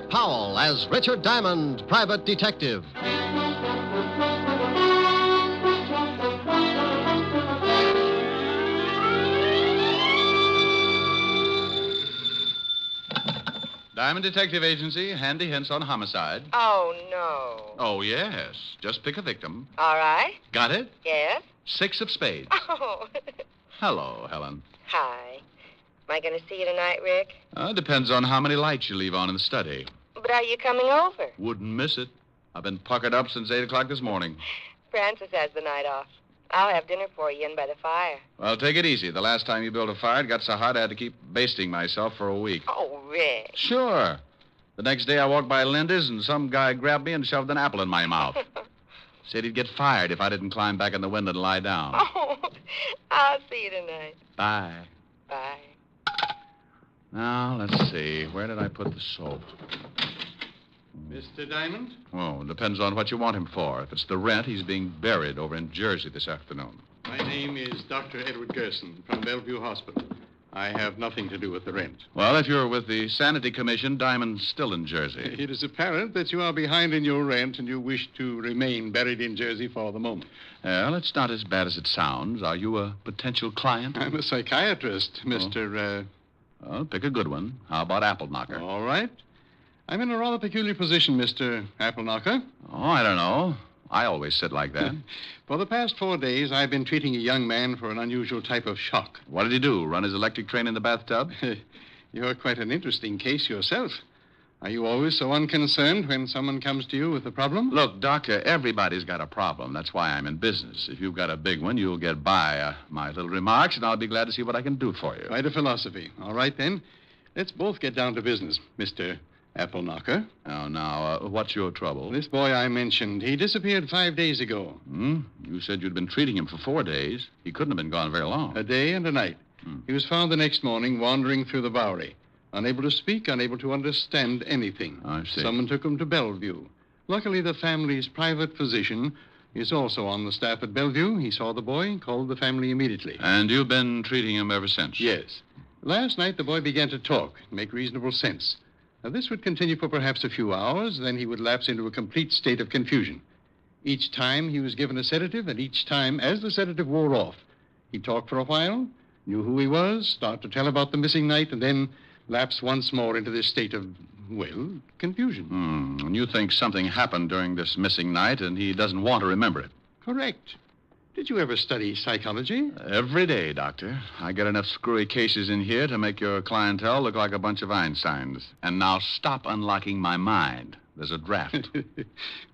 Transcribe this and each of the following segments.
Powell as Richard Diamond, private detective. Diamond Detective Agency, handy hints on homicide. Oh, no. Oh, yes. Just pick a victim. All right. Got it? Yes? 6 of spades. Oh. Hello, Helen. Hi. Am I going to see you tonight, Rick? Depends on how many lights you leave on in the study. But are you coming over? Wouldn't miss it. I've been puckered up since 8 o'clock this morning. Francis has the night off. I'll have dinner for you in by the fire. Well, take it easy. The last time you built a fire, it got so hot I had to keep basting myself for a week. Oh, Rick. Sure. The next day I walked by Linda's and some guy grabbed me and shoved an apple in my mouth. Said he'd get fired if I didn't climb back in the window and lie down. Oh, I'll see you tonight. Bye. Bye. Now, let's see. Where did I put the soap? Mr. Diamond? Oh, it depends on what you want him for. If it's the rent, he's being buried over in Jersey this afternoon. My name is Dr. Edward Gerson from Bellevue Hospital. I have nothing to do with the rent. Well, if you're with the Sanity Commission, Diamond's still in Jersey. It is apparent that you are behind in your rent and you wish to remain buried in Jersey for the moment. Well, it's not as bad as it sounds. Are you a potential client? I'm a psychiatrist, Mr. Well, pick a good one. How about Apple Knocker? All right. I'm in a rather peculiar position, Mr. Apple Knocker. Oh, I don't know. I always sit like that. For the past 4 days, I've been treating a young man for an unusual type of shock. What did he do? Run his electric train in the bathtub? You're quite an interesting case yourself. Are you always so unconcerned when someone comes to you with a problem? Look, Doctor, everybody's got a problem. That's why I'm in business. If you've got a big one, you'll get by my little remarks, and I'll be glad to see what I can do for you. Quite a philosophy. All right, then. Let's both get down to business, Mr. Apple Knocker. Oh, now, what's your trouble? This boy I mentioned, he disappeared 5 days ago. You said you'd been treating him for 4 days. He couldn't have been gone very long. A day and a night. He was found the next morning wandering through the Bowery, unable to speak, unable to understand anything. I see. Someone took him to Bellevue. Luckily, the family's private physician is also on the staff at Bellevue. He saw the boy and called the family immediately. And you've been treating him ever since? Yes. Last night, the boy began to talk and make reasonable sense. Now, this would continue for perhaps a few hours, then he would lapse into a complete state of confusion. Each time he was given a sedative, and each time, as the sedative wore off, he talked for a while, knew who he was, started to tell about the missing night, and then lapsed once more into this state of, well, confusion. And you think something happened during this missing night, and he doesn't want to remember it? Correct. Did you ever study psychology? Every day, Doctor. I get enough screwy cases in here to make your clientele look like a bunch of Einsteins. And now stop unlocking my mind. There's a draft.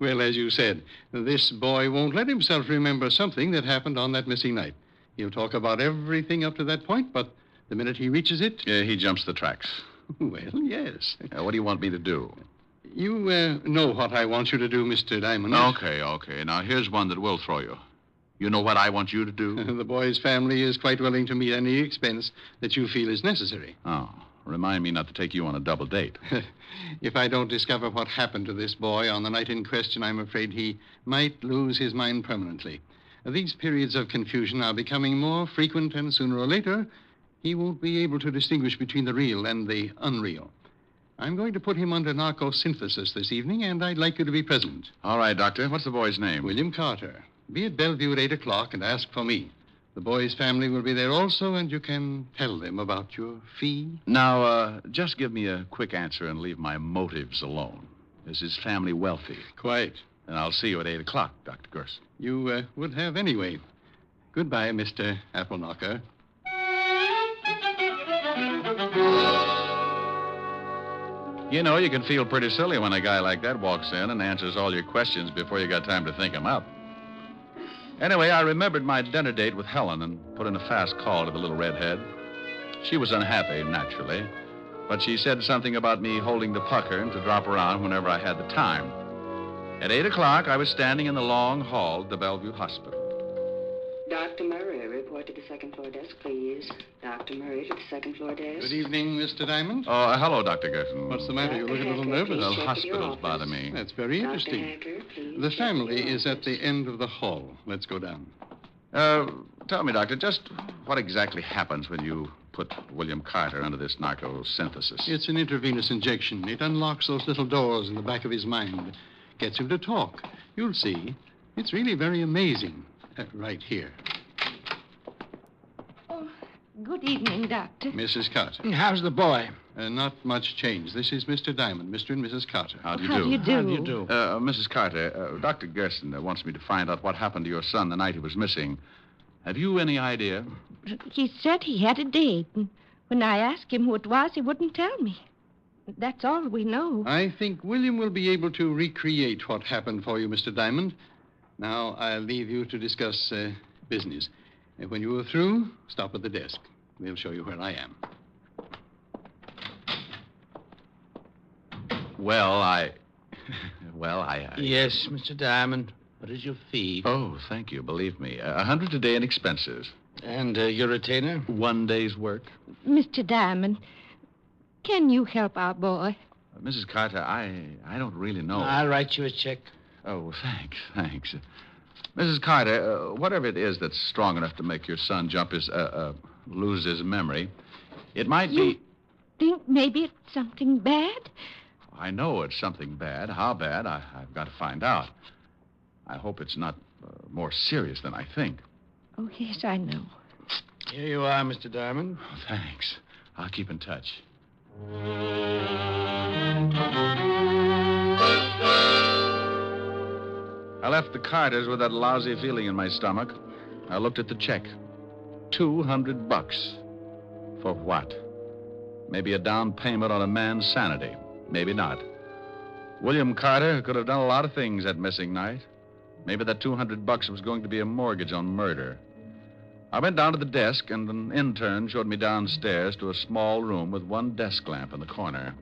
Well, as you said, this boy won't let himself remember something that happened on that missing night. He'll talk about everything up to that point, but the minute he reaches it... He jumps the tracks. Well, yes. What do you want me to do? You know what I want you to do, Mr. Diamond. Okay. Now, here's one that will throw you. You know what I want you to do? The boy's family is quite willing to meet any expense that you feel is necessary. Oh, remind me not to take you on a double date. If I don't discover what happened to this boy on the night in question, I'm afraid he might lose his mind permanently. These periods of confusion are becoming more frequent, and sooner or later, he won't be able to distinguish between the real and the unreal. I'm going to put him under narcosynthesis this evening, and I'd like you to be present. All right, Doctor. What's the boy's name? William Carter. Be at Bellevue at 8 o'clock and ask for me. The boy's family will be there also, and you can tell them about your fee. Now, just give me a quick answer and leave my motives alone. Is his family wealthy? Quite. And I'll see you at 8 o'clock, Dr. Gerson. You would have anyway. Goodbye, Mr. Apple Knocker. You know, you can feel pretty silly when a guy like that walks in and answers all your questions before you got time to think them up. Anyway, I remembered my dinner date with Helen and put in a fast call to the little redhead. She was unhappy, naturally, but she said something about me holding the pucker and to drop around whenever I had the time. At 8 o'clock, I was standing in the long hall at the Bellevue Hospital. Dr. Murray, report to the second floor desk, please. Dr. Murray to the second floor desk. Good evening, Mr. Diamond. Oh, hello, Dr. Gerson. What's the matter? You look a little nervous. Well, hospitals bother me. That's very interesting. The family is at the end of the hall. Let's go down. Tell me, Doctor, just what exactly happens when you put William Carter under this narcosynthesis? It's an intravenous injection. It unlocks those little doors in the back of his mind, gets him to talk. You'll see. It's really very amazing. Right here. Oh, good evening, Doctor. Mrs. Carter. How's the boy? Not much change. This is Mr. Diamond, Mr. and Mrs. Carter. How do you How do? do you do? How do you do? Mrs. Carter, Dr. Gersten wants me to find out what happened to your son the night he was missing. Have you any idea? He said he had a date, and when I asked him who it was, he wouldn't tell me. That's all we know. I think William will be able to recreate what happened for you, Mr. Diamond. Now, I'll leave you to discuss business. And when you are through, stop at the desk. We'll show you where I am. Well, I... Yes, Mr. Diamond. What is your fee? Oh, thank you. Believe me. 100 a day in expenses. And your retainer? 1 day's work. Mr. Diamond, can you help our boy? Mrs. Carter, I don't really know. I'll write you a check. Oh, thanks. Mrs. Carter, whatever it is that's strong enough to make your son lose his memory, it might be... Think maybe it's something bad? I know it's something bad. How bad, I've got to find out. I hope it's not more serious than I think. Oh, yes, I know. Here you are, Mr. Diamond. Oh, thanks. I'll keep in touch. I left the Carters with that lousy feeling in my stomach. I looked at the check. $200. For what? Maybe a down payment on a man's sanity. Maybe not. William Carter could have done a lot of things that missing night. Maybe that $200 was going to be a mortgage on murder. I went down to the desk, and an intern showed me downstairs to a small room with one desk lamp in the corner.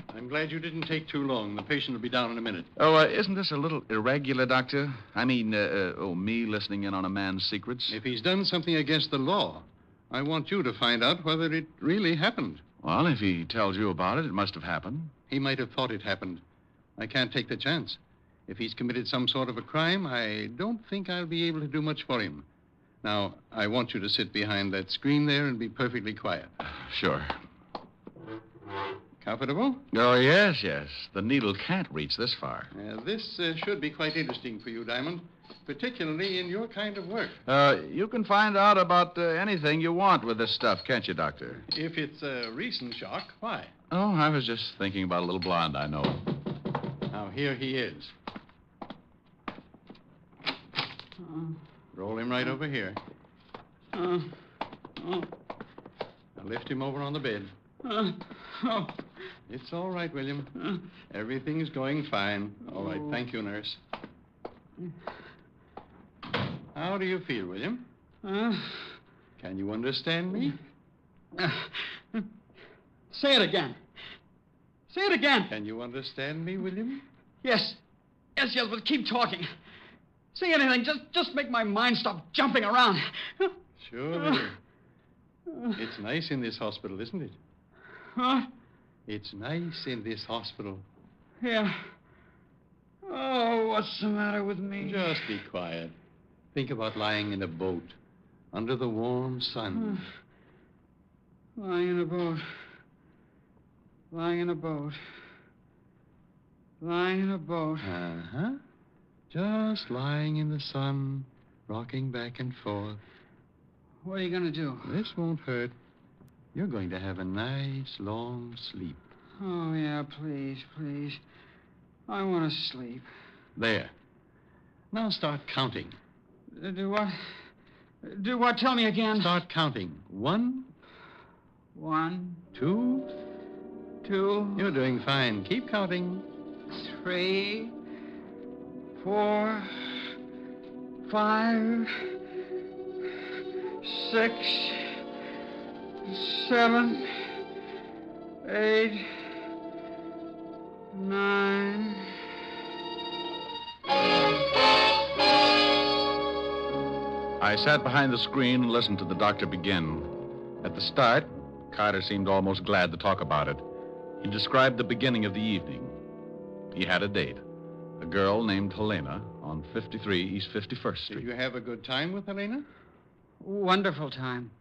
I'm glad you didn't take too long. The patient will be down in a minute. Oh, isn't this a little irregular, Doctor? I mean, me listening in on a man's secrets? If he's done something against the law, I want you to find out whether it really happened. Well, if he tells you about it, it must have happened. He might have thought it happened. I can't take the chance. If he's committed some sort of a crime, I don't think I'll be able to do much for him. Now, I want you to sit behind that screen there and be perfectly quiet. Sure. Comfortable? Oh, yes. The needle can't reach this far. This should be quite interesting for you, Diamond, particularly in your kind of work. You can find out about anything you want with this stuff, can't you, Doctor? If it's a recent shock, why? Oh, I was just thinking about a little blonde I know. Now, here he is. Roll him right over here. Now lift him over on the bed. It's all right, William. Everything's going fine. All right, thank you, nurse. How do you feel, William? Can you understand me? Say it again. Say it again. Can you understand me, William? Yes, but keep talking. Say anything. Just make my mind stop jumping around. Sure, William. It's nice in this hospital, isn't it? Huh? It's nice in this hospital. Yeah. Oh, what's the matter with me? Just be quiet. Think about lying in a boat under the warm sun. Lying in a boat. Lying in a boat. Lying in a boat. Uh-huh. Just lying in the sun, rocking back and forth. What are you going to do? This won't hurt. You're going to have a nice, long sleep. Oh, yeah, please. I want to sleep. There. Now start counting. Do what? Do what? Tell me again. Start counting. 1, 1, 2. 2. You're doing fine. Keep counting. 3, 4, 5, 6, 7, 8, 9. I sat behind the screen and listened to the doctor begin. At the start, Carter seemed almost glad to talk about it. He described the beginning of the evening. He had a date. a girl named Helena on 53 East 51st Did Street. you have a good time with Helena? Wonderful time.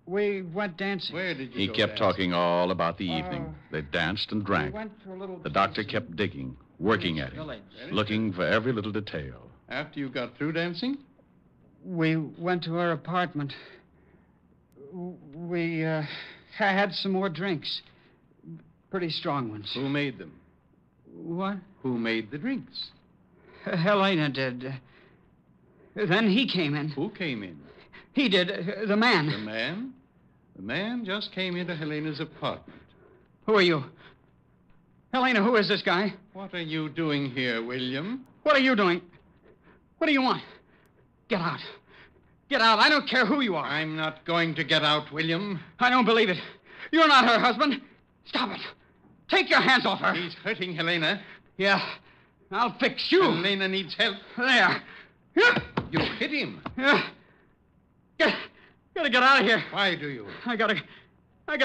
We went dancing. Where did you He go kept dancing? talking all about the evening. They danced and drank. We went to a little The doctor place in kept digging, working at him, village. looking for every little detail. After you got through dancing? We went to her apartment. We had some more drinks. Pretty strong ones. Who made them? What? Who made the drinks? Helena did. Then he came in. Who came in? He did. The man. The man? The man just came into Helena's apartment. Who are you? Helena, who is this guy? What are you doing here, William? What are you doing? What do you want? Get out. Get out. I don't care who you are. I'm not going to get out, William. I don't believe it. You're not her husband. Stop it. Take your hands off her. He's hurting Helena. Yeah. I'll fix you. Helena needs help. There. Yeah. You hit him. Yeah. Gotta get out of here. Why do you? I gotta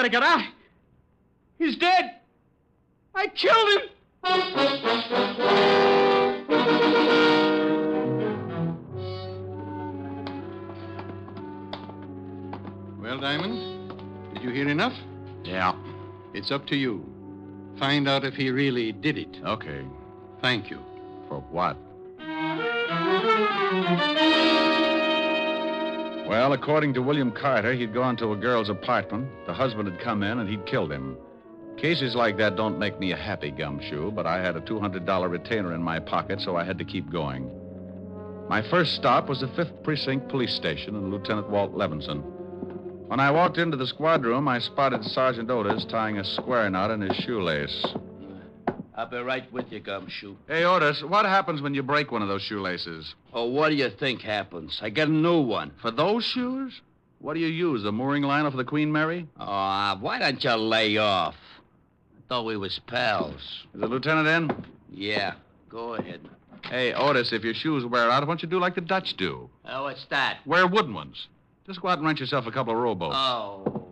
get out. He's dead. I killed him. Well, Diamond, did you hear enough? Yeah. It's up to you. Find out if he really did it. Okay. Thank you. For what? Well, according to William Carter, he'd gone to a girl's apartment. The husband had come in and he'd killed him. Cases like that don't make me a happy gumshoe, but I had a $200 retainer in my pocket, so I had to keep going. My first stop was the 5th Precinct Police Station and Lieutenant Walt Levinson. When I walked into the squad room, I spotted Sergeant Otis tying a square knot in his shoelace. I'll be right with you, Gumshoe. Hey, Otis, what happens when you break one of those shoelaces? Oh, what do you think happens? I get a new one. For those shoes? What do you use, the mooring line off the Queen Mary? Oh, why don't you lay off? I thought we was pals. Is the lieutenant in? Yeah, go ahead. Hey, Otis, if your shoes wear out, why don't you do like the Dutch do? Oh, what's that? Wear wooden ones. Just go out and rent yourself a couple of rowboats. Oh.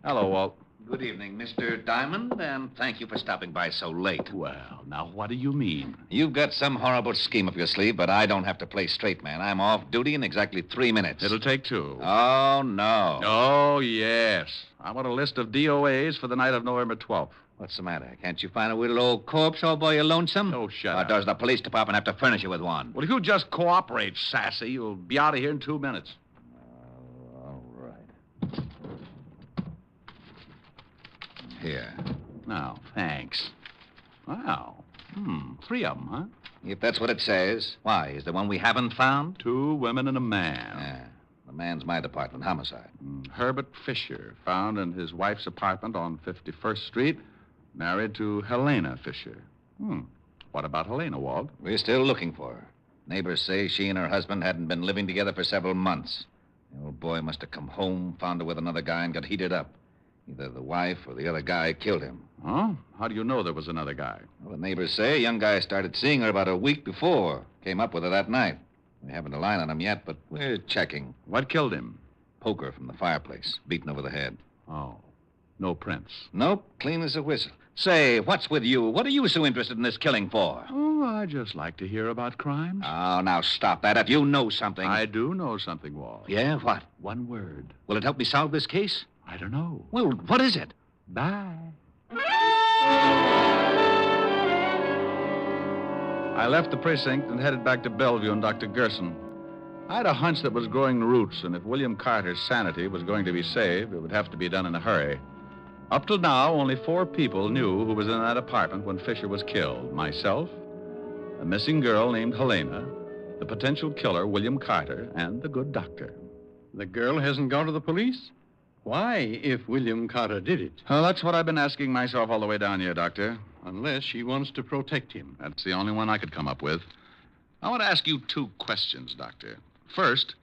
Hello, Walt. Good evening, Mr. Diamond, and thank you for stopping by so late. Well, now what do you mean? You've got some horrible scheme up your sleeve, but I don't have to play straight man. I'm off duty in exactly 3 minutes. It'll take 2. Oh, no. Oh, yes. I want a list of DOAs for the night of November 12th. What's the matter? Can't you find a little old corpse all by your lonesome? Oh, shut Or up. does the police department have to furnish you with one? Well, if you just cooperate, Sassy, you'll be out of here in 2 minutes. All right. Here. Now, thanks. Wow. 3 of them, huh? If that's what it says, why? Is there one we haven't found? 2 women and a man. Yeah. The man's my department, homicide. Herbert Fisher, found in his wife's apartment on 51st Street, married to Helena Fisher. What about Helena, Walt? We're still looking for her. Neighbors say she and her husband hadn't been living together for several months. The old boy must have come home, found her with another guy, and got heated up. Either the wife or the other guy killed him. Huh? How do you know there was another guy? Well, the neighbors say a young guy started seeing her about a week before. Came up with her that night. We haven't a line on him yet, but we're checking. What killed him? Poker from the fireplace, beaten over the head. Oh, no prints. Nope, clean as a whistle. Say, what's with you? What are you so interested in this killing for? Oh, I just like to hear about crimes. Oh, now stop that. If you know something. I do know something, Walt. Yeah, what? One word. Will it help me solve this case? I don't know. Well, what is it? Bye. I left the precinct and headed back to Bellevue and Dr. Gerson. I had a hunch that was growing roots, and if William Carter's sanity was going to be saved, it would have to be done in a hurry. Up till now, only 4 people knew who was in that apartment when Fisher was killed. Myself, a missing girl named Helena, the potential killer, William Carter, and the good doctor. The girl hasn't gone to the police? Why, if William Carter did it? Well, that's what I've been asking myself all the way down here, Doctor. Unless she wants to protect him. That's the only one I could come up with. I want to ask you 2 questions, Doctor. First,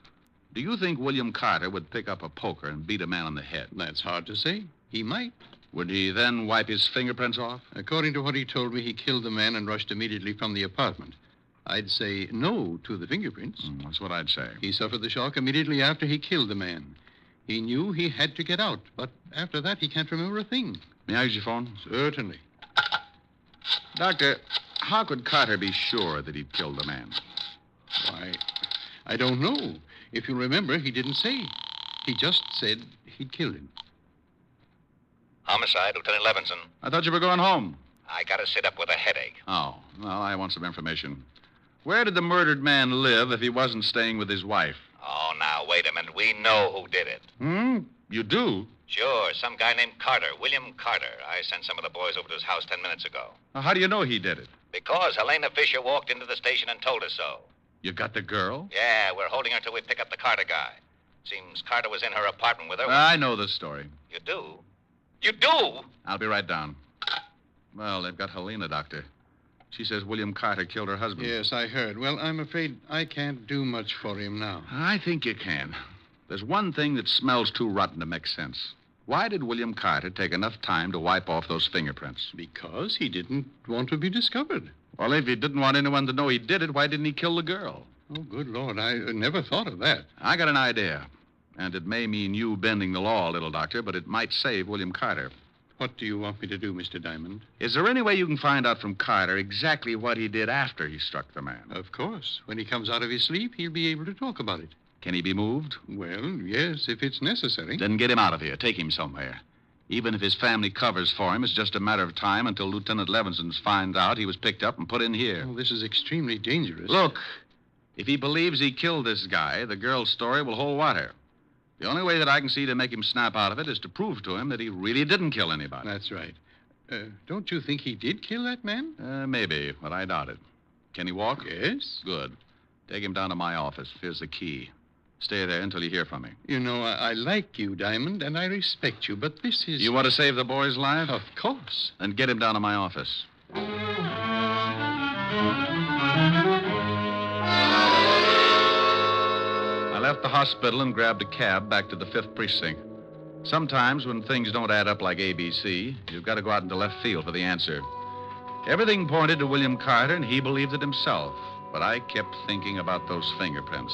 do you think William Carter would pick up a poker and beat a man on the head? That's hard to say. He might. Would he then wipe his fingerprints off? According to what he told me, he killed the man and rushed immediately from the apartment. I'd say no to the fingerprints. That's what I'd say. He suffered the shock immediately after he killed the man. He knew he had to get out, but after that, he can't remember a thing. May I use your phone? Certainly. Doctor, how could Carter be sure that he'd killed the man? Why, I don't know. If you remember, he didn't say. He just said he'd killed him. Homicide, Lieutenant Levinson. I thought you were going home. I gotta sit up with a headache. Oh, well, I want some information. Where did the murdered man live if he wasn't staying with his wife? Oh, now, wait a minute. We know who did it. You do? Sure, some guy named Carter, William Carter. I sent some of the boys over to his house 10 minutes ago. How do you know he did it? Because Helena Fisher walked into the station and told us so. You got the girl? Yeah, we're holding her till we pick up the Carter guy. Seems Carter was in her apartment with her. I know the story. You do? You do? I'll be right down. Well, they've got Helena, Doctor. She says William Carter killed her husband. Yes, I heard. Well, I'm afraid I can't do much for him now. I think you can. There's one thing that smells too rotten to make sense. Why did William Carter take enough time to wipe off those fingerprints? Because he didn't want to be discovered. Well, if he didn't want anyone to know he did it, why didn't he kill the girl? Oh, good Lord, I never thought of that. I got an idea. And it may mean you bending the law a little, Doctor, but it might save William Carter. What do you want me to do, Mr. Diamond? Is there any way you can find out from Carter exactly what he did after he struck the man? Of course. When he comes out of his sleep, he'll be able to talk about it. Can he be moved? Well, yes, if it's necessary. Then get him out of here. Take him somewhere. Even if his family covers for him, it's just a matter of time until Lieutenant Levinson finds out he was picked up and put in here. Oh, this is extremely dangerous. Look, if he believes he killed this guy, the girl's story will hold water. The only way that I can see to make him snap out of it is to prove to him that he really didn't kill anybody. That's right. Don't you think he did kill that man? Maybe, but I doubt it. Can he walk? Yes. Good. Take him down to my office. Here's the key. Stay there until you hear from me. You know, I like you, Diamond, and I respect you, but this is... You want to save the boy's life? Of course. Then get him down to my office. I left the hospital and grabbed a cab back to the 5th Precinct. Sometimes when things don't add up like ABC, you've got to go out into left field for the answer. Everything pointed to William Carter, and he believed it himself. But I kept thinking about those fingerprints.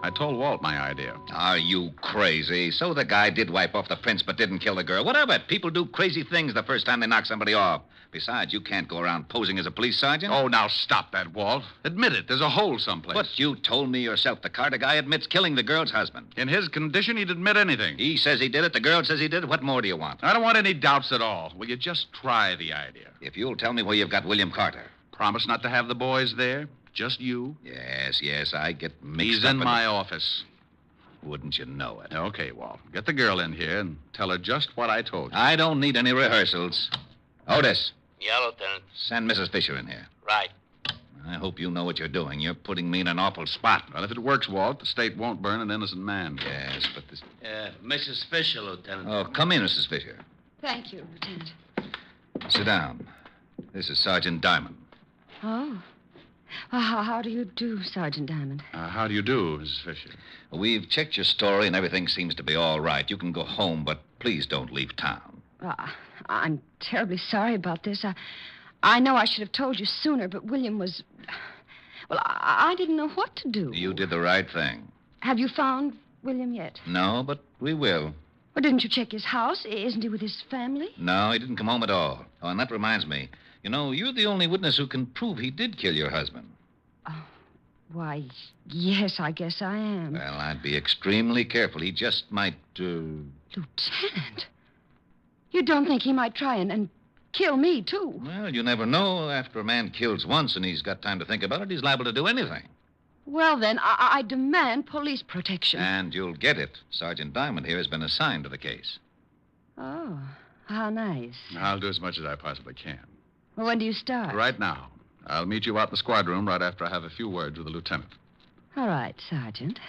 I told Walt my idea. Are you crazy? So the guy did wipe off the prints but didn't kill the girl. What of it? People do crazy things the first time they knock somebody off. Besides, you can't go around posing as a police sergeant. Oh, now stop that, Walt. Admit it. There's a hole someplace. But you told me yourself the Carter guy admits killing the girl's husband. In his condition, he'd admit anything. He says he did it. The girl says he did it. What more do you want? I don't want any doubts at all. Will you just try the idea? If you'll tell me where you've got William Carter. Promise not to have the boys there? Just you? Yes, I get mixed He's up in my office. Wouldn't you know it? Okay, Walt. Get the girl in here and tell her just what I told you. I don't need any rehearsals. Otis, Yeah, Lieutenant. send Mrs. Fisher in here. Right. I hope you know what you're doing. You're putting me in an awful spot. Well, if it works, Walt, the state won't burn an innocent man. Yes, but this... Mrs. Fisher, Lieutenant. Oh, come in, Mrs. Fisher. Thank you, Lieutenant. Sit down. This is Sergeant Diamond. Oh. Well, how do you do, Sergeant Diamond? How do you do, Mrs. Fisher? We've checked your story, and everything seems to be all right. You can go home, but please don't leave town. I'm terribly sorry about this. I know I should have told you sooner, but William was... Well, I didn't know what to do. You did the right thing. Have you found William yet? No, but we will. Well, didn't you check his house? Isn't he with his family? No, he didn't come home at all. Oh, and that reminds me. You know, you're the only witness who can prove he did kill your husband. Oh, why, yes, I guess I am. Well, I'd be extremely careful. He just might, Lieutenant, you don't think he might try and kill me, too? Well, you never know. After a man kills once and he's got time to think about it, he's liable to do anything. Well, then, I demand police protection. And you'll get it. Sergeant Diamond here has been assigned to the case. Oh, how nice. I'll do as much as I possibly can. Well, when do you start? Right now. I'll meet you out in the squad room right after I have a few words with the lieutenant. All right, Sergeant.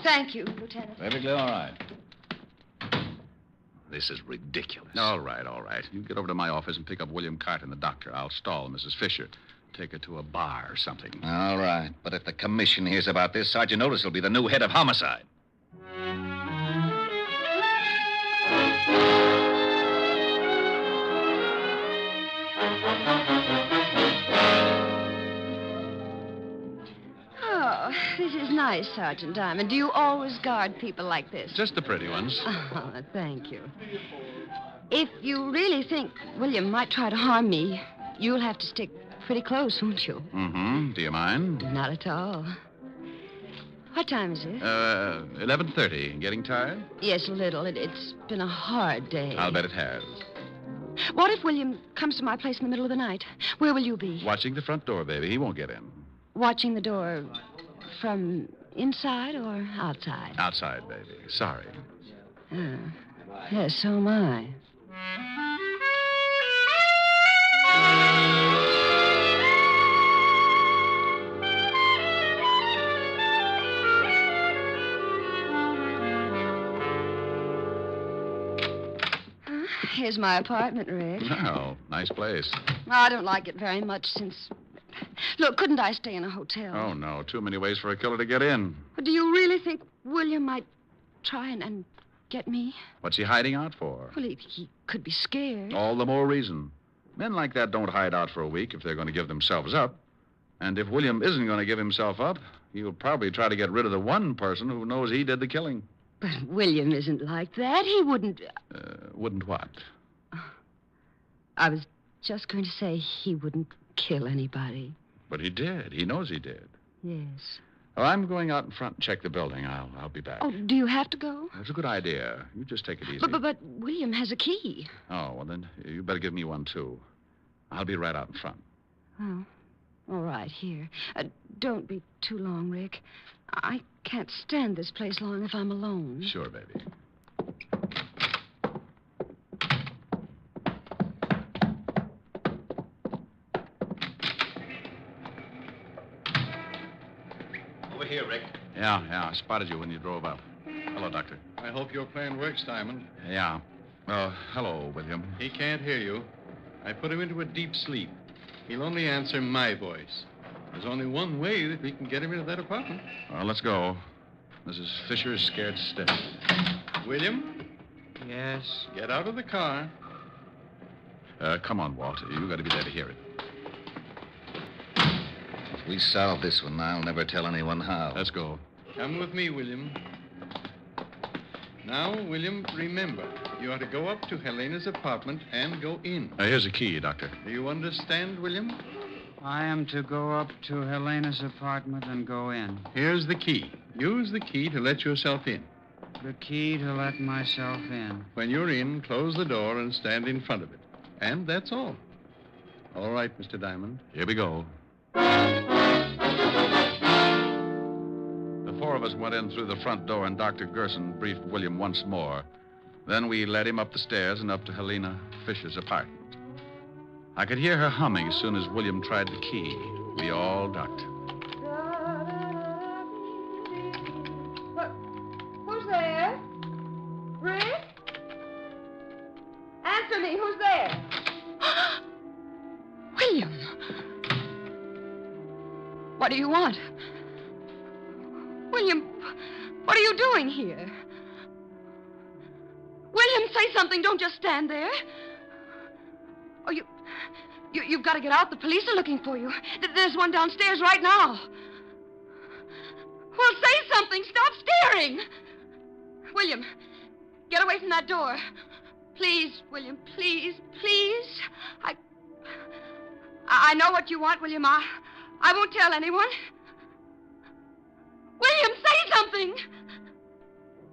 Thank you, Lieutenant. Perfectly all right. This is ridiculous. All right. You get over to my office and pick up William Carter and the doctor. I'll stall Mrs. Fisher. Take her to a bar or something. All right. But if the commission hears about this, Sergeant Otis will be the new head of homicide. Oh, this is nice, Sergeant Diamond. Do you always guard people like this? Just the pretty ones. Oh, thank you. If you really think William might try to harm me, You'll have to stick pretty close, won't you? Mm-hmm. Do you mind? Not at all. What time is it? 11:30. Getting tired? Yes, a little. It's been a hard day. I'll bet it has. What if William comes to my place in the middle of the night? Where will you be? Watching the front door, baby. He won't get in. Watching the door from inside or outside? Outside, baby. Sorry. Yes, so am I. Here's my apartment, Rick. Oh, nice place. I don't like it very much since... Look, couldn't I stay in a hotel? Oh, no. Too many ways for a killer to get in. But do you really think William might try and get me? What's he hiding out for? Well, he could be scared. All the more reason. Men like that don't hide out for a week if they're going to give themselves up. And if William isn't going to give himself up, he'll probably try to get rid of the one person who knows he did the killing. But William isn't like that. He wouldn't... Wouldn't what? I was just going to say he wouldn't kill anybody. But he did. He knows he did. Yes. Well, I'm going out in front and check the building. I'll be back. Oh, do you have to go? That's a good idea. You just take it easy. But William has a key. Oh, well, then you better give me one, too. I'll be right out in front. Oh, all right, here. Don't be too long, Rick. I can't stand this place long if I'm alone. Sure, baby. Over here, Rick. Yeah, I spotted you when you drove up. Hello, Doctor. I hope your plan works, Diamond. Yeah. Hello, William. He can't hear you. I put him into a deep sleep. He'll only answer my voice. There's only one way that we can get him into that apartment. Well, let's go. Mrs. Fisher is scared stiff. William, Yes? get out of the car. Come on, Walt. You got to be there to hear it. If we solve this one, I'll never tell anyone how. Let's go. Come with me, William. Now, William, remember, you are to go up to Helena's apartment and go in. Here's a key, Doctor. Do you understand, William? I am to go up to Helena's apartment and go in. Here's the key. Use the key to let yourself in. The key to let myself in. When you're in, close the door and stand in front of it. And that's all. All right, Mr. Diamond. Here we go. The four of us went in through the front door, and Dr. Gerson briefed William once more. Then we led him up the stairs and up to Helena Fisher's apartment. I could hear her humming as soon as William tried the key. We all ducked. Who's there? Rick? Answer me. Who's there? William. What do you want? William, what are you doing here? William, say something. Don't just stand there. Oh, you've got to get out. The police are looking for you. There's one downstairs right now. Well, say something. Stop staring. William, get away from that door. Please, William, please, please. I know what you want, William. I won't tell anyone. William, say something.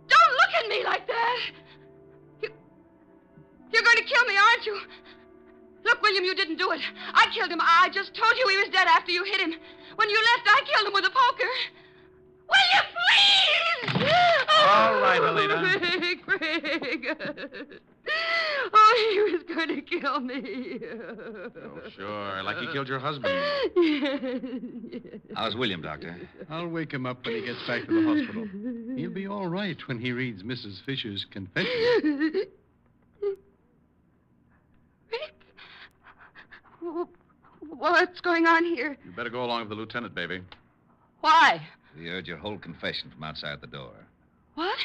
Don't look at me like that. You're going to kill me, aren't you? Look, William, you didn't do it. I killed him. I just told you he was dead after you hit him. When you left, I killed him with a poker. William, please! All right, Helena. Craig. Oh, he was going to kill me. Oh, sure. Like he killed your husband. Yes. How's William, Doctor? I'll wake him up when he gets back to the hospital. He'll be all right when he reads Mrs. Fisher's confession. Rick? What's going on here? You better go along with the lieutenant, baby. Why? We heard your whole confession from outside the door. What?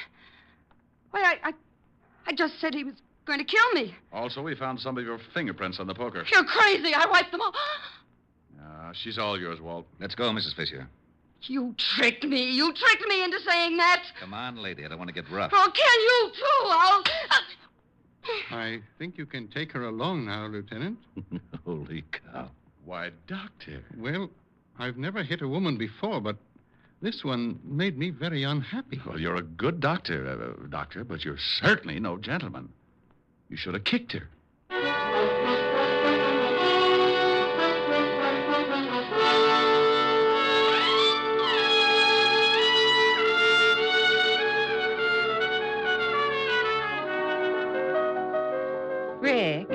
Why, I just said he was going to kill me. Also, we found some of your fingerprints on the poker. You're crazy. I wiped them all. She's all yours, Walt. Let's go, Mrs. Fisher. You tricked me. You tricked me into saying that. Come on, lady. I don't want to get rough. I'll kill you, too. I think you can take her along now, Lieutenant. Holy cow. Why, Doctor. Well, I've never hit a woman before, but this one made me very unhappy. Well, you're a good doctor, but you're certainly no gentleman. You should have kicked her. Rick,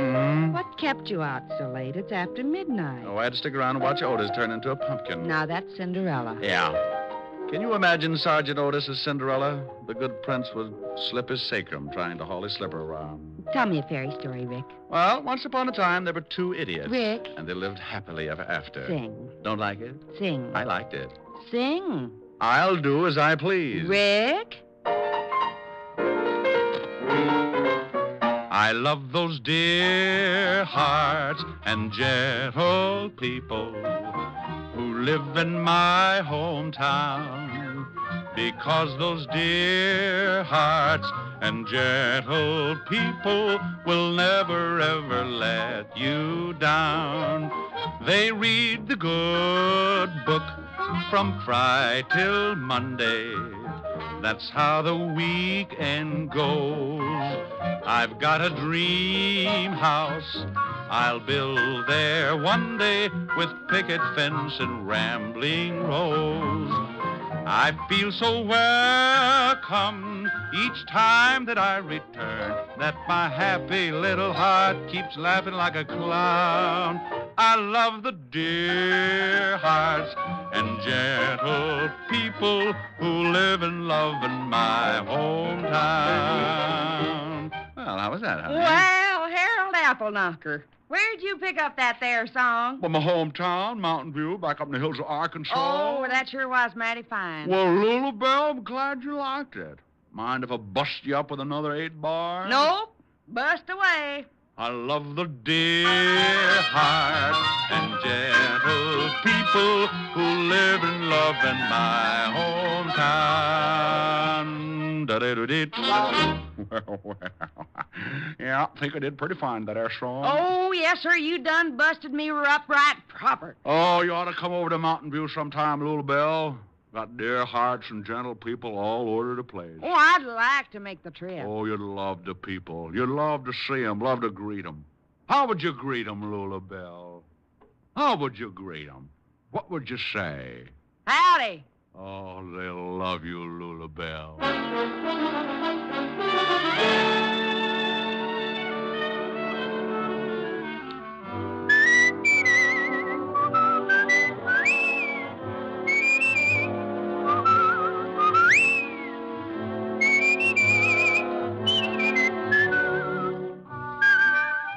what kept you out so late? It's after midnight. Oh, I had to stick around and watch Otis turn into a pumpkin. Now that's Cinderella. Yeah. Can you imagine Sergeant Otis as Cinderella? The good prince would slip his sacrum trying to haul his slipper around. Tell me a fairy story, Rick. Well, once upon a time, there were two idiots. Rick. And they lived happily ever after. Sing. Don't like it? Sing. I liked it. Sing. I'll do as I please. Rick? I love those dear hearts and gentle people who live in my hometown, because those dear hearts and gentle people will never ever let you down. They read the good book from Friday till Monday. That's how the weekend goes. I've got a dream house I'll build there one day with picket fence and rambling rose. I feel so welcome each time that I return, that my happy little heart keeps laughing like a clown. I love the dear hearts and gentle people who live and love in my hometown. Well, how was that, honey? Well, Harold Appleknocker, where'd you pick up that there song? Well, my hometown, Mountain View, back up in the hills of Arkansas. Oh, that sure was mighty fine. Well, Lulu Bell, I'm glad you liked it. Mind if I bust you up with another 8-bar? Nope. Bust away. I love the dear heart and gentle people who live and love in my hometown. Da-da-da-dee. Well. Yeah, I think I did pretty fine that air song. Oh, yes, sir. You done busted me up right proper. Oh, you ought to come over to Mountain View sometime, Lulu Bell. Got dear hearts and gentle people all over the place. Oh, I'd like to make the trip. Oh, you'd love the people. You'd love to see them, love to greet them. How would you greet them, Lula Bell? How would you greet them? What would you say? Howdy. Oh, they'll love you, Lula Bell.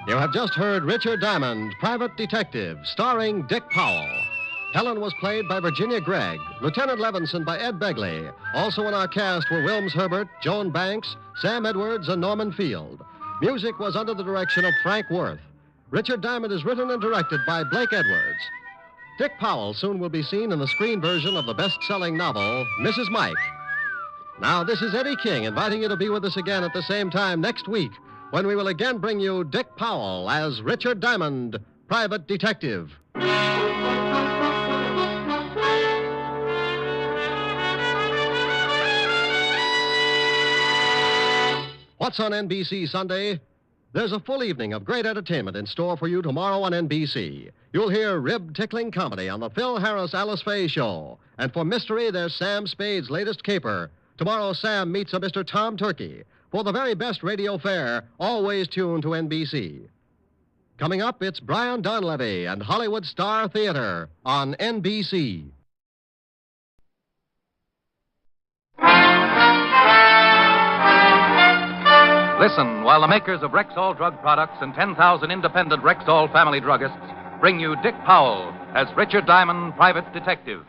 You have just heard Richard Diamond, Private Detective, starring Dick Powell. Helen was played by Virginia Gregg, Lieutenant Levinson by Ed Begley. Also in our cast were Wilms Herbert, Joan Banks, Sam Edwards, and Norman Field. Music was under the direction of Frank Worth. Richard Diamond is written and directed by Blake Edwards. Dick Powell soon will be seen in the screen version of the best-selling novel, Mrs. Mike. Now, this is Eddie King inviting you to be with us again at the same time next week, when we will again bring you Dick Powell as Richard Diamond, Private Detective. What's on NBC Sunday? There's a full evening of great entertainment in store for you tomorrow on NBC. You'll hear rib-tickling comedy on the Phil Harris-Alice Faye Show. And for mystery, there's Sam Spade's latest caper. Tomorrow, Sam meets a Mr. Tom Turkey. For the very best radio fare, always tune to NBC. Coming up, it's Brian Donlevy and Hollywood Star Theater on NBC. Listen while the makers of Rexall drug products and 10,000 independent Rexall family druggists bring you Dick Powell as Richard Diamond, Private Detective.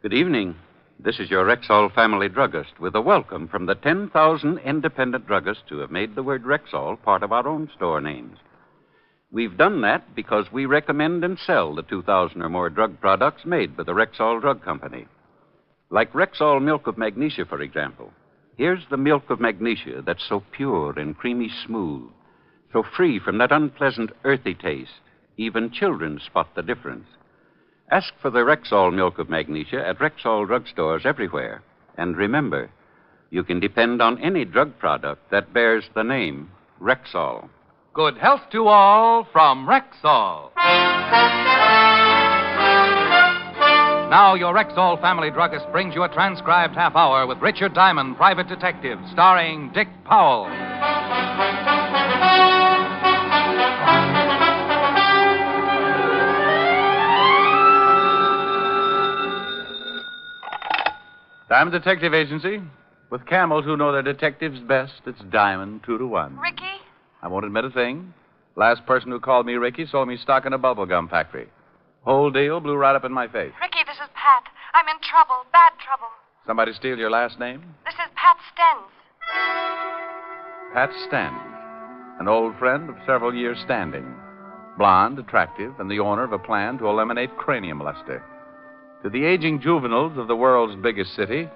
Good evening. This is your Rexall family druggist with a welcome from the 10,000 independent druggists who have made the word Rexall part of our own store names. We've done that because we recommend and sell the 2,000 or more drug products made by the Rexall Drug Company. Like Rexall Milk of Magnesia, for example. Here's the milk of magnesia that's so pure and creamy smooth, so free from that unpleasant earthy taste. Even children spot the difference. Ask for the Rexall Milk of Magnesia at Rexall drugstores everywhere. And remember, you can depend on any drug product that bears the name Rexall. Good health to all from Rexall. Now, your Rexall family druggist brings you a transcribed half hour with Richard Diamond, Private Detective, starring Dick Powell. Diamond Detective Agency. With camels who know their detectives best, it's Diamond 2-1. Ricky? I won't admit a thing. Last person who called me Ricky sold me stock in a bubblegum factory. Whole deal blew right up in my face. Ricky, this is Pat. I'm in trouble, bad trouble. Somebody steal your last name? This is Pat Stens. Pat Stens, an old friend of several years' standing. Blonde, attractive, and the owner of a plan to eliminate cranium luster. To the aging juveniles of the world's biggest city,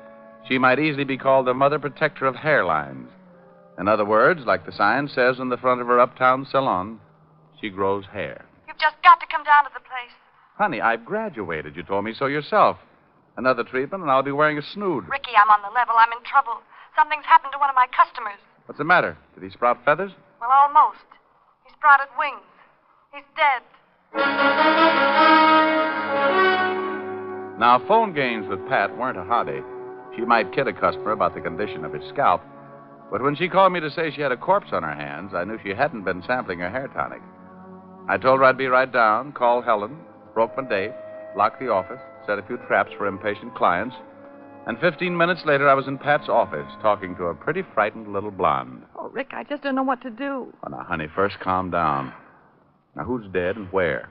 she might easily be called the mother protector of hairlines. In other words, like the sign says on the front of her uptown salon, she grows hair. You've just got to come down to the place. Honey, I've graduated. You told me so yourself. Another treatment, and I'll be wearing a snood. Ricky, I'm on the level. I'm in trouble. Something's happened to one of my customers. What's the matter? Did he sprout feathers? Well, almost. He sprouted wings. He's dead. Now, phone games with Pat weren't a hobby. She might kid a customer about the condition of his scalp, but when she called me to say she had a corpse on her hands, I knew she hadn't been sampling her hair tonic. I told her I'd be right down, call Helen, broke my date, locked the office, set a few traps for impatient clients, and 15 minutes later I was in Pat's office talking to a pretty frightened little blonde. Oh, Rick, I just don't know what to do. Oh, now, honey, first calm down. Now, who's dead and where?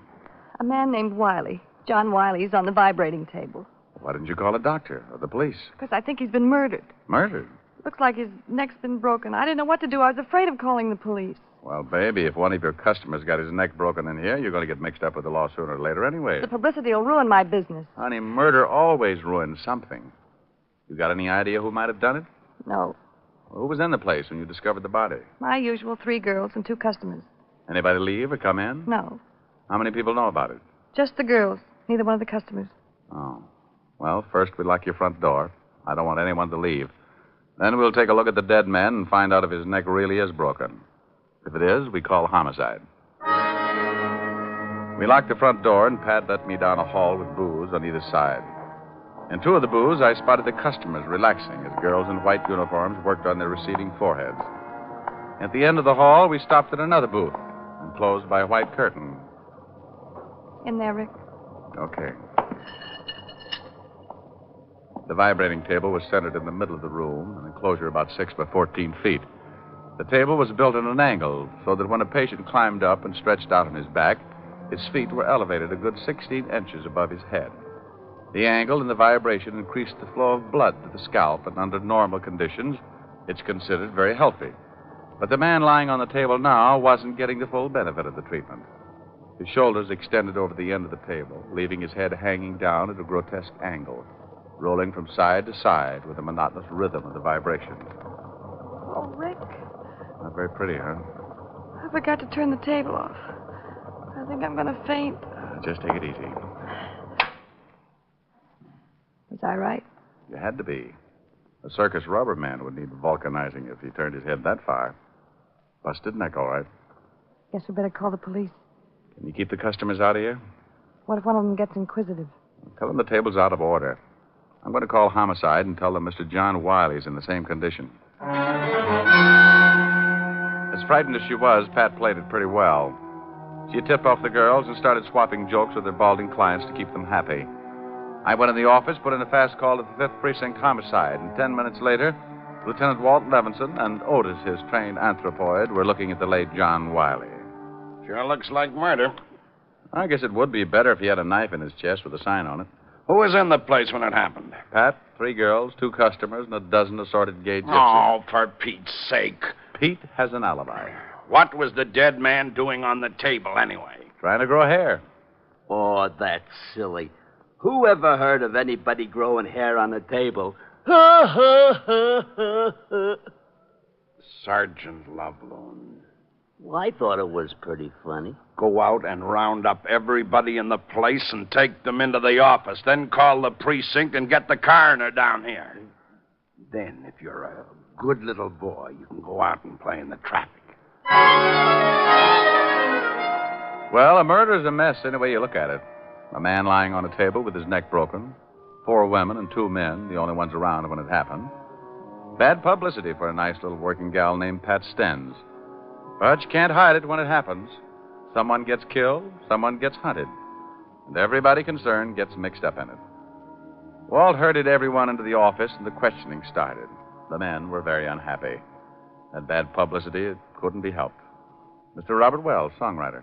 A man named Wiley. John Wiley's on the vibrating table. Why didn't you call a doctor or the police? Because I think he's been murdered. Murdered? Looks like his neck's been broken. I didn't know what to do. I was afraid of calling the police. Well, baby, if one of your customers got his neck broken in here, you're going to get mixed up with the law sooner or later anyway. The publicity will ruin my business. Honey, murder always ruins something. You got any idea who might have done it? No. Well, who was in the place when you discovered the body? My usual 3 girls and 2 customers. Anybody leave or come in? No. How many people know about it? Just the girls. Neither one of the customers. Oh. Well, first we lock your front door. I don't want anyone to leave. Then we'll take a look at the dead man and find out if his neck really is broken. If it is, we call homicide. We locked the front door, and Pat let me down a hall with booths on either side. In 2 of the booths, I spotted the customers relaxing as girls in white uniforms worked on their receding foreheads. At the end of the hall, we stopped at another booth and closed by a white curtain. In there, Rick. Okay. The vibrating table was centered in the middle of the room, an enclosure about 6 by 14 feet. The table was built at an angle so that when a patient climbed up and stretched out on his back, his feet were elevated a good 16 inches above his head. The angle and the vibration increased the flow of blood to the scalp, and under normal conditions, it's considered very healthy. But the man lying on the table now wasn't getting the full benefit of the treatment. His shoulders extended over the end of the table, leaving his head hanging down at a grotesque angle, rolling from side to side with the monotonous rhythm of the vibration. Oh, Rick. Not very pretty, huh? I forgot to turn the table off. I think I'm going to faint. Just take it easy. Was I right? You had to be. A circus rubber man would need vulcanizing if he turned his head that far. Busted neck, all right. Guess we better call the police. Can you keep the customers out of here? What if one of them gets inquisitive? Tell them the table's out of order. I'm going to call homicide and tell them Mr. John Wiley's in the same condition. As frightened as she was, Pat played it pretty well. She tipped off the girls and started swapping jokes with their balding clients to keep them happy. I went in the office, put in a fast call to the 5th Precinct Homicide, and 10 minutes later, Lieutenant Walt Levinson and Otis, his trained anthropoid, were looking at the late John Wiley. Sure looks like murder. I guess it would be better if he had a knife in his chest with a sign on it. Who was in the place when it happened? Pat, 3 girls, 2 customers, and a dozen assorted gay gypsies. Oh, for Pete's sake. Pete has an alibi. What was the dead man doing on the table, anyway? Trying to grow hair. Oh, that's silly. Who ever heard of anybody growing hair on a table? Sergeant Loveloon. Well, I thought it was pretty funny. Go out and round up everybody in the place and take them into the office. Then call the precinct and get the coroner down here. Then, if you're a good little boy, you can go out and play in the traffic. Well, a murder's a mess any way you look at it. A man lying on a table with his neck broken. 4 women and 2 men, the only ones around when it happened. Bad publicity for a nice little working gal named Pat Stens. But you can't hide it when it happens. Someone gets killed, someone gets hunted. And everybody concerned gets mixed up in it. Walt herded everyone into the office, and the questioning started. The men were very unhappy. That bad publicity, it couldn't be helped. Mr. Robert Wells, songwriter.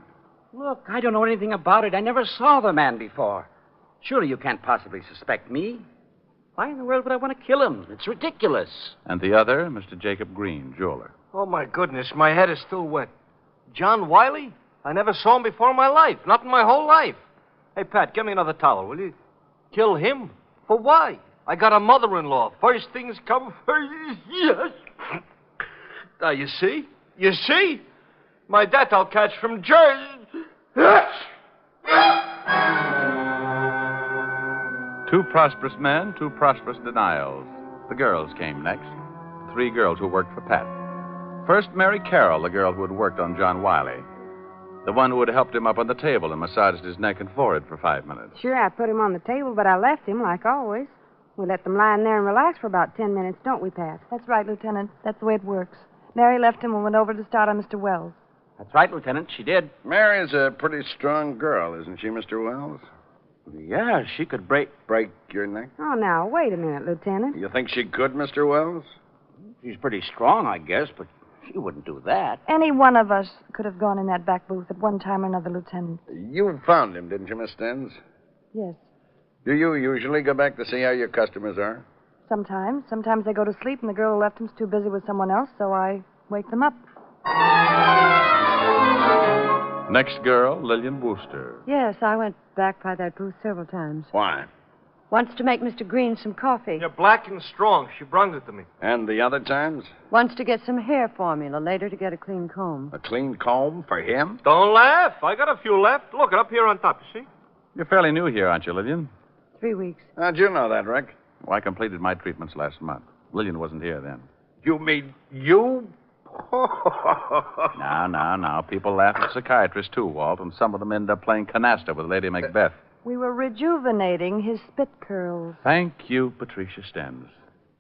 Look, I don't know anything about it. I never saw the man before. Surely you can't possibly suspect me. Why in the world would I want to kill him? It's ridiculous. And the other, Mr. Jacob Green, jeweler. Oh, my goodness, my head is still wet. John Wiley? I never saw him before in my life. Not in my whole life. Hey, Pat, get me another towel, will you? Kill him? For why? I got a mother-in-law. First things come first. Yes. Now, you see? You see? My debt I'll catch from Jersey. 2 prosperous men, 2 prosperous denials. The girls came next. 3 girls who worked for Pat. First, Mary Carroll, the girl who had worked on John Wiley. The one who had helped him up on the table and massaged his neck and forehead for 5 minutes. Sure, I put him on the table, but I left him like always. We let them lie in there and relax for about 10 minutes, don't we, Pat? That's right, Lieutenant. That's the way it works. Mary left him and went over to start on Mr. Wells. That's right, Lieutenant. She did. Mary's a pretty strong girl, isn't she, Mr. Wells? Yeah, she could break your neck? Oh, now, wait a minute, Lieutenant. You think she could, Mr. Wells? She's pretty strong, I guess, but she wouldn't do that. Any one of us could have gone in that back booth at one time or another, Lieutenant. You found him, didn't you, Miss Stens? Yes. Do you usually go back to see how your customers are? Sometimes. Sometimes they go to sleep and the girl who left them's too busy with someone else, so I wake them up. Next girl, Lillian Wooster. Yes, I went back by that booth several times. Why? Once to make Mr. Green some coffee. You're black and strong. She brung it to me. And the other times? Once to get some hair formula, later to get a clean comb. A clean comb for him? Don't laugh. I got a few left. Look, up here on top, you see? You're fairly new here, aren't you, Lillian? 3 weeks. How'd you know that, Rick? Well, I completed my treatments last month. Lillian wasn't here then. You mean you? Now. People laugh at psychiatrists, too, Walt, and some of them end up playing canasta with Lady Macbeth. We were rejuvenating his spit curls. Thank you, Patricia Stens.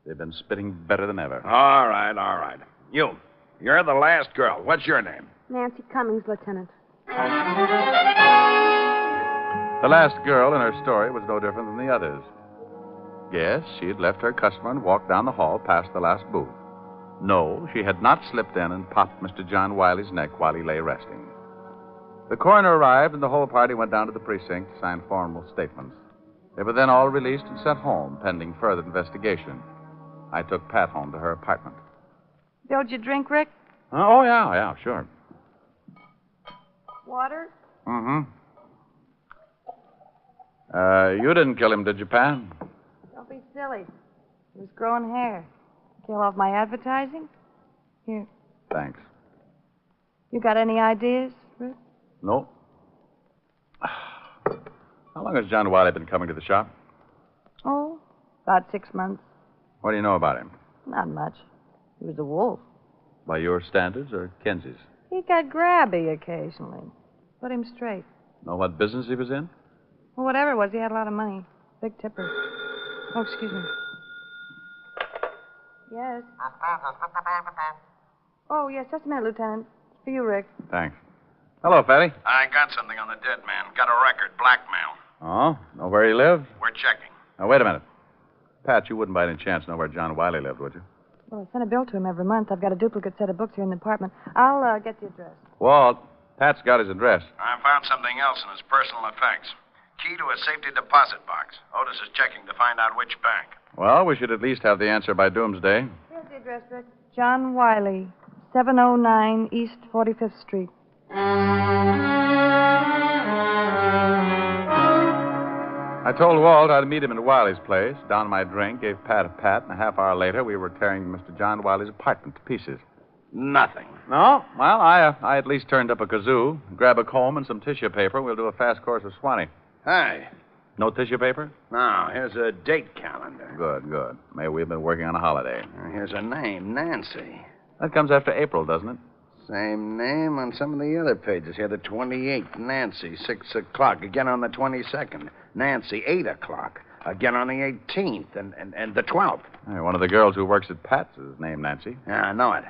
They've been spitting better than ever. All right. You're the last girl. What's your name? Nancy Cummings, Lieutenant. The last girl in her story was no different than the others. Yes, she had left her customer and walked down the hall past the last booth. No, she had not slipped in and popped Mr. John Wiley's neck while he lay resting. The coroner arrived, and the whole party went down to the precinct to sign formal statements. They were then all released and sent home, pending further investigation. I took Pat home to her apartment. Don't you drink, Rick? Oh, yeah, sure. Water? Mm-hmm. You didn't kill him, did you, Pat? Don't be silly. He was growing hair. Kill off my advertising? Here. Thanks. You got any ideas, Rick? No. How long has John Wiley been coming to the shop? Oh, about 6 months. What do you know about him? Not much. He was a wolf. By your standards or Kenzie's? He got grabby occasionally. Put him straight. Know what business he was in? Well, whatever it was, he had a lot of money. Big tipper. Oh, excuse me. Yes. Oh, yes, just a minute, Lieutenant. It's for you, Rick. Thanks. Hello, Fatty. I got something on the dead man. Got a record. Blackmail. Oh? Know where he lived? We're checking. Now, wait a minute. Pat, you wouldn't by any chance know where John Wiley lived, would you? Well, I send a bill to him every month. I've got a duplicate set of books here in the apartment. I'll get the address. Walt, Pat's got his address. I found something else in his personal effects. key to a safety deposit box. Otis is checking to find out which bank. Well, we should at least have the answer by doomsday. Here's the address, Rick. John Wiley, 709 East 45th Street. I told Walt I'd meet him at Wiley's place, downed my drink, gave Pat a pat, and a half hour later we were tearing Mr. John Wiley's apartment to pieces. Nothing. No? Well, I at least turned up a kazoo, grab a comb and some tissue paper. We'll do a fast course of Swanee. Hey. No tissue paper? No, here's a date calendar. Good, good. Maybe we've been working on a holiday. Here's a name, Nancy. That comes after April, doesn't it? Same name on some of the other pages here. The 28th, Nancy, 6 o'clock. Again on the 22nd, Nancy, 8 o'clock. Again on the 18th and the 12th. Hey, one of the girls who works at Pat's is named Nancy. Yeah, I know it.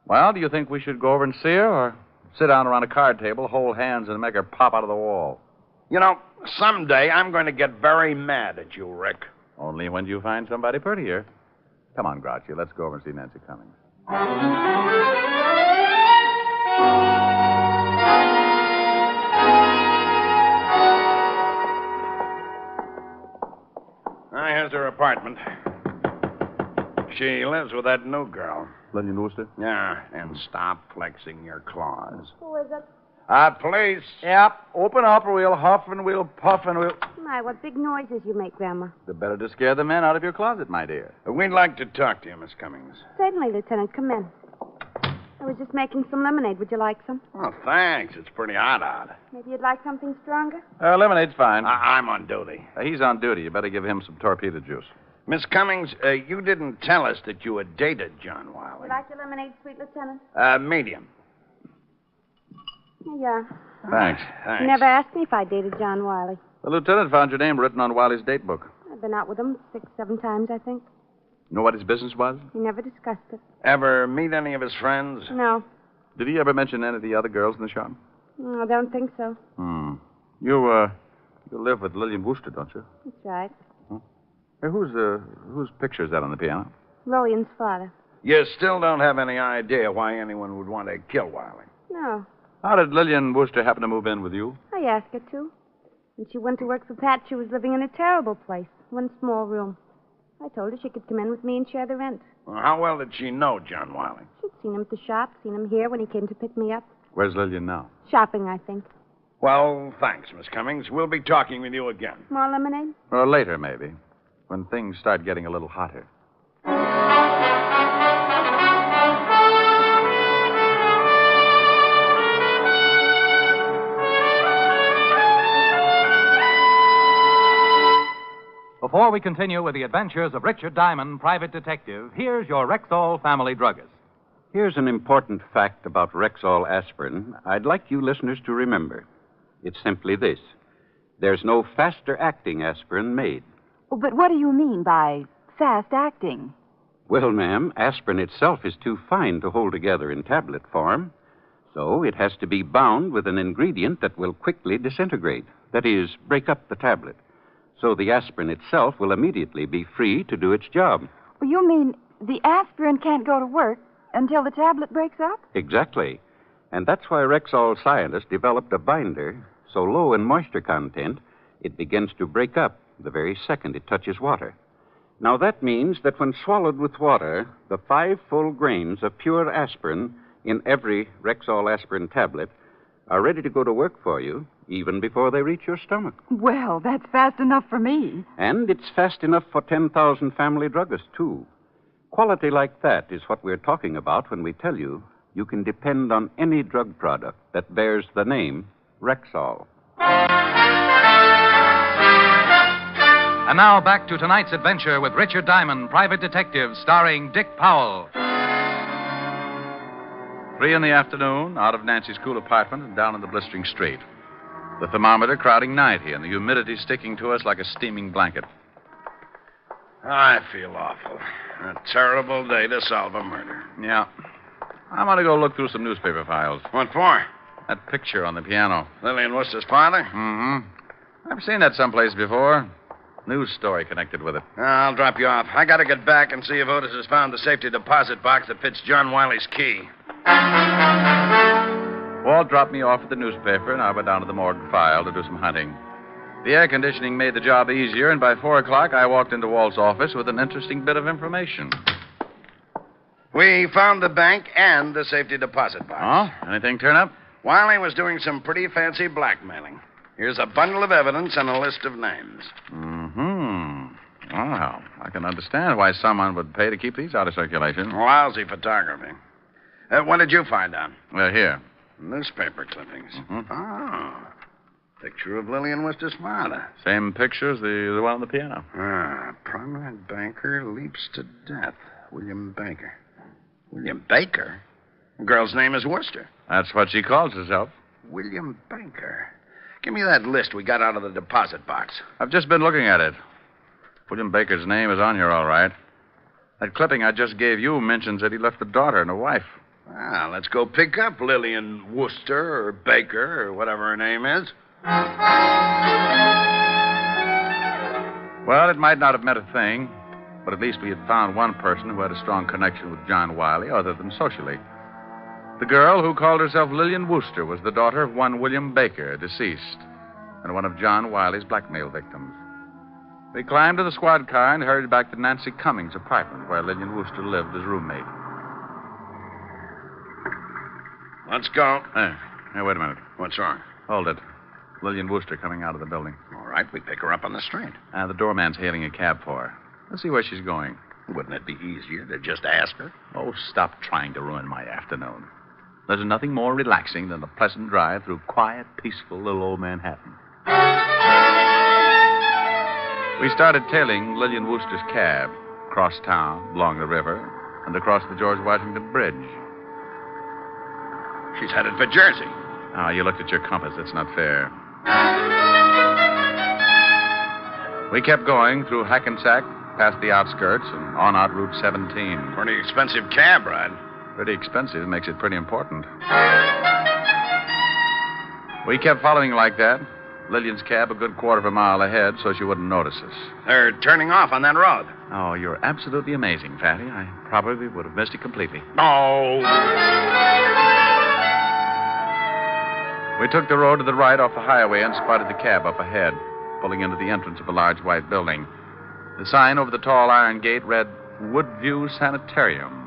Well, do you think we should go over and see her, or sit down around a card table, hold hands, and make her pop out of the wall? You know, someday I'm going to get very mad at you, Rick. Only when you find somebody prettier. Come on, Grouchy, let's go over and see Nancy Cummings. Here's her apartment. She lives with that new girl. Lillian Wooster? Yeah, and stop flexing your claws. Who is it? Police. Yep. Open up or we'll huff and we'll puff and we'll... My, what big noises you make, Grandma. The better to scare the men out of your closet, my dear. We'd like to talk to you, Miss Cummings. Certainly, Lieutenant. Come in. I was just making some lemonade. Would you like some? Oh, thanks. It's pretty hot out. Maybe you'd like something stronger? Lemonade's fine. I'm on duty. He's on duty. You better give him some torpedo juice. Miss Cummings, you didn't tell us that you had dated John Wiley. You like your lemonade, sweet Lieutenant? Medium. Here you are. Thanks. You never asked me if I dated John Wiley. The lieutenant found your name written on Wiley's date book. I've been out with him 6, 7 times, I think. Know what his business was? We never discussed it. Ever meet any of his friends? No. Did he ever mention any of the other girls in the shop? I don't think so. You live with Lillian Wooster, don't you? That's right. Hey, whose picture is that on the piano? Lillian's father. You still don't have any idea why anyone would want to kill Wiley? No. How did Lillian Wooster happen to move in with you? I asked her to. When she went to work for Pat, she was living in a terrible place. One small room. I told her she could come in with me and share the rent. Well, how well did she know John Wiley? She'd seen him at the shop, seen him here when he came to pick me up. Where's Lillian now? Shopping, I think. Well, thanks, Miss Cummings. We'll be talking with you again. More lemonade? Or later, maybe. When things start getting a little hotter. Before we continue with the adventures of Richard Diamond, private detective, here's your Rexall family druggist. Here's an important fact about Rexall aspirin I'd like you listeners to remember. It's simply this. There's no faster-acting aspirin made. Oh, but what do you mean by fast-acting? Well, ma'am, aspirin itself is too fine to hold together in tablet form. So it has to be bound with an ingredient that will quickly disintegrate. That is, break up the tablet. So the aspirin itself will immediately be free to do its job. Well, you mean the aspirin can't go to work until the tablet breaks up? Exactly. And that's why Rexall scientists developed a binder so low in moisture content it begins to break up the very second it touches water. Now, that means that when swallowed with water, the 5 full grains of pure aspirin in every Rexall aspirin tablet are ready to go to work for you even before they reach your stomach. Well, that's fast enough for me. And it's fast enough for 10,000 family druggists, too. Quality like that is what we're talking about when we tell you you can depend on any drug product that bears the name Rexall. And now back to tonight's adventure with Richard Diamond, private detective, starring Dick Powell. 3 in the afternoon, out of Nancy's cool apartment and down in the blistering street. The thermometer crowding 90 and the humidity sticking to us like a steaming blanket. I feel awful. A terrible day to solve a murder. Yeah. I'm going to go look through some newspaper files. What for? That picture on the piano. Lillian Wooster's father? Mm-hmm. I've seen that someplace before. News story connected with it. I'll drop you off. I got to get back and see if Otis has found the safety deposit box that fits John Wiley's key. Walt dropped me off at the newspaper, and I went down to the morgue file to do some hunting. The air conditioning made the job easier, and by 4 o'clock, I walked into Walt's office with an interesting bit of information. We found the bank and the safety deposit box. Oh? Anything turn up? Wiley was doing some pretty fancy blackmailing. Here's a bundle of evidence and a list of names. Well, I can understand why someone would pay to keep these out of circulation. Lousy photography. What did you find out? Here. Newspaper clippings. Oh. Picture of Lillian Worcester's father. Same picture as the one on the piano. Prominent banker leaps to death. William Baker. William Baker? The girl's name is Worcester. That's what she calls herself. William Baker. Give me that list we got out of the deposit box. I've just been looking at it. William Baker's name is on here, all right. That clipping I just gave you mentions that he left a daughter and a wife. Let's go pick up Lillian Worcester or Baker or whatever her name is. Well, it might not have meant a thing, but at least we had found one person who had a strong connection with John Wiley, other than socially. The girl who called herself Lillian Worcester was the daughter of one William Baker, deceased, and one of John Wiley's blackmail victims. We climbed to the squad car and hurried back to Nancy Cummings' apartment, where Lillian Worcester lived as roommate. Let's go. Hey, wait a minute. What's wrong? Hold it. Lillian Worcester coming out of the building. All right, we pick her up on the street. The doorman's hailing a cab for her. Let's see where she's going. Wouldn't it be easier to just ask her? Oh, stop trying to ruin my afternoon. There's nothing more relaxing than a pleasant drive through quiet, peaceful little old Manhattan. We started tailing Lillian Worcester's cab, across town, along the river, and across the George Washington Bridge. She's headed for Jersey. You looked at your compass. That's not fair. We kept going through Hackensack, past the outskirts, and on out Route 17. Pretty expensive cab ride. Pretty expensive makes it pretty important. We kept following like that. Lillian's cab a good quarter of a mile ahead so she wouldn't notice us. They're turning off on that road. Oh, you're absolutely amazing, Fatty. I probably would have missed it completely. Oh. We took the road to the right off the highway and spotted the cab up ahead, pulling into the entrance of a large white building. The sign over the tall iron gate read, Woodview Sanitarium.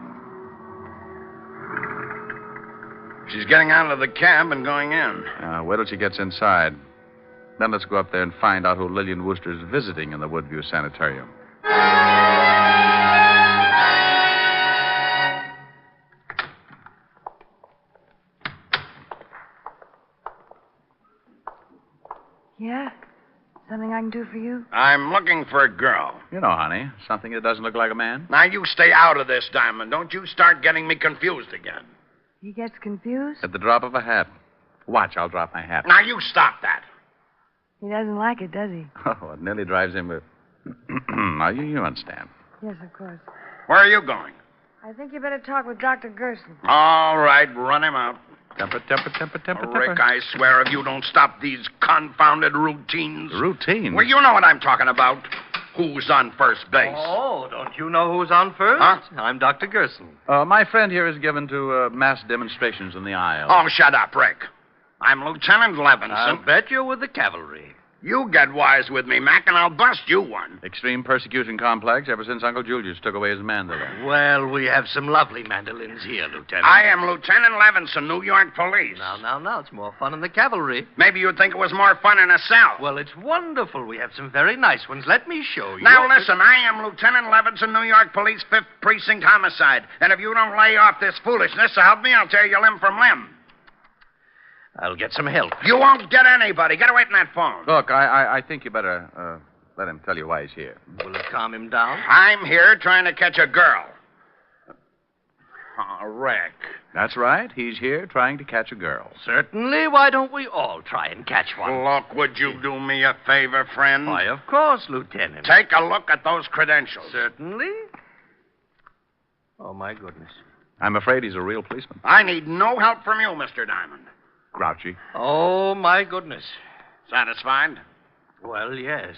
She's getting out of the cab and going in. Wait till she gets inside. Then let's go up there and find out who Lillian Worcester's visiting in the Woodview Sanitarium. Yeah? Something I can do for you? I'm looking for a girl. You know, honey, something that doesn't look like a man. Now, you stay out of this, Diamond. Don't you start getting me confused again. He gets confused? At the drop of a hat. Watch, I'll drop my hat. Now, you stop that. He doesn't like it, does he? Oh, it nearly drives him with... Now, you understand. Yes, of course. Where are you going? I think you better talk with Dr. Gerson. All right, run him out. Temper. Rick, I swear if you don't stop these confounded routines. Routines? Well, you know what I'm talking about. Who's on first base? Oh, don't you know who's on first? Huh? I'm Dr. Gerson. My friend here is given to mass demonstrations in the aisle. Oh, shut up, Rick. I'm Lieutenant Levinson. I'll bet you're with the cavalry. You get wise with me, Mac, and I'll bust you one. Extreme persecution complex ever since Uncle Julius took away his mandolin. Well, we have some lovely mandolins here, Lieutenant. I am Lieutenant Levinson, New York Police. Now. It's more fun in the cavalry. Maybe you'd think it was more fun in a cell. Well, it's wonderful. We have some very nice ones. Let me show you. Now, listen, I am Lieutenant Levinson, New York Police, 5th Precinct Homicide. And if you don't lay off this foolishness to help me, I'll tear you limb from limb. I'll get some help. You won't get anybody. Get away from that phone. Look, I think you better let him tell you why he's here. Will it calm him down? I'm here trying to catch a girl. Oh, Rick. That's right. He's here trying to catch a girl. Certainly. Why don't we all try and catch one? Look, would you do me a favor, friend? Why, of course, Lieutenant. Take a look at those credentials. Certainly. Oh, my goodness. I'm afraid he's a real policeman. I need no help from you, Mr. Diamond. Grouchy. Oh, my goodness. Satisfied? Well, yes.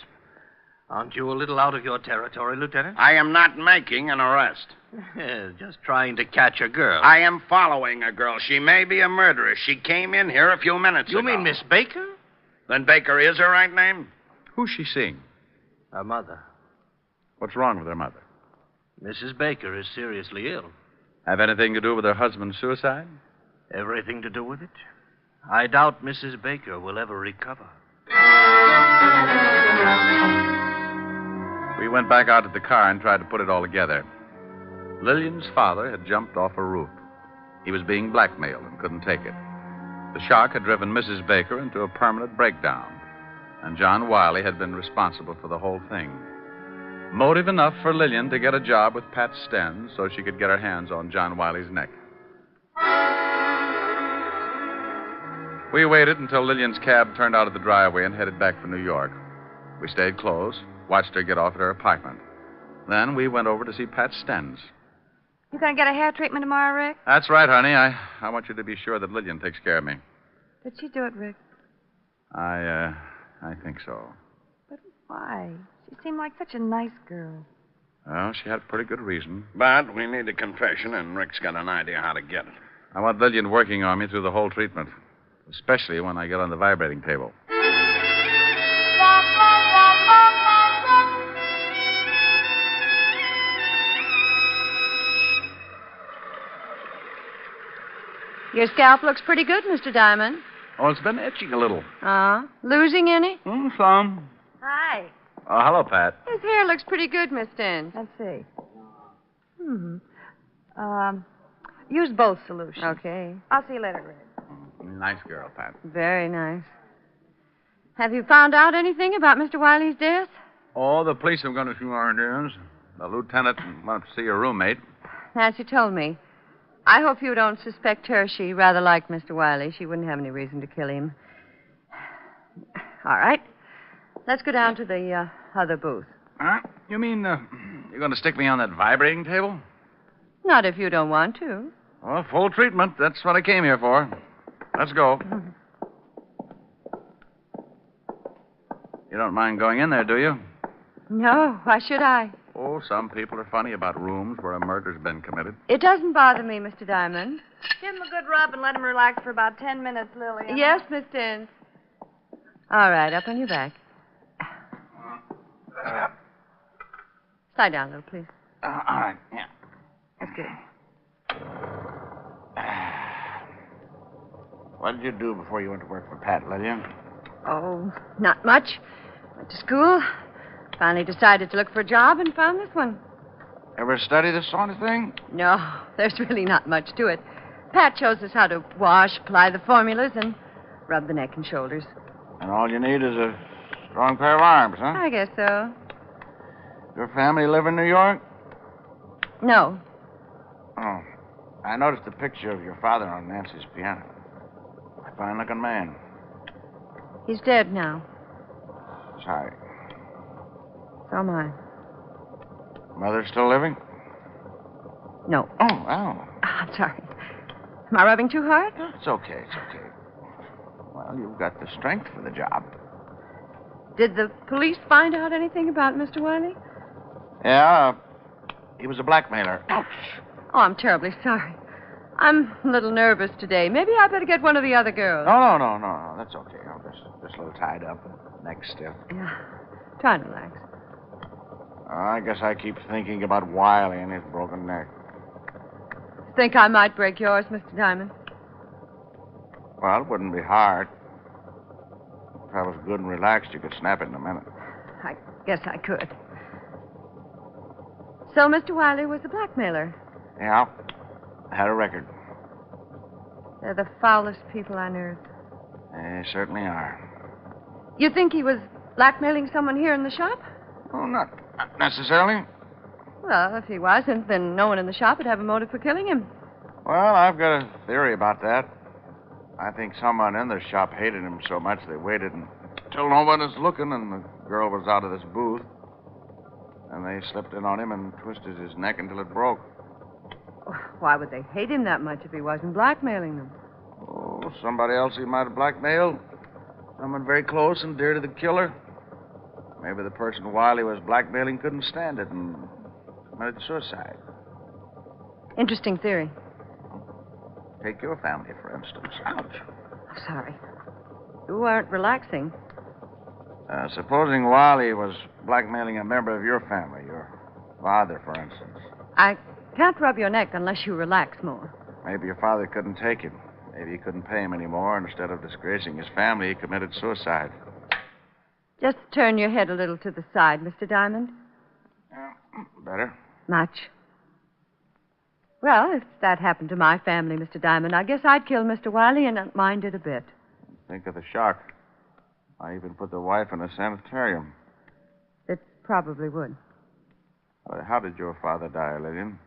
Aren't you a little out of your territory, Lieutenant? I am not making an arrest. Just trying to catch a girl. I am following a girl. She may be a murderess. She came in here a few minutes ago. You mean Miss Baker? Then Baker is her right name? Who's she seeing? Her mother. What's wrong with her mother? Mrs. Baker is seriously ill. Have anything to do with her husband's suicide? Everything to do with it? I doubt Mrs. Baker will ever recover. We went back out to the car and tried to put it all together. Lillian's father had jumped off a roof. He was being blackmailed and couldn't take it. The shock had driven Mrs. Baker into a permanent breakdown, and John Wiley had been responsible for the whole thing. Motive enough for Lillian to get a job with Pat Stenz so she could get her hands on John Wiley's neck. We waited until Lillian's cab turned out of the driveway and headed back for New York. We stayed close, watched her get off at her apartment. Then we went over to see Pat Stenz. You going to get a hair treatment tomorrow, Rick? That's right, honey. I want you to be sure that Lillian takes care of me. Did she do it, Rick? I think so. But why? She seemed like such a nice girl. Well, she had a pretty good reason. But we need a confession, and Rick's got an idea how to get it. I want Lillian working on me through the whole treatment, especially when I get on the vibrating table. Your scalp looks pretty good, Mr. Diamond. Oh, it's been itching a little. Losing any? Some. Hi. Oh, hello, Pat. His hair looks pretty good, Miss Stenz. Let's see. Use both solutions. Okay. I'll see you later, Rick. Nice girl, Pat. Very nice. Have you found out anything about Mr. Wiley's death? Oh, the police have gone a few ideas. The lieutenant went to see her roommate. Nancy told me. I hope you don't suspect her. She rather liked Mr. Wiley. She wouldn't have any reason to kill him. All right. Let's go down to the other booth. Huh? You mean you're going to stick me on that vibrating table? Not if you don't want to. Well, full treatment. That's what I came here for. Let's go. You don't mind going in there, do you? No. Why should I? Oh, some people are funny about rooms where a murder's been committed. It doesn't bother me, Mr. Diamond. Give him a good rub and let him relax for about 10 minutes, Lillian. Yes, Miss Stenz. All right, up on your back. Slide down a little, please. All right, yeah. That's good. What did you do before you went to work for Pat, Lillian? Oh, not much. Went to school. Finally decided to look for a job and found this one. Ever study this sort of thing? No, there's really not much to it. Pat shows us how to wash, apply the formulas, and rub the neck and shoulders. And all you need is a strong pair of arms, huh? I guess so. Your family live in New York? No. Oh. I noticed a picture of your father on Nancy's piano. A fine-looking man. He's dead now. Sorry. So am I. Mother still living? No. Oh. I'm sorry. Am I rubbing too hard? It's okay. Well, you've got the strength for the job. Did the police find out anything about Mr. Wiley? Yeah. He was a blackmailer. Oh, I'm terribly sorry. I'm a little nervous today. Maybe I better get one of the other girls. No. That's okay. I'm just a little tied up. Neck stiff. Yeah. Try and relax. I guess I keep thinking about Wiley and his broken neck. Think I might break yours, Mr. Diamond? Well, it wouldn't be hard. If I was good and relaxed, you could snap it in a minute. I guess I could. So Mr. Wiley was a blackmailer? Yeah. I had a record. They're the foulest people on earth. They certainly are. You think he was blackmailing someone here in the shop? Oh, not necessarily. Well, if he wasn't, then no one in the shop would have a motive for killing him. Well, I've got a theory about that. I think someone in the shop hated him so much they waited until no one was looking and the girl was out of this booth. And they slipped in on him and twisted his neck until it broke. Why would they hate him that much if he wasn't blackmailing them? Oh, somebody else he might have blackmailed. Someone very close and dear to the killer. Maybe the person Wiley was blackmailing couldn't stand it and committed suicide. Interesting theory. Take your family, for instance. Ouch. Sorry. You aren't relaxing. Supposing Wiley was blackmailing a member of your family, your father, for instance. I can't rub your neck unless you relax more. Maybe your father couldn't take him. Maybe he couldn't pay him anymore. Instead of disgracing his family, he committed suicide. Just turn your head a little to the side, Mr. Diamond. Better? Much. Well, if that happened to my family, Mr. Diamond, I guess I'd kill Mr. Wiley and not mind it a bit. Think of the shock. I even put the wife in a sanitarium. It probably would. How did your father die, Lillian?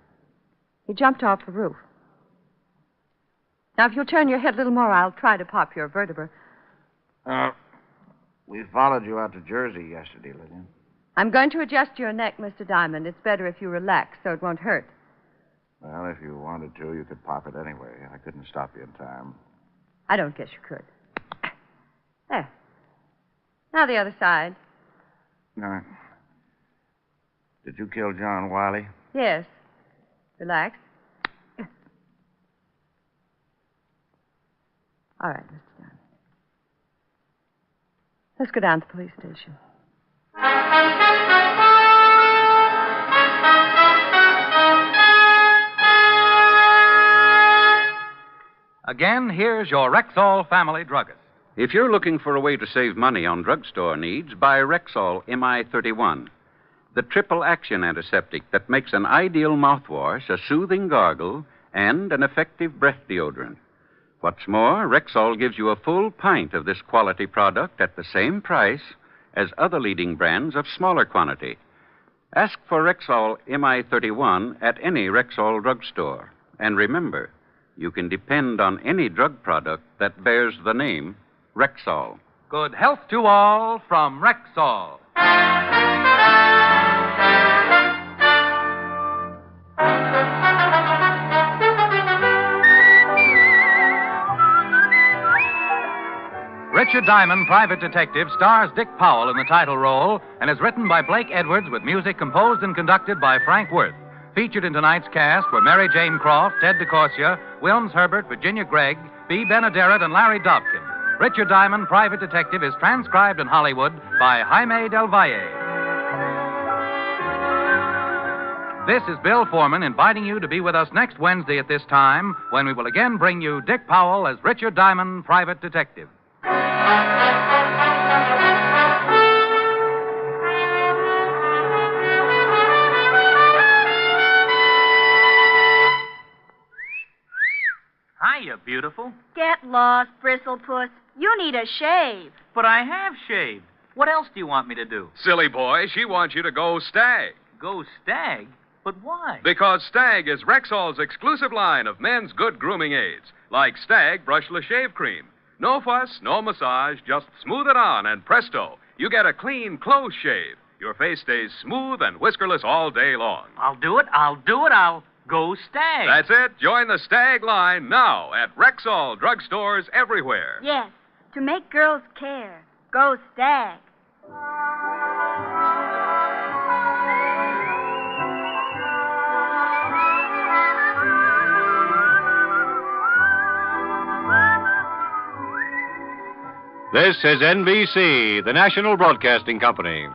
He jumped off the roof. Now, if you'll turn your head a little more, I'll try to pop your vertebra. We followed you out to Jersey yesterday, Lillian. I'm going to adjust your neck, Mr. Diamond. It's better if you relax so it won't hurt. Well, if you wanted to, you could pop it anyway. I couldn't stop you in time. I don't guess you could. There. Now the other side. No. Did you kill John Wiley? Yes. Relax. All right, Mr. Diamond. Let's go down to the police station. Again, here's your Rexall family druggist. If you're looking for a way to save money on drugstore needs, buy Rexall MI31, the triple action antiseptic that makes an ideal mouthwash, a soothing gargle, and an effective breath deodorant. What's more, Rexall gives you a full pint of this quality product at the same price as other leading brands of smaller quantity. Ask for Rexall MI31 at any Rexall drugstore. And remember, you can depend on any drug product that bears the name Rexall. Good health to all from Rexall. Richard Diamond, Private Detective, stars Dick Powell in the title role and is written by Blake Edwards with music composed and conducted by Frank Worth. Featured in tonight's cast were Mary Jane Croft, Ted DeCorsia, Wilms Herbert, Virginia Gregg, B. Benaderet, and Larry Dobkin. Richard Diamond, Private Detective, is transcribed in Hollywood by Jaime Del Valle. This is Bill Foreman inviting you to be with us next Wednesday at this time when we will again bring you Dick Powell as Richard Diamond, Private Detective. Hiya, beautiful. Get lost, Bristlepuss. You need a shave. But I have shaved. What else do you want me to do? Silly boy, she wants you to go Stag. Go Stag? But why? Because Stag is Rexall's exclusive line of men's good grooming aids, like Stag Brushless Shave Cream. No fuss, no massage, just smooth it on, and presto, you get a clean, close shave. Your face stays smooth and whiskerless all day long. I'll do it. I'll go Stag. That's it. Join the Stag line now at Rexall drugstores everywhere. Yes, to make girls care. Go Stag. This is NBC, the national broadcasting company.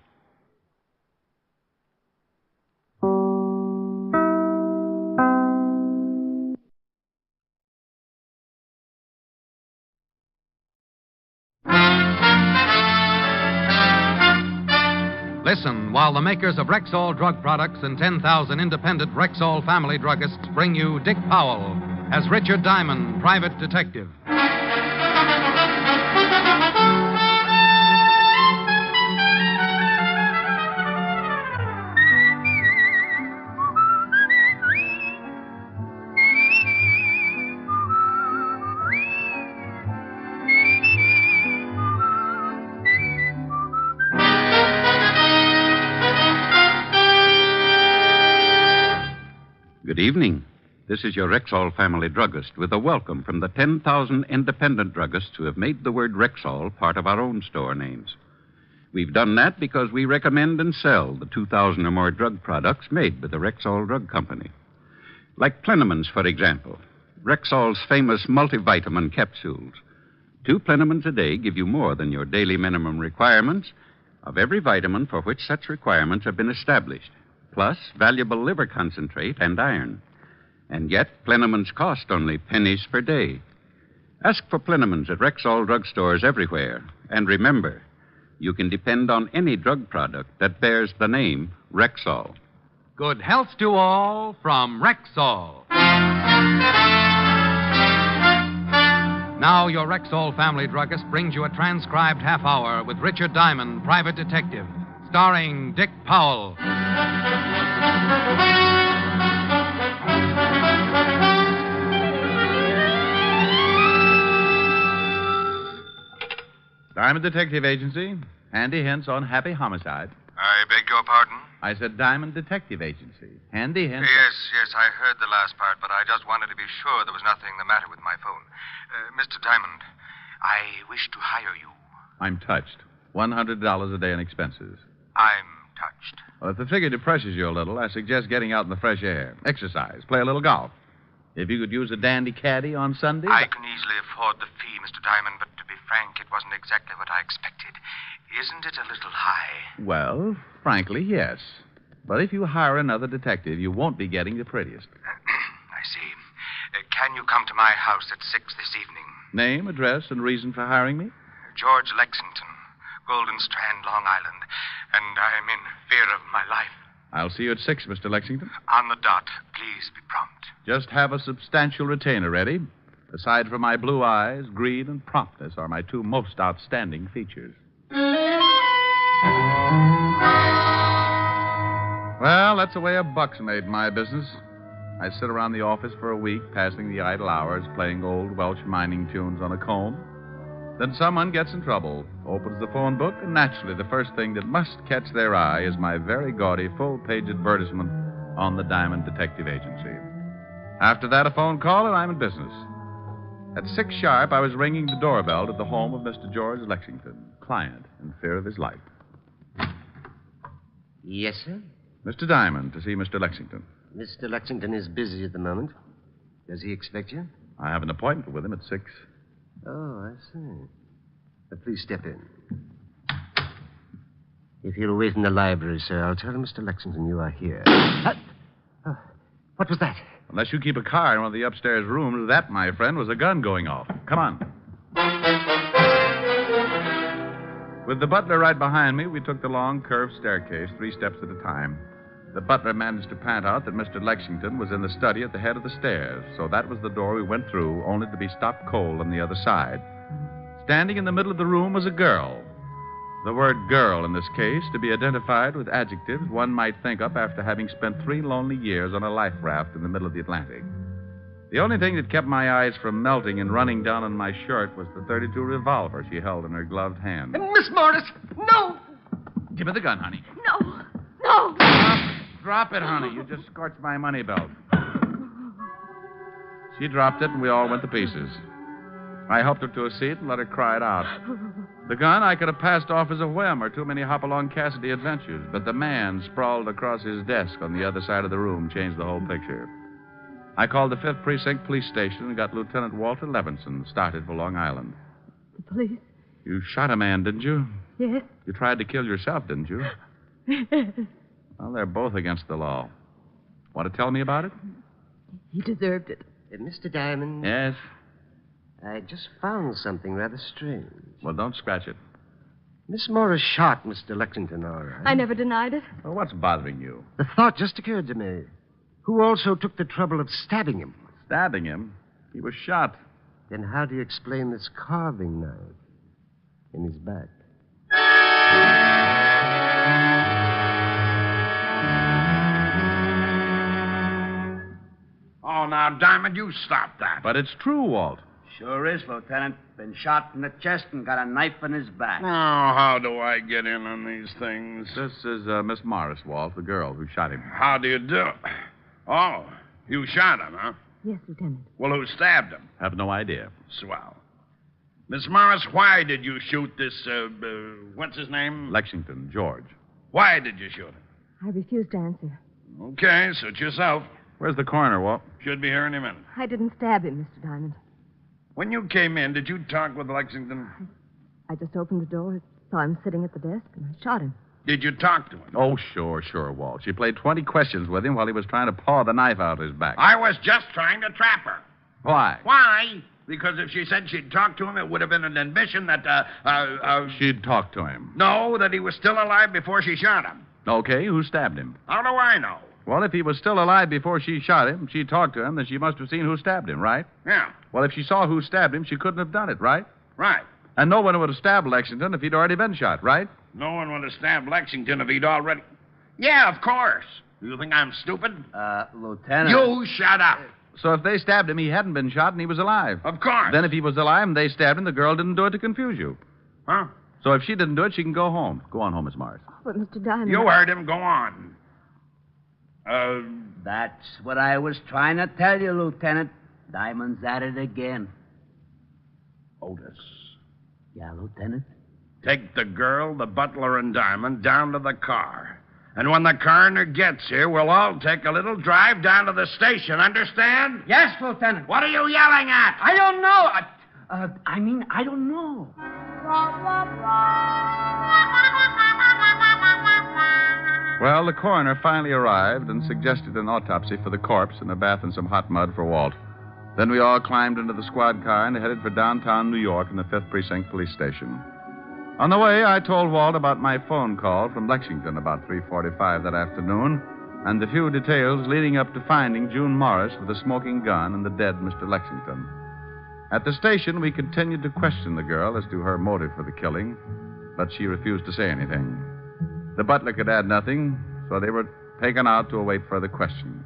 Listen while the makers of Rexall drug products and 10,000 independent Rexall family druggists bring you Dick Powell as Richard Diamond, Private Detective. Good evening. This is your Rexall family druggist with a welcome from the 10,000 independent druggists who have made the word Rexall part of our own store names. We've done that because we recommend and sell the 2,000 or more drug products made by the Rexall Drug Company. Like Plenamins, for example. Rexall's famous multivitamin capsules. 2 Plenamins a day give you more than your daily minimum requirements, of every vitamin for which such requirements have been established, plus valuable liver concentrate and iron. And yet, Plenamons cost only pennies per day. Ask for Plenamons at Rexall drugstores everywhere. And remember, you can depend on any drug product that bears the name Rexall. Good health to all from Rexall. Now, your Rexall family druggist brings you a transcribed half hour with Richard Diamond, private detective, starring Dick Powell. Diamond Detective Agency. Handy hints on happy homicide. I beg your pardon? I said Diamond Detective Agency. Handy hints. Yes, I heard the last part, but I just wanted to be sure there was nothing the matter with my phone. Mr. Diamond, I wish to hire you. I'm touched. $100 a day in expenses. I'm touched. Well, if the figure depresses you a little, I suggest getting out in the fresh air. Exercise. Play a little golf. If you could use a dandy caddy on Sunday. I can easily afford the fee, Mr. Diamond, but to be frank, it wasn't exactly what I expected. Isn't it a little high? Well, frankly, yes. But if you hire another detective, you won't be getting the prettiest. I see. Can you come to my house at 6 this evening? Name, address, and reason for hiring me? George Lexington, Golden Strand, Long Island. And I'm in fear of my life. I'll see you at 6, Mr. Lexington. On the dot. Please be prompt. Just have a substantial retainer ready. Aside from my blue eyes, greed and promptness are my two most outstanding features. Well, that's the way a buck's made in my business. I sit around the office for a week, passing the idle hours, playing old Welsh mining tunes on a comb. Then someone gets in trouble, opens the phone book, and naturally the first thing that must catch their eye is my very gaudy full-page advertisement on the Diamond Detective Agency. After that, a phone call, and I'm in business. At 6 sharp, I was ringing the doorbell at the home of Mr. George Lexington, client in fear of his life. Yes, sir? Mr. Diamond, to see Mr. Lexington. Mr. Lexington is busy at the moment. Does he expect you? I have an appointment with him at 6. Oh, I see. Please step in. If you'll wait in the library, sir, I'll tell Mr. Lexington you are here. What was that? Unless you keep a car in one of the upstairs rooms, that, my friend, was a gun going off. Come on. With the butler right behind me, we took the long, curved staircase 3 steps at a time. The butler managed to pant out that Mr. Lexington was in the study at the head of the stairs, so that was the door we went through, only to be stopped cold on the other side. Standing in the middle of the room was a girl. The word girl, in this case, to be identified with adjectives one might think up after having spent 3 lonely years on a life raft in the middle of the Atlantic. The only thing that kept my eyes from melting and running down on my shirt was the .32 revolver she held in her gloved hand. Miss Morris, no! Give me the gun, honey. No. No. Drop it, honey. You just scorched my money belt. She dropped it, and we all went to pieces. I helped her to a seat and let her cry it out. The gun I could have passed off as a whim or too many Hopalong Cassidy adventures, but the man sprawled across his desk on the other side of the room changed the whole picture. I called the 5th Precinct Police Station and got Lieutenant Walter Levinson started for Long Island. The police? You shot a man, didn't you? Yes. You tried to kill yourself, didn't you? Yes. Well, they're both against the law. Want to tell me about it? He deserved it. Mr. Diamond? Yes? I just found something rather strange. Well, don't scratch it. Miss Morris shot Mr. Lexington, all right. I never denied it. Well, what's bothering you? The thought just occurred to me. Who also took the trouble of stabbing him? Stabbing him? He was shot. Then how do you explain this carving knife in his back? Oh, now, Diamond, you stop that. But it's true, Walt. Sure is, Lieutenant. Been shot in the chest and got a knife in his back. Oh, how do I get in on these things? This is Miss Morris, Walt, the girl who shot him. How do you do? Oh, you shot him, huh? Yes, Lieutenant. Well, who stabbed him? Have no idea. Swell. Miss Morris, why did you shoot this, what's his name? Lexington, George. Why did you shoot him? I refused to answer. Okay, suit yourself. Where's the coroner, Walt? Should be here any minute. I didn't stab him, Mr. Diamond. When you came in, did you talk with Lexington? I just opened the door. Saw him sitting at the desk, and I shot him. Did you talk to him? Oh, sure, Walt. She played 20 questions with him while he was trying to paw the knife out of his back. I was just trying to trap her. Why? Why? Because if she said she'd talk to him, it would have been an admission that, She'd talk to him. No, that he was still alive before she shot him. Okay, who stabbed him? How do I know? Well, if he was still alive before she shot him, she talked to him, then she must have seen who stabbed him, right? Yeah. Well, if she saw who stabbed him, she couldn't have done it, right? Right. And no one would have stabbed Lexington if he'd already been shot, right? No one would have stabbed Lexington if he'd already... Yeah, of course. You think I'm stupid? Lieutenant. You shut up. So if they stabbed him, he hadn't been shot and he was alive. Of course. Then if he was alive and they stabbed him, the girl didn't do it to confuse you. Huh? So if she didn't do it, she can go home. Go on home, Miss Morris. But, Mr. Diamond... You heard him. Go on. That's what I was trying to tell you, Lieutenant. Diamond's at it again. Otis. Yeah, Lieutenant? Take the girl, the butler, and Diamond down to the car. And when the coroner gets here, we'll all take a little drive down to the station. Understand? Yes, Lieutenant. What are you yelling at? I don't know. I don't know. Well, the coroner finally arrived and suggested an autopsy for the corpse and a bath in some hot mud for Walt. Then we all climbed into the squad car and headed for downtown New York and the 5th Precinct Police Station. On the way, I told Walt about my phone call from Lexington about 3:45 that afternoon and the few details leading up to finding June Morris with a smoking gun and the dead Mr. Lexington. At the station, we continued to question the girl as to her motive for the killing, but she refused to say anything. The butler could add nothing, so they were taken out to await further questioning.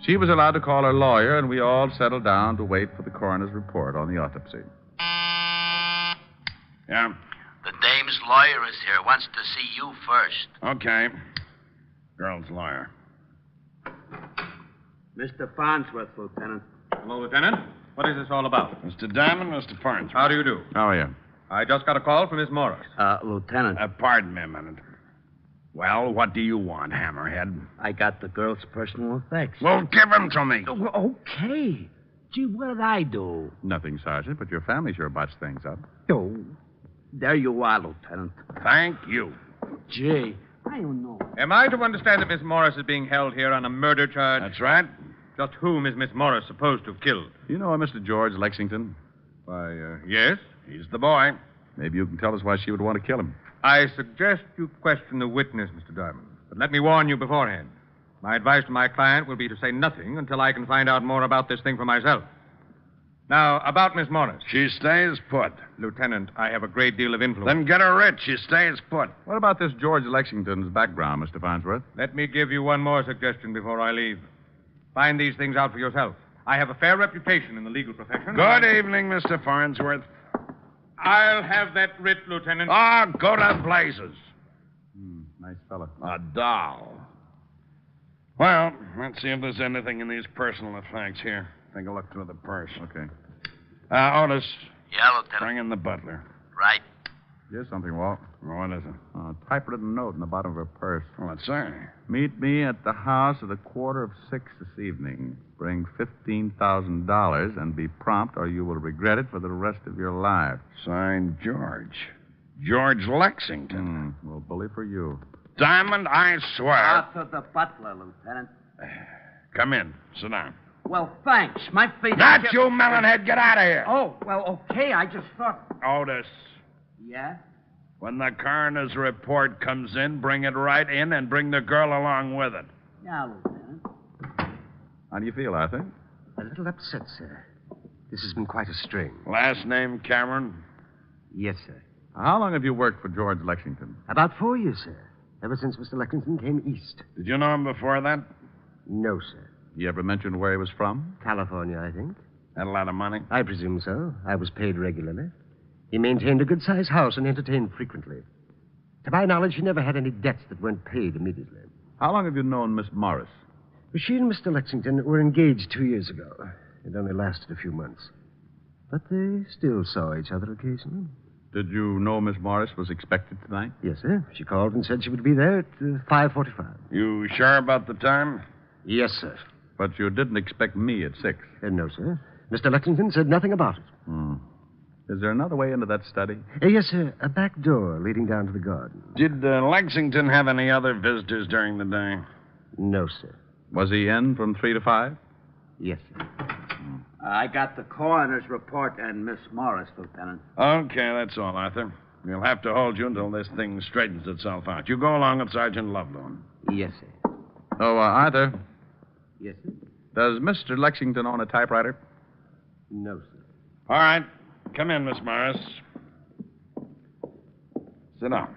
She was allowed to call her lawyer, and we all settled down to wait for the coroner's report on the autopsy. Yeah? The dame's lawyer is here. Wants to see you first. Okay. Girl's lawyer. Mr. Farnsworth, Lieutenant. Hello, Lieutenant. What is this all about? Mr. Diamond, Mr. Farnsworth. How do you do? How are you? I just got a call from Miss Morris. Lieutenant. Pardon me a minute. Well, what do you want, Hammerhead? I got the girl's personal effects. Well, give them to me. Okay. Gee, what did I do? Nothing, Sergeant, but your family sure botched things up. Oh, there you are, Lieutenant. Thank you. Gee, I don't know. Am I to understand that Miss Morris is being held here on a murder charge? That's right. Just whom is Miss Morris supposed to have killed? You know a Mr. George Lexington? Why, yes. He's the boy. Maybe you can tell us why she would want to kill him. I suggest you question the witness, Mr. Diamond. But let me warn you beforehand. My advice to my client will be to say nothing until I can find out more about this thing for myself. Now, about Miss Morris. She stays put. Lieutenant, I have a great deal of influence. Then get her rich. She stays put. What about this George Lexington's background, Mr. Farnsworth? Let me give you one more suggestion before I leave. Find these things out for yourself. I have a fair reputation in the legal profession. Good evening, Mr. Farnsworth. I'll have that writ, Lieutenant. Go to blazes. Nice fella. A doll. Well, let's see if there's anything in these personal effects here. Take a look through the purse. Okay. Otis. Yeah, Lieutenant. Bring in the butler. Right. Here's something, Walt. What is it? A typewritten note in the bottom of her purse. What's that? Meet me at the house at 5:15 this evening. Bring $15,000 and be prompt, or you will regret it for the rest of your life. Signed, George. George Lexington. Well, bully for you. Diamond, I swear. Out to the butler, Lieutenant. Come in. Sit down. Well, thanks. My face... Not you, melonhead. Get out of here. Oh, well, okay. I just thought... Otis. Yeah? When the coroner's report comes in, bring it right in and bring the girl along with it. Yeah, Lieutenant. How do you feel, Arthur? A little upset, sir. This has been quite a strain. Last name, Cameron? Yes, sir. How long have you worked for George Lexington? About 4 years, sir. Ever since Mr. Lexington came east. Did you know him before that? No, sir. You ever mentioned where he was from? California, I think. Had a lot of money? I presume so. I was paid regularly. He maintained a good-sized house and entertained frequently. To my knowledge, he never had any debts that weren't paid immediately. How long have you known Miss Morris? She and Mr. Lexington were engaged 2 years ago. It only lasted a few months. But they still saw each other occasionally. Did you know Miss Morris was expected tonight? Yes, sir. She called and said she would be there at 5:45. You sure about the time? Yes, sir. But you didn't expect me at 6. No, sir. Mr. Lexington said nothing about it. Is there another way into that study? Yes, sir. A back door leading down to the garden. Did Lexington have any other visitors during the day? No, sir. Was he in from 3 to 5? Yes, sir. I got the coroner's report and Miss Morris, Lieutenant. Okay, that's all, Arthur. We'll have to hold you until this thing straightens itself out. You go along with Sergeant Loveloon. Yes, sir. Oh, Arthur, Yes, sir. does Mr. Lexington own a typewriter? No, sir. All right. Come in, Miss Morris. Sit down.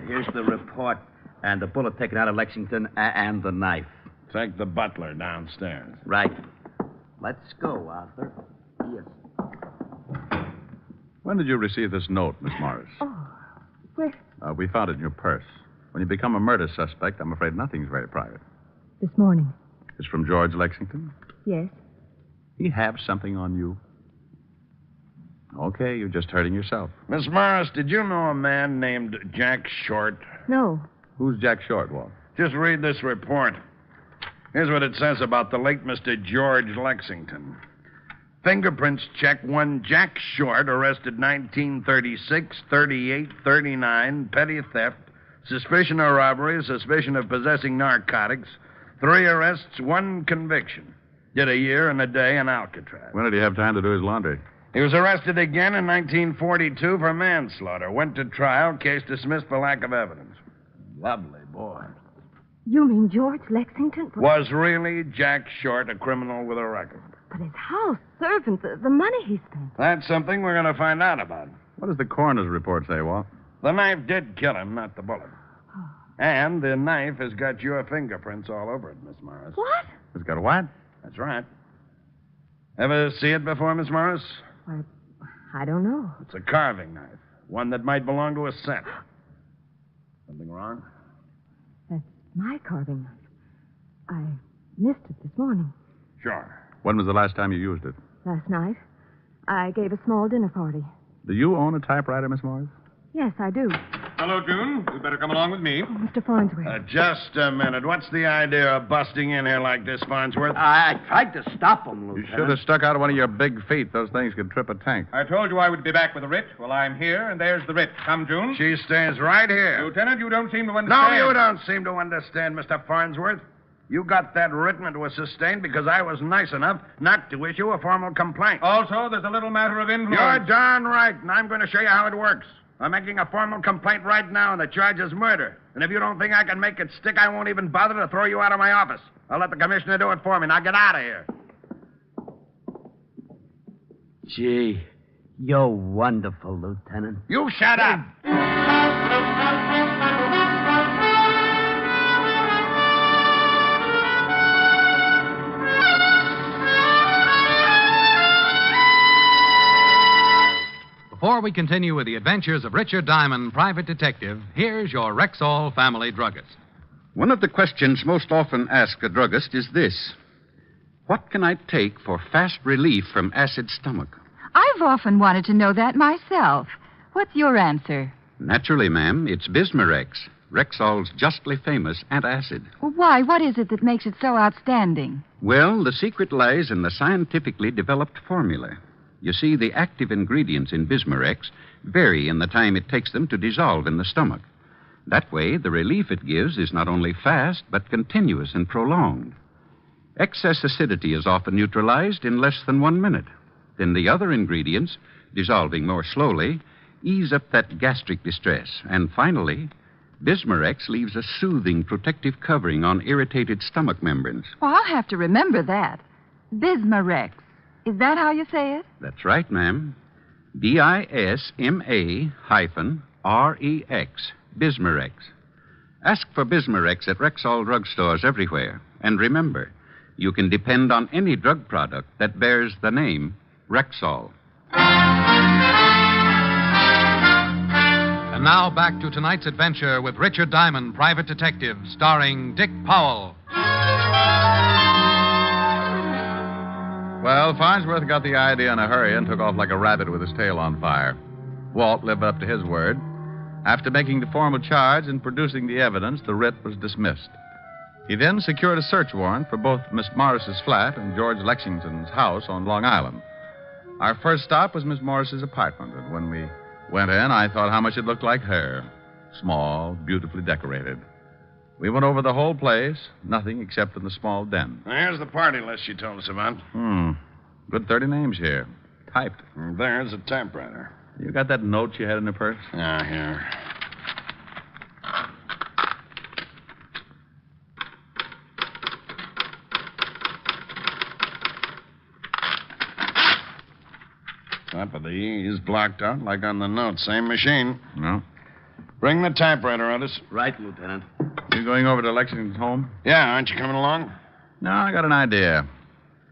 Here's the report and the bullet taken out of Lexington and the knife. Take the butler downstairs. Right. Let's go, Arthur. Yes. When did you receive this note, Miss Morris? Oh, where? We found it in your purse. When you become a murder suspect, I'm afraid nothing's very private. This morning. It's from George Lexington? Yes. He have something on you? Okay, you're just hurting yourself. Miss Morris, did you know a man named Jack Short? No. Who's Jack Short, Walt? Just read this report. Here's what it says about the late Mr. George Lexington. Fingerprints check one Jack Short, arrested 1936, 38, 39, petty theft, suspicion of robbery, suspicion of possessing narcotics, 3 arrests, 1 conviction. Did a year and a day in Alcatraz. When did he have time to do his laundry? He was arrested again in 1942 for manslaughter. Went to trial, case dismissed for lack of evidence. Lovely boy. You mean George Lexington? Was really Jack Short a criminal with a record? But his house, servants, the money he spent. That's something we're going to find out about. What does the coroner's report say, Walt? The knife did kill him, not the bullet. And the knife has got your fingerprints all over it, Miss Morris. What? It's got a what? That's right. Ever see it before, Miss Morris? I don't know. It's a carving knife. One that might belong to a set. Something wrong? That's my carving knife. I missed it this morning. Sure. When was the last time you used it? Last night. I gave a small dinner party. Do you own a typewriter, Miss Morris? Yes, I do. Hello, June. You'd better come along with me. Oh, Mr. Farnsworth. Just a minute. What's the idea of busting in here like this, Farnsworth? I tried to stop him, You Lieutenant. should have stuck out one of your big feet. Those things could trip a tank. I told you I would be back with the writ. Well, I'm here, and there's the writ. Come, June. She stays right here. Lieutenant, you don't seem to No, understand. you don't seem to understand, Mr. Farnsworth. You got that written and was sustained because I was nice enough not to issue a formal complaint. Also, there's a little matter of influence. You're darn right, and I'm going to show you how it works. I'm making a formal complaint right now, and the charge is murder. And if you don't think I can make it stick, I won't even bother to throw you out of my office. I'll let the commissioner do it for me. Now get out of here. Gee, you're wonderful, Lieutenant. You shut up. Before we continue with the adventures of Richard Diamond, private detective, here's your Rexall family druggist. One of the questions most often asked a druggist is this: what can I take for fast relief from acid stomach? I've often wanted to know that myself. What's your answer? Naturally, ma'am, it's Bismarex, Rexall's justly famous antacid. Well, why? What is it that makes it so outstanding? Well, the secret lies in the scientifically developed formula. You see, the active ingredients in Bismarex vary in the time it takes them to dissolve in the stomach. That way, the relief it gives is not only fast, but continuous and prolonged. Excess acidity is often neutralized in less than 1 minute. Then the other ingredients, dissolving more slowly, ease up that gastric distress. And finally, Bismarex leaves a soothing protective covering on irritated stomach membranes. Well, I'll have to remember that. Bismarex. Is that how you say it? That's right, ma'am. BISMA-REX, Bismarex. Ask for Bismarex at Rexall drugstores everywhere. And remember, you can depend on any drug product that bears the name Rexall. And now back to tonight's adventure with Richard Diamond, private detective, starring Dick Powell. Well, Farnsworth got the idea in a hurry and took off like a rabbit with his tail on fire. Walt lived up to his word. After making the formal charge and producing the evidence, the writ was dismissed. He then secured a search warrant for both Miss Morris's flat and George Lexington's house on Long Island. Our first stop was Miss Morris's apartment, and when we went in, I thought how much it looked like her. Small, beautifully decorated. We went over the whole place, nothing except in the small den. Here's the party list you told us about. Good 30 names here. Typed. And there's a typewriter. You got that note you had in the purse? Yeah, here. Top of the E is blocked out like on the note. Same machine. No. Bring the typewriter, Otis. Right, Lieutenant. You going over to Lexington's home? Yeah, aren't you coming along? No, I got an idea.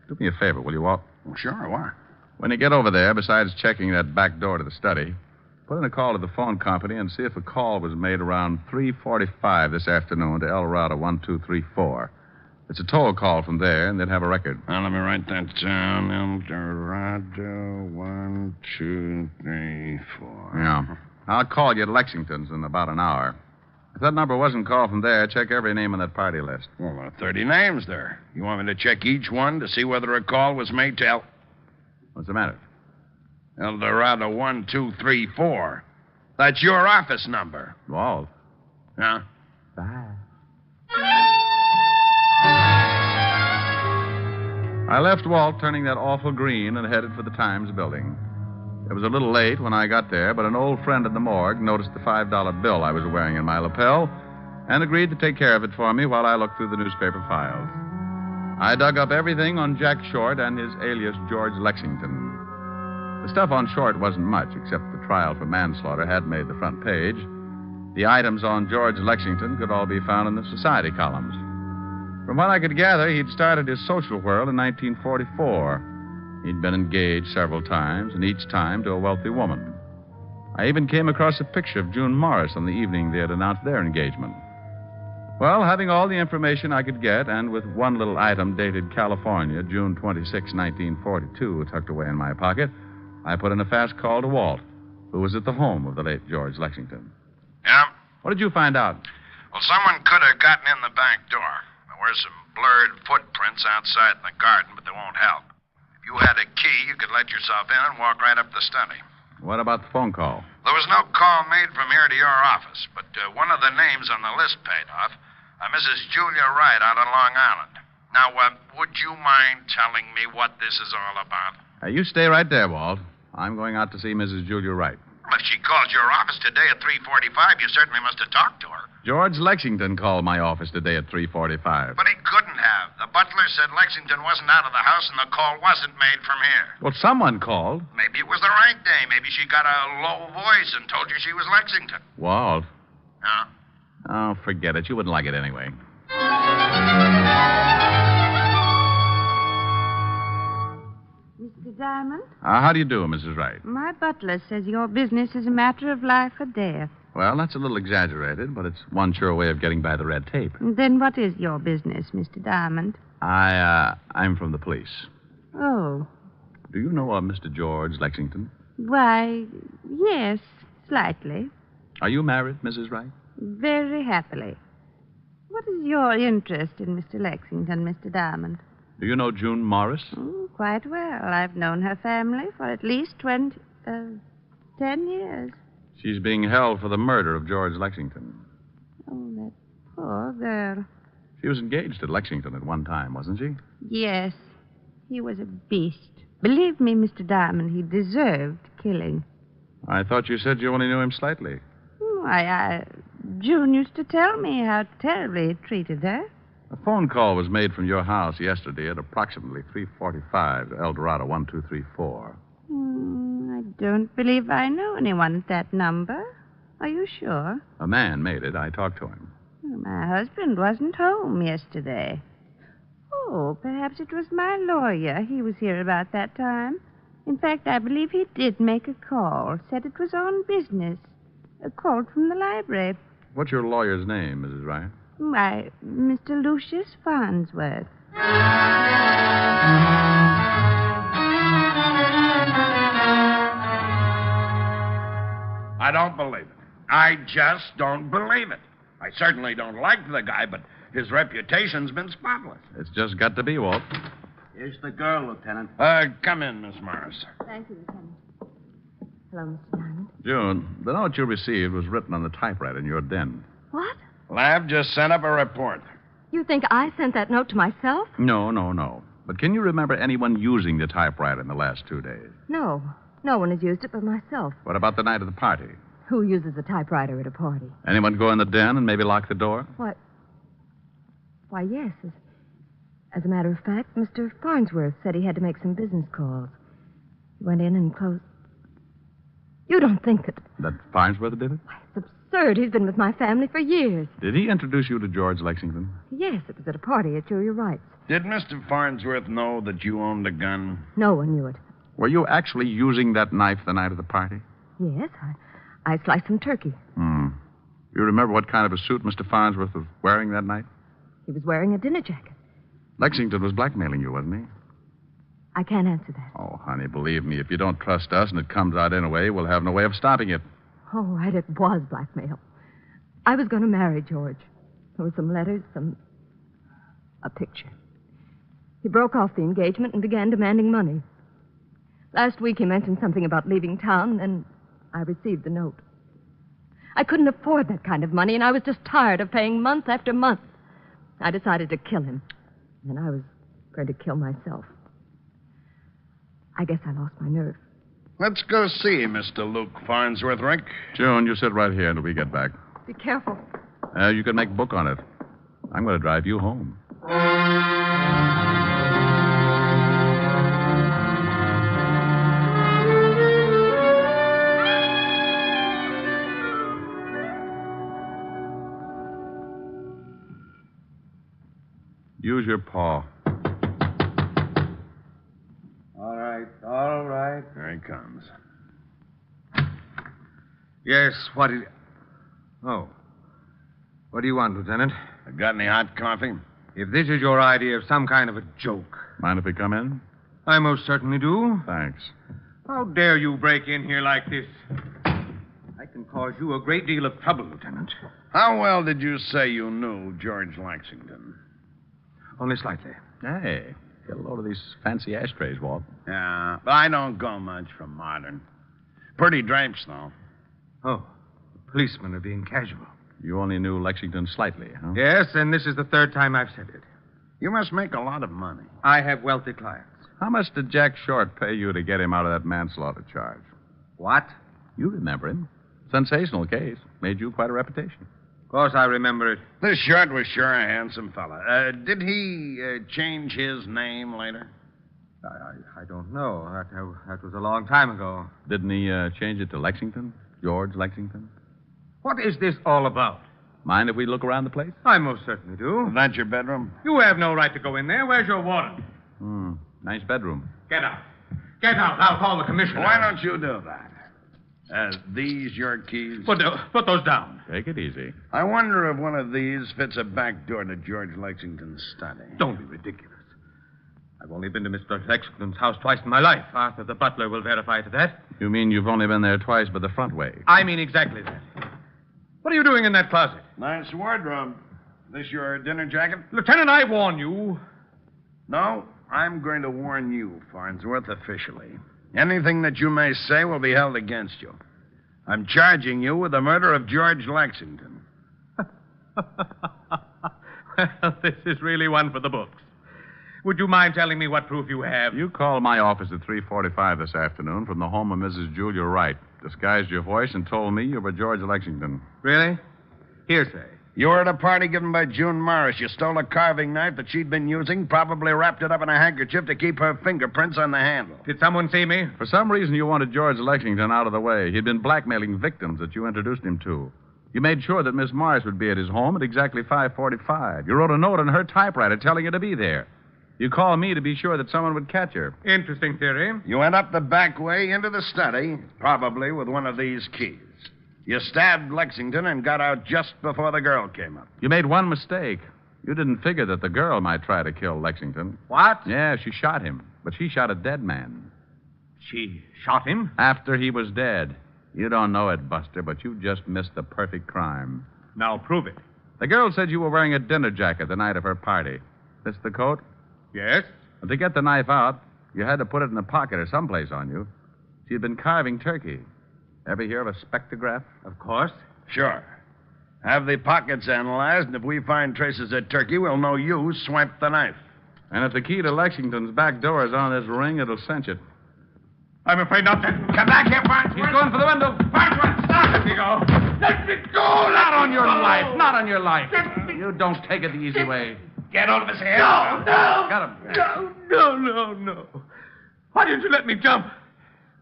Do me a favor, will you, Walt? Well, sure, why? When you get over there, besides checking that back door to the study, put in a call to the phone company and see if a call was made around 3:45 this afternoon to El Dorado 1234. It's a toll call from there, and they'd have a record. Now, let me write that down. El Dorado 1234. Yeah. I'll call you at Lexington's in about an hour. If that number wasn't called from there, check every name on that party list. Well, there are 30 names there. You want me to check each one to see whether a call was made to El... What's the matter? El Dorado 1234. That's your office number. Walt. Huh? Bye. I left Walt turning that awful green and headed for the Times building. It was a little late when I got there, but an old friend at the morgue noticed the $5 bill I was wearing in my lapel and agreed to take care of it for me while I looked through the newspaper files. I dug up everything on Jack Short and his alias George Lexington. The stuff on Short wasn't much, except the trial for manslaughter had made the front page. The items on George Lexington could all be found in the society columns. From what I could gather, he'd started his social whirl in 1944. He'd been engaged several times, and each time to a wealthy woman. I even came across a picture of June Morris on the evening they had announced their engagement. Well, having all the information I could get, and with one little item dated California, June 26, 1942, tucked away in my pocket, I put in a fast call to Walt, who was at the home of the late George Lexington. Yeah? What did you find out? Well, someone could have gotten in the back door. There were some blurred footprints outside in the garden, but they won't help. If you had a key, you could let yourself in and walk right up the study. What about the phone call? There was no call made from here to your office, but one of the names on the list paid off. Mrs. Julia Wright out on Long Island. Now, would you mind telling me what this is all about? You stay right there, Walt. I'm going out to see Mrs. Julia Wright. If she called your office today at 3:45, you certainly must have talked to her. George Lexington called my office today at 3:45. But he couldn't have. The butler said Lexington wasn't out of the house and the call wasn't made from here. Well, someone called. Maybe it was the right day. Maybe she got a low voice and told you she was Lexington. Walt. Huh? Oh, forget it. You wouldn't like it anyway. Mr. Diamond? How do you do, Mrs. Wright? My butler says your business is a matter of life or death. Well, that's a little exaggerated, but it's one sure way of getting by the red tape. Then what is your business, Mr. Diamond? I'm from the police. Oh. Do you know Mr. George Lexington? Why, yes, slightly. Are you married, Mrs. Wright? Very happily. What is your interest in Mr. Lexington, Mr. Diamond? Do you know June Morris? Oh, quite well. I've known her family for at least 10 years. She's being held for the murder of George Lexington. Oh, that poor girl. She was engaged to Lexington at one time, wasn't she? Yes. He was a beast. Believe me, Mr. Diamond, he deserved killing. I thought you said you only knew him slightly. June used to tell me how terribly he treated her. A phone call was made from your house yesterday at approximately 3:45 to El Dorado 1234. I don't believe I know anyone at that number. Are you sure? A man made it. I talked to him. My husband wasn't home yesterday. Oh, perhaps it was my lawyer. He was here about that time. In fact, I believe he did make a call. Said it was on business. A call from the library. What's your lawyer's name, Mrs. Wright? Why, Mr. Lucius Farnsworth. I don't believe it. I just don't believe it. I certainly don't like the guy, but his reputation's been spotless. It's just got to be, Walt. Here's the girl, Lieutenant. Come in, Miss Morris. Thank you, Lieutenant. Hello, Mr. Diamond. June, the note you received was written on the typewriter in your den. What? Lab just sent up a report. You think I sent that note to myself? No. But can you remember anyone using the typewriter in the last 2 days? No. No one has used it but myself. What about the night of the party? Who uses a typewriter at a party? Anyone go in the den and maybe lock the door? What? Why, yes. As a matter of fact, Mr. Farnsworth said he had to make some business calls. He went in and closed. You don't think that... That Farnsworth did it? It's absurd. He's been with my family for years. Did he introduce you to George Lexington? Yes, it was at a party at Julia Wright's. Did Mr. Farnsworth know that you owned a gun? No one knew it. Were you actually using that knife the night of the party? Yes, I sliced some turkey. You remember what kind of a suit Mr. Farnsworth was wearing that night? He was wearing a dinner jacket. Lexington was blackmailing you, wasn't he? I can't answer that. Oh, honey, believe me, if you don't trust us and it comes out anyway, we'll have no way of stopping it. All right, it was blackmail. I was going to marry George. There were some letters, a picture. He broke off the engagement and began demanding money. Last week he mentioned something about leaving town, and I received the note. I couldn't afford that kind of money, and I was just tired of paying month after month. I decided to kill him, and I was going to kill myself. I guess I lost my nerve. Let's go see Mr. Luke Farnsworth, Rick. June, you sit right here until we get back. Be careful. You can make a book on it. I'm going to drive you home. Use your paw. All right. Here he comes. Yes, Oh. What do you want, Lieutenant? Got any hot coffee? If this is your idea of some kind of a joke. Mind if we come in? I most certainly do. Thanks. How dare you break in here like this? I can cause you a great deal of trouble, Lieutenant. How well did you say you knew George Lexington? Only slightly. Hey, get a load of these fancy ashtrays, Walt. Yeah, but I don't go much for modern. Pretty drapes, though. Oh, the policemen are being casual. You only knew Lexington slightly, huh? Yes, and this is the third time I've said it. You must make a lot of money. I have wealthy clients. How much did Jack Short pay you to get him out of that manslaughter charge? What? You remember him. Sensational case. Made you quite a reputation. Of course I remember it. This Short was sure a handsome fella. Did he change his name later? I don't know. That was a long time ago. Didn't he change it to Lexington? George Lexington? What is this all about? Mind if we look around the place? I most certainly do. Is that your bedroom? You have no right to go in there. Where's your warrant? Nice bedroom. Get out. Get out. I'll call the commissioner. Why don't you do that? These your keys? Put those down. Take it easy. I wonder if one of these fits a back door to George Lexington's study. Don't be ridiculous. I've only been to Mr. Lexington's house twice in my life. Arthur, the butler, will verify to that. You mean you've only been there twice but the front way? I mean exactly that. What are you doing in that closet? Nice wardrobe. This your dinner jacket? Lieutenant, I warn you. No, I'm going to warn you, Farnsworth, officially. Anything that you may say will be held against you. I'm charging you with the murder of George Lexington. Well, this is really one for the books. Would you mind telling me what proof you have? You called my office at 3:45 this afternoon from the home of Mrs. Julia Wright. Disguised your voice and told me you were George Lexington. Really? Hearsay. You were at a party given by June Morris. You stole a carving knife that she'd been using, probably wrapped it up in a handkerchief to keep her fingerprints on the handle. Did someone see me? For some reason, you wanted George Lexington out of the way. He'd been blackmailing victims that you introduced him to. You made sure that Miss Morris would be at his home at exactly 5:45. You wrote a note on her typewriter telling her to be there. You called me to be sure that someone would catch her. Interesting theory. You went up the back way into the study, probably with one of these keys. You stabbed Lexington and got out just before the girl came up. You made one mistake. You didn't figure that the girl might try to kill Lexington. What? Yeah, she shot him. But she shot a dead man. She shot him? After he was dead. You don't know it, Buster, but you just missed the perfect crime. Now prove it. The girl said you were wearing a dinner jacket the night of her party. This the coat? Yes. But to get the knife out, you had to put it in a pocket or someplace on you. She'd been carving turkey. Ever hear of a spectrograph? Of course. Sure. Have the pockets analyzed, and if we find traces of turkey, we'll know you swiped the knife. And if the key to Lexington's back door is on this ring, it'll cinch it. I'm afraid not to. Come back here, Farnsworth. He's going for the window. Farnsworth, stop! Let me go. Let me go! Not on your life. Not on your life. You don't take it the easy way. Get out of his hair. No. Got him. No. Why didn't you let me jump?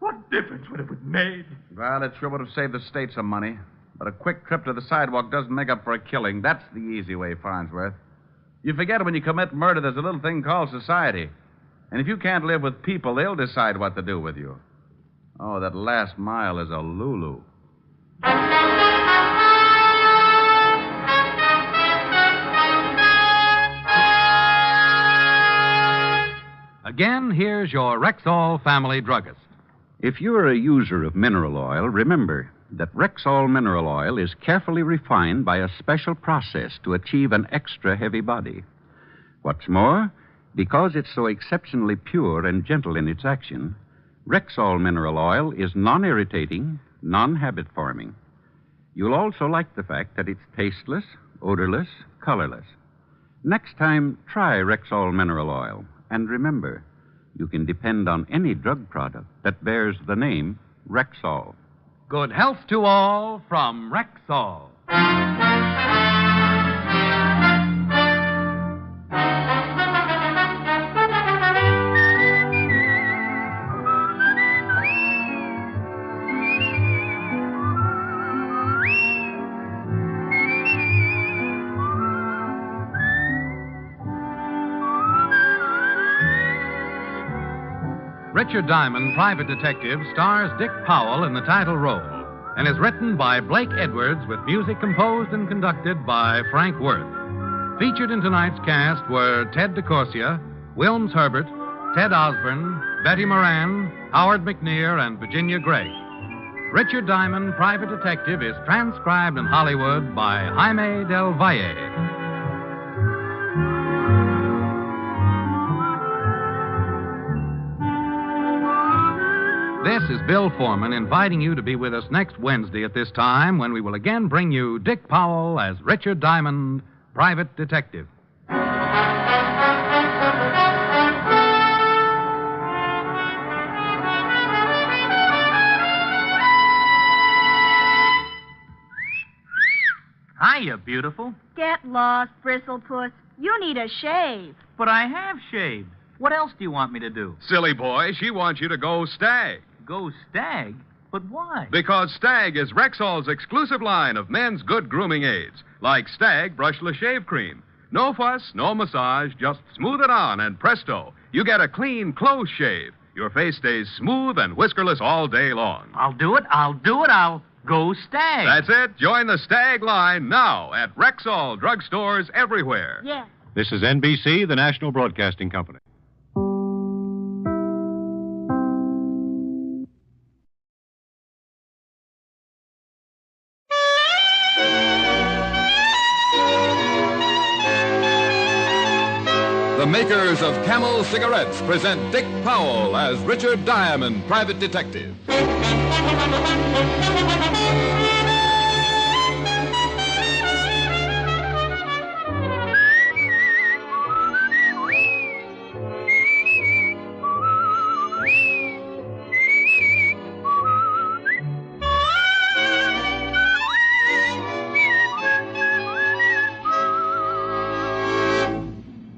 What difference would it have made? Well, it sure would have saved the state some money. But a quick trip to the sidewalk doesn't make up for a killing. That's the easy way, Farnsworth. You forget when you commit murder, there's a little thing called society. And if you can't live with people, they'll decide what to do with you. Oh, that last mile is a lulu. Again, here's your Rexall family druggist. If you're a user of mineral oil, remember that Rexall mineral oil is carefully refined by a special process to achieve an extra heavy body. What's more, because it's so exceptionally pure and gentle in its action, Rexall mineral oil is non-irritating, non-habit-forming. You'll also like the fact that it's tasteless, odorless, colorless. Next time, try Rexall mineral oil. And remember, you can depend on any drug product that bears the name Rexall. Good health to all from Rexall. Richard Diamond, Private Detective, stars Dick Powell in the title role and is written by Blake Edwards with music composed and conducted by Frank Worth. Featured in tonight's cast were Ted DeCorsia, Wilms Herbert, Ted Osborne, Betty Moran, Howard McNear, and Virginia Gregg. Richard Diamond, Private Detective, is transcribed in Hollywood by Jaime Del Valle. This is Bill Foreman inviting you to be with us next Wednesday at this time when we will again bring you Dick Powell as Richard Diamond, Private Detective. Hiya, beautiful. Get lost, Bristlepuss. You need a shave. But I have shaved. What else do you want me to do? Silly boy, she wants you to go Stag. Go Stag? But why? Because Stag is Rexall's exclusive line of men's good grooming aids, like Stag Brushless Shave Cream. No fuss, no massage, just smooth it on, and presto, you get a clean, close shave. Your face stays smooth and whiskerless all day long. I'll do it. I'll go Stag. That's it. Join the Stag line now at Rexall drugstores everywhere. Yeah. This is NBC, the National Broadcasting Company. The makers of Camel cigarettes present Dick Powell as Richard Diamond, Private Detective.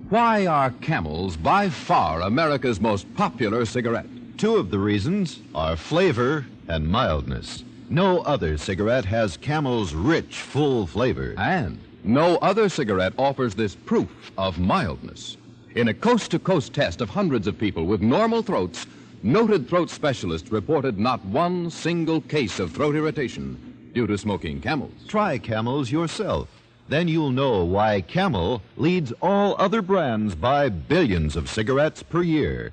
Why are Camels by far America's most popular cigarette? Two of the reasons are flavor and mildness. No other cigarette has Camel's rich, full flavor. And no other cigarette offers this proof of mildness. In a coast-to-coast test of hundreds of people with normal throats, noted throat specialists reported not one single case of throat irritation due to smoking Camels. Try Camels yourself. Then you'll know why Camel leads all other brands by billions of cigarettes per year.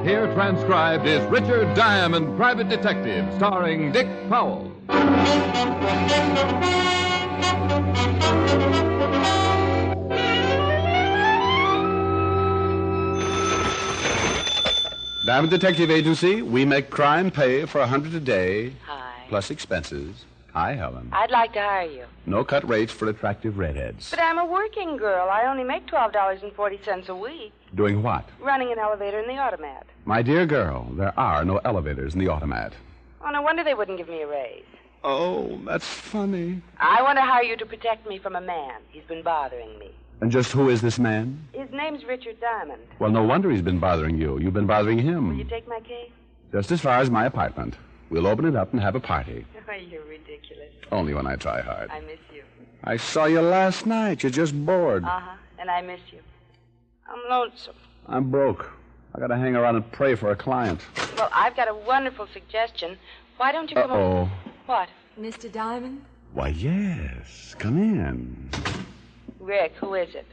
Here transcribed is Richard Diamond, Private Detective, starring Dick Powell. Diamond Detective Agency, we make crime pay for $100 a day. Hi. Plus expenses. Hi, Helen. I'd like to hire you. No cut rates for attractive redheads. But I'm a working girl. I only make $12.40 a week. Doing what? Running an elevator in the automat. My dear girl, there are no elevators in the automat. Oh, no wonder they wouldn't give me a raise. Oh, that's funny. I want to hire you to protect me from a man. He's been bothering me. And just who is this man? His name's Richard Diamond. Well, no wonder he's been bothering you. You've been bothering him. Will you take my case? Just as far as my apartment. We'll open it up and have a party. Oh, you're ridiculous. Only when I try hard. I miss you. I saw you last night. You're just bored. Uh-huh. And I miss you. I'm lonesome. I'm broke. I gotta hang around and pray for a client. Well, I've got a wonderful suggestion. Why don't you come Uh-oh. over? What? Mr. Diamond? Why, yes. Come in. Rick, who is it?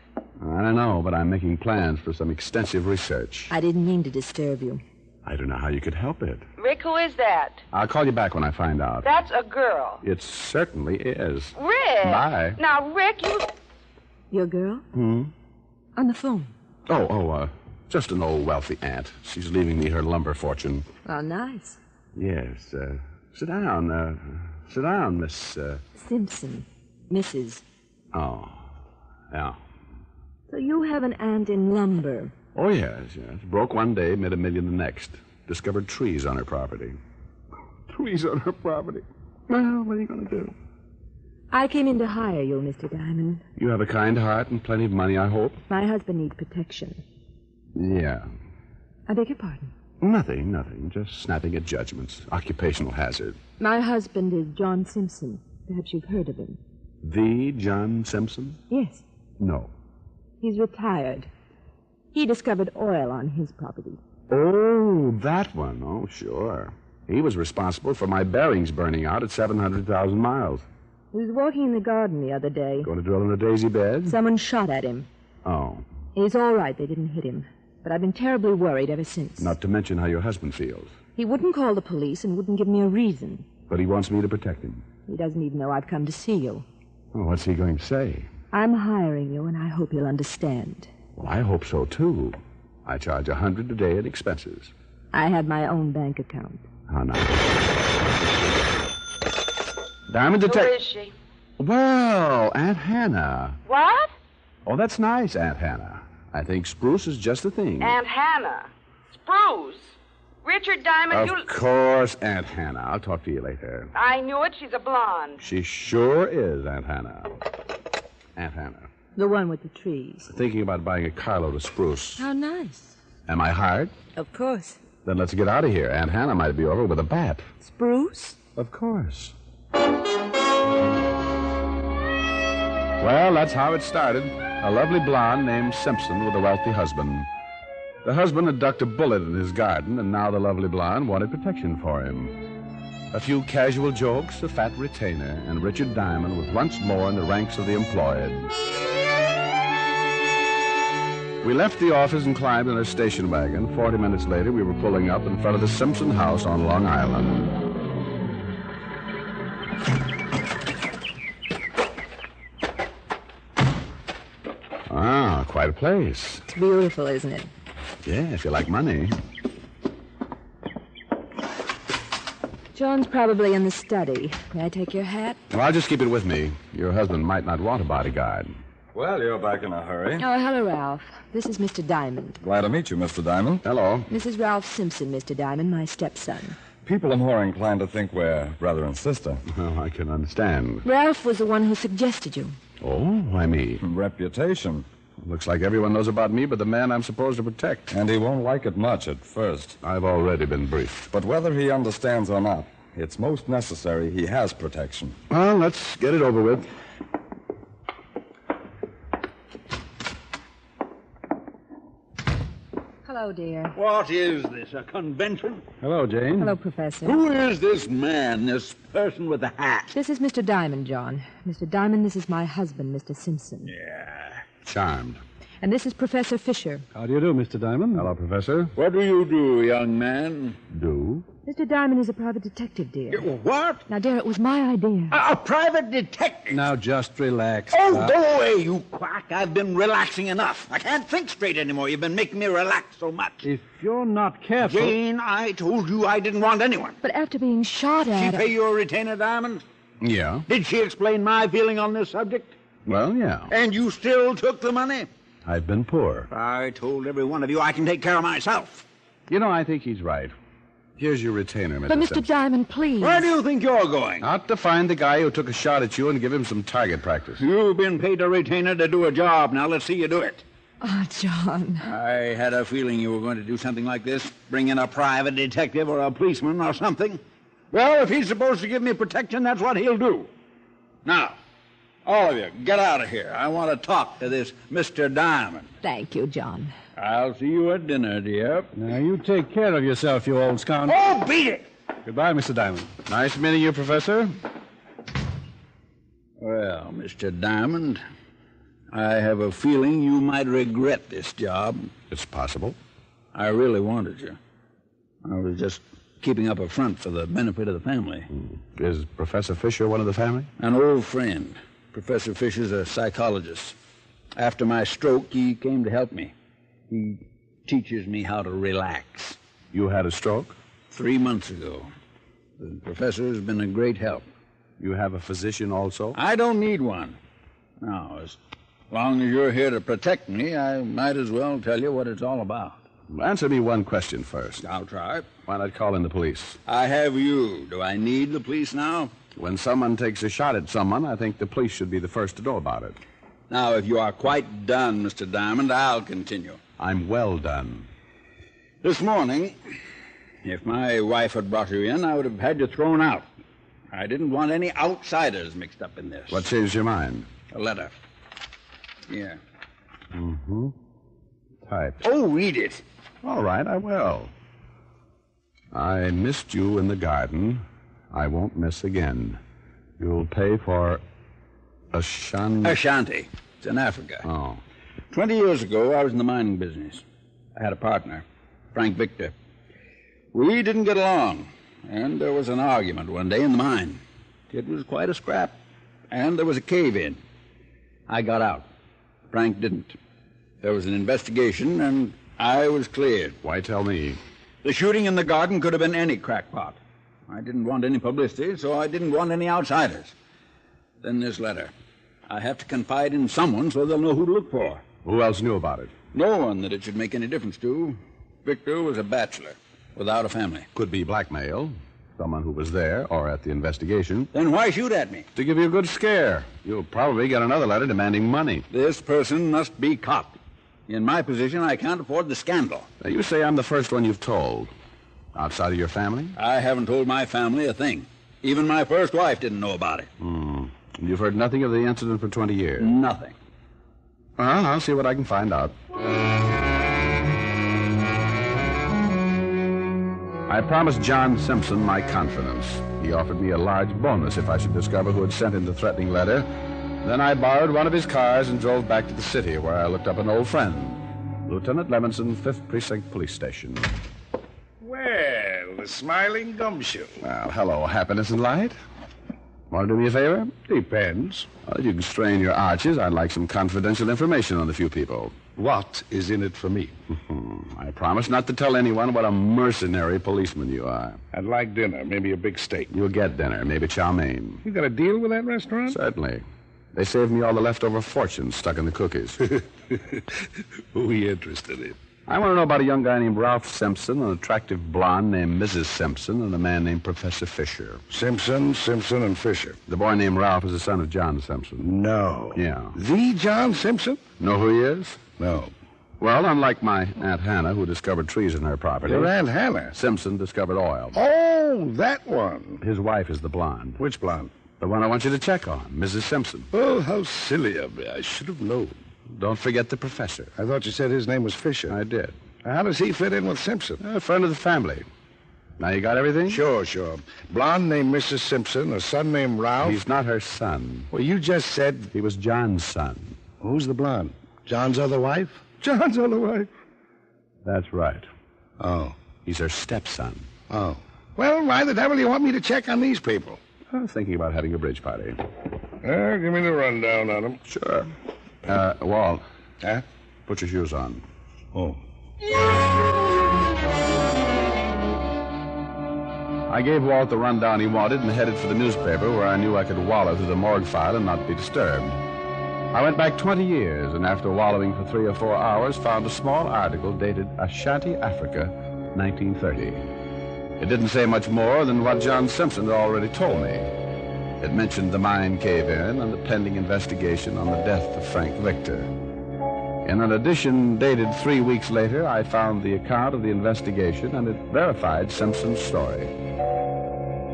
I don't know, but I'm making plans for some extensive research. I didn't mean to disturb you. I don't know how you could help it. Rick, who is that? I'll call you back when I find out. That's a girl. It certainly is. Rick! Bye. Now, Rick, you... Your girl? Hmm? On the phone. Just an old wealthy aunt. She's leaving me her lumber fortune. Oh, nice. Yes, sit down. Sit down, Miss, Simpson. Mrs. Oh, yeah. So you have an aunt in lumber. Oh, yes. Broke one day, made $1 million the next. Discovered trees on her property. Trees on her property. Well, what are you going to do? I came in to hire you, Mr. Diamond. You have a kind heart and plenty of money, I hope. My husband needs protection. Yeah. I beg your pardon? Nothing. Just snapping at judgments. Occupational hazard. My husband is John Simpson. Perhaps you've heard of him. The John Simpson? Yes. No. He's retired. He discovered oil on his property. Oh, that one. Oh, sure. He was responsible for my bearings burning out at 700,000 miles. He was walking in the garden the other day. Going to drill in a daisy bed? Someone shot at him. Oh. He's all right. They didn't hit him. But I've been terribly worried ever since. Not to mention how your husband feels. He wouldn't call the police and wouldn't give me a reason. But he wants me to protect him. He doesn't even know I've come to see you. Well, what's he going to say? I'm hiring you, and I hope you'll understand. Well, I hope so, too. I charge $100 a day in expenses. I have my own bank account. How nice. Diamond Who Detective. is she? Well, Aunt Hannah. What? Oh, that's nice, Aunt Hannah. I think spruce is just the thing. Aunt Hannah. Spruce. Richard Diamond, Of course, Aunt Hannah. I'll talk to you later. I knew it. She's a blonde. She sure is, Aunt Hannah. Aunt Hannah. The one with the trees. Thinking about buying a carload of spruce. How nice. Am I hired? Of course. Then let's get out of here. Aunt Hannah might be over with a bat. Spruce? Of course. Well, that's how it started. A lovely blonde named Simpson with a wealthy husband. The husband had ducked a bullet in his garden, and now the lovely blonde wanted protection for him. A few casual jokes, a fat retainer, and Richard Diamond was once more in the ranks of the employed. We left the office and climbed in a station wagon. 40 minutes later, we were pulling up in front of the Simpson house on Long Island. Ah, quite a place. It's beautiful, isn't it? Yeah, if you like money. John's probably in the study. May I take your hat? Well, I'll just keep it with me. Your husband might not want a bodyguard. Well, you're back in a hurry. Oh, hello, Ralph. This is Mr. Diamond. Glad to meet you, Mr. Diamond. Hello. This is Ralph Simpson, Mr. Diamond, my stepson. People are more inclined to think we're brother and sister. Well, I can understand. Ralph was the one who suggested you. Oh, why me? Reputation. Looks like everyone knows about me but the man I'm supposed to protect. And he won't like it much at first. I've already been briefed. But whether he understands or not, it's most necessary he has protection. Well, let's get it over with. Hello, dear. What is this, a convention? Hello, Jane. Hello, Professor. Who is this man, this person with the hat? This is Mr. Diamond, John. Mr. Diamond, this is my husband, Mr. Simpson. Yeah. Charmed. And this is Professor Fisher. How do you do, Mr. Diamond? Hello, Professor. What do you do, young man? Do? Mr. Diamond is a private detective, dear. What? Now, dear, it was my idea. A private detective? Now, just relax. Oh, go away, you quack. I've been relaxing enough. I can't think straight anymore. You've been making me relax so much. If you're not careful... Jane, I told you I didn't want anyone. But after being shot at... She pay you a retainer, Diamond? Yeah. Did she explain my feeling on this subject? Well, yeah. And you still took the money? I've been poor. I told every one of you I can take care of myself. You know, I think he's right. Here's your retainer, Mr. But, Mr. Simpson. Diamond, please. Where do you think you're going? Out to find the guy who took a shot at you and give him some target practice. You've been paid a retainer to do a job. Now, let's see you do it. Oh, John. I had a feeling you were going to do something like this. Bring in a private detective or a policeman or something. Well, if he's supposed to give me protection, that's what he'll do. Now, all of you, get out of here. I want to talk to this Mr. Diamond. Thank you, John. I'll see you at dinner, dear. Now, you take care of yourself, you old scoundrel. Oh, beat it! Goodbye, Mr. Diamond. Nice meeting you, Professor. Well, Mr. Diamond, I have a feeling you might regret this job. It's possible. I really wanted you. I was just keeping up a front for the benefit of the family. Is Professor Fisher one of the family? An old friend. Professor Fisher's a psychologist. After my stroke, he came to help me. He teaches me how to relax. You had a stroke? 3 months ago. The professor has been a great help. You have a physician also? I don't need one. Now, as long as you're here to protect me, I might as well tell you what it's all about. Answer me one question first. I'll try. Why not call in the police? I have you. Do I need the police now? When someone takes a shot at someone, I think the police should be the first to know about it. Now, if you are quite done, Mr. Diamond, I'll continue. I'm well done. This morning, if my wife had brought you in, I would have had you thrown out. I didn't want any outsiders mixed up in this. What changed your mind? A letter. Here. Mm-hmm. Typed. Oh, read it. All right, I will. I missed you in the garden. I won't miss again. You'll pay for Ashanti. It's in Africa. Oh. 20 years ago, I was in the mining business. I had a partner, Frank Victor. We didn't get along, and there was an argument one day in the mine. It was quite a scrap, and there was a cave-in. I got out. Frank didn't. There was an investigation, and I was cleared. Why tell me? The shooting in the garden could have been any crackpot. I didn't want any publicity, so I didn't want any outsiders. Then this letter. I have to confide in someone so they'll know who to look for. Who else knew about it? No one that it should make any difference to. Victor was a bachelor, without a family. Could be blackmail. Someone who was there or at the investigation. Then why shoot at me? To give you a good scare. You'll probably get another letter demanding money. This person must be caught. In my position, I can't afford the scandal. Now, you say I'm the first one you've told. Outside of your family? I haven't told my family a thing. Even my first wife didn't know about it. You've heard nothing of the incident for 20 years? Nothing. Well, I'll see what I can find out. I promised John Simpson my confidence. He offered me a large bonus if I should discover who had sent him the threatening letter. Then I borrowed one of his cars and drove back to the city, where I looked up an old friend, Lieutenant Levinson, 5th Precinct Police Station. Well, the smiling gumshoe. Well, hello, happiness and light. Want to do me a favor? Depends. Well, if you can strain your arches, I'd like some confidential information on a few people. What is in it for me? I promise not to tell anyone what a mercenary policeman you are. I'd like dinner, maybe a big steak. You'll get dinner, maybe chow mein. You got a deal with that restaurant? Certainly. They saved me all the leftover fortune stuck in the cookies. Who are you interested in? I want to know about a young guy named Ralph Simpson, an attractive blonde named Mrs. Simpson, and a man named Professor Fisher. Simpson, and Fisher. The boy named Ralph is the son of John Simpson. No. Yeah. The John Simpson? Know who he is? No. Well, unlike my Aunt Hannah, who discovered trees in her property. Your Aunt Hannah? Simpson discovered oil. Oh, that one. His wife is the blonde. Which blonde? The one I want you to check on, Mrs. Simpson. Oh, how silly of me. I should have known. Don't forget the professor. I thought you said his name was Fisher. I did. How does he fit in with Simpson? A friend of the family. Now, you got everything? Sure. Blonde named Mrs. Simpson, a son named Ralph. He's not her son. Well, you just said... He was John's son. Who's the blonde? John's other wife? John's other wife? That's right. Oh. He's her stepson. Oh. Well, why the devil do you want me to check on these people? I was thinking about having a bridge party. Give me the rundown on them. Sure. Walt. Huh? Put your shoes on. Oh. I gave Walt the rundown he wanted and headed for the newspaper where I knew I could wallow through the morgue file and not be disturbed. I went back 20 years and after wallowing for 3 or 4 hours found a small article dated Ashanti, Africa, 1930. It didn't say much more than what John Simpson had already told me. It mentioned the mine cave-in and the pending investigation on the death of Frank Victor. In an edition dated 3 weeks later, I found the account of the investigation, and it verified Simpson's story.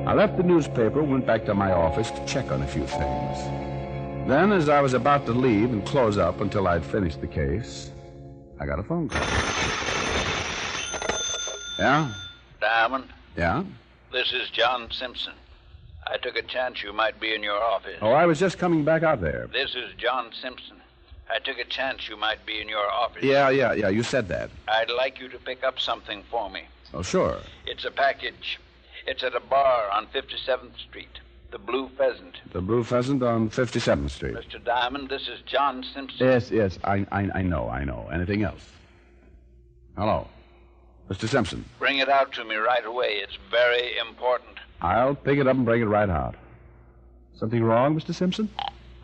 I left the newspaper and went back to my office to check on a few things. Then, as I was about to leave and close up until I'd finished the case, I got a phone call. Yeah? Diamond, Yeah? this is John Simpson. I took a chance you might be in your office. Oh, I was just coming back out there. This is John Simpson. I took a chance you might be in your office. Yeah, you said that. I'd like you to pick up something for me. Oh, sure. It's a package. It's at a bar on 57th Street. The Blue Pheasant. The Blue Pheasant on 57th Street. Mr. Diamond, this is John Simpson. Yes, I know. Anything else? Hello. Mr. Simpson. Bring it out to me right away. It's very important. I'll pick it up and bring it right out. Something wrong, Mr. Simpson?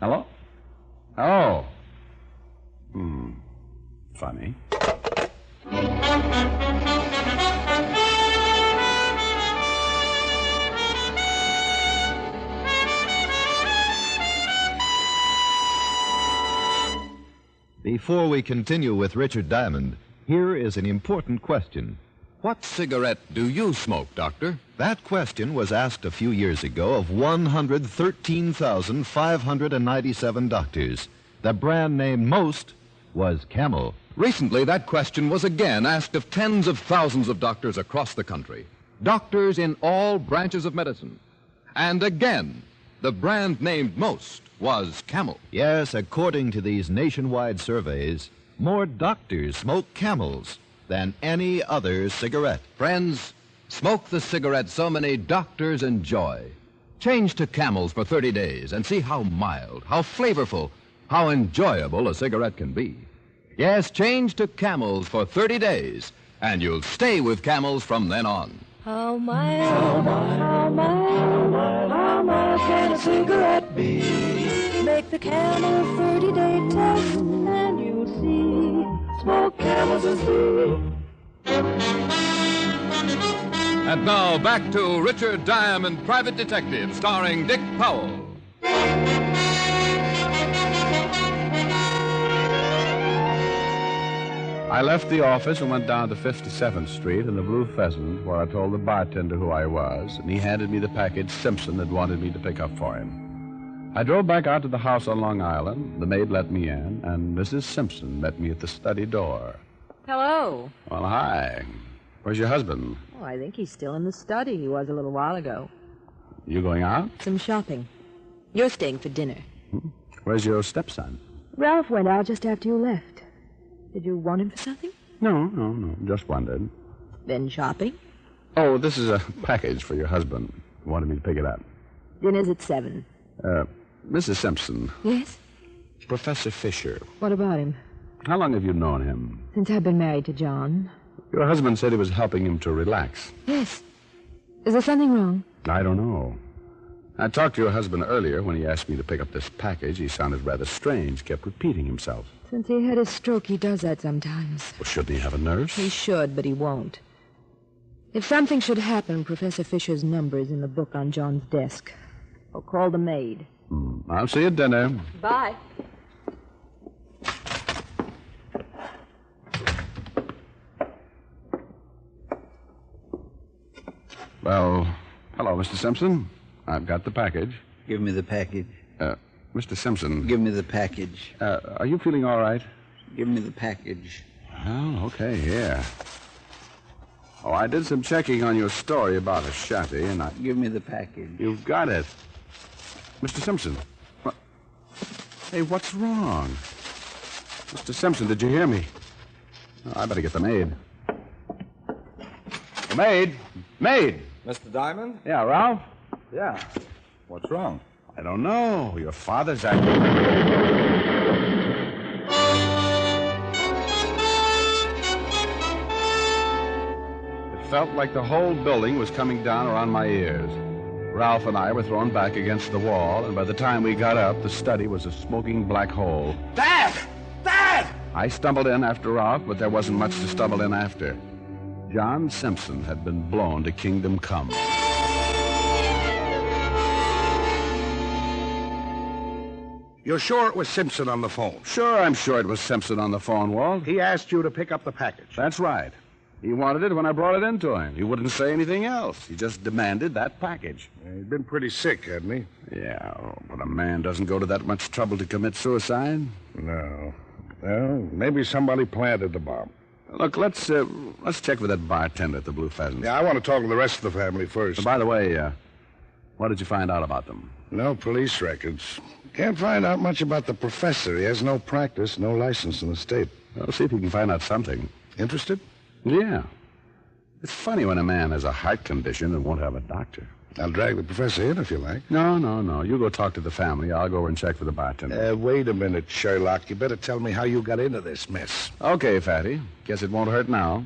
Hello? Hello? Funny. Before we continue with Richard Diamond, here is an important question. What cigarette do you smoke, Doctor? That question was asked a few years ago of 113,597 doctors. The brand named most was Camel. Recently, that question was again asked of tens of thousands of doctors across the country. Doctors in all branches of medicine. And again, the brand named most was Camel. Yes, according to these nationwide surveys, more doctors smoke Camels than any other cigarette. Friends, smoke the cigarette so many doctors enjoy. Change to Camels for 30 days and see how mild, how flavorful, how enjoyable a cigarette can be. Yes, change to Camels for 30 days, and you'll stay with Camels from then on. How mild, how can a cigarette be? Make the Camel 30-day test, and you'll see. Smoke Camels and see. And now back to Richard Diamond, Private Detective, starring Dick Powell. I left the office and went down to 57th Street in the Blue Pheasant, where I told the bartender who I was, and he handed me the package Simpson had wanted me to pick up for him. I drove back out to the house on Long Island. The maid let me in, and Mrs. Simpson met me at the study door. Hello. Well, hi. Where's your husband? Oh, I think he's still in the study. He was a little while ago. You going out? Some shopping. You're staying for dinner. Where's your stepson? Ralph went out just after you left. Did you want him for something? No. Just wondered. Then shopping? Oh, this is a package for your husband. He wanted me to pick it up. Dinner's at 7. Mrs. Simpson. Yes? Professor Fisher. What about him? How long have you known him? Since I've been married to John. Your husband said he was helping him to relax. Yes. Is there something wrong? I don't know. I talked to your husband earlier when he asked me to pick up this package. He sounded rather strange, kept repeating himself. Since he had his stroke, he does that sometimes. Well, shouldn't he have a nurse? He should, but he won't. If something should happen, Professor Fisher's number is in the book on John's desk. Or call the maid. I'll see you at dinner. Bye. Well, hello, Mr. Simpson. I've got the package. Give me the package. Mr. Simpson. Give me the package. Are you feeling all right? Give me the package. Oh, okay, here. Oh, I did some checking on your story about Ashanti, and I... Give me the package. You've got it. Mr. Simpson. What? Hey, what's wrong? Mr. Simpson, did you hear me? Oh, I better get the maid. Maid! Maid! Mr. Diamond? Yeah, Ralph? Yeah. What's wrong? I don't know. Your father's acting. It felt like the whole building was coming down around my ears. Ralph and I were thrown back against the wall, and by the time we got up, the study was a smoking black hole. Dad! Dad! I stumbled in after Ralph, but there wasn't much to stumble in after. John Simpson had been blown to kingdom come. You're sure it was Simpson on the phone? Sure, I'm sure it was Simpson on the phone, Walt. He asked you to pick up the package. That's right. He wanted it when I brought it in to him. He wouldn't say anything else. He just demanded that package. He'd been pretty sick, hadn't he? Yeah, but a man doesn't go to that much trouble to commit suicide. No. Well, maybe somebody planted the bomb. Look, let's check with that bartender at the Blue Pheasant. Yeah, I want to talk to the rest of the family first. By the way, what did you find out about them? No police records. Can't find out much about the professor. He has no practice, no license in the state. Well, see if you can find out something. Interested? Yeah. It's funny when a man has a heart condition and won't have a doctor. I'll drag the professor in if you like. No. You go talk to the family. I'll go over and check for the bartender. Wait a minute, Sherlock. You better tell me how you got into this mess. Okay, Fatty. Guess it won't hurt now.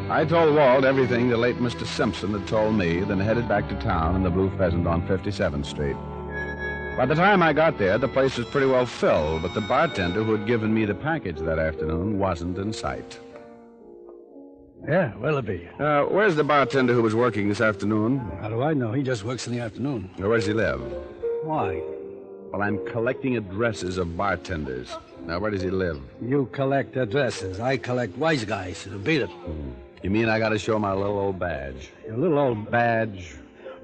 I told Walt everything the late Mr. Simpson had told me, then headed back to town in the Blue Pheasant on 57th Street. By the time I got there, the place was pretty well filled, but the bartender who had given me the package that afternoon wasn't in sight. Yeah, Willoughby. Where's the bartender who was working this afternoon? How do I know? He just works in the afternoon. Where does he live? Why? Well, I'm collecting addresses of bartenders. Now, where does he live? You collect addresses. I collect wise guys. It'll beat it. You mean I got to show my little old badge? Your little old Badge?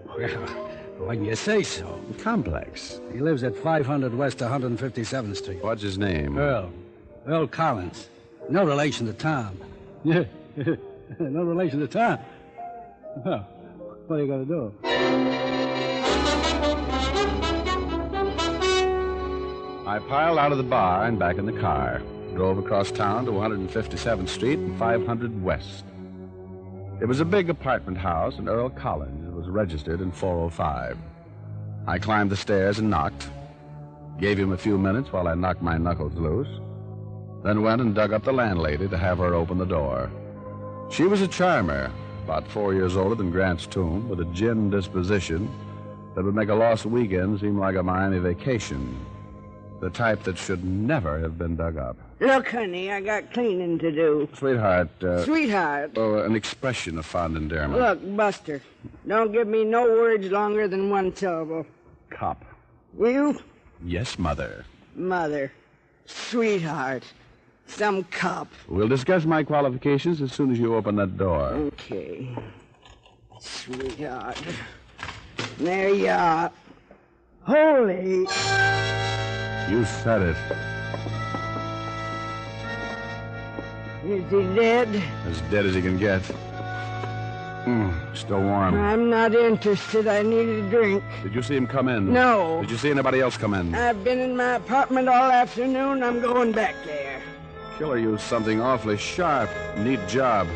Why can you say so? Complex. He lives at 500 West 157th Street. What's his name? Earl Collins. No relation to Tom. Yeah. No relation to Tom. Well, what are you going to do? I piled out of the bar and back in the car. Drove across town to 157th Street and 500 West. It was a big apartment house, and Earl Collins was registered in 405. I climbed the stairs and knocked. Gave him a few minutes while I knocked my knuckles loose. Then went and dug up the landlady to have her open the door. She was a charmer, about 4 years older than Grant's tomb, with a gin disposition that would make a lost weekend seem like a Miami vacation. The type that should never have been dug up. Look, honey, I got cleaning to do. Sweetheart. Sweetheart. Oh, an expression of fond endearment. Look, Buster, don't give me no words longer than one syllable. Cop. Will you? Yes, Mother. Mother. Sweetheart. Some cop. We'll discuss my qualifications as soon as you open that door. Okay. Sweetheart. There you are. Holy. You said it. Is he dead? As dead as he can get. Still warm. I'm not interested. I need a drink. Did you see him come in? No. Did you see anybody else come in? I've been in my apartment all afternoon. I'm going back there. Killer used something awfully sharp. Neat job.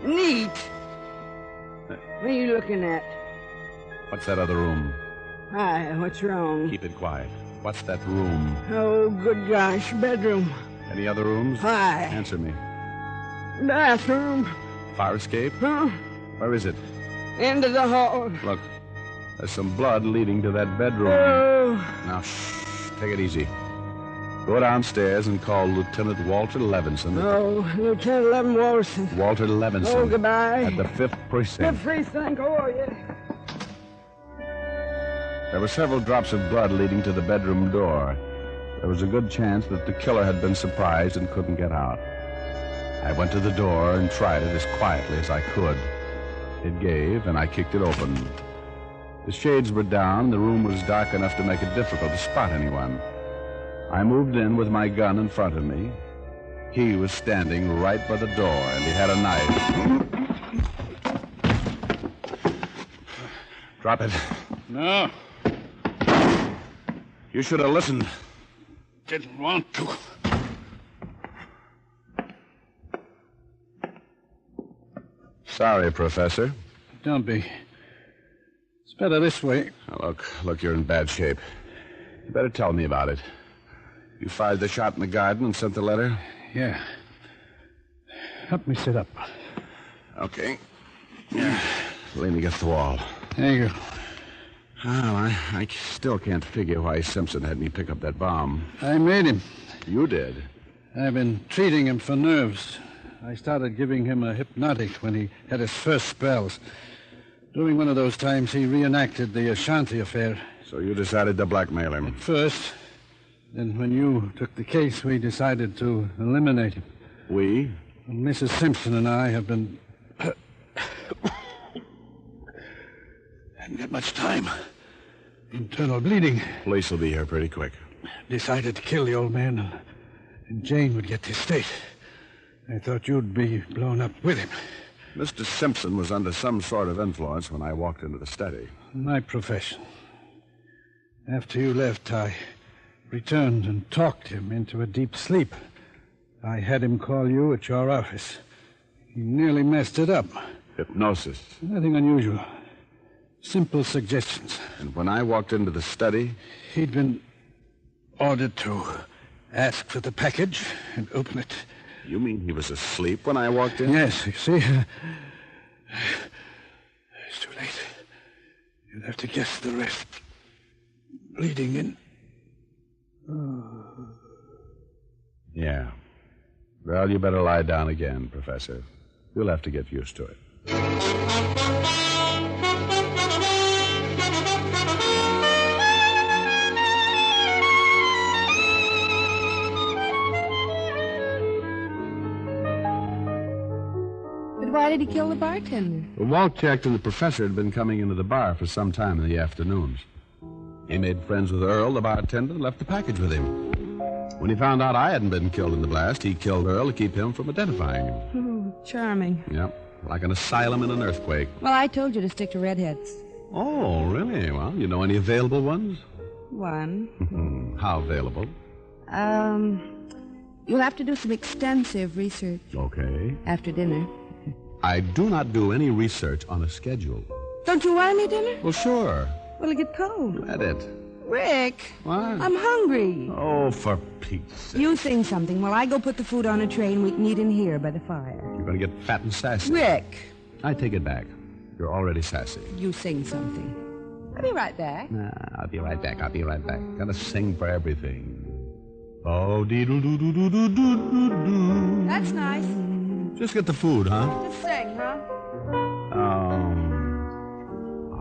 Neat? What are you looking at? What's that other room? Hi, what's wrong? Keep it quiet. What's that room? Oh, good gosh, bedroom. Any other rooms? Hi. Answer me. Bathroom. Fire escape? Huh? Where is it? End of the hall. Look, there's some blood leading to that bedroom. Oh. Now, shh. Take it easy. Go downstairs and call Lieutenant Walter Levinson. Oh, Lieutenant Levin Walton. Walter Levinson. Oh, goodbye. At the 5th Precinct. 5th Precinct, oh, yeah. There were several drops of blood leading to the bedroom door. There was a good chance that the killer had been surprised and couldn't get out. I went to the door and tried it as quietly as I could. It gave, and I kicked it open. The shades were down, and the room was dark enough to make it difficult to spot anyone. I moved in with my gun in front of me. He was standing right by the door, and he had a knife. Drop it. No. You should have listened. Didn't want to. Sorry, Professor. Don't be. It's better this way. Now, look, you're in bad shape. You better tell me about it. You fired the shot in the garden and sent the letter? Yeah. Help me sit up. Okay. Yeah. Lean against the wall. There you go. Well, I still can't figure why Simpson had me pick up that bomb. I made him. You did? I've been treating him for nerves. I started giving him a hypnotic when he had his first spells. During one of those times, he reenacted the Ashanti affair. So you decided to blackmail him? At first. Then when you took the case, we decided to eliminate him. We? And Mrs. Simpson and I have been... Hadn't got much time. Internal bleeding. Police will be here pretty quick. Decided to kill the old man, and Jane would get the estate. I thought you'd be blown up with him. Mr. Simpson was under some sort of influence when I walked into the study. My profession. After you left, I returned and talked him into a deep sleep. I had him call you at your office. He nearly messed it up. Hypnosis? Nothing unusual. Simple suggestions. And when I walked into the study? He'd been ordered to ask for the package and open it. You mean he was asleep when I walked in? Yes, you see. It's too late. You'll have to guess the rest. Bleeding in. Oh. Yeah. Well, you better lie down again, Professor. You'll have to get used to it. Why did he kill the bartender? Well, Walt checked, and the professor had been coming into the bar for some time in the afternoons. He made friends with Earl, the bartender, and left the package with him. When he found out I hadn't been killed in the blast, he killed Earl to keep him from identifying him. Oh, charming. Yep, like an asylum in an earthquake. Well, I told you to stick to redheads. Oh, really? Well, you know any available ones? One. How available? You'll have to do some extensive research. Okay. After dinner. I do not do any research on a schedule. Don't you want any dinner? Well, sure. Will it get cold? Let it. Rick. What? I'm hungry. Oh, for Pete's sake. You sing something while I go put the food on a tray and we can eat in here by the fire. You're going to get fat and sassy. Rick. I take it back. You're already sassy. You sing something. I'll be right back. Nah, I'll be right back. Gonna sing for everything. Oh, deedle-doo-doo-doo-doo-doo-doo. That's nice. Just get the food, huh? Just sing, huh?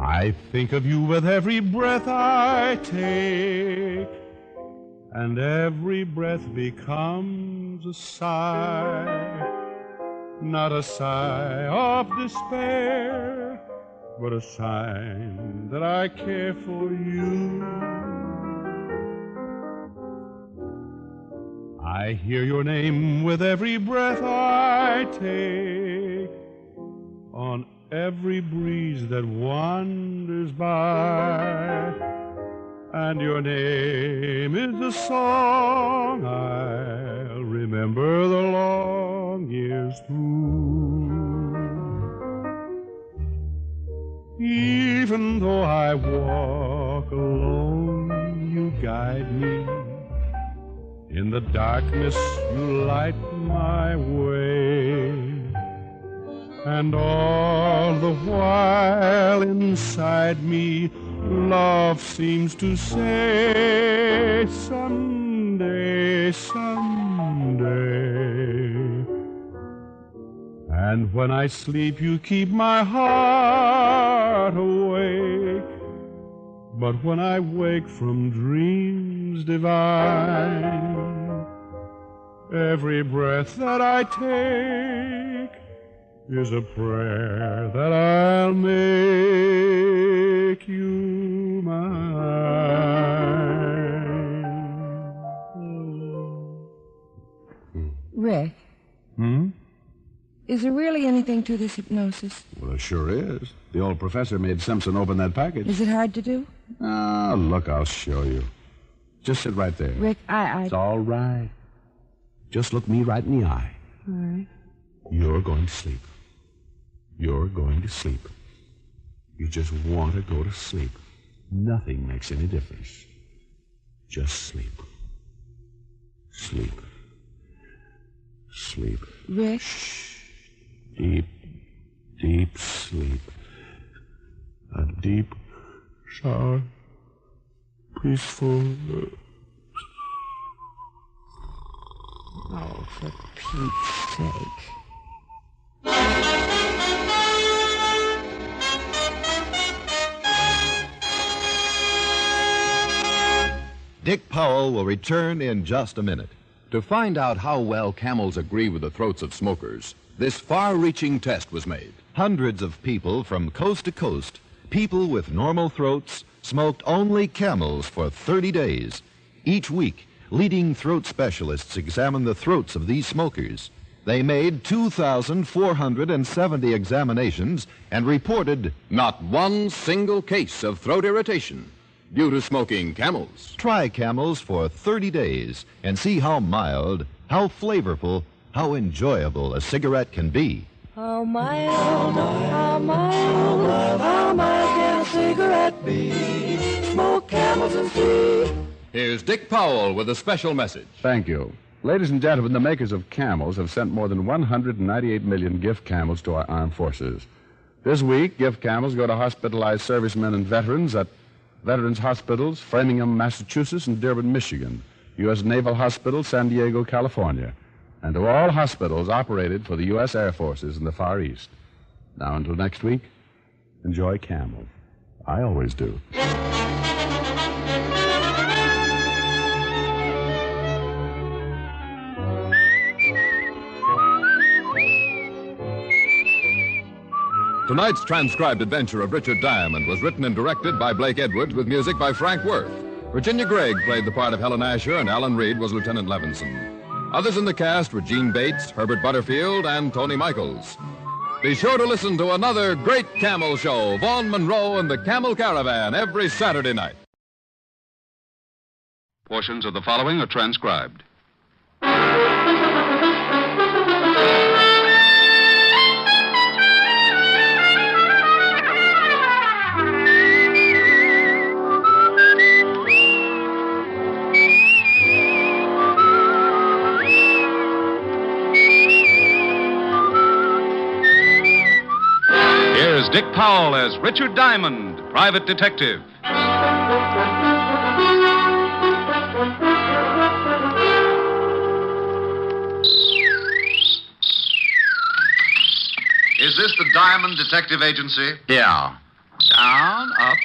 I think of you with every breath I take, and every breath becomes a sigh. Not a sigh of despair, but a sign that I care for you. I hear your name with every breath I take, on every breeze that wanders by. And your name is a song I'll remember the long years through. Even though I walk alone, you guide me. In the darkness, you light my way. And all the while inside me, love seems to say, someday, someday. And when I sleep, you keep my heart awake. But when I wake from dreams divine, every breath that I take is a prayer that I'll make you mine. Rick. Is there really anything to this hypnosis? Well, there sure is. The old professor made Simpson open that package. Is it hard to do? Oh, look, I'll show you. Just sit right there. Rick, It's all right. Just look me right in the eye. All right. You're going to sleep. you're going to sleep. You just want to go to sleep. Nothing makes any difference. Just sleep. Sleep. Sleep. Rick? Deep, deep sleep. A deep, sound, peaceful. Oh, for Pete's sake. Dick Powell will return in just a minute. To find out how well camels agree with the throats of smokers, this far-reaching test was made. Hundreds of people from coast to coast, people with normal throats, smoked only camels for 30 days. Each week, leading throat specialists examined the throats of these smokers. They made 2,470 examinations and reported not one single case of throat irritation due to smoking camels. Try camels for 30 days and see how mild, how flavorful, how enjoyable a cigarette can be. How mild, how mild, how mild can a cigarette be? Smoke camels and see. Here's Dick Powell with a special message. Thank you. Ladies and gentlemen, the makers of camels have sent more than 198 million gift camels to our armed forces. This week, gift camels go to hospitalized servicemen and veterans at Veterans Hospitals, Framingham, Massachusetts, and Dearborn, Michigan, U.S. Naval Hospital, San Diego, California, and to all hospitals operated for the U.S. Air Forces in the Far East. Now, until next week, enjoy camel. I always do. Tonight's transcribed adventure of Richard Diamond was written and directed by Blake Edwards with music by Frank Worth. Virginia Gregg played the part of Helen Asher, and Alan Reed was Lieutenant Levinson. Others in the cast were Gene Bates, Herbert Butterfield, and Tony Michaels. Be sure to listen to another great camel show, Vaughn Monroe and the Camel Caravan, every Saturday night. Portions of the following are transcribed. Here's Dick Powell as Richard Diamond, private detective. Is this the Diamond Detective Agency? Yeah. Down, up,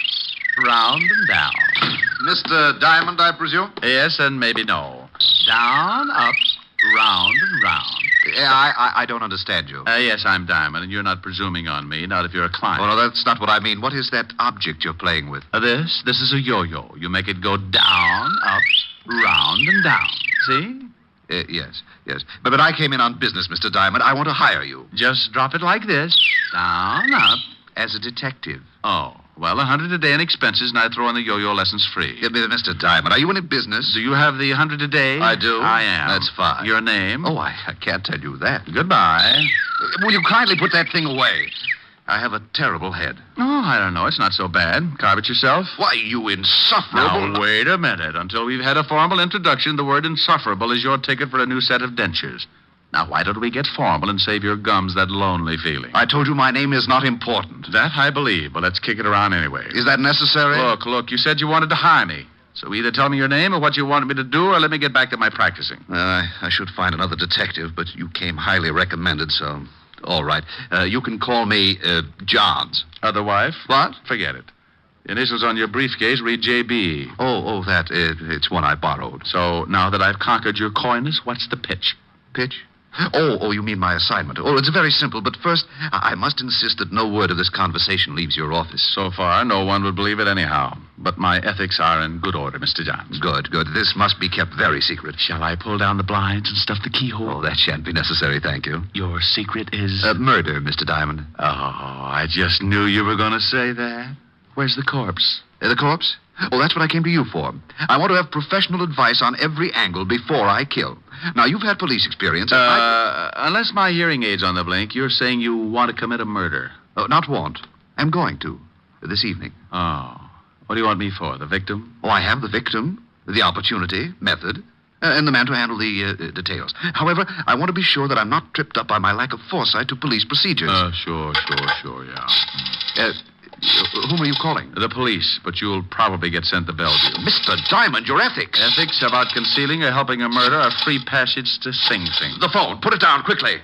round, and down. Mr. Diamond, I presume? Yes, and maybe no. Down, up, round, and round. I don't understand you. Yes, I'm Diamond, and you're not presuming on me, not if you're a client. Oh, no, that's not what I mean. What is that object you're playing with? This is a yo-yo. You make it go down, up, round, and down. See? Yes. But I came in on business, Mr. Diamond. I want to hire you. Just drop it like this. Down, up. As a detective. Oh, well, $100 a day in expenses, and I throw in the yo-yo lessons free. Mr. Diamond, are you in business? Do you have the $100 a day? I do. I am. That's fine. Your name? Oh, I can't tell you that. Goodbye. Will you kindly put that thing away? I have a terrible head. Oh, I don't know. It's not so bad. Carve it yourself. Why, you insufferable... Now, wait a minute. Until we've had a formal introduction, the word insufferable is your ticket for a new set of dentures. Now, why don't we get formal and save your gums that lonely feeling? I told you my name is not important. That I believe, but let's kick it around anyway. Is that necessary? Look, you said you wanted to hire me. So either tell me your name or what you wanted me to do, or let me get back to my practicing. I should find another detective, but you came highly recommended, so... All right. You can call me Johns. Other wife? What? Forget it. The initials on your briefcase read J.B. Oh, that. It's one I borrowed. So now that I've conquered your coyness, what's the pitch? Pitch? Oh, you mean my assignment. Oh, it's very simple, but first, I must insist that no word of this conversation leaves your office. So far, no one would believe it anyhow. But my ethics are in good order, Mr. Johns. Good. This must be kept very secret. Shall I pull down the blinds and stuff the keyhole? Oh, that shan't be necessary, thank you. Your secret is... murder, Mr. Diamond. Oh, I just knew you were going to say that. Where's the corpse? The corpse? Oh, that's what I came to you for. I want to have professional advice on every angle before I kill. Now, you've had police experience. Unless my hearing aid's on the blink, you're saying you want to commit a murder. Not want. I'm going to. This evening. Oh. What do you want me for? The victim? Oh, I have the victim, the opportunity, method, and the man to handle the details. However, I want to be sure that I'm not tripped up by my lack of foresight to police procedures. Sure, yeah. Whom are you calling? The police, but you'll probably get sent to Bellevue. Mr. Diamond, your ethics. Ethics about concealing or helping a murder are free passage to Sing Sing. The phone. Put it down quickly.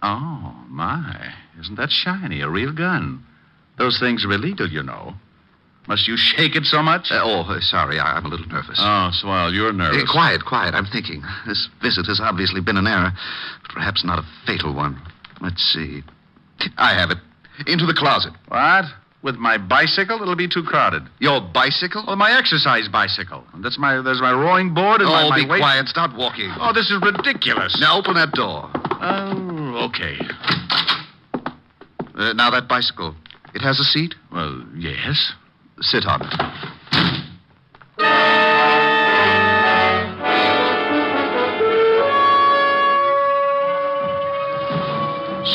Oh, my. Isn't that shiny? A real gun. Those things are illegal, you know. Must you shake it so much? Sorry. I'm a little nervous. Oh, Swell, you're nervous. Quiet. I'm thinking. This visit has obviously been an error. Perhaps not a fatal one. Let's see. I have it. Into the closet. What? With my bicycle? It'll be too crowded. Your bicycle? Oh, my exercise bicycle. And there's my rowing board and my be weight. Quiet. Stop walking. Oh, this is ridiculous. Now open that door. Oh, okay. Now that bicycle. It has a seat? Well, yes. Sit on it.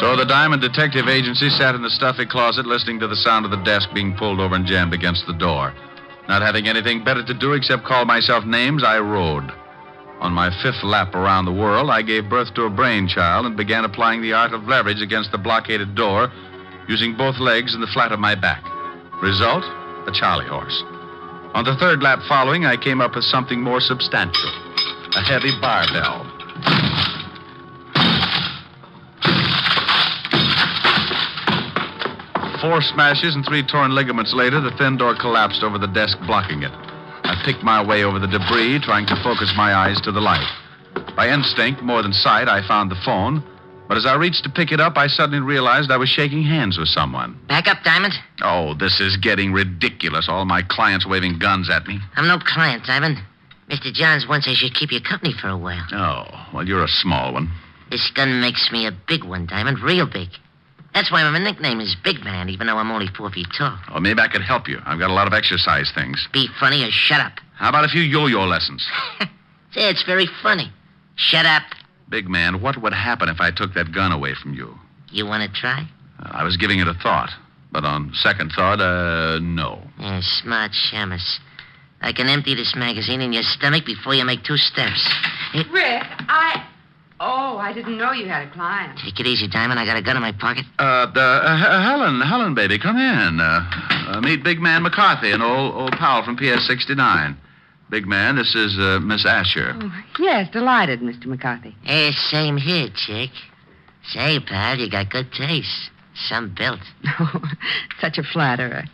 So the Diamond Detective Agency sat in the stuffy closet listening to the sound of the desk being pulled over and jammed against the door. Not having anything better to do except call myself names, I rode. On my 5th lap around the world, I gave birth to a brainchild and began applying the art of leverage against the blockaded door, using both legs and the flat of my back. Result? A Charlie horse. On the 3rd lap following, I came up with something more substantial. A heavy barbell. Four smashes and 3 torn ligaments later, the thin door collapsed over the desk, blocking it. I picked my way over the debris, trying to focus my eyes to the light. By instinct, more than sight, I found the phone. But as I reached to pick it up, I suddenly realized I was shaking hands with someone. Back up, Diamond. Oh, this is getting ridiculous. All my clients waving guns at me. I'm no client, Diamond. Mr. Johns wants I should keep you company for a while. Oh, well, you're a small one. This gun makes me a big one, Diamond. Real big. That's why my nickname is Big Man, even though I'm only 4 feet tall. Oh, maybe I could help you. I've got a lot of exercise things. Be funny or shut up. How about a few yo-yo lessons? Say, it's very funny. Shut up. Big Man, what would happen if I took that gun away from you? You want to try? I was giving it a thought. But on second thought, no. Yeah, smart shamus. I can empty this magazine in your stomach before you make 2 steps. Rick, I didn't know you had a client. Take it easy, Diamond. I got a gun in my pocket. Helen, baby, come in. Meet Big Man McCarthy, an old pal from PS 69. Big Man, this is Miss Asher. Oh, yes, delighted, Mr. McCarthy. Hey, same here, chick. Say, pal, you got good taste. Some built. Oh, such a flatterer.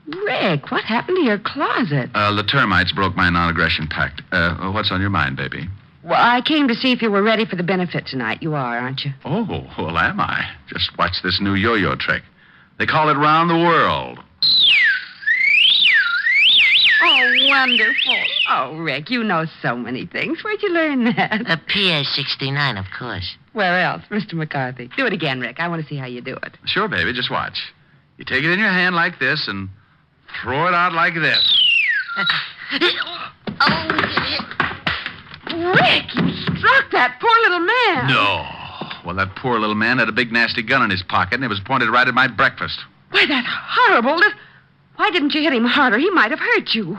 Rick, what happened to your closet? The termites broke my non-aggression pact. What's on your mind, baby? Well, I came to see if you were ready for the benefit tonight. You are, aren't you? Oh, well, am I? Just watch this new yo-yo trick. They call it round the world. Oh, wonderful. Oh, Rick, you know so many things. Where'd you learn that? A PS 69, of course. Where else, Mr. McCarthy? Do it again, Rick. I want to see how you do it. Sure, baby. Just watch. You take it in your hand like this and throw it out like this. Rick, you struck that poor little man. No. Well, that poor little man had a big, nasty gun in his pocket, and it was pointed right at my breakfast. Why, that's horrible. Why didn't you hit him harder? He might have hurt you.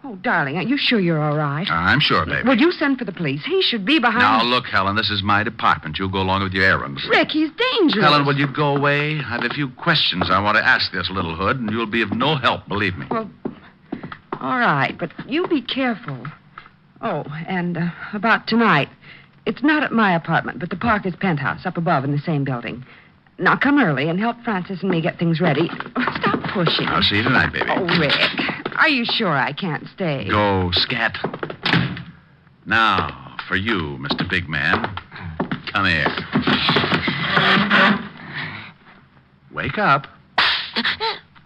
Oh, darling, are you sure you're all right? I'm sure, baby. Will you send for the police? He should be behind... Now, look, Helen, this is my department. You'll go along with your errands. Rick, he's dangerous. Helen, will you go away? I have a few questions I want to ask this little hood, and you'll be of no help, believe me. Well, all right, but you be careful. Oh, and about tonight. It's not at my apartment, but the Parker's penthouse up above in the same building. Now, come early and help Francis and me get things ready. Oh, stop pushing. I'll see you tonight, baby. Oh, Rick, are you sure I can't stay? Go, scat. Now, for you, Mr. Big Man. Come here. Wake up.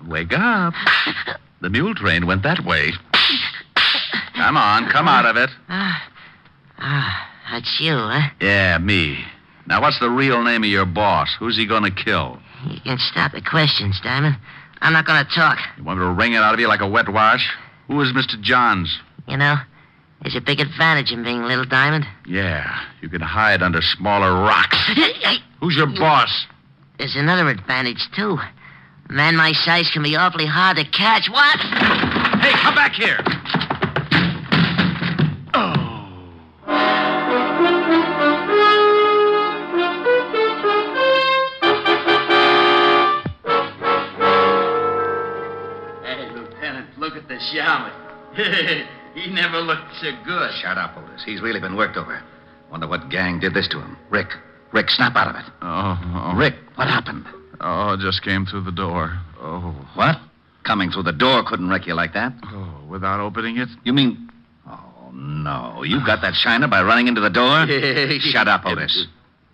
Wake up. The mule train went that way. Come on, come out of it. That's you, huh? Yeah, me. Now, what's the real name of your boss? Who's he going to kill? You can stop the questions, Diamond. I'm not going to talk. You want me to wring it out of you like a wet wash? Who is Mr. Johns? You know, there's a big advantage in being Little Diamond. Yeah, you can hide under smaller rocks. Who's your boss? There's another advantage, too. A man my size can be awfully hard to catch. What? Hey, come back here. Hey, Lieutenant, look at the shaman. He never looked so good. Shut up, Otis. He's really been worked over. Wonder what gang did this to him. Rick, snap out of it. Oh. Rick, what happened? Oh, it just came through the door. Oh. What? Coming through the door couldn't wreck you like that? Oh, without opening it? You mean... Oh, no. You got that shiner by running into the door? Shut up, Otis.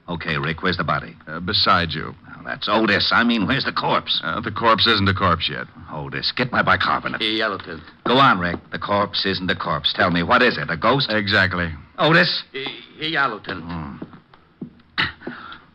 Okay, Rick, where's the body? Beside you. Now, that's Otis. I mean, where's the corpse? The corpse isn't a corpse yet. Otis, get my bicarbonate. Hey, Lieutenant. Go on, Rick. The corpse isn't a corpse. Tell me, what is it, a ghost? Exactly. Otis? Hey, Lieutenant.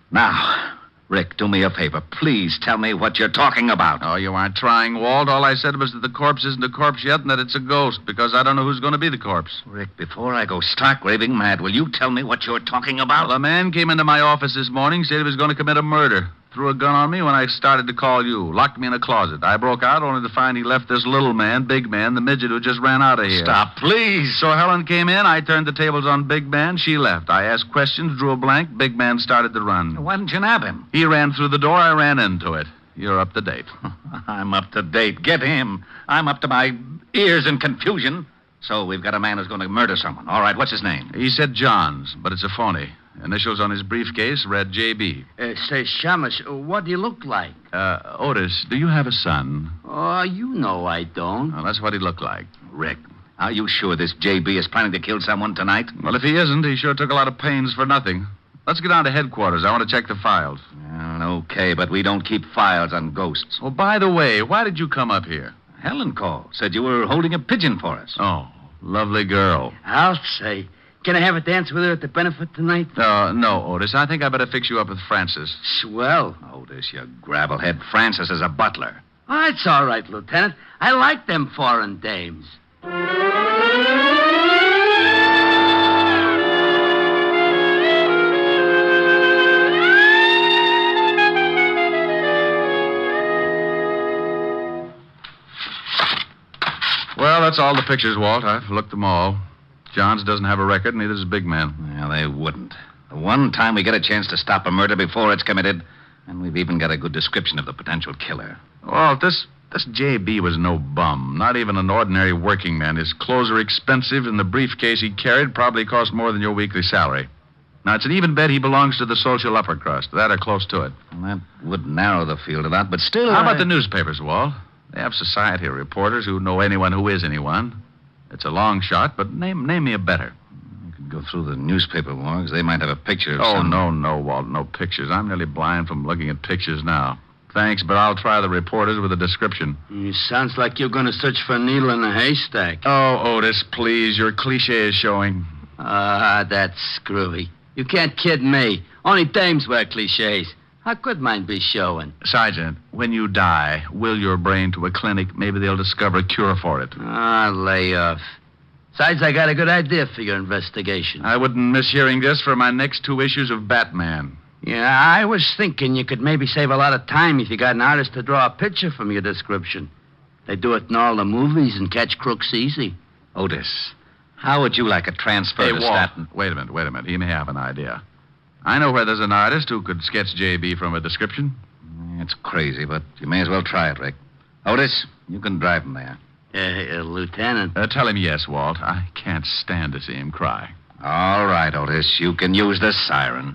Now, Rick, do me a favor. Please tell me what you're talking about. Oh, you aren't trying, Walt. All I said was that the corpse isn't a corpse yet and that it's a ghost, because I don't know who's going to be the corpse. Rick, before I go stark raving mad, will you tell me what you're talking about? Well, a man came into my office this morning, said he was going to commit a murder. Threw a gun on me when I started to call you. Locked me in a closet. I broke out only to find he left this little man, Big Man, the midget who just ran out of here. Stop, please. So Helen came in. I turned the tables on Big Man. She left. I asked questions, drew a blank. Big Man started to run. Why didn't you nab him? He ran through the door. I ran into it. You're up to date. I'm up to date. Get him. I'm up to my ears in confusion. So we've got a man who's going to murder someone. All right, what's his name? He said Johns, but it's a phony. Initials on his briefcase read J.B. Say, Shamus, what do you look like? Otis, do you have a son? Oh, you know I don't. Well, that's what he looked like. Rick, are you sure this J.B. is planning to kill someone tonight? Well, if he isn't, he sure took a lot of pains for nothing. Let's get down to headquarters. I want to check the files. Okay, but we don't keep files on ghosts. Oh, by the way, why did you come up here? Helen called. Said you were holding a pigeon for us. Oh, lovely girl. I'll say. Can I have a dance with her at the benefit tonight? No, Otis. I think I better fix you up with Francis. Swell. Otis, you gravelhead. Francis is a butler. Oh, it's all right, Lieutenant. I like them foreign dames. Well, that's all the pictures, Walt. I've looked them all. Johns doesn't have a record, neither does Big Man. Well, they wouldn't. The one time we get a chance to stop a murder before it's committed, and we've even got a good description of the potential killer. Walt, this J.B. was no bum. Not even an ordinary working man. His clothes are expensive, and the briefcase he carried probably cost more than your weekly salary. Now, it's an even bet he belongs to the social upper crust. That or close to it. Well, that would narrow the field a lot, but still... How about the newspapers, Walt? They have society reporters who know anyone who is anyone. It's a long shot, but name me a better. You could go through the newspaper morgues. They might have a picture of some... no, Walt, no pictures. I'm nearly blind from looking at pictures now. Thanks, but I'll try the reporters with a description. It sounds like you're going to search for a needle in a haystack. Oh, Otis, please. Your cliche is showing. That's screwy. You can't kid me. Only dames wear cliches. How could mine be showing? Sergeant, when you die, will your brain to a clinic. Maybe they'll discover a cure for it. Lay off. Besides, I got a good idea for your investigation. I wouldn't miss hearing this for my next 2 issues of Batman. Yeah, I was thinking you could maybe save a lot of time if you got an artist to draw a picture from your description. They do it in all the movies and catch crooks easy. Otis, how would you like a transfer to Staten? Wait a minute. He may have an idea. I know where there's an artist who could sketch J.B. from a description. It's crazy, but you may as well try it, Rick. Otis, you can drive him there. Lieutenant. Tell him yes, Walt. I can't stand to see him cry. All right, Otis. You can use the siren.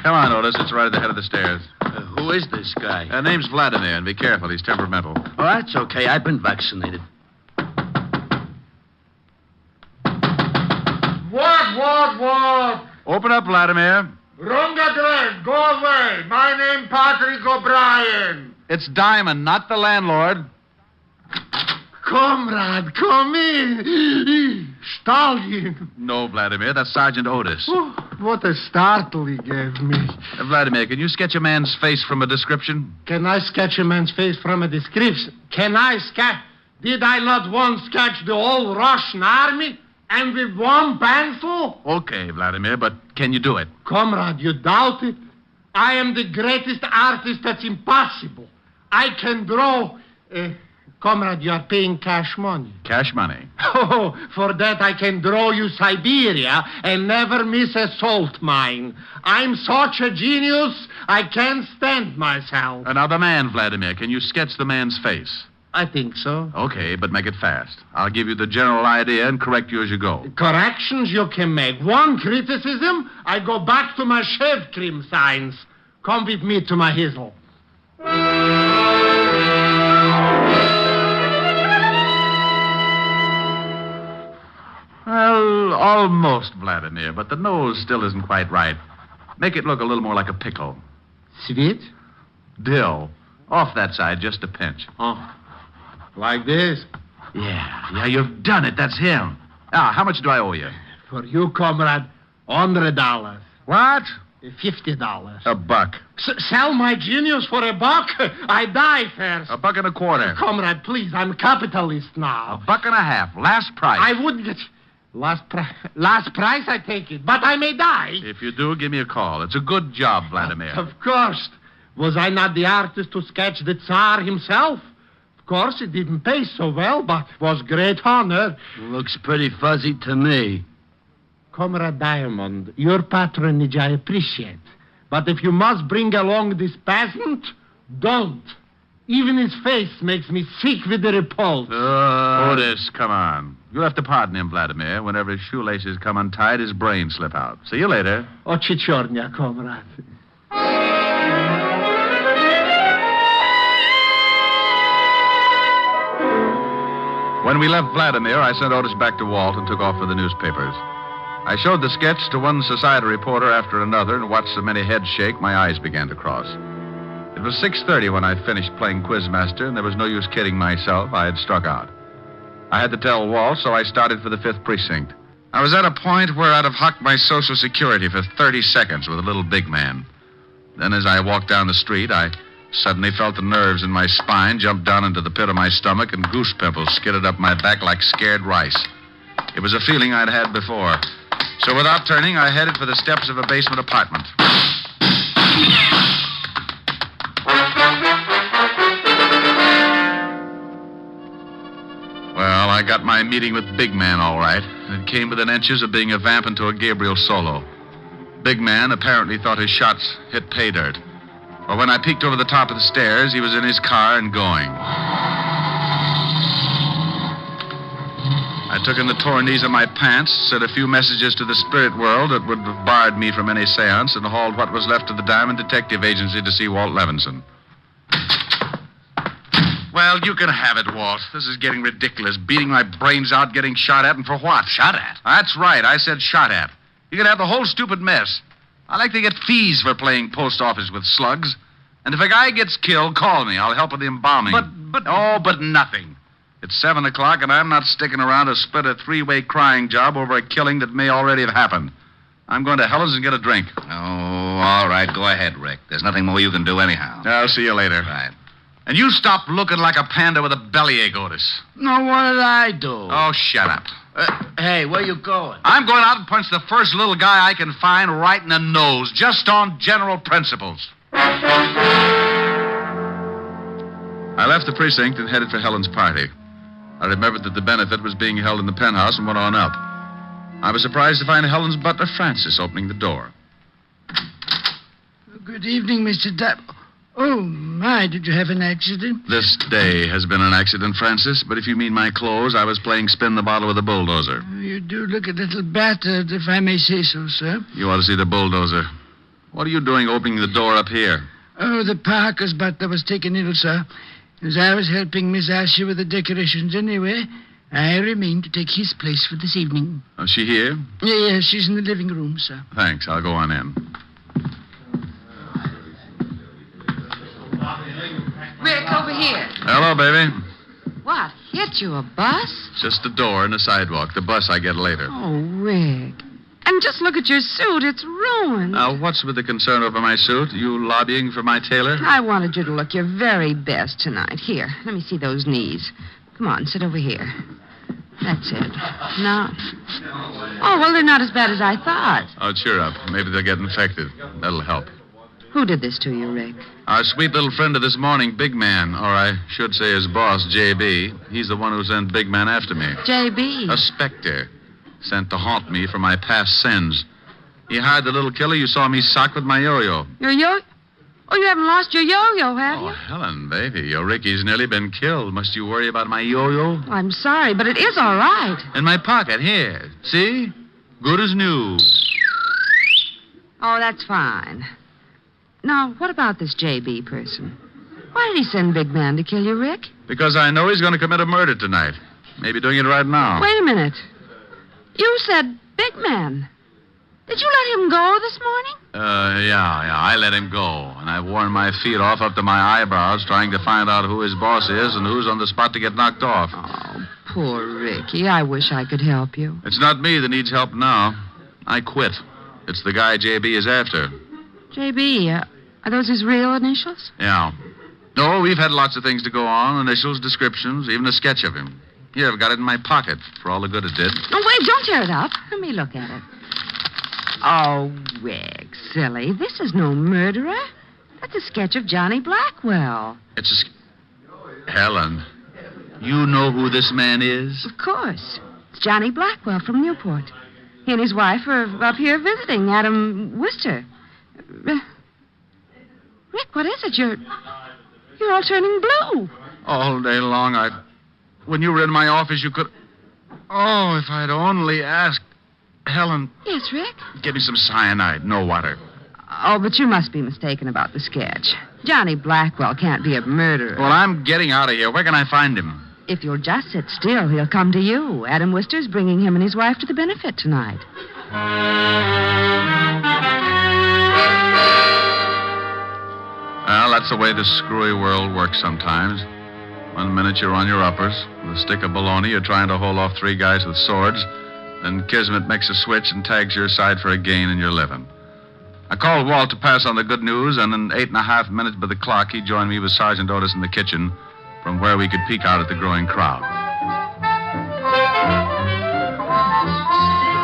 Come on, Otis. It's right at the head of the stairs. Who is this guy? Name's Vladimir, and be careful. He's temperamental. Oh, that's okay. I've been vaccinated. What? Open up, Vladimir. Wrong address. Go away. My name Patrick O'Brien. It's Diamond, not the landlord. Comrade, come in. Stallion. No, Vladimir, that's Sergeant Otis. Oh, what a startle he gave me. Vladimir, can you sketch a man's face from a description? Can I sketch a man's face from a description? Can I sketch? Did I not once sketch the whole Russian army? And with one pencil? Okay, Vladimir, but can you do it? Comrade, you doubt it? I am the greatest artist that's impossible. I can draw... Comrade, you are paying cash money. Cash money? Oh, for that I can draw you Siberia and never miss a salt mine. I'm such a genius, I can't stand myself. Another man, Vladimir. Can you sketch the man's face? I think so. Okay, but make it fast. I'll give you the general idea and correct you as you go. Corrections you can make. One criticism, I go back to my shave cream signs. Come with me to my hizzle. Well, almost, Vladimir, but the nose still isn't quite right. Make it look a little more like a pickle. Sweet? Dill. Off that side, just a pinch. Oh, like this? Yeah, you've done it. That's him. Now, how much do I owe you? For you, comrade, $100. What? $50. A buck. Sell my genius for $1? I die first. $1.25. Comrade, please, I'm a capitalist now. $1.50. Last price. I wouldn't get... Last price, I take it. But I may die. If you do, give me a call. It's a good job, Vladimir. Of course. Was I not the artist to sketch the Tsar himself? Of course, it didn't pay so well, but was great honor. Looks pretty fuzzy to me. Comrade Diamond, your patronage I appreciate. But if you must bring along this peasant, don't. Even his face makes me sick with the repulse. Otis, come on. You'll have to pardon him, Vladimir. Whenever his shoelaces come untied, his brains slip out. See you later. Ochichornia, comrade. When we left Vladimir, I sent Otis back to Walt and took off for the newspapers. I showed the sketch to one society reporter after another and watched so many heads shake, my eyes began to cross. It was 6:30 when I finished playing Quizmaster, and there was no use kidding myself. I had struck out. I had to tell Walt, so I started for the 5th Precinct. I was at a point where I'd have hucked my Social Security for 30 seconds with a little big man. Then as I walked down the street, I suddenly felt the nerves in my spine jump down into the pit of my stomach, and goose pimples skidded up my back like scared rice. It was a feeling I'd had before. So without turning, I headed for the steps of a basement apartment. Well, I got my meeting with Big Man all right. It came within inches of being a vamp into a Gabriel solo. Big Man apparently thought his shots hit pay dirt. But when I peeked over the top of the stairs, he was in his car and going. I took in the torn knees of my pants, sent a few messages to the spirit world that would have barred me from any seance, and hauled what was left of the Diamond Detective Agency to see Walt Levinson. Well, you can have it, Walt. This is getting ridiculous. Beating my brains out, getting shot at, and for what? Shot at? That's right. I said shot at. You can have the whole stupid mess. I like to get fees for playing post office with slugs. And if a guy gets killed, call me. I'll help with the embalming. But nothing. It's 7 o'clock, and I'm not sticking around to split a 3-way crying job over a killing that may already have happened. I'm going to Helen's and get a drink. Oh, all right. Go ahead, Rick. There's nothing more you can do anyhow. I'll see you later. Right. And you stop looking like a panda with a bellyache, Otis. No, what did I do? Oh, shut up. Hey, where you going? I'm going out and punch the first little guy I can find right in the nose, just on general principles. I left the precinct and headed for Helen's party. I remembered that the benefit was being held in the penthouse and went on up. I was surprised to find Helen's butler, Francis, opening the door. Good evening, Mr. Oh, my, did you have an accident? This day has been an accident, Francis, but if you mean my clothes, I was playing spin the bottle with a bulldozer. You do look a little battered, if I may say so, sir. You ought to see the bulldozer. What are you doing opening the door up here? Oh, the Parker's butler was taken ill, sir. As I was helping Miss Asher with the decorations anyway, I remained to take his place for this evening. Is she here? Yes, she's in the living room, sir. Thanks. I'll go on in. over here. Hello, baby. What? Hit you a bus? Just the door and the sidewalk. The bus I get later. Oh, Rick. And just look at your suit. It's ruined. Now, what's with the concern over my suit? You lobbying for my tailor? I wanted you to look your very best tonight. Here, let me see those knees. Come on, sit over here. That's it. Now. Oh, well, they're not as bad as I thought. Oh, cheer up. Maybe they'll get infected. That'll help. Who did this to you, Rick? Our sweet little friend of this morning, Big Man, or I should say his boss, J.B. He's the one who sent Big Man after me. J.B.? A specter. Sent to haunt me for my past sins. He hired the little killer you saw me sock with my yo-yo. Your yo? Oh, you haven't lost your yo-yo, have you? Oh, Helen, baby, your Ricky's nearly been killed. Must you worry about my yo-yo? I'm sorry, but it is all right. In my pocket, here. See? Good as new. Oh, that's fine. Now, what about this J.B. person? Why did he send Big Man to kill you, Rick? Because I know he's going to commit a murder tonight. Maybe doing it right now. Wait a minute. You said Big Man. Did you let him go this morning? Yeah. I let him go. And I've worn my feet off up to my eyebrows trying to find out who his boss is and who's on the spot to get knocked off. Oh, poor Ricky. I wish I could help you. It's not me that needs help now. I quit. It's the guy J.B. is after. J.B., are those his real initials? Yeah. No, we've had lots of things to go on. Initials, descriptions, even a sketch of him. Here, I've got it in my pocket for all the good it did. Oh, wait, don't tear it up. Let me look at it. Oh, Rick, silly. This is no murderer. That's a sketch of Johnny Blackwell. It's Helen, you know who this man is? Of course. It's Johnny Blackwell from Newport. He and his wife are up here visiting Adam Wister. Rick, what is it? You're all turning blue. All day long, when you were in my office, you could... Oh, if I'd only asked... Helen... Yes, Rick? Give me some cyanide, no water. Oh, but you must be mistaken about the sketch. Johnny Blackwell can't be a murderer. Well, I'm getting out of here. Where can I find him? If you'll just sit still, he'll come to you. Adam Wister's bringing him and his wife to the benefit tonight. Well, that's the way this screwy world works sometimes. 1 minute you're on your uppers. With a stick of bologna, you're trying to hold off 3 guys with swords. Then Kismet makes a switch and tags your side for a gain and you're living. I called Walt to pass on the good news, and in 8.5 minutes by the clock, he joined me with Sergeant Otis in the kitchen, from where we could peek out at the growing crowd.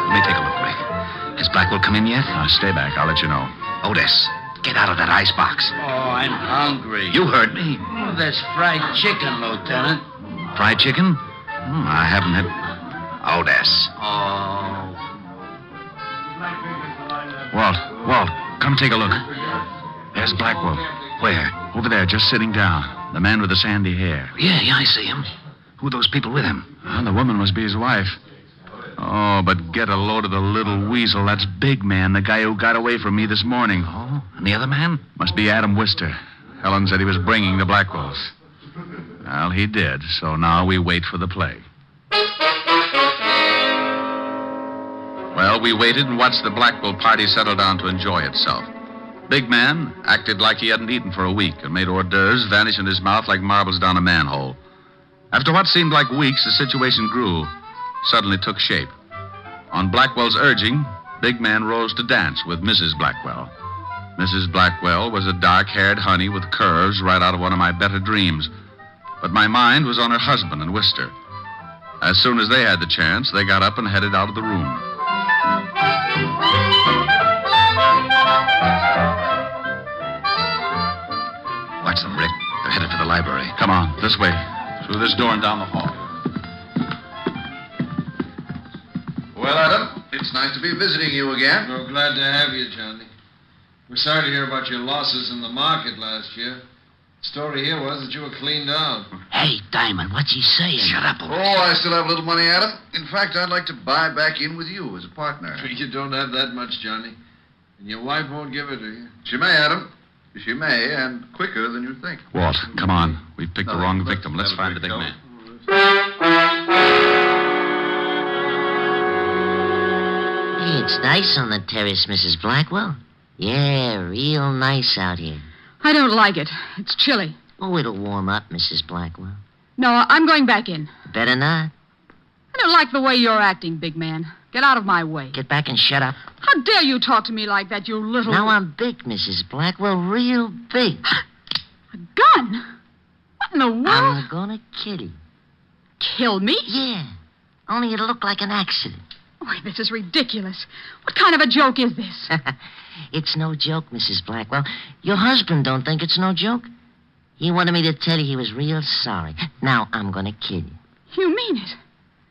Let me take a look, Rick. Has Blackwell come in yet? Stay back. I'll let you know. Otis, get out of that icebox. Oh, I'm hungry. You heard me. Oh, there's fried chicken, Lieutenant. Fried chicken? I haven't had... Otis. Oh. Walt, come take a look. There's Blackwell. Where? Over there, just sitting down. The man with the sandy hair. Yeah, I see him. Who are those people with him? The woman must be his wife. Oh, but get a load of the little weasel. That's Big Man, the guy who got away from me this morning. Oh, and the other man? Must be Adam Wister. Helen said he was bringing the Blackwells. Well, he did, so now we wait for the play. Well, we waited and watched the Blackwell party settle down to enjoy itself. Big Man acted like he hadn't eaten for a week and made hors d'oeuvres vanish in his mouth like marbles down a manhole. After what seemed like weeks, the situation grew, suddenly took shape. On Blackwell's urging, Big Man rose to dance with Mrs. Blackwell. Mrs. Blackwell was a dark-haired honey with curves right out of one of my better dreams. But my mind was on her husband and Wister. As soon as they had the chance, they got up and headed out of the room. Watch them, Rick. They're headed for the library. Come on, this way. Through this door and down the hall. Well, Adam, it's nice to be visiting you again. We're glad to have you, Johnny. We're sorry to hear about your losses in the market last year. The story here was that you were cleaned out. Hey, Diamond, what's he saying? Shut up, Otis. Oh, I still have a little money, Adam. In fact, I'd like to buy back in with you as a partner. You don't have that much, Johnny. And your wife won't give it to you. She may, Adam. She may, and quicker than you think. Walt, come on. We picked the wrong victim. Let's find the big man. Hey, it's nice on the terrace, Mrs. Blackwell. Yeah, real nice out here. I don't like it. It's chilly. Oh, it'll warm up, Mrs. Blackwell. No, I'm going back in. Better not. I don't like the way you're acting, big man. Get out of my way. Get back and shut up. How dare you talk to me like that, you little... Now I'm big, Mrs. Blackwell, real big. A gun? What in the world? I'm gonna kill you. Kill me? Yeah. Only it'll look like an accident. Oh, this is ridiculous. What kind of a joke is this? It's no joke, Mrs. Blackwell. Your husband don't think it's no joke. He wanted me to tell you he was real sorry. Now I'm gonna kill you. You mean it?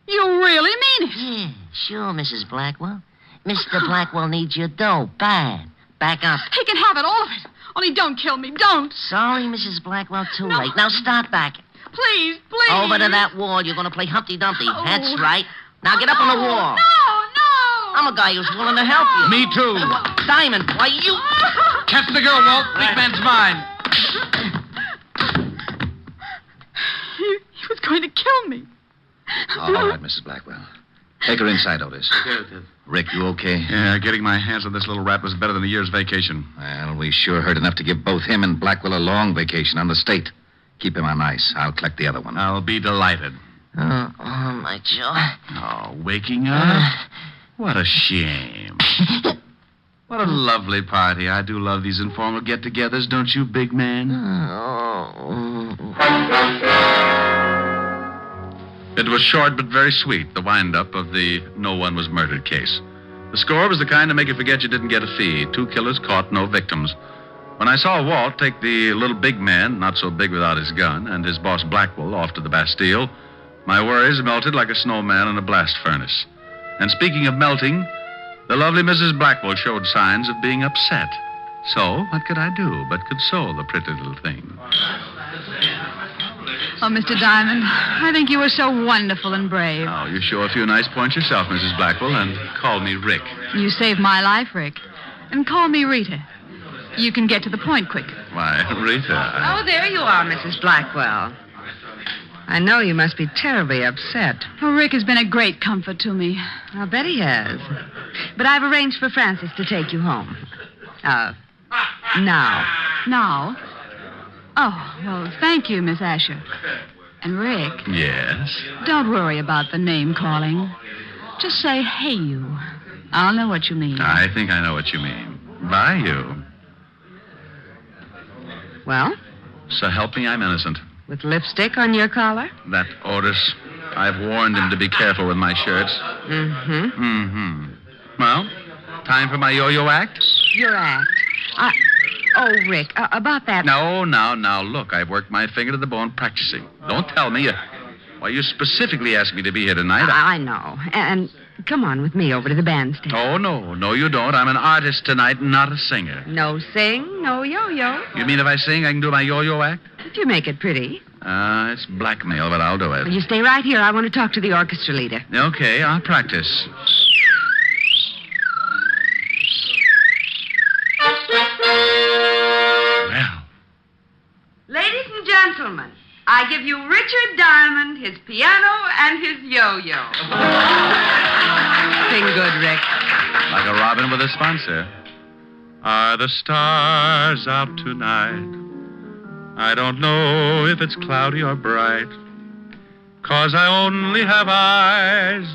You really mean it? Yeah, sure, Mrs. Blackwell. Mr. Blackwell needs your dough, bad. Back up. He can have it, all of it. Only don't kill me, don't. Sorry, Mrs. Blackwell, too late. Now start back. Please, please. Over to that wall. You're gonna play Humpty Dumpty. Oh. That's right. Now get up on the wall. No. I'm a guy who's willing to help you. Me too. Diamond, why you... Catch the girl, Walt. Big man's mine. He was going to kill me. All right, Mrs. Blackwell. Take her inside, Otis. Rick, you okay? Yeah, getting my hands on this little rat was better than a year's vacation. Well, we sure heard enough to give both him and Blackwell a long vacation on the state. Keep him on ice. I'll collect the other one. I'll be delighted. Oh, my jaw. Oh, waking up? What a shame. What a lovely party. I do love these informal get-togethers, don't you, big man? It was short but very sweet, the wind-up of the no one was murdered case. The score was the kind to make you forget you didn't get a fee. 2 killers caught, no victims. When I saw Walt take the little big man, not so big without his gun, and his boss Blackwell off to the Bastille, my worries melted like a snowman in a blast furnace. And speaking of melting, the lovely Mrs. Blackwell showed signs of being upset. So, what could I do but console the pretty little thing? Oh, Mr. Diamond, I think you were so wonderful and brave. Oh, you show a few nice points yourself, Mrs. Blackwell, and call me Rick. You saved my life, Rick. And call me Rita. You can get to the point quick. Why, Rita. Oh, there you are, Mrs. Blackwell. I know you must be terribly upset. Oh, Rick has been a great comfort to me. I'll bet he has. But I've arranged for Francis to take you home. Now. Now? Oh, well, thank you, Miss Asher. And Rick, Yes? don't worry about the name calling. Just say, hey, you. I'll know what you mean. I think I know what you mean. By you. Well? So help me, I'm innocent. With lipstick on your collar? That Otis, I've warned him to be careful with my shirts. Mm-hmm. Mm-hmm. Well, time for my yo-yo act? Your act. Oh, Rick, about that... No, now, look, I've worked my finger to the bone practicing. Don't tell me. Why, you specifically asked me to be here tonight. I know. And come on with me over to the bandstand. Oh, no, you don't. I'm an artist tonight, not a singer. No sing, no yo-yo. You mean if I sing, I can do my yo-yo act? If you make it pretty. It's blackmail, but I'll do it. Well, you stay right here. I want to talk to the orchestra leader. Okay, I'll practice. Well. Ladies and gentlemen, I give you Richard Diamond, his piano, and his yo-yo. Sing good, Rick. Like a robin with a sponsor. Are the stars out tonight? I don't know if it's cloudy or bright, 'cause I only have eyes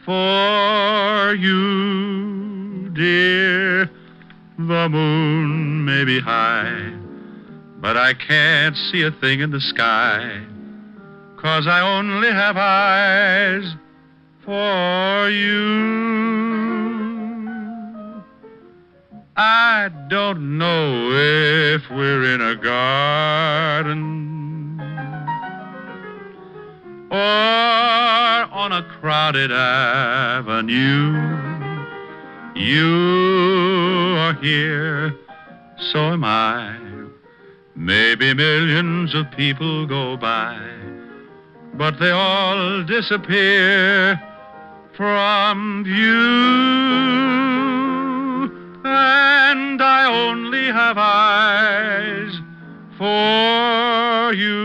for you, dear. The moon may be high, but I can't see a thing in the sky, 'cause I only have eyes for you. I don't know if we're in a garden or on a crowded avenue. You are here, so am I. Maybe millions of people go by, but they all disappear from view. And I only have eyes for you.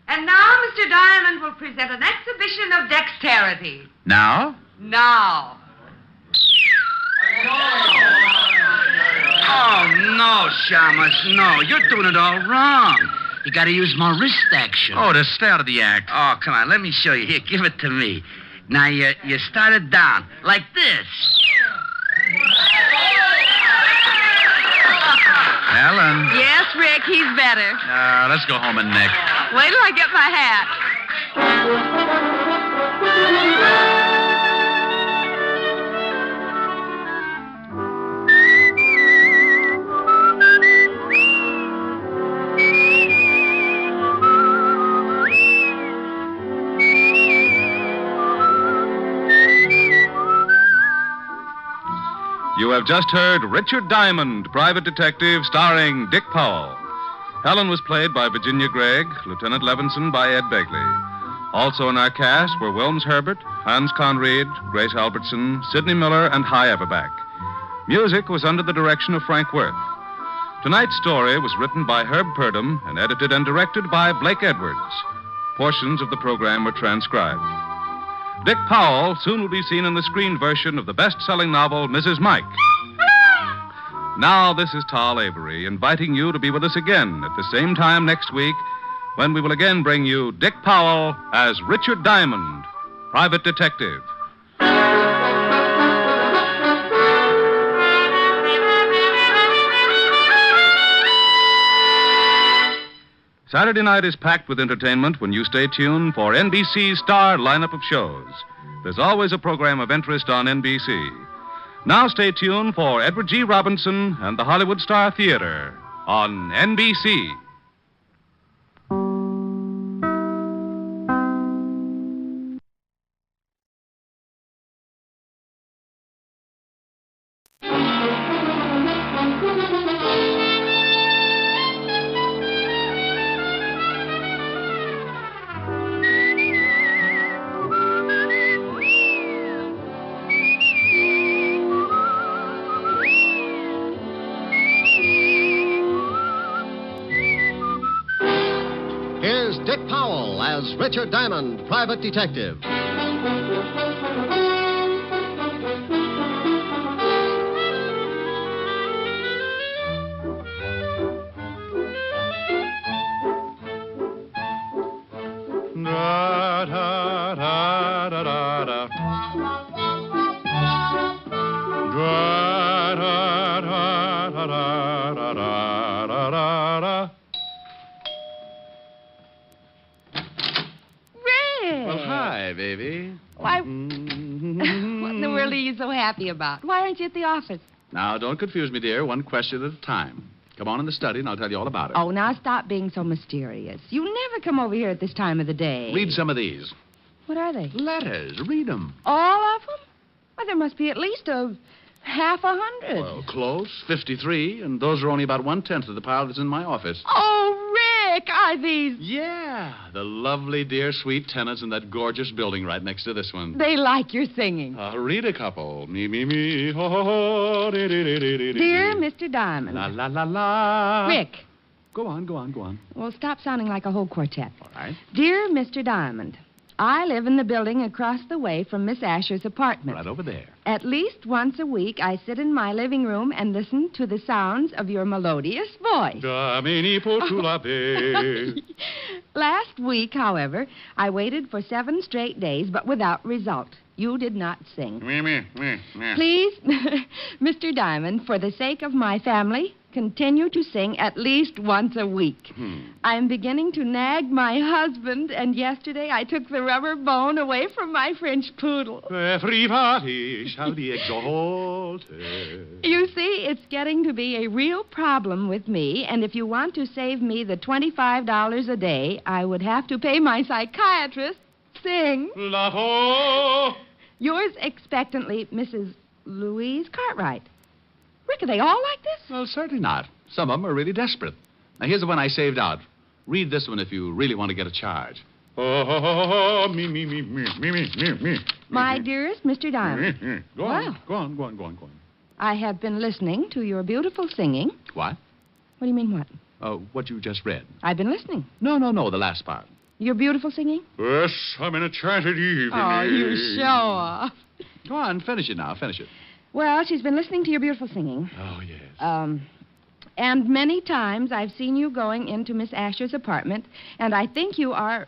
And now Mr. Diamond will present an exhibition of dexterity. Dorothy. Now? Now. Oh, no, Shamus, no. You're doing it all wrong. You got to use more wrist action. Oh, to stay out of the act. Oh, come on, let me show you. Here, give it to me. Now, you start it down, like this. Helen. Yes, Rick, he's better. Let's go home and Nick. Wait till I get my hat. You have just heard Richard Diamond, Private Detective, starring Dick Powell. Helen was played by Virginia Gregg, Lieutenant Levinson by Ed Begley. Also in our cast were Wilms Herbert, Hans Conried, Grace Albertson, Sidney Miller, and Hy Everback. Music was under the direction of Frank Worth. Tonight's story was written by Herb Purdom and edited and directed by Blake Edwards. Portions of the program were transcribed. Dick Powell soon will be seen in the screen version of the best-selling novel, Mrs. Mike. Now, this is Tal Avery, inviting you to be with us again at the same time next week when we will again bring you Dick Powell as Richard Diamond, Private Detective. Saturday night is packed with entertainment when you stay tuned for NBC's star lineup of shows. There's always a program of interest on NBC. Now stay tuned for Edward G. Robinson and the Hollywood Star Theater on NBC. Here's Dick Powell as Richard Diamond, Private Detective. Well, hi, baby. Why, what in the world are you so happy about? Why aren't you at the office? Now, don't confuse me, dear. One question at a time. Come on in the study, and I'll tell you all about it. Oh, now stop being so mysterious. You never come over here at this time of the day. Read some of these. What are they? Letters. Read them. All of them? Well, there must be at least half 100. Well, close. 53, and those are only about 1/10 of the pile that's in my office. Oh, Rick, are these... Yeah, the lovely, dear, sweet tenants in that gorgeous building right next to this one. They like your singing. Read a couple. Me, me, me, ho, ho, ho, dee, dee, dee, dee, dee. Dear Mr. Diamond. La, la, la, la. Rick. Go on, go on, go on. Well, stop sounding like a whole quartet. All right. Dear Mr. Diamond, I live in the building across the way from Miss Asher's apartment. Right over there. At least once a week, I sit in my living room and listen to the sounds of your melodious voice. Last week, however, I waited for 7 straight days, but without result. You did not sing. Please, Mr. Diamond, for the sake of my family, continue to sing at least once a week. I'm beginning to nag my husband, and yesterday I took the rubber bone away from my French poodle. Everybody shall be exalted. You see, it's getting to be a real problem with me, and if you want to save me the $25 a day, I would have to pay my psychiatrist. Sing. Yours expectantly, Mrs. Louise Cartwright. Rick, are they all like this? Well, certainly not. Some of them are really desperate. Now, here's the one I saved out. Read this one if you really want to get a charge. Me, me, me, me, me, me, me, me. My dearest Mr. Diamond. Go on, go on, go on, go on, go on. I have been listening to your beautiful singing. What? What do you mean, what? What you just read. I've been listening. No, the last part. Your beautiful singing? Yes, I'm in a enchanted evening. Oh, you show off. Go on, finish it now. Finish it. Well, she's been listening to your beautiful singing. Oh, yes. And many times I've seen you going into Miss Asher's apartment, and I think you are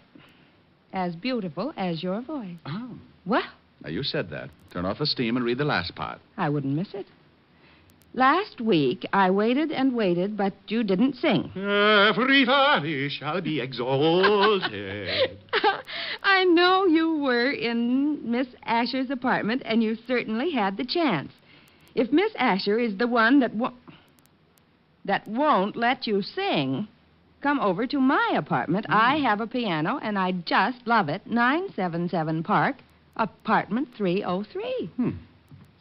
as beautiful as your voice. Oh. Well, Now, you said that. Turn off the steam and read the last part. I wouldn't miss it. Last week, I waited and waited, but you didn't sing. Everybody shall be exalted. I know you were in Miss Asher's apartment, and you certainly had the chance. If Miss Asher is the one that won't let you sing, come over to my apartment. I have a piano, and I just love it. 977 Park, apartment 303.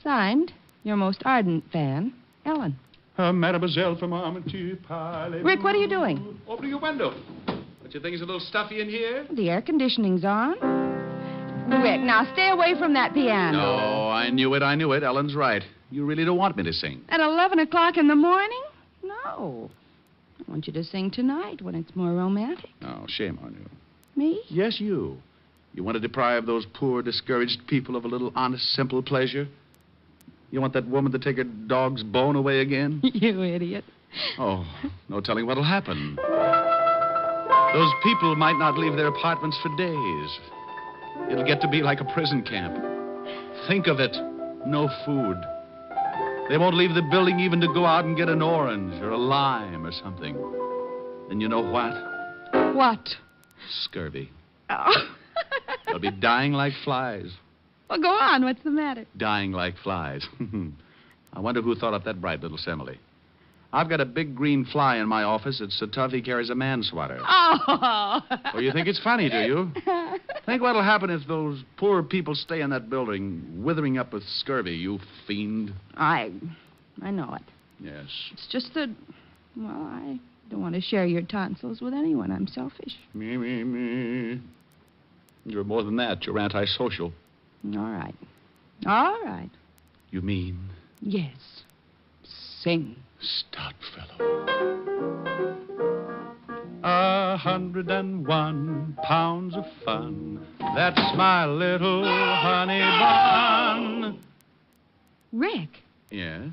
Signed, your most ardent fan, Ellen. Mademoiselle from Armitage Parley. Rick, what are you doing? Open your window. Don't you think it's a little stuffy in here? The air conditioning's on. Rick, now stay away from that piano. No, I knew it. Ellen's right. You really don't want me to sing. At 11 o'clock in the morning? No. I want you to sing tonight when it's more romantic. Oh, shame on you. Me? Yes, you. You want to deprive those poor, discouraged people of a little honest, simple pleasure? You want that woman to take her dog's bone away again? You idiot. Oh, no telling what'll happen. Those people might not leave their apartments for days. It'll get to be like a prison camp. Think of it. No food. They won't leave the building even to go out and get an orange or a lime or something. And you know what? What? Scurvy. Oh. They'll be dying like flies. Well, go on. What's the matter? Dying like flies. I wonder who thought up that bright little simile. I've got a big green fly in my office. It's so tough he carries a man-swatter. Oh. Oh, you think it's funny, do you? Think what'll happen if those poor people stay in that building, withering up with scurvy, you fiend. I know it. Yes. It's just that, well, I don't want to share your tonsils with anyone. I'm selfish. Me. You're more than that. You're antisocial. All right. All right. You mean? Yes. Sing. Stout fellow. 101 pounds of fun. That's my little honey bun. Rick, Yes?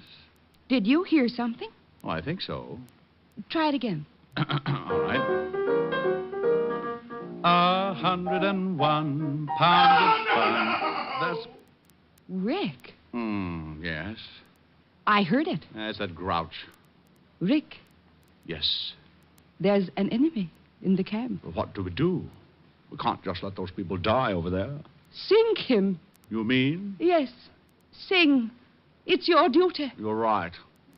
did you hear something? Oh, I think so. Try it again. All right. 101 pounds of fun. That's... Rick, Yes? I heard it. That's that grouch. Rick, Yes. there's an enemy in the camp. Well, what do we do? We can't just let those people die over there. Sing him. You mean? Yes. Sing. It's your duty. You're right.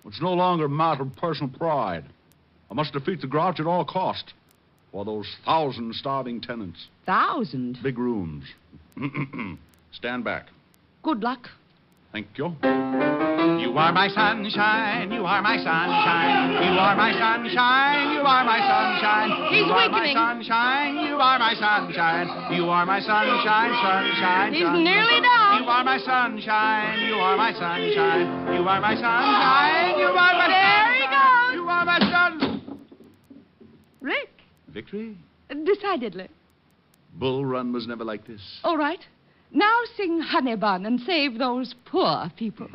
It's no longer a matter of personal pride. I must defeat the grouch at all cost. For those 1,000 starving tenants. 1,000? Big rooms. Stand back. Good luck. Thank you. You are my sunshine, you are my sunshine, you are my sunshine, you are my sunshine. He's you are weakening. my sunshine, you are my sunshine, you are my sunshine, sunshine. He's sunshine. nearly down. You are my sunshine, you are my sunshine, you are my sunshine, you are my There he goes. You are my sun. Rick, Victory? decidedly. Bull Run was never like this. All right. Now sing Honey Bun and save those poor people.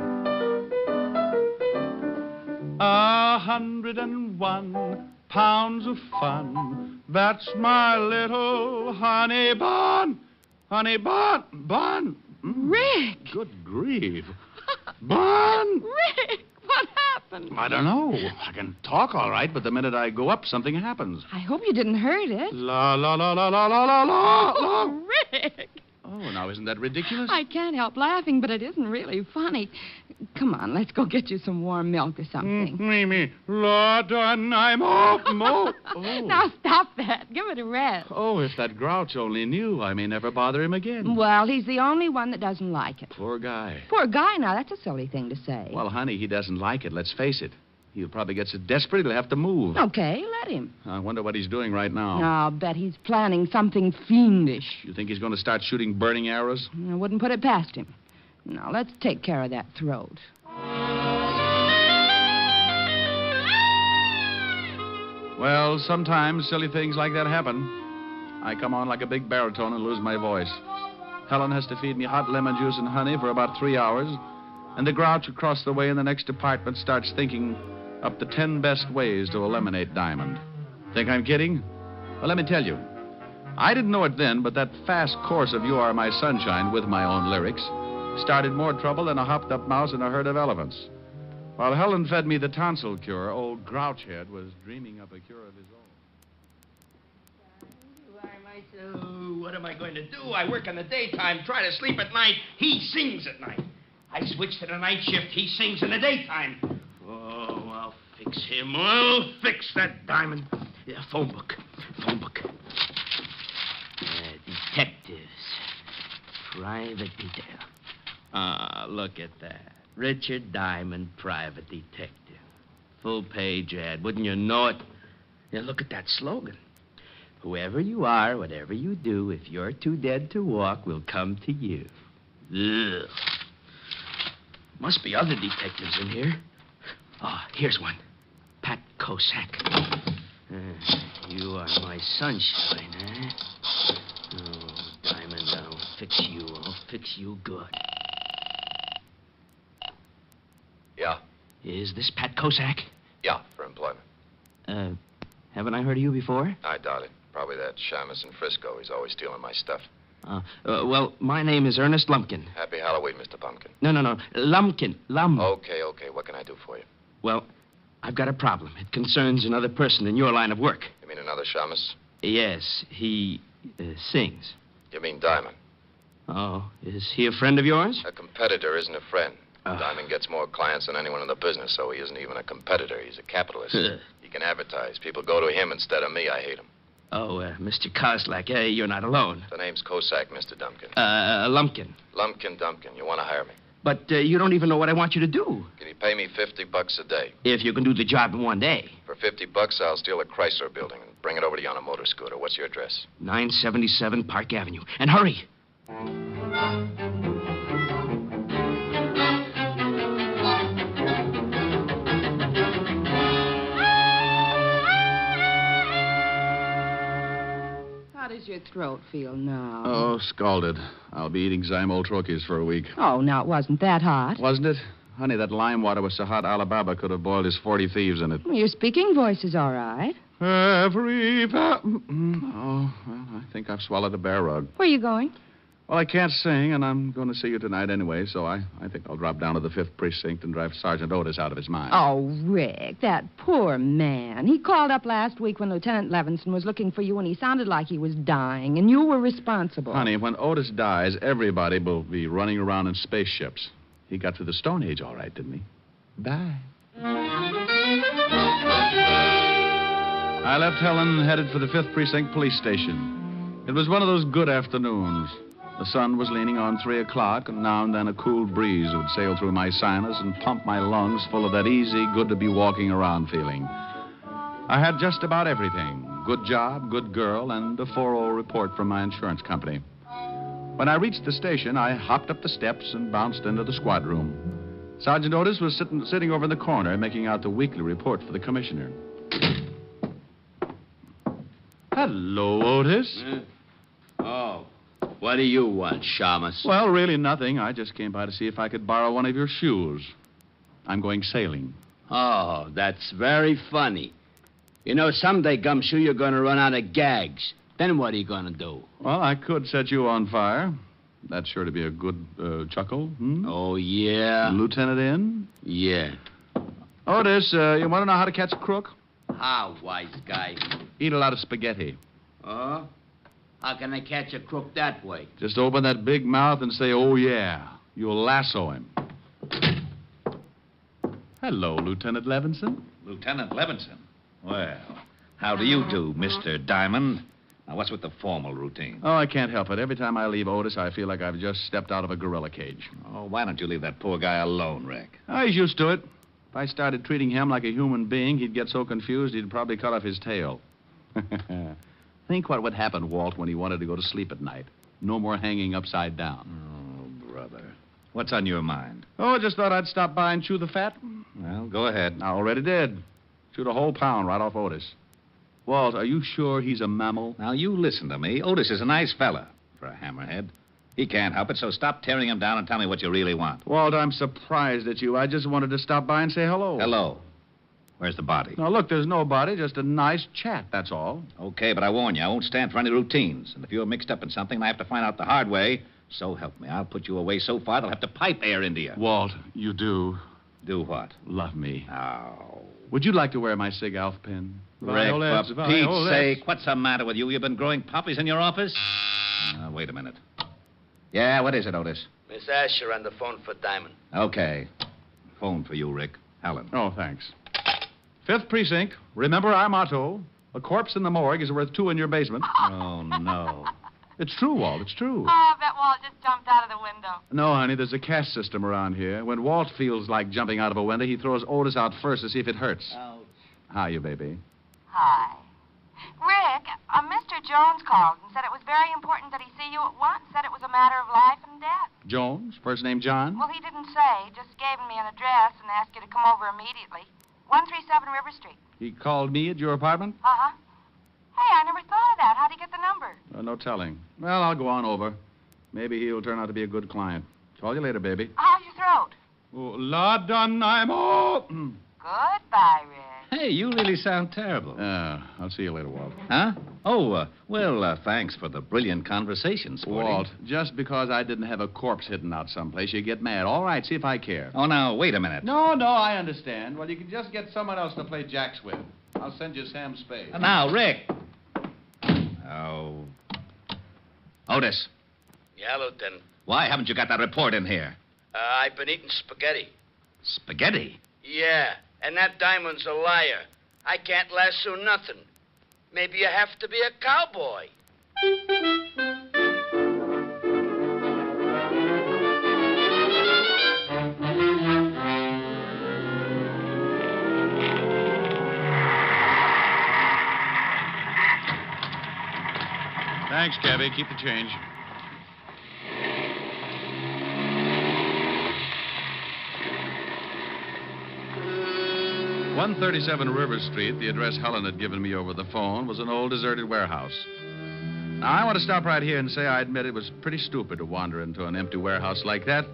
101 pounds of fun. That's my little honey bun. Honey bun. Bun. Rick! Good grief. Bun! Rick, what happened? I don't know. I can talk all right, but the minute I go up, something happens. I hope you didn't hurt it. La, la, la, la, la, la, la, la. Oh, Rick! Oh, now isn't that ridiculous? I can't help laughing, but it isn't really funny. Come on, let's go get you some warm milk or something. Me. Lord, I'm off. Oh. Now stop that. Give it a rest. Oh, if that grouch only knew, I may never bother him again. Well, he's the only one that doesn't like it. Poor guy. Poor guy, now, that's a silly thing to say. Well, honey, he doesn't like it. Let's face it. He'll probably get so desperate he'll have to move. Okay, let him. I wonder what he's doing right now. I'll bet he's planning something fiendish. You think he's going to start shooting burning arrows? I wouldn't put it past him. Now, let's take care of that throat. Well, sometimes silly things like that happen. I come on like a big baritone and lose my voice. Helen has to feed me hot lemon juice and honey for about 3 hours, and the grouch across the way in the next apartment starts thinking up the 10 best ways to eliminate Diamond. Think I'm kidding? Well, let me tell you. I didn't know it then, but that fast course of You Are My Sunshine with my own lyrics started more trouble than a hopped-up mouse in a herd of elephants. While Helen fed me the tonsil cure, old Grouchhead was dreaming up a cure of his own. Oh, what am I going to do? I work in the daytime, try to sleep at night. He sings at night. I switch to the night shift. He sings in the daytime. Oh, I'll fix him. I'll fix that Diamond. Yeah, phone book. Detectives. Private detail. Ah, look at that. Richard Diamond, private detective. Full-page ad. Wouldn't you know it? Yeah, look at that slogan. Whoever you are, whatever you do, if you're too dead to walk, we'll come to you. Ugh. Must be other detectives in here. Oh, here's one. Pat Kosak. You are my sunshine, eh? Oh, Diamond, I'll fix you. I'll fix you good. Yeah? Is this Pat Kosak? Yeah, for employment. Haven't I heard of you before? I doubt it. Probably that Shamus in Frisco. He's always stealing my stuff. Well, my name is Ernest Lumpkin. Happy Halloween, Mr. Pumpkin. No. Lumpkin. Okay. What can I do for you? Well, I've got a problem. It concerns another person in your line of work. You mean another Shamus? Yes, he sings. You mean Diamond? Oh, is he a friend of yours? A competitor isn't a friend. Diamond gets more clients than anyone in the business, so he isn't even a competitor. He's a capitalist. He can advertise. People go to him instead of me. I hate him. Oh, Mr. Koslak, you're not alone. The name's Kosak, Mr. Dumpkin. Lumpkin. Lumpkin Dumpkin. You want to hire me? But you don't even know what I want you to do. Can you pay me $50 a day? If you can do the job in one day. For $50, I'll steal a Chrysler building and bring it over to you on a motor scooter. What's your address? 977 Park Avenue. And hurry. How does your throat feel now? Oh, scalded. I'll be eating Zymol troches for a week. Oh, now it wasn't that hot. Wasn't it? Honey, that lime water was so hot Alibaba could have boiled his 40 thieves in it. Your speaking voice is all right. Oh, well, I think I've swallowed a bear rug. Where are you going? Well, I can't sing, and I'm going to see you tonight anyway, so I think I'll drop down to the 5th Precinct and drive Sergeant Otis out of his mind. Oh, Rick, that poor man. He called up last week when Lieutenant Levinson was looking for you, and he sounded like he was dying, and you were responsible. Honey, when Otis dies, everybody will be running around in spaceships. He got through the Stone Age all right, didn't he? Bye. I left Helen, headed for the 5th Precinct Police Station. It was one of those good afternoons. The sun was leaning on 3 o'clock, and now and then a cool breeze would sail through my sinus and pump my lungs full of that easy, good-to-be-walking-around feeling. I had just about everything. Good job, good girl, and a 4-0 report from my insurance company. When I reached the station, I hopped up the steps and bounced into the squad room. Sergeant Otis was sitting over in the corner, making out the weekly report for the commissioner. Hello, Otis. Oh, what do you want, Shamus? Well, really nothing. I just came by to see if I could borrow one of your shoes. I'm going sailing. Oh, that's very funny. You know, someday, Gumshoe, you're going to run out of gags. Then what are you going to do? Well, I could set you on fire. That's sure to be a good chuckle. Oh, yeah? Lieutenant in? Yeah. Otis, you want to know how to catch a crook? How, wise guy? Eat a lot of spaghetti. Oh? How can I catch a crook that way? Just open that big mouth and say, oh, yeah. You'll lasso him. Hello, Lieutenant Levinson. Lieutenant Levinson? Well, how do you do, Mr. Diamond? Now, what's with the formal routine? Oh, I can't help it. Every time I leave Otis, I feel like I've just stepped out of a gorilla cage. Oh, why don't you leave that poor guy alone, Rick? Oh, he's used to it. If I started treating him like a human being, he'd get so confused he'd probably cut off his tail. Think what would happen, Walt, when he wanted to go to sleep at night. No more hanging upside down. Oh, brother. What's on your mind? Oh, just thought I'd stop by and chew the fat. Well, go ahead. I already did. Chewed a whole pound right off Otis. Walt, are you sure he's a mammal? Now, you listen to me. Otis is a nice fella for a hammerhead. He can't help it, so stop tearing him down and tell me what you really want. Walt, I'm surprised at you. I just wanted to stop by and say hello. Hello. Where's the body? Now, look, there's no body, just a nice chat, that's all. Okay, but I warn you, I won't stand for any routines. And if you're mixed up in something and I have to find out the hard way, so help me, I'll put you away so far they'll have to pipe air into you. Walt, you do. Do what? Love me. Oh. Would you like to wear my Sig Alf pin? Rick, Violets, for Pete's violets. sake, what's the matter with you? You've been growing poppies in your office? Wait a minute. Yeah, what is it, Otis? Miss Asher on the phone for Diamond. Okay. Phone for you, Rick. Helen. Oh, thanks. 5th Precinct. Remember our motto. A corpse in the morgue is worth 2 in your basement. Oh, no. It's true, Walt. It's true. Oh, I bet Walt just jumped out of the window. No, honey, there's a caste system around here. When Walt feels like jumping out of a window, he throws Otis out first to see if it hurts. Ouch. How are you, baby? Hi. Rick, Mr. Jones called and said it was very important that he see you at once. Said it was a matter of life and death. Jones? First name John? Well, he didn't say. Just gave me an address and asked you to come over immediately. 137 River Street. He called me at your apartment? Uh-huh. Hey, I never thought of that. How'd he get the number? No telling. Well, I'll go on over. Maybe he'll turn out to be a good client. Call you later, baby. How's your throat? Oh, la dynamo. Goodbye, Rick. Hey, you really sound terrible. I'll see you later, Walt. Huh? Oh, well, thanks for the brilliant conversation, Sporty. Walt, just because I didn't have a corpse hidden out someplace, you get mad. All right, see if I care. Oh, now, wait a minute. No, I understand. Well, you can just get someone else to play jacks with. I'll send you Sam Spade. Now, Rick. Oh. Otis, Yeah, Lieutenant. why haven't you got that report in here? I've been eating spaghetti. Spaghetti? Yeah, and that Diamond's a liar. I can't lasso nothing. Maybe you have to be a cowboy. Thanks, Cabby. Keep the change. "137 River Street," the address Helen had given me over the phone, was an old deserted warehouse. Now, I want to stop right here and say I admit it was pretty stupid to wander into an empty warehouse like that.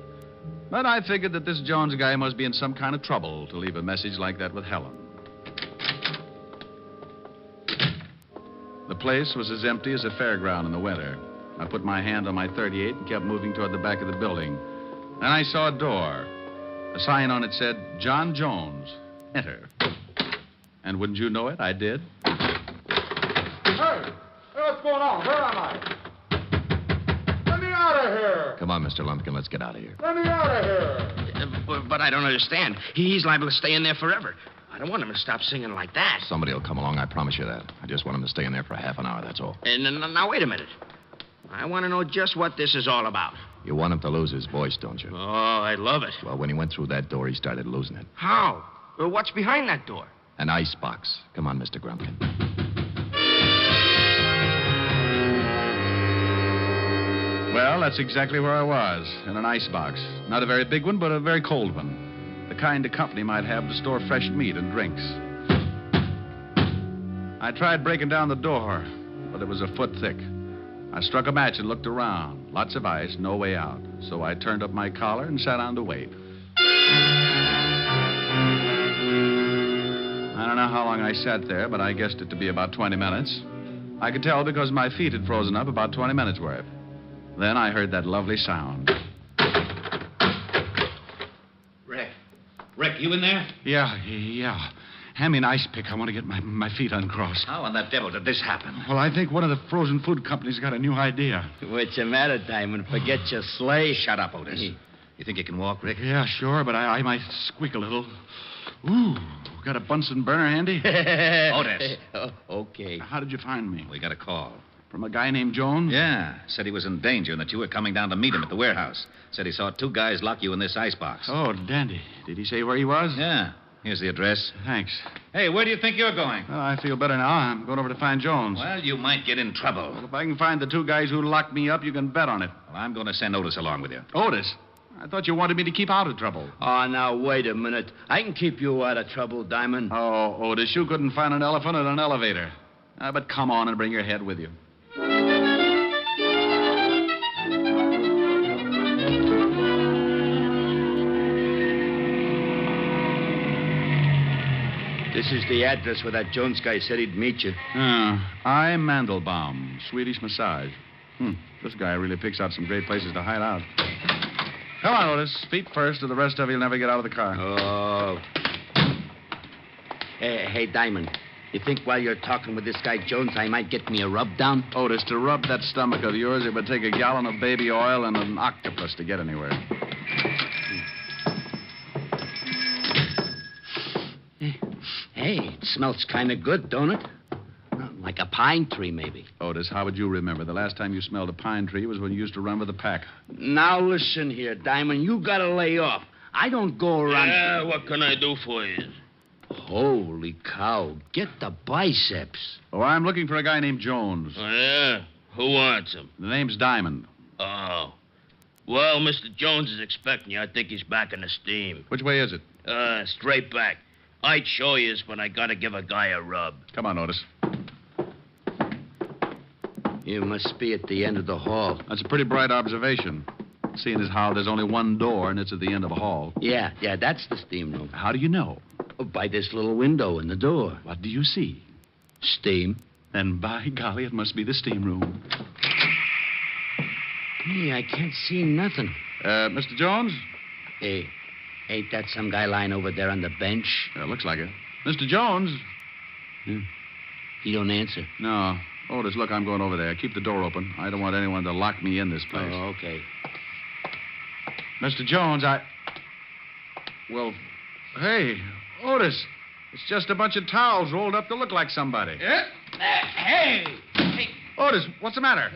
But I figured that this Jones guy must be in some kind of trouble to leave a message like that with Helen. The place was as empty as a fairground in the winter. I put my hand on my .38 and kept moving toward the back of the building. Then I saw a door. A sign on it said, "John Jones. Enter." And wouldn't you know it, I did. Hey, what's going on? Where am I? Let me out of here! Come on, Mr. Lumpkin, let's get out of here. Let me out of here! But I don't understand. He's liable to stay in there forever. I don't want him to stop singing like that. Somebody will come along, I promise you that. I just want him to stay in there for half an hour, that's all. And now, wait a minute. I want to know just what this is all about. You want him to lose his voice, don't you? Oh, I love it. Well, when he went through that door, he started losing it. How? Well, what's behind that door? An ice box. Come on, Mr. Grumpkin. Well, that's exactly where I was, in an ice box. Not a very big one, but a very cold one. The kind a company might have to store fresh meat and drinks. I tried breaking down the door, but it was a foot thick. I struck a match and looked around. Lots of ice, no way out. So I turned up my collar and sat down to wait. I don't know how long I sat there, but I guessed it to be about 20 minutes. I could tell because my feet had frozen up about 20 minutes worth. Then I heard that lovely sound. Rick, you in there? Yeah. Hand me an ice pick. I want to get my feet uncrossed. How on the devil did this happen? Well, I think one of the frozen food companies got a new idea. What's the matter, Diamond? Forget your sleigh? Shut up, Otis. You think you can walk, Rick? Yeah, sure, but I might squeak a little. Ooh, got a Bunsen burner handy? Otis. Okay. How did you find me? We got a call. From a guy named Jones? Yeah. Said he was in danger and that you were coming down to meet him at the warehouse. Said he saw 2 guys lock you in this icebox. Oh, dandy. Did he say where he was? Yeah. Here's the address. Thanks. Hey, where do you think you're going? Well, I feel better now. I'm going over to find Jones. Well, you might get in trouble. Well, if I can find the 2 guys who locked me up, you can bet on it. Well, I'm going to send Otis along with you. Otis? I thought you wanted me to keep out of trouble. Oh, now, wait a minute. I can keep you out of trouble, Diamond. Oh, Otis, you couldn't find an elephant in an elevator. But come on and bring your head with you. This is the address where that Jones guy said he'd meet you. I'm Mandelbaum, Swedish massage. This guy really picks out some great places to hide out. Come on, Otis. Feet first, or the rest of you'll never get out of the car. Oh. Hey, Diamond. You think while you're talking with this guy Jones, I might get me a rub down? Otis, to rub that stomach of yours, it would take a gallon of baby oil and an octopus to get anywhere. Hey, it smells kind of good, don't it? Like a pine tree, maybe. Otis, how would you remember? The last time you smelled a pine tree was when you used to run with the pack. Now listen here, Diamond. You gotta lay off. I don't go around... Yeah, what can I do for you? Holy cow. Get the biceps. Oh, I'm looking for a guy named Jones. Oh, yeah? Who wants him? The name's Diamond. Oh. Well, Mr. Jones is expecting you. I think he's back in the steam. Which way is it? Straight back. I'd show you when I gotta give a guy a rub. Come on, Otis. You must be at the end of the hall. That's a pretty bright observation, seeing as how there's only one door and it's at the end of a hall. Yeah, that's the steam room. How do you know? Oh, by this little window in the door. What do you see? Steam. Then, by golly, it must be the steam room. Hey, I can't see nothing. Mr. Jones? Hey, ain't that some guy lying over there on the bench? Looks like it. Mr. Jones? He don't answer. No. Otis, look, I'm going over there. Keep the door open. I don't want anyone to lock me in this place. Oh, okay. Mr. Jones, Well, hey, Otis, it's just a bunch of towels rolled up to look like somebody. Yeah? Hey! Otis, what's the matter?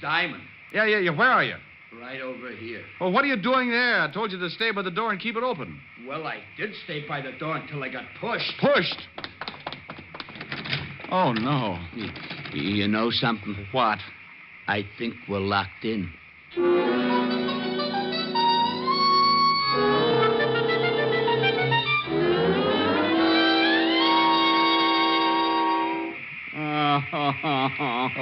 Diamond. Yeah, where are you? Right over here. Well, what are you doing there? I told you to stay by the door and keep it open. Well, I did stay by the door until I got pushed. Pushed? Oh, no. You know something? What? I think we're locked in.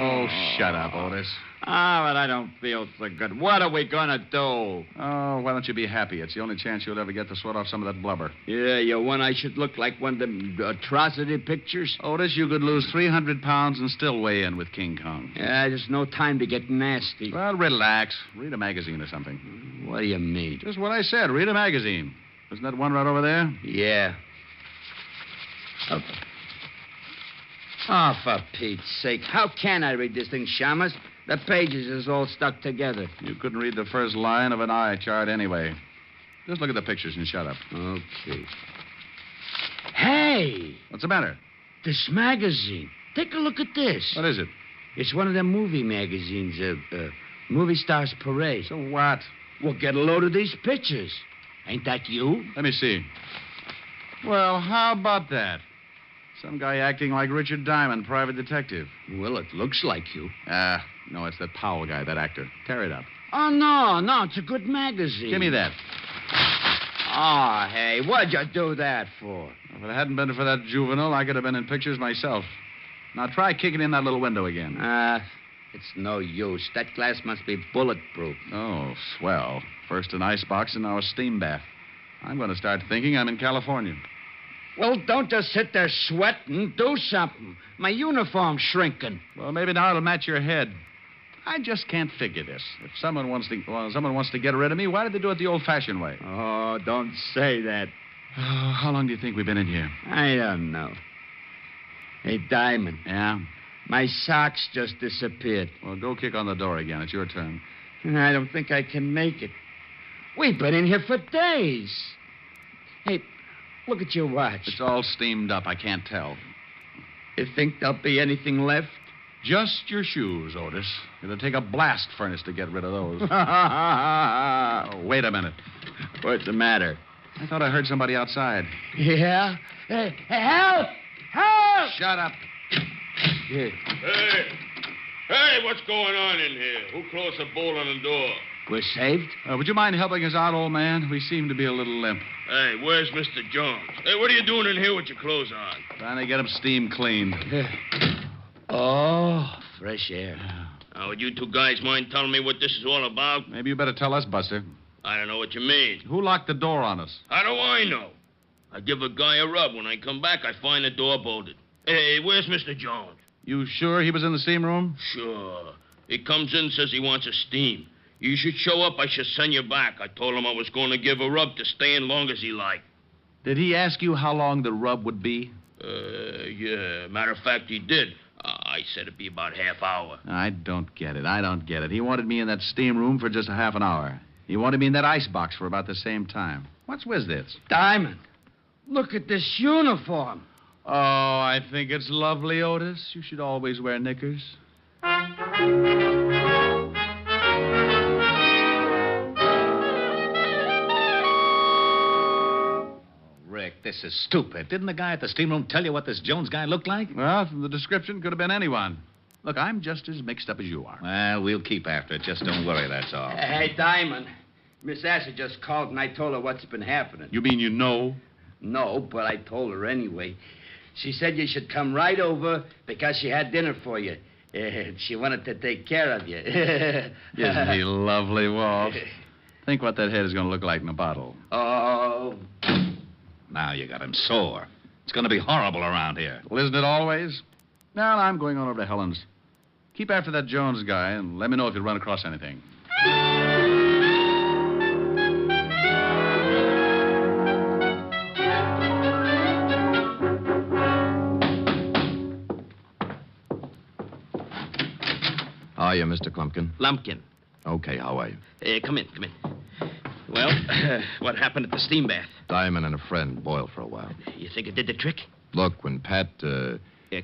Oh, shut up, Otis. But I don't feel so good. What are we gonna do? Oh, why don't you be happy? It's the only chance you'll ever get to sweat off some of that blubber. Yeah, you want I should look like one of them atrocity pictures? Otis, you could lose 300 pounds and still weigh in with King Kong. Yeah, there's no time to get nasty. Well, relax. Read a magazine or something. What do you mean? Just what I said. Read a magazine. Isn't that one right over there? Yeah. Oh, for Pete's sake. How can I read this thing, Shamus? The pages is all stuck together. You couldn't read the first line of an eye chart anyway. Just look at the pictures and shut up. Okay. Hey! What's the matter? This magazine. Take a look at this. What is it? It's one of them movie magazines, Movie Stars Parade. So what? Well, get a load of these pictures. Ain't that you? Let me see. Well, how about that? Some guy acting like Richard Diamond, private detective. Well, it looks like you. No, it's that Powell guy, that actor. Tear it up. Oh, no, it's a good magazine. Give me that. Oh, hey, what'd you do that for? If it hadn't been for that juvenile, I could have been in pictures myself. Now try kicking in that little window again. It's no use. That glass must be bulletproof. Oh, swell. First an icebox and now a steam bath. I'm going to start thinking I'm in California. Well, don't just sit there sweating. Do something. My uniform's shrinking. Well, maybe now it'll match your head. I just can't figure this. If someone wants to get rid of me, why did they do it the old-fashioned way? Oh, don't say that. Oh, how long do you think we've been in here? I don't know. Hey, Diamond. Yeah? My socks just disappeared. Well, go kick on the door again. It's your turn. I don't think I can make it. We've been in here for days. Hey, look at your watch. It's all steamed up. I can't tell. You think there'll be anything left? Just your shoes, Otis. It'll take a blast furnace to get rid of those. Oh, wait a minute. What's the matter? I thought I heard somebody outside. Yeah? Hey, help! Help! Shut up. Yeah. Hey, what's going on in here? Who closed the bolt on the door? We're saved? Would you mind helping us out, old man? We seem to be a little limp. Hey, where's Mr. Jones? Hey, what are you doing in here with your clothes on? Trying to get him steam cleaned. Oh, fresh air. Now, would you two guys mind telling me what this is all about? Maybe you better tell us, Buster. I don't know what you mean. Who locked the door on us? How do I know? I give a guy a rub. When I come back, I find the door bolted. Hey, where's Mr. Jones? You sure he was in the steam room? Sure. He comes in and says he wants a steam. You should show up. I should send you back. I told him I was going to give a rub to stay in long as he liked. Did he ask you how long the rub would be? Yeah. Matter of fact, he did. I said it'd be about half hour. I don't get it. He wanted me in that steam room for just a half an hour. He wanted me in that ice box for about the same time. What's with this? Diamond, look at this uniform. Oh, I think it's lovely, Otis. You should always wear knickers. Rick, this is stupid. Didn't the guy at the steam room tell you what this Jones guy looked like? Well, from the description, could have been anyone. Look, I'm just as mixed up as you are. Well, we'll keep after it. Just don't worry, that's all. Hey, Diamond, Miss Asher just called and I told her what's been happening. You mean you know? No, but I told her anyway. She said you should come right over because she had dinner for you. She wanted to take care of you. Isn't he lovely, Walt? Think what that head is going to look like in a bottle. Oh. Now you got him sore. It's going to be horrible around here. Well, isn't it always? Now, I'm going on over to Helen's. Keep after that Jones guy and let me know if you run across anything. How are you, Mr. Klumpkin? Lumpkin. Okay, how are you? Come in. Well, what happened at the steam bath? Diamond and a friend boiled for a while. You think it did the trick? Look, when Pat,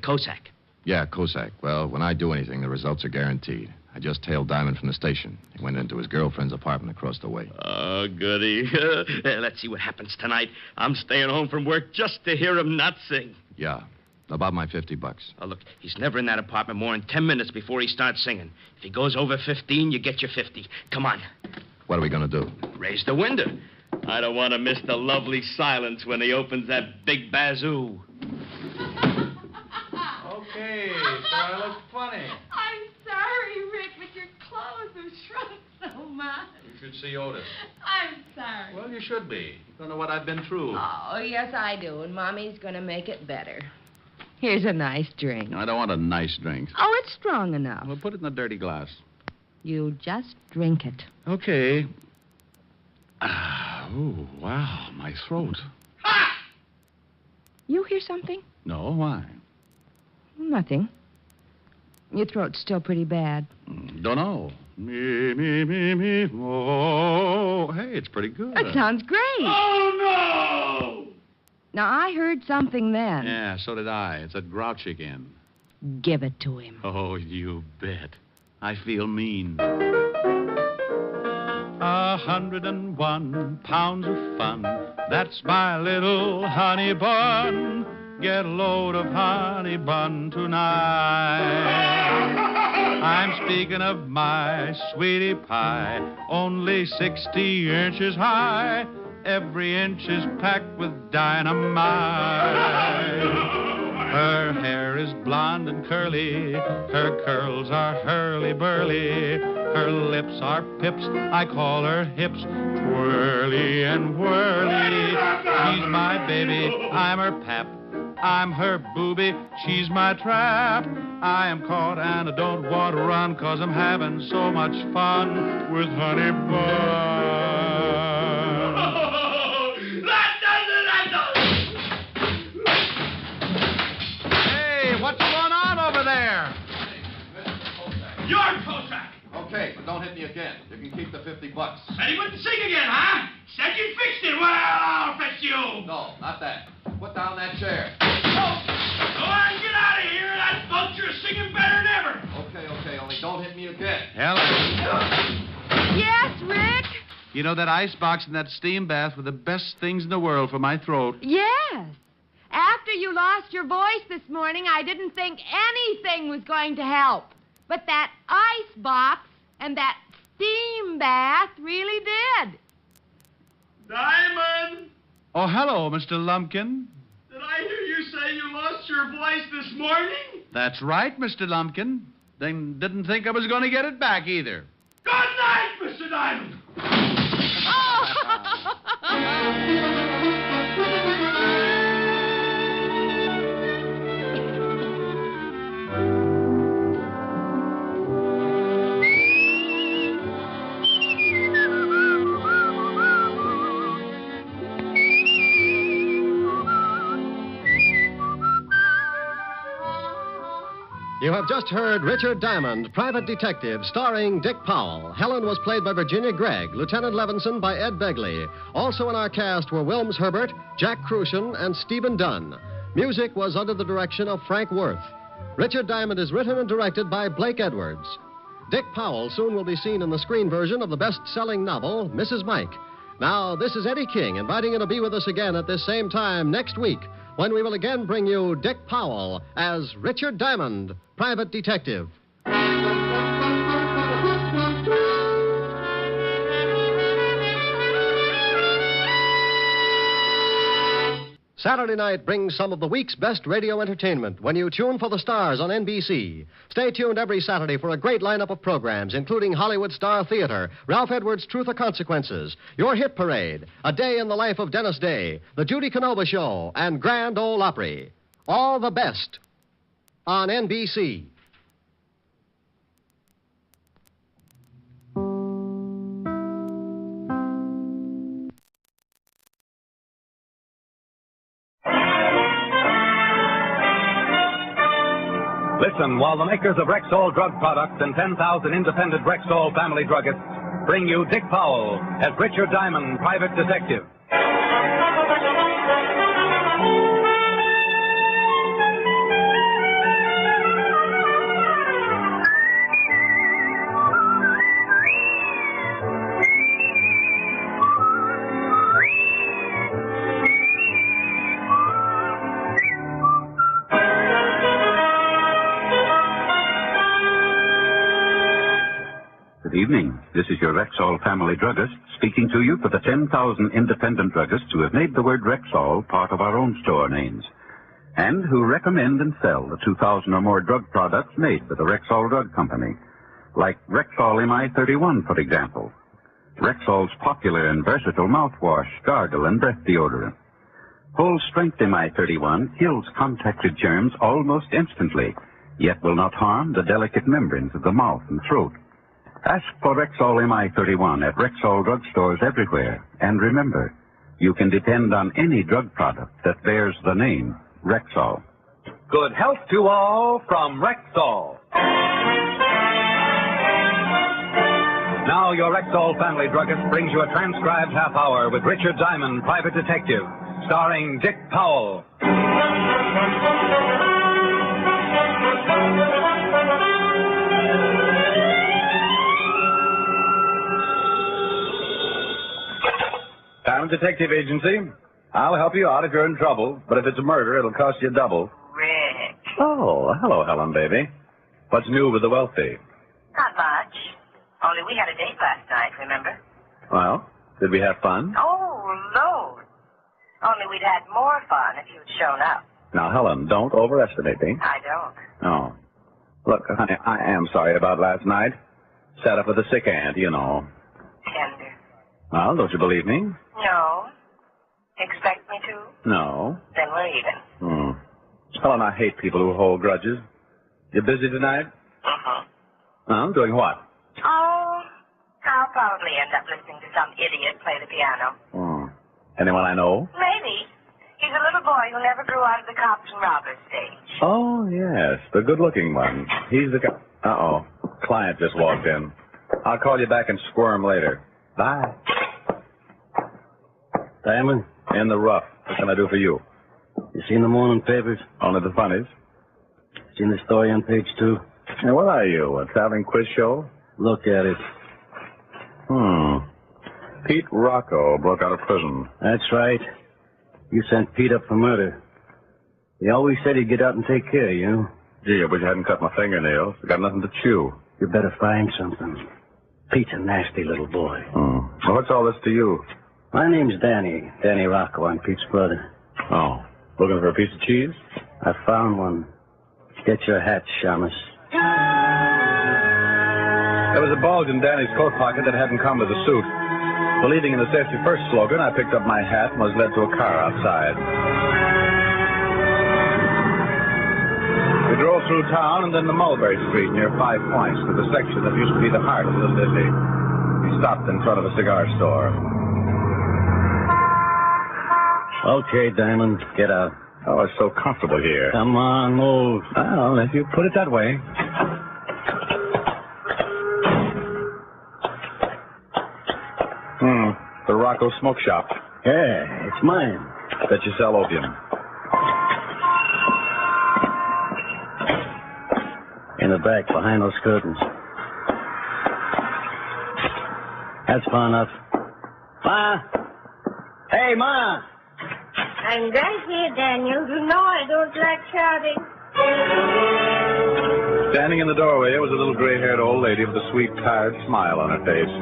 Cossack. Yeah, Cossack. Well, when I do anything, the results are guaranteed. I just tailed Diamond from the station. He went into his girlfriend's apartment across the way. Oh, goody. Let's see what happens tonight. I'm staying home from work just to hear him not sing. Yeah, about my $50. Oh, look, he's never in that apartment more than 10 minutes before he starts singing. If he goes over 15, you get your 50. Come on. What are we going to do? Raise the window. I don't want to miss the lovely silence when he opens that big bazoo. Okay, so I look funny. I'm sorry, Rick, but your clothes have shrunk so much. You should see Otis. I'm sorry. Well, you should be. You don't know what I've been through. Oh, yes, I do, and Mommy's going to make it better. Here's a nice drink. I don't want a nice drink. Oh, it's strong enough. Well, put it in a dirty glass. You just drink it. Okay. Oh, wow, my throat. You hear something? No, why? Nothing. Your throat's still pretty bad. Don't know. Me, oh. Hey, it's pretty good. That sounds great. Oh, no! Now, I heard something then. Yeah, so did I. It's that grouch again. Give it to him. Oh, you bet. I feel mean. 101 pounds of fun. That's my little honey bun. Get a load of honey bun tonight. I'm speaking of my sweetie pie, only 60 inches high. Every inch is packed with dynamite. Her hair is blonde and curly. Her curls are hurly-burly. Her lips are pips. I call her hips twirly and whirly. She's my baby. I'm her pap. I'm her booby. She's my trap. I am caught and I don't want to run 'cause I'm having so much fun with honey bun. What's going on over there? You're Cossack. Okay, but don't hit me again. You can keep the $50. Said he wouldn't sing again, huh? Said you fixed it. Well, I'll fix you. No, not that. Put down that chair. Oh, go on, get out of here. That vulture is singing better than ever. Okay, only don't hit me again. Helen. Yes, Rick? You know, that ice box and that steam bath were the best things in the world for my throat. Yes. After you lost your voice this morning, I didn't think anything was going to help. But that ice box and that steam bath really did. Diamond! Oh, hello, Mr. Lumpkin. Did I hear you say you lost your voice this morning? That's right, Mr. Lumpkin. Then didn't think I was going to get it back either. Good night, Mr. Diamond. You have just heard Richard Diamond, Private Detective, starring Dick Powell. Helen was played by Virginia Gregg, Lieutenant Levinson by Ed Begley. Also in our cast were Wilms Herbert, Jack Crucian, and Stephen Dunn. Music was under the direction of Frank Worth. Richard Diamond is written and directed by Blake Edwards. Dick Powell soon will be seen in the screen version of the best-selling novel, Mrs. Mike. Now, this is Eddie King inviting you to be with us again at this same time next week, when we will again bring you Dick Powell as Richard Diamond, Private Detective. Saturday night brings some of the week's best radio entertainment when you tune for the stars on NBC. Stay tuned every Saturday for a great lineup of programs, including Hollywood Star Theater, Ralph Edwards' Truth or Consequences, Your Hit Parade, A Day in the Life of Dennis Day, The Judy Canova Show, and Grand Ole Opry. All the best on NBC. Listen while the makers of Rexall drug products and 10,000 independent Rexall family druggists bring you Dick Powell as Richard Diamond, Private Detective. Good evening. This is your Rexall family druggist speaking to you for the 10,000 independent druggists who have made the word Rexall part of our own store names and who recommend and sell the 2,000 or more drug products made by the Rexall Drug Company, like Rexall MI31, for example, Rexall's popular and versatile mouthwash, gargle, and breath deodorant. Full-strength MI31 kills contacted germs almost instantly, yet will not harm the delicate membranes of the mouth and throat. Ask for Rexall MI31 at Rexall drugstores everywhere. And remember, you can depend on any drug product that bears the name Rexall. Good health to all from Rexall. Now your Rexall family druggist brings you a transcribed half hour with Richard Diamond, Private Detective, starring Dick Powell. Diamond Detective Agency. I'll help you out if you're in trouble, but if it's a murder, it'll cost you double. Rick. Oh, hello, Helen, baby. What's new with the wealthy? Not much. Only we had a date last night, remember? Well, did we have fun? Oh, loads. Only we'd had more fun if you'd shown up. Now, Helen, don't overestimate me. I don't. Oh. Look, honey, I am sorry about last night. Sat up with a sick aunt, you know. Tender. Well, don't you believe me? No. Expect me to? No. Then we're even. Helen, I hate people who hold grudges. You busy tonight? Well, doing what? Oh, I'll probably end up listening to some idiot play the piano. Anyone I know? Maybe. He's a little boy who never grew out of the cops and robbers stage. Oh, yes, the good-looking one. He's the guy. Uh-oh. Client just walked in. I'll call you back and squirm later. Bye. Diamond? In the rough. What can I do for you? You seen the morning papers? Only the funnies. Seen the story on page 2? Hey, what are you, a traveling quiz show? Look at it. Pete Rocco broke out of prison. That's right. You sent Pete up for murder. He always said he'd get out and take care of you. Gee, I wish I hadn't cut my fingernails. I got nothing to chew. You better find something. Pete's a nasty little boy. Well, what's all this to you? My name's Danny. Danny Rocco. I'm Pete's brother. Oh. Looking for a piece of cheese? I found one. Get your hat, Shamus. There was a bulge in Danny's coat pocket that hadn't come with the suit. Believing in the safety first slogan, I picked up my hat and was led to a car outside. We drove through town and then to Mulberry Street near 5 Points to the section that used to be the heart of Little Italy. We stopped in front of a cigar store. Okay, Diamond, get out. Oh, it's so comfortable here. Come on, move. Well, if you put it that way. The Rocco Smoke Shop. Yeah, it's mine. Bet you sell opium. In the back, behind those curtains. That's far enough. Ma! Hey, Ma! I'm right here, Daniel. You know I don't like shouting. Standing in the doorway was a little gray-haired old lady with a sweet, tired smile on her face.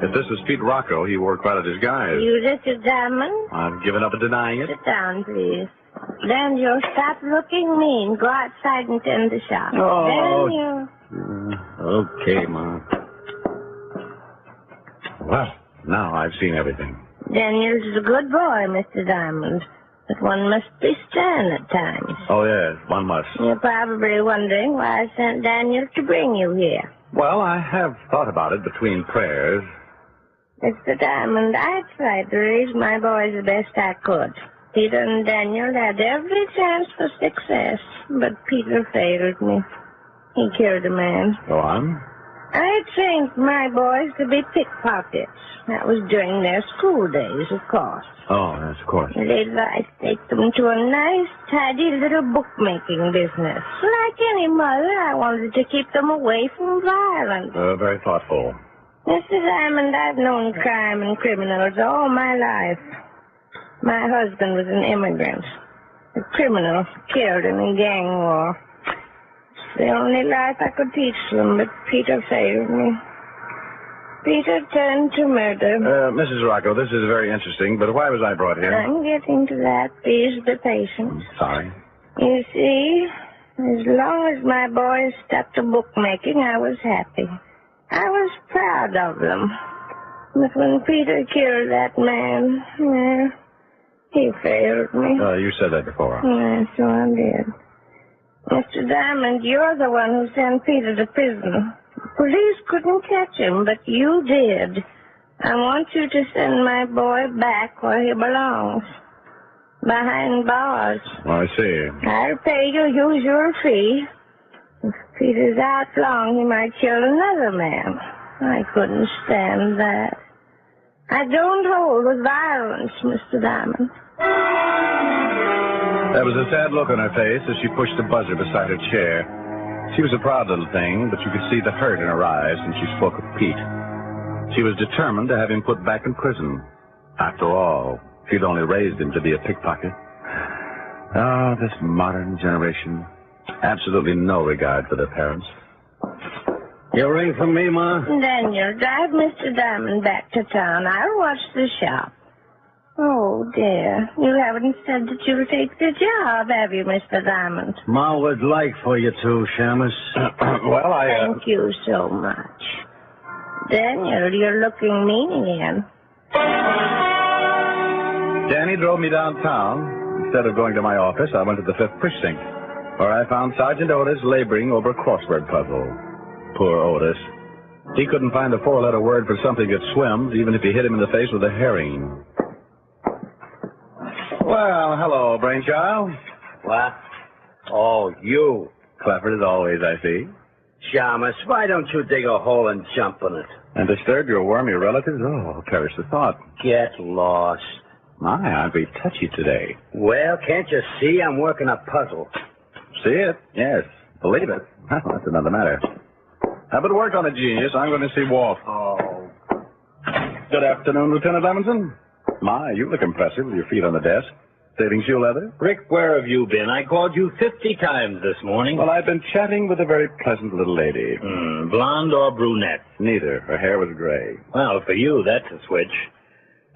If this was Pete Rocco, he wore quite a disguise. You Richard Diamond? I've given up denying it. Sit down, please. Daniel, stop looking mean. Go outside and tend the shop. Oh. Daniel. Okay, Ma. Well, now I've seen everything. Daniel's a good boy, Mr. Diamond. But one must be stern at times. Oh, yes, one must. You're probably wondering why I sent Daniel to bring you here. Well, I have thought about it between prayers. Mr. Diamond, I tried to raise my boys the best I could. Peter and Daniel had every chance for success, but Peter failed me. He killed a man. Go on. I trained my boys to be pickpockets. That was during their school days, of course. Oh, yes, of course. Later, I take them to a nice, tidy little bookmaking business. Like any mother, I wanted to keep them away from violence. Very thoughtful. Mr. Diamond, I've known crime and criminals all my life. My husband was an immigrant. A criminal killed in a gang war. It's the only life I could teach them, but Peter failed me. Peter turned to murder. Mrs. Rocco, this is very interesting, but why was I brought here? I'm getting to that. Please be patient. Sorry. You see, as long as my boys stuck to bookmaking, I was happy. I was proud of them. But when Peter killed that man, well, he failed me. You said that before. Yeah, so I did. Mr. Diamond, you're the one who sent Peter to prison. Police couldn't catch him, but you did. I want you to send my boy back where he belongs. Behind bars. Oh, I see. I'll pay you usual fee. If Peter's out long, he might kill another man. I couldn't stand that. I don't hold with violence, Mr. Diamond. There was a sad look on her face as she pushed the buzzer beside her chair. She was a proud little thing, but you could see the hurt in her eyes when she spoke of Pete. She was determined to have him put back in prison. After all, she'd only raised him to be a pickpocket. Ah, this modern generation. Absolutely no regard for their parents. You ring for me, Ma? Daniel, drive Mr. Diamond back to town. I'll watch the shop. Oh, dear. You haven't said that you'll take the job, have you, Mr. Diamond? Ma would like for you to, Shamus. Well, Thank you so much. Daniel, you're looking mean again. Danny drove me downtown. Instead of going to my office, I went to the 5th Precinct, where I found Sergeant Otis laboring over a crossword puzzle. Poor Otis. He couldn't find a 4-letter word for something that swims, even if you hit him in the face with a herring. Well, hello, brainchild. What? Oh, you. Clever as always, I see. Shamus, why don't you dig a hole and jump in it? And disturb your wormy relatives? Oh, perish the thought. Get lost. My, I'd be touchy today. Well, can't you see I'm working a puzzle? See it? Yes. Believe it. Well, that's another matter. I've been working on a genius. I'm going to see Walt. Oh. Good afternoon, Lieutenant Levinson. My, you look impressive with your feet on the desk. Saving shoe leather? Rick, where have you been? I called you 50 times this morning. Well, I've been chatting with a very pleasant little lady. Blonde or brunette? Neither. Her hair was gray. Well, for you, that's a switch.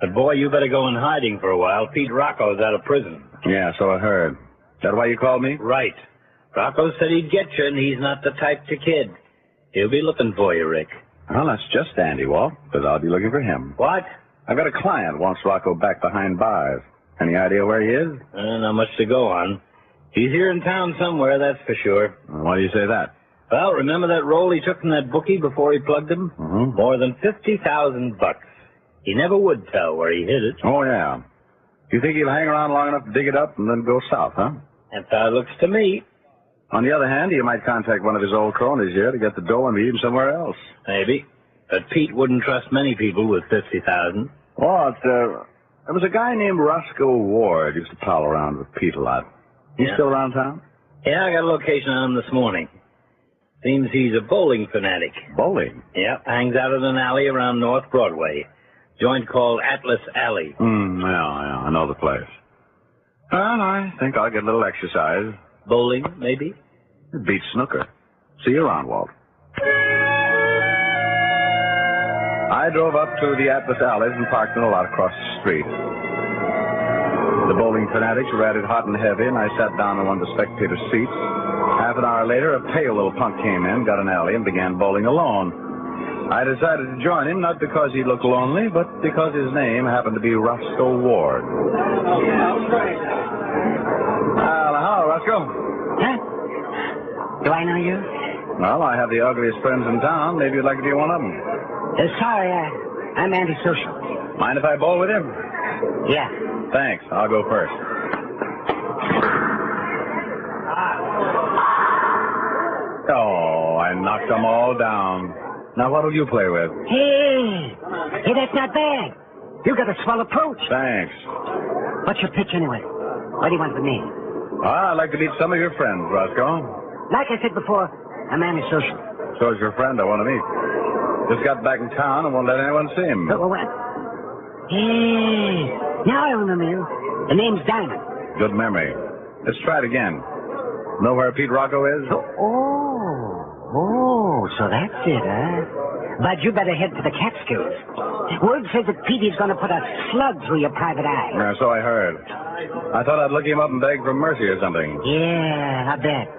But, boy, you better go in hiding for a while. Pete Rocco's out of prison. Yeah, so I heard. Is that why you called me? Right. Rocco said he'd get you, and he's not the type to kid. He'll be looking for you, Rick. Well, that's just Andy, Walt, because I'll be looking for him. What? I've got a client wants Rocco back behind bars. Any idea where he is? Not much to go on. He's here in town somewhere, that's for sure. Why do you say that? Well, remember that roll he took from that bookie before he plugged him? Mm-hmm. More than $50,000. He never would tell where he hid it. Oh, yeah. You think he'll hang around long enough to dig it up and then go south, huh? That's how it looks to me. On the other hand, he might contact one of his old cronies here to get the dough and meet him somewhere else. Maybe. But Pete wouldn't trust many people with $50,000. Well, there was a guy named Roscoe Ward used to pal around with Pete a lot. He's still around town? Yeah, I got a location on him this morning. Seems he's a bowling fanatic. Bowling? Yep, hangs out in an alley around North Broadway. Joint called Atlas Alley. Yeah, I know the place. Well, I think I'll get a little exercise. Bowling, maybe? It beats snooker. See you around, Walt. I drove up to the Atlas Alleys and parked in a lot across the street. The bowling fanatics were at it hot and heavy, and I sat down in one of the spectator seats. Half an hour later, a pale little punk came in, got an alley, and began bowling alone. I decided to join him, not because he looked lonely, but because his name happened to be Roscoe Ward. Hello, Roscoe. Huh? Do I know you? Well, I have the ugliest friends in town. Maybe you'd like to be one of them. Sorry, I'm antisocial. Mind if I bowl with him? Yeah. Thanks. I'll go first. Oh, I knocked them all down. Now, what'll you play with? Hey, that's not bad. You got a swell approach. Thanks. What's your pitch anyway? What do you want with me? I'd like to meet some of your friends, Roscoe. Like I said before, I'm antisocial. So is your friend I want to meet. Just got back in town and won't let anyone see him. What? Hey, now I remember you. The name's Diamond. Good memory. Let's try it again. Know where Pete Rocco is? Oh, so that's it, huh? But you better head to the Catskills. Word says that Petey's going to put a slug through your private eye. Yeah, so I heard. I thought I'd look him up and beg for mercy or something. Yeah, I bet.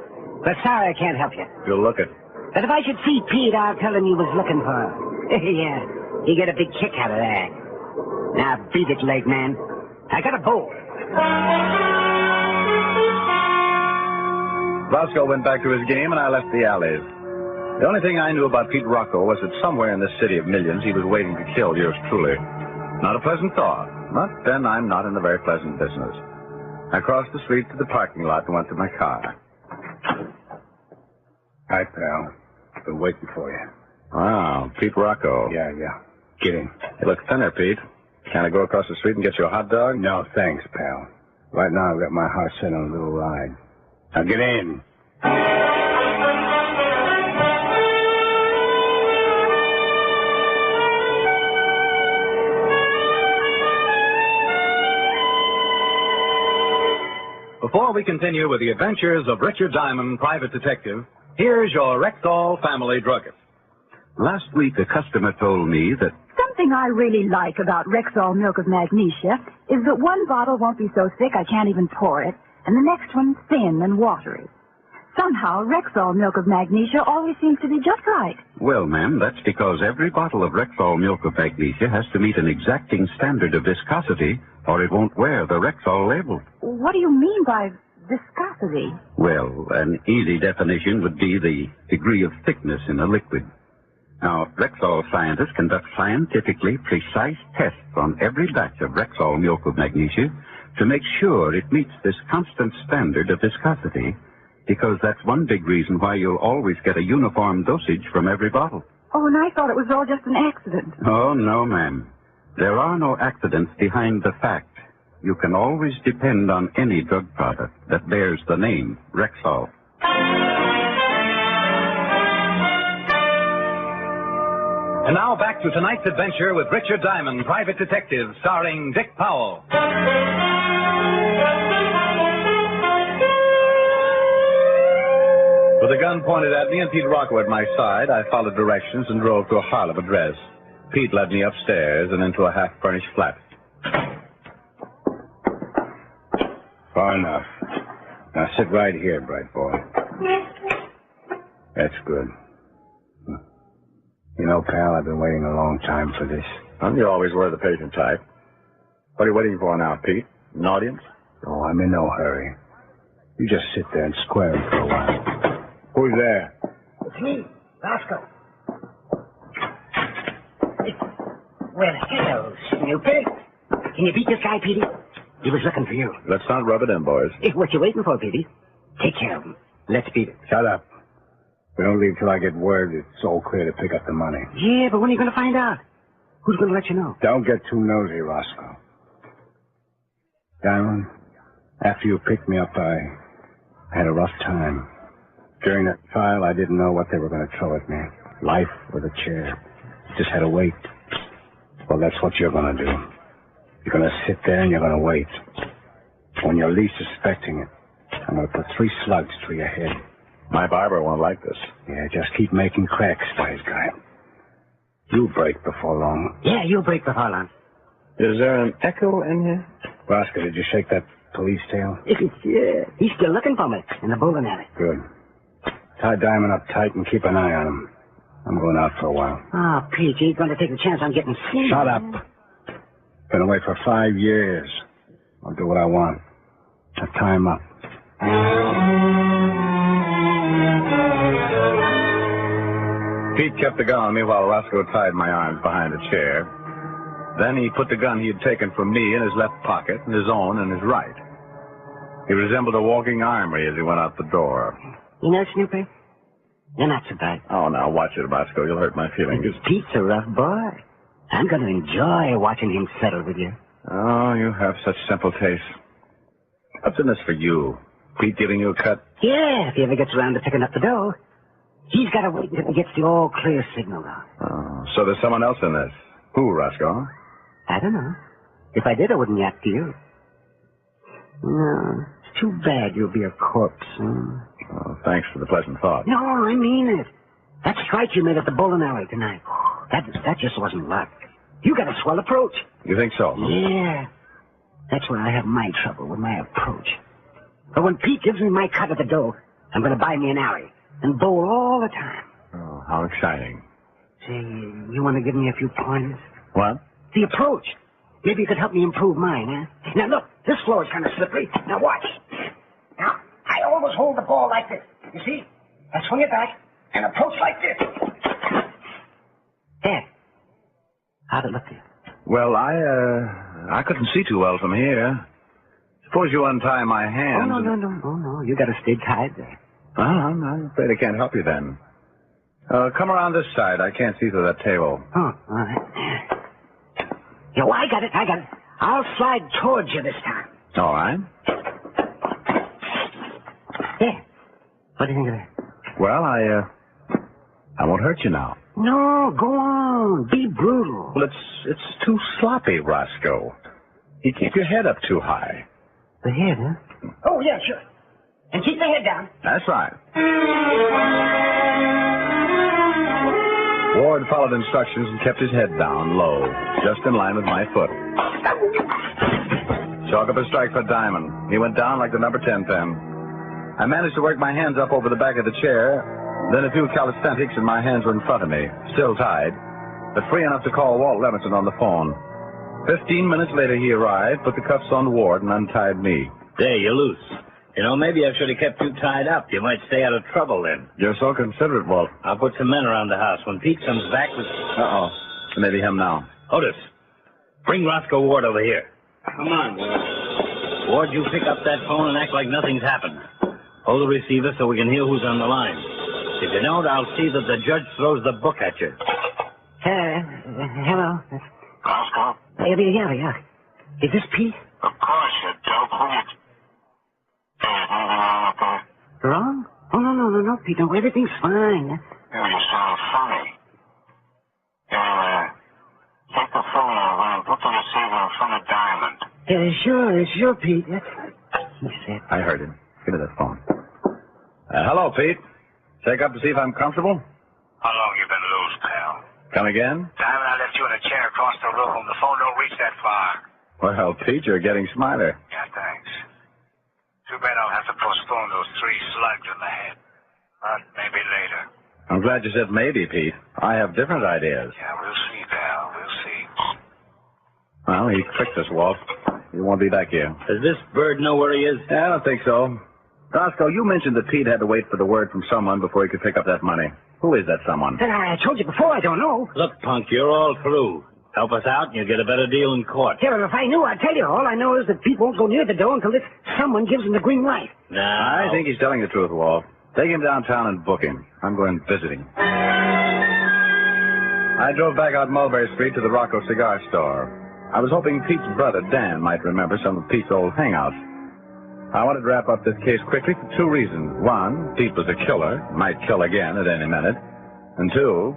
But sorry I can't help you. You'll look it. But if I should see Pete, I'll tell him you was looking for him. Yeah, you get a big kick out of that. Now, beat it, leg man. I got a bowl. Roscoe went back to his game, and I left the alleys. The only thing I knew about Pete Rocco was that somewhere in this city of millions he was waiting to kill yours truly. Not a pleasant thought, but then I'm not in the very pleasant business. I crossed the street to the parking lot and went to my car. Hi, pal. Been waiting for you. Wow, Pete Rocco. Yeah. Get in. You look thinner, Pete. Can I go across the street and get you a hot dog? No, thanks, pal. Right now I've got my heart set on a little ride. Now get in. Before we continue with the adventures of Richard Diamond, private detective, here's your Rexall family druggist. Last week, a customer told me that Something I really like about Rexall Milk of Magnesia is that one bottle won't be so thick I can't even pour it, and the next one thin and watery. Somehow, Rexall Milk of Magnesia always seems to be just right. well, ma'am, that's because every bottle of Rexall Milk of Magnesia has to meet an exacting standard of viscosity, or it won't wear the Rexall label. What do you mean by viscosity? Well, an easy definition would be the degree of thickness in a liquid. Now, Rexall scientists conduct scientifically precise tests on every batch of Rexall Milk of Magnesia to make sure it meets this constant standard of viscosity, because that's one big reason why you'll always get a uniform dosage from every bottle. Oh, and I thought it was all just an accident. Oh, no, ma'am. There are no accidents behind the fact. You can always depend on any drug product that bears the name Rexall. And now back to tonight's adventure with Richard Diamond, private detective, starring Dick Powell. With a gun pointed at me and Pete Rocco at my side, I followed directions and drove to a Harlem address. Pete led me upstairs and into a half-furnished flat. Far enough. Now sit right here, bright boy. That's good. You know, pal, I've been waiting a long time for this. You always were the patient type. What are you waiting for now, Pete? An audience? Oh, I'm in no hurry. You just sit there and square it for a while. Who's there? It's me, Roscoe. Well, hello, Snoopy. Can you beat this guy, Petey? He was looking for you. Let's not rub it in, boys. What you waiting for, Petey? Take care of him. Let's beat it. Shut up. We don't leave till I get word it's all clear to pick up the money. Yeah, but when are you going to find out? Who's going to let you know? Don't get too nosy, Roscoe. Diamond, after you picked me up, I had a rough time. During that trial, I didn't know what they were going to throw at me. Life or the chair. Just had to wait. Well, that's what you're going to do. You're going to sit there and you're going to wait. When you're least suspecting it, I'm going to put 3 slugs through your head. My barber won't like this. Yeah, just keep making cracks, wise guy. You'll break before long. Yeah, you'll break before long. Is there an echo in here? Roscoe, did you shake that police tail? Yeah, he's still looking for me in the bowling alley. Good. Tie Diamond up tight and keep an eye on him. I'm going out for a while. Oh, Pete, you ain't going to take a chance on getting seen. Shut up. Been away for 5 years. I'll do what I want. Now tie him up. Pete kept the gun on me while Roscoe tied my arms behind a chair. Then he put the gun he had taken from me in his left pocket and his own in his right. He resembled a walking armory as he went out the door. You know, Snoopy, you're not so bad. Oh, now watch it, Roscoe. You'll hurt my feelings. Pete's a rough boy. I'm going to enjoy watching him settle with you. Oh, you have such simple tastes. What's in this for you? Pete giving you a cut? Yeah, if he ever gets around to picking up the dough. He's got to wait until he gets the all-clear signal out. Oh, so there's someone else in this. Who, Roscoe? I don't know. If I did, I wouldn't yap to you. No, it's too bad you'll be a corpse. Oh, thanks for the pleasant thought. No, I mean it. That strike you made at the bowling alley tonight, that just wasn't luck. You got a swell approach. You think so? Yeah. That's where I have my trouble, with my approach. But when Pete gives me my cut of the dough, I'm going to buy me an alley and bowl all the time. Oh, how exciting. Say, you want to give me a few pointers? What? The approach. Maybe you could help me improve mine, huh? Now, look, this floor is kind of slippery. Now, watch. Now, I always hold the ball like this. You see? I swing it back and approach like this. There. How'd it look to you? Well, I couldn't see too well from here. Suppose you untie my hands. Oh, no. You got to stay tied there. Well, I'm afraid I can't help you then. Come around this side. I can't see through that table. Oh, all right. Yeah, well, I got it. I'll slide towards you this time. All right. There. What do you think of that? Well, I won't hurt you now. No, go on. Be brutal. Well, it's too sloppy, Roscoe. You keep your head up too high. The head, huh? Oh, yeah, sure. And keep the head down. That's right. Ward followed instructions and kept his head down, low, just in line with my foot. Chalk up a strike for Diamond. He went down like the number 10 pin. I managed to work my hands up over the back of the chair. Then a few calisthenics and my hands were in front of me, still tied, but free enough to call Walt Levinson on the phone. 15 minutes later, he arrived, put the cuffs on Ward, and untied me. There, you're loose. You know, maybe I should have kept you tied up. You might stay out of trouble then. You're so considerate, Walt. I'll put some men around the house. When Pete comes back with... Uh-oh. Maybe him now. Otis, bring Roscoe Ward over here. Come on, Ward. Ward, you pick up that phone and act like nothing's happened. Hold the receiver so we can hear who's on the line. If you don't, I'll see that the judge throws the book at you. Hello. Roscoe? Yeah. Is this Pete? Of course, you dope. Wrong? Oh, no, Pete. No, everything's fine. You sound funny. Take the phone over and put the receiver in front of Diamond. Sure, Pete. He said. I heard him. Give me that phone. Hello, Pete. Check up to see if I'm comfortable? How long you been loose, pal? Come again? Diamond, I left you in a chair across the room. The phone don't reach that far. Well, Pete, you're getting smarter. Yeah, thanks. Too bad I'll have to postpone those 3 slugs in the head. But maybe later. I'm glad you said maybe, Pete. I have different ideas. Yeah, we'll see, pal. We'll see. Well, he tricked us, Walt. He won't be back here. Does this bird know where he is? Yeah, I don't think so. Roscoe, you mentioned that Pete had to wait for the word from someone before he could pick up that money. Who is that someone? I told you before, I don't know. Look, punk, you're all through. Help us out and you'll get a better deal in court. Yeah, well, if I knew, I'd tell you. All I know is that Pete won't go near the door until this someone gives him the green light. No. I think he's telling the truth, Walt. Take him downtown and book him. I'm going visiting. I drove back out Mulberry Street to the Rocco Cigar Store. I was hoping Pete's brother, Dan, might remember some of Pete's old hangouts. I wanted to wrap up this case quickly for 2 reasons. 1, Pete was a killer, might kill again at any minute. And 2,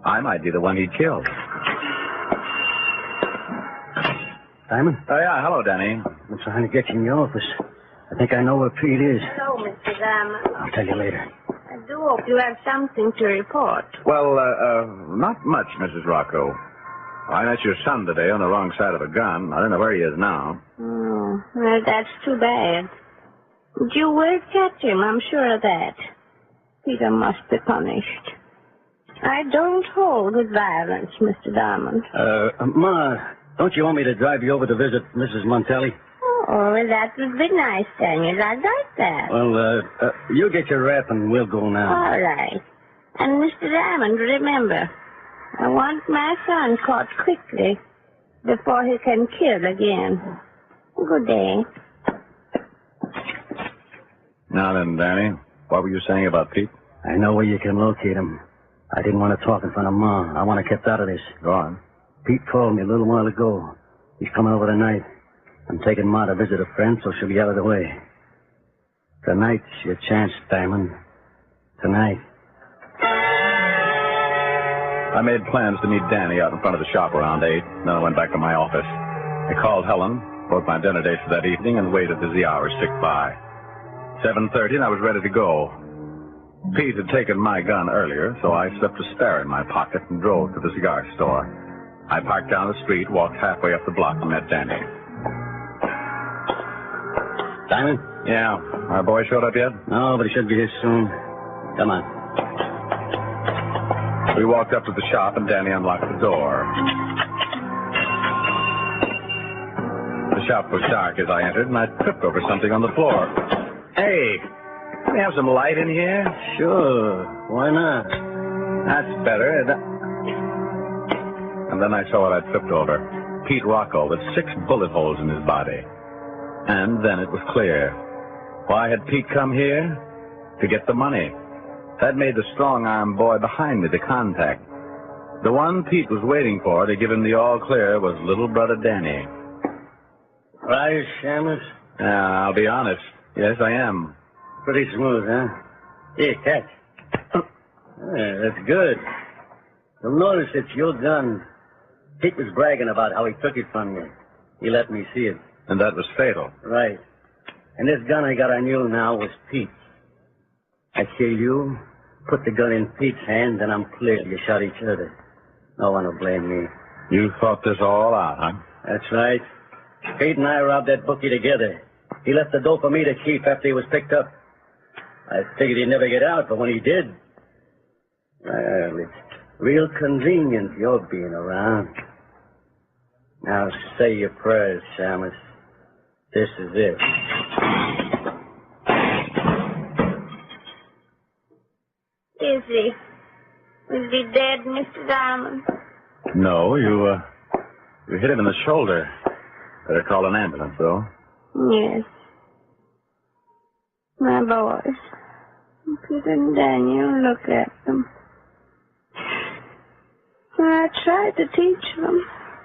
I might be the one he'd killed. Simon? Oh, yeah. Hello, Danny. I'm trying to get you in your office. I think I know where Pete is. Hello, Mr. Diamond. I'll tell you later. I do hope you have something to report. Well, not much, Mrs. Rocco. I met your son today on the wrong side of a gun. I don't know where he is now. Oh, well, that's too bad. But you will catch him, I'm sure of that. Peter must be punished. I don't hold with violence, Mr. Diamond. Ma, don't you want me to drive you over to visit Mrs. Montelli? Oh, well, that would be nice, Daniel. I'd like that. Well, you get your wrap and we'll go now. All right. And, Mr. Diamond, remember, I want my son caught quickly before he can kill again. Good day. Now then, Danny, what were you saying about Pete? I know where you can locate him. I didn't want to talk in front of Ma. I want to kept out of this. Go on. Pete called me a little while ago. He's coming over tonight. I'm taking Ma to visit a friend, so she'll be out of the way. Tonight's your chance, Diamond. Tonight. I made plans to meet Danny out in front of the shop around 8. Then I went back to my office. I called Helen, wrote my dinner dates for that evening, and waited as the hours ticked by. 7:30, and I was ready to go. Pete had taken my gun earlier, so I slipped a spare in my pocket and drove to the cigar store. I parked down the street, walked halfway up the block, and met Danny. Diamond? Yeah. Our boy showed up yet? No, but he should be here soon. Come on. We walked up to the shop, and Danny unlocked the door. The shop was dark as I entered, and I tripped over something on the floor. Hey, can we have some light in here? Sure. Why not? That's better. And then I saw what I'd tripped over. Pete Rocco with 6 bullet holes in his body. And then it was clear. Why had Pete come here? To get the money. That made the strong-arm boy behind me the contact. The one Pete was waiting for to give him the all-clear was little brother Danny. Right, Shamus? I'll be honest. Yes, I am. Pretty smooth, huh? Here, catch. Yeah, that's good. You'll notice it's your gun. Pete was bragging about how he took it from you. He let me see it. And that was fatal. Right. And this gun I got on you now was Pete's. I kill you, put the gun in Pete's hand, then I'm clear. You shot each other. No one will blame me. You thought this all out, huh? That's right. Pete and I robbed that bookie together. He left the dough for me to keep after he was picked up. I figured he'd never get out, but when he did, well, it's real convenient you're being around. Now say your prayers, Shamus. This is it. Is he? Is he dead, Mr. Diamond? No, you hit him in the shoulder. Better call an ambulance, though. Yes. My boys. Peter and Daniel, look at them. I tried to teach them.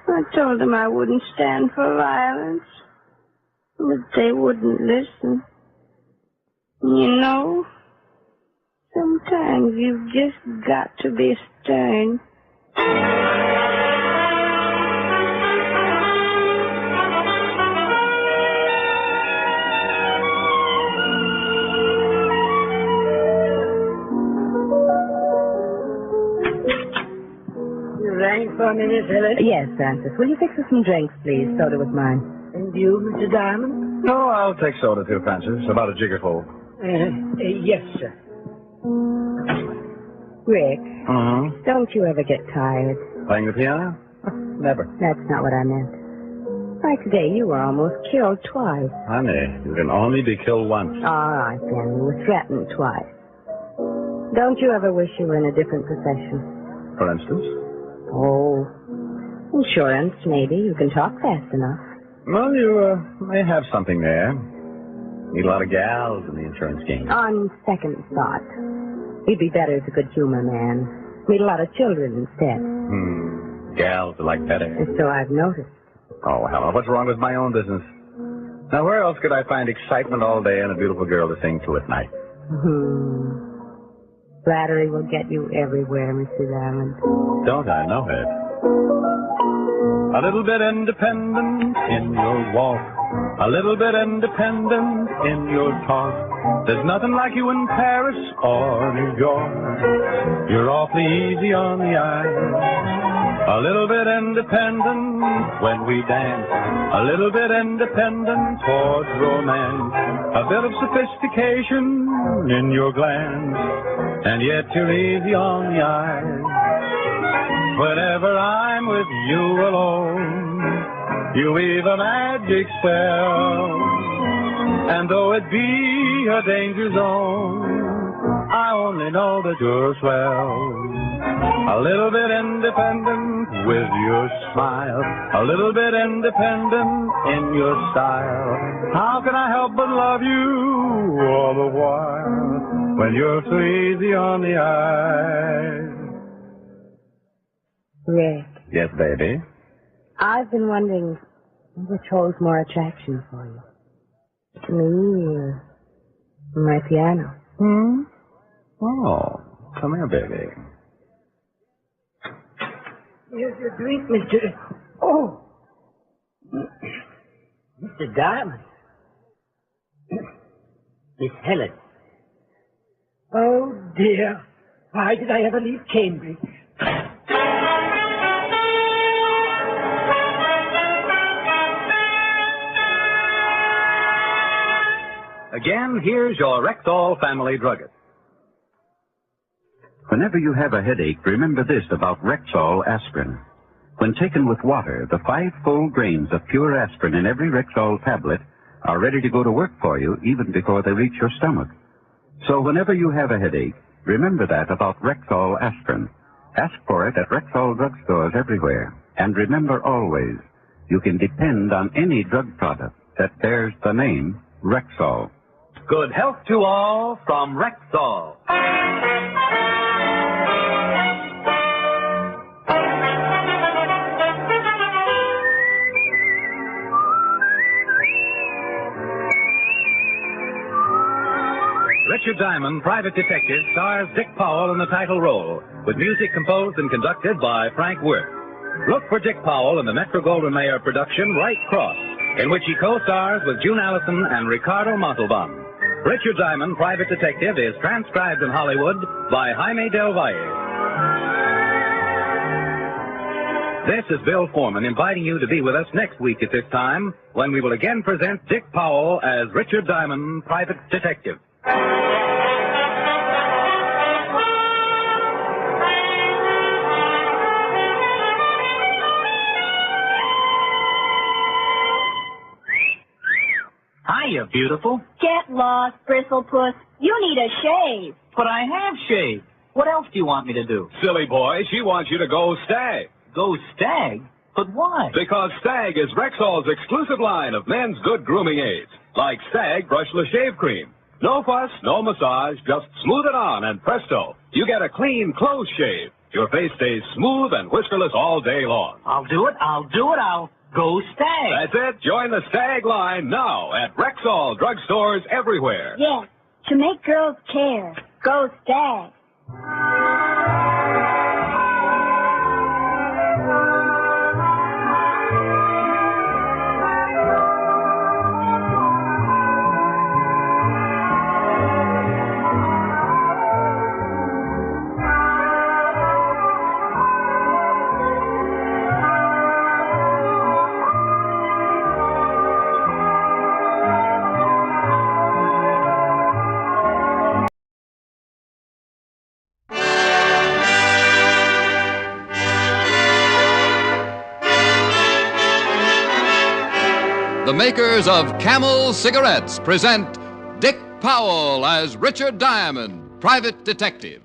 I told them I wouldn't stand for violence. But they wouldn't listen. You know, sometimes you've just got to be stern. rang for me, Miss Ellis? Yes, Francis. Will you fix us some drinks, please? Soda with mine. And you, Mr. Diamond? No, I'll take soda too, Francis. About a jiggerful. Yes, sir. Rick, Mm-hmm. don't you ever get tired? Playing the piano? Never. That's not what I meant. Why, today you were almost killed twice. Honey, you can only be killed once. All right, then. You were threatened twice. Don't you ever wish you were in a different profession? For instance? Oh, insurance, maybe. You can talk fast enough. Well, you may have something there. Need a lot of gals in the insurance game. On second thought, you'd be better as a good humor man. Meet a lot of children instead. Gals are like better. And so I've noticed. Oh, Helen, what's wrong with my own business? Now, where else could I find excitement all day and a beautiful girl to sing to at night? Flattery will get you everywhere, Mr. Diamond. Don't I know it? A little bit independent in your walk. A little bit independent in your talk. There's nothing like you in Paris or New York. You're awfully easy on the eye. A little bit independent when we dance. A little bit independent towards romance. A bit of sophistication in your glance. And yet you're easy on the eye. Whenever I'm with you alone, you weave a magic spell. And though it be a danger zone, I only know that you're swell. A little bit independent with your smile. A little bit independent in your style. How can I help but love you all the while when you're so easy on the eye? Rick. Yes, baby? I've been wondering which holds more attraction for you. Me or my piano? Oh, come here, baby. Here's your drink, Mr. Oh! Mr. Diamond. Miss Helen. Oh, dear. Why did I ever leave Cambridge? Again, here's your Rexall family druggist. Whenever you have a headache, remember this about Rexall aspirin. When taken with water, the 5 full grains of pure aspirin in every Rexall tablet are ready to go to work for you even before they reach your stomach. So whenever you have a headache, remember that about Rexall aspirin. Ask for it at Rexall drugstores everywhere. And remember always, you can depend on any drug product that bears the name Rexall. Good health to all from Rexall. Richard Diamond, Private Detective, stars Dick Powell in the title role, with music composed and conducted by Frank Worth. Look for Dick Powell in the Metro-Goldwyn-Mayer production Right Cross, in which he co-stars with June Allison and Ricardo Montalban. Richard Diamond, Private Detective, is transcribed in Hollywood by Jaime Del Valle. This is Bill Foreman inviting you to be with us next week at this time, when we will again present Dick Powell as Richard Diamond, Private Detective. Hiya, beautiful. Get lost, Bristlepuss. You need a shave. But I have shaved. What else do you want me to do? Silly boy, she wants you to go Stag. Go Stag? But why? Because Stag is Rexall's exclusive line of men's good grooming aids, like Stag Brushless Shave Cream. No fuss, no massage, just smooth it on and presto, you get a clean, close shave. Your face stays smooth and whiskerless all day long. I'll do it. I'll go Stag. That's it. Join the Stag line now at Rexall drugstores everywhere. Yes, to make girls care. Go Stag. The makers of Camel cigarettes present Dick Powell as Richard Diamond, private detective.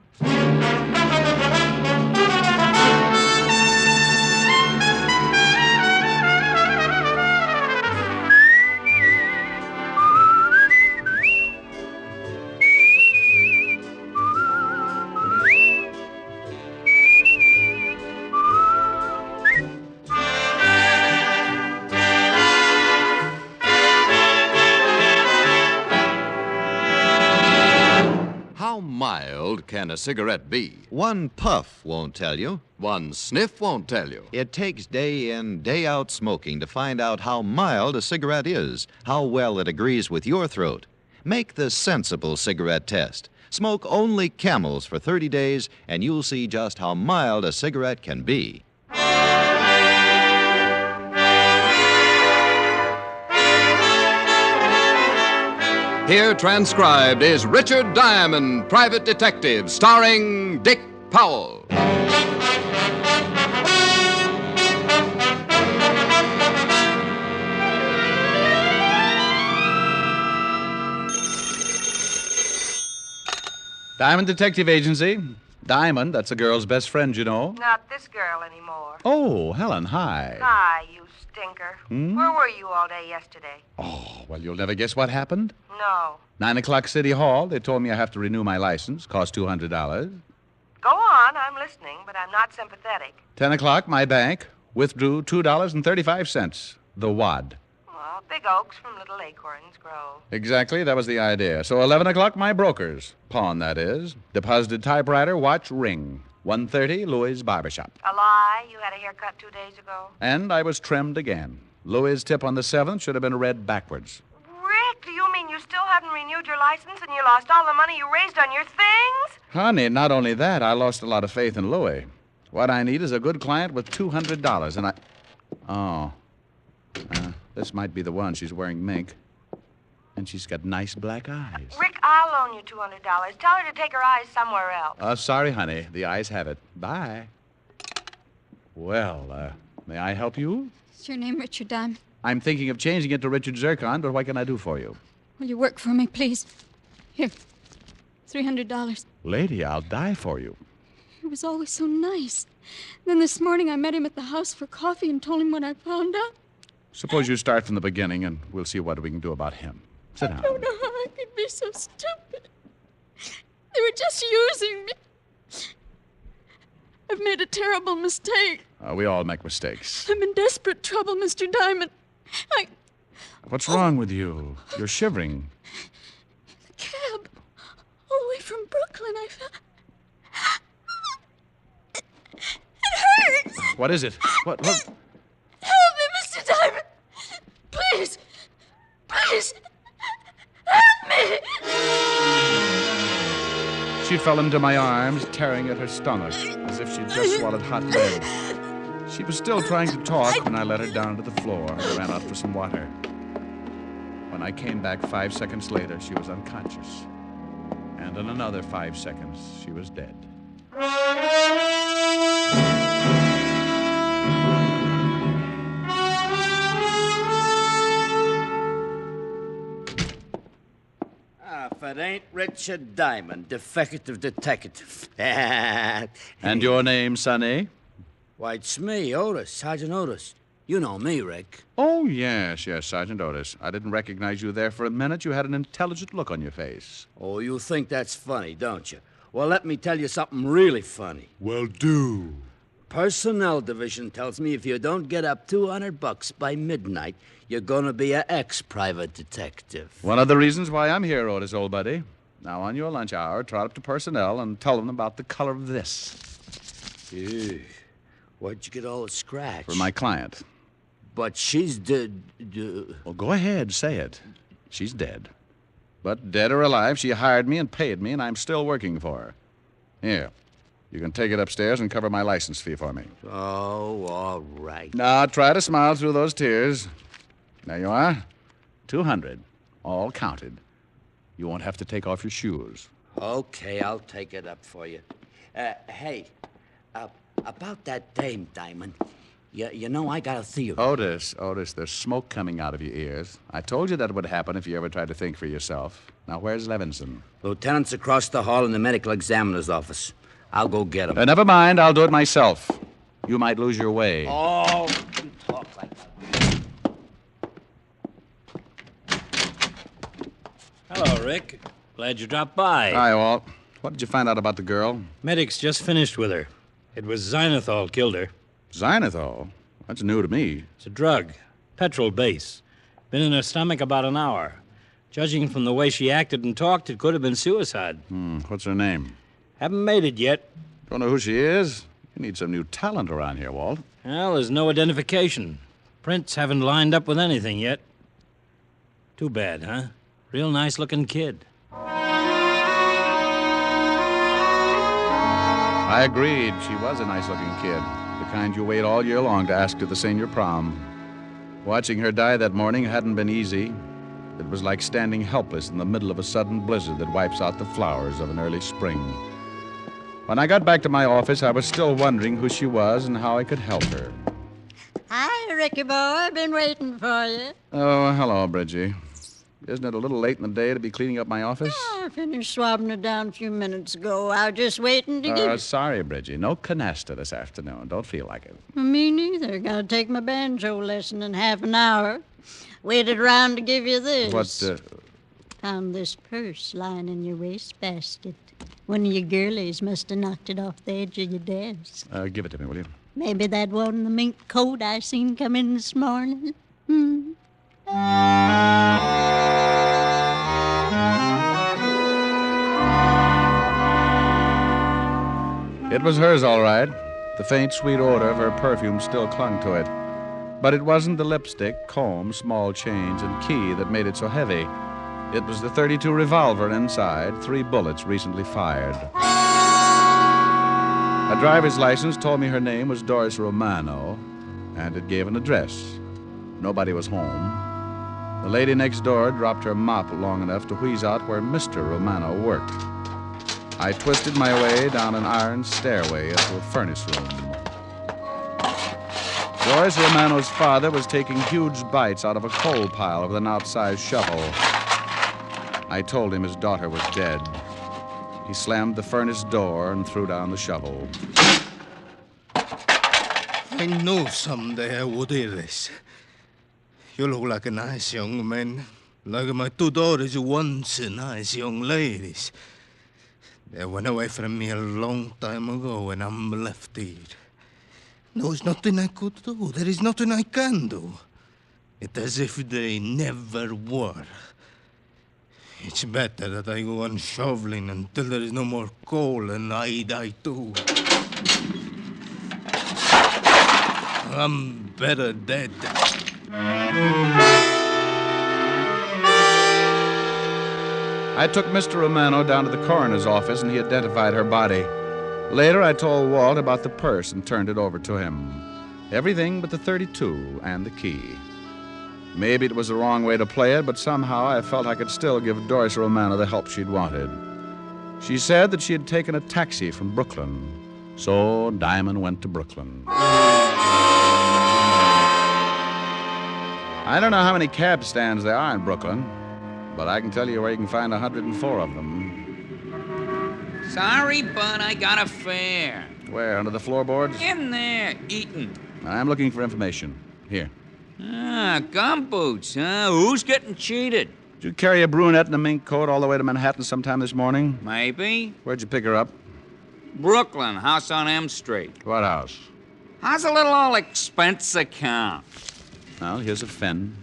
How mild can a cigarette be? One puff won't tell you. One sniff won't tell you. It takes day in, day out smoking to find out how mild a cigarette is, how well it agrees with your throat. Make the sensible cigarette test. Smoke only Camels for 30 days, and you'll see just how mild a cigarette can be. Here transcribed is Richard Diamond, private detective, starring Dick Powell. Diamond Detective Agency. Diamond, that's a girl's best friend, you know. Not this girl anymore. Oh, Helen, hi. Hi, you stinker. Hmm? Where were you all day yesterday? Oh, well, you'll never guess what happened. No. 9 o'clock City Hall. They told me I have to renew my license. Cost $200. Go on, I'm listening, but I'm not sympathetic. 10 o'clock, my bank. Withdrew $2.35. The wad. Well, big oaks from little acorns grow. Exactly, that was the idea. So 11 o'clock, my brokers. Pawn, that is. Deposited typewriter, watch, ring. 1:30, Louis' barbershop. A lie? You had a haircut 2 days ago? And I was trimmed again. Louis' tip on the 7th should have been read backwards. Rick, do you mean you still haven't renewed your license and you lost all the money you raised on your things? Honey, not only that, I lost a lot of faith in Louis. What I need is a good client with $200, and I... Oh. This might be the one. She's wearing mink. And she's got nice black eyes. Rick, I'll loan you $200. Tell her to take her eyes somewhere else. Sorry, honey. The eyes have it. Bye. Well, may I help you? Is your name Richard Diamond? I'm thinking of changing it to Richard Zircon, but what can I do for you? Will you work for me, please? Here, $300. Lady, I'll die for you. He was always so nice. Then this morning I met him at the house for coffee and told him what I found out. Suppose you start from the beginning, and we'll see what we can do about him. Sit down. I don't know how I could be so stupid. They were just using me. I've made a terrible mistake. We all make mistakes. I'm in desperate trouble, Mr. Diamond. What's wrong with you? You're shivering. The cab. All the way from Brooklyn, I found... It hurts. What is it? What? Help me, Mr. Diamond. Please. Please. Help me. She fell into my arms, tearing at her stomach, as if she'd just swallowed hot lead. She was still trying to talk when I let her down to the floor and ran out for some water. When I came back 5 seconds later, she was unconscious. And in another 5 seconds, she was dead. If it ain't Richard Diamond, defective detective. And your name, Sonny? Why, it's me, Otis, Sergeant Otis. You know me, Rick. Oh, yes, Sergeant Otis. I didn't recognize you there for a minute. You had an intelligent look on your face. Oh, you think that's funny, don't you? Well, let me tell you something really funny. Well, do. Personnel division tells me if you don't get up $200 by midnight, you're gonna be an ex-private detective. One of the reasons why I'm here, Otis, old buddy. Now, on your lunch hour, trot up to personnel and tell them about the color of this. Ew. Where'd you get all the scratch? For my client. But she's dead. Well, go ahead, say it. She's dead. But dead or alive, she hired me and paid me, and I'm still working for her. Here. You can take it upstairs and cover my license fee for me. Oh, all right. Now, try to smile through those tears. There you are. 200. All counted. You won't have to take off your shoes. Okay, I'll take it up for you. Hey, about that dame, Diamond. You know, I got a theory. Otis, there's smoke coming out of your ears. I told you that would happen if you ever tried to think for yourself. Now, where's Levinson? Lieutenant's across the hall in the medical examiner's office. I'll go get him. Never mind, I'll do it myself. You might lose your way. Oh, you talk like that. Hello, Rick. Glad you dropped by. Hi, Walt. What did you find out about the girl? Medics just finished with her. It was xylitol killed her. Xylitol? That's new to me. It's a drug. Petrol base. Been in her stomach about an hour. Judging from the way she acted and talked, it could have been suicide. What's her name? Haven't made it yet. Don't know who she is? You need some new talent around here, Walt. Well, there's no identification. Prints haven't lined up with anything yet. Too bad, huh? Real nice-looking kid. I agreed. She was a nice-looking kid. The kind you wait all year long to ask to the senior prom. Watching her die that morning hadn't been easy. It was like standing helpless in the middle of a sudden blizzard that wipes out the flowers of an early spring. When I got back to my office, I was still wondering who she was and how I could help her. Hi, Ricky boy. I've been waiting for you. Oh, hello, Bridgie. Isn't it a little late in the day to be cleaning up my office? Oh, I finished swabbing it down a few minutes ago. I was just waiting to get... Sorry, Bridgie. No canasta this afternoon. Don't feel like it. Me neither. Gotta take my banjo lesson in half an hour. Waited around to give you this. What, Found this purse lying in your wastebasket. One of your girlies must have knocked it off the edge of your desk. Give it to me, will you? Maybe that wasn't the mink coat I seen come in this morning. It was hers, all right. The faint, sweet odor of her perfume still clung to it. But it wasn't the lipstick, comb, small change, and key that made it so heavy. It was the .32 revolver inside, 3 bullets recently fired. A driver's license told me her name was Doris Romano, and it gave an address. Nobody was home. The lady next door dropped her mop long enough to wheeze out where Mr. Romano worked. I twisted my way down an iron stairway into a furnace room. Doris Romano's father was taking huge bites out of a coal pile with an outsized shovel. I told him his daughter was dead. He slammed the furnace door and threw down the shovel. I knew someday I would hear this. You look like a nice young man. Like my 2 daughters once nice young ladies. They went away from me a long time ago and I'm left here. There's nothing I could do. There is nothing I can do. It's as if they never were. It's better that I go on shoveling until there is no more coal and I die too. I'm better dead. I took Mr. Romano down to the coroner's office and he identified her body. Later, I told Walt about the purse and turned it over to him. Everything but the .32 and the key. Maybe it was the wrong way to play it, but somehow I felt I could still give Doris Romano the help she'd wanted. She said that she had taken a taxi from Brooklyn. So Diamond went to Brooklyn. I don't know how many cab stands there are in Brooklyn, but I can tell you where you can find 104 of them. Sorry, bud, I got a fare. Where, under the floorboards? In there, eating. I'm looking for information. Here. Gumboots, huh? Who's getting cheated? Did you carry a brunette in a mink coat all the way to Manhattan sometime this morning? Maybe. Where'd you pick her up? Brooklyn, house on M Street. What house? How's a little all expense account? Well, here's a fin.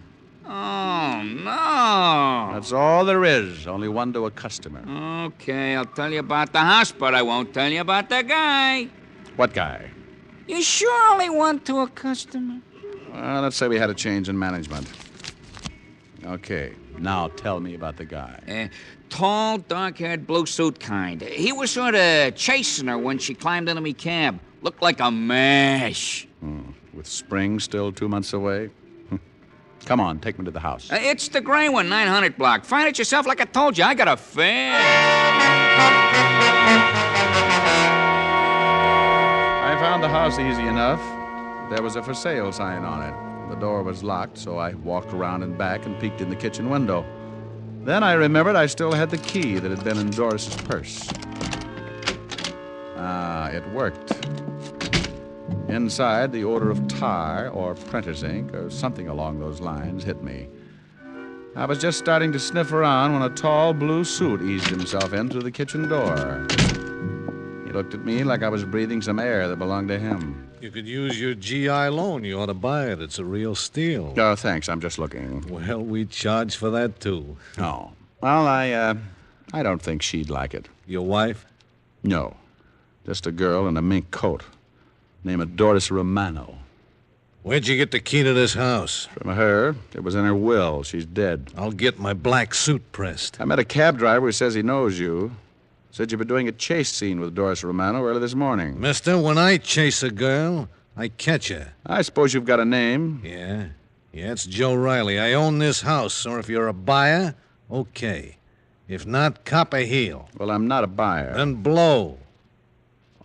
Oh, no. That's all there is. Only one to a customer. Okay, I'll tell you about the house, but I won't tell you about the guy. What guy? You sure only one to a customer? Well, let's say we had a change in management. Okay, now tell me about the guy. Tall, dark-haired, blue suit kind. He was sort of chasing her when she climbed into me cab. Looked like a mash. With spring still 2 months away? Come on, take me to the house. It's the gray one, 900 block. Find it yourself like I told you. I got a fare. I found the house easy enough. There was a for sale sign on it. The door was locked, so I walked around and back and peeked in the kitchen window. Then I remembered I still had the key that had been in Doris's purse. It worked. Inside, the odor of tar or printer's ink or something along those lines hit me. I was just starting to sniff around when a tall blue suit eased himself in through the kitchen door. He looked at me like I was breathing some air that belonged to him. You could use your GI loan. You ought to buy it. It's a real steal. Oh, thanks. I'm just looking. Well, we charge for that, too. Oh. Well, I don't think she'd like it. Your wife? No. Just a girl in a mink coat. Name of Doris Romano. Where'd you get the key to this house? From her. It was in her will. She's dead. I'll get my black suit pressed. I met a cab driver who says he knows you. Said you've been doing a chase scene with Doris Romano early this morning. Mister, when I chase a girl, I catch her. I suppose you've got a name. Yeah, it's Joe Riley. I own this house, or if you're a buyer, okay. If not, cop a heel. Well, I'm not a buyer. Then blow.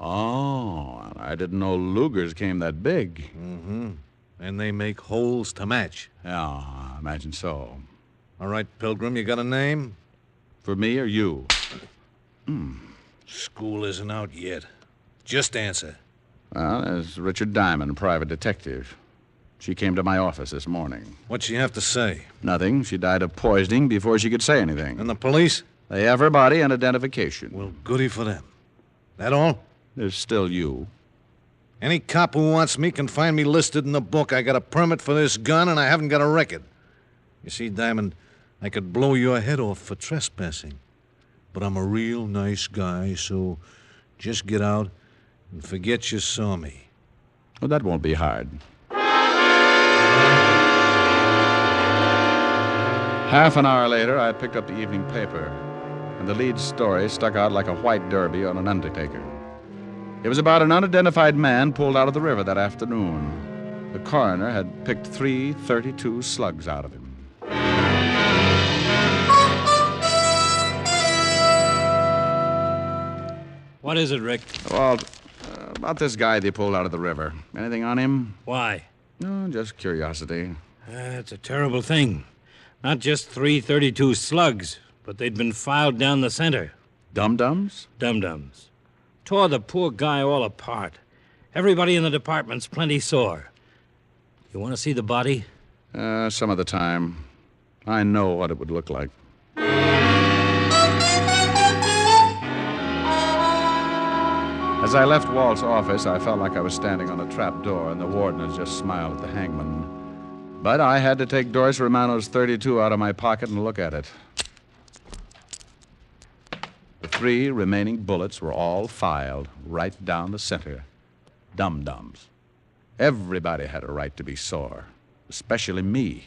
Oh, I didn't know Lugers came that big. Mm-hmm. And they make holes to match. Yeah, I imagine so. All right, Pilgrim, you got a name? For me or you? School isn't out yet. Just answer. Well, there's Richard Diamond, private detective. She came to my office this morning. What'd she have to say? Nothing. She died of poisoning before she could say anything. And the police? They have her body and identification. Well, goody for them. That all? There's still you. Any cop who wants me can find me listed in the book. I got a permit for this gun, and I haven't got a record. You see, Diamond, I could blow your head off for trespassing. But I'm a real nice guy, so just get out and forget you saw me. Well, that won't be hard. Half an hour later, I picked up the evening paper, and the lead story stuck out like a white derby on an undertaker. It was about an unidentified man pulled out of the river that afternoon. The coroner had picked 3 .32 slugs out of him. What is it, Rick? Well, about this guy they pulled out of the river. Anything on him? Why? No, just curiosity. It's a terrible thing. Not just 3 .32 slugs, but they'd been filed down the center. Dum-dums? Dum-dums. Tore the poor guy all apart. Everybody in the department's plenty sore. You want to see the body? Some of the time. I know what it would look like. As I left Walt's office, I felt like I was standing on a trap door and the warden had just smiled at the hangman. But I had to take Doris Romano's .32 out of my pocket and look at it. The 3 remaining bullets were all filed right down the center. Dum-dums. Everybody had a right to be sore, especially me.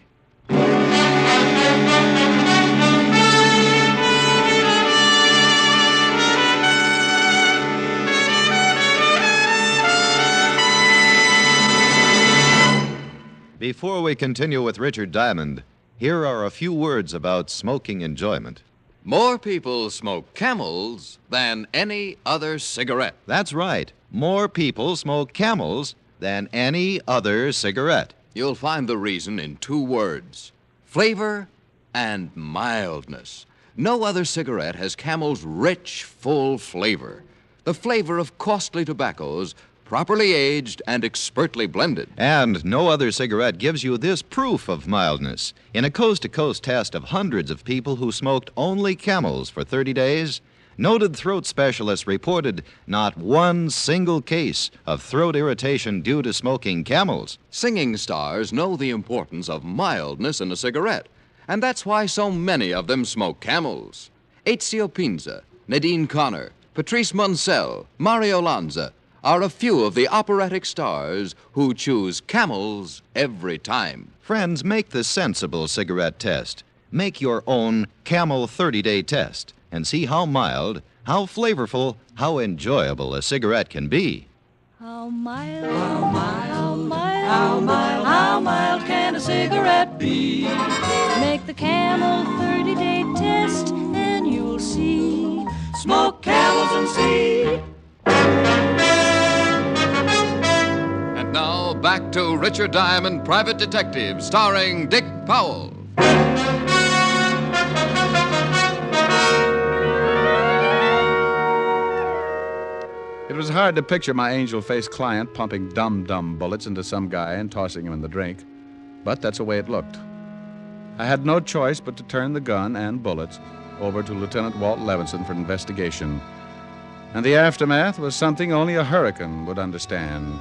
Before we continue with Richard Diamond, here are a few words about smoking enjoyment. More people smoke Camels than any other cigarette. That's right. More people smoke Camels than any other cigarette. You'll find the reason in 2 words: flavor and mildness. No other cigarette has Camel's rich, full flavor. The flavor of costly tobaccos, properly aged and expertly blended. And no other cigarette gives you this proof of mildness. In a coast-to-coast test of hundreds of people who smoked only Camels for 30 days, noted throat specialists reported not one single case of throat irritation due to smoking Camels. Singing stars know the importance of mildness in a cigarette, and that's why so many of them smoke Camels. Ezio Pinza, Nadine Connor, Patrice Munsell, Mario Lanza are a few of the operatic stars who choose Camels every time. Friends, make the sensible cigarette test. Make your own Camel 30-day test and see how mild, how flavorful, how enjoyable a cigarette can be. How mild, how mild, how mild, how mild, how mild can a cigarette be? Make the Camel 30-day test and you'll see. Smoke Camels and see. Now, back to Richard Diamond, Private Detective, starring Dick Powell. It was hard to picture my angel-faced client pumping dum-dum bullets into some guy and tossing him in the drink, but that's the way it looked. I had no choice but to turn the gun and bullets over to Lieutenant Walt Levinson for investigation. And the aftermath was something only a hurricane would understand.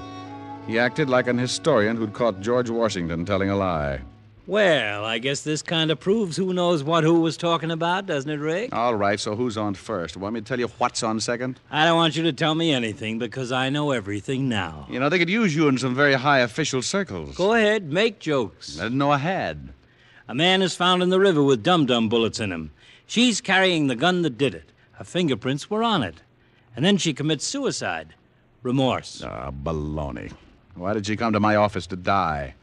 He acted like an historian who'd caught George Washington telling a lie. Well, I guess this kind of proves who knows what who was talking about, doesn't it, Rick? All right, so who's on first? Want me to tell you what's on second? I don't want you to tell me anything because I know everything now. You know, they could use you in some very high official circles. Go ahead, make jokes. I didn't know I had. A man is found in the river with dum-dum bullets in him. She's carrying the gun that did it. Her fingerprints were on it. And then she commits suicide. Remorse. Ah, baloney. Why did she come to my office to die?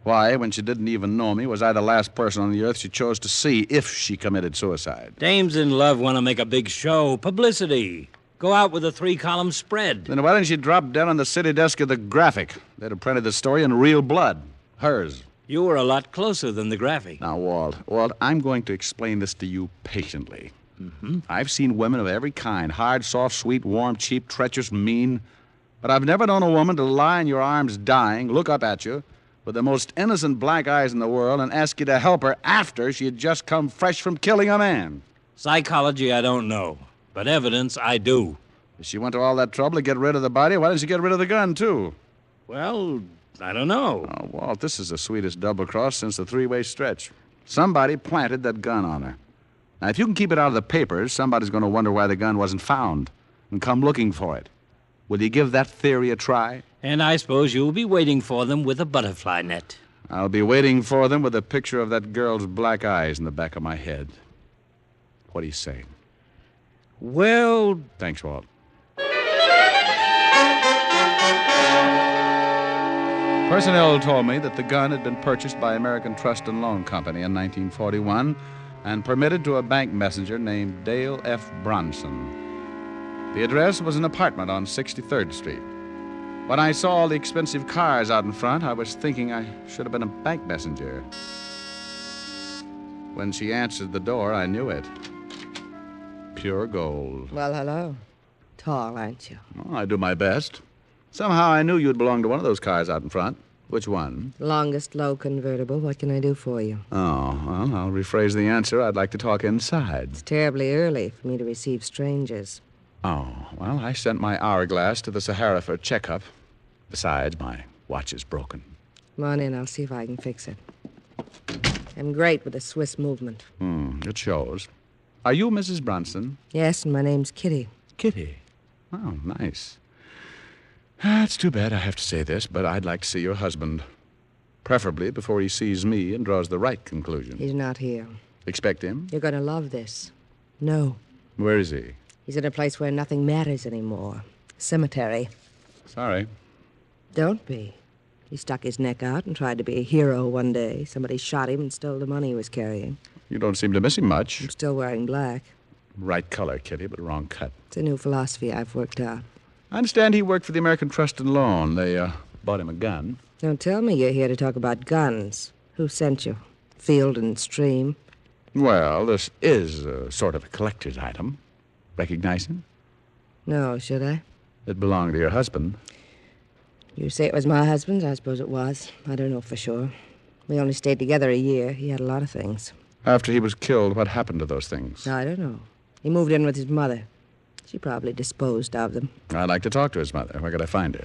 Why, when she didn't even know me, was I the last person on the earth she chose to see if she committed suicide? Dames in love want to make a big show. Publicity. Go out with a 3-column spread. Then why didn't she drop down on the city desk of the Graphic? They'd have printed the story in real blood. Hers. You were a lot closer than the Graphic. Now, Walt, I'm going to explain this to you patiently. Mm-hmm. I've seen women of every kind. Hard, soft, sweet, warm, cheap, treacherous, mean. But I've never known a woman to lie in your arms dying, look up at you, with the most innocent black eyes in the world and ask you to help her after she had just come fresh from killing a man. Psychology, I don't know. But evidence, I do. If she went to all that trouble to get rid of the body, why didn't she get rid of the gun, too? Well, I don't know. Oh, Walt, this is the sweetest double-cross since the three-way stretch. Somebody planted that gun on her. Now, if you can keep it out of the papers, somebody's going to wonder why the gun wasn't found and come looking for it. Will you give that theory a try? And I suppose you'll be waiting for them with a butterfly net. I'll be waiting for them with a picture of that girl's black eyes in the back of my head. What do you say? Well... Thanks, Walt. Personnel told me that the gun had been purchased by American Trust and Loan Company in 1941 and permitted to a bank messenger named Dale F. Bronson. The address was an apartment on 63rd Street. When I saw all the expensive cars out in front, I was thinking I should have been a bank messenger. When she answered the door, I knew it. Pure gold. Well, hello. Tall, aren't you? Oh, I do my best. Somehow I knew you'd belong to one of those cars out in front. Which one? Longest low convertible. What can I do for you? Oh, well, I'll rephrase the answer. I'd like to talk inside. It's terribly early for me to receive strangers. Oh, well, I sent my hourglass to the Sahara for a checkup. Besides, my watch is broken. Come on in. I'll see if I can fix it. I'm great with the Swiss movement. It shows. Are you Mrs. Bronson? Yes, and my name's Kitty. Kitty? Oh, nice. It's too bad I have to say this, but I'd like to see your husband. Preferably before he sees me and draws the right conclusion. He's not here. Expect him? You're going to love this. No. Where is he? He's in a place where nothing matters anymore. Cemetery. Sorry. Don't be. He stuck his neck out and tried to be a hero one day. Somebody shot him and stole the money he was carrying. You don't seem to miss him much. I'm still wearing black. Right color, Kitty, but wrong cut. It's a new philosophy I've worked out. I understand he worked for the American Trust and Loan. They, bought him a gun. Don't tell me you're here to talk about guns. Who sent you? Field and Stream? Well, this is sort of a collector's item. Recognize him? No, should I? It belonged to your husband. You say it was my husband's? I suppose it was. I don't know for sure. We only stayed together a year. He had a lot of things. After he was killed, what happened to those things? I don't know. He moved in with his mother. She probably disposed of them. I'd like to talk to his mother. Where could I find her?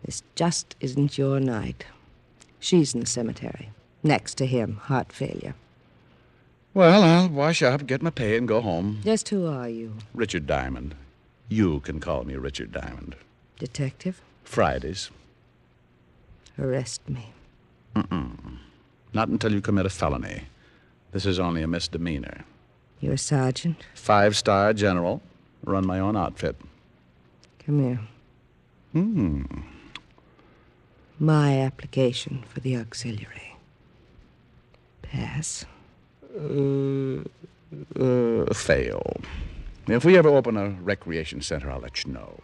This just isn't your night. She's in the cemetery. Next to him, heart failure. Well, I'll wash up, get my pay, and go home. Just who are you? Richard Diamond. You can call me Richard Diamond. Detective? Fridays. Arrest me. Not until you commit a felony. This is only a misdemeanor. You're a sergeant? 5-star general. Run my own outfit. Come here. My application for the auxiliary. Pass. Fail. If we ever open a recreation center, I'll let you know.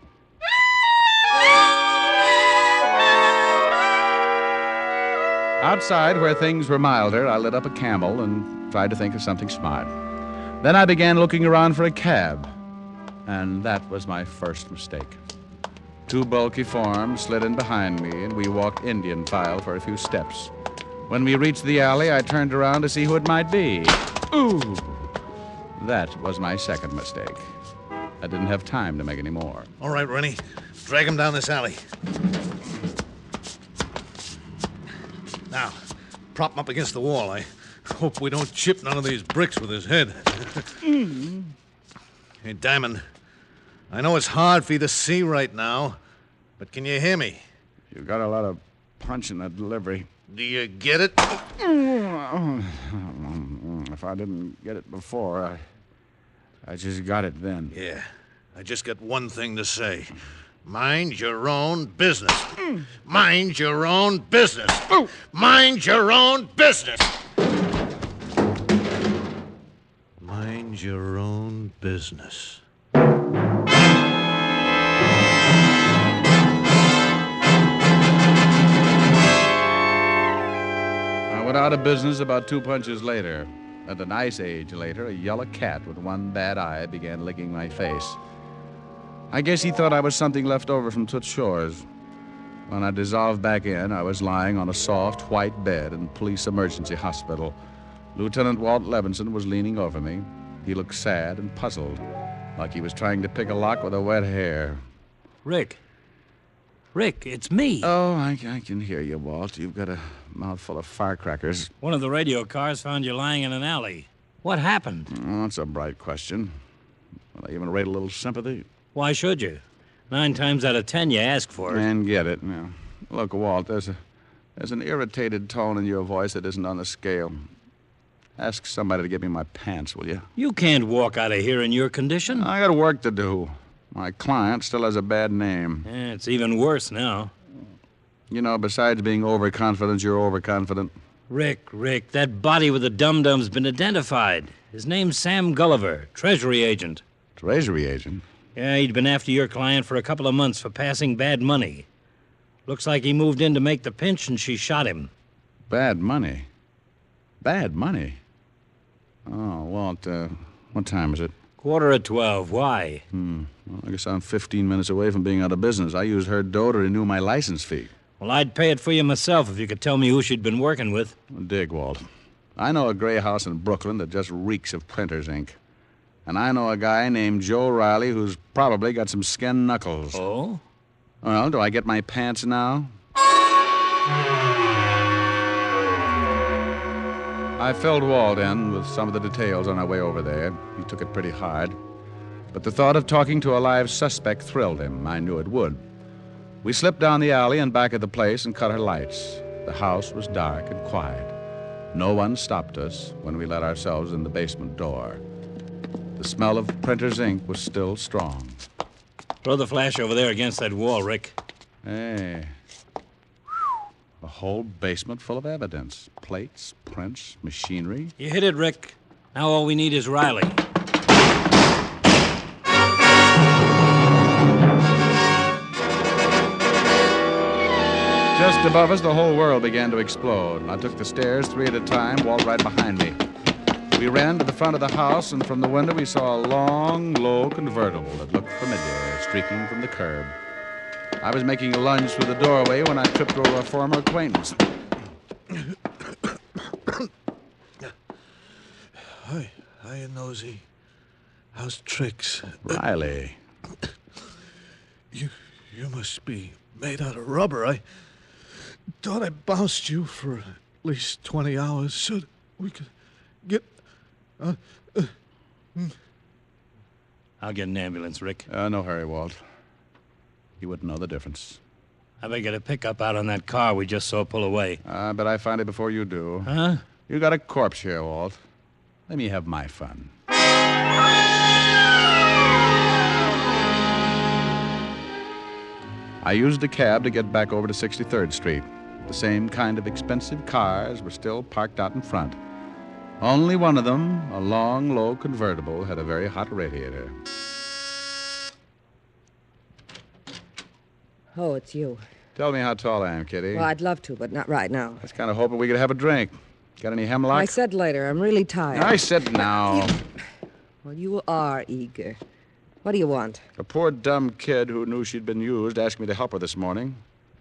Outside, where things were milder, I lit up a Camel and tried to think of something smart. Then I began looking around for a cab, and that was my first mistake. Two bulky forms slid in behind me, and we walked Indian file for a few steps. When we reached the alley, I turned around to see who it might be. Ooh! That was my second mistake. I didn't have time to make any more. All right, Rennie. Drag him down this alley. Now, prop him up against the wall. I hope we don't chip none of these bricks with his head. Hey, Diamond, I know it's hard for you to see right now, but can you hear me? You've got a lot of punch in that delivery. Do you get it? If I didn't get it before, I just got it then. Yeah. I just got one thing to say. Mind your own business. Mind your own business. Mind your own business. Mind your own business. I went out of business about 2 punches later. At an ice age later, a yellow cat with one bad eye began licking my face. I guess he thought I was something left over from Toots Shores. When I dissolved back in, I was lying on a soft, white bed in police emergency hospital. Lieutenant Walt Levinson was leaning over me. He looked sad and puzzled, like he was trying to pick a lock with a wet hair. Rick, it's me. Oh, I can hear you, Walt. You've got a mouthful of firecrackers. One of the radio cars found you lying in an alley. What happened? Oh, that's a bright question. Will I even rate a little sympathy? Why should you? 9 times out of 10, you ask for it. And get it. Now, look, Walt, there's an irritated tone in your voice that isn't on the scale. Ask somebody to give me my pants, will you? You can't walk out of here in your condition. I got work to do. My client still has a bad name. Yeah, it's even worse now. You know, besides being overconfident, you're overconfident. Rick, that body with the dum-dum's been identified. His name's Sam Gulliver, Treasury agent. Treasury agent? Yeah, he'd been after your client for a couple of months for passing bad money. Looks like he moved in to make the pinch and she shot him. Bad money? Bad money? Oh, Walt, what time is it? 11:45. Why? Well, I guess I'm 15 minutes away from being out of business. I used her dough to renew my license fee. Well, I'd pay it for you myself if you could tell me who she'd been working with. Dig, Walt. I know a gray house in Brooklyn that just reeks of printer's ink. And I know a guy named Joe Riley who's probably got some skin knuckles. Oh? Well, do I get my pants now? I filled Walt in with some of the details on our way over there. He took it pretty hard. But the thought of talking to a live suspect thrilled him. I knew it would. We slipped down the alley and back at the place and cut her lights. The house was dark and quiet. No one stopped us when we let ourselves in the basement door. The smell of printer's ink was still strong. Throw the flash over there against that wall, Rick. Hey. A whole basement full of evidence. Plates, prints, machinery. You hit it, Rick. Now all we need is Riley. Just above us, the whole world began to explode. I took the stairs 3 at a time, Walt right behind me. We ran to the front of the house, and from the window we saw a long, low convertible that looked familiar, streaking from the curb. I was making a lunge through the doorway when I tripped over a former acquaintance. Hi, Nosy. How's tricks? Riley. You must be made out of rubber. I thought I bounced you for at least 20 hours so we could get... I'll get an ambulance, Rick. No hurry, Walt. You wouldn't know the difference. I better get a pickup out on that car we just saw pull away. I bet I find it before you do. Huh? You got a corpse here, Walt. Let me have my fun. I used a cab to get back over to 63rd Street. The same kind of expensive cars were still parked out in front. Only one of them, a long, low convertible, had a very hot radiator. Oh, it's you. Tell me how tall I am, Kitty. Well, I'd love to, but not right now. I was kind of hoping we could have a drink. Got any hemlock? I said later. I'm really tired. I said now. Well, you are eager. What do you want? A poor dumb kid who knew she'd been used asked me to help her this morning,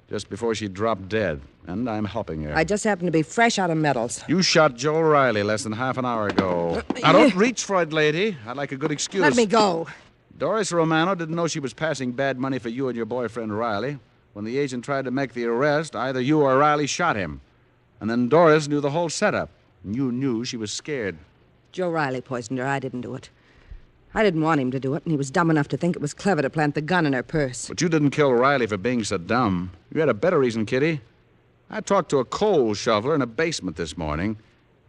just before she dropped dead, and I'm helping her. I just happen to be fresh out of medals. You shot Joe Riley less than half an hour ago. Now, don't reach for it, lady. I'd like a good excuse. Let me go. Doris Romano didn't know she was passing bad money for you and your boyfriend, Riley. When the agent tried to make the arrest, either you or Riley shot him. And then Doris knew the whole setup. And you knew she was scared. Joe Riley poisoned her. I didn't do it. I didn't want him to do it, and he was dumb enough to think it was clever to plant the gun in her purse. But you didn't kill Riley for being so dumb. You had a better reason, Kitty. I talked to a coal shoveler in a basement this morning.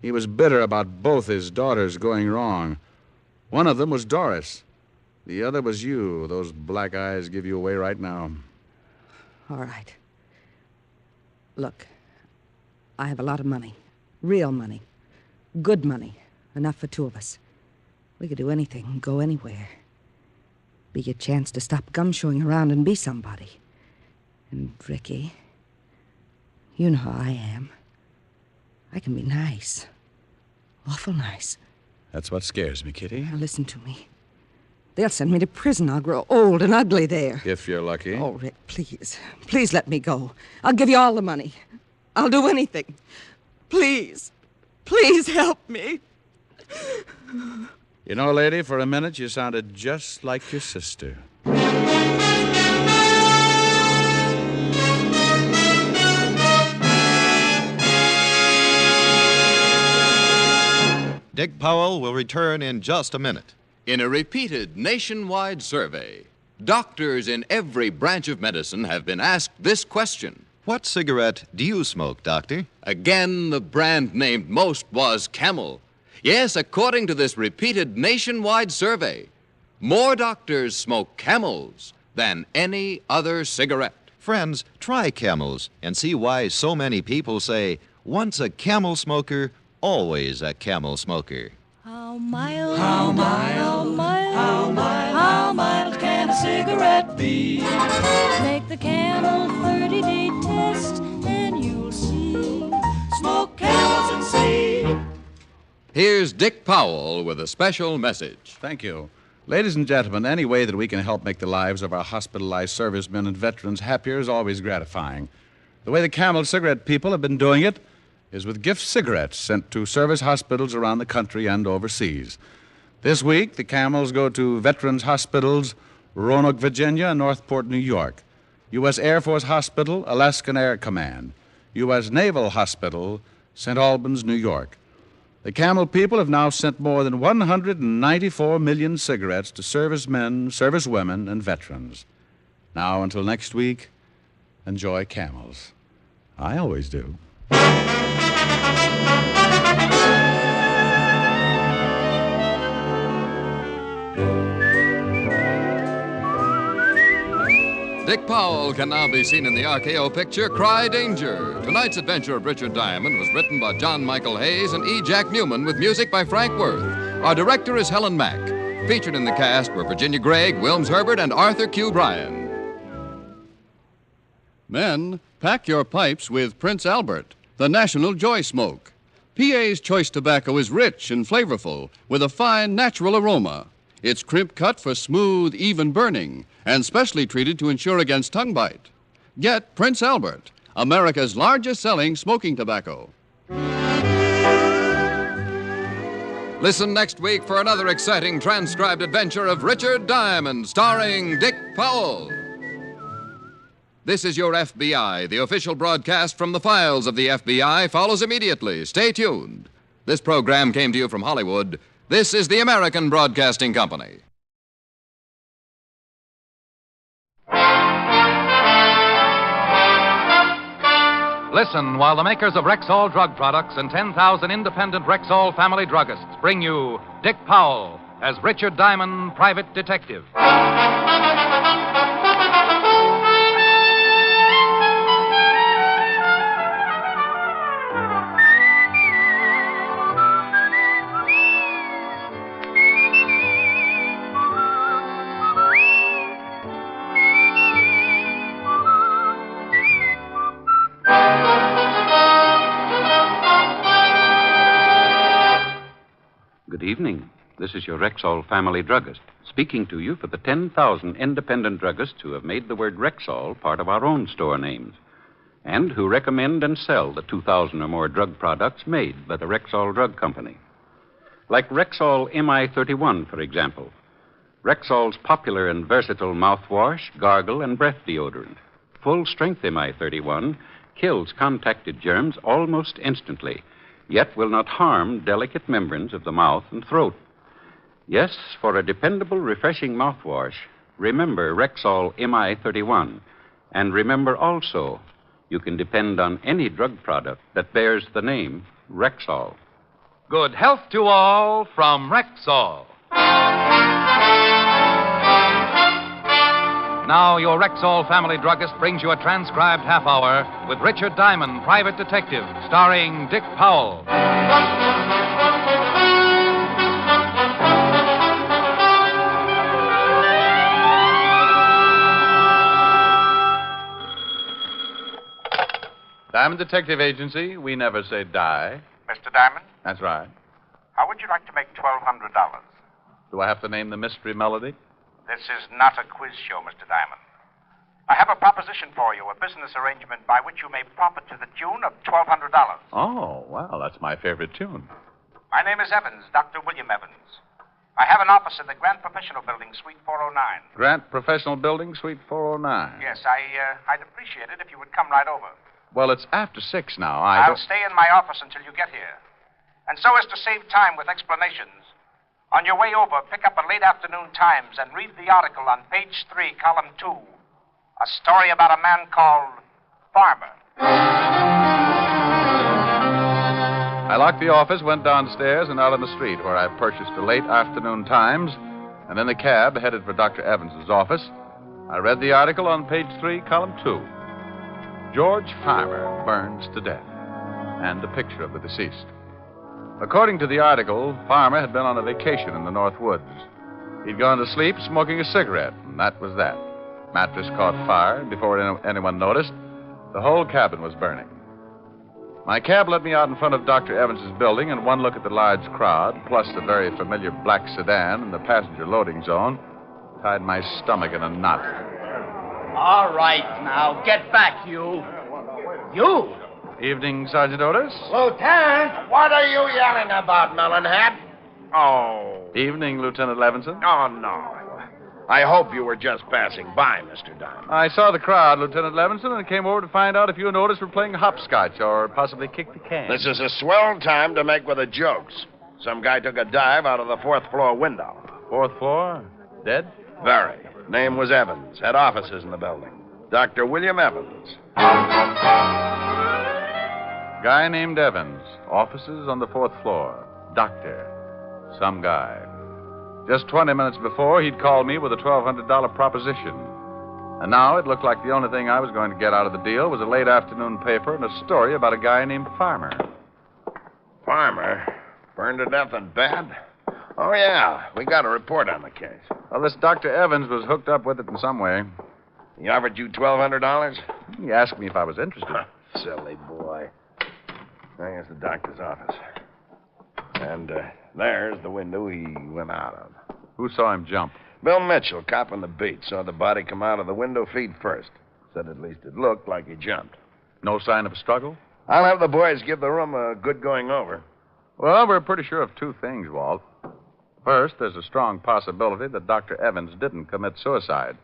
He was bitter about both his daughters going wrong. One of them was Doris. The other was you. Those black eyes give you away right now. All right. Look, I have a lot of money. Real money. Good money. Enough for two of us. We could do anything, go anywhere. Be a chance to stop gumshoeing around and be somebody. And, Ricky, you know how I am. I can be nice. Awful nice. That's what scares me, Kitty. Now, listen to me. They'll send me to prison. I'll grow old and ugly there. If you're lucky. Oh, Rick, please. Please let me go. I'll give you all the money. I'll do anything. Please. Please help me. You know, lady, for a minute you sounded just like your sister. Dick Powell will return in just a minute. In a repeated nationwide survey, doctors in every branch of medicine have been asked this question. What cigarette do you smoke, Doctor? Again, the brand named most was Camel. Yes, according to this repeated nationwide survey, more doctors smoke Camels than any other cigarette. Friends, try Camels and see why so many people say, once a Camel smoker, always a Camel smoker. How mild, how mild, how mild can a cigarette be? Make the Camel 30-day test and you'll see. Smoke Camels and see. Here's Dick Powell with a special message. Thank you. Ladies and gentlemen, any way that we can help make the lives of our hospitalized servicemen and veterans happier is always gratifying. The way the Camel cigarette people have been doing it is with gift cigarettes sent to service hospitals around the country and overseas. This week, the Camels go to Veterans Hospitals, Roanoke, Virginia, and Northport, New York, U.S. Air Force Hospital, Alaskan Air Command, U.S. Naval Hospital, St. Albans, New York. The Camel people have now sent more than 194 million cigarettes to servicemen, servicewomen, and veterans. Now, until next week, enjoy Camels. I always do. Dick Powell can now be seen in the RKO picture Cry Danger. Tonight's adventure of Richard Diamond was written by John Michael Hayes and E. Jack Newman with music by Frank Worth. Our director is Helen Mack. Featured in the cast were Virginia Gregg, Wilms Herbert, and Arthur Q. Bryan. Men, pack your pipes with Prince Albert, the national joy smoke. PA's choice tobacco is rich and flavorful with a fine natural aroma. It's crimp cut for smooth, even burning and specially treated to ensure against tongue bite. Get Prince Albert, America's largest selling smoking tobacco. Listen next week for another exciting transcribed adventure of Richard Diamond, starring Dick Powell. This is your FBI. The official broadcast from the files of the FBI follows immediately. Stay tuned. This program came to you from Hollywood. This is the American Broadcasting Company. Listen while the makers of Rexall drug products and 10,000 independent Rexall family druggists bring you Dick Powell as Richard Diamond, private detective. evening. This is your Rexall family druggist, speaking to you for the 10,000 independent druggists who have made the word Rexall part of our own store names, and who recommend and sell the 2,000 or more drug products made by the Rexall Drug Company. Like Rexall MI31, for example. Rexall's popular and versatile mouthwash, gargle, and breath deodorant. Full-strength MI31 kills contacted germs almost instantly, yet will not harm delicate membranes of the mouth and throat. Yes, for a dependable, refreshing mouthwash, remember Rexall MI31. And remember also, you can depend on any drug product that bears the name Rexall. Good health to all from Rexall. Now, your Rexall family druggist brings you a transcribed half hour with Richard Diamond, Private Detective, starring Dick Powell. Diamond Detective Agency, we never say die. Mr. Diamond, That's right. how would you like to make $1,200? Do I have to name the mystery melody? This is not a quiz show, Mr. Diamond. I have a proposition for you, a business arrangement by which you may profit to the tune of $1,200. Oh, well, that's my favorite tune. My name is Evans, Dr. William Evans. I have an office in the Grant Professional Building, Suite 409. Grant Professional Building, Suite 409. Yes, I'd appreciate it if you would come right over. Well, it's after 6 now. I'll stay in my office until you get here. And so as to save time with explanations, on your way over, pick up a late afternoon Times and read the article on page 3, column 2. A story about a man called Farmer. I locked the office, went downstairs, and out on the street, where I purchased a late afternoon Times, and in the cab headed for Dr. Evans's office. I read the article on page 3, column 2. George Farmer burns to death, and a picture of the deceased. According to the article, Farmer had been on a vacation in the North Woods. He'd gone to sleep smoking a cigarette, and that was that. Mattress caught fire, and before anyone noticed, the whole cabin was burning. My cab let me out in front of Dr. Evans's building, and one look at the large crowd, plus the very familiar black sedan in the passenger loading zone, tied my stomach in a knot. All right, now, get back, you. You? Evening, Sergeant Otis. Lieutenant, what are you yelling about, Melonhead? Oh. Evening, Lieutenant Levinson. Oh, no. I hope you were just passing by, Mr. Diamond. I saw the crowd, Lieutenant Levinson, and came over to find out if you and Otis were playing hopscotch or possibly kick the can. This is a swell time to make with the jokes. Some guy took a dive out of the 4th floor window. 4th floor? Dead? Very. Name was Evans. Had offices in the building. Dr. William Evans. Guy named Evans. Offices on the 4th floor. Doctor. Some guy. Just 20 minutes before, he'd called me with a $1,200 proposition. And now it looked like the only thing I was going to get out of the deal was a late afternoon paper and a story about a guy named Farmer. Farmer? Burned to death in bed? Oh, yeah. We got a report on the case. Well, this Dr. Evans was hooked up with it in some way. He offered you $1,200? He asked me if I was interested. Silly boy. There's the doctor's office. And there's the window he went out of. Who saw him jump? Bill Mitchell, cop on the beat, saw the body come out of the window feet first. Said at least it looked like he jumped. No sign of a struggle? I'll have the boys give the room a good going over. Well, we're pretty sure of 2 things, Walt. First, there's a strong possibility that Dr. Evans didn't commit suicide.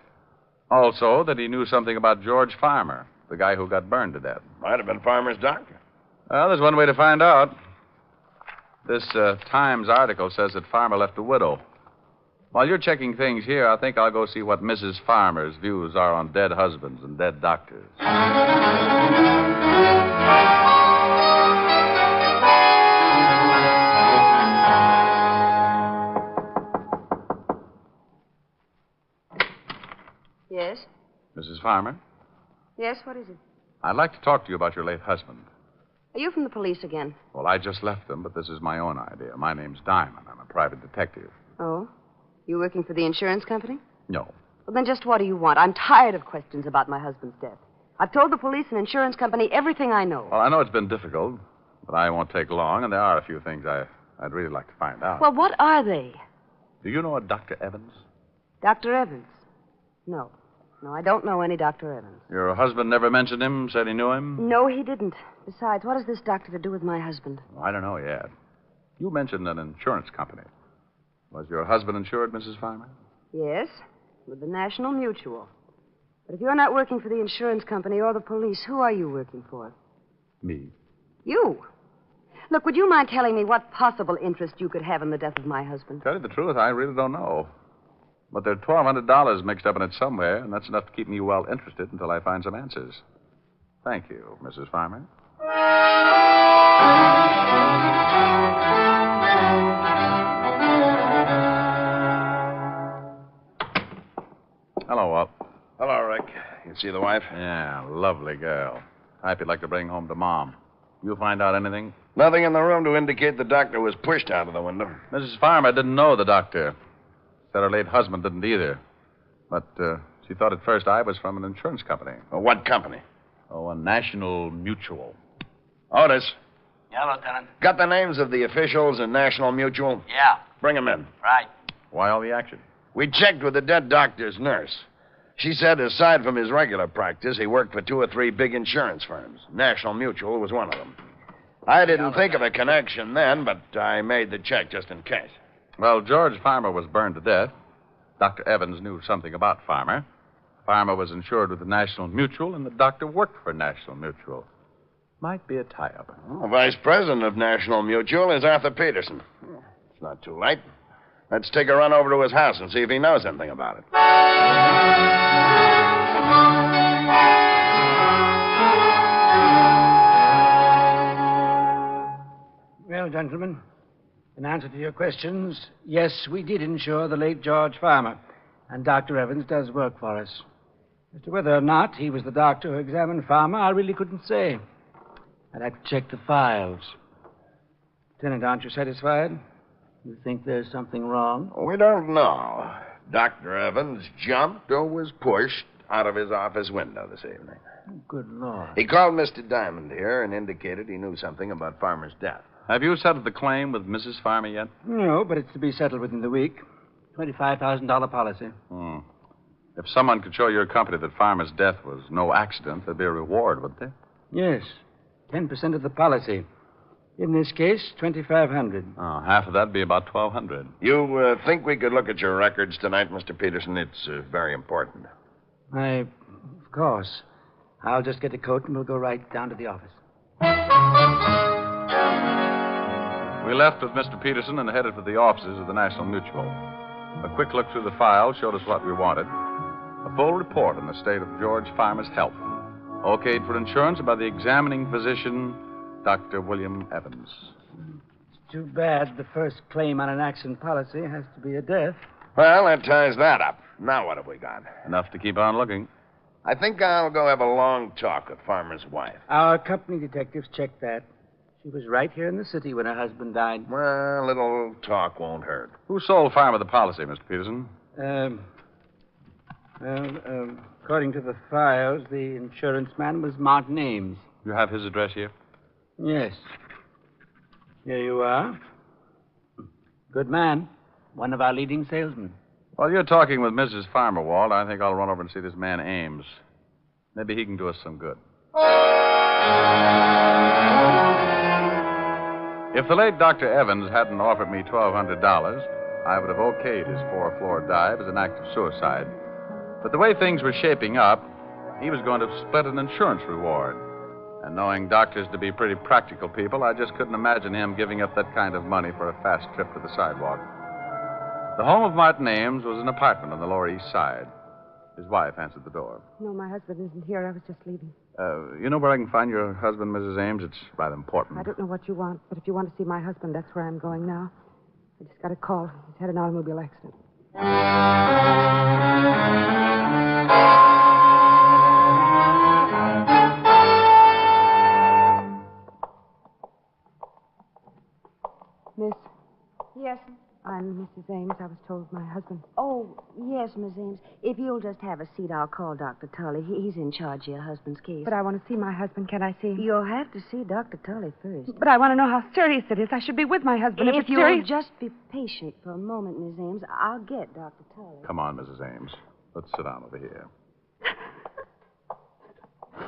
Also, that he knew something about George Farmer, the guy who got burned to death. Might have been Farmer's doctor. Well, there's one way to find out. This Times article says that Farmer left a widow. While you're checking things here, I think I'll go see what Mrs. Farmer's views are on dead husbands and dead doctors. Yes? Mrs. Farmer, Yes, what is it? I'd like to talk to you about your late husband. Are you from the police again? Well, I just left them, but this is my own idea. My name's Diamond. I'm a private detective. Oh? You working for the insurance company? No. Well, then just what do you want? I'm tired of questions about my husband's death. I've told the police and insurance company everything I know. Well, I know it's been difficult, but I won't take long, and there are a few things I I'd really like to find out. Well, what are they? Do you know a Dr. Evans? Dr. Evans? No. No, I don't know any Dr. Evans. Your husband never mentioned him, said he knew him? No, he didn't. Besides, what has this doctor to do with my husband? I don't know yet. You mentioned an insurance company. Was your husband insured, Mrs. Farmer? Yes, with the National Mutual. But if you're not working for the insurance company or the police, who are you working for? Me. You. Look, would you mind telling me what possible interest you could have in the death of my husband? Tell you the truth, I really don't know. But there's $1,200 mixed up in it somewhere, and that's enough to keep me well interested until I find some answers. Thank you, Mrs. Farmer. Hello, Walt. Hello, Rick. You see the wife? Yeah, lovely girl. Type you'd like to bring home to Mom. You find out anything? Nothing in the room to indicate the doctor was pushed out of the window. Mrs. Farmer didn't know the doctor. Said her late husband didn't either. But she thought at first I was from an insurance company. Well, what company? Oh, a National Mutual. Otis, Yeah, Lieutenant. got the names of the officials in National Mutual? Yeah. Bring them in. Right. Why all the action? We checked with the dead doctor's nurse. She said aside from his regular practice, he worked for 2 or 3 big insurance firms. National Mutual was one of them. I didn't think of a connection then, but I made the check just in case. Well, George Farmer was burned to death. Dr. Evans knew something about Farmer. Farmer was insured with the National Mutual, and the doctor worked for National Mutual. Might be a tie-up. The vice president of National Mutual is Arthur Peterson. It's not too late. Let's take a run over to his house and see if he knows anything about it. Well, gentlemen, in answer to your questions, yes, we did insure the late George Farmer, and Dr. Evans does work for us. As to whether or not he was the doctor who examined Farmer, I really couldn't say. I'd have to check the files. Lieutenant, aren't you satisfied? You think there's something wrong? We don't know. Dr. Evans jumped or was pushed out of his office window this evening. Good Lord. He called Mr. Diamond here and indicated he knew something about Farmer's death. Have you settled the claim with Mrs. Farmer yet? No, but it's to be settled within the week. $25,000 policy. If someone could show your company that Farmer's death was no accident, there'd be a reward, wouldn't there? Yes. 10% of the policy. In this case, $2,500. Oh, half of that'd be about $1,200. You think we could look at your records tonight, Mr. Peterson? It's very important. Of course. I'll just get a coat and we'll go right down to the office. We left with Mr. Peterson and headed for the offices of the National Mutual. A quick look through the file showed us what we wanted. A full report on the state of George Farmer's health. Okayed for insurance by the examining physician, Dr. William Evans. It's too bad the first claim on an accident policy has to be a death. Well, that ties that up. Now what have we got? Enough to keep on looking. I think I'll go have a long talk with Farmer's wife. Our company detectives checked that. She was right here in the city when her husband died. Well, a little talk won't hurt. Who sold Farmer the policy, Mr. Peterson? According to the files, the insurance man was Martin Ames. You have his address here? Yes. Here you are. Good man. One of our leading salesmen. While you're talking with Mrs. Farmer, Walt, I think I'll run over and see this man Ames. Maybe he can do us some good. If the late Dr. Evans hadn't offered me $1,200, I would have okayed his 4-floor dive as an act of suicide. But the way things were shaping up, he was going to split an insurance reward. And knowing doctors to be pretty practical people, I just couldn't imagine him giving up that kind of money for a fast trip to the sidewalk. The home of Martin Ames was an apartment on the Lower East Side. His wife answered the door. No, my husband isn't here. I was just leaving. You know where I can find your husband, Mrs. Ames? It's rather important. I don't know what you want, but if you want to see my husband, that's where I'm going now. I just got a call. He's had an automobile accident. Miss? Yes. I'm Mrs. Ames. I was told my husband. Oh, yes. Miss Ames. If you'll just have a seat, I'll call Dr. Tully. He's in charge of your husband's case. But I want to see my husband. Can I see him? You'll have to see Dr. Tully first. But I want to know how serious it is. I should be with my husband. If it's you'll serious... just be patient for a moment, Miss Ames, I'll get Dr. Tully. Come on, Mrs. Ames. Let's sit down over here.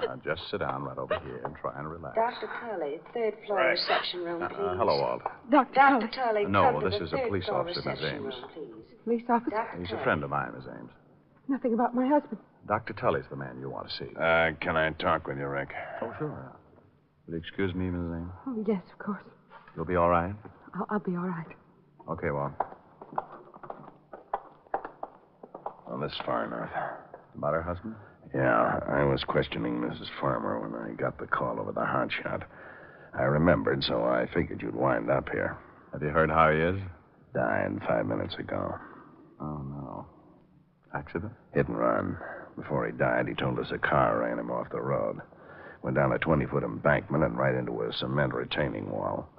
Now, just sit down right over here and try and relax. Dr. Tully, third floor reception room, please. Hello, Walt. Dr. Tully, No, come to this the is a third police floor officer, Miss reception Ames. room, please. Police officer? Dr. He's a Tully. friend of mine, Miss Ames. Nothing about my husband. Dr. Tully's the man you want to see. Can I talk with you, Rick? Oh, sure. Will you excuse me, Mrs. Ames? Oh, yes, of course. You'll be all right? I'll be all right. Okay, Walt. Well, this far north. About her husband? Yeah, I was questioning Mrs. Farmer when I got the call over the hotshot. I remembered, so I figured you'd wind up here. Have you heard how he is? Died 5 minutes ago. Oh, no. Accident? Hit and run. Before he died, he told us a car ran him off the road. Went down a 20-foot embankment and right into a cement retaining wall.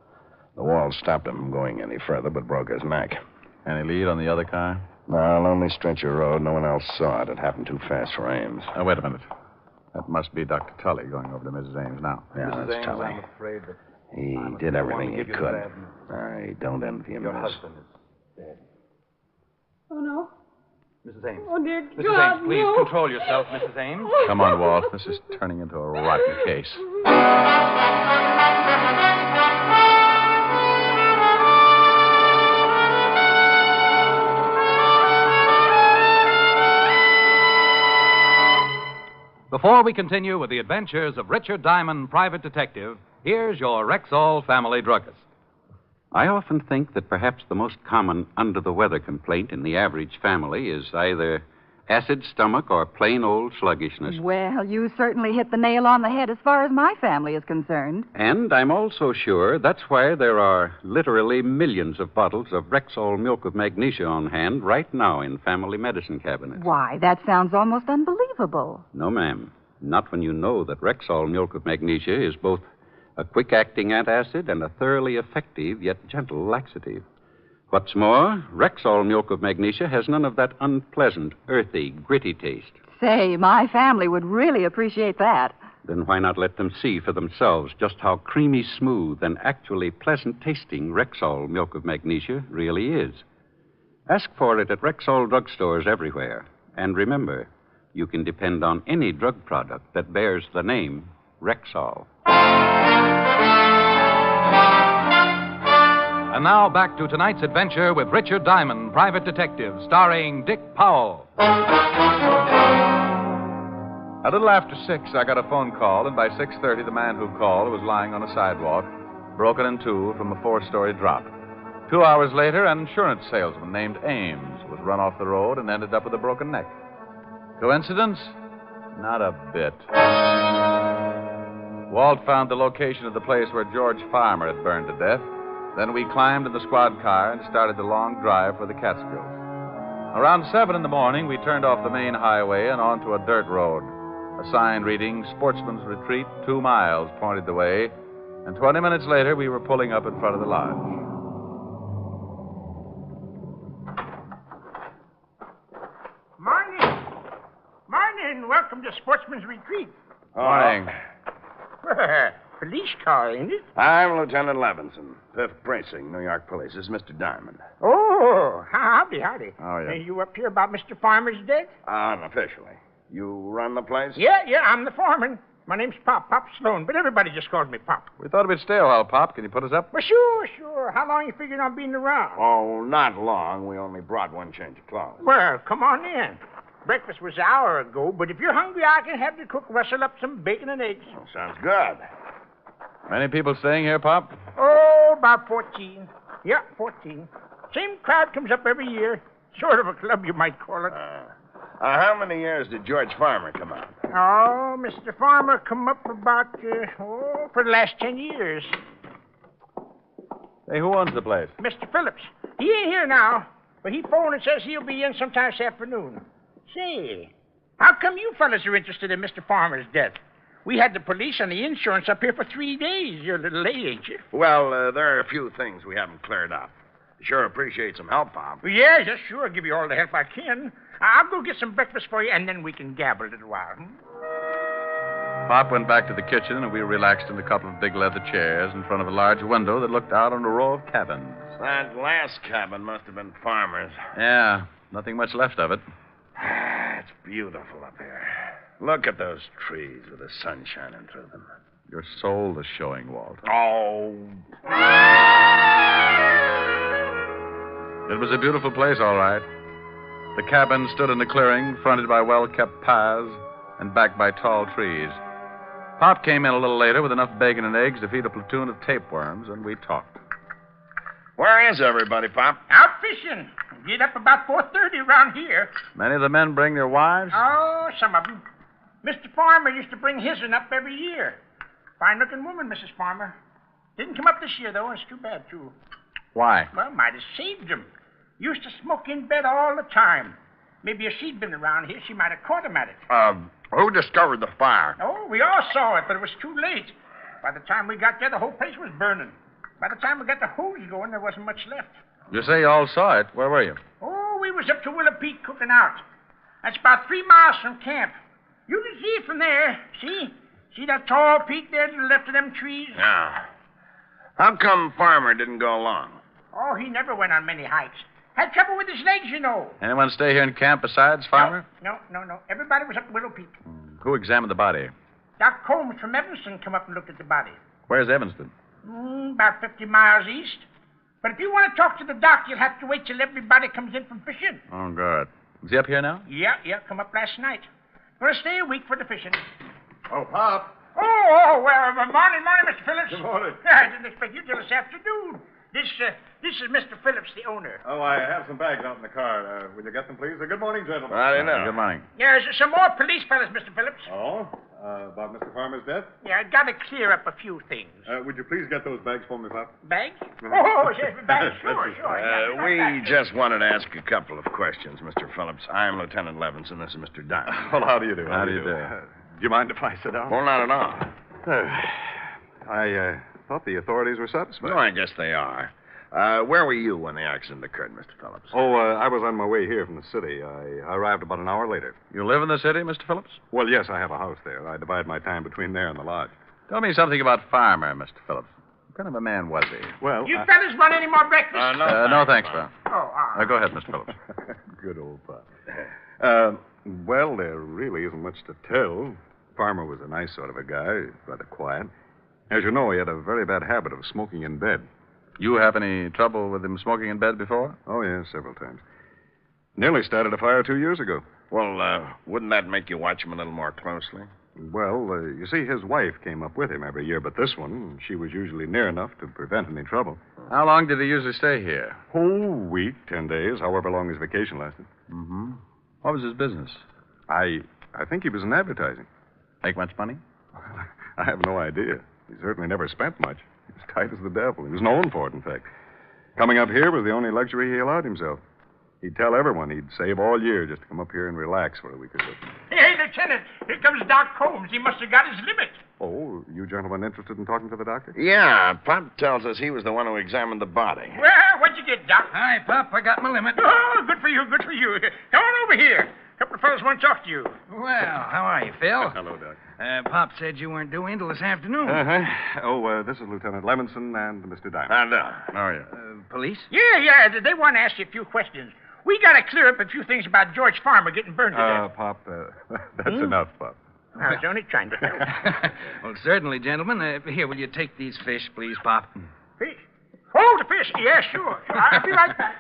The wall stopped him from going any further, but broke his neck. Any lead on the other car? No, lonely stretch of road. No one else saw it. It happened too fast for Ames. Wait a minute. That must be Dr. Tully going over to Mrs. Ames now. Yeah, Mrs. that's Ames, Tully. I'm afraid that He did everything he could. I don't envy him. your Miss. husband is dead. Oh, no. Mrs. Ames. Oh, dear Mrs. God, Ames, please no. control yourself, Mrs. Ames. Come on, Walt. This is turning into a rotten case. Before we continue with the adventures of Richard Diamond, private detective, here's your Rexall family druggist. I often think that perhaps the most common under-the-weather complaint in the average family is either acid stomach or plain old sluggishness. Well, you certainly hit the nail on the head as far as my family is concerned. And I'm also sure that's why there are literally millions of bottles of Rexall milk with magnesia on hand right now in family medicine cabinets. Why, that sounds almost unbelievable. No, ma'am. Not when you know that Rexall milk with magnesia is both a quick-acting antacid and a thoroughly effective yet gentle laxative. What's more, Rexall milk of magnesia has none of that unpleasant, earthy, gritty taste. Say, my family would really appreciate that. Then why not let them see for themselves just how creamy smooth and actually pleasant tasting Rexall milk of magnesia really is? Ask for it at Rexall drugstores everywhere. And remember, you can depend on any drug product that bears the name Rexall. And now back to tonight's adventure with Richard Diamond, private detective, starring Dick Powell. A little after 6, I got a phone call, and by 6:30, the man who called was lying on a sidewalk, broken in two from a 4-story drop. 2 hours later, an insurance salesman named Ames was run off the road and ended up with a broken neck. Coincidence? Not a bit. Walt found the location of the place where George Farmer had burned to death. Then we climbed in the squad car and started the long drive for the Catskills. Around 7 in the morning, we turned off the main highway and onto a dirt road. A sign reading Sportsman's Retreat, 2 miles, pointed the way, and 20 minutes later, we were pulling up in front of the lodge. Morning. Morning. Welcome to Sportsman's Retreat. Morning. Police car, ain't it? I'm Lieutenant Levinson, 5th Precinct, New York Police. This is Mr. Diamond. Oh, howdy. Oh, yeah. You up here about Mr. Farmer's death? Unofficially. You run the place? Yeah, I'm the foreman. My name's Pop Sloan, but everybody just calls me Pop. We thought we'd stay a while, Pop. Can you put us up? Well, sure. How long you figuring on being around? Oh, not long. We only brought one change of clothes. Well, come on in. Breakfast was an hour ago, but if you're hungry, I can have the cook rustle up some bacon and eggs. Oh, sounds good. Many people staying here, Pop? Oh, about 14. Yeah, 14. Same crowd comes up every year. Sort of a club, you might call it. How many years did George Farmer come out? Oh, Mr. Farmer come up about, for the last 10 years. Hey, who owns the place? Mr. Phillips. He ain't here now, but he phoned and says he'll be in sometime this afternoon. Say, how come you fellas are interested in Mr. Farmer's death? We had the police and the insurance up here for 3 days. You're a little late, ain't you? Well, there are a few things we haven't cleared up. Sure appreciate some help, Pop. Yeah, yes, sure. I'll give you all the help I can. I'll go get some breakfast for you, and then we can gab a little while. Pop went back to the kitchen, and we relaxed in a couple of big leather chairs in front of a large window that looked out on a row of cabins. That last cabin must have been Farmer's. Yeah, nothing much left of it. It's beautiful up here. Look at those trees with the sun shining through them. Your soul is showing, Walt. Oh. It was a beautiful place, all right. The cabin stood in a clearing, fronted by well-kept paths and backed by tall trees. Pop came in a little later with enough bacon and eggs to feed a platoon of tapeworms, and we talked. Where is everybody, Pop? Out fishing. Get up about 4:30 around here. Many of the men bring their wives? Oh, some of them. Mr. Farmer used to bring his'n up every year. Fine-looking woman, Mrs. Farmer. Didn't come up this year, though. It's too bad, too. Why? Well, might have saved him. Used to smoke in bed all the time. Maybe if she'd been around here, she might have caught him at it. Who discovered the fire? Oh, we all saw it, but it was too late. By the time we got there, the whole place was burning. By the time we got the hose going, there wasn't much left. You say you all saw it. Where were you? Oh, we was up to Willow Peak cooking out. That's about 3 miles from camp. You can see it from there. See? See that tall peak there to the left of them trees? Yeah. How come Farmer didn't go along? Oh, he never went on many hikes. Had trouble with his legs, you know. Anyone stay here in camp besides Farmer? No. Everybody was up Willow Peak. Who examined the body? Doc Combs from Evanston come up and looked at the body. Where's Evanston? About 50 miles east. But if you want to talk to the doc, you'll have to wait till everybody comes in from fishing. Oh, good. Is he up here now? Yeah, come up last night. Gonna stay a week for the fishing. Oh, Pop. Oh, well, morning, Mr. Phillips. Good morning. I didn't expect you till this afternoon. This is Mr. Phillips, the owner. Oh, I have some bags out in the car. Will you get them, please? Good morning, gentlemen. I know. Good morning. There's some more police fellas, Mr. Phillips. Oh? About Mr. Farmer's death? Yeah, I gotta clear up a few things. Would you please get those bags for me, Pop? Bags? Oh, yes, bags. Sure. We just wanted to ask a couple of questions, Mr. Phillips. I'm Lieutenant Levinson. This is Mr. Diamond. Well, how do you do? How do you do? Do you mind if I sit down? Well, not at all. I thought the authorities were satisfied. No, I guess they are. Where were you when the accident occurred, Mr. Phillips? Oh, I was on my way here from the city. I arrived about an hour later. You live in the city, Mr. Phillips? Well, yes, I have a house there. I divide my time between there and the lodge. Tell me something about Farmer, Mr. Phillips. What kind of a man was he? Well, You fellas want any more breakfast? No, thanks, pal. Oh, Go ahead, Mr. Phillips. Good old Pop. Well, there really isn't much to tell. Farmer was a nice sort of a guy, rather quiet. As you know, he had a very bad habit of smoking in bed. You have any trouble with him smoking in bed before? Oh, yes, several times. Nearly started a fire 2 years ago. Well, wouldn't that make you watch him a little more closely? Well, you see, his wife came up with him every year, but this one, she was usually near enough to prevent any trouble. How long did he usually stay here? Whole week, 10 days, however long his vacation lasted. Mm-hmm. What was his business? I think he was in advertising. Make much money? I have no idea. He certainly never spent much. He was tight as the devil. He was known for it, in fact. Coming up here was the only luxury he allowed himself. He'd tell everyone he'd save all year just to come up here and relax for a week or so. Hey, Lieutenant, here comes Doc Combs. He must have got his limit. Oh, you gentlemen interested in talking to the doctor? Yeah, Pop tells us he was the one who examined the body. Well, what'd you get, Doc? Hi, Pop. I got my limit. Oh, good for you. Come on over here. A couple of fellas want to talk to you. Well, how are you, Phil? Hello, Doc. Pop said you weren't due in till this afternoon. Uh-huh. Oh, this is Lieutenant Levinson and Mr. Diamond. How are you? Police? Yeah. They want to ask you a few questions. We got to clear up a few things about George Farmer getting burned to death. Pop, that's enough, Pop. I was only trying to help. Well, certainly, gentlemen. Here, will you take these fish, please, Pop? Fish? Oh, the fish. Yeah, sure. I'll be right back.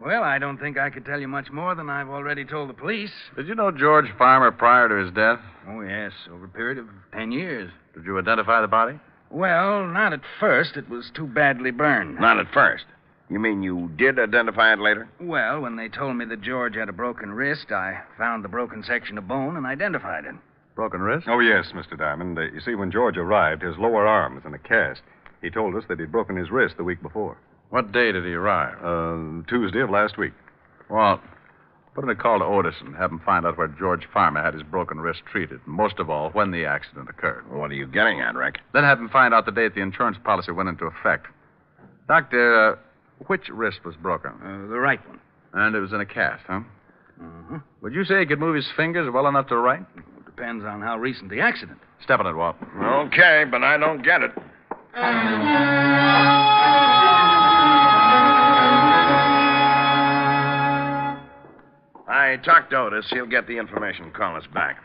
Well, I don't think I could tell you much more than I've already told the police. Did you know George Farmer prior to his death? Oh, yes, over a period of 10 years. Did you identify the body? Well, not at first. It was too badly burned. Not at first. You mean you did identify it later? Well, when they told me that George had a broken wrist, I found the broken section of bone and identified it. Broken wrist? Oh, yes, Mr. Diamond. You see, when George arrived, his lower arm was in a cast. He told us that he'd broken his wrist the week before. What day did he arrive? Tuesday of last week. Well, put in a call to Otis and have him find out where George Farmer had his broken wrist treated. And most of all, when the accident occurred. Well, what are you getting at, Rick? Then have him find out the date the insurance policy went into effect. Doctor, Which wrist was broken? The right one. And it was in a cast, huh? Mm-hmm. Would you say he could move his fingers well enough to write? Depends on how recent the accident. Step on it, Walt. Okay, but I don't get it. I talked to Otis. He'll get the information, call us back.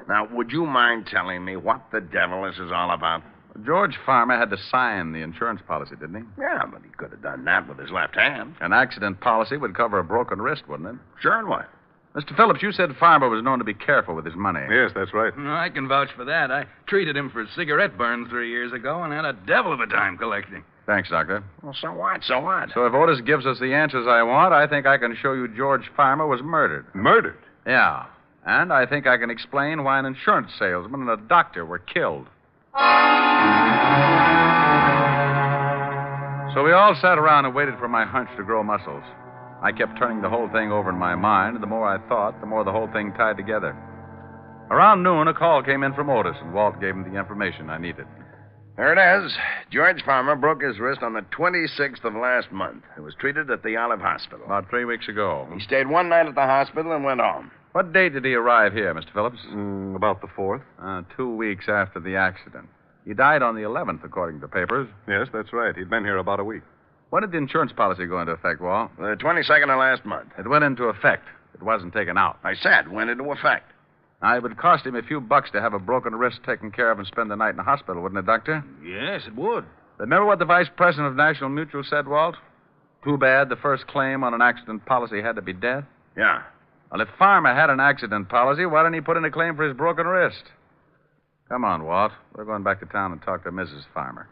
Now, would you mind telling me what the devil this is all about? George Farmer had to sign the insurance policy, didn't he? Yeah, but he could have done that with his left hand. An accident policy would cover a broken wrist, wouldn't it? Sure, and what? Mr. Phillips, you said Farmer was known to be careful with his money. Yes, that's right. No, I can vouch for that. I treated him for a cigarette burn 3 years ago and had a devil of a time collecting. Thanks, Doctor. Well, so what? So what? So if Otis gives us the answers I want, I think I can show you George Farmer was murdered. Murdered? Yeah. And I think I can explain why an insurance salesman and a doctor were killed. So we all sat around and waited for my hunch to grow muscles. I kept turning the whole thing over in my mind, and the more I thought, the more the whole thing tied together. Around noon, a call came in from Otis, and Walt gave him the information I needed. There it is. George Farmer broke his wrist on the 26th of last month. He was treated at the Olive Hospital. About 3 weeks ago. He stayed one night at the hospital and went home. What date did he arrive here, Mr. Phillips? About the 4th. 2 weeks after the accident. He died on the 11th, according to papers. Yes, that's right. He'd been here about a week. When did the insurance policy go into effect, Walt? The 22nd of last month. It went into effect. It wasn't taken out. I said went into effect. Now, it would cost him a few bucks to have a broken wrist taken care of and spend the night in the hospital, wouldn't it, Doctor? Yes, it would. Remember what the vice president of National Mutual said, Walt? Too bad the first claim on an accident policy had to be death. Yeah. Well, if Farmer had an accident policy, why didn't he put in a claim for his broken wrist? Come on, Walt. We're going back to town and talk to Mrs. Farmer.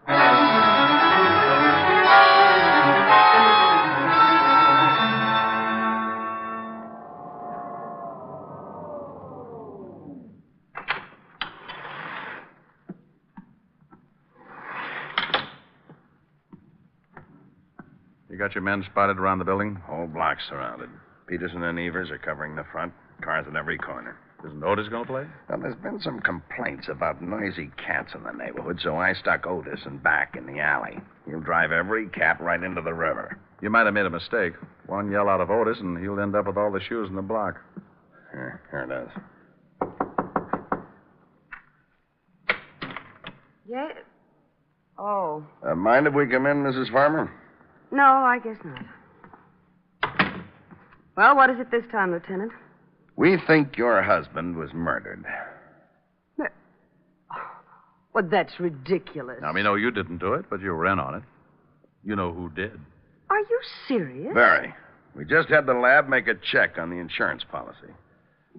You got your men spotted around the building? Whole block surrounded. Peterson and Evers are covering the front. Cars at every corner. Isn't Otis going to play? Well, there's been some complaints about noisy cats in the neighborhood, so I stuck Otis in back in the alley. He'll drive every cat right into the river. You might have made a mistake. One yell out of Otis, and he'll end up with all the shoes in the block. Here it is. Yeah? Oh. Mind if we come in, Mrs. Farmer? No, I guess not. Well, what is it this time, Lieutenant? We think your husband was murdered. Well, that's ridiculous. Now, we know you didn't do it, but you were in on it. You know who did. Are you serious? Very. We just had the lab make a check on the insurance policy.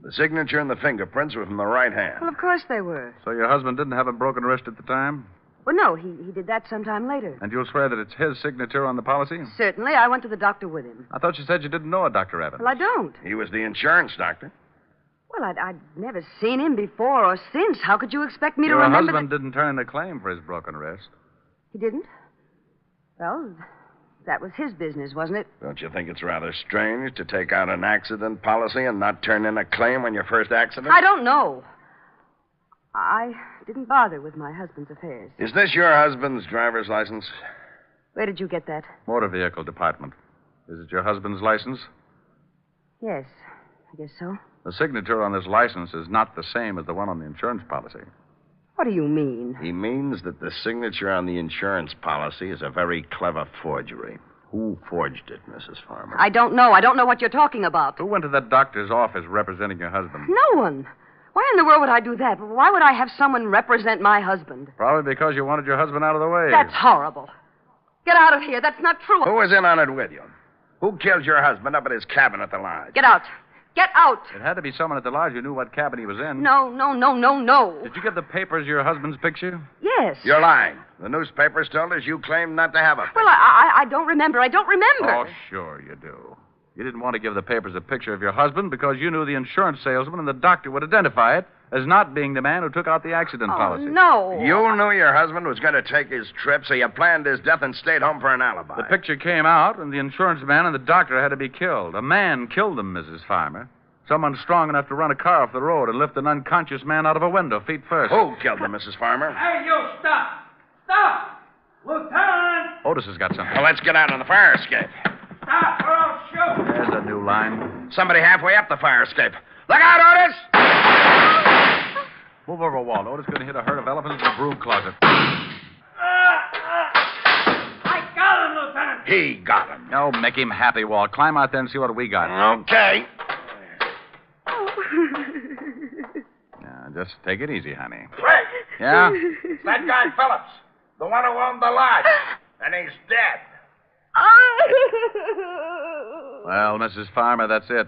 The signature and the fingerprints were from the right hand. Well, of course they were. So your husband didn't have a broken wrist at the time? Well, no, he did that sometime later. And you'll swear that it's his signature on the policy? Certainly. I went to the doctor with him. I thought you said you didn't know a Dr. Evans. Well, I don't. He was the insurance doctor. Well, I'd never seen him before or since. How could you expect me to Your remember husband didn't turn in a claim for his broken wrist. He didn't? Well, that was his business, wasn't it? Don't you think it's rather strange to take out an accident policy and not turn in a claim on your first accident? I don't know. I didn't bother with my husband's affairs. Is this your husband's driver's license? Where did you get that? Motor Vehicle Department. Is it your husband's license? Yes, I guess so. The signature on this license is not the same as the one on the insurance policy. What do you mean? He means that the signature on the insurance policy is a very clever forgery. Who forged it, Mrs. Farmer? I don't know. I don't know what you're talking about. Who went to that doctor's office representing your husband? No one. Why in the world would I do that? Why would I have someone represent my husband? Probably because you wanted your husband out of the way. That's horrible. Get out of here. That's not true. Who was in on it with you? Who killed your husband up at his cabin at the lodge? Get out. Get out. It had to be someone at the lodge who knew what cabin he was in. No. Did you get the papers your husband's picture? Yes. You're lying. The newspapers told us you claimed not to have a picture. Well, I don't remember. I don't remember. Oh, sure you do. You didn't want to give the papers a picture of your husband because you knew the insurance salesman and the doctor would identify it as not being the man who took out the accident policy. No. You knew your husband was going to take his trip, so you planned his death and stayed home for an alibi. The picture came out, and the insurance man and the doctor had to be killed. A man killed them, Mrs. Farmer. Someone strong enough to run a car off the road and lift an unconscious man out of a window, feet first. Who killed him, Mrs. Farmer? Hey, you, stop! Stop! Lieutenant! Otis has got something. Well, let's get out on the fire escape. Stop or I'll shoot. There's a new line. Somebody halfway up the fire escape. Look out, Otis! Move over, Walt. Otis is going to hit a herd of elephants in the broom closet. I got him, Lieutenant. He got him. No, make him happy, Walt. Climb out there and see what we got. Okay. Now, just take it easy, honey. Frank! Yeah? It's that guy Phillips, the one who owned the lodge. And he's dead. Well, Mrs. Farmer, that's it.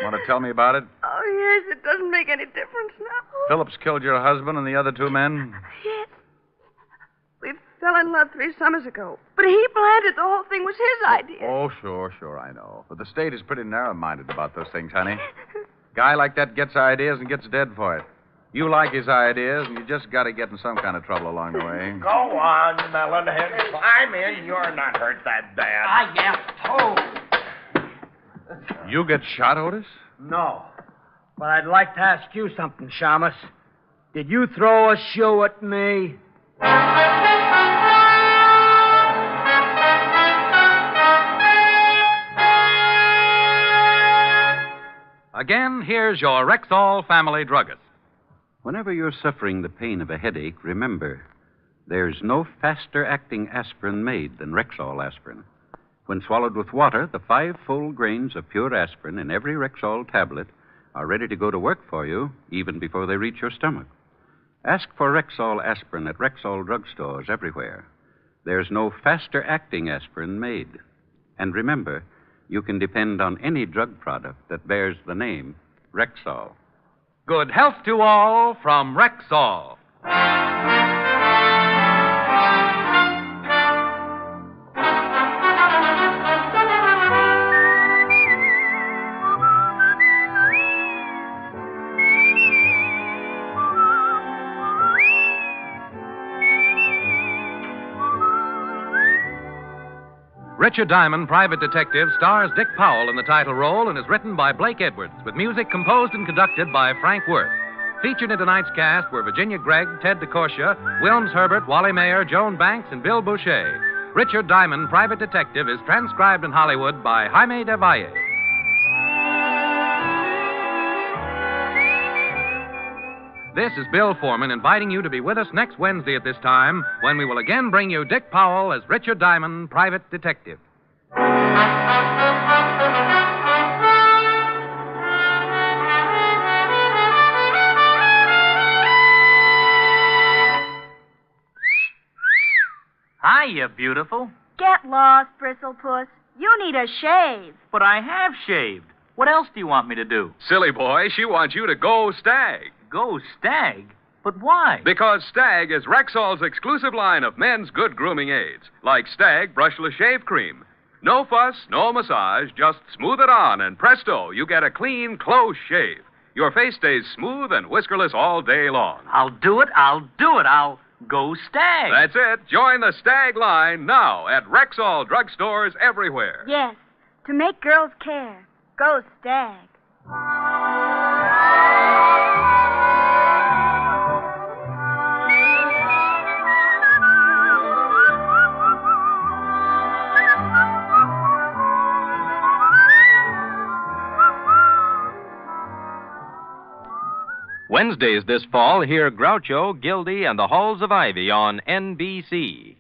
Want to tell me about it? Oh, yes, it doesn't make any difference now. Phillips killed your husband and the other two men? Yes. We fell in love 3 summers ago. But he planned it. The whole thing was his idea. Oh, sure, I know. But the state is pretty narrow-minded about those things, honey. Guy like that gets ideas and gets dead for it. You like his ideas, and you just got to get in some kind of trouble along the way. Go on, Melonhead. Climb in. You're not hurt that bad. I am told. You get shot, Otis? No. But I'd like to ask you something, Shamus. Did you throw a shoe at me? Again, here's your Rexall family druggist. Whenever you're suffering the pain of a headache, remember, there's no faster-acting aspirin made than Rexall aspirin. When swallowed with water, the 5 full grains of pure aspirin in every Rexall tablet are ready to go to work for you even before they reach your stomach. Ask for Rexall aspirin at Rexall drugstores everywhere. There's no faster-acting aspirin made. And remember, you can depend on any drug product that bears the name Rexall. Good health to all from Rexall. Richard Diamond, Private Detective, stars Dick Powell in the title role and is written by Blake Edwards, with music composed and conducted by Frank Worth. Featured in tonight's cast were Virginia Gregg, Ted DeCorsia, Wilms Herbert, Wally Mayer, Joan Banks, and Bill Boucher. Richard Diamond, Private Detective, is transcribed in Hollywood by Jaime de Valle. This is Bill Foreman inviting you to be with us next Wednesday at this time when we will again bring you Dick Powell as Richard Diamond, Private Detective. Hiya, beautiful. Get lost, Bristlepuss. You need a shave. But I have shaved. What else do you want me to do? Silly boy, she wants you to go Stag. Go Stag? But why? Because Stag is Rexall's exclusive line of men's good grooming aids, like Stag Brushless Shave Cream. No fuss, no massage, just smooth it on, and presto, you get a clean, close shave. Your face stays smooth and whiskerless all day long. I'll do it. I'll go Stag. That's it. Join the Stag line now at Rexall drugstores everywhere. Yes, to make girls care. Go Stag. Wednesdays this fall, hear Groucho, Gildy, and the Halls of Ivy on NBC.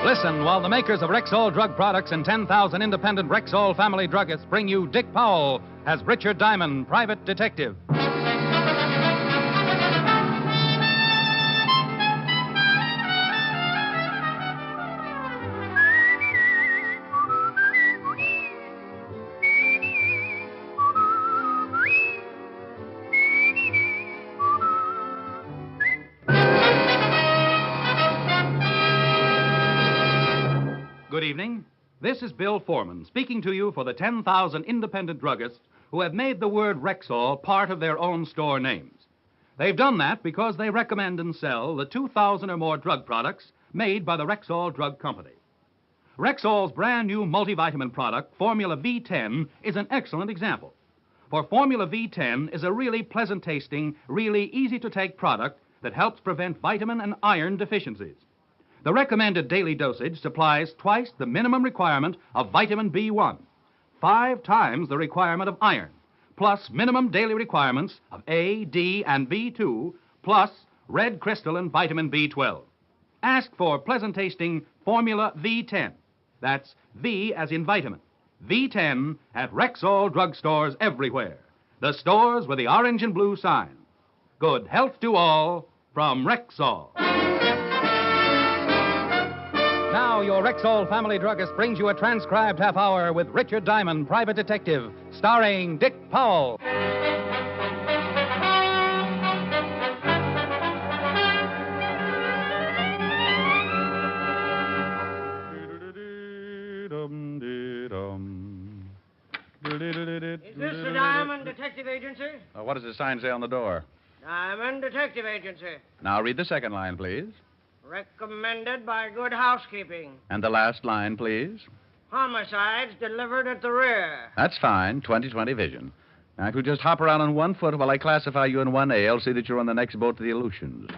Listen while the makers of Rexall drug products and 10,000 independent Rexall family druggists bring you Dick Powell as Richard Diamond, Private Detective. Good evening. This is Bill Foreman speaking to you for the 10,000 independent druggists who have made the word Rexall part of their own store names. They've done that because they recommend and sell the 2,000 or more drug products made by the Rexall Drug Company. Rexall's brand new multivitamin product, Formula V10, is an excellent example. For Formula V10 is a really pleasant tasting, really easy to take product that helps prevent vitamin and iron deficiencies. The recommended daily dosage supplies twice the minimum requirement of vitamin B1, 5 times the requirement of iron, plus minimum daily requirements of A, D, and B2, plus red crystal and vitamin B12. Ask for pleasant tasting Formula V10. That's V as in vitamin. V10 at Rexall drugstores everywhere. The stores with the orange and blue sign. Good health to all from Rexall. Now, your Rexall family druggist brings you a transcribed half hour with Richard Diamond, Private Detective, starring Dick Powell. Is this the Diamond Detective Agency? What does the sign say on the door? Diamond Detective Agency. Now, read the second line, please. Recommended by good housekeeping. And the last line, please. Homicides delivered at the rear. That's fine. 20/20 vision. Now, if you just hop around on 1 foot while I classify you in 1A, I'll see that you're on the next boat to the Aleutians.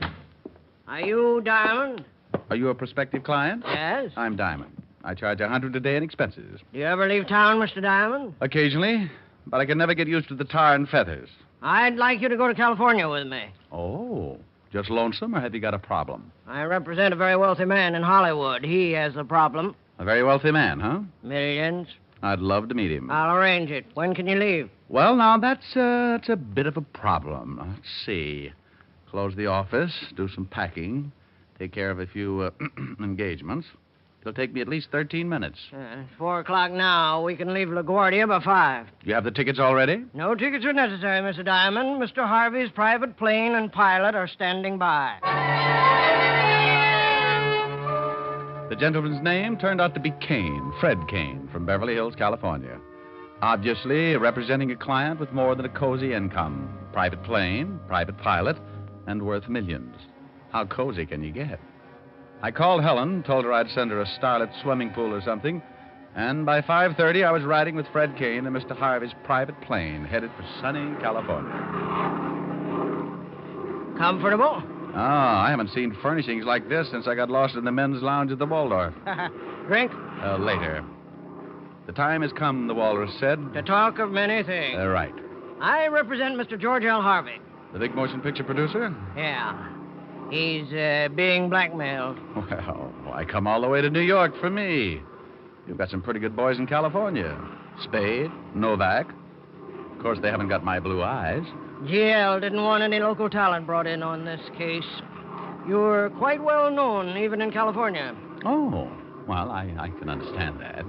Are you Diamond? Are you a prospective client? Yes. I'm Diamond. I charge $100 a day in expenses. Do you ever leave town, Mr. Diamond? Occasionally, but I can never get used to the tar and feathers. I'd like you to go to California with me. Oh, just lonesome, or have you got a problem? I represent a very wealthy man in Hollywood. He has a problem. A very wealthy man, huh? Millions. I'd love to meet him. I'll arrange it. When can you leave? Well, now, that's a bit of a problem. Let's see. Close the office, do some packing, take care of a few engagements. It'll take me at least 13 minutes. It's 4 o'clock now. We can leave LaGuardia by 5. You have the tickets already? No tickets are necessary, Mr. Diamond. Mr. Harvey's private plane and pilot are standing by. The gentleman's name turned out to be Kane, Fred Kane, from Beverly Hills, California. Obviously representing a client with more than a cozy income. Private plane, private pilot, and worth millions. How cozy can you get? I called Helen, told her I'd send her a starlit swimming pool or something, and by 5:30 I was riding with Fred Kane in Mr. Harvey's private plane, headed for sunny California. Comfortable? Oh, I haven't seen furnishings like this since I got lost in the men's lounge at the Waldorf. Drink? Later. The time has come, the walrus said. To talk of many things. Right. I represent Mr. George L. Harvey. The big motion picture producer? Yeah. He's being blackmailed. Well, why come all the way to New York for me? You've got some pretty good boys in California. Spade, Novak. Of course, they haven't got my blue eyes. GL didn't want any local talent brought in on this case. You're quite well known, even in California. Oh, well, I can understand that.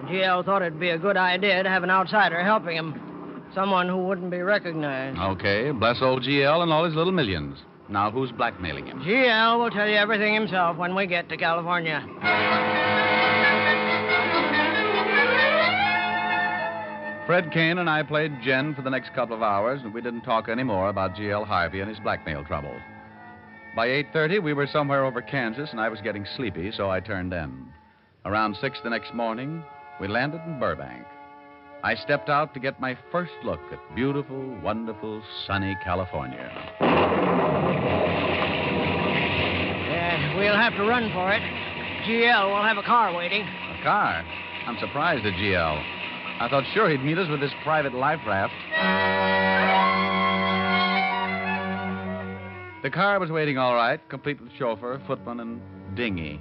GL thought it'd be a good idea to have an outsider helping him. Someone who wouldn't be recognized. Okay, bless old GL and all his little millions. Now, who's blackmailing him? GL will tell you everything himself when we get to California. Fred Kane and I played Jen for the next couple of hours, and we didn't talk any more about G.L. Harvey and his blackmail trouble. By 8:30, we were somewhere over Kansas, and I was getting sleepy, so I turned in. Around 6 the next morning, we landed in Burbank. I stepped out to get my first look at beautiful, wonderful, sunny California. We'll have to run for it. GL will have a car waiting. A car? I'm surprised at GL. I thought sure he'd meet us with his private life raft. The car was waiting all right, complete with chauffeur, footman, and dinghy.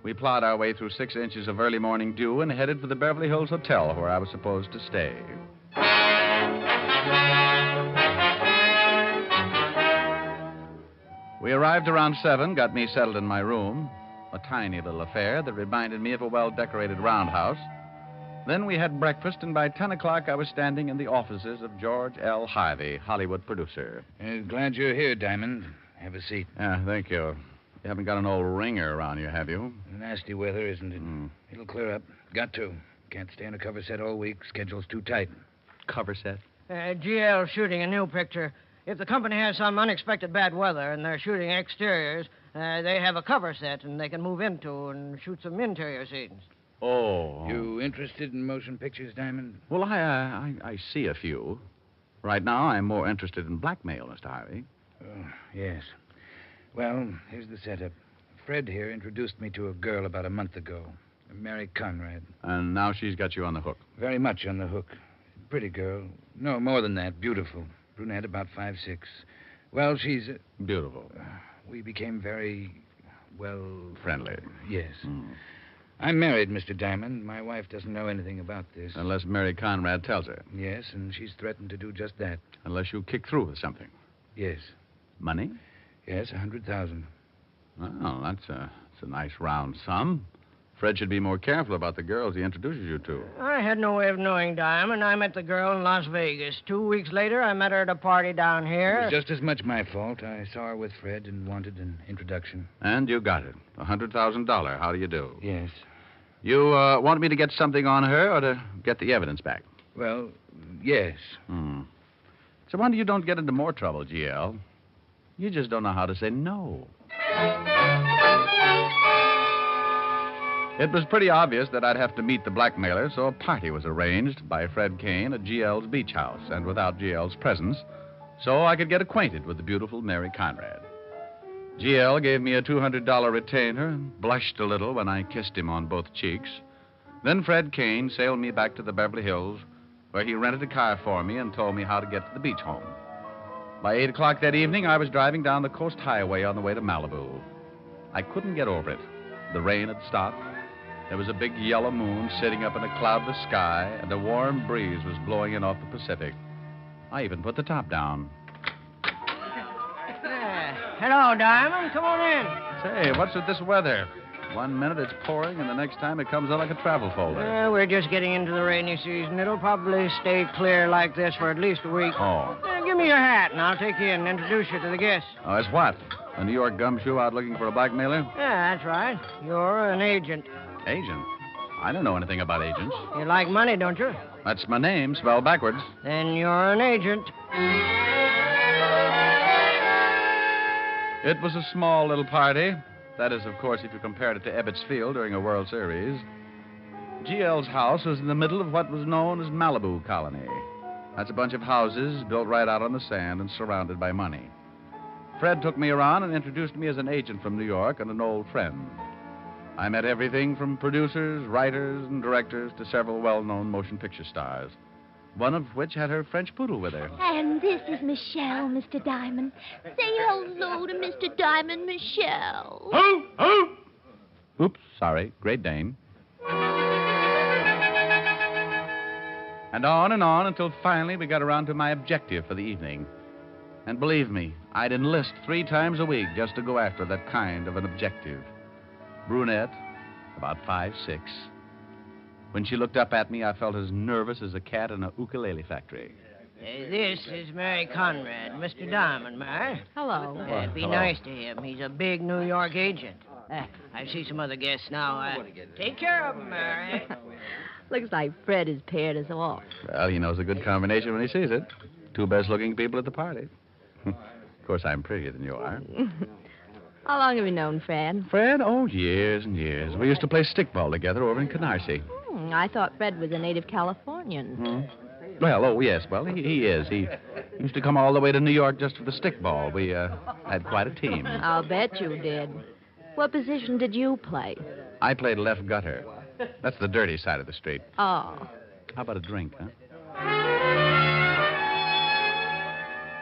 We plowed our way through 6 inches of early morning dew and headed for the Beverly Hills Hotel where I was supposed to stay. We arrived around 7, got me settled in my room, a tiny little affair that reminded me of a well-decorated roundhouse. Then we had breakfast, and by 10 o'clock I was standing in the offices of George L. Harvey, Hollywood producer. Glad you're here, Diamond. Have a seat. Yeah, thank you. You haven't got an old ringer around you, have you? Nasty weather, isn't it? It'll clear up. Got to. Can't stay on a cover set all week. Schedule's too tight. Cover set? GL shooting a new picture. if the company has some unexpected bad weather and they're shooting exteriors, they have a cover set and they can move into and shoot some interior scenes. Oh. You interested in motion pictures, Diamond? Well, I see a few. Right now, I'm more interested in blackmail, Mr. Harvey. Oh, yes. Well, here's the setup. Fred here introduced me to a girl about a month ago, Mary Conrad. And now she's got you on the hook. Very much on the hook. Pretty girl. No, more than that. Beautiful. Brunette, about 5'6". Well, she's... Beautiful. We became very, well... Friendly. Yes. I'm married, Mr. Diamond. My wife doesn't know anything about this. Unless Mary Conrad tells her. Yes, and she's threatened to do just that. Unless you kick through with something. Yes. Money? Yes, 100,000. Well, that's a nice round sum. Fred should be more careful about the girls he introduces you to. I had no way of knowing, Diamond. I met the girl in Las Vegas. 2 weeks later, I met her at a party down here. It was just as much my fault. I saw her with Fred and wanted an introduction. And you got it. $100,000. How do you do? Yes. You want me to get something on her or to get the evidence back? Well, yes. It's a wonder you don't get into more trouble, GL. You just don't know how to say no. It was pretty obvious that I'd have to meet the blackmailer, so a party was arranged by Fred Kane at GL's beach house, and without GL's presence, so I could get acquainted with the beautiful Mary Conrad. GL gave me a $200 retainer and blushed a little when I kissed him on both cheeks. Then Fred Kane sailed me back to the Beverly Hills, where he rented a car for me and told me how to get to the beach home. By 8 o'clock that evening, I was driving down the coast highway on the way to Malibu. I couldn't get over it. The rain had stopped. There was a big yellow moon sitting up in a cloudless sky, and a warm breeze was blowing in off the Pacific. I even put the top down. Hello, Diamond. Come on in. Say, what's with this weather? 1 minute it's pouring, and the next time it comes out like a travel folder. We're just getting into the rainy season. It'll probably stay clear like this for at least a week. Oh. Give me your hat, and I'll take you in and introduce you to the guests. Oh, it's what? A New York gumshoe out looking for a blackmailer? Yeah, that's right. You're an agent. Agent? I don't know anything about agents. You like money, don't you? That's my name, spelled backwards. Then you're an agent. It was a small little party. That is, of course, if you compared it to Ebbets Field during a World Series. GL's house was in the middle of what was known as Malibu Colony. That's a bunch of houses built right out on the sand and surrounded by money. Fred took me around and introduced me as an agent from New York and an old friend. I met everything from producers, writers, and directors to several well-known motion picture stars, one of which had her French poodle with her. And this is Michelle, Mr. Diamond. Say hello to Mr. Diamond, Michelle. Ho, ho! Oops, sorry. Great Dane. And on until finally we got around to my objective for the evening. And believe me, I'd enlist 3 times a week just to go after that kind of an objective. Brunette, about 5'6". When she looked up at me, I felt as nervous as a cat in a ukulele factory. This is Mary Conrad, Mr. Diamond, Mary. Hello. Be Hello. nice to him. He's a big New York agent. I see some other guests now. Take care of them, Mary. Looks like Fred has paired us off. Well, he knows a good combination when he sees it. 2 best-looking people at the party. Of course, I'm prettier than you are. How long have you known Fred? Fred? Oh, years and years. We used to play stickball together over in Canarsie. I thought Fred was a native Californian. Well, oh, yes. Well, he is. He used to come all the way to New York just for the stickball. We had quite a team. I'll bet you did. What position did you play? I played left gutter. That's the dirty side of the street. Oh. How about a drink, huh?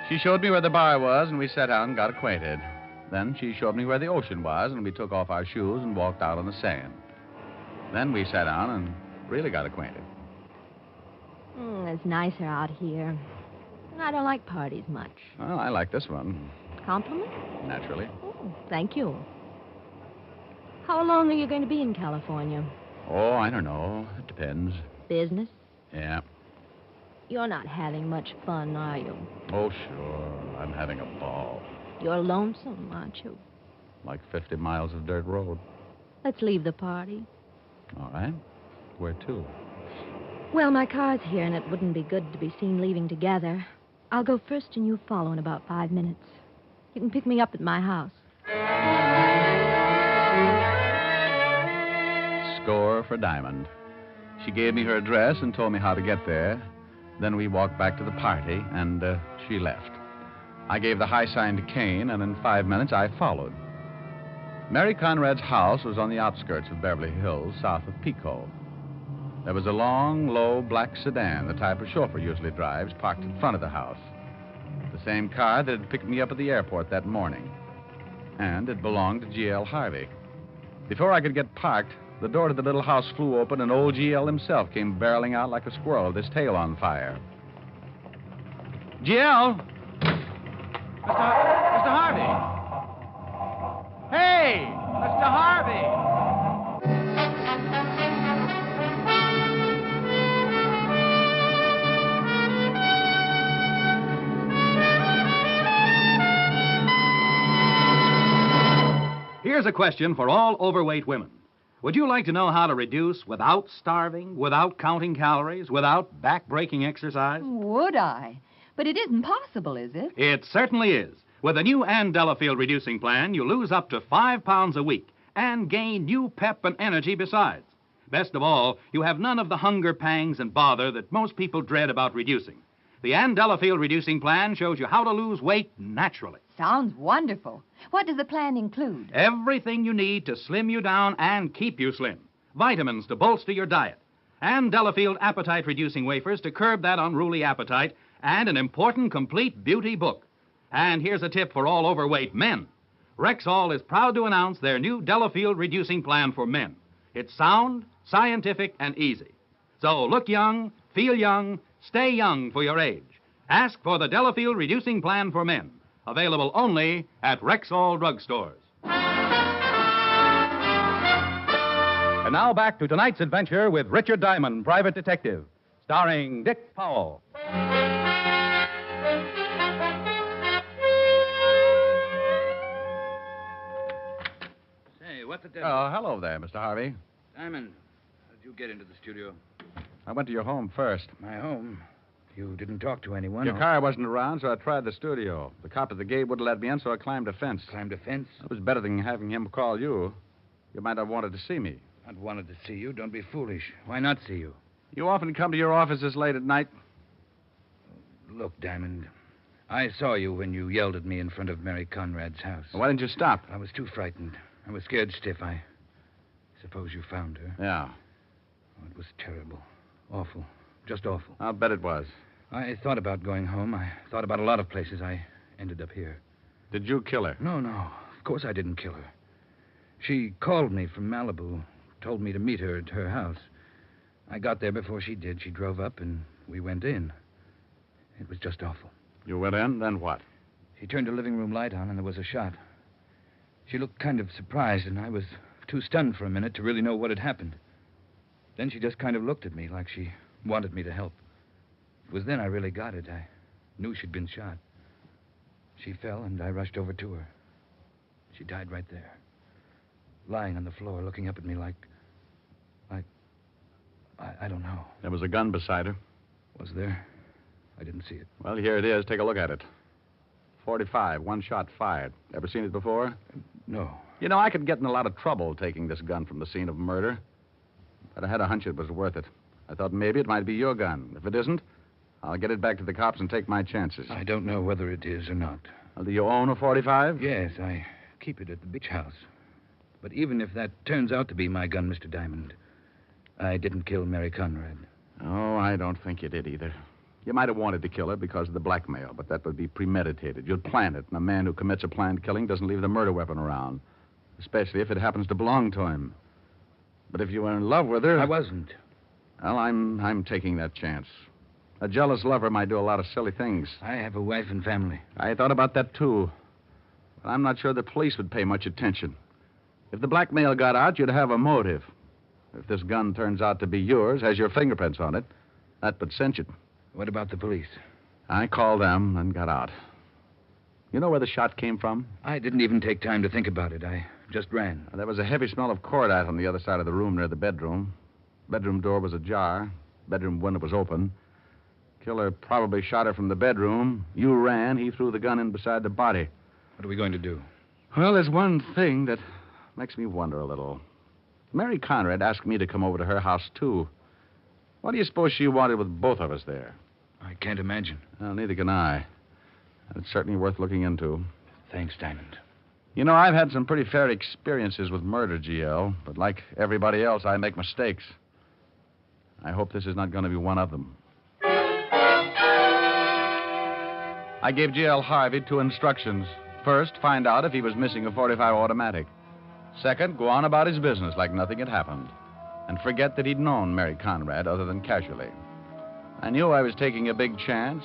She showed me where the bar was, and we sat down and got acquainted. Then she showed me where the ocean was, and we took off our shoes and walked out on the sand. Then we sat down and really got acquainted. It's nicer out here. I don't like parties much. Well, I like this one. Compliment? Naturally. Thank you. How long are you going to be in California? Oh, I don't know. It depends. Business? Yeah. You're not having much fun, are you? Oh, sure. I'm having a ball. You're lonesome, aren't you? Like 50 miles of dirt road. Let's leave the party. All right. Where to? Well, my car's here, and it wouldn't be good to be seen leaving together. I'll go first and you follow in about 5 minutes. You can pick me up at my house. Score for Diamond. She gave me her address and told me how to get there. Then we walked back to the party, and she left. I gave the high sign to Kane, and in 5 minutes I followed. Mary Conrad's house was on the outskirts of Beverly Hills, south of Pico. There was a long, low, black sedan, the type a chauffeur usually drives, parked in front of the house. The same car that had picked me up at the airport that morning. And it belonged to G.L. Harvey. Before I could get parked, the door to the little house flew open, and old G.L. himself came barreling out like a squirrel with his tail on fire. G.L.! Mr. Harvey! Hey! Mr. Harvey! Here's a question for all overweight women. Would you like to know how to reduce without starving, without counting calories, without back-breaking exercise? Would I? But it isn't possible, is it? It certainly is. With a new Ann Delafield reducing plan, you lose up to 5 pounds a week and gain new pep and energy besides. Best of all, you have none of the hunger pangs and bother that most people dread about reducing. The Ann Delafield reducing plan shows you how to lose weight naturally. Sounds wonderful. What does the plan include? Everything you need to slim you down and keep you slim. Vitamins to bolster your diet. Ann Delafield appetite-reducing wafers to curb that unruly appetite, and an important complete beauty book. And here's a tip for all overweight men. Rexall is proud to announce their new Delafield reducing plan for men. It's sound, scientific, and easy. So look young, feel young, stay young for your age. Ask for the Delafield reducing plan for men. Available only at Rexall drugstores. And now back to tonight's adventure with Richard Diamond, Private Detective, starring Dick Powell. Say, what the devil? Oh, hello there, Mr. Harvey. Diamond, how did you get into the studio? I went to your home first. My home? You didn't talk to anyone? Your car wasn't around, so I tried the studio. The cop at the gate wouldn't let me in, so I climbed a fence. Climbed a fence? It was better than having him call you. You might have wanted to see me. I'd wanted to see you. Don't be foolish. Why not see you? You often come to your offices late at night? Look, Diamond, I saw you when you yelled at me in front of Mary Conrad's house. Why didn't you stop? I was too frightened. I was scared stiff. I suppose you found her. Yeah. Oh, it was terrible. Awful. Just awful. I'll bet it was. I thought about going home. I thought about a lot of places. I ended up here. Did you kill her? No. Of course I didn't kill her. She called me from Malibu, told me to meet her at her house. I got there before she did. She drove up, and we went in. It was just awful. You went in, then what? She turned the living room light on, and there was a shot. She looked kind of surprised, and I was too stunned for a minute to really know what had happened. Then she just kind of looked at me like she wanted me to help. It was then I really got it. I knew she'd been shot. She fell, and I rushed over to her. She died right there, lying on the floor, looking up at me like... I don't know. There was a gun beside her. Was there? I didn't see it. Well, here it is. Take a look at it. 45, one shot fired. Ever seen it before? No. You know, I could get in a lot of trouble taking this gun from the scene of murder. But I had a hunch it was worth it. I thought maybe it might be your gun. If it isn't, I'll get it back to the cops and take my chances. I don't know whether it is or not. Well, do you own a 45? Yes, I keep it at the beach house. But even if that turns out to be my gun, Mr. Diamond, I didn't kill Mary Conrad. Oh, I don't think you did either. You might have wanted to kill her because of the blackmail, but that would be premeditated. You'd plan it, and a man who commits a planned killing doesn't leave the murder weapon around, especially if it happens to belong to him. But if you were in love with her... I wasn't. Well, I'm taking that chance. A jealous lover might do a lot of silly things. I have a wife and family. I thought about that, too. But I'm not sure the police would pay much attention. If the blackmail got out, you'd have a motive. If this gun turns out to be yours, has your fingerprints on it, that would cinch it. What about the police? I called them and got out. You know where the shot came from? I didn't even take time to think about it. I just ran. There was a heavy smell of cordite on the other side of the room near the bedroom. Bedroom door was ajar. Bedroom window was open. Killer probably shot her from the bedroom. You ran. He threw the gun in beside the body. What are we going to do? Well, there's one thing that makes me wonder a little. Mary Conrad asked me to come over to her house, too. What do you suppose she wanted with both of us there? I can't imagine. Well, neither can I. It's certainly worth looking into. Thanks, Diamond. You know, I've had some pretty fair experiences with murder, GL, but like everybody else, I make mistakes. I hope this is not going to be one of them. I gave GL Harvey 2 instructions. First, find out if he was missing a .45 automatic. Second, go on about his business like nothing had happened. And forget that he'd known Mary Conrad other than casually. I knew I was taking a big chance.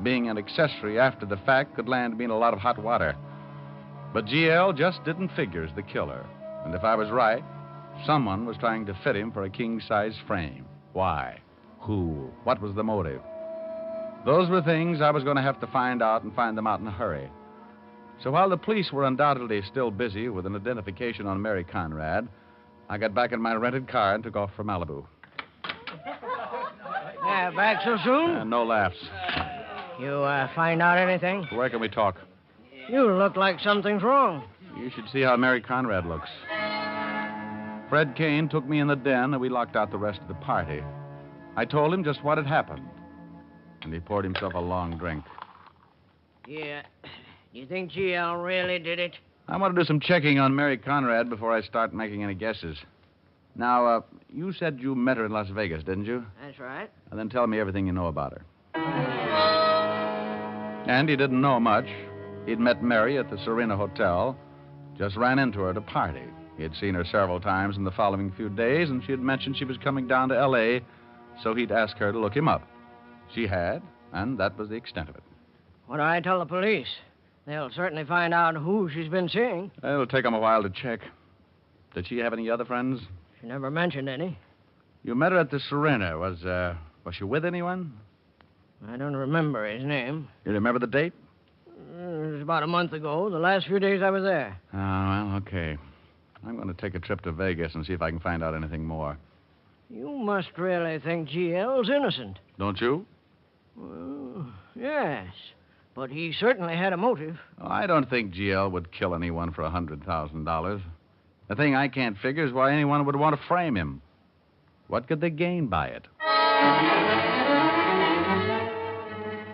Being an accessory after the fact could land me in a lot of hot water. But GL just didn't figure as the killer. And if I was right, someone was trying to fit him for a king-size frame. Why? Who? What was the motive? Those were things I was going to have to find out and find them out in a hurry. So while the police were undoubtedly still busy with an identification on Mary Conrad, I got back in my rented car and took off for Malibu. Back so soon? No laughs. You find out anything? Where can we talk? You look like something's wrong. You should see how Mary Conrad looks. Fred Kane took me in the den, and we locked out the rest of the party. I told him just what had happened, and he poured himself a long drink. Yeah. You think GL really did it? I want to do some checking on Mary Conrad before I start making any guesses. Now, you said you met her in Las Vegas, didn't you? That's right. And then tell me everything you know about her. And he didn't know much. He'd met Mary at the Serena Hotel, just ran into her at a party. He had seen her several times in the following few days, and she had mentioned she was coming down to L.A., so he'd ask her to look him up. She had, and that was the extent of it. What do I tell the police? They'll certainly find out who she's been seeing. It'll take them a while to check. Did she have any other friends? She never mentioned any. You met her at the Serena. Was she with anyone? I don't remember his name. You remember the date? It was about a month ago, the last few days I was there. Oh, well, okay. I'm going to take a trip to Vegas and see if I can find out anything more. You must really think GL's innocent. Don't you? Well, yes. But he certainly had a motive. Oh, I don't think GL would kill anyone for $100,000. The thing I can't figure is why anyone would want to frame him. What could they gain by it?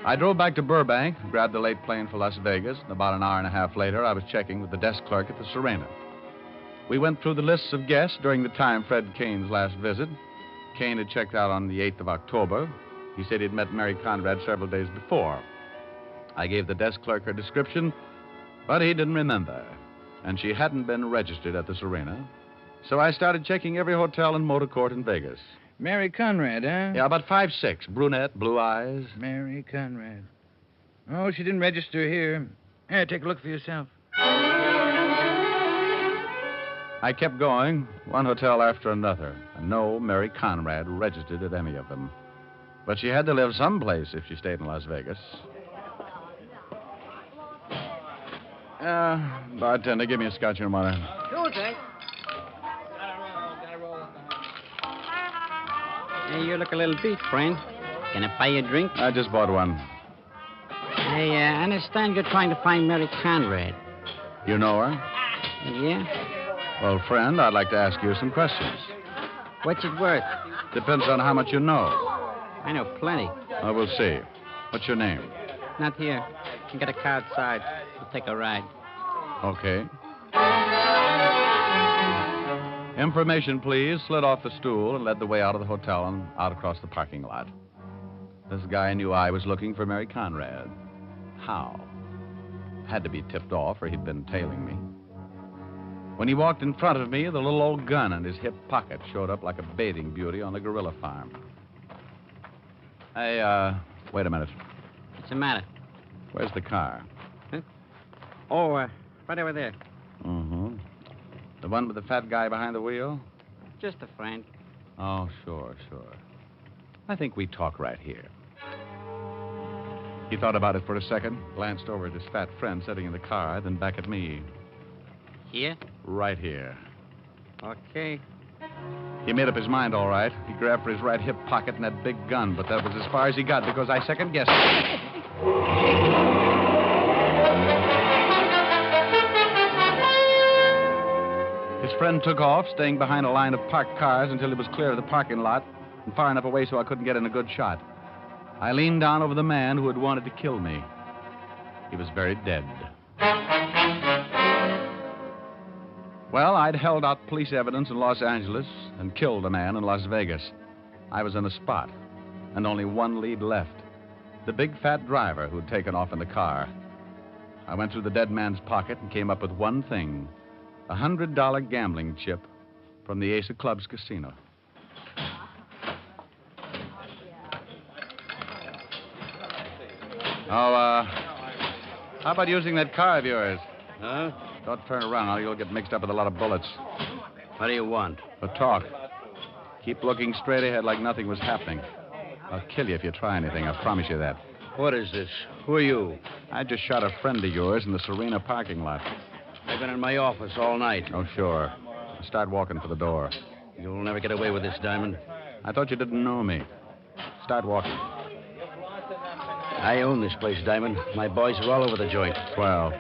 I drove back to Burbank, grabbed the late plane for Las Vegas, and about an hour and a half later, I was checking with the desk clerk at the Serena. We went through the lists of guests during the time Fred Kane's last visit. Kane had checked out on the 8th of October. He said he'd met Mary Conrad several days before. I gave the desk clerk her description, but he didn't remember. And she hadn't been registered at the Serena. So I started checking every hotel and motor court in Vegas. Mary Conrad, huh? Yeah, about 5'6", brunette, blue eyes. Mary Conrad. Oh, she didn't register here. Here, take a look for yourself. I kept going, one hotel after another, and no Mary Conrad registered at any of them. But she had to live someplace if she stayed in Las Vegas. Bartender, give me a scotch and water. Sure, thanks. Hey, you look a little beat, friend. Can I buy you a drink? I just bought one. Hey, I understand you're trying to find Mary Conrad. You know her? Yeah? Well, friend, I'd like to ask you some questions. What's it worth? Depends on how much you know. I know plenty. Well, we'll see. What's your name? Not here. You got a car outside. We'll take a ride. Okay. Information, please. Slid off the stool and led the way out of the hotel and out across the parking lot. This guy knew I was looking for Mary Conrad. How? Had to be tipped off, or he'd been tailing me. When he walked in front of me, the little old gun in his hip pocket showed up like a bathing beauty on a gorilla farm. Hey, wait a minute. What's the matter? Where's the car? Huh? Oh, right over there. Mm-hmm. The one with the fat guy behind the wheel? Just a friend. Oh, sure. I think we talk right here. He thought about it for a second, glanced over at his fat friend sitting in the car, then back at me. Here? Right here. Okay. He made up his mind, all right. He grabbed for his right hip pocket and that big gun, but that was as far as he got because I second-guessed it. His friend took off, staying behind a line of parked cars until he was clear of the parking lot and far enough away so I couldn't get in a good shot. I leaned down over the man who had wanted to kill me. He was very dead. Well, I'd held out police evidence in Los Angeles and killed a man in Las Vegas. I was in a spot, and only one lead left. The big fat driver who'd taken off in the car. I went through the dead man's pocket and came up with one thing. a $100 gambling chip from the Ace of Clubs casino. Oh, how about using that car of yours? Huh? Don't turn around, or you'll get mixed up with a lot of bullets. What do you want? A talk. Keep looking straight ahead like nothing was happening. I'll kill you if you try anything, I promise you that. What is this? Who are you? I just shot a friend of yours in the Serena parking lot. I've been in my office all night. Oh, sure. Start walking for the door. You'll never get away with this, Diamond. I thought you didn't know me. Start walking. I own this place, Diamond. My boys are all over the joint. Well,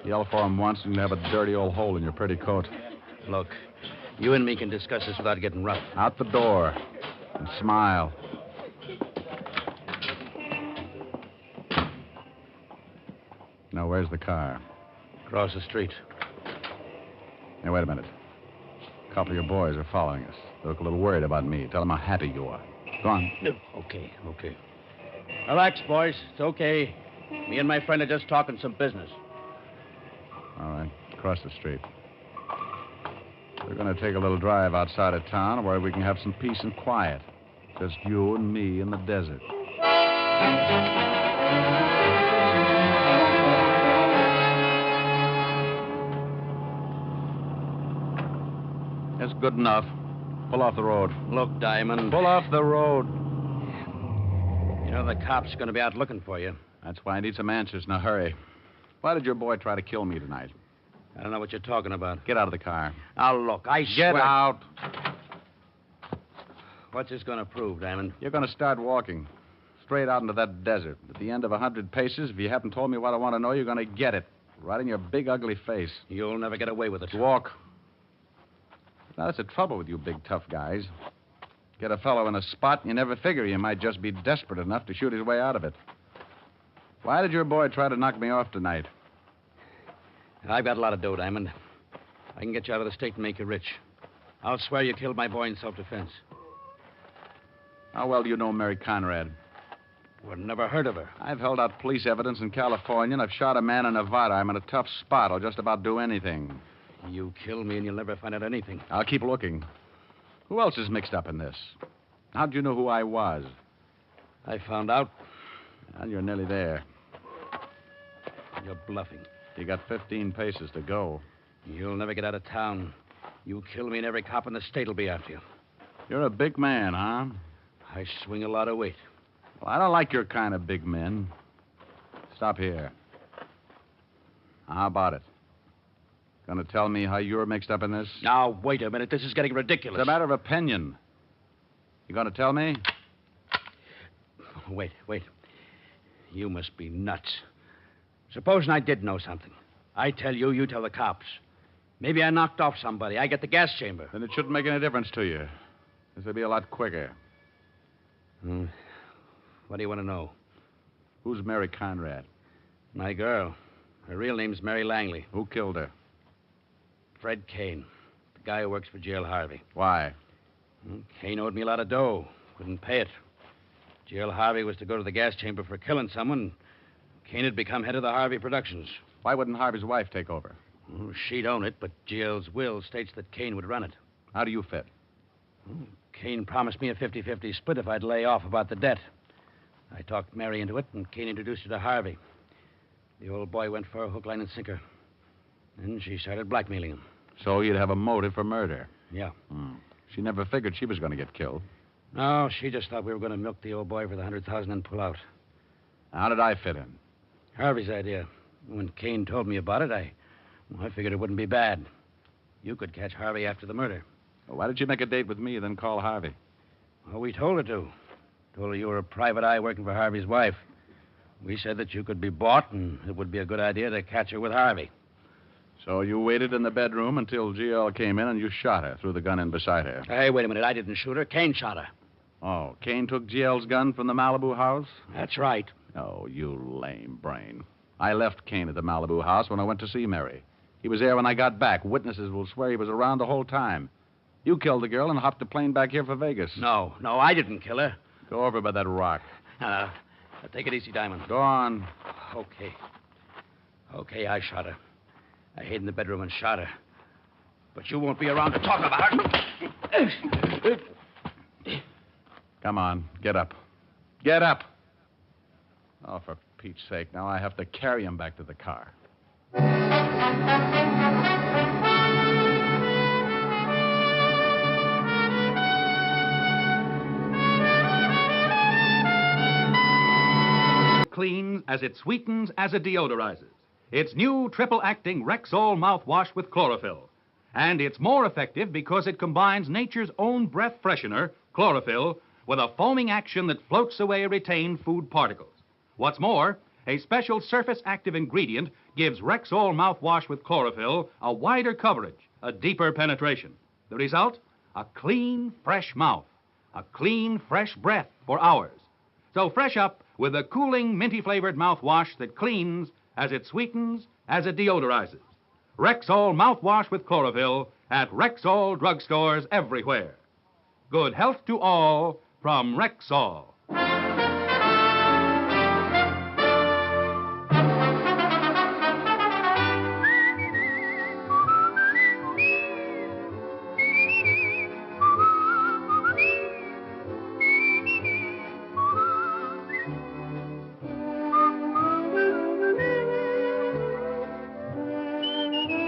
yell for them once and you have a dirty old hole in your pretty coat. Look, you and me can discuss this without getting rough. Out the door. And smile. Now, where's the car? Across the street. Hey, wait a minute. A couple of your boys are following us. They look a little worried about me. Tell them how happy you are. Go on. Okay. Relax, boys. It's okay. Me and my friend are just talking some business. All right. Across the street. We're going to take a little drive outside of town where we can have some peace and quiet. Just you and me in the desert. That's good enough. Pull off the road. Look, Diamond. Pull off the road. You know the cops are going to be out looking for you. That's why I need some answers in a hurry. Why did your boy try to kill me tonight? I don't know what you're talking about. Get out of the car. Now, look, I swear... Get out. What's this going to prove, Diamond? You're going to start walking. Straight out into that desert. At the end of 100 paces, if you haven't told me what I want to know, you're going to get it. Right in your big, ugly face. You'll never get away with it. Walk. Now, that's the trouble with you big, tough guys. Get a fellow in a spot, and you never figure he might just be desperate enough to shoot his way out of it. Why did your boy try to knock me off tonight? I've got a lot of dough, Diamond. I can get you out of the state and make you rich. I'll swear you killed my boy in self-defense. How well do you know Mary Conrad? Well, never heard of her. I've held out police evidence in California, and I've shot a man in Nevada. I'm in a tough spot. I'll just about do anything. You kill me, and you'll never find out anything. I'll keep looking. Who else is mixed up in this? How'd you know who I was? I found out. Well, you're nearly there. You're bluffing. You got 15 paces to go. You'll never get out of town. You kill me, and every cop in the state will be after you. You're a big man, huh? I swing a lot of weight. Well, I don't like your kind of big men. Stop here. How about it? Gonna tell me how you're mixed up in this? Now, wait a minute. This is getting ridiculous. It's a matter of opinion. You gonna tell me? Wait. You must be nuts. Supposing I did know something. I tell you, you tell the cops. Maybe I knocked off somebody. I get the gas chamber. Then it shouldn't make any difference to you. This will be a lot quicker. What do you want to know? Who's Mary Conrad? My girl. Her real name's Mary Langley. Who killed her? Fred Kane, the guy who works for Jill Harvey. Why? Kane owed me a lot of dough. Couldn't pay it. Jill Harvey was to go to the gas chamber for killing someone. Kane had become head of the Harvey Productions. Why wouldn't Harvey's wife take over? She'd own it, but Jill's will states that Kane would run it. How do you fit? Kane promised me a 50-50 split if I'd lay off about the debt. I talked Mary into it, and Kane introduced her to Harvey. The old boy went for a hook, line, and sinker. Then she started blackmailing him. So you'd have a motive for murder? Yeah. She never figured she was going to get killed. No, she just thought we were going to milk the old boy for the $100,000 and pull out. How did I fit in? Harvey's idea. When Kane told me about it, I figured it wouldn't be bad. You could catch Harvey after the murder. Well, why did she make a date with me, then call Harvey? Well, we told her to. Told her you were a private eye working for Harvey's wife. We said that you could be bought, and it would be a good idea to catch her with Harvey. So you waited in the bedroom until GL came in and you shot her, threw the gun in beside her. Hey, wait a minute. I didn't shoot her. Kane shot her. Oh, Kane took GL's gun from the Malibu house? That's right. Oh, you lame brain. I left Kane at the Malibu house when I went to see Mary. He was there when I got back. Witnesses will swear he was around the whole time. You killed the girl and hopped a plane back here for Vegas. No, I didn't kill her. Go over by that rock. Take it easy, Diamond. Go on. Okay, I shot her. I hid in the bedroom and shot her. But you won't be around to talk about her. Come on, get up. Get up. Oh, for Pete's sake, now I have to carry him back to the car. Cleans as it sweetens as it deodorizes. It's new triple-acting Rexall mouthwash with chlorophyll. And it's more effective because it combines nature's own breath freshener, chlorophyll, with a foaming action that floats away retained food particles. What's more, a special surface-active ingredient gives Rexall mouthwash with chlorophyll a wider coverage, a deeper penetration. The result? A clean, fresh mouth. A clean, fresh breath for hours. So fresh up with a cooling, minty-flavored mouthwash that cleans as it sweetens, as it deodorizes. Rexall mouthwash with chlorophyll at Rexall drugstores everywhere. Good health to all from Rexall.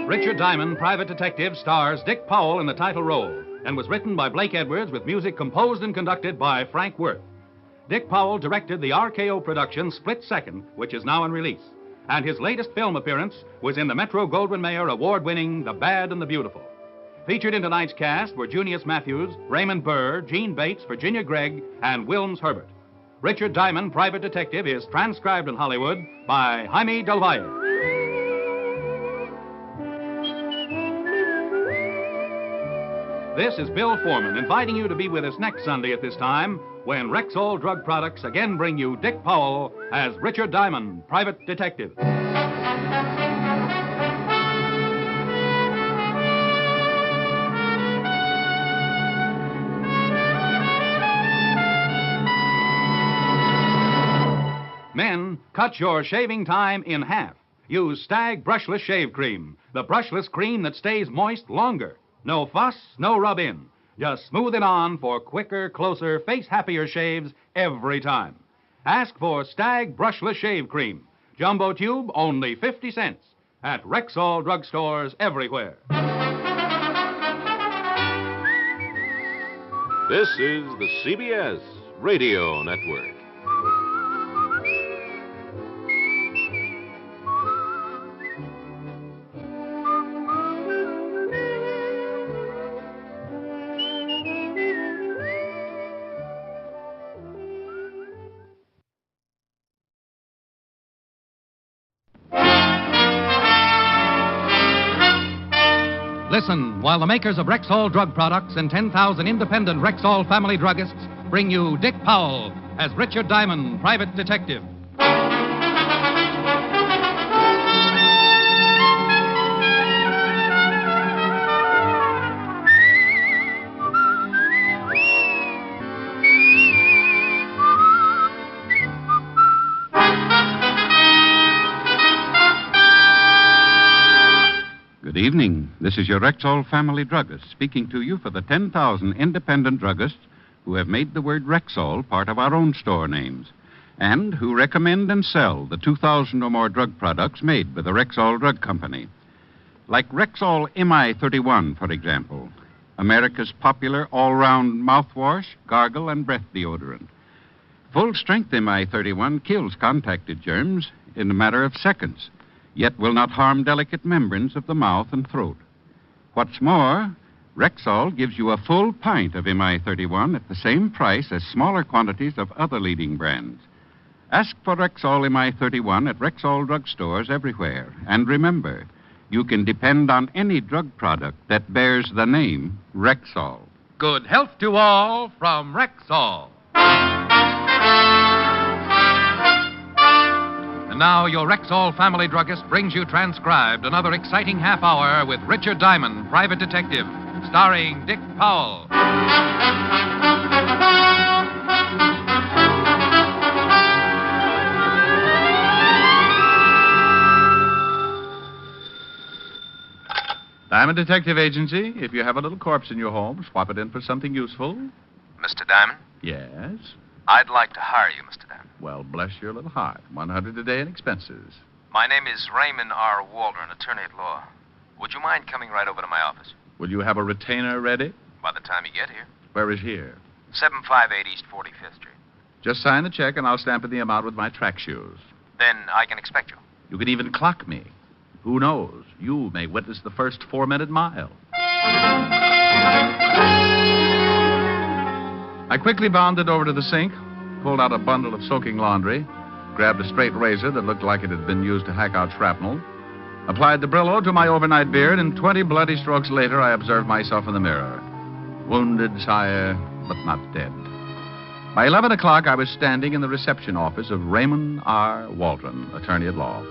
Richard Diamond, Private Detective, stars Dick Powell in the title role and was written by Blake Edwards with music composed and conducted by Frank Worth. Dick Powell directed the RKO production Split Second, which is now in release, and his latest film appearance was in the Metro-Goldwyn-Mayer award-winning The Bad and the Beautiful. Featured in tonight's cast were Junius Matthews, Raymond Burr, Gene Bates, Virginia Gregg, and Wilms Herbert. Richard Diamond, Private Detective, is transcribed in Hollywood by Jaime Del Valle. This is Bill Foreman inviting you to be with us next Sunday at this time when Rexall Drug Products again bring you Dick Powell as Richard Diamond, Private Detective. Men, cut your shaving time in half. Use Stag Brushless Shave Cream, the brushless cream that stays moist longer. No fuss, no rub-in. Just smooth it on for quicker, closer, face-happier shaves every time. Ask for Stag Brushless Shave Cream. Jumbo tube, only 50 cents. At Rexall drugstores everywhere. This is the CBS Radio Network. Listen while the makers of Rexall drug products and 10,000 independent Rexall family druggists bring you Dick Powell as Richard Diamond, Private Detective. Good evening. This is your Rexall family druggist speaking to you for the 10,000 independent druggists who have made the word Rexall part of our own store names and who recommend and sell the 2,000 or more drug products made by the Rexall Drug Company. Like Rexall MI31, for example, America's popular all-round mouthwash, gargle, and breath deodorant. Full-strength MI31 kills contacted germs in a matter of seconds, yet will not harm delicate membranes of the mouth and throat. What's more, Rexall gives you a full pint of MI31 at the same price as smaller quantities of other leading brands. Ask for Rexall MI31 at Rexall drugstores everywhere. And remember, you can depend on any drug product that bears the name Rexall. Good health to all from Rexall. And now your Rexall family druggist brings you transcribed another exciting half hour with Richard Diamond, private detective, starring Dick Powell. Diamond Detective Agency. If you have a little corpse in your home, swap it in for something useful. Mr. Diamond, Yes. I'd like to hire you, Mr. Diamond. Well, bless your little heart. $100 a day in expenses. My name is Raymond R. Waldron, attorney at law. Would you mind coming right over to my office? Will you have a retainer ready? By the time you get here. Where is here? 758 East 45th Street. Just sign the check and I'll stamp in the amount with my track shoes. Then I can expect you. You could even clock me. Who knows? You may witness the first 4-minute mile. I quickly bounded over to the sink, pulled out a bundle of soaking laundry, grabbed a straight razor that looked like it had been used to hack out shrapnel, applied the Brillo to my overnight beard, and 20 bloody strokes later, I observed myself in the mirror. Wounded, sire, but not dead. By 11 o'clock, I was standing in the reception office of Raymond R. Waldron, attorney at law.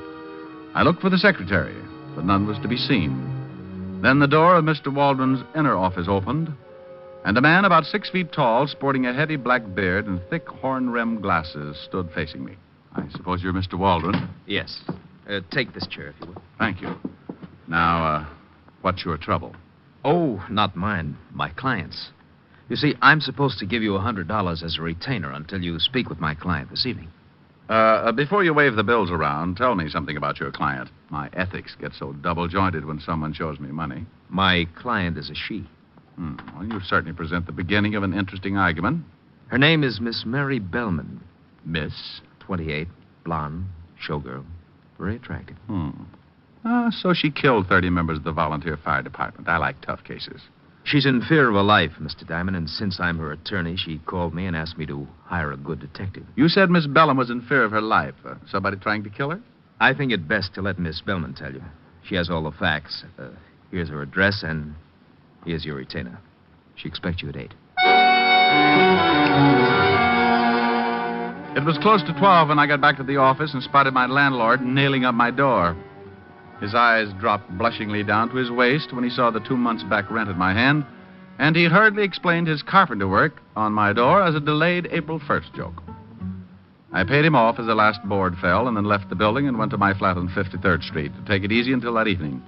I looked for the secretary, but none was to be seen. Then the door of Mr. Waldron's inner office opened, and a man about 6 feet tall, sporting a heavy black beard and thick horn-rimmed glasses, stood facing me. I suppose you're Mr. Waldron? Yes. Take this chair, if you will. Thank you. Now, what's your trouble? Oh, not mine. My client's. You see, I'm supposed to give you $100 as a retainer until you speak with my client this evening. Before you wave the bills around, tell me something about your client. My ethics get so double-jointed when someone shows me money. My client is a she. Well, you certainly present the beginning of an interesting argument. Her name is Miss Mary Bellman. Miss? 28, blonde, showgirl, very attractive. So she killed 30 members of the volunteer fire department. I like tough cases. She's in fear of her life, Mr. Diamond, and since I'm her attorney, she called me and asked me to hire a good detective. You said Miss Bellman was in fear of her life. Somebody trying to kill her? I think it best to let Miss Bellman tell you. She has all the facts. Here's her address, and here's your retainer. She expects you at 8. It was close to 12 when I got back to the office and spotted my landlord nailing up my door. His eyes dropped blushingly down to his waist when he saw the 2 months' back rent in my hand, and he hurriedly explained his carpenter work on my door as a delayed April 1st joke. I paid him off as the last board fell and then left the building and went to my flat on 53rd Street to take it easy until that evening.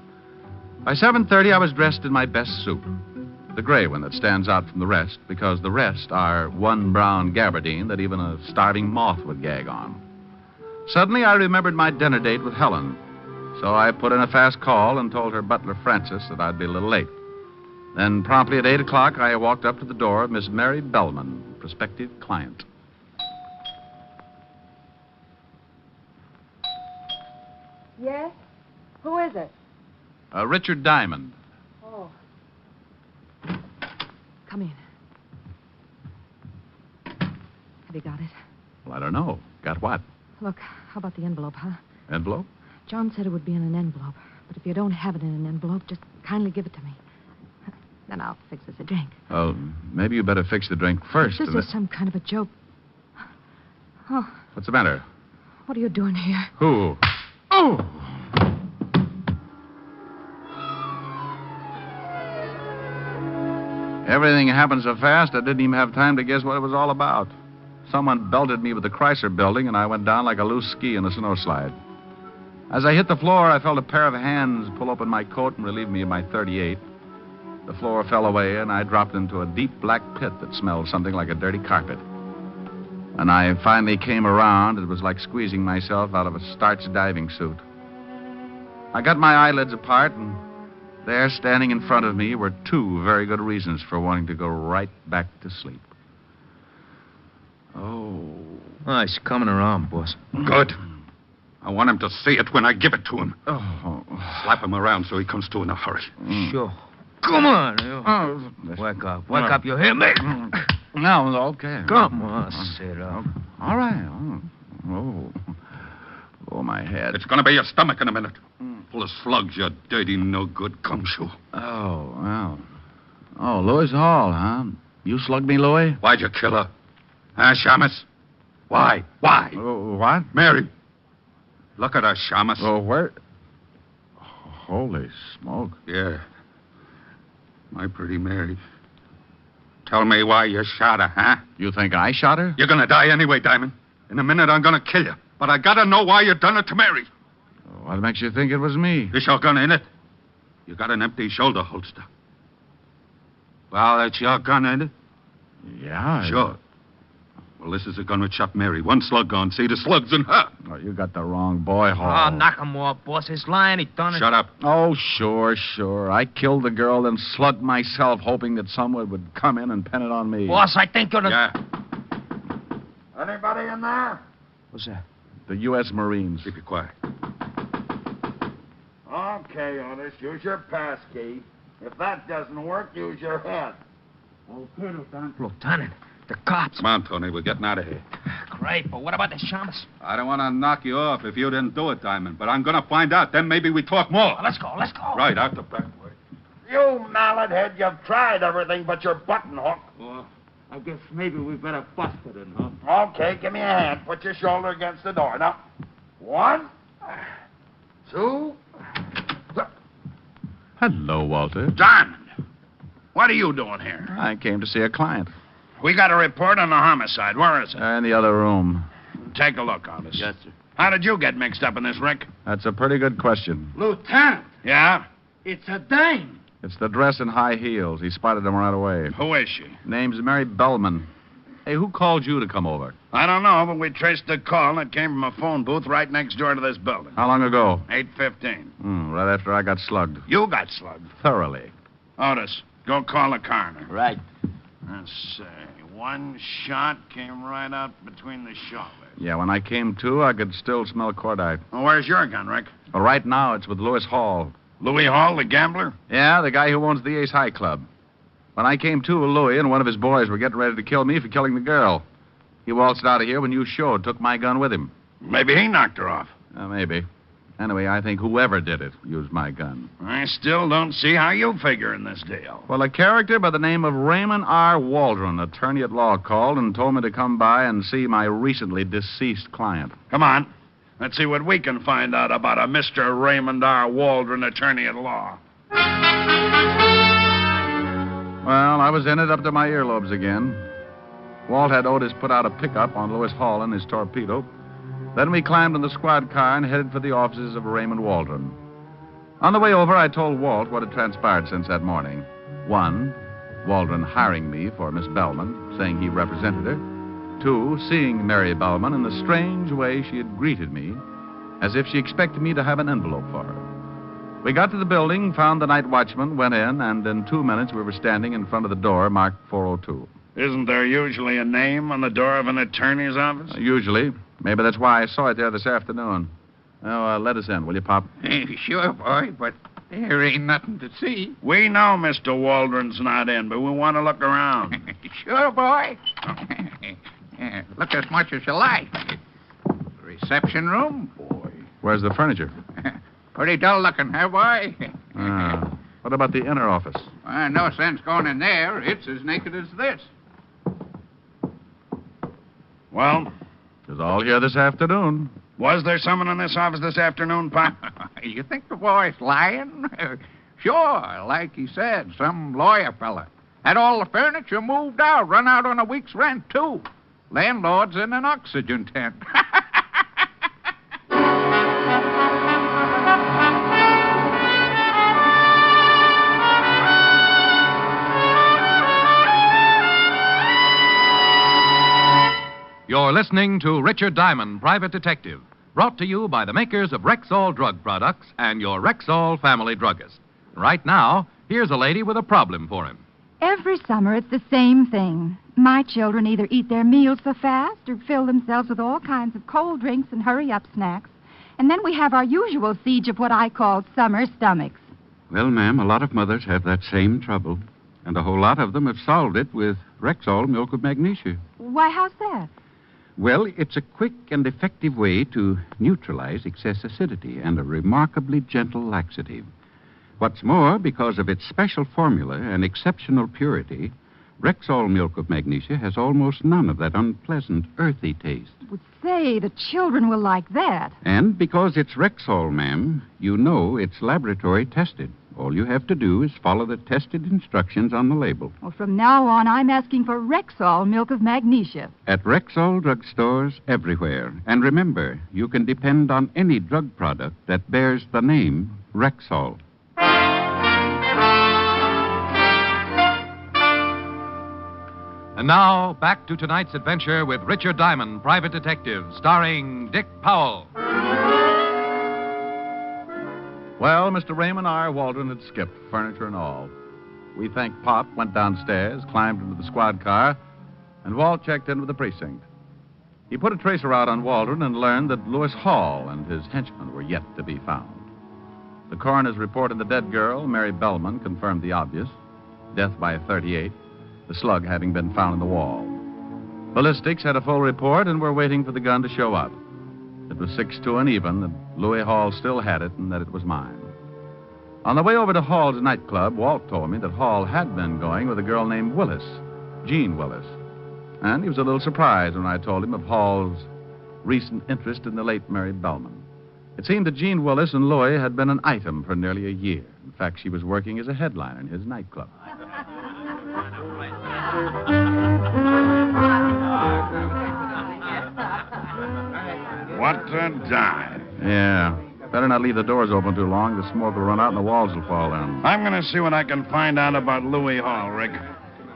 By 7:30, I was dressed in my best suit, the gray one that stands out from the rest because the rest are one brown gabardine that even a starving moth would gag on. Suddenly, I remembered my dinner date with Helen. So I put in a fast call and told her butler, Francis, that I'd be a little late. Then, promptly at 8 o'clock, I walked up to the door of Miss Mary Bellman, prospective client. Yes? Who is it? Richard Diamond. Oh. Come in. Have you got it? Well, I don't know. Got what? Look, how about the envelope, huh? Envelope? John said it would be in an envelope. But if you don't have it in an envelope, just kindly give it to me. Then I'll fix us a drink. Oh, maybe you better fix the drink first. This is some kind of a joke. Oh, What's the matter? what are you doing here? Who? Oh! Everything happened so fast, I didn't even have time to guess what it was all about. Someone belted me with the Chrysler building, and I went down like a loose ski in a snowslide. As I hit the floor, I felt a pair of hands pull open my coat and relieve me of my .38. The floor fell away, and I dropped into a deep black pit that smelled something like a dirty carpet. When I finally came around, it was like squeezing myself out of a starched diving suit. I got my eyelids apart, and there, standing in front of me, were 2 very good reasons for wanting to go right back to sleep. Oh, he's coming around, boss. Good. I want him to see it when I give it to him. Oh. Slap him around so he comes to in a hurry. Sure. Come on. Wake up. Wake up, you hear me? No, okay. Come on, sit up. All right. Oh, my head. It's going to be your stomach in a minute. Full of slugs, you dirty, no-good gumshoe. Oh, well. Oh, Louis Hall, huh? You slugged me, Louis? Why'd you kill her? Huh, Shamus? Why? Why? What? Mary. Look at her, Shamus. Oh, where? Holy smoke. Yeah. My pretty Mary. Tell me why you shot her, huh? You think I shot her? You're going to die anyway, Diamond. In a minute, I'm going to kill you. But I got to know why you done it to Mary. What makes you think it was me? Is your gun in it? You got an empty shoulder holster. Well, that's your gun, ain't it? Yeah. Sure. Well, this is a gun which shot Mary. One slug gone. See, the slug's in her. Oh, you got the wrong boy, Hall. Oh, knock him off, boss. He's lying. He done it. Shut up. Oh, sure. I killed the girl, then slugged myself, hoping that someone would come in and pin it on me. Boss, I think you're the... Yeah. Anybody in there? What's that? The U.S. Marines. Keep it quiet. Okay, Otis, use your pass key. If that doesn't work, use your head. Okay, Lieutenant. Lieutenant, the cops. Come on, Tony. We're getting out of here. Great, but what about the Shamus? I don't want to knock you off if you didn't do it, Diamond, but I'm going to find out. Then maybe we talk more. Well, let's go. Right, out the back way. You mallet head, you've tried everything but your button hook. Well, I guess maybe we better bust it in, huh? Okay, give me a hand. Put your shoulder against the door. Now, 1, 2... Hello, Walter. Diamond, what are you doing here? I came to see a client. We got a report on a homicide. Where is it? In the other room. Take a look, Otis. Yes, sir. How did you get mixed up in this, Rick? That's a pretty good question. Lieutenant, Yeah? it's a dame. It's the dress and high heels. He spotted them right away. Who is she? Name's Mary Bellman. Hey, who called you to come over? I don't know, but we traced the call and it came from a phone booth right next door to this building. How long ago? 8:15. Right after I got slugged. You got slugged. Thoroughly. Otis, go call the coroner. Right. Let's see. One shot came right out between the shoulders. Yeah, when I came to, I could still smell cordite. Well, where's your gun, Rick? Well, right now, it's with Louis Hall. Louis Hall, the gambler? Yeah, the guy who owns the Ace High Club. When I came to, Louis and one of his boys were getting ready to kill me for killing the girl. He waltzed out of here when you showed, took my gun with him. Maybe he knocked her off. Maybe. Anyway, I think whoever did it used my gun. I still don't see how you figure in this deal. Well, a character by the name of Raymond R. Waldron, attorney at law, called and told me to come by and see my recently deceased client. Come on. Let's see what we can find out about a Mr. Raymond R. Waldron, attorney at law. Well, I was in it up to my earlobes again. Walt had Otis put out a pickup on Louis Hall in his torpedo. Then we climbed in the squad car and headed for the offices of Raymond Waldron. On the way over, I told Walt what had transpired since that morning. 1, Waldron hiring me for Miss Bellman, saying he represented her. 2, seeing Mary Bellman in the strange way she had greeted me, as if she expected me to have an envelope for her. We got to the building, found the night watchman, went in, and in 2 minutes we were standing in front of the door marked 402. Isn't there usually a name on the door of an attorney's office? Usually. Maybe that's why I saw it there this afternoon. Oh, let us in, will you, Pop? Sure, boy, but there ain't nothing to see. We know Mr. Waldron's not in, but we want to look around. Sure, boy. Look as much as you like. Reception room? Boy. Where's the furniture? Pretty dull looking, huh, boy? What about the inner office? No sense going in there. It's as naked as this. Well? It was all here this afternoon. Was there someone in this office this afternoon, Pop? You think the boy's lying? Sure, like he said, some lawyer fella. Had all the furniture moved out, run out on a week's rent, too. Landlord's in an oxygen tent. You're listening to Richard Diamond, Private Detective, brought to you by the makers of Rexall Drug Products and your Rexall family druggist. Right now, here's a lady with a problem for him. Every summer, it's the same thing. My children either eat their meals so fast or fill themselves with all kinds of cold drinks and hurry-up snacks. And then we have our usual siege of what I call summer stomachs. Well, ma'am, a lot of mothers have that same trouble, and a whole lot of them have solved it with Rexall milk of magnesia. Why, how's that? Well, it's a quick and effective way to neutralize excess acidity and a remarkably gentle laxative. What's more, because of its special formula and exceptional purity, Rexall milk of magnesia has almost none of that unpleasant, earthy taste. Well, say, the children will like that. And because it's Rexall, ma'am, you know it's laboratory tested. All you have to do is follow the tested instructions on the label. Well, from now on, I'm asking for Rexall milk of magnesia. At Rexall drugstores everywhere. And remember, you can depend on any drug product that bears the name Rexall. And now, back to tonight's adventure with Richard Diamond, Private Detective, starring Dick Powell. Well, Mr. Raymond R. Waldron had skipped, furniture and all. We thanked Pop, went downstairs, climbed into the squad car, and Walt checked in with the precinct. He put a tracer out on Waldron and learned that Lewis Hall and his henchmen were yet to be found. The coroner's report of the dead girl, Mary Bellman, confirmed the obvious: death by a .38, the slug having been found in the wall. Ballistics had a full report and were waiting for the gun to show up. It was 6-2 and even that Louis Hall still had it and that it was mine. On the way over to Hall's nightclub, Walt told me that Hall had been going with a girl named Willis, Jean Willis. And he was a little surprised when I told him of Hall's recent interest in the late Mary Bellman. It seemed that Jean Willis and Louis had been an item for nearly a year. In fact, she was working as a headliner in his nightclub. What a dive. Yeah. Better not leave the doors open too long. The smoke will run out and the walls will fall in. I'm going to see what I can find out about Louis Hall, Rick.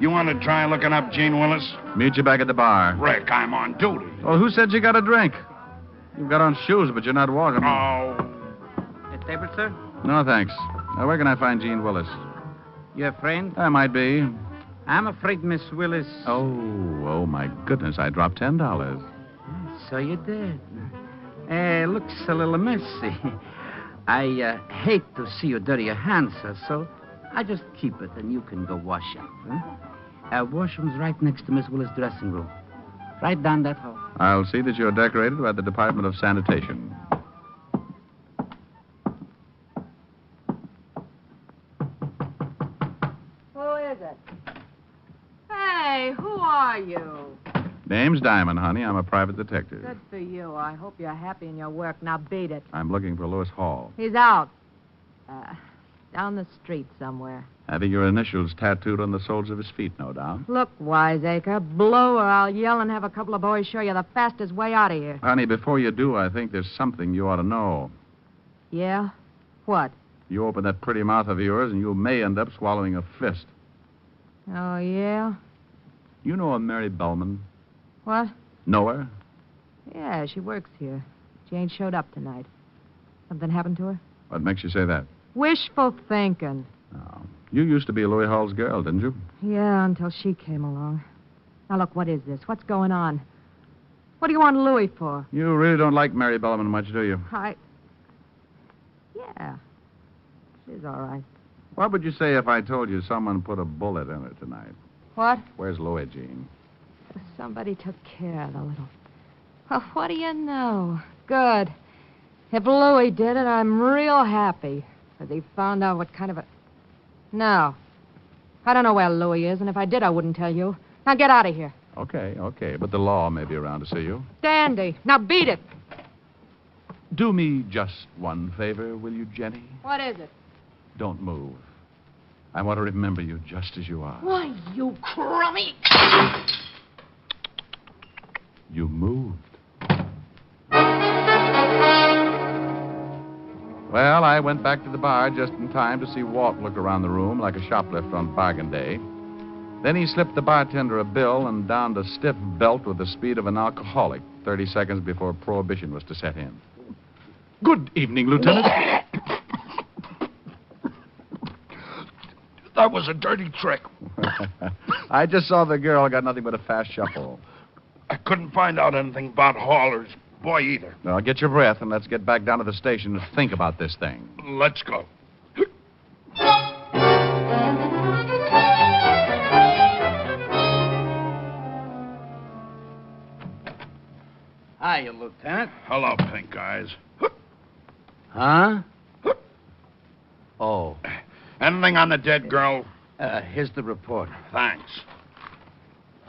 You want to try looking up Jean Willis? Meet you back at the bar. Rick, I'm on duty. Well, who said you got a drink? You've got on shoes, but you're not walking. Oh. A table, sir? No, thanks. Now, where can I find Jean Willis? Your friend? I might be. I'm afraid Miss Willis... Oh, my goodness. I dropped $10. So you did. Looks a little messy. I hate to see you dirty your hands, sir, so I just keep it and you can go wash up. Huh? Washroom's right next to Miss Willis' dressing room. Right down that hall. I'll see that you're decorated by the Department of Sanitation. Who is it? Hey, who are you? Name's Diamond, honey. I'm a private detective. Good for you. I hope you're happy in your work. Now beat it. I'm looking for Lewis Hall. He's out. Down the street somewhere. Having your initials tattooed on the soles of his feet, no doubt. Look, wiseacre, blow or I'll yell and have a couple of boys show you the fastest way out of here. Honey, before you do, I think there's something you ought to know. Yeah? What? You open that pretty mouth of yours and you may end up swallowing a fist. Oh, yeah? You know a Mary Bellman? What? Know her? Yeah, she works here. She ain't showed up tonight. Something happened to her? What makes you say that? Wishful thinking. Oh. You used to be Louis Hall's girl, didn't you? Yeah, until she came along. Now, look, what is this? What's going on? What do you want Louis for? You really don't like Mary Bellman much, do you? Yeah. She's all right. What would you say if I told you someone put a bullet in her tonight? What? Where's Louis, Jean? Somebody took care of the little... Well, what do you know? Good. If Louis did it, I'm real happy. Because he found out what kind of a... No. I don't know where Louis is, and if I did, I wouldn't tell you. Now get out of here. Okay. But the law may be around to see you. Dandy. Now beat it. Do me just one favor, will you, Jenny? What is it? Don't move. I want to remember you just as you are. Why, you crummy... You moved. Well, I went back to the bar just in time to see Walt look around the room like a shoplifter on bargain day. Then he slipped the bartender a bill and donned a stiff belt with the speed of an alcoholic 30 seconds before prohibition was to set in. Good evening, Lieutenant. That was a dirty trick. I just saw the girl got nothing but a fast shuffle. I couldn't find out anything about Hallers. Boy, either. Now, get your breath and let's get back down to the station and think about this thing. Let's go. hiya, Lieutenant. Hello, Pink Eyes. Huh? Oh. Anything on the dead girl? Here's the report. Thanks.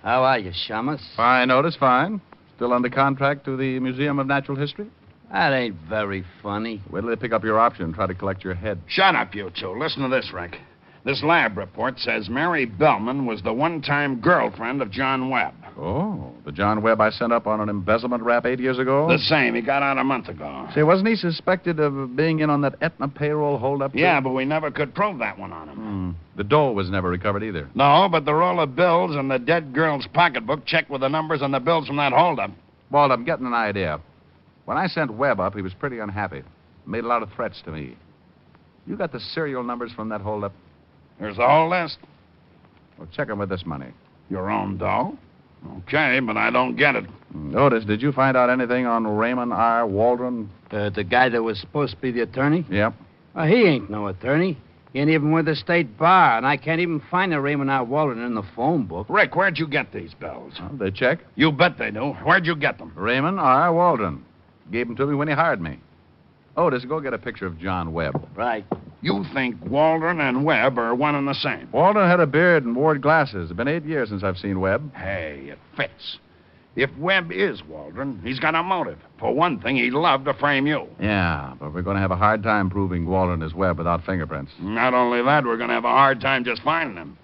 How are you, Shamus? Fine, Otis, fine. Still under contract to the Museum of Natural History? That ain't very funny. Wait till they pick up your option and try to collect your head. Shut up, you two. Listen to this, Rick. This lab report says Mary Bellman was the one-time girlfriend of John Webb. Oh, the John Webb I sent up on an embezzlement rap 8 years ago? The same. He got out a month ago. Say, wasn't he suspected of being in on that Aetna payroll holdup? Yeah, but we never could prove that one on him. The dough was never recovered either. No, but the roll of bills and the dead girl's pocketbook checked with the numbers on the bills from that holdup. Walt, I'm getting an idea. When I sent Webb up, he was pretty unhappy. Made a lot of threats to me. You got the serial numbers from that holdup? Here's the whole list. Well, check them with this money. Your own dough? Okay, but I don't get it. Otis, did you find out anything on Raymond R. Waldron? The guy that was supposed to be the attorney? Yep. He ain't no attorney. He ain't even with the state bar, and I can't even find a Raymond R. Waldron in the phone book. Rick, where'd you get these bills? They check. You bet they do. Where'd you get them? Raymond R. Waldron. Gave them to me when he hired me. Otis, go get a picture of John Webb. Right. You think Waldron and Webb are one and the same? Waldron had a beard and wore glasses. It's been 8 years since I've seen Webb. Hey, it fits. If Webb is Waldron, he's got a motive. For one thing, he'd love to frame you. Yeah, but we're going to have a hard time proving Waldron is Webb without fingerprints. Not only that, we're going to have a hard time just finding him.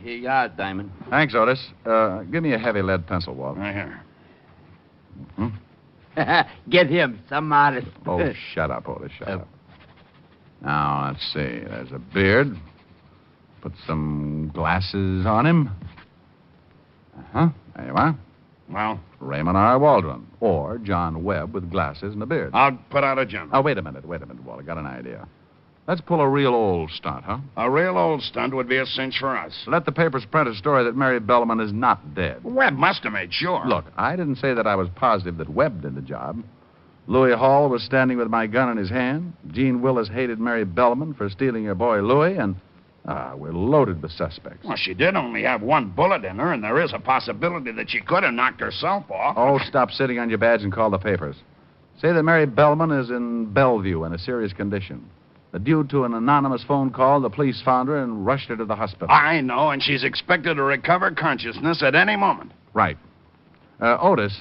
Here you are, Diamond. Thanks, Otis. Give me a heavy lead pencil, Walt. Right here. Get him, some artist. Oh, shut up, Otis, shut up. Now, let's see. There's a beard. Put some glasses on him. There you are. Well? Raymond R. Waldron. Or John Webb with glasses and a beard. I'll put out a jump. Oh, wait a minute, Walt. I got an idea. Let's pull a real old stunt, huh? A real old stunt would be a cinch for us. Let the papers print a story that Mary Bellman is not dead. Webb must have made sure. Look, I didn't say that I was positive that Webb did the job. Louis Hall was standing with my gun in his hand. Gene Willis hated Mary Bellman for stealing her boy Louis, and we're loaded with suspects. Well, she did only have one bullet in her, and there is a possibility that she could have knocked herself off. Oh, stop sitting on your badge and call the papers. Say that Mary Bellman is in Bellevue in a serious condition. Due to an anonymous phone call, the police found her and rushed her to the hospital. I know, and she's expected to recover consciousness at any moment. Right. Otis,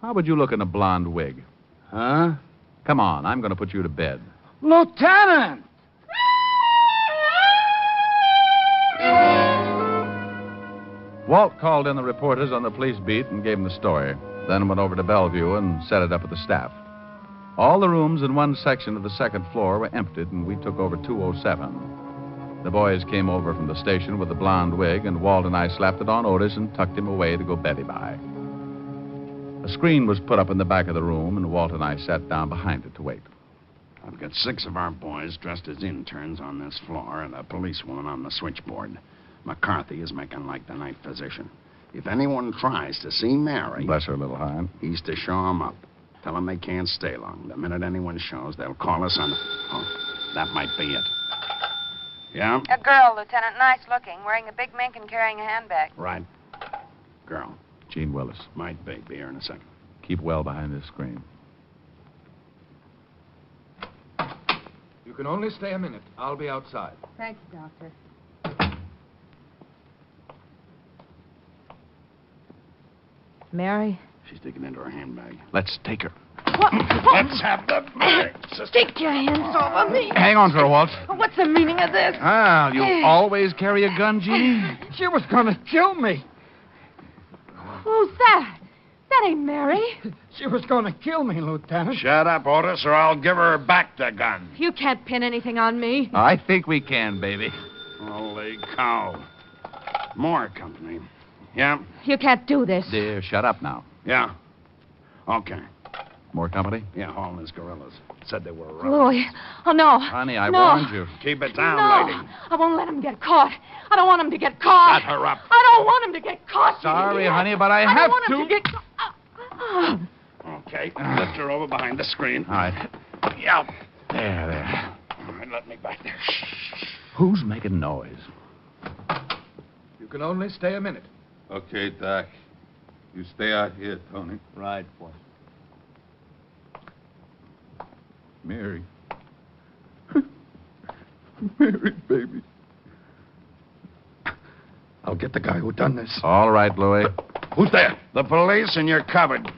how would you look in a blonde wig? Huh? Come on, I'm going to put you to bed. Lieutenant! Walt called in the reporters on the police beat and gave them the story, then went over to Bellevue and set it up with the staff. All the rooms in one section of the second floor were emptied, and we took over 207. The boys came over from the station with the blonde wig, and Walt and I slapped it on Otis and tucked him away to go Betty by. A screen was put up in the back of the room, and Walt and I sat down behind it to wait. I've got 6 of our boys dressed as interns on this floor and a policewoman on the switchboard. McCarthy is making like the night physician. If anyone tries to see Mary... Bless her little heart. He's to show them up. Tell them they can't stay long. The minute anyone shows, they'll call us on... Oh, that might be it. Yeah? A girl, Lieutenant. Nice looking. Wearing a big mink and carrying a handbag. Right. Girl. Gene Willis. Might be. Be here in a second. Keep well behind this screen. You can only stay a minute. I'll be outside. Thank you, Doctor. Mary? She's taken into her handbag. Let's take her. Let's have the bag, sister. Take your hands off of me. Hang on to her, Walt. What's the meaning of this? You always carry a gun, Jeannie? She was going to kill me. Who's that? That ain't Mary. She was going to kill me, Lieutenant. Shut up, Otis, or I'll give her back the gun. You can't pin anything on me. I think we can, baby. Holy cow. More company. Yeah? You can't do this. Dear, shut up now. Yeah. Okay. More company? Yeah, Hall and his gorillas. Said they were around. Louis. Oh, no. Honey, I No. warned you. Keep it down, No. lady. I won't let him get caught. I don't want him to get caught. Shut her up. I don't want him to get caught. Sorry, honey, but I have don't want to. him to get caught. Okay, lift her over behind the screen. All right. Yeah. There. All right, let me back there. Who's making noise? You can only stay a minute. Okay, Doc. You stay out here, Tony. Right, boy. Mary. Mary, baby. I'll get the guy who done this. All right, Louis. Who's there? The police, and you're covered.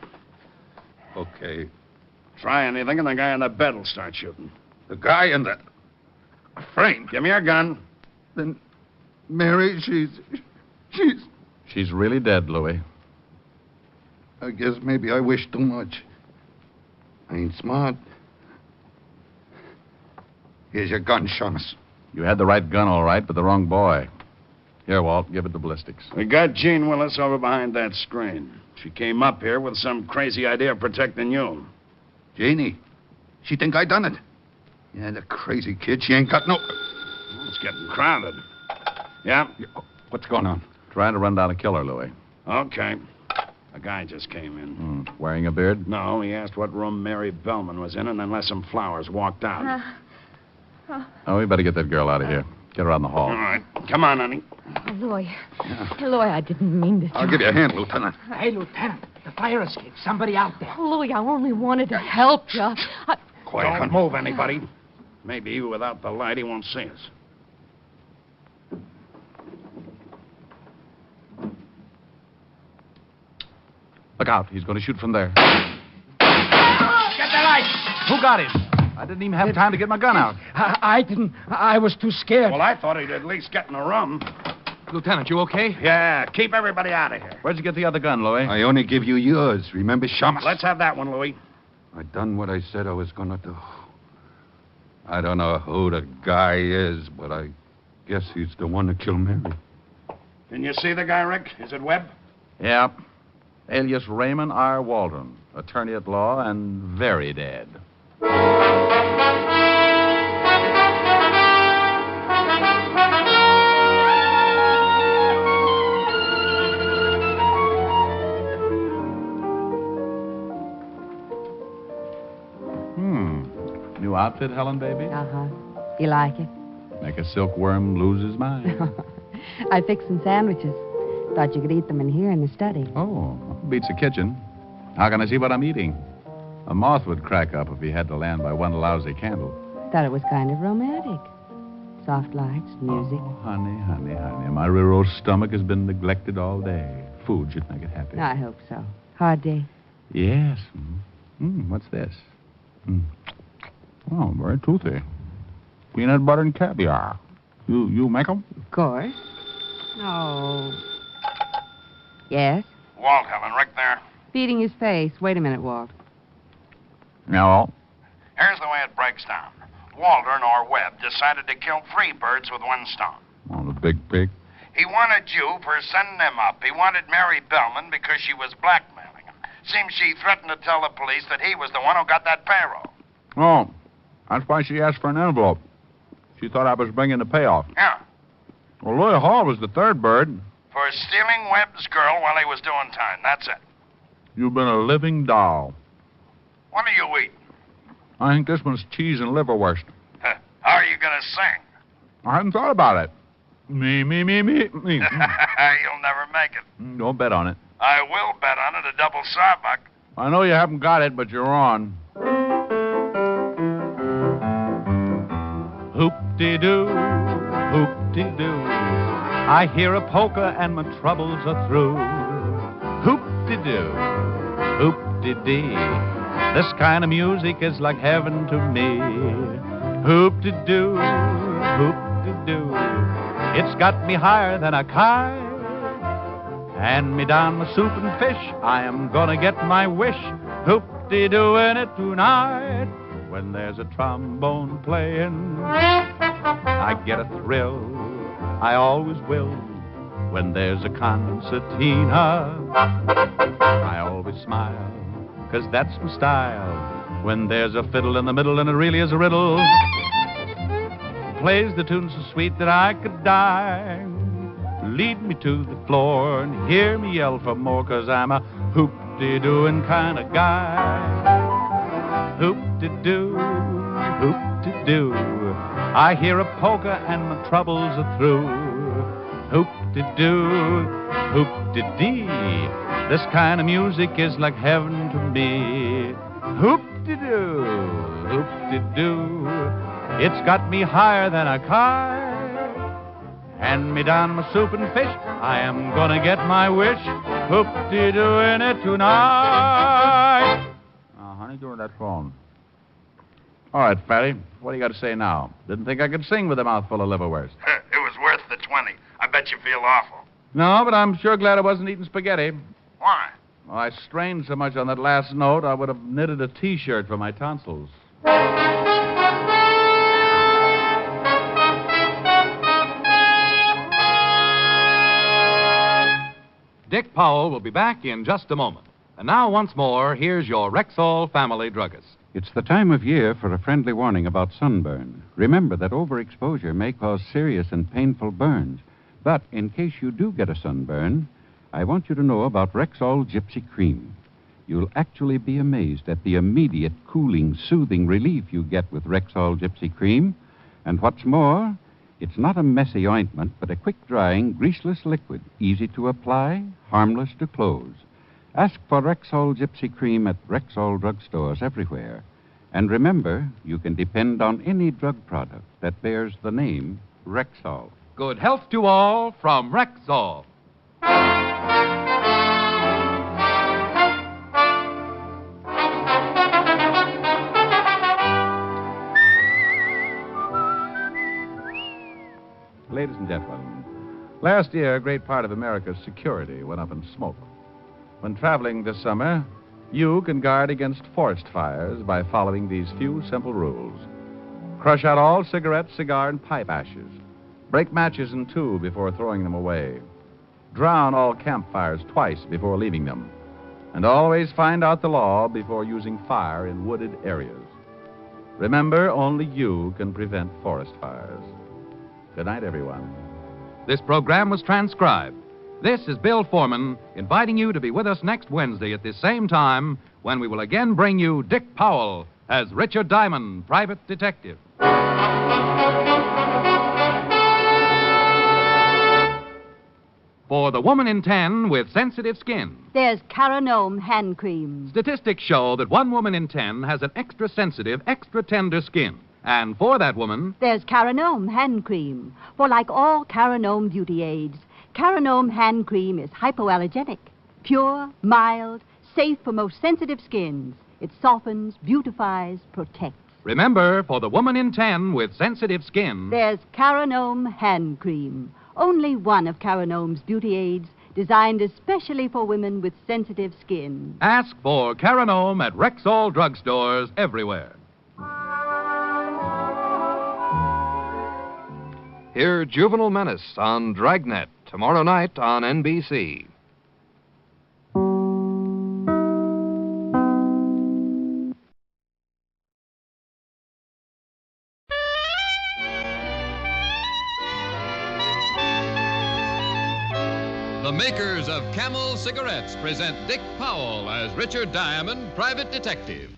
Okay. Try anything, and the guy in the bed will start shooting. The guy in the frame. Give me your gun. Then Mary, she's... She's really dead, Louis. I guess maybe I wish too much. I ain't smart. Here's your gun, Shamus. You had the right gun, all right, but the wrong boy. Here, Walt, give it the ballistics. We got Jean Willis over behind that screen. She came up here with some crazy idea of protecting you. Janie, she think I done it. Yeah, the crazy kid. She ain't got no... It's getting crowded. Yeah? What's going on? Trying to run down a killer, Louis. Okay. A guy just came in. Wearing a beard? No, he asked what room Mary Bellman was in and then left some flowers, walked out. Oh, we better get that girl out of here. Get her out in the hall. All right. Come on, honey. Oh, Louis. Louis, I didn't mean to. I'll give you a hand, Lieutenant. Hey, Lieutenant, the fire escape. Somebody out there. Oh, Louis, I only wanted to help you. Quiet. Don't move anybody. Maybe without the light, he won't see us. Look out. He's going to shoot from there. Get the light. Who got him? I didn't even have time to get my gun out. I didn't. I was too scared. Well, I thought he'd at least get in the room. Lieutenant, you okay? Yeah, keep everybody out of here. Where'd you get the other gun, Louis? I only give you yours. Remember, Shamus? Let's have that one, Louis. I done what I said I was gonna do. I don't know who the guy is, but I guess he's the one that killed Mary. Can you see the guy, Rick? Is it Webb? Yeah. Alias Raymond R. Waldron, attorney at law and very dead. New outfit, Helen, baby? Uh-huh. You like it? Make a silkworm lose his mind. I fixed some sandwiches. Thought you could eat them in here in the study. Oh, beats the kitchen. How can I see what I'm eating? A moth would crack up if he had to land by one lousy candle. Thought it was kind of romantic. Soft lights, music. Oh, honey, honey, honey. My rural stomach has been neglected all day. Food should make it happy. I hope so. Hard day? Yes. What's this? Oh, very toothy. Peanut butter and caviar. You make them? Of course. Oh. Yes? Walt, Helen, Rick there. Feeding his face. Wait a minute, Walt. No. Here's the way it breaks down. Waldron, or Webb, decided to kill 3 birds with one stone. Oh, the big pig. He wanted you for sending him up. He wanted Mary Bellman because she was blackmailing him. Seems she threatened to tell the police that he was the one who got that payroll. Oh, that's why she asked for an envelope. She thought I was bringing the payoff. Yeah. Well, Louis Hall was the 3rd bird. For stealing Webb's girl while he was doing time. That's it. You've been a living doll. What are you eating? I think this one's cheese and liverwurst. How are you going to sing? I hadn't thought about it. Me. You'll never make it. Don't bet on it. I will bet on it, a double sawbuck. I know you haven't got it, but you're on. Hoop-de-doo, hoop-de-doo. I hear a polka and my troubles are through. Hoop-de-doo, hoop-de-dee. This kind of music is like heaven to me. Hoop-de-doo, hoop-de-doo. It's got me higher than a kite. Hand me down my soup and fish. I am gonna get my wish. Hoop-de-doo-ing it tonight. When there's a trombone playing, I get a thrill. I always will. When there's a concertina, I always smile, 'cause that's my style. When there's a fiddle in the middle and it really is a riddle, plays the tune so sweet that I could die. Lead me to the floor and hear me yell for more, 'cause I'm a hoop-de-dooing kind of guy. Hoop-de-doo, hoop-de-doo. I hear a polka and my troubles are through. Hoop-de-doo, hoop-de-dee. This kind of music is like heaven to me. Hoop-de-doo, hoop-de-doo. whoop-de-doo. It's got me higher than a kite. Hand me down my soup and fish. I am gonna get my wish. Whoop-de-doo in it tonight. Honey, go to that phone. All right, Fatty, what do you got to say now? Didn't think I could sing with a mouthful of liverwurst. It was worth the 20. I bet you feel awful. No, but I'm sure glad I wasn't eating spaghetti. Why? Well, I strained so much on that last note, I would have knitted a T-shirt for my tonsils. Dick Powell will be back in just a moment. And now, once more, here's your Rexall family druggist. It's the time of year for a friendly warning about sunburn. Remember that overexposure may cause serious and painful burns. But in case you do get a sunburn, I want you to know about Rexall Gypsy Cream. You'll actually be amazed at the immediate, cooling, soothing relief you get with Rexall Gypsy Cream. And what's more, it's not a messy ointment, but a quick-drying, greaseless liquid, easy to apply, harmless to close. Ask for Rexall Gypsy Cream at Rexall drugstores everywhere. And remember, you can depend on any drug product that bears the name Rexall. Good health to all from Rexall. Ladies and gentlemen, last year, a great part of America's security went up in smoke. When traveling this summer, you can guard against forest fires by following these few simple rules. Crush out all cigarette, cigar, and pipe ashes. Break matches in two before throwing them away. Drown all campfires twice before leaving them. And always find out the law before using fire in wooded areas. Remember, only you can prevent forest fires. Good night, everyone. This program was transcribed. This is Bill Foreman inviting you to be with us next Wednesday at this same time when we will again bring you Dick Powell as Richard Diamond, private detective. For the woman in 10 with sensitive skin. There's Caranome hand cream. Statistics show that 1 woman in 10 has an extra sensitive, extra tender skin. And for that woman, there's Caranome hand cream. For like all Caranome beauty aids, Caranome hand cream is hypoallergenic, pure, mild, safe for most sensitive skins. It softens, beautifies, protects. remember, for the woman in 10 with sensitive skin, There's Caranome hand cream. Only one of Caranome's beauty aids, designed especially for women with sensitive skin. ask for Caranome at Rexall drugstores everywhere. Hear Juvenile Menace on Dragnet tomorrow night on NBC. The makers of Camel cigarettes present Dick Powell as Richard Diamond, private detective.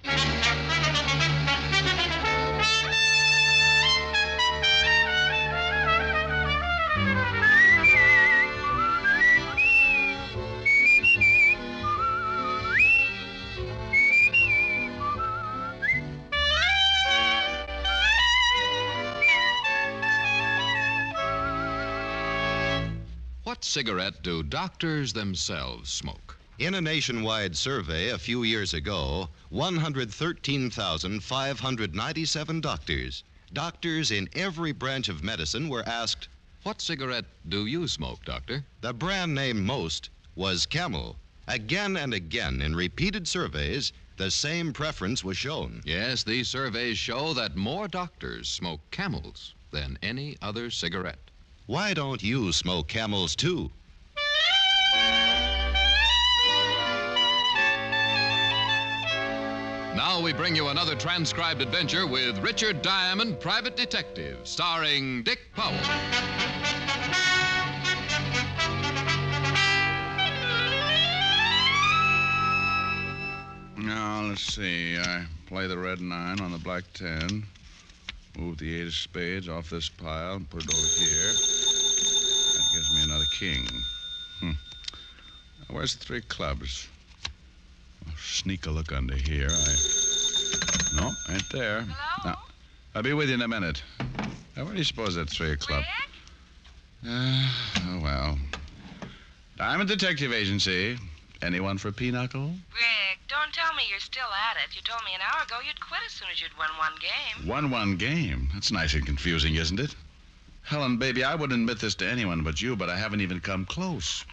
What cigarette do doctors themselves smoke? In a nationwide survey a few years ago, 113,597 doctors in every branch of medicine were asked, What cigarette do you smoke, Doctor? The brand name most was Camel. Again and again, in repeated surveys, the same preference was shown. Yes, these surveys show that more doctors smoke Camels than any other cigarette. Why don't you smoke Camels, too? Now we bring you another transcribed adventure with Richard Diamond, private detective, starring Dick Powell. Now, let's see. I play the red 9 on the black 10. Move the 8 of spades off this pile and put it over here. That gives me another king. Now, where's the 3 clubs? I'll sneak a look under here. No, ain't there. Hello? No. I'll be with you in a minute. Now, where do you suppose that's 3 o'clock? Oh, well. Diamond Detective Agency. Anyone for Pinochle? Rick, don't tell me you're still at it. You told me an hour ago you'd quit as soon as you'd won one game. Won one game? That's nice and confusing, isn't it? Helen, baby, I wouldn't admit this to anyone but you, but I haven't even come close.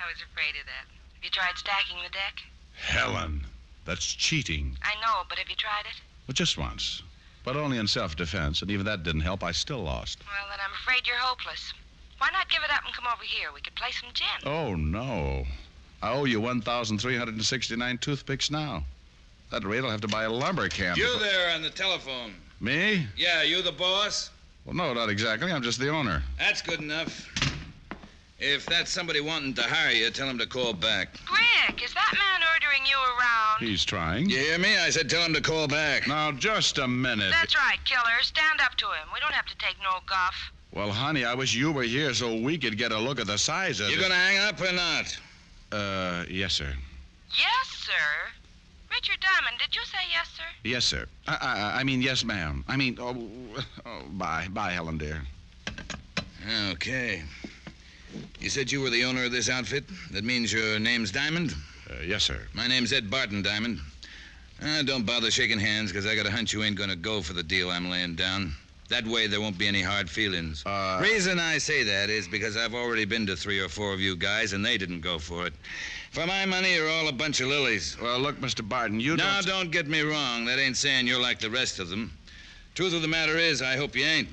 I was afraid of that. Have you tried stacking the deck? Helen, that's cheating. I know, but have you tried it? Well, just once. But only in self-defense, and even that didn't help. I still lost. Well, then I'm afraid you're hopeless. Why not give it up and come over here? We could play some gin. Oh, no. I owe you 1,369 toothpicks now. At that rate, I'll have to buy a lumber camp. You there on the telephone. Me? Yeah, you the boss? Well, no, not exactly. I'm just the owner. That's good enough. If that's somebody wanting to hire you, tell him to call back. Rick, is that man ordering you around? He's trying. You hear me? I said tell him to call back. Now, just a minute. That's right, killer. Stand up to him. We don't have to take no guff. Well, honey, I wish you were here so we could get a look at the size of it. You gonna hang up or not? Yes, sir. Yes, sir? Richard Diamond, did you say yes, sir? Yes, sir. I mean, yes, ma'am. I mean, bye. Bye, Helen, dear. Okay. You said you were the owner of this outfit? That means your name's Diamond? Yes, sir. My name's Ed Barton, Diamond. Don't bother shaking hands, because I got a hunch you ain't gonna go for the deal I'm laying down. That way there won't be any hard feelings. Reason I say that is because I've already been to 3 or 4 of you guys, and they didn't go for it. For my money, you're all a bunch of lilies. Well, look, Mr. Barton, you Now, don't get me wrong. That ain't saying you're like the rest of them. Truth of the matter is, I hope you ain't.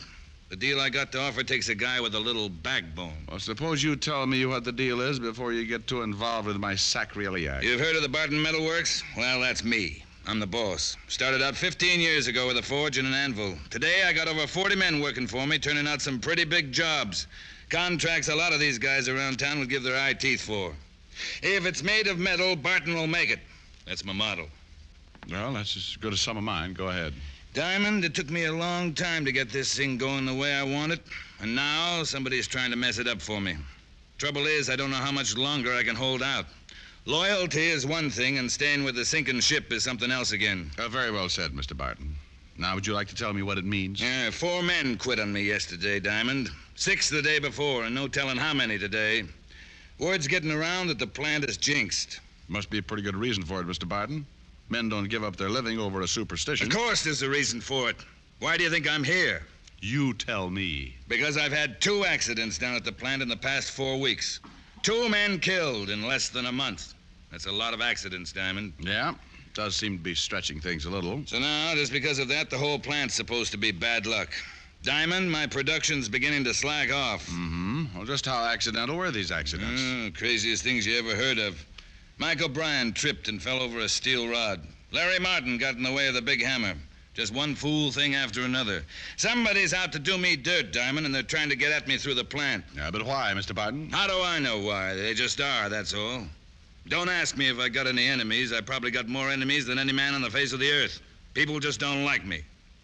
The deal I got to offer takes a guy with a little backbone. Well, suppose you tell me what the deal is before you get too involved with my sacrilege. You've heard of the Barton Metal Works? Well, that's me. I'm the boss. Started out 15 years ago with a forge and an anvil. Today, I got over 40 men working for me, turning out some pretty big jobs. Contracts a lot of these guys around town would give their eye teeth for. If it's made of metal, Barton will make it. That's my motto. Well, that's as good as some of mine. Go ahead. Diamond, it took me a long time to get this thing going the way I want it. And now, somebody's trying to mess it up for me. Trouble is, I don't know how much longer I can hold out. Loyalty is one thing, and staying with the sinking ship is something else again. Very well said, Mr. Barton. Now, would you like to tell me what it means? 4 men quit on me yesterday, Diamond. 6 the day before, and no telling how many today. Word's getting around that the plant is jinxed. Must be a pretty good reason for it, Mr. Barton. Men don't give up their living over a superstition. Of course there's a reason for it. Why do you think I'm here? You tell me. Because I've had 2 accidents down at the plant in the past 4 weeks. 2 men killed in less than a month. That's a lot of accidents, Diamond. Yeah, does seem to be stretching things a little. So now, just because of that, the whole plant's supposed to be bad luck. Diamond, my production's beginning to slack off. Mm-hmm. Well, just how accidental were these accidents? Craziest things you ever heard of. Mike O'Brien tripped and fell over a steel rod. Larry Martin got in the way of the big hammer. Just one fool thing after another. Somebody's out to do me dirt, Diamond, and they're trying to get at me through the plant. Yeah, but why, Mr. Barton? How do I know why? They just are, that's all. Don't ask me if I got any enemies. I probably got more enemies than any man on the face of the earth. People just don't like me.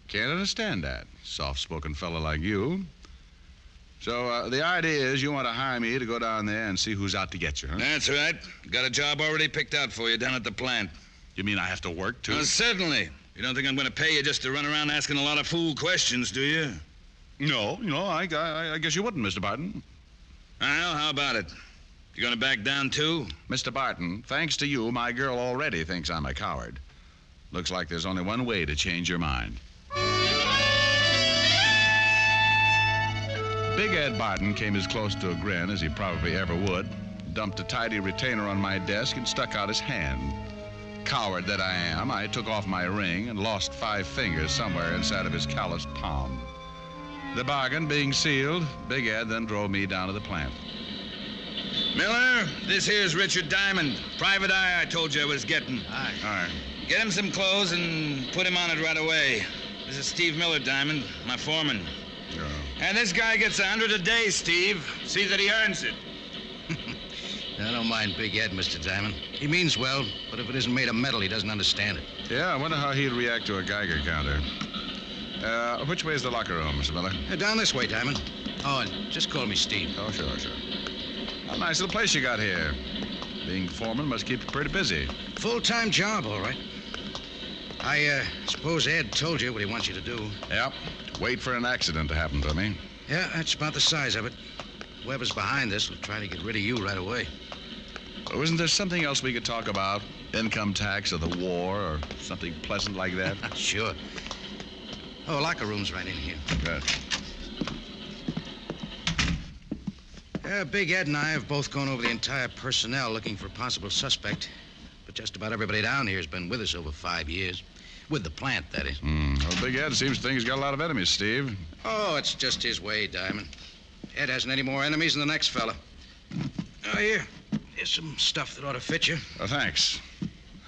Can't understand that. Soft-spoken fellow like you. So, the idea is you want to hire me to go down there and see who's out to get you, huh? That's right. Got a job already picked out for you down at the plant. You mean I have to work, too? Well, certainly. You don't think I'm going to pay you just to run around asking a lot of fool questions, do you? No, I guess you wouldn't, Mr. Barton. Well, how about it? You going to back down, too? Mr. Barton, thanks to you, my girl already thinks I'm a coward. Looks like there's only one way to change your mind. Big Ed Barton came as close to a grin as he probably ever would, dumped a tidy retainer on my desk, and stuck out his hand. Coward that I am, I took off my ring and lost 5 fingers somewhere inside of his calloused palm. The bargain being sealed, Big Ed then drove me down to the plant. Miller, this here's Richard Diamond. Private eye I told you I was getting. All right. Get him some clothes and put him on it right away. This is Steve Miller, Diamond, my foreman. Oh. And this guy gets 100 a day, Steve. See that he earns it. I don't mind Big Ed, Mr. Diamond. He means well, but if it isn't made of metal, he doesn't understand it. Yeah, I wonder how he'd react to a Geiger counter. Which way is the locker room, Mr. Miller? Down this way, Diamond. Oh, and just call me Steve. Oh, sure. A nice little place you got here. Being foreman must keep you pretty busy. Full-time job, all right. I suppose Ed told you what he wants you to do. Yep. Wait for an accident to happen to me. Yeah, that's about the size of it. Whoever's behind this will try to get rid of you right away. Oh, isn't there something else we could talk about? Income tax or the war or something pleasant like that? Sure. Oh, locker room's right in here. Good. Big Ed and I have both gone over the entire personnel looking for a possible suspect. But just about everybody down here has been with us over 5 years. With the plant, that is. Well, Big Ed seems to think he's got a lot of enemies, Steve. Oh, it's just his way, Diamond. Ed hasn't any more enemies than the next fella. Oh, here. Here's some stuff that ought to fit you. Oh, thanks.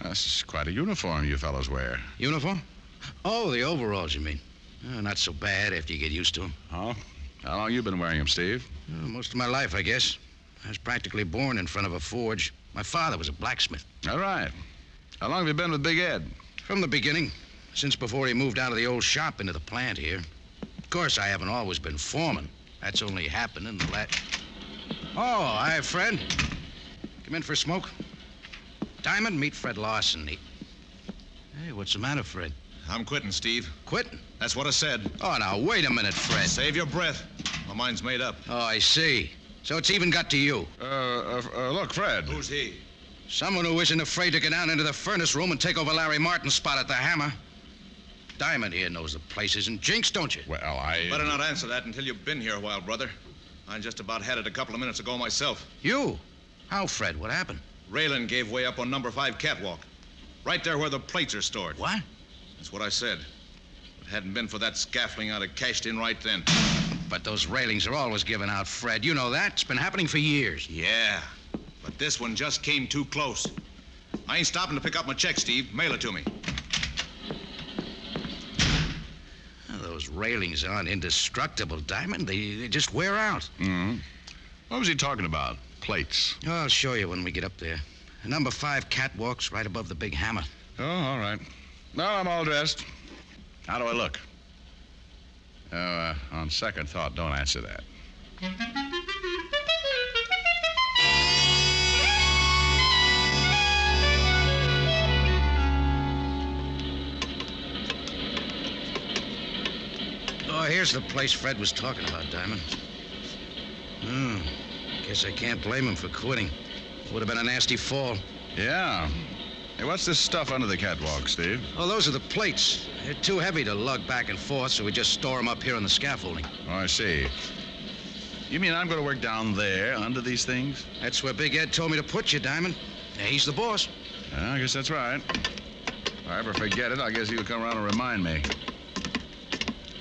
That's quite a uniform you fellows wear. Uniform? Oh, the overalls, you mean? Oh, not so bad after you get used to them. Oh? How long you been wearing them, Steve? Oh, most of my life, I guess. I was practically born in front of a forge. My father was a blacksmith. All right. How long have you been with Big Ed? From the beginning. Since before he moved out of the old shop into the plant here. Of course, I haven't always been foreman. That's only happened in the last... Oh, hi, Fred. Come in for a smoke. Diamond, meet Fred Larson. Hey, what's the matter, Fred? I'm quitting, Steve. Quitting? That's what I said. Oh, now, wait a minute, Fred. Save your breath. My mind's made up. Oh, I see. So it's even got to you. Look, Fred. Who's he? Someone who isn't afraid to get down into the furnace room and take over Larry Martin's spot at the hammer. Diamond here knows the place isn't jinxed, don't you? Well, Better not answer that until you've been here a while, brother. I just about had it a couple of minutes ago myself. You? How, Fred? What happened? Railing gave way up on number 5 catwalk. Right there where the plates are stored. What? That's what I said. If it hadn't been for that scaffolding, I'd have cashed in right then. But those railings are always given out, Fred. You know that. It's been happening for years. Yeah, but this one just came too close. I ain't stopping to pick up my check, Steve. Mail it to me. Well, those railings aren't indestructible, Diamond. They just wear out. Mm-hmm. What was he talking about? Plates. Oh, I'll show you when we get up there. Number 5 catwalk's right above the big hammer. Oh, all right. No, I'm all dressed. How do I look? On second thought, don't answer that. Oh, here's the place Fred was talking about, Diamond. Guess I can't blame him for quitting. Would have been a nasty fall. Yeah. Hey, what's this stuff under the catwalk, Steve? Oh, those are the plates. They're too heavy to lug back and forth, so we just store them up here on the scaffolding. Oh, I see. You mean I'm going to work down there under these things? That's where Big Ed told me to put you, Diamond. Yeah, he's the boss. Yeah, I guess that's right. If I ever forget it, I guess he'll come around and remind me.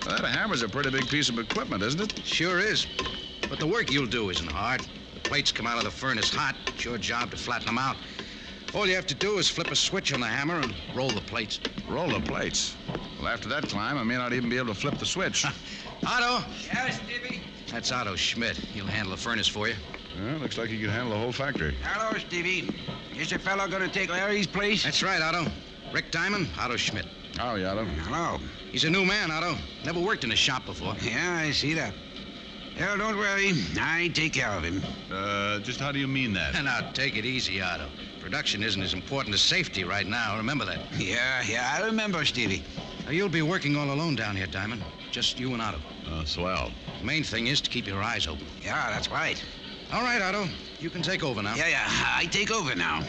Well, that hammer's a pretty big piece of equipment, isn't it? Sure is. But the work you'll do isn't hard. The plates come out of the furnace hot. It's your job to flatten them out. All you have to do is flip a switch on the hammer and roll the plates. Roll the plates? Well, after that climb, I may not even be able to flip the switch. Otto? Yes, Stevie? That's Otto Schmidt. He'll handle the furnace for you. Well, looks like he can handle the whole factory. Hello, Stevie. Is your fellow going to take Larry's place? That's right, Otto. Rick Diamond, Otto Schmidt. Howdy, Otto. Hello. He's a new man, Otto. Never worked in a shop before. Yeah, I see that. Well, don't worry. I take care of him. Just how do you mean that? Now, take it easy, Otto. Production isn't as important as safety right now. Remember that. Yeah, I remember, Stevie. Now, you'll be working all alone down here, Diamond. Just you and Otto. Swell. The main thing is to keep your eyes open. Yeah, that's right. All right, Otto. You can take over now. Yeah, I take over now.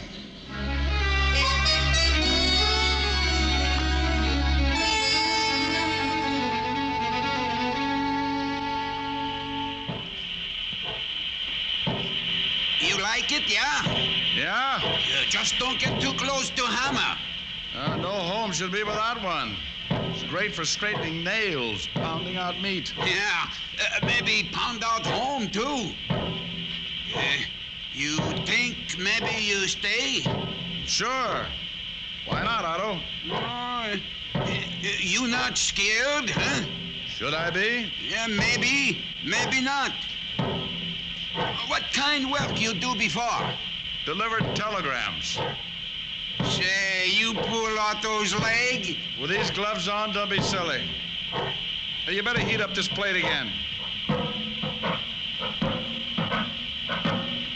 You like it, yeah? Yeah? Just don't get too close to hammer. No home should be without one. It's great for straightening nails, pounding out meat. Yeah, maybe pound out home, too. You think maybe you stay? Sure. Why not, Otto? You not scared, huh? Should I be? Yeah, maybe not. What kind work you do before? Delivered telegrams. Say, you pull Otto's leg? With these gloves on, don't be silly. Hey, you better heat up this plate again.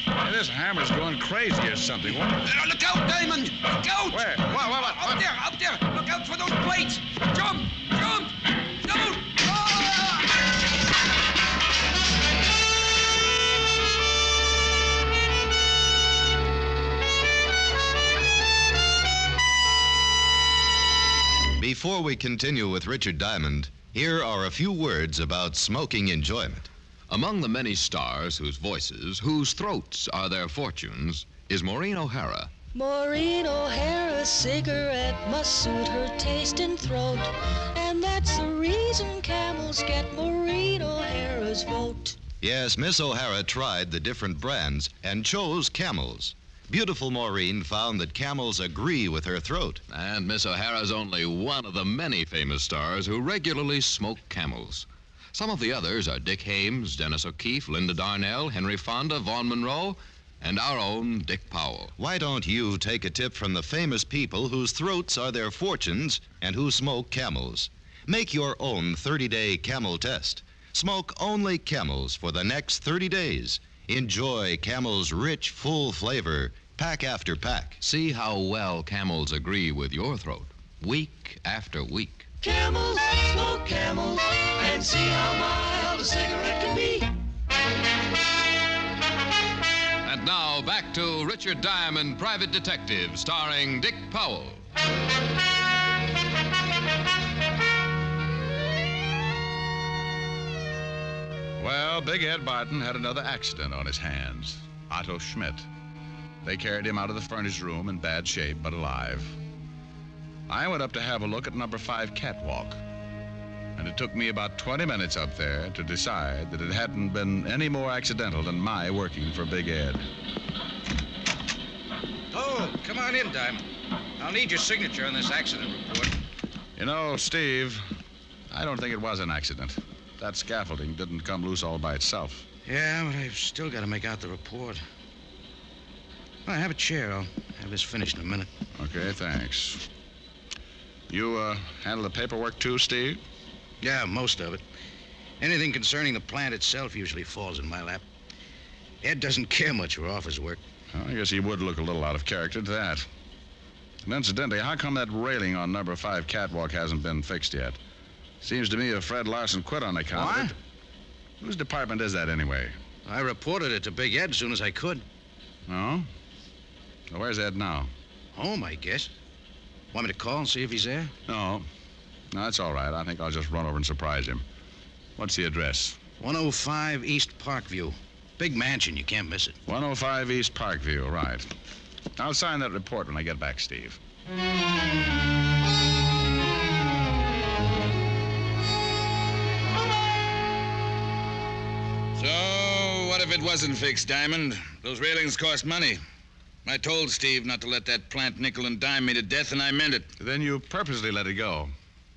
Hey, this hammer's going crazy or something. What? Look out, Diamond! Look out! Where? What? Up there! Look out for those plates! Jump! Don't! Before we continue with Richard Diamond, here are a few words about smoking enjoyment. Among the many stars whose voices, whose throats are their fortunes, is Maureen O'Hara. Maureen O'Hara's cigarette must suit her taste and throat, and that's the reason camels get Maureen O'Hara's vote. Yes, Miss O'Hara tried the different brands and chose Camels. Beautiful Maureen found that Camels agree with her throat. And Miss O'Hara's only one of the many famous stars who regularly smoke Camels. Some of the others are Dick Hames, Dennis O'Keefe, Linda Darnell, Henry Fonda, Vaughn Monroe, and our own Dick Powell. Why don't you take a tip from the famous people whose throats are their fortunes and who smoke Camels? Make your own 30-day Camel test. Smoke only Camels for the next 30 days. Enjoy Camel's rich, full flavor, pack after pack. See how well Camels agree with your throat, week after week. Camels, smoke Camels, and see how mild a cigarette can be. And now back to Richard Diamond, Private Detective, starring Dick Powell. Well, Big Ed Barton had another accident on his hands. Otto Schmidt. They carried him out of the furnished room in bad shape, but alive. I went up to have a look at number 5 catwalk. And it took me about 20 minutes up there to decide that it hadn't been any more accidental than my working for Big Ed. Oh, come on in, Diamond. I'll need your signature on this accident report. You know, Steve, I don't think it was an accident. That scaffolding didn't come loose all by itself. Yeah, but I've still got to make out the report. Well, have a chair. I'll have this finished in a minute. Okay, thanks. You handle the paperwork too, Steve? Yeah, most of it. Anything concerning the plant itself usually falls in my lap. Ed doesn't care much for office work. Well, I guess he would look a little out of character to that. And incidentally, how come that railing on number 5 catwalk hasn't been fixed yet? Seems to me if Fred Larson quit on account of it. Whose department is that, anyway? I reported it to Big Ed as soon as I could. Oh? Well, where's Ed now? Home, I guess. Want me to call and see if he's there? No, that's all right. I think I'll just run over and surprise him. What's the address? 105 East Parkview. Big mansion. You can't miss it. 105 East Parkview, right. I'll sign that report when I get back, Steve. So, what if it wasn't fixed, Diamond? Those railings cost money. I told Steve not to let that plant nickel and dime me to death, and I meant it. Then you purposely let it go.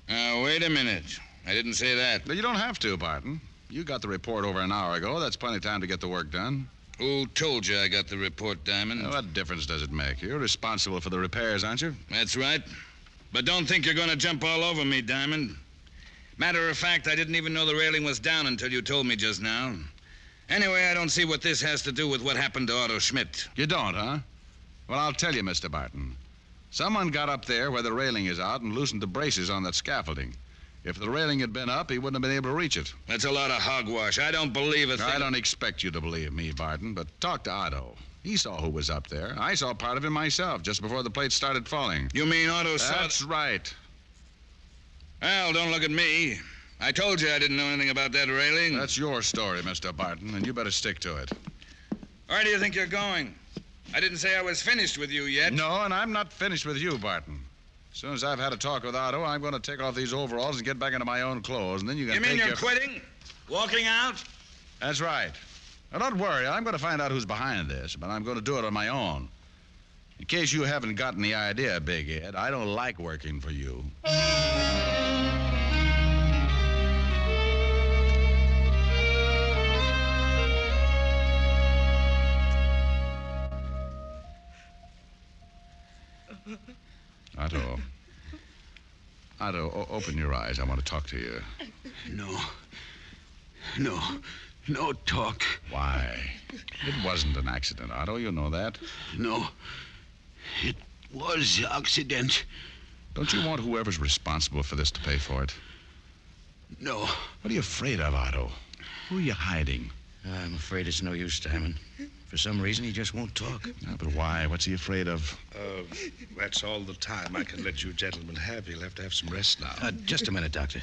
Now, wait a minute. I didn't say that. But you don't have to, Barton. You got the report over an hour ago. That's plenty of time to get the work done. Who told you I got the report, Diamond? What difference does it make? You're responsible for the repairs, aren't you? That's right. But don't think you're going to jump all over me, Diamond. Matter of fact, I didn't even know the railing was down until you told me just now. Anyway, I don't see what this has to do with what happened to Otto Schmidt. You don't, huh? Well, I'll tell you, Mr. Barton. Someone got up there where the railing is out and loosened the braces on that scaffolding. If the railing had been up, he wouldn't have been able to reach it. That's a lot of hogwash. I don't believe a thing. I don't expect you to believe me, Barton, but talk to Otto. He saw who was up there. I saw part of him myself just before the plates started falling. You mean Otto saw... That's right. Well, don't look at me. I told you I didn't know anything about that railing. That's your story, Mr. Barton, and you better stick to it. Where do you think you're going? I didn't say I was finished with you yet. No, and I'm not finished with you, Barton. As soon as I've had a talk with Otto, I'm going to take off these overalls and get back into my own clothes, and then you can You mean take you're quitting? Walking out? That's right. Now, don't worry. I'm going to find out who's behind this, but I'm going to do it on my own. In case you haven't gotten the idea, Big Ed, I don't like working for you. Otto, open your eyes. I want to talk to you. No. No talk. Why? It wasn't an accident, Otto. You know that. No. It was accident. Don't you want whoever's responsible for this to pay for it? No. What are you afraid of, Otto? Who are you hiding? I'm afraid it's no use, Diamond. For some reason, he just won't talk. But why? What's he afraid of? That's all the time I can let you gentlemen have. You'll have to have some rest now. Just a minute, Doctor.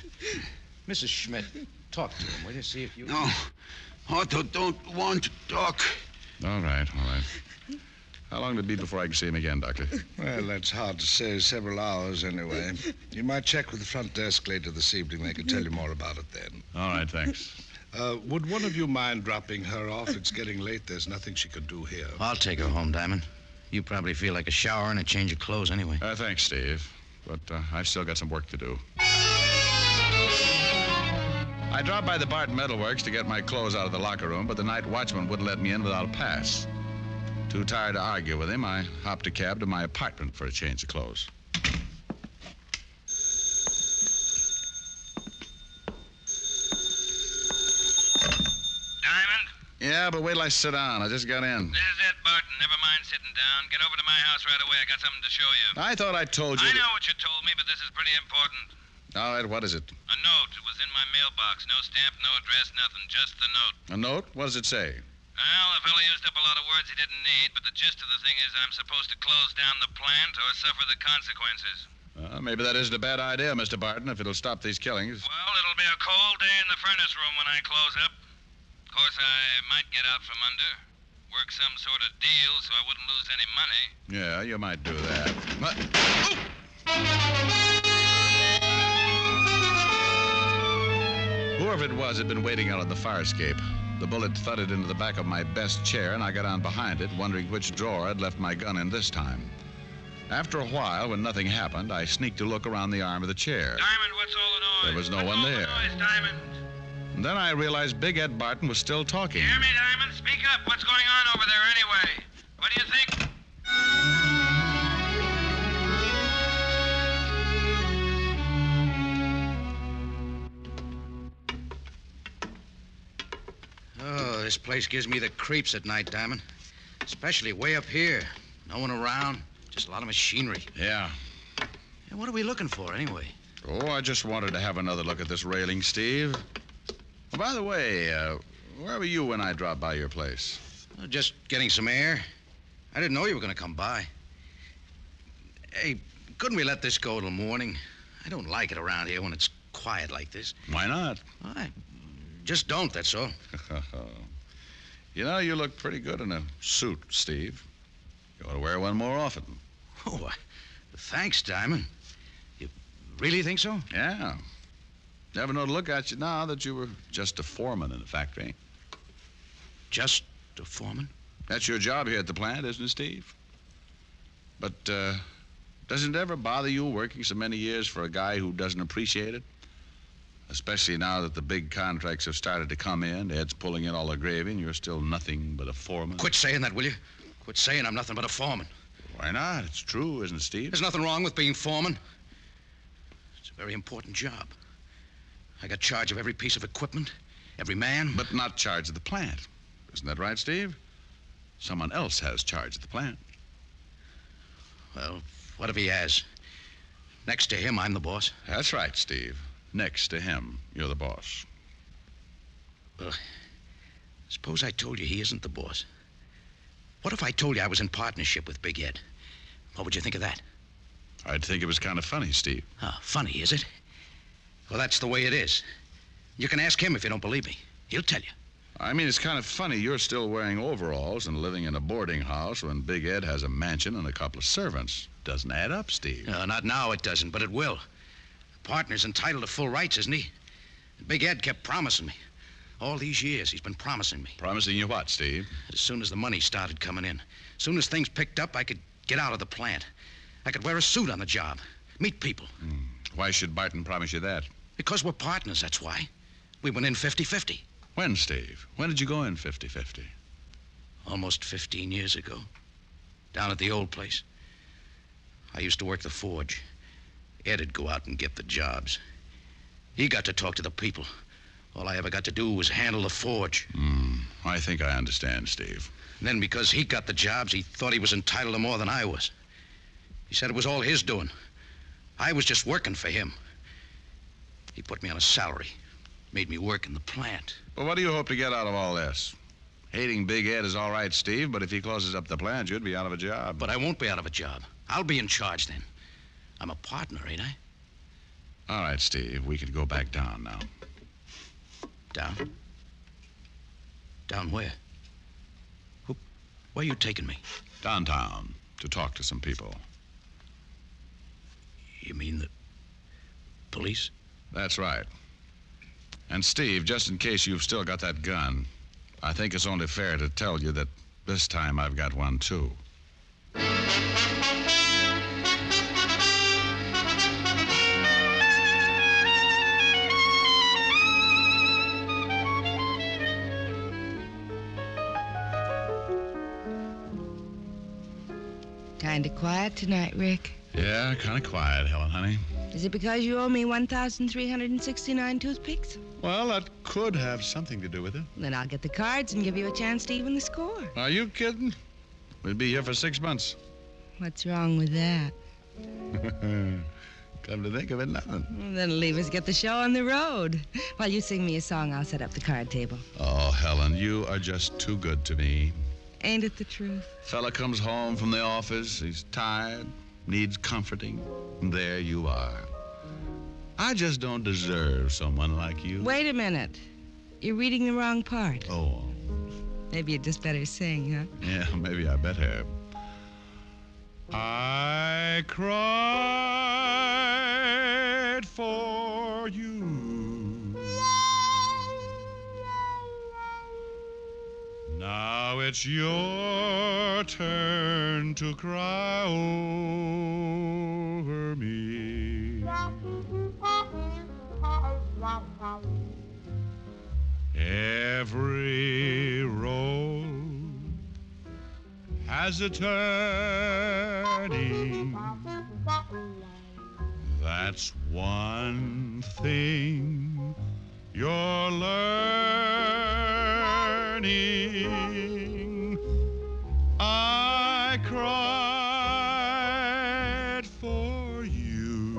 Mrs. Schmidt, talk to him, will you? See if you... No. Otto don't want to talk. All right. How long will it be before I can see him again, Doctor? Well, that's hard to say. Several hours, anyway. You might check with the front desk later this evening. They can tell you more about it then. All right, thanks. Would one of you mind dropping her off? It's getting late. There's nothing she could do here. I'll take her home, Diamond. You probably feel like a shower and a change of clothes anyway. Thanks, Steve. But I've still got some work to do. I dropped by the Barton Metalworks to get my clothes out of the locker room, but the night watchman wouldn't let me in without a pass. Too tired to argue with him, I hopped a cab to my apartment for a change of clothes. Diamond? Yeah, but wait till I sit down. I just got in. This is it, Barton. Never mind sitting down. Get over to my house right away. I got something to show you. I thought I told you. I know what you told me, but this is pretty important. All right, what is it? A note. It was in my mailbox. No stamp, no address, nothing. Just the note. A note? What does it say? Well, the fellow used up a lot of words he didn't need, but the gist of the thing is I'm supposed to close down the plant or suffer the consequences. Maybe that isn't a bad idea, Mr. Barton, if it'll stop these killings. Well, it'll be a cold day in the furnace room when I close up. Of course, I might get out from under. Work some sort of deal so I wouldn't lose any money. Yeah, you might do that. Whoever it was had been waiting out on the fire escape. The bullet thudded into the back of my best chair, and I got on behind it, wondering which drawer I'd left my gun in this time. After a while, when nothing happened, I sneaked to look around the arm of the chair. Diamond, what's all the noise? There was no one there. Noise, Diamond? And then I realized Big Ed Barton was still talking. Hear me, Diamond? Speak up. What's going on over there anyway? What do you think? Oh, this place gives me the creeps at night, Diamond. Especially way up here. No one around. Just a lot of machinery. Yeah. What are we looking for, anyway? Oh, I just wanted to have another look at this railing, Steve. Oh, by the way, where were you when I dropped by your place? Just getting some air. I didn't know you were going to come by. Hey, couldn't we let this go till morning? I don't like it around here when it's quiet like this. Why not? I just don't, that's all. You know, you look pretty good in a suit, Steve. You ought to wear one more often. Oh, thanks, Diamond. You really think so? Yeah. Never know to look at you now that you were just a foreman in the factory. Just a foreman? That's your job here at the plant, isn't it, Steve? But, doesn't it ever bother you working so many years for a guy who doesn't appreciate it? Especially now that the big contracts have started to come in, Ed's pulling in all the gravy, and you're still nothing but a foreman. Quit saying that, will you? Quit saying I'm nothing but a foreman. Why not? It's true, isn't it, Steve? There's nothing wrong with being foreman. It's a very important job. I got charge of every piece of equipment, every man. But not charge of the plant. Isn't that right, Steve? Someone else has charge of the plant. Well, what if he has? Next to him, I'm the boss. That's right, Steve. Next to him, you're the boss. Well, suppose I told you he isn't the boss. What if I told you I was in partnership with Big Ed? What would you think of that? I'd think it was kind of funny, Steve. Funny, is it? Well, that's the way it is. You can ask him if you don't believe me. He'll tell you. I mean, it's kind of funny you're still wearing overalls and living in a boarding house when Big Ed has a mansion and a couple of servants. Doesn't add up, Steve. No, not now it doesn't, but it will. The partner's entitled to full rights, isn't he? Big Ed kept promising me. All these years, he's been promising me. Promising you what, Steve? As soon as the money started coming in, as soon as things picked up, I could get out of the plant. I could wear a suit on the job, meet people. Why should Barton promise you that? Because we're partners, that's why. We went in 50-50. When, Steve? When did you go in 50-50? Almost 15 years ago. Down at the old place. I used to work the forge. Ed'd go out and get the jobs. He got to talk to the people. All I ever got to do was handle the forge. I think I understand, Steve. And then because he got the jobs, he thought he was entitled to more than I was. He said it was all his doing. I was just working for him. He put me on a salary, made me work in the plant. Well, what do you hope to get out of all this? Hating Big Ed is all right, Steve, but if he closes up the plant, you'd be out of a job. But I won't be out of a job. I'll be in charge then. I'm a partner, ain't I? All right, Steve, we could go back down now. Down? Down where? Where are you taking me? Downtown, to talk to some people. You mean the police? That's right. And Steve, just in case you've still got that gun, I think it's only fair to tell you that this time I've got one, too. Kind of quiet tonight, Rick. Yeah, kind of quiet, Helen, honey. Is it because you owe me 1,369 toothpicks? Well, that could have something to do with it. Then I'll get the cards and give you a chance to even the score. Are you kidding? We'll be here for 6 months. What's wrong with that? Come to think of it, nothing. Well, then leave us get the show on the road. While you sing me a song, I'll set up the card table. Oh, Helen, you are just too good to me. Ain't it the truth? Fella comes home from the office, he's tired, needs comforting, and there you are. I just don't deserve someone like you. Wait a minute. You're reading the wrong part. Oh. Maybe you'd just better sing, huh? Yeah, maybe I better. I cried for you. Now it's your turn to cry over me. Every road has a turning. That's one thing you're learning. I cried for you.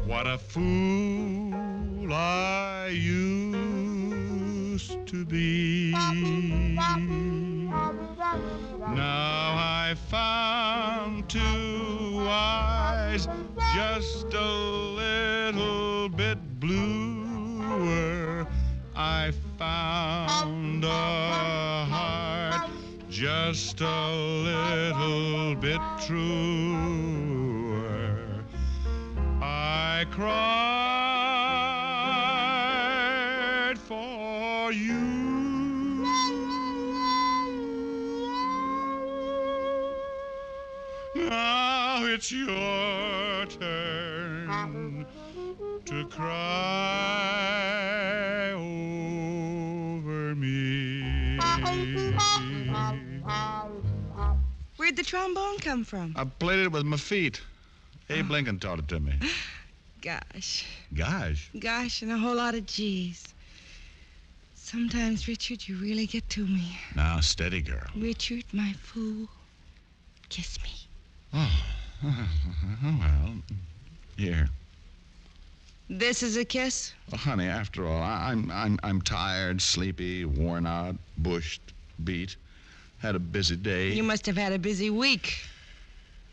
What a fool I used to be. Now I found two eyes just a little bit bluer. I found a heart just a little bit truer. I cried for you. Now it's your turn to cry over me. Where'd the trombone come from? I played it with my feet. Abe Lincoln taught it to me. Gosh. Gosh. Gosh, and a whole lot of G's. Sometimes, Richard, you really get to me. Now, steady, girl. Richard, my fool, kiss me. Oh, well, here. This is a kiss? Well, honey, after all, I'm tired, sleepy, worn out, bushed, beat. Had a busy day. You must have had a busy week.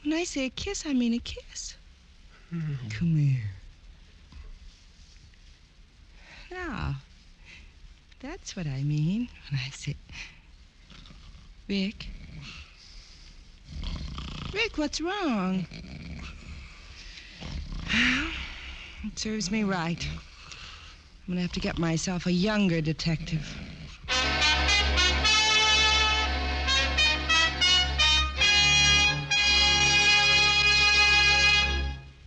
When I say a kiss, I mean a kiss. Come here. Now, that's what I mean when I say... Rick? Rick, what's wrong? It serves me right. I'm gonna have to get myself a younger detective.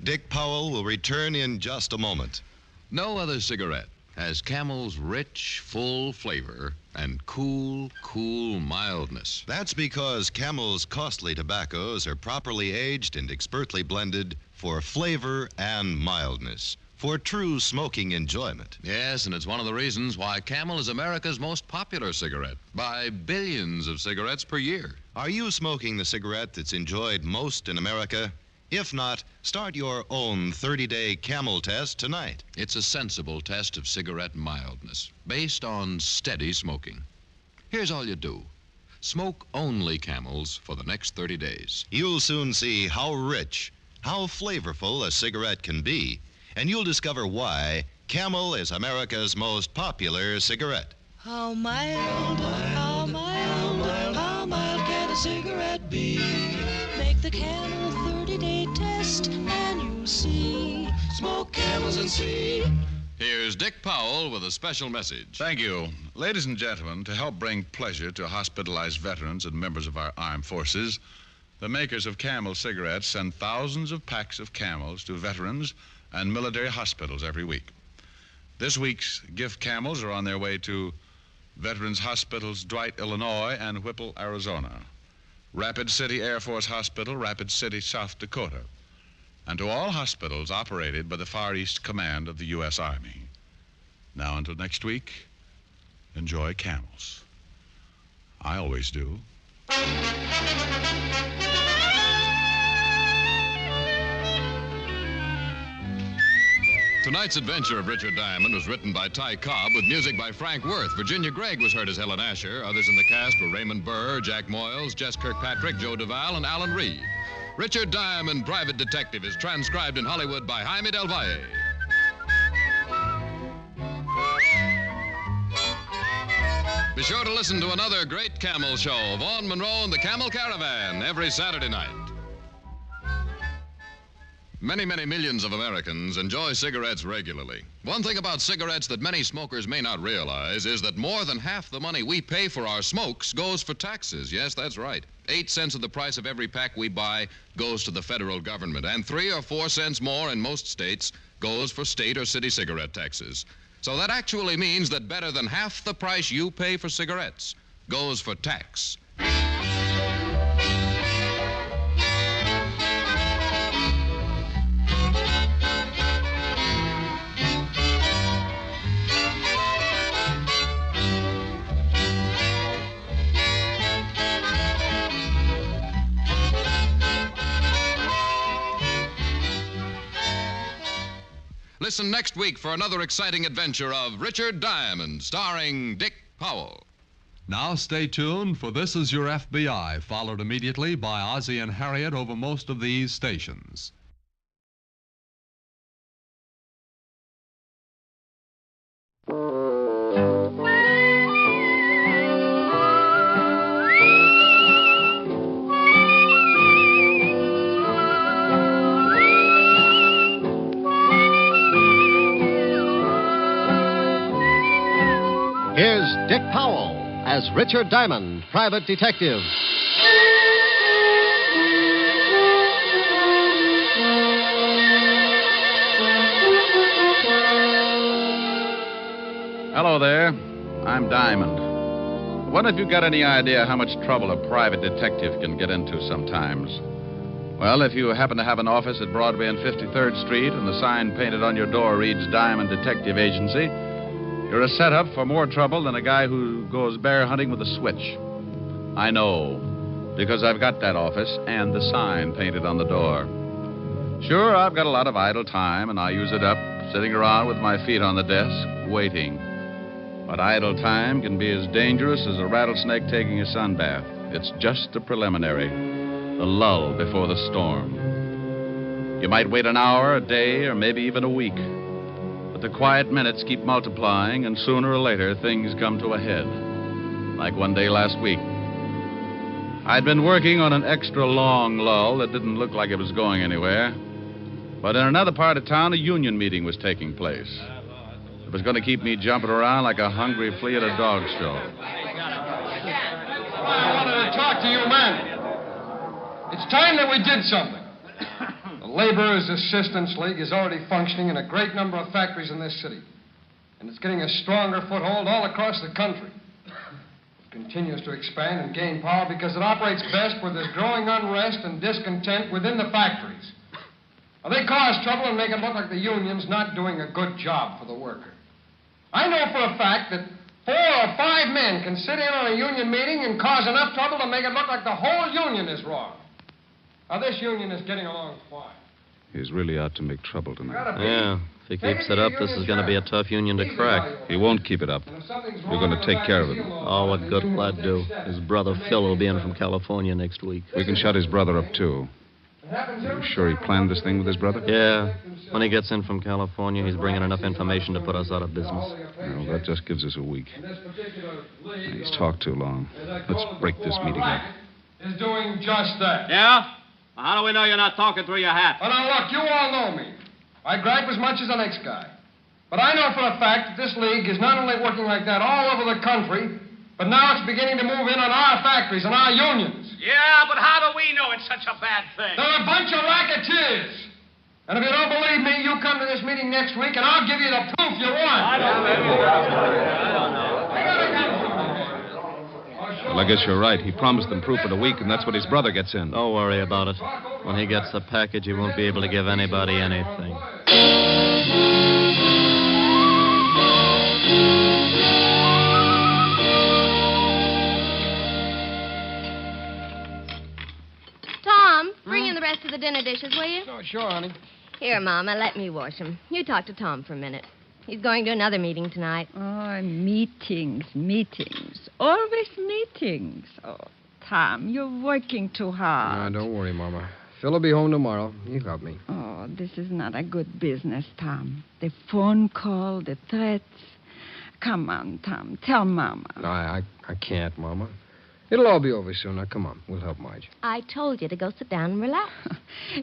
Dick Powell will return in just a moment. No other cigarette has Camel's rich, full flavor and cool, mildness. That's because Camel's costly tobaccos are properly aged and expertly blended for flavor and mildness. for true smoking enjoyment. Yes, and it's one of the reasons why Camel is America's most popular cigarette, by billions of cigarettes per year. Are you smoking the cigarette that's enjoyed most in America? If not, start your own 30-day Camel test tonight. It's a sensible test of cigarette mildness, based on steady smoking. Here's all you do. Smoke only Camels for the next 30 days. You'll soon see how rich, how flavorful a cigarette can be, and you'll discover why Camel is America's most popular cigarette. How mild, how mild, how mild can a cigarette be? Make the Camel 30-day test and you'll see. Smoke Camels and see. Here's Dick Powell with a special message. Thank you. Ladies and gentlemen, to help bring pleasure to hospitalized veterans and members of our armed forces, the makers of Camel cigarettes send thousands of packs of Camels to veterans and military hospitals every week. This week's gift Camels are on their way to Veterans Hospitals Dwight, Illinois, and Whipple, Arizona, Rapid City Air Force Hospital, Rapid City, South Dakota, and to all hospitals operated by the Far East Command of the U.S. Army. Now, until next week, enjoy Camels. I always do. Tonight's adventure of Richard Diamond was written by Ty Cobb with music by Frank Worth. Virginia Gregg was heard as Helen Asher. Others in the cast were Raymond Burr, Jack Moyles, Jess Kirkpatrick, Joe Duvall, and Alan Reed. Richard Diamond, Private Detective, is transcribed in Hollywood by Jaime Del Valle. Be sure to listen to another great Camel show, Vaughn Monroe and the Camel Caravan, every Saturday night. Many, many millions of Americans enjoy cigarettes regularly. One thing about cigarettes that many smokers may not realize is that more than half the money we pay for our smokes goes for taxes. Yes, that's right. 8 cents of the price of every pack we buy goes to the federal government, and 3 or 4 cents more in most states goes for state or city cigarette taxes. So that actually means that better than half the price you pay for cigarettes goes for tax. Listen next week for another exciting adventure of Richard Diamond, starring Dick Powell. Now stay tuned, for This Is Your FBI, followed immediately by Ozzie and Harriet over most of these stations. Here's Dick Powell as Richard Diamond, Private Detective. Hello there. I'm Diamond. I wonder if you've got any idea how much trouble a private detective can get into sometimes. Well, if you happen to have an office at Broadway and 53rd Street and the sign painted on your door reads Diamond Detective Agency, you're a setup for more trouble than a guy who goes bear hunting with a switch. I know, because I've got that office and the sign painted on the door. Sure, I've got a lot of idle time, and I use it up sitting around with my feet on the desk, waiting. But idle time can be as dangerous as a rattlesnake taking a sunbath. It's just a preliminary, the lull before the storm. You might wait an hour, a day, or maybe even a week. But the quiet minutes keep multiplying, and sooner or later, things come to a head. Like one day last week. I'd been working on an extra long lull that didn't look like it was going anywhere. But in another part of town, a union meeting was taking place. It was going to keep me jumping around like a hungry flea at a dog show. I wanted to talk to you men. It's time that we did something. The Laborers' Assistance League is already functioning in a great number of factories in this city. And it's getting a stronger foothold all across the country. It continues to expand and gain power because it operates best where there's growing unrest and discontent within the factories. They cause trouble and make it look like the union's not doing a good job for the worker. I know for a fact that 4 or 5 men can sit in on a union meeting and cause enough trouble to make it look like the whole union is wrong. Now, this union is getting along fine. He's really out to make trouble tonight. Yeah, if he keeps it up, this is going to be a tough union to crack. He won't keep it up. We're going to take care of him. Oh, what good will that do? His brother Phil will be in from California next week. We can shut his brother up, too. Are you sure he planned this thing with his brother? Yeah. When he gets in from California, he's bringing enough information to put us out of business. Well, that just gives us a week. He's talked too long. Let's break this meeting up. Is doing just that. Yeah? Well, how do we know you're not talking through your hat? Well, now, look, you all know me. I gripe as much as the next guy. But I know for a fact that this league is not only working like that all over the country, but now it's beginning to move in on our factories and our unions. Yeah, but how do we know it's such a bad thing? They're a bunch of racketeers. And if you don't believe me, you come to this meeting next week, and I'll give you the proof you want. I don't know. Well, I guess you're right. He promised them proof in a week, and that's what his brother gets in. Don't worry about it. When he gets the package, he won't be able to give anybody anything. Tom, bring in the rest of the dinner dishes, will you? Oh, sure, honey. Here, Mama, let me wash them. You talk to Tom for a minute. He's going to another meeting tonight. Oh, meetings. Always meetings. Oh, Tom, you're working too hard. No, don't worry, Mama. Phil will be home tomorrow. You got me. Oh, this is not a good business, Tom. The phone call, the threats. Come on, Tom. Tell Mama. No, I can't, Mama. It'll all be over soon. Now, come on. We'll help Marge. I told you to go sit down and relax.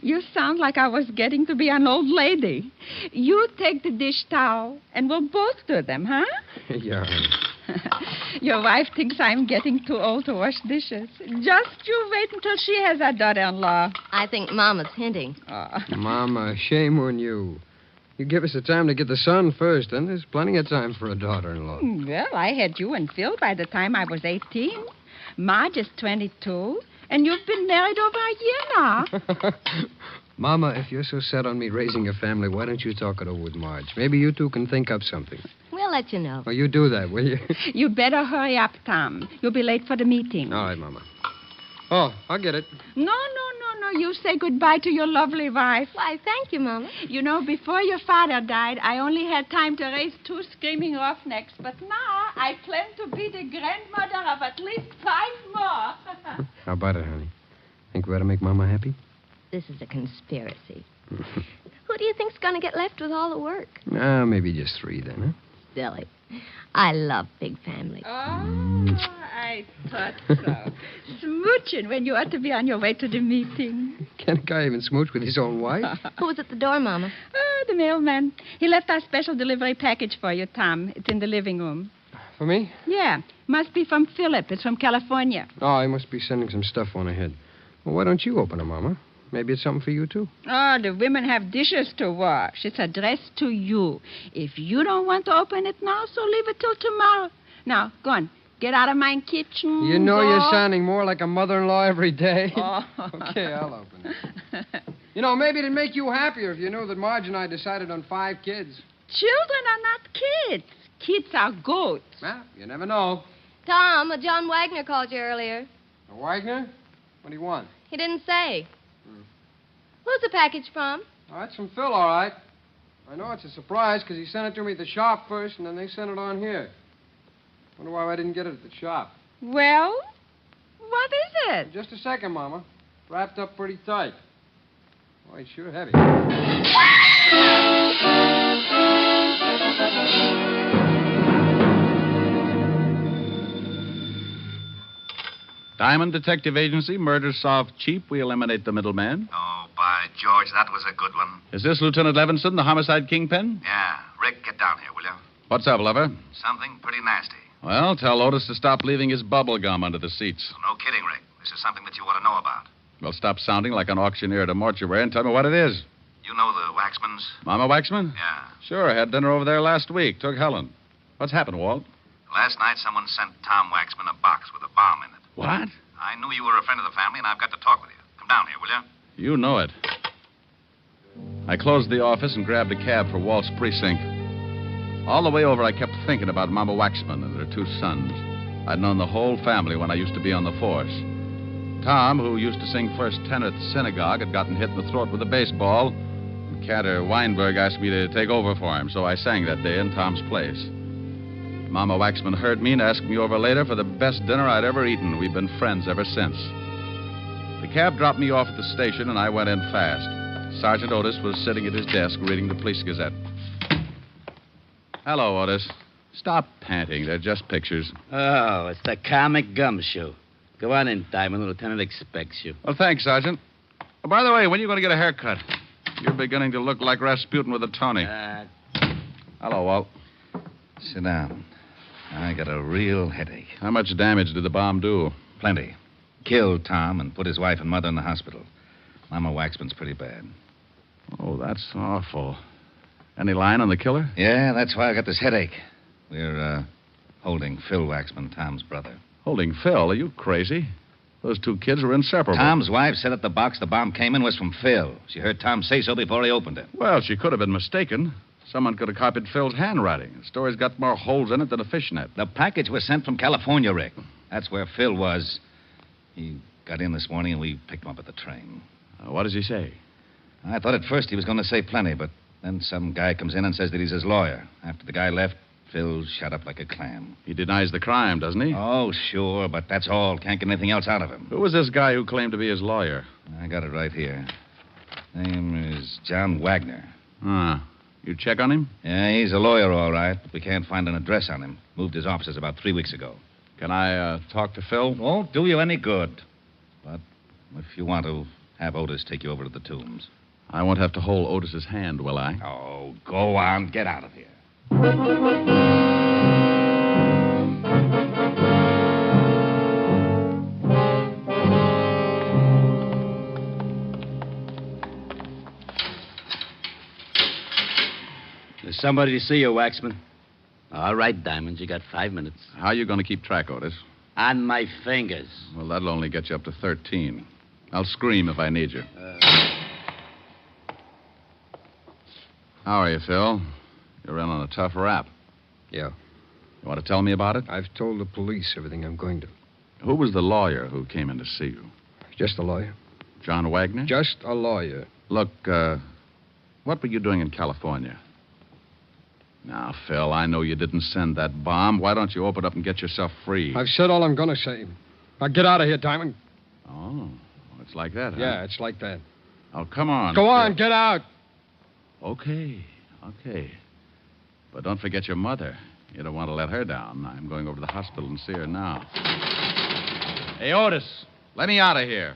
You sound like I was getting to be an old lady. You take the dish towel, and we'll both do them, huh? Yeah, honey. Your wife thinks I'm getting too old to wash dishes. Just you wait until she has a daughter-in-law. I think Mama's hinting. Mama, shame on you. You give us the time to get the son first, then there's plenty of time for a daughter-in-law. Well, I had you and Phil by the time I was 18. Marge is 22, and you've been married over a year now. Mama, if you're so set on me raising a family, why don't you talk it over with Marge? Maybe you two can think up something. We'll let you know. Well, you do that, will you? You better hurry up, Tom. You'll be late for the meeting. All right, Mama. Oh, I'll get it. No. You say goodbye to your lovely wife. Why, thank you, Mama. You know, before your father died, I only had time to raise 2 screaming roughnecks. But now I plan to be the grandmother of at least 5 more. How about it, honey? Think we ought to make Mama happy? This is a conspiracy. Who do you think's going to get left with all the work? Maybe just 3 then, huh? Silly. I love big families. Oh, I thought so. Smooching when you ought to be on your way to the meeting. Can a guy even smooch with his own wife? Who was at the door, Mama? Oh, the mailman. He left our special delivery package for you, Tom. It's in the living room. For me? Yeah. Must be from Philip. It's from California. Oh, he must be sending some stuff on ahead. Well, why don't you open it, Mama? Maybe it's something for you, too. Oh, the women have dishes to wash. It's addressed to you. If you don't want to open it now, so leave it till tomorrow. Now, go on. Get out of my kitchen. You know go. You're sounding more like a mother-in-law every day. Oh. Okay, I'll open it. You know, maybe it'd make you happier if you knew that Marge and I decided on 5 kids. Children are not kids. Kids are goats. Well, you never know. Tom, John Wagner called you earlier. Wagner? What do you want? He didn't say. Who's the package from? Oh, that's from Phil, all right. I know it's a surprise because he sent it to me at the shop first, and then they sent it on here. Wonder why I didn't get it at the shop. Well, what is it? Just a second, Mama. Wrapped up pretty tight. Boy, it's sure heavy. Diamond Detective Agency, murder solved cheap. We eliminate the middleman. Oh, by George, that was a good one. Is this Lieutenant Levinson, the homicide kingpin? Yeah. Rick, get down here, will you? What's up, lover? Something pretty nasty. Well, tell Otis to stop leaving his bubble gum under the seats. No kidding, Rick. This is something that you ought to know about. Well, stop sounding like an auctioneer at a mortuary and tell me what it is. You know the Waxmans? Mama Waxman? Yeah. Sure, I had dinner over there last week. Took Helen. What's happened, Walt? Last night, someone sent Tom Waxman a box with a bomb in it. What? I knew you were a friend of the family, and I've got to talk with you. Come down here, will you? You know it. I closed the office and grabbed a cab for Walt's precinct. All the way over, I kept thinking about Mama Waxman and her two sons. I'd known the whole family when I used to be on the force. Tom, who used to sing first tenor at the synagogue, had gotten hit in the throat with a baseball. And Cantor Weinberg asked me to take over for him, so I sang that day in Tom's place. Mama Waxman heard me and asked me over later for the best dinner I'd ever eaten. We've been friends ever since. The cab dropped me off at the station, and I went in fast. Sergeant Otis was sitting at his desk reading the Police Gazette. Hello, Otis. Stop panting. They're just pictures. Oh, it's the comic gumshoe. Go on in, Diamond. The lieutenant expects you. Well, thanks, Sergeant. Oh, by the way, when are you going to get a haircut? You're beginning to look like Rasputin with a Tony. Hello, Walt. Sit down. I got a real headache. How much damage did the bomb do? Plenty. Killed Tom and put his wife and mother in the hospital. Mama Waxman's pretty bad. Oh, that's awful. Any line on the killer? Yeah, that's why I got this headache. We're, holding Phil Waxman, Tom's brother. Holding Phil? Are you crazy? Those two kids were inseparable. Tom's wife said that the box the bomb came in was from Phil. She heard Tom say so before he opened it. Well, she could have been mistaken. Someone could have copied Phil's handwriting. The story's got more holes in it than a fishnet. The package was sent from California, Rick. That's where Phil was. He got in this morning and we picked him up at the train. What does he say? I thought at first he was going to say plenty, but then some guy comes in and says that he's his lawyer. After the guy left, Phil shut up like a clam. He denies the crime, doesn't he? Oh, sure, but that's all. Can't get anything else out of him. Who was this guy who claimed to be his lawyer? I got it right here. Name is John Wagner. You check on him? Yeah, he's a lawyer, all right, but we can't find an address on him. Moved his offices about 3 weeks ago. Can I talk to Phil? Won't do you any good. But if you want to, have Otis take you over to the tombs. I won't have to hold Otis's hand, will I? Oh, go on. Get out of here. There's somebody to see you, Waxman. All right, Diamond. You got 5 minutes. How are you going to keep track, Otis? On my fingers. Well, that'll only get you up to 13. I'll scream if I need you. How are you, Phil? You're in on a tough rap. Yeah. You want to tell me about it? I've told the police everything I'm going to. Who was the lawyer who came in to see you? Just a lawyer. John Wagner? Just a lawyer. Look, what were you doing in California? Now, Phil, I know you didn't send that bomb. Why don't you open up and get yourself free? I've said all I'm going to say. Now, get out of here, Diamond. Oh, it's like that, huh? Yeah, it's like that. Oh, come on. Go on, get out. Okay. But don't forget your mother. You don't want to let her down. I'm going over to the hospital and see her now. Hey, Otis, let me out of here.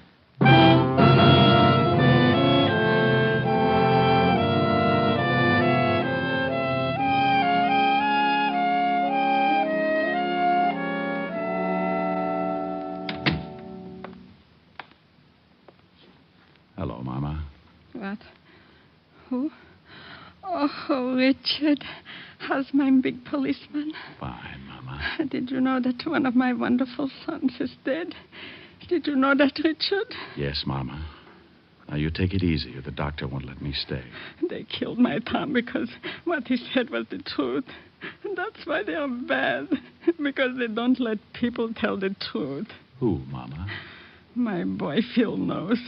Hello, Mama. What? Who? Oh, Richard. How's my big policeman? Fine, Mama. Did you know that one of my wonderful sons is dead? Did you know that, Richard? Yes, Mama. Now, you take it easy, or the doctor won't let me stay. They killed my Tom because what he said was the truth. And that's why they are bad. Because they don't let people tell the truth. Who, Mama? My boy Phil knows.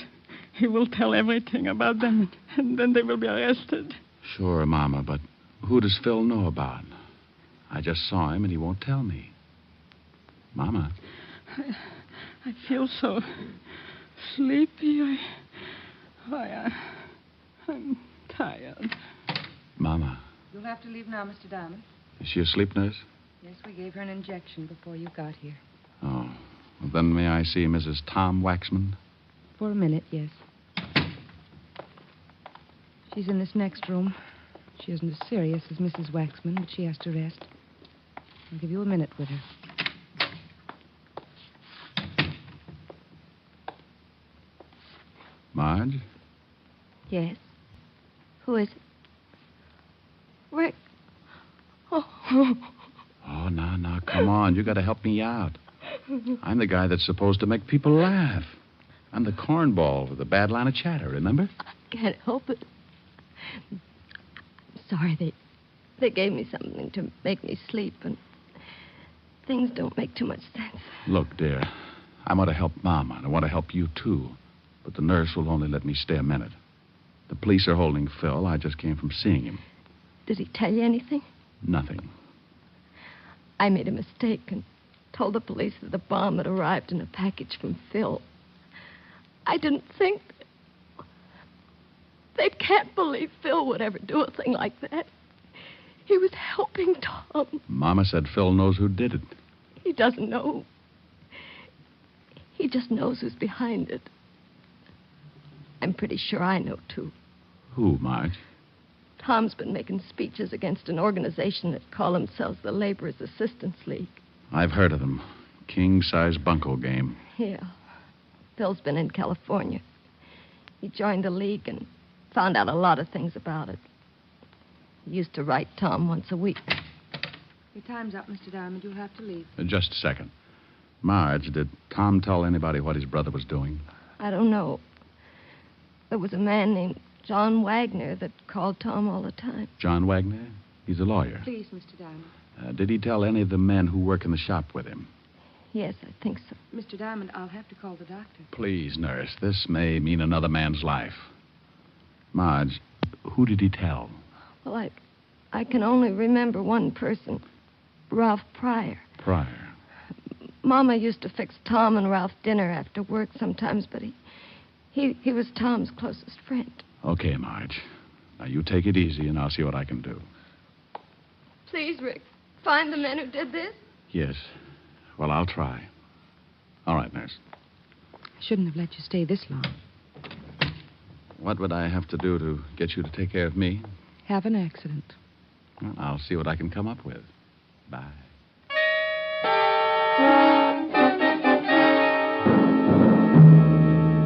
He will tell everything about them, and then they will be arrested. Sure, Mama, but who does Phil know about? I just saw him, and he won't tell me. Mama. I feel so sleepy. I'm tired. Mama. You'll have to leave now, Mr. Diamond. Is she asleep, nurse? Yes, we gave her an injection before you got here. Oh. Well, then may I see Mrs. Tom Waxman? For a minute, yes. She's in this next room. She isn't as serious as Mrs. Waxman, but she has to rest. I'll give you a minute with her. Marge? Yes. Who is it? Rick. Oh, now, come on. You got to help me out. I'm the guy that's supposed to make people laugh. I'm the cornball with the bad line of chatter, remember? I can't help it. Sorry, they gave me something to make me sleep, and things don't make too much sense. Look, dear, I want to help Mama, and I want to help you, too. But the nurse will only let me stay a minute. The police are holding Phil. I just came from seeing him. Did he tell you anything? Nothing. I made a mistake and told the police that the bomb had arrived in a package from Phil. I didn't think... They can't believe Phil would ever do a thing like that. He was helping Tom. Mama said Phil knows who did it. He doesn't know. He just knows who's behind it. I'm pretty sure I know, too. Who, Marge? Tom's been making speeches against an organization that call themselves the Laborers Assistance League. I've heard of them. King-size bunco game. Yeah. Phil's been in California. He joined the league and found out a lot of things about it. He used to write Tom once a week. Your time's up, Mr. Diamond. You'll have to leave. Just a second. Marge, did Tom tell anybody what his brother was doing? I don't know. There was a man named John Wagner that called Tom all the time. John Wagner? He's a lawyer. Please, Mr. Diamond. Did he tell any of the men who work in the shop with him? Yes, I think so. Mr. Diamond, I'll have to call the doctor. Please, nurse. This may mean another man's life. Marge, who did he tell? Well, I can only remember one person, Ralph Pryor. Pryor. Mama used to fix Tom and Ralph dinner after work sometimes, but he was Tom's closest friend. Okay, Marge. Now, you take it easy, and I'll see what I can do. Please, Rick, find the men who did this. Yes. Well, I'll try. All right, nurse. I shouldn't have let you stay this long. What would I have to do to get you to take care of me? Have an accident. Well, I'll see what I can come up with. Bye.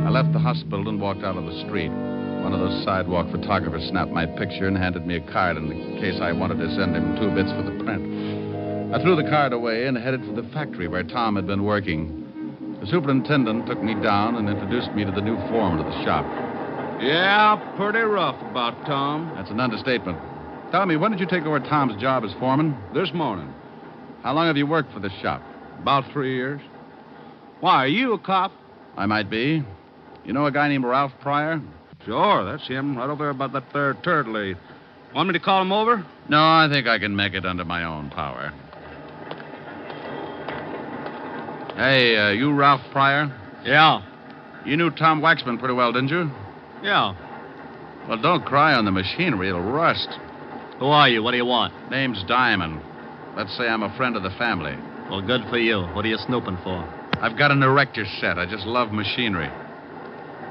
I left the hospital and walked out on the street. One of those sidewalk photographers snapped my picture and handed me a card in case I wanted to send him 2 bits for the print. I threw the card away and headed for the factory where Tom had been working. The superintendent took me down and introduced me to the new foreman of the shop. Yeah, pretty rough about Tom. That's an understatement. Tell me, when did you take over Tom's job as foreman? This morning. How long have you worked for this shop? About 3 years. Why, are you a cop? I might be. You know a guy named Ralph Pryor? Sure, that's him, right over there about that there turd lathe. Want me to call him over? No, I think I can make it under my own power. Hey, you Ralph Pryor? Yeah. You knew Tom Waxman pretty well, didn't you? Yeah. Well, don't cry on the machinery. It'll rust. Who are you? What do you want? Name's Diamond. Let's say I'm a friend of the family. Well, good for you. What are you snooping for? I've got an erector set. I just love machinery.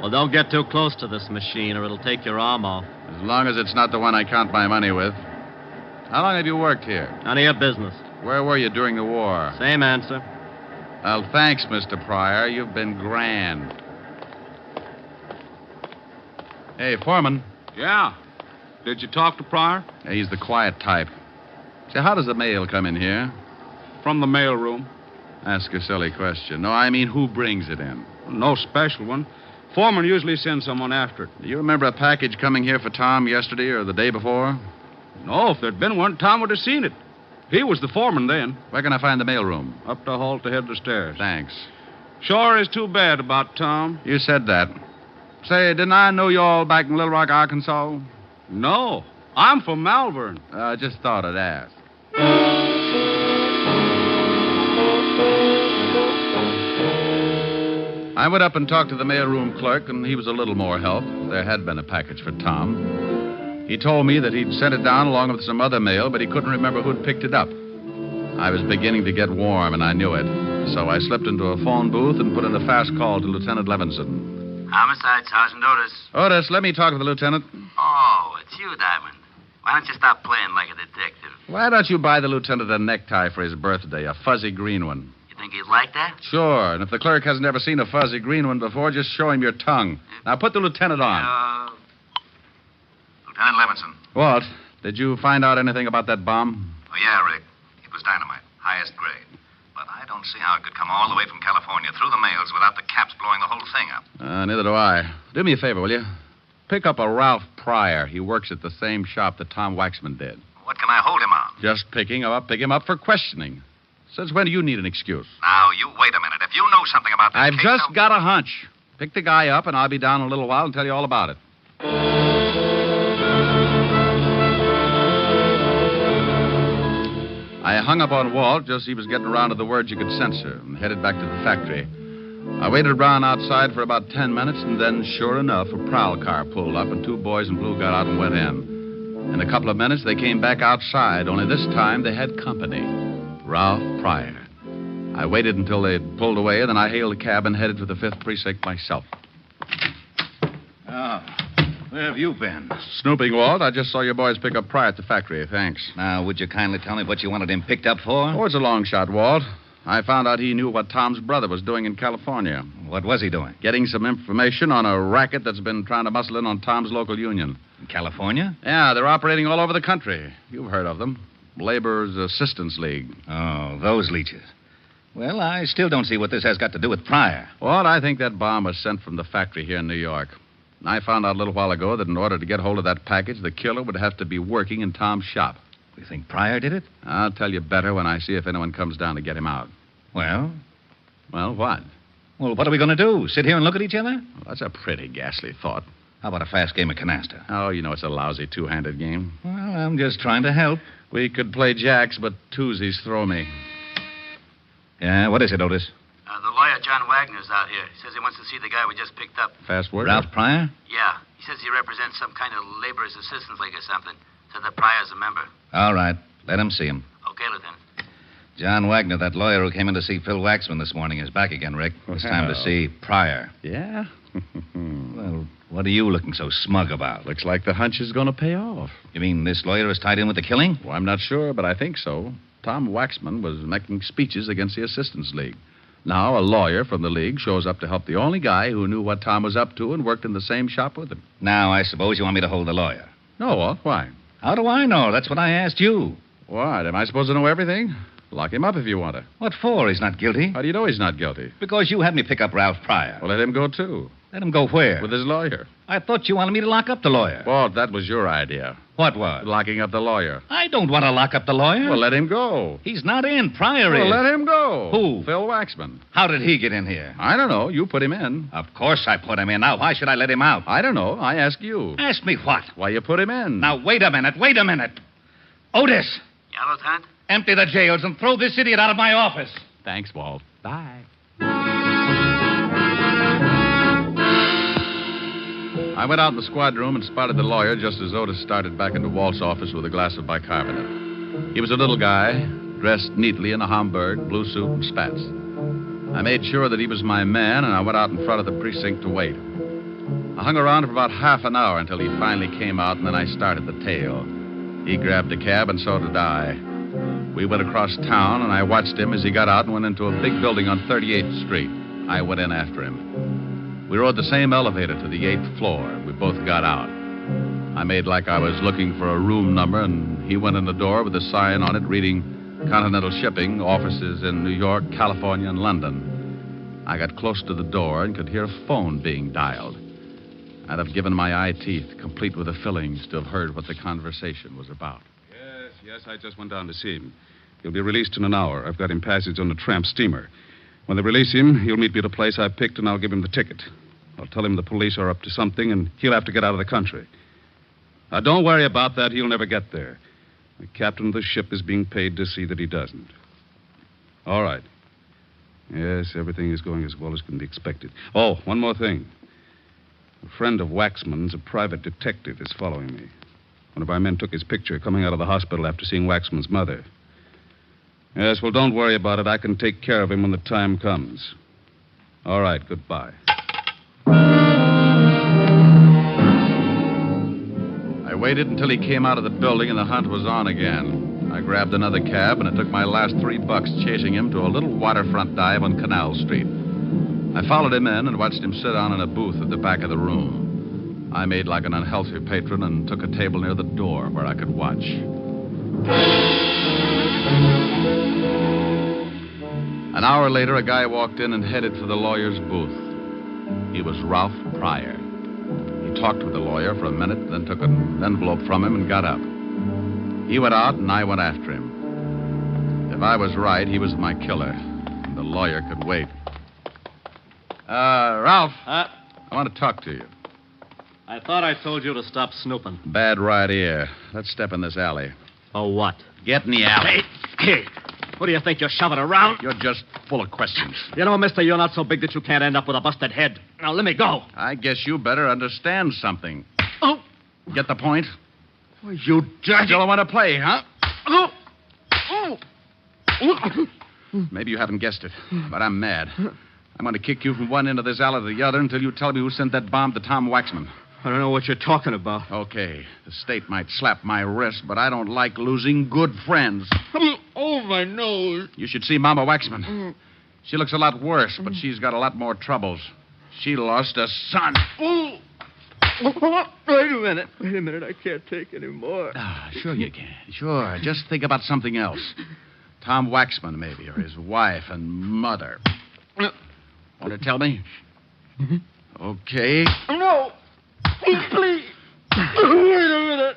Well, don't get too close to this machine or it'll take your arm off. As long as it's not the one I count my money with. How long have you worked here? None of your business. Where were you during the war? Same answer. Well, thanks, Mr. Pryor. You've been grand. Hey, Foreman. Yeah. Did you talk to Pryor? Yeah, he's the quiet type. Say, how does the mail come in here? From the mail room. Ask a silly question. No, I mean, who brings it in? No special one. Foreman usually sends someone after it. Do you remember a package coming here for Tom yesterday or the day before? No, if there'd been one, Tom would have seen it. He was the foreman then. Where can I find the mailroom? Up the hall to head of the stairs. Thanks. Sure is too bad about Tom. You said that. Say, didn't I know you all back in Little Rock, Arkansas? No. I'm from Malvern. I just thought I'd ask. I went up and talked to the mailroom clerk, and he was a little more help. There had been a package for Tom. He told me that he'd sent it down along with some other mail, but he couldn't remember who'd picked it up. I was beginning to get warm, and I knew it. So I slipped into a phone booth and put in a fast call to Lieutenant Levinson. Homicide, Sergeant Otis. Otis, let me talk to the lieutenant. Oh, it's you, Diamond. Why don't you stop playing like a detective? Why don't you buy the lieutenant a necktie for his birthday, a fuzzy green one? You think he'd like that? Sure, and if the clerk hasn't ever seen a fuzzy green one before, just show him your tongue. Now put the lieutenant on. Lieutenant Levinson. What? Did you find out anything about that bomb? Oh, yeah, Rick. It was dynamite, highest grade. But I don't see how it could come all the way from California through the mails without the caps blowing the whole thing up. Neither do I. Do me a favor, will you? Pick up a Ralph Pryor. He works at the same shop that Tom Waxman did. What can I hold him on? Just pick him up for questioning. Since when do you need an excuse? Now, you wait a minute. If you know something about this I've case, just got a hunch. Pick the guy up, and I'll be down in a little while and tell you all about it. I hung up on Walt just as he was getting around to the words you could censor and headed back to the factory. I waited around outside for about 10 minutes, and then, sure enough, a prowl car pulled up, and two boys in blue got out and went in. In a couple of minutes, they came back outside, only this time they had company. Ralph Pryor. I waited until they'd pulled away, and then I hailed a cab and headed for the 5th Precinct myself. Oh, where have you been? Snooping, Walt. I just saw your boys pick up Pryor at the factory. Thanks. Now, would you kindly tell me what you wanted him picked up for? Oh, it's a long shot, Walt. I found out he knew what Tom's brother was doing in California. What was he doing? Getting some information on a racket that's been trying to muscle in on Tom's local union. In California? Yeah, they're operating all over the country. You've heard of them. Labor's Assistance League. Oh, those leeches. Well, I still don't see what this has got to do with Pryor. Walt, I think that bomb was sent from the factory here in New York. I found out a little while ago that in order to get hold of that package, the killer would have to be working in Tom's shop. You think Pryor did it? I'll tell you better when I see if anyone comes down to get him out. Well? Well, what? Well, what are we going to do? Sit here and look at each other? Well, that's a pretty ghastly thought. How about a fast game of canasta? Oh, you know it's a lousy two-handed game. Well, I'm just trying to help. We could play jacks, but twosies throw me. Yeah, what is it, Otis? The lawyer, John Wagner's out here. He says he wants to see the guy we just picked up. Fast word? Ralph Pryor? Yeah. He says he represents some kind of laborers' assistance league or something. Said that Pryor's a member. All right. Let him see him. Okay, Lieutenant. John Wagner, that lawyer who came in to see Phil Waxman this morning, is back again, Rick. It's time to see Pryor. Yeah? Well, what are you looking so smug about? Looks like the hunch is going to pay off. You mean this lawyer is tied in with the killing? Well, I'm not sure, but I think so. Tom Waxman was making speeches against the Assistance League. Now, a lawyer from the league shows up to help the only guy who knew what Tom was up to and worked in the same shop with him. Now, I suppose you want me to hold the lawyer. No, Walt. Why? How do I know? That's what I asked you. What? Am I supposed to know everything? Lock him up if you want to. What for? He's not guilty. How do you know he's not guilty? Because you had me pick up Ralph Pryor. Well, let him go, too. Let him go where? With his lawyer. I thought you wanted me to lock up the lawyer. Walt, that was your idea. What was? Locking up the lawyer. I don't want to lock up the lawyer. Well, let him go. He's not in. Pryor is. Well, let him go. Who? Phil Waxman. How did he get in here? I don't know. You put him in. Of course I put him in. Now, why should I let him out? I don't know. I ask you. Ask me what? Why you put him in. Now, wait a minute. Otis. Yeah, Lieutenant? Empty the jails and throw this idiot out of my office. Thanks, Walt. Bye. I went out in the squad room and spotted the lawyer just as Otis started back into Walt's office with a glass of bicarbonate. He was a little guy, dressed neatly in a Homburg, blue suit, and spats. I made sure that he was my man, and I went out in front of the precinct to wait. I hung around for about half an hour until he finally came out, and then I started the tale. He grabbed a cab, and so did I. We went across town, and I watched him as he got out and went into a big building on 38th Street. I went in after him. We rode the same elevator to the 8th floor. We both got out. I made like I was looking for a room number, and he went in the door with a sign on it reading Continental Shipping, offices in New York, California, and London. I got close to the door and could hear a phone being dialed. I'd have given my eye teeth, complete with the fillings, to have heard what the conversation was about. Yes, I just went down to see him. He'll be released in an hour. I've got him passage on the tramp steamer. When they release him, he'll meet me at a place I picked, and I'll give him the ticket. I'll tell him the police are up to something, and he'll have to get out of the country. Now, don't worry about that. He'll never get there. The captain of the ship is being paid to see that he doesn't. All right. Yes, everything is going as well as can be expected. Oh, one more thing. A friend of Waxman's, a private detective, is following me. One of our men took his picture coming out of the hospital after seeing Waxman's mother. Yes, well, don't worry about it. I can take care of him when the time comes. All right, goodbye. I waited until he came out of the building and the hunt was on again. I grabbed another cab, and it took my last $3 chasing him to a little waterfront dive on Canal Street. I followed him in and watched him sit down in a booth at the back of the room. I made like an unhealthy patron and took a table near the door where I could watch. An hour later, a guy walked in and headed for the lawyer's booth. He was Ralph Pryor. He talked with the lawyer for a minute, then took an envelope from him and got up. He went out, and I went after him. If I was right, he was my killer, and the lawyer could wait. Ralph. I want to talk to you. I thought I told you to stop snooping. Bad right ear. Let's step in this alley. Oh, what? Get in the alley. Hey, what do you think you're shoving around? You're just full of questions. You know, mister, you're not so big that you can't end up with a busted head. Now, let me go. I guess you better understand something. Oh. Get the point? Oh, you dirty... Still want to play, huh? Oh. Oh. Oh. Maybe you haven't guessed it, but I'm mad. I'm going to kick you from one end of this alley to the other until you tell me who sent that bomb to Tom Waxman. I don't know what you're talking about. Okay. The state might slap my wrist, but I don't like losing good friends. Oh, my nose. You should see Mama Waxman. She looks a lot worse, but she's got a lot more troubles. She lost a son. Oh. Wait a minute. I can't take any more. Sure you can. Sure. Just think about something else. Tom Waxman, maybe, or his wife and mother. Want to tell me? Okay. No. Please. Wait a minute.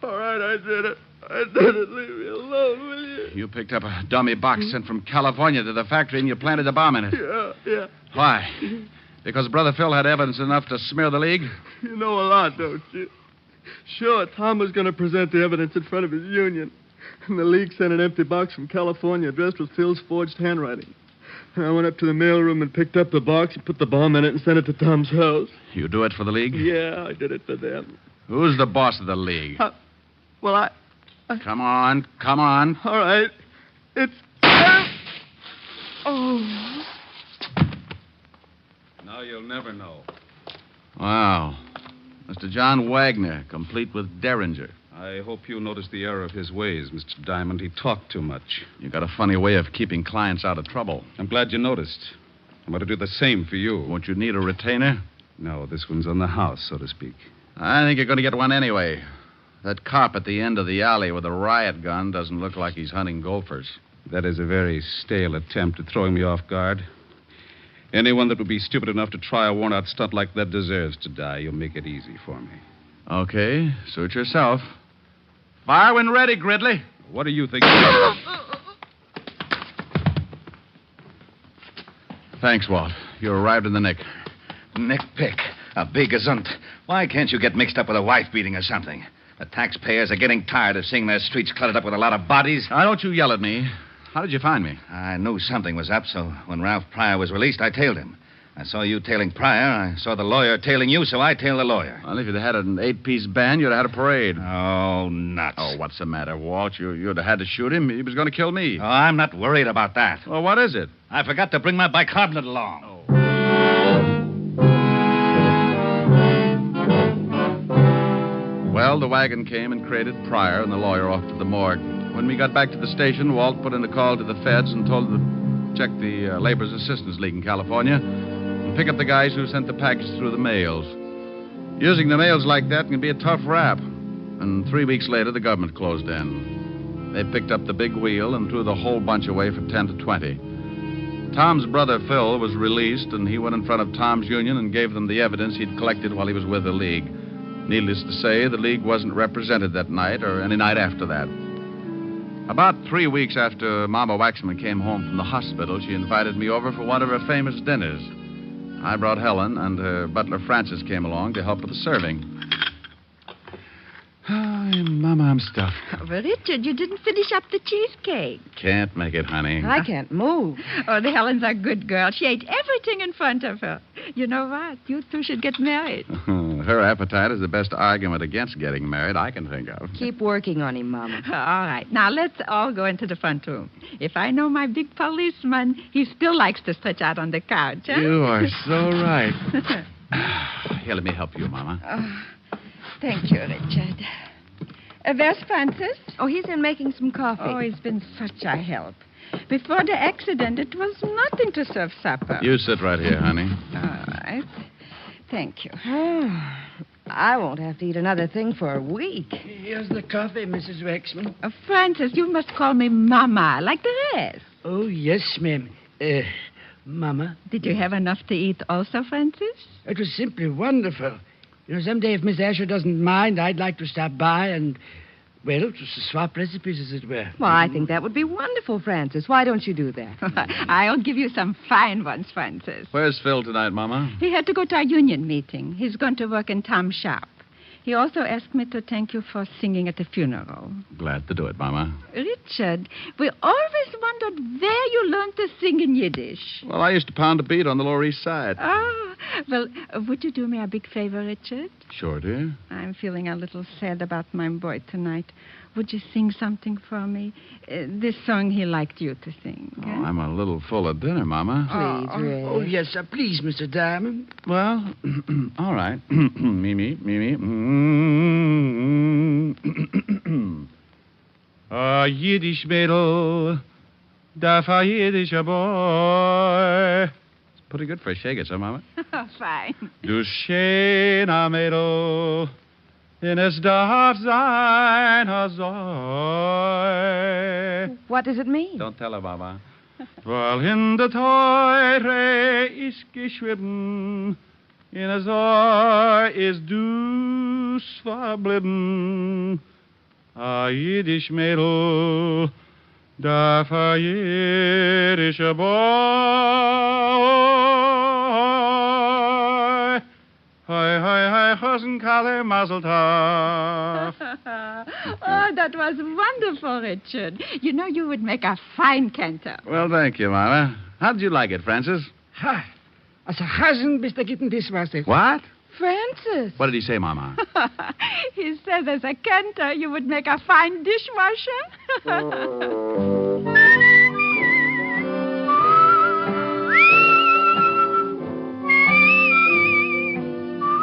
All right, I did it. Leave me alone, will you? You picked up a dummy box sent from California to the factory and you planted a bomb in it. Yeah. Why? Because Brother Phil had evidence enough to smear the League? You know a lot, don't you? Sure, Tom was going to present the evidence in front of his union. And the League sent an empty box from California addressed with Phil's forged handwriting. And I went up to the mailroom and picked up the box and put the bomb in it and sent it to Tom's house. You do it for the League? Yeah, I did it for them. Who's the boss of the League? Well, I... Come on. All right. It's... Oh. Now you'll never know. Wow. Mr. John Wagner, complete with Derringer. I hope you noticed the error of his ways, Mr. Diamond. He talked too much. You got a funny way of keeping clients out of trouble. I'm glad you noticed. I'm going to do the same for you. Won't you need a retainer? No, this one's on the house, so to speak. I think you're going to get one anyway. That cop at the end of the alley with a riot gun doesn't look like he's hunting gophers. That is a very stale attempt at throwing me off guard. Anyone that would be stupid enough to try a worn-out stunt like that deserves to die. You'll make it easy for me. Okay, suit yourself. Fire when ready, Gridley. What do you think? Thanks, Walt. You arrived in the nick. Nick Pick, a big gazunt. Why can't you get mixed up with a wife beating or something? The taxpayers are getting tired of seeing their streets cluttered up with a lot of bodies. Now, don't you yell at me. How did you find me? I knew something was up, so when Ralph Pryor was released, I tailed him. I saw you tailing Pryor. I saw the lawyer tailing you, so I tailed the lawyer. Well, if you'd had an 8-piece band, you'd have had a parade. Oh, nuts. Oh, what's the matter, Walt? You'd have had to shoot him. He was going to kill me. Oh, I'm not worried about that. Well, what is it? I forgot to bring my bicarbonate along. Oh. Well, the wagon came and crated Pryor and the lawyer off to the morgue. When we got back to the station, Walt put in a call to the feds and told them to check the Labor's Assistance League in California and pick up the guys who sent the package through the mails. Using the mails like that can be a tough rap. And 3 weeks later, the government closed in. They picked up the big wheel and threw the whole bunch away for 10 to 20. Tom's brother, Phil, was released, and he went in front of Tom's union and gave them the evidence he'd collected while he was with the League. Needless to say, the League wasn't represented that night or any night after that. About 3 weeks after Mama Waxman came home from the hospital, she invited me over for one of her famous dinners. I brought Helen, and her butler Francis came along to help with the serving. Oh, Mama, I'm stuffed. Oh, but Richard, you didn't finish up the cheesecake. Can't make it, honey. I can't move. Oh, the Helen's a good girl. She ate everything in front of her. You know what? You two should get married. Her appetite is the best argument against getting married I can think of. Keep working on him, Mama. All right. Now, let's all go into the front room. If I know my big policeman, he still likes to stretch out on the couch, huh? You are so right. Here, let me help you, Mama. Thank you, Richard. Where's Francis? Oh, he's in making some coffee. Oh, he's been such a help. Before the accident, it was nothing to serve supper. You sit right here, honey. All right. Thank you. I won't have to eat another thing for a week. Here's the coffee, Mrs. Waxman. Francis, you must call me Mama, like the rest. Oh, yes, ma'am. Mama. Did you have enough to eat also, Francis? It was simply wonderful. You know, someday if Miss Asher doesn't mind, I'd like to stop by and, well, just to swap recipes, as it were. Well, I think that would be wonderful, Francis. Why don't you do that? I'll give you some fine ones, Francis. Where's Phil tonight, Mama? He had to go to our union meeting. He's going to work in Tom's shop. He also asked me to thank you for singing at the funeral. Glad to do it, Mama. Richard, we always wondered where you learned to sing in Yiddish. Well, I used to pound a beat on the Lower East Side. Ah, well, would you do me a big favor, Richard? Sure, dear. I'm feeling a little sad about my boy tonight. Would you sing something for me? This song he liked you to sing. Oh, I'm a little full of dinner, Mama. Please, Ray. Oh, yes, sir. Please, Mr. Diamond. Well, all right. Mimi. A Yiddish Mädel, darf a Yiddischer boy. It's pretty good for a shaker, sir, Mama. Fine. Du schöner Mädel, denn es darf sein a Säu. What does it mean? Don't tell her, Mama. Weil in der Teure ist geschrieben, in der Säu ist du's verblieben. A Yiddish Mädel, darf a Yiddischer boy. Hi, Hosenkalle, Mazel tov. Oh, that was wonderful, Richard. You know you would make a fine cantor. Well, thank you, Mama. How did you like it, Francis? Ha! Als een gazen bis da gitten Dishwasser. What? Francis. What did he say, Mama? He said as a cantor you would make a fine dishwasher.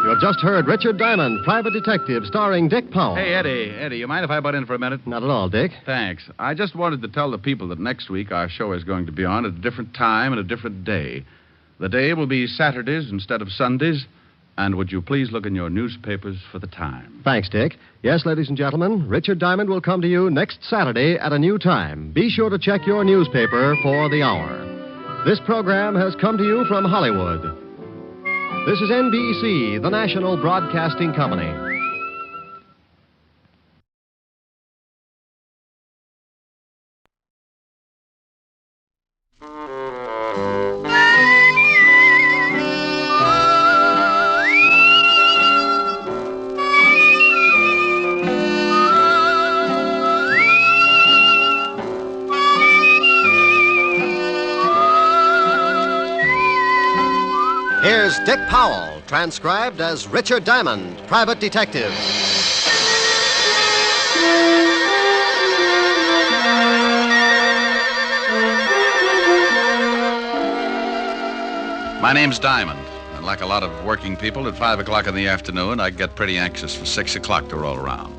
You have just heard Richard Diamond, Private Detective, starring Dick Powell. Hey, Eddie, you mind if I butt in for a minute? Not at all, Dick. Thanks. I just wanted to tell the people that next week our show is going to be on at a different time and a different day. The day will be Saturdays instead of Sundays. And would you please look in your newspapers for the time? Thanks, Dick. Yes, ladies and gentlemen, Richard Diamond will come to you next Saturday at a new time. Be sure to check your newspaper for the hour. This program has come to you from Hollywood. This is NBC, the national broadcasting company. Here's Dick Powell, transcribed as Richard Diamond, Private Detective. My name's Diamond, and like a lot of working people, at 5 o'clock in the afternoon, I get pretty anxious for 6 o'clock to roll around,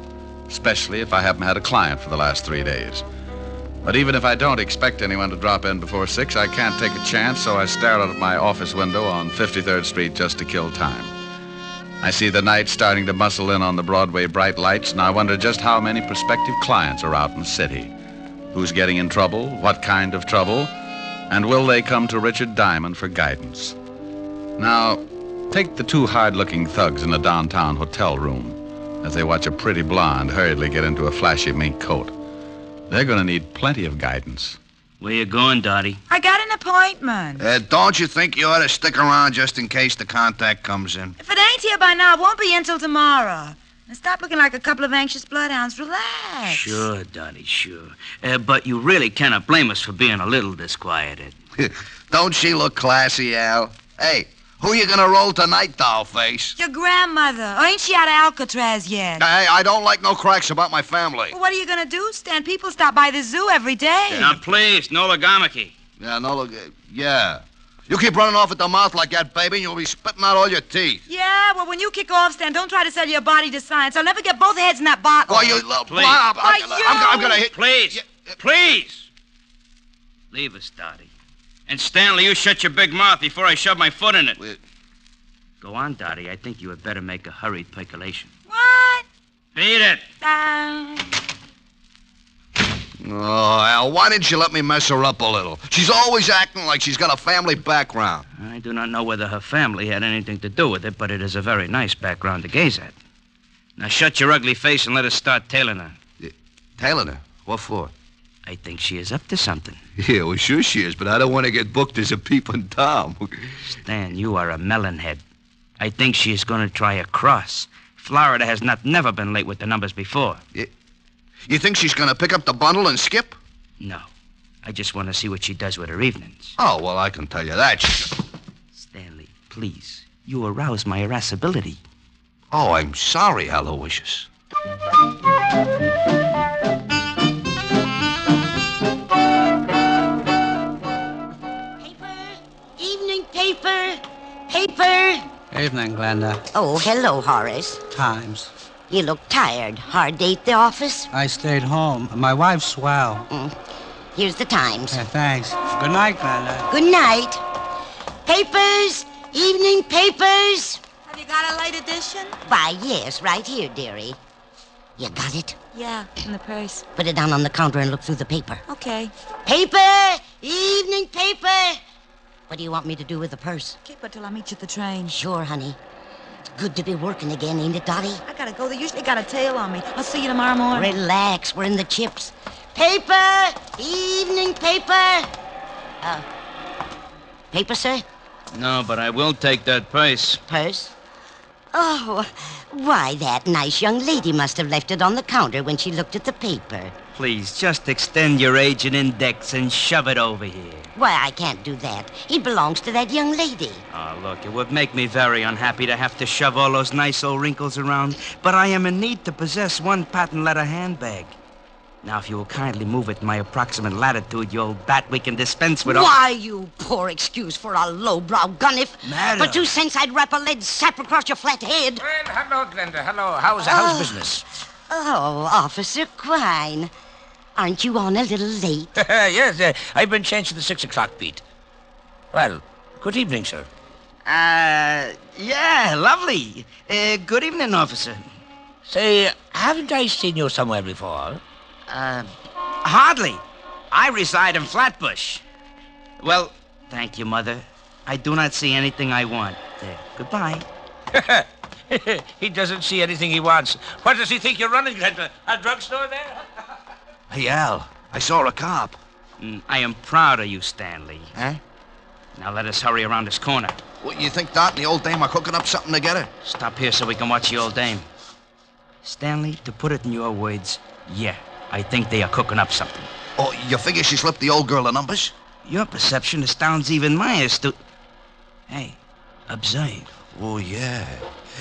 especially if I haven't had a client for the last 3 days. But even if I don't expect anyone to drop in before 6, I can't take a chance, so I stare out of my office window on 53rd Street just to kill time. I see the night starting to muscle in on the Broadway bright lights, and I wonder just how many prospective clients are out in the city. Who's getting in trouble, what kind of trouble, and will they come to Richard Diamond for guidance? Now, take the two hard-looking thugs in a downtown hotel room as they watch a pretty blonde hurriedly get into a flashy mink coat. They're going to need plenty of guidance. Where you going, Dottie? I got an appointment. Don't you think you ought to stick around just in case the contact comes in? If it ain't here by now, it won't be until tomorrow. Now stop looking like a couple of anxious bloodhounds. Relax. Sure, Dottie, sure. But you really cannot blame us for being a little disquieted. Don't she look classy, Al? Hey, who you gonna roll tonight, dollface? Your grandmother. Or ain't she out of Alcatraz yet? Hey, I don't like no cracks about my family. Well, what are you gonna do, Stan? People stop by the zoo every day. Now, please, no legamaki. Yeah, yeah. You keep running off at the mouth like that, baby, and you'll be spitting out all your teeth. Yeah, well, when you kick off, Stan, don't try to sell your body to science. I'll never get both heads in that bottle. Why, you little... Please. I'm gonna hit... Please. Please. Leave us, Dottie. And Stanley, you shut your big mouth before I shove my foot in it. Go on, Dottie. I think you had better make a hurried percolation. What? Beat it. Oh, Al, why didn't you let me mess her up a little? She's always acting like she's got a family background. I do not know whether her family had anything to do with it, but it is a very nice background to gaze at. Now shut your ugly face and let us start tailing her. Tailing her? What for? I think she is up to something. Yeah, well, sure she is, but I don't want to get booked as a peeping Tom. Stan, you are a melonhead. I think she is going to try a cross. Florida has never been late with the numbers before. You think she's going to pick up the bundle and skip? No. I just want to see what she does with her evenings. Oh, well, I can tell you that. Stanley, please. You arouse my irascibility. Oh, I'm sorry, Aloysius. Evening paper. Paper. Evening, Glenda. Oh, hello, Horace. Times. You look tired. Hard day at the office? I stayed home. My wife's swell. Here's the Times. Thanks. Good night, Glenda. Good night. Papers. Evening papers. Have you got a late edition? Why, yes, right here, dearie. You got it? Yeah, in the purse. Put it down on the counter and look through the paper. Okay. Paper! Evening paper! What do you want me to do with the purse? Keep it till I meet you at the train. Sure, honey. It's good to be working again, ain't it, Dottie? I gotta go. They usually got a tail on me. I'll see you tomorrow morning. Relax. We're in the chips. Paper! Evening paper! Paper, sir? No, but I will take that purse. Purse? Oh, why, that nice young lady must have left it on the counter when she looked at the paper. Please, just extend your agent index and shove it over here. Why, I can't do that. It belongs to that young lady. Oh, look, it would make me very unhappy to have to shove all those nice old wrinkles around, but I am in need to possess one patent leather handbag. Now, if you will kindly move it in my approximate latitude, you old bat, we can dispense with all... Why, you poor excuse for a lowbrow gunnif. Madam. For 2 cents, I'd wrap a lead sap across your flat head. Well, hello, Glenda. Hello. How's business? Oh, Officer Quine. Aren't you on a little late? Yes, I've been changed to the 6 o'clock beat. Well, good evening, sir. Yeah, lovely. Good evening, officer. Say, haven't I seen you somewhere before? Hardly. I reside in Flatbush. Well, thank you, Mother. I do not see anything I want. There, goodbye. He doesn't see anything he wants. What does he think you're running, Glenda? A drugstore there? Hey, Al, I saw a cop. I am proud of you, Stanley. Huh? Now let us hurry around this corner. What, you think Dot and the old dame are cooking up something together? Stop here so we can watch the old dame. Stanley, to put it in your words, yeah, I think they are cooking up something. Oh, you figure she slipped the old girl the numbers? Your perception astounds even my Hey, observe. Oh, yeah.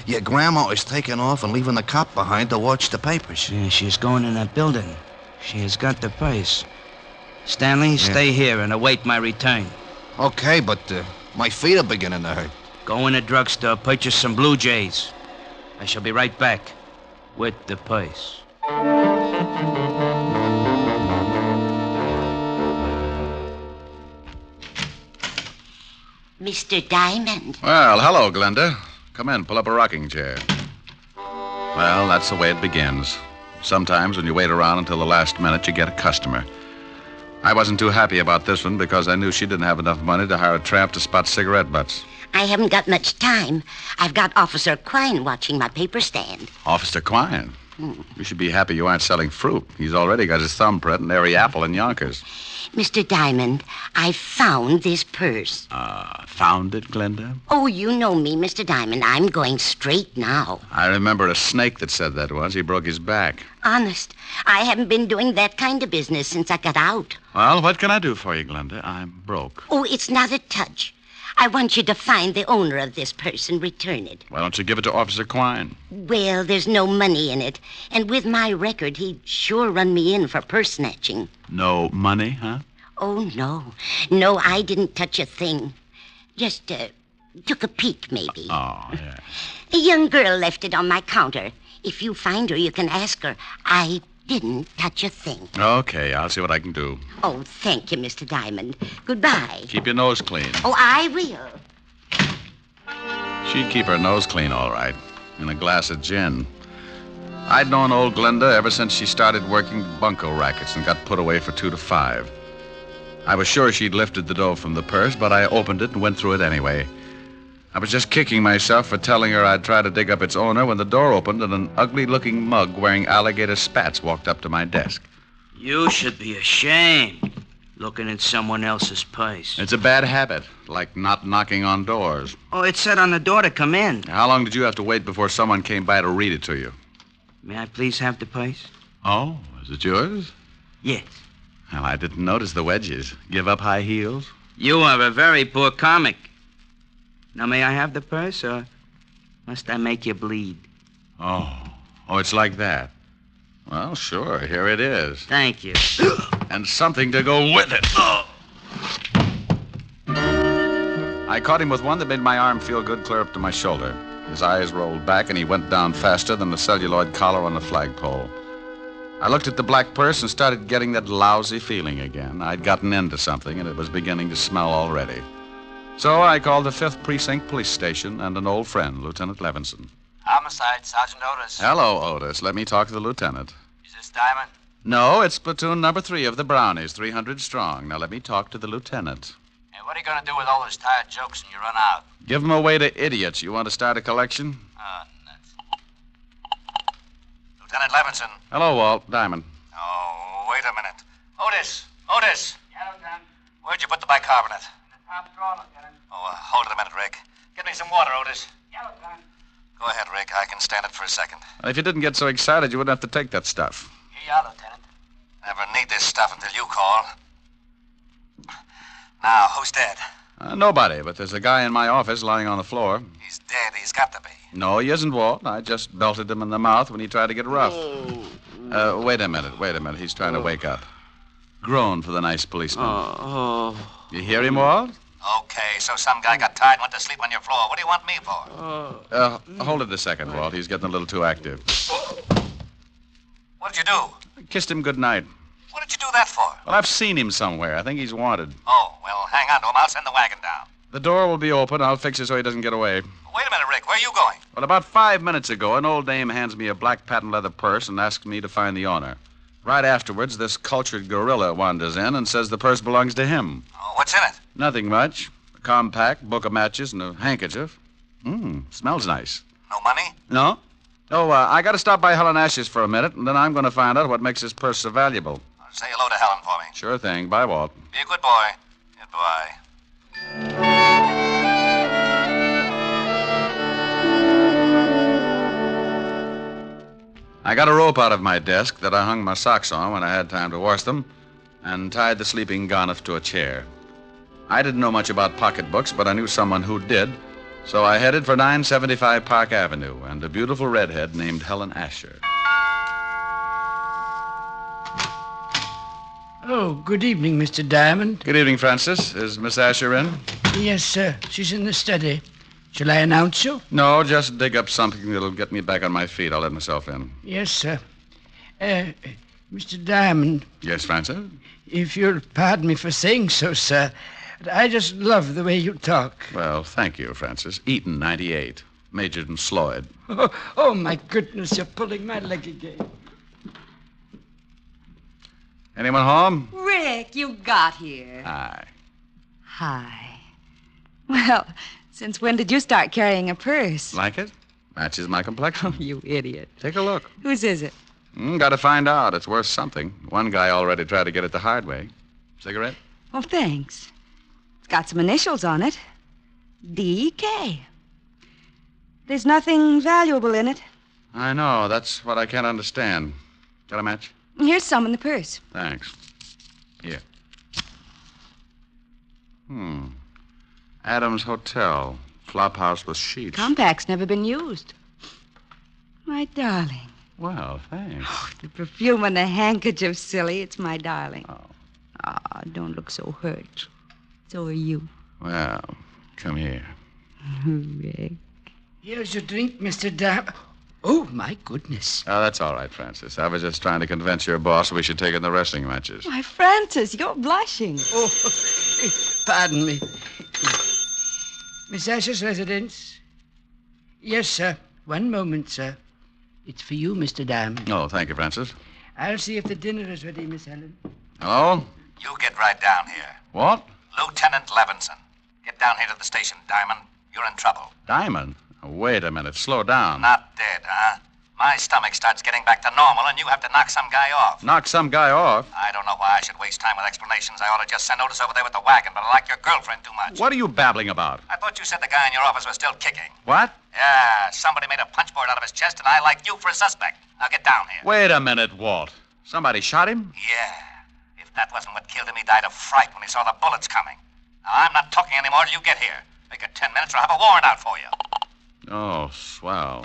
Your grandma is taking off and leaving the cop behind to watch the papers. Yeah, she's going in that building. She has got the purse. Stanley, stay here and await my return. Okay, but my feet are beginning to hurt. Go in a drugstore, purchase some Blue Jays. I shall be right back with the purse. Mr. Diamond. Well, hello, Glenda. Come in, pull up a rocking chair. Well, that's the way it begins. Sometimes when you wait around until the last minute, you get a customer. I wasn't too happy about this one because I knew she didn't have enough money to hire a tramp to spot cigarette butts. I haven't got much time. I've got Officer Quine watching my paper stand. Officer Quine? You should be happy you aren't selling fruit. He's already got his thumbprint in every apple in Yonkers. Mr. Diamond, I found this purse. Found it, Glenda? Oh, you know me, Mr. Diamond. I'm going straight now. I remember a snake that said that once. He broke his back. Honest, I haven't been doing that kind of business since I got out. Well, what can I do for you, Glenda? I'm broke. Oh, it's not a touch. I want you to find the owner of this purse and return it. Why don't you give it to Officer Quine? Well, there's no money in it. And with my record, he'd sure run me in for purse snatching. No money, huh? Oh, no. No, I didn't touch a thing. Just took a peek, maybe. Oh, yeah. A young girl left it on my counter. If you find her, you can ask her. I didn't touch a thing. Okay, I'll see what I can do. Oh, thank you, Mr. Diamond. Goodbye. Keep your nose clean. Oh, I will. She'd keep her nose clean, all right. And a glass of gin. I'd known old Glenda ever since she started working bunco rackets and got put away for 2 to 5. I was sure she'd lifted the dough from the purse, but I opened it and went through it anyway. I was just kicking myself for telling her I'd try to dig up its owner when the door opened and an ugly-looking mug wearing alligator spats walked up to my desk. You should be ashamed, looking in someone else's purse. It's a bad habit, like not knocking on doors. Oh, it said on the door to come in. How long did you have to wait before someone came by to read it to you? May I please have the purse? Oh, is it yours? Yes. Well, I didn't notice the wedges. Give up high heels? You are a very poor comic. Now, may I have the purse, or must I make you bleed? Oh, it's like that. Well, sure, here it is. Thank you. And something to go with it. I caught him with one that made my arm feel good clear up to my shoulder. His eyes rolled back, and he went down faster than the celluloid collar on the flagpole. I looked at the black purse and started getting that lousy feeling again. I'd gotten into something, and it was beginning to smell already. So I called the 5th Precinct Police Station and an old friend, Lieutenant Levinson. Homicide, Sergeant Otis. Hello, Otis. Let me talk to the lieutenant. Is this Diamond? No, it's platoon number 3 of the Brownies, 300 strong. Now let me talk to the lieutenant. Hey, what are you going to do with all those tired jokes when you run out? Give them away to idiots. You want to start a collection? Oh, nuts. Lieutenant Levinson. Hello, Walt. Diamond. Oh, wait a minute. Otis! Yeah, Lieutenant. Where'd you put the bicarbonate? In the top drawer, Lieutenant. Oh, hold it a minute, Rick. Get me some water, Otis. Yeah, Lieutenant. Go ahead, Rick. I can stand it for a second. Well, if you didn't get so excited, you wouldn't have to take that stuff. Here you are, Lieutenant. Never need this stuff until you call. Now, who's dead? Nobody, but there's a guy in my office lying on the floor. He's dead. He's got to be. No, he isn't, Walt. I just belted him in the mouth when he tried to get rough. Wait a minute. He's trying to wake up. Groan for the nice policeman. You hear him, Walt? Okay, so some guy got tired and went to sleep on your floor. What do you want me for? Hold it a second, Walt. He's getting a little too active. What did you do? I kissed him good night. What did you do that for? Well, I've seen him somewhere. I think he's wanted. Oh, well, hang on to him. I'll send the wagon down. The door will be open. I'll fix it so he doesn't get away. Wait a minute, Rick. Where are you going? Well, about 5 minutes ago, an old dame hands me a black patent leather purse and asks me to find the owner. Right afterwards, this cultured gorilla wanders in and says the purse belongs to him. Oh, what's in it? Nothing much. A compact, book of matches, and a handkerchief. Smells nice. No money? No? Oh, I got to stop by Helen Ash's for a minute, and then I'm going to find out what makes this purse so valuable. Say hello to Helen for me. Sure thing. Bye, Walt. Be a good boy. Goodbye. I got a rope out of my desk that I hung my socks on when I had time to wash them and tied the sleeping Garniff to a chair. I didn't know much about pocketbooks, but I knew someone who did, so I headed for 975 Park Avenue and a beautiful redhead named Helen Asher. Oh, good evening, Mr. Diamond. Good evening, Francis. Is Miss Asher in? Yes, sir. She's in the study. Shall I announce you? No, just dig up something that'll get me back on my feet. I'll let myself in. Yes, sir. Mr. Diamond. Yes, Francis? If you'll pardon me for saying so, sir, I just love the way you talk. Well, thank you, Francis. Eaton, 98. Majored in Sloyd. Oh, my goodness, you're pulling my leg again. Anyone home? Rick, you got here. Hi. Hi. Well, since when did you start carrying a purse? Like it? Matches my complexion. Oh, you idiot. Take a look. Whose is it? Got to find out. It's worth something. One guy already tried to get it the hard way. Cigarette? Oh, thanks. It's got some initials on it. D.K. There's nothing valuable in it. I know. That's what I can't understand. Got a match? Here's some in the purse. Thanks. Here. Adams Hotel. Flop house with sheets. Compact's never been used. My darling. Well, thanks. Oh, the perfume and the handkerchief, silly. It's my darling. Oh, don't look so hurt. So are you. Well, come here. Rick. Here's your drink, Mr. Diamond. Oh, my goodness. Oh, that's all right, Francis. I was just trying to convince your boss we should take in the wrestling matches. Why, Francis, you're blushing. Oh, pardon me. Miss Asher's residence? Yes, sir. One moment, sir. It's for you, Mr. Diamond. Oh, thank you, Francis. I'll see if the dinner is ready, Miss Helen. Hello? You get right down here. What? Lieutenant Levinson. Get down here to the station, Diamond. You're in trouble. Diamond? Oh, wait a minute. Slow down. Not dead, huh? My stomach starts getting back to normal, and you have to knock some guy off. Knock some guy off? I don't know why I should waste time with explanations. I ought to just send Otis over there with the wagon, but I like your girlfriend too much. What are you babbling about? I thought you said the guy in your office was still kicking. What? Yeah, somebody made a punchboard out of his chest, and I like you for a suspect. Now get down here. Wait a minute, Walt. Somebody shot him? Yeah. If that wasn't what killed him, he died of fright when he saw the bullets coming. Now, I'm not talking anymore till you get here. Make it 10 minutes or I'll have a warrant out for you. Oh, swell.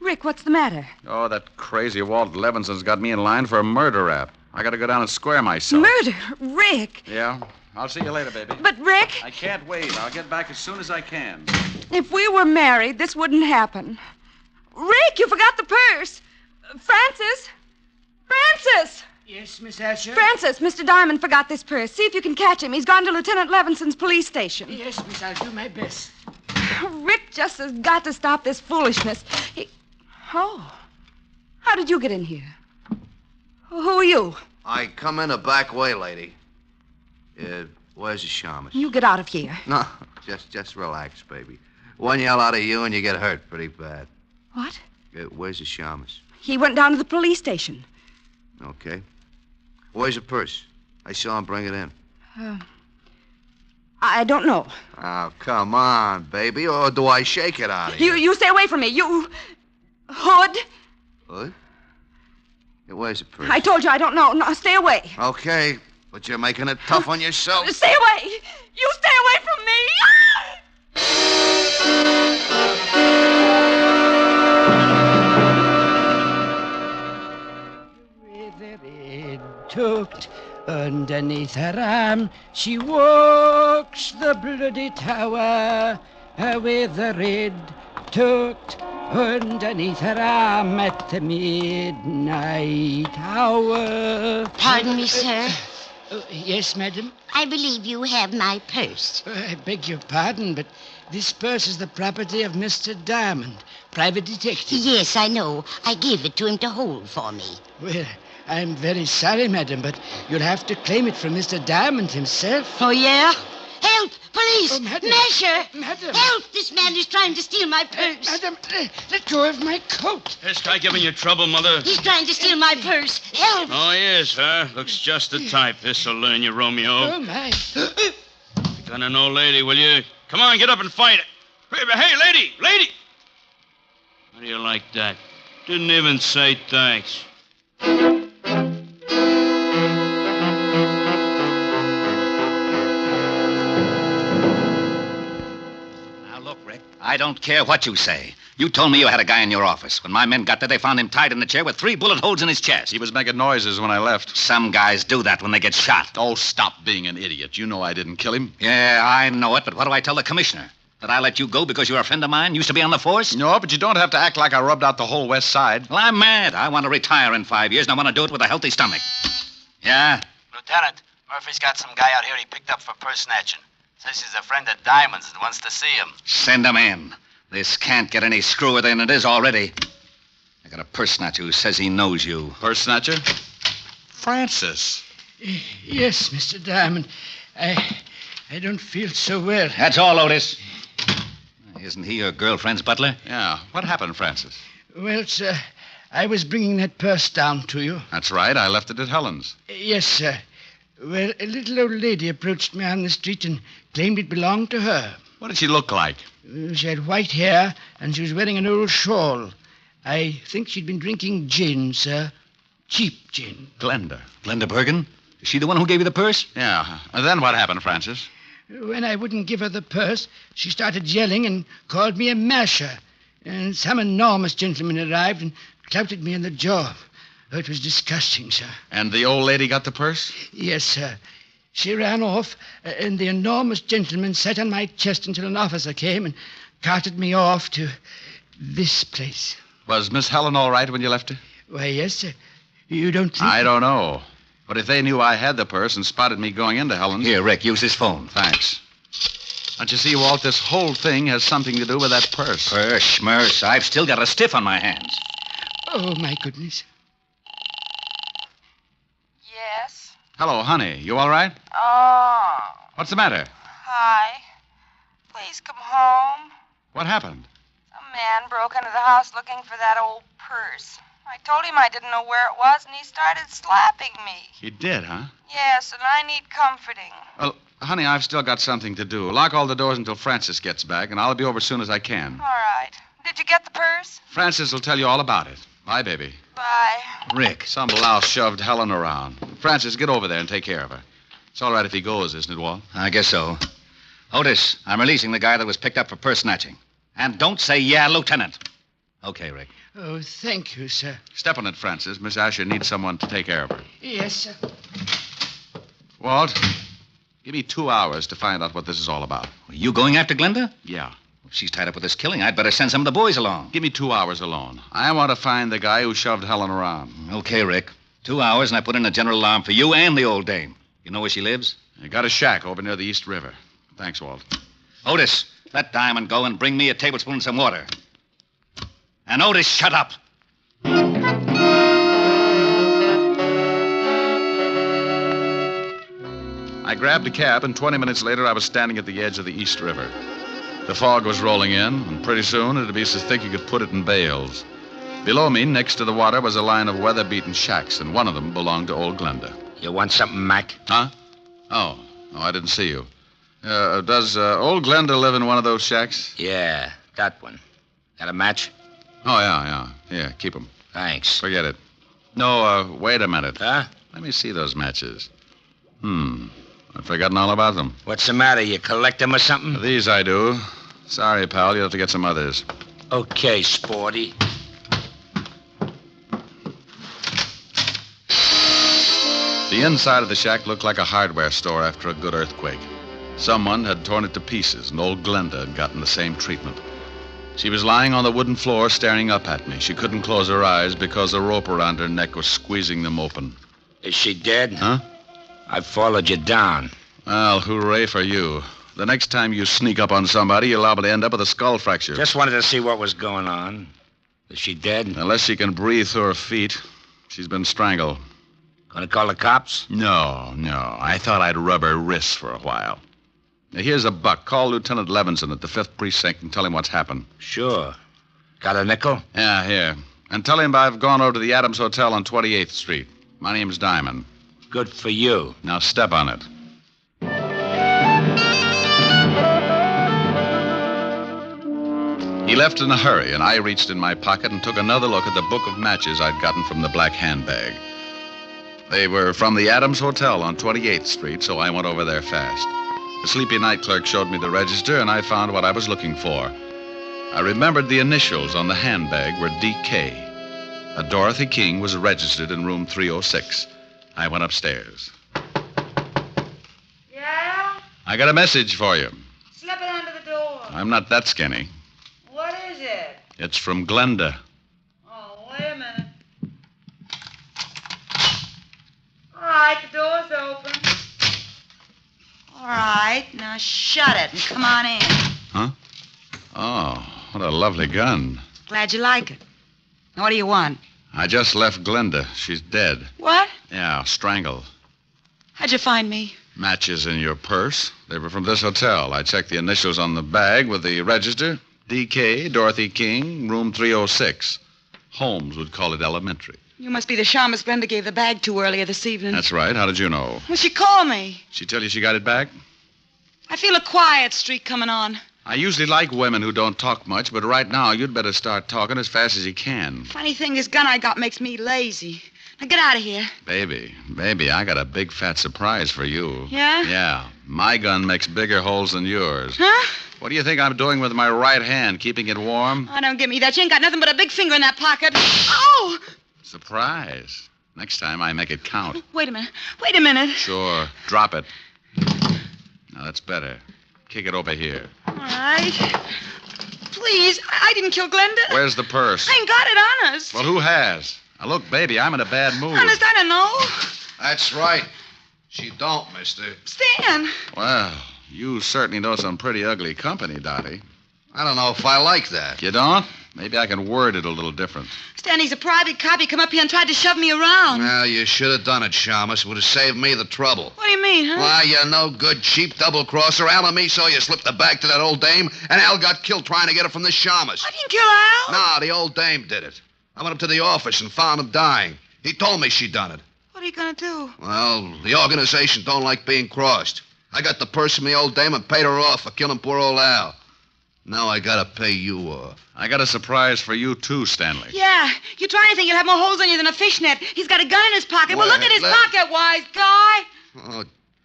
Rick, what's the matter? Oh, that crazy Walt Levinson's got me in line for a murder rap. I gotta go down and square myself. Murder? Rick! Yeah? I'll see you later, baby. But, Rick... I can't wait. I'll get back as soon as I can. If we were married, this wouldn't happen. Rick, you forgot the purse. Francis? Francis! Yes, Miss Asher? Francis, Mr. Diamond forgot this purse. See if you can catch him. He's gone to Lieutenant Levinson's police station. Yes, Miss, I'll do my best. Rick just has got to stop this foolishness. Oh. How did you get in here? Who are you? I come in a back way, lady. Where's the shamus? You get out of here. No, just relax, baby. One yell out of you and you get hurt pretty bad. What? Where's the shamus? He went down to the police station. Okay. Where's the purse? I saw him bring it in. I don't know. Oh, come on, baby. Or do I shake it out of you? You stay away from me. You... Hood? What? Where's the purse? I told you I don't know. No, stay away. Okay, but you're making it tough on yourself. Stay away. You stay away from me. With the red tucked underneath her arm, she walks the bloody tower with the red tucked underneath her arm at the midnight hour. Pardon me, sir. Yes, madam? I believe you have my purse. I beg your pardon, but this purse is the property of Mr. Diamond, private detective. Yes, I know. I gave it to him to hold for me. Well, I'm very sorry, madam, but you'll have to claim it from Mr. Diamond himself. Oh, yeah? Help! Police! Oh, madam. Masher! Madam! Help! This man is trying to steal my purse. Madam, let go of my coat. This guy giving you trouble, Mother? He's trying to steal my purse. Help! Oh, yes, huh? Looks just the type. This'll learn you, Romeo. Oh, my. Gun an old lady, will you? Come on, get up and fight it. Hey, lady! Lady! How do you like that? Didn't even say thanks. I don't care what you say. You told me you had a guy in your office. When my men got there, they found him tied in the chair with 3 bullet holes in his chest. He was making noises when I left. Some guys do that when they get shot. Oh, stop being an idiot. You know I didn't kill him. Yeah, I know it, but what do I tell the commissioner? That I let you go because you're a friend of mine? Used to be on the force? No, but you don't have to act like I rubbed out the whole West Side. Well, I'm mad. I want to retire in 5 years, and I want to do it with a healthy stomach. Yeah? Lieutenant, Murphy's got some guy out here he picked up for purse snatching. Says he's a friend of Diamond's and wants to see him. Send him in. This can't get any screwier than it is already. I got a purse snatcher who says he knows you. Purse snatcher? Francis. Yes, Mr. Diamond. I don't feel so well. That's all, Otis. Isn't he your girlfriend's butler? Yeah. What happened, Francis? Well, sir, I was bringing that purse down to you. That's right. I left it at Helen's. Yes, sir. Well, a little old lady approached me on the street and claimed it belonged to her. What did she look like? She had white hair, and she was wearing an old shawl. I think she'd been drinking gin, sir. Cheap gin. Glenda. Glenda Bergen? Is she the one who gave you the purse? Yeah. And then what happened, Francis? When I wouldn't give her the purse, she started yelling and called me a masher. And some enormous gentleman arrived and clouted me in the jaw. Oh, it was disgusting, sir. And the old lady got the purse? Yes, sir. She ran off, and the enormous gentleman sat on my chest until an officer came and carted me off to this place. Was Miss Helen all right when you left her? Why, yes, sir. You don't think... I don't know. But if they knew I had the purse and spotted me going into Helen's... Here, Rick, use his phone. Thanks. Don't you see, Walt, this whole thing has something to do with that purse. Purse, Schmerz. I've still got a stiff on my hands. Oh, my goodness. Yes? Hello, honey. You all right? Oh. What's the matter? Hi. Please come home. What happened? Some man broke into the house looking for that old purse. I told him I didn't know where it was, and he started slapping me. He did, huh? Yes, and I need comforting. Well, honey, I've still got something to do. Lock all the doors until Francis gets back, and I'll be over as soon as I can. All right. Did you get the purse? Francis will tell you all about it. Bye, baby. Bye. Rick, some louse shoved Helen around. Francis, get over there and take care of her. It's all right if he goes, isn't it, Walt? I guess so. Otis, I'm releasing the guy that was picked up for purse snatching. And don't say, yeah, Lieutenant. Okay, Rick. Oh, thank you, sir. Step on it, Francis. Miss Asher needs someone to take care of her. Yes, sir. Walt, give me 2 hours to find out what this is all about. Are you going after Glenda? Yeah. If she's tied up with this killing, I'd better send some of the boys along. Give me 2 hours alone. I want to find the guy who shoved Helen around. Okay, Rick. 2 hours, and I put in a general alarm for you and the old dame. You know where she lives? I got a shack over near the East River. Thanks, Walt. Otis, let Diamond go and bring me a tablespoon and some water. And Otis, shut up. I grabbed a cab, and 20 minutes later, I was standing at the edge of the East River. The fog was rolling in, and pretty soon it'd be so thick you could put it in bales. Below me, next to the water, was a line of weather-beaten shacks, and one of them belonged to old Glenda. You want something, Mac? Huh? Oh, I didn't see you. Does old Glenda live in one of those shacks? Yeah, that one. Got a match? Oh, yeah. Here, keep them. Thanks. Forget it. No, wait a minute. Huh? Let me see those matches. I've forgotten all about them. What's the matter? You collect them or something? These I do. Sorry, pal. You'll have to get some others. Okay, Sporty. The inside of the shack looked like a hardware store after a good earthquake. Someone had torn it to pieces, and old Glenda had gotten the same treatment. She was lying on the wooden floor staring up at me. She couldn't close her eyes because the rope around her neck was squeezing them open. Is she dead? Huh? I followed you down. Well, hooray for you. The next time you sneak up on somebody, you're liable to end up with a skull fracture. Just wanted to see what was going on. Is she dead? Unless she can breathe through her feet. She's been strangled. Gonna call the cops? No. I thought I'd rub her wrists for a while. Now, here's a buck. Call Lieutenant Levinson at the 5th Precinct and tell him what's happened. Sure. Got a nickel? Yeah, here. And tell him I've gone over to the Adams Hotel on 28th Street. My name's Diamond. Good for you. Now step on it. He left in a hurry, and I reached in my pocket and took another look at the book of matches I'd gotten from the black handbag. They were from the Adams Hotel on 28th Street, so I went over there fast. The sleepy night clerk showed me the register, and I found what I was looking for. I remembered the initials on the handbag were D.K. A Dorothy King was registered in room 306. I went upstairs. Yeah? I got a message for you. Slip it under the door. I'm not that skinny. What is it? It's from Glenda. Oh, wait a minute. All right, the door's open. All right, now shut it and come on in. Huh? Oh, what a lovely gun. Glad you like it. Now, what do you want? I just left Glenda. She's dead. What? Yeah, strangled. How'd you find me? Matches in your purse. They were from this hotel. I checked the initials on the bag with the register. D.K., Dorothy King, room 306. Holmes would call it elementary. You must be the shamus Glenda gave the bag to earlier this evening. That's right. How did you know? Well, she called me. She tell you she got it back? I feel a quiet streak coming on. I usually like women who don't talk much, but right now you'd better start talking as fast as you can. Funny thing, this gun I got makes me lazy. Now get out of here. Baby, I got a big fat surprise for you. Yeah? Yeah. My gun makes bigger holes than yours. Huh? What do you think I'm doing with my right hand, keeping it warm? Oh, don't give me that. You ain't got nothing but a big finger in that pocket. Oh! Surprise. Next time I make it count. Wait a minute. Sure. Drop it. Now, that's better. Kick it over here. All right. Please, I didn't kill Glenda. Where's the purse? I ain't got it, honest. Well, who has? Now, look, baby, I'm in a bad mood. Honest, I don't know. That's right. She don't, mister. Stan. Well, you certainly know some pretty ugly company, Dottie. I don't know if I like that. You don't? Maybe I can word it a little different. Stan, he's a private cop. He come up here and tried to shove me around. Well, you should have done it, Shamus. It would have saved me the trouble. What do you mean, huh? Why, you no good, cheap double-crosser. Al and me saw you slip the bag to that old dame, and Al got killed trying to get it from the Shamus. I didn't kill Al. Nah, the old dame did it. I went up to the office and found him dying. He told me she'd done it. What are you going to do? Well, the organization don't like being crossed. I got the purse from the old dame and paid her off for killing poor old Al. Now I gotta pay you off. I got a surprise for you, too, Stanley. Yeah, you try anything, you'll have more holes on you than a fishnet. He's got a gun in his pocket. Well, look at his pocket, wise guy. Oh,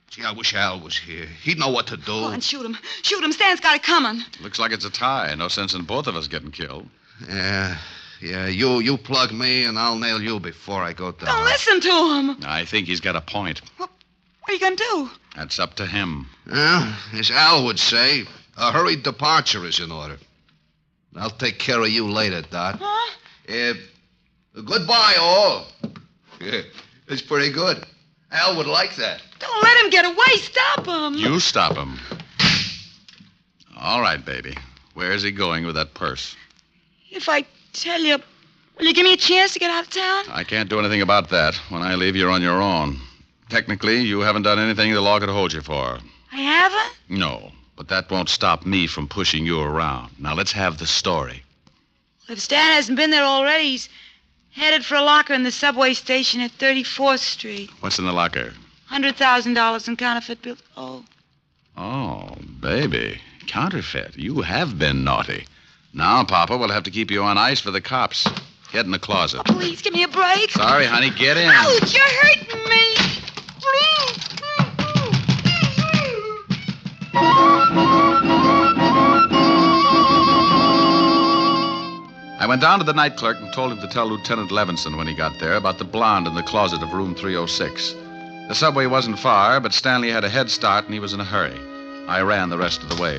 gee, I wish Al was here. He'd know what to do. Go on, shoot him. Shoot him. Stan's got it coming. Looks like it's a tie. No sense in both of us getting killed. Yeah, you plug me, and I'll nail you before I go down. Don't listen to him. I think he's got a point. What are you going to do? That's up to him. Well, as Al would say, a hurried departure is in order. I'll take care of you later, Dot. Huh? Goodbye, all. Yeah, it's pretty good. Al would like that. Don't let him get away. Stop him. You stop him. All right, baby. Where's he going with that purse? If I tell you, will you give me a chance to get out of town? I can't do anything about that. When I leave, you're on your own. Technically, you haven't done anything the law could hold you for. I haven't? No, but that won't stop me from pushing you around. Now, let's have the story. If Stan hasn't been there already, he's headed for a locker in the subway station at 34th Street. What's in the locker? $100,000 in counterfeit bills. Oh, baby. Counterfeit. You have been naughty. Now, Papa, we'll have to keep you on ice for the cops. Get in the closet. Please give me a break. Sorry, honey. Get in. Ouch, you're hurting me. I went down to the night clerk and told him to tell Lieutenant Levinson when he got there about the blonde in the closet of room 306. The subway wasn't far, but Stanley had a head start and he was in a hurry. I ran the rest of the way.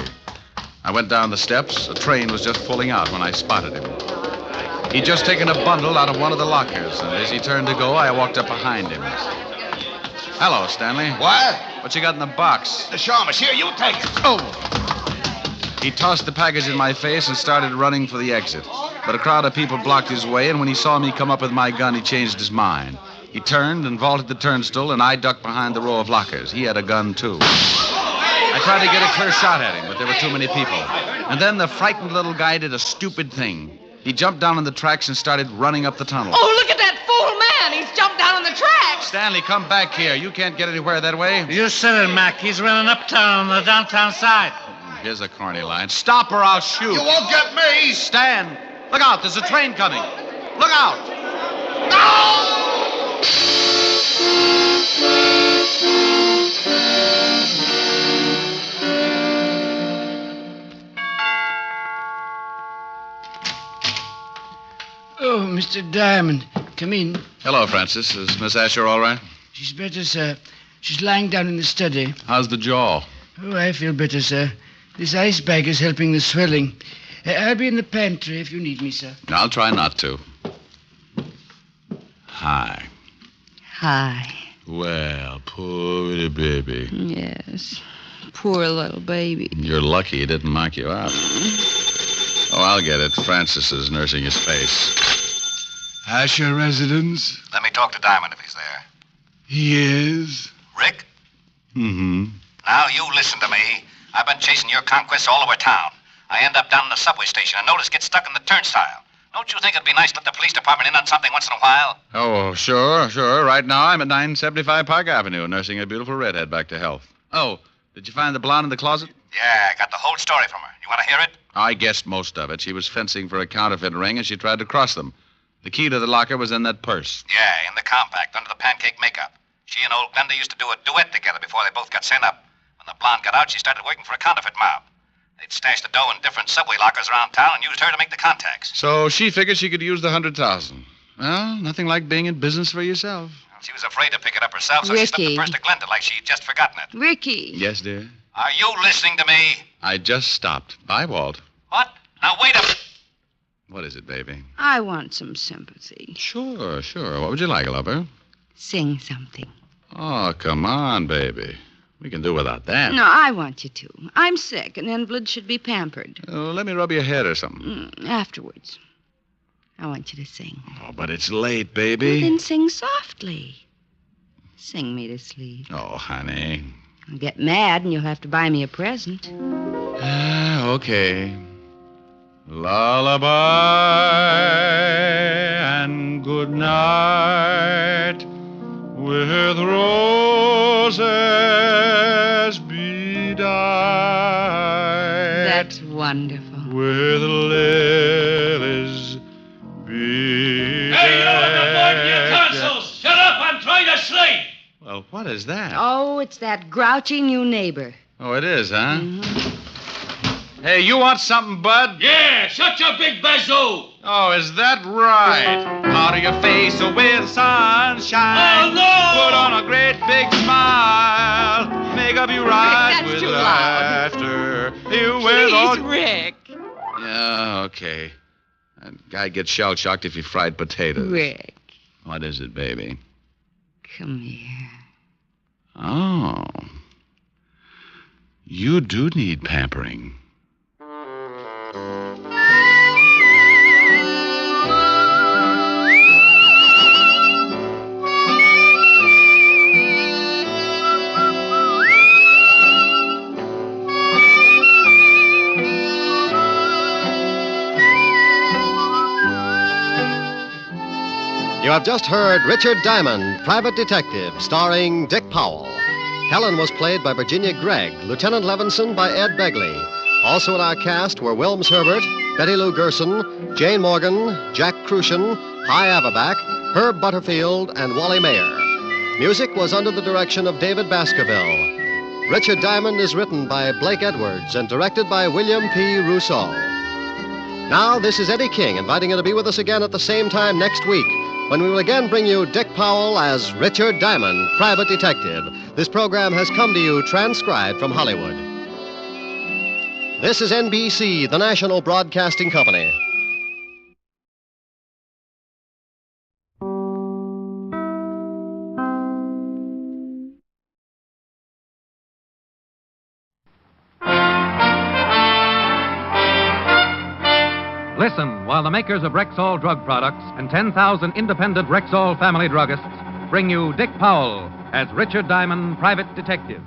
I went down the steps. A train was just pulling out when I spotted him. He'd just taken a bundle out of one of the lockers, and as he turned to go, I walked up behind him. Hello, Stanley. What? What you got in the box? The Shamus. Here, you take it. Oh! He tossed the package in my face and started running for the exit. But a crowd of people blocked his way, and when he saw me come up with my gun, he changed his mind. He turned and vaulted the turnstile, and I ducked behind the row of lockers. He had a gun, too. I tried to get a clear shot at him, but there were too many people. And then the frightened little guy did a stupid thing. He jumped down on the tracks and started running up the tunnel. Oh, look at that fool man. He's jumped down on the tracks. Stanley, come back here. You can't get anywhere that way. You said it, Mac. He's running uptown on the downtown side. Here's a corny line. Stop or I'll shoot. You won't get me. Stan, look out. There's a train coming. Look out. No! Oh, Mr. Diamond, come in. Hello, Francis. Is Miss Asher all right? She's better, sir. She's lying down in the study. How's the jaw? Oh, I feel better, sir. This ice bag is helping the swelling. I'll be in the pantry if you need me, sir. I'll try not to. Hi. Hi. Well, poor little baby. Yes. Poor little baby. You're lucky he didn't knock you out. Oh, I'll get it. Francis is nursing his face. Asher residence? Let me talk to Diamond if he's there. He is. Rick? Mm-hmm. Now, you listen to me. I've been chasing your conquests all over town. I end up down in the subway station and notice get stuck in the turnstile. Don't you think it'd be nice to let the police department in on something once in a while? Oh, sure. Right now, I'm at 975 Park Avenue, nursing a beautiful redhead back to health. Oh, did you find the blonde in the closet? Yeah, I got the whole story from her. You want to hear it? I guessed most of it. She was fencing for a counterfeit ring, and she tried to cross them. The key to the locker was in that purse. Yeah, in the compact, under the pancake makeup. She and old Glenda used to do a duet together before they both got sent up. When the blonde got out, she started working for a counterfeit mob. They'd stashed the dough in different subway lockers around town and used her to make the contacts. So she figured she could use the 100,000. Well, nothing like being in business for yourself. She was afraid to pick it up herself, so she slipped the purse to Glenda like she'd just forgotten it. Ricky. Yes, dear? Are you listening to me? I just stopped. Bye, Walt. What? Now, wait a minute. What is it, baby? I want some sympathy. Sure. What would you like, lover? Sing something. Oh, come on, baby. We can do without that. No, I want you to. I'm sick. An invalid should be pampered. Let me rub your head or something. Afterwards. I want you to sing. Oh, but it's late, baby. Well, then sing softly. Sing me to sleep. Oh, honey. I'll get mad and you'll have to buy me a present. Okay. Lullaby and good night with roses bedight. That's wonderful. With lilies bedecked. Hey, you at the board in your tonsils! Shut up, I'm trying to sleep! Well, what is that? Oh, it's that grouchy new neighbor. Oh, it is, huh? Hey, you want something, Bud? Yeah, shut your big bazoo! Oh, is that right? Powder your face with sunshine. Oh, no! Put on a great big smile. Make up your eyes That's with too loud. laughter. You will Please, Rick. Yeah, okay. That guy gets shell-shocked if he fried potatoes. Rick. What is it, baby? Come here. Oh. You do need pampering. You have just heard Richard Diamond, Private Detective, starring Dick Powell. Helen was played by Virginia Gregg, Lieutenant Levinson by Ed Begley. Also in our cast were Wilms Herbert, Betty Lou Gerson, Jane Morgan, Jack Crucian, Hy Averback, Herb Butterfield, and Wally Mayer. Music was under the direction of David Baskerville. Richard Diamond is written by Blake Edwards and directed by William P. Rousseau. Now, this is Eddie King inviting you to be with us again at the same time next week, when we will again bring you Dick Powell as Richard Diamond, Private Detective. This program has come to you transcribed from Hollywood. This is NBC, the national broadcasting company. Listen while the makers of Rexall drug products and 10,000 independent Rexall family druggists bring you Dick Powell as Richard Diamond, Private Detective.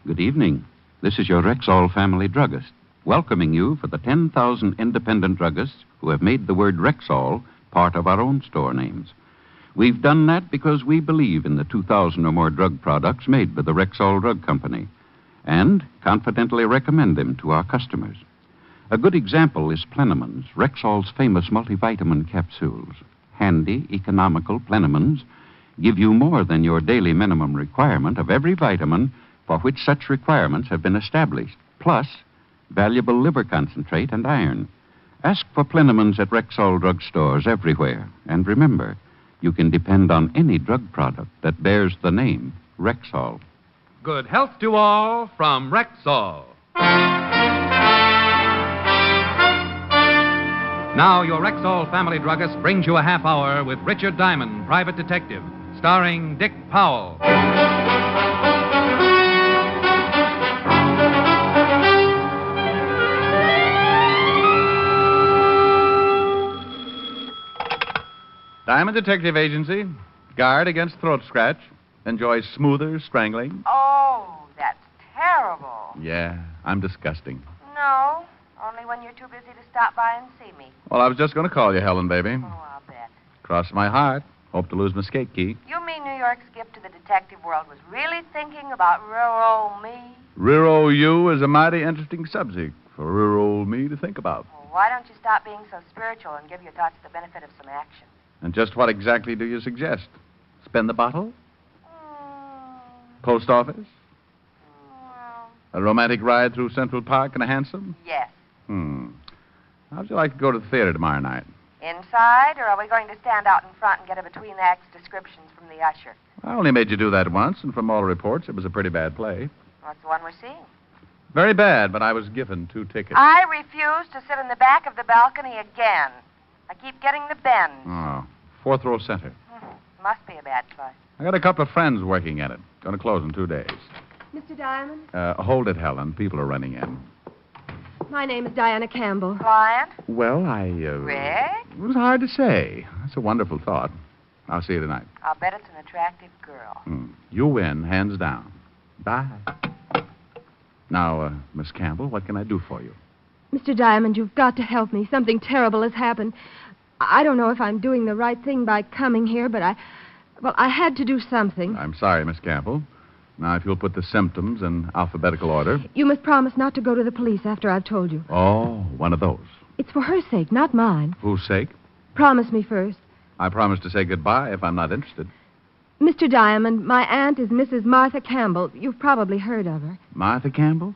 Good evening. This is your Rexall family druggist, welcoming you for the 10,000 independent druggists who have made the word Rexall part of our own store names. We've done that because we believe in the 2,000 or more drug products made by the Rexall Drug Company and confidently recommend them to our customers. A good example is Plenamins, Rexall's famous multivitamin capsules. Handy, economical Plenamins give you more than your daily minimum requirement of every vitamin for which such requirements have been established, plus valuable liver concentrate and iron. Ask for Plenamins at Rexall drug stores everywhere. And remember, you can depend on any drug product that bears the name Rexall. Good health to all from Rexall. Now, your Rexall family druggist brings you a half hour with Richard Diamond, Private Detective, starring Dick Powell. Diamond Detective Agency. Guard against throat scratch. Enjoys smoother strangling. Oh, that's terrible. Yeah, I'm disgusting. No, only when you're too busy to stop by and see me. Well, I was just going to call you, Helen, baby. Oh, I'll bet. Cross my heart. Hope to lose my skate key. You mean New York's gift to the detective world was really thinking about rural me? Rural you is a mighty interesting subject for rural me to think about. Well, why don't you stop being so spiritual and give your thoughts the benefit of some action? And just what exactly do you suggest? Spend the bottle? Post office? A romantic ride through Central Park in a hansom? Yes. How'd you like to go to the theater tomorrow night? Inside, or are we going to stand out in front and get a between-acts descriptions from the usher? I only made you do that once, and from all reports, it was a pretty bad play. What's the one we're seeing? Very bad, but I was given 2 tickets. I refuse to sit in the back of the balcony again. I keep getting the bend. Oh, 4th row center. Must be a bad choice. I got a couple of friends working at it. Going to close in 2 days. Mr. Diamond, Hold it, Helen. People are running in. my name is Diana Campbell. Client? Well, Rick? It was hard to say. That's a wonderful thought. I'll see you tonight. I'll bet it's an attractive girl. You win, hands down. Bye. Now, Miss Campbell, what can I do for you? Mr. Diamond, you've got to help me. Something terrible has happened. I don't know if I'm doing the right thing by coming here, but I had to do something. I'm sorry, Miss Campbell. Now, if you'll put the symptoms in alphabetical order. You must promise not to go to the police after I've told you. Oh, one of those. It's for her sake, not mine. Whose sake? Promise me first. I promise to say goodbye if I'm not interested. Mr. Diamond, my aunt is Mrs. Martha Campbell. You've probably heard of her. Martha Campbell?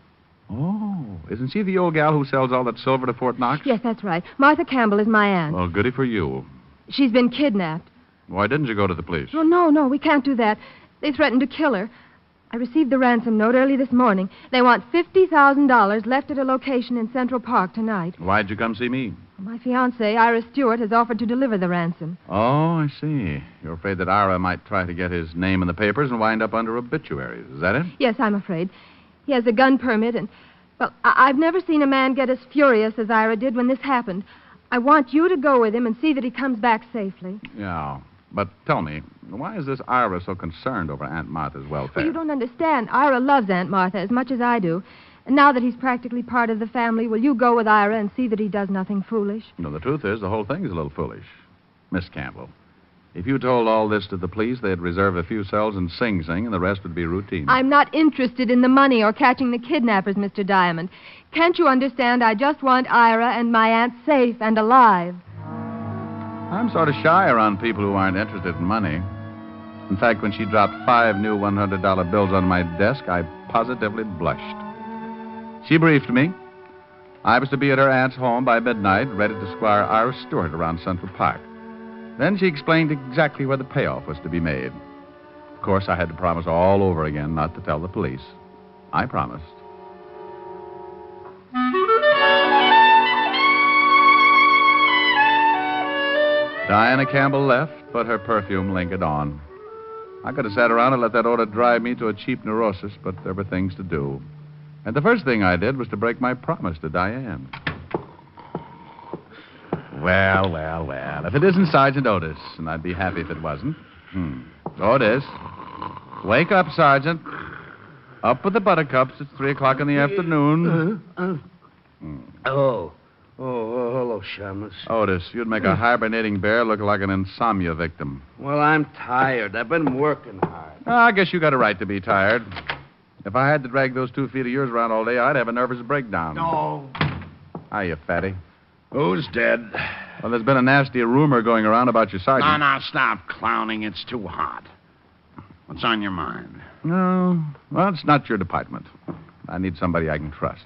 Oh, isn't she the old gal who sells all that silver to Fort Knox? Yes, that's right. Martha Campbell is my aunt. Well, goody for you. She's been kidnapped. Why didn't you go to the police? Oh, no, we can't do that. They threatened to kill her. I received the ransom note early this morning. They want $50,000 left at a location in Central Park tonight. Why'd you come see me? My fiancée, Ira Stewart, has offered to deliver the ransom. Oh, I see. You're afraid that Ira might try to get his name in the papers and wind up under obituaries. Is that it? Yes, I'm afraid. He has a gun permit, and, well, I've never seen a man get as furious as Ira did when this happened. I want you to go with him and see that he comes back safely. Yeah. But tell me, why is this Ira so concerned over Aunt Martha's welfare? Well, you don't understand. Ira loves Aunt Martha as much as I do. And now that he's practically part of the family, will you go with Ira and see that he does nothing foolish? No, the truth is, the whole thing is a little foolish. Miss Campbell, if you told all this to the police, they'd reserve a few cells in Sing Sing, and the rest would be routine. I'm not interested in the money or catching the kidnappers, Mr. Diamond. Can't you understand? I just want Ira and my aunt safe and alive. I'm sort of shy around people who aren't interested in money. In fact, when she dropped 5 new $100 bills on my desk, I positively blushed. She briefed me. I was to be at her aunt's home by midnight, ready to squire Ira Stewart around Central Park. Then she explained exactly where the payoff was to be made. Of course, I had to promise all over again not to tell the police. I promised. Diana Campbell left, but her perfume lingered on. I could have sat around and let that odor drive me to a cheap neurosis, but there were things to do. And the first thing I did was to break my promise to Diane. Well. If it isn't Sergeant Otis, and I'd be happy if it wasn't. Otis. Wake up, Sergeant. Up with the buttercups. It's 3 o'clock in the afternoon. Oh, hello, Shamus. Otis, you'd make a hibernating bear look like an insomnia victim. Well, I'm tired. I've been working hard. I guess you got a right to be tired. If I had to drag those 2 feet of yours around all day, I'd have a nervous breakdown. No. Hiya, fatty. Who's dead? Well, there's been a nasty rumor going around about your sergeant. No, stop clowning. It's too hot. What's on your mind? No. Well, it's not your department. I need somebody I can trust.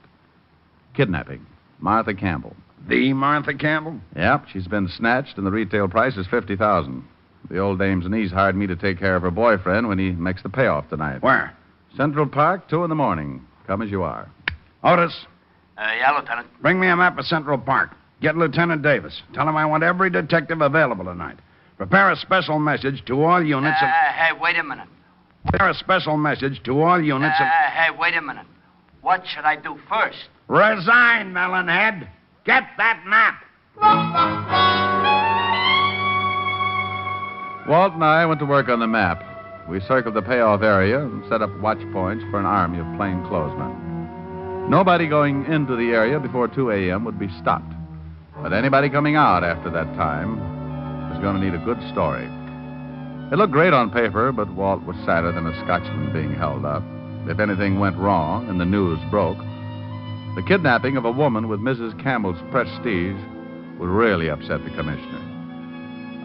Kidnapping. Martha Campbell. The Martha Campbell? Yep, she's been snatched, and the retail price is $50,000. The old dame's niece hired me to take care of her boyfriend when he makes the payoff tonight. Where? Central Park, 2 a.m. Come as you are. Otis, Yeah, Lieutenant. bring me a map of Central Park. Get Lieutenant Davis. Tell him I want every detective available tonight. Prepare a special message to all units of... Hey, wait a minute. Prepare a special message to all units of... Hey, wait a minute. What should I do first? Resign, melonhead. Get that map. Walt and I went to work on the map. We circled the payoff area and set up watch points for an army of plainclothesmen. Nobody going into the area before 2 a.m. would be stopped. But anybody coming out after that time was going to need a good story. It looked great on paper, but Walt was sadder than a Scotchman being held up. If anything went wrong and the news broke, the kidnapping of a woman with Mrs. Campbell's prestige would really upset the commissioner.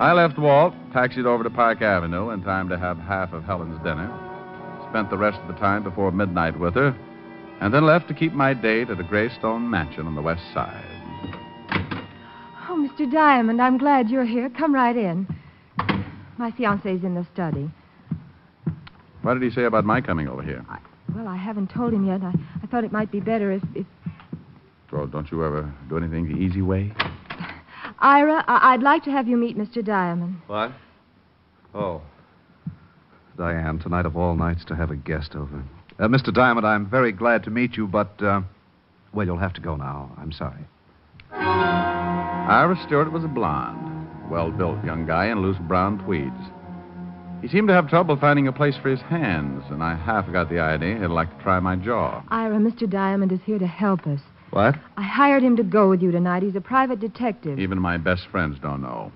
I left Walt, taxied over to Park Avenue in time to have half of Helen's dinner, spent the rest of the time before midnight with her, and then left to keep my date at a gray stone mansion on the west side. Oh, Mr. Diamond, I'm glad you're here. Come right in. My fiancé's in the study. What did he say about my coming over here? Well, I haven't told him yet. I thought it might be better if... Well, don't you ever do anything the easy way? Ira, I'd like to have you meet Mr. Diamond. What? Oh. Diane, tonight of all nights to have a guest over. Mr. Diamond, I'm very glad to meet you, but, well, you'll have to go now. I'm sorry. Ira Stewart was a blonde, well-built young guy in loose brown tweeds. He seemed to have trouble finding a place for his hands, and I half got the idea he'd like to try my jaw. Ira, Mr. Diamond is here to help us. What? I hired him to go with you tonight. He's a private detective. Even my best friends don't know.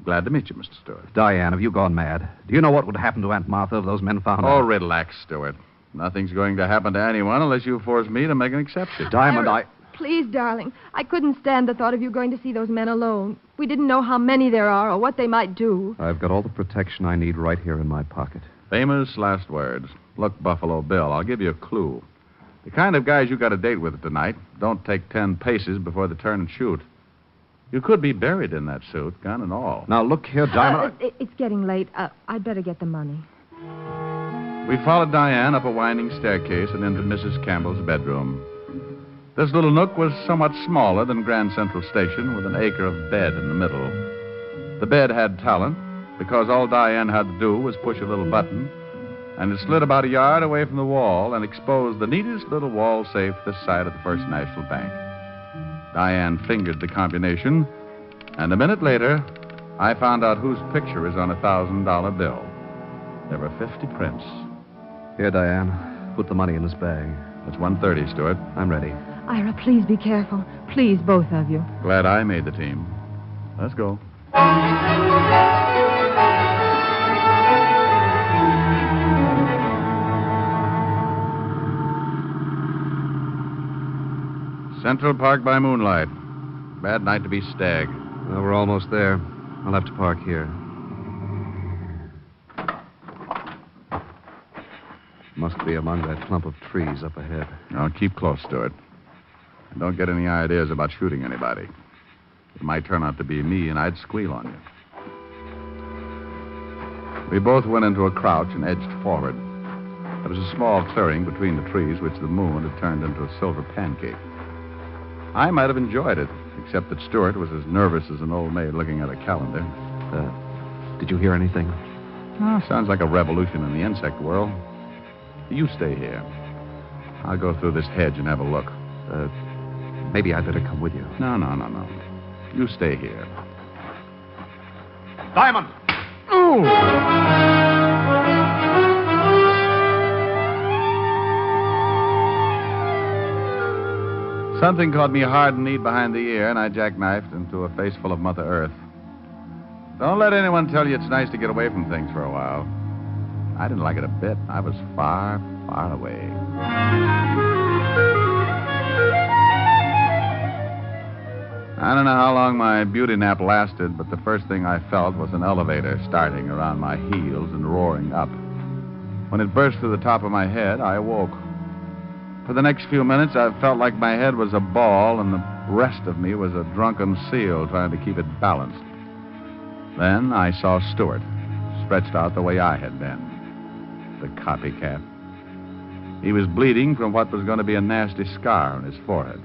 Glad to meet you, Mr. Stewart. Diane, have you gone mad? Do you know what would happen to Aunt Martha if those men found out? Oh, relax, Stewart. Nothing's going to happen to anyone unless you force me to make an exception. Diamond, Ira, please, darling. I couldn't stand the thought of you going to see those men alone. We didn't know how many there are or what they might do. I've got all the protection I need right here in my pocket. Famous last words. Look, Buffalo Bill, I'll give you a clue. The kind of guys you got a date with tonight don't take 10 paces before they turn and shoot. You could be buried in that suit, gun and all. Now, look here, Diamond. It's getting late. I'd better get the money. We followed Diane up a winding staircase and into Mrs. Campbell's bedroom. This little nook was somewhat smaller than Grand Central Station, with an acre of bed in the middle. The bed had talent, because all Diane had to do was push a little button, and it slid about a yard away from the wall and exposed the neatest little wall safe this side of the First National Bank. Diane fingered the combination, and a minute later, I found out whose picture is on a $1,000 bill. There were 50 prints. Here, Diane. Put the money in this bag. It's $130, Stewart. I'm ready. Ira, please be careful. Please, both of you. Glad I made the team. Let's go. Central Park by moonlight. Bad night to be stag. Well, we're almost there. I'll have to park here. Must be among that clump of trees up ahead. Now, keep close, Stewart. And don't get any ideas about shooting anybody. It might turn out to be me, and I'd squeal on you. We both went into a crouch and edged forward. There was a small clearing between the trees, which the moon had turned into a silver pancake. I might have enjoyed it, except that Stewart was as nervous as an old maid looking at a calendar. Did you hear anything? Oh, sounds like a revolution in the insect world. You stay here. I'll go through this hedge and have a look. Maybe I'd better come with you. No. You stay here. Diamond! Ooh! Something caught me hard and neat behind the ear, and I jackknifed into a face full of Mother Earth. Don't let anyone tell you it's nice to get away from things for a while. I didn't like it a bit. I was far, far away. I don't know how long my beauty nap lasted, but the first thing I felt was an elevator starting around my heels and roaring up. When it burst through the top of my head, I awoke. For the next few minutes, I felt like my head was a ball and the rest of me was a drunken seal trying to keep it balanced. Then I saw Stewart, stretched out the way I had been. The copycat. He was bleeding from what was going to be a nasty scar on his forehead.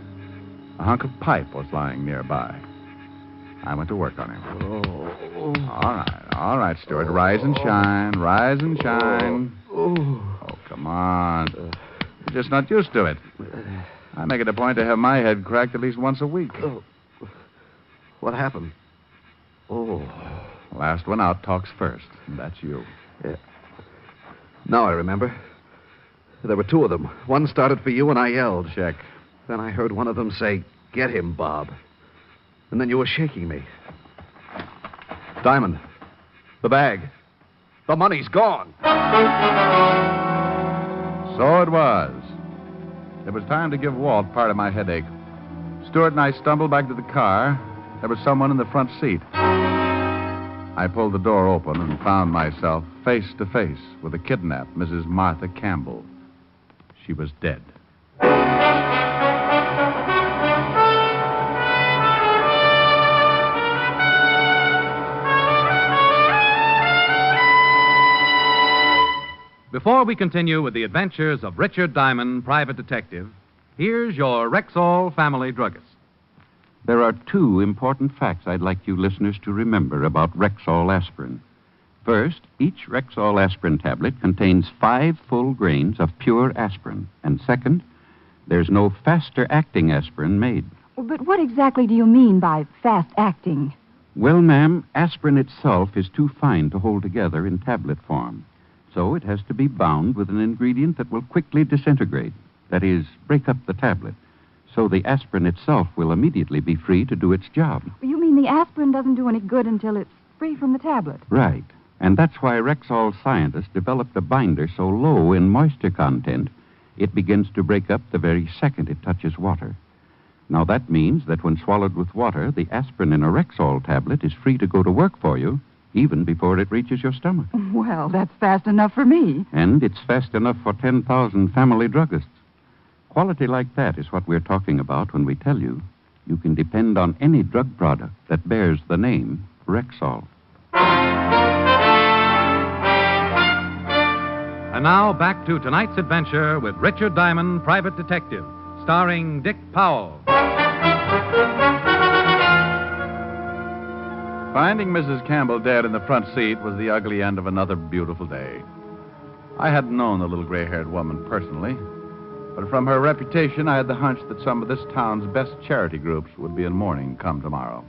A hunk of pipe was lying nearby. I went to work on him. All right, Stewart. Rise and shine. Oh, come on. You're just not used to it. I make it a point to have my head cracked at least once a week. What happened? Last one out talks first, and that's you. Yeah. Now I remember. There were two of them. One started for you, and I yelled. Check. Then I heard one of them say, "Get him, Bob." And then you were shaking me. Diamond, the bag. The money's gone. So it was. It was time to give Walt part of my headache. Stewart and I stumbled back to the car. There was someone in the front seat. I pulled the door open and found myself face to face with the kidnapped Mrs. Martha Campbell. She was dead. Before we continue with the adventures of Richard Diamond, private detective, here's your Rexall family druggist. There are two important facts I'd like you listeners to remember about Rexall aspirin. First, each Rexall aspirin tablet contains 5 full grains of pure aspirin. And second, there's no faster-acting aspirin made. But what exactly do you mean by fast-acting? Well, ma'am, aspirin itself is too fine to hold together in tablet form. So it has to be bound with an ingredient that will quickly disintegrate. That is, break up the tablet. So the aspirin itself will immediately be free to do its job. You mean the aspirin doesn't do any good until it's free from the tablet? Right. And that's why Rexall scientists developed a binder so low in moisture content, it begins to break up the very second it touches water. Now, that means that when swallowed with water, the aspirin in a Rexall tablet is free to go to work for you, even before it reaches your stomach. Well, that's fast enough for me. And it's fast enough for 10,000 family druggists. Quality like that is what we're talking about when we tell you you can depend on any drug product that bears the name Rexall. And now back to tonight's adventure with Richard Diamond, private detective, starring Dick Powell. Finding Mrs. Campbell dead in the front seat was the ugly end of another beautiful day. I hadn't known the little gray-haired woman personally, but from her reputation, I had the hunch that some of this town's best charity groups would be in mourning come tomorrow.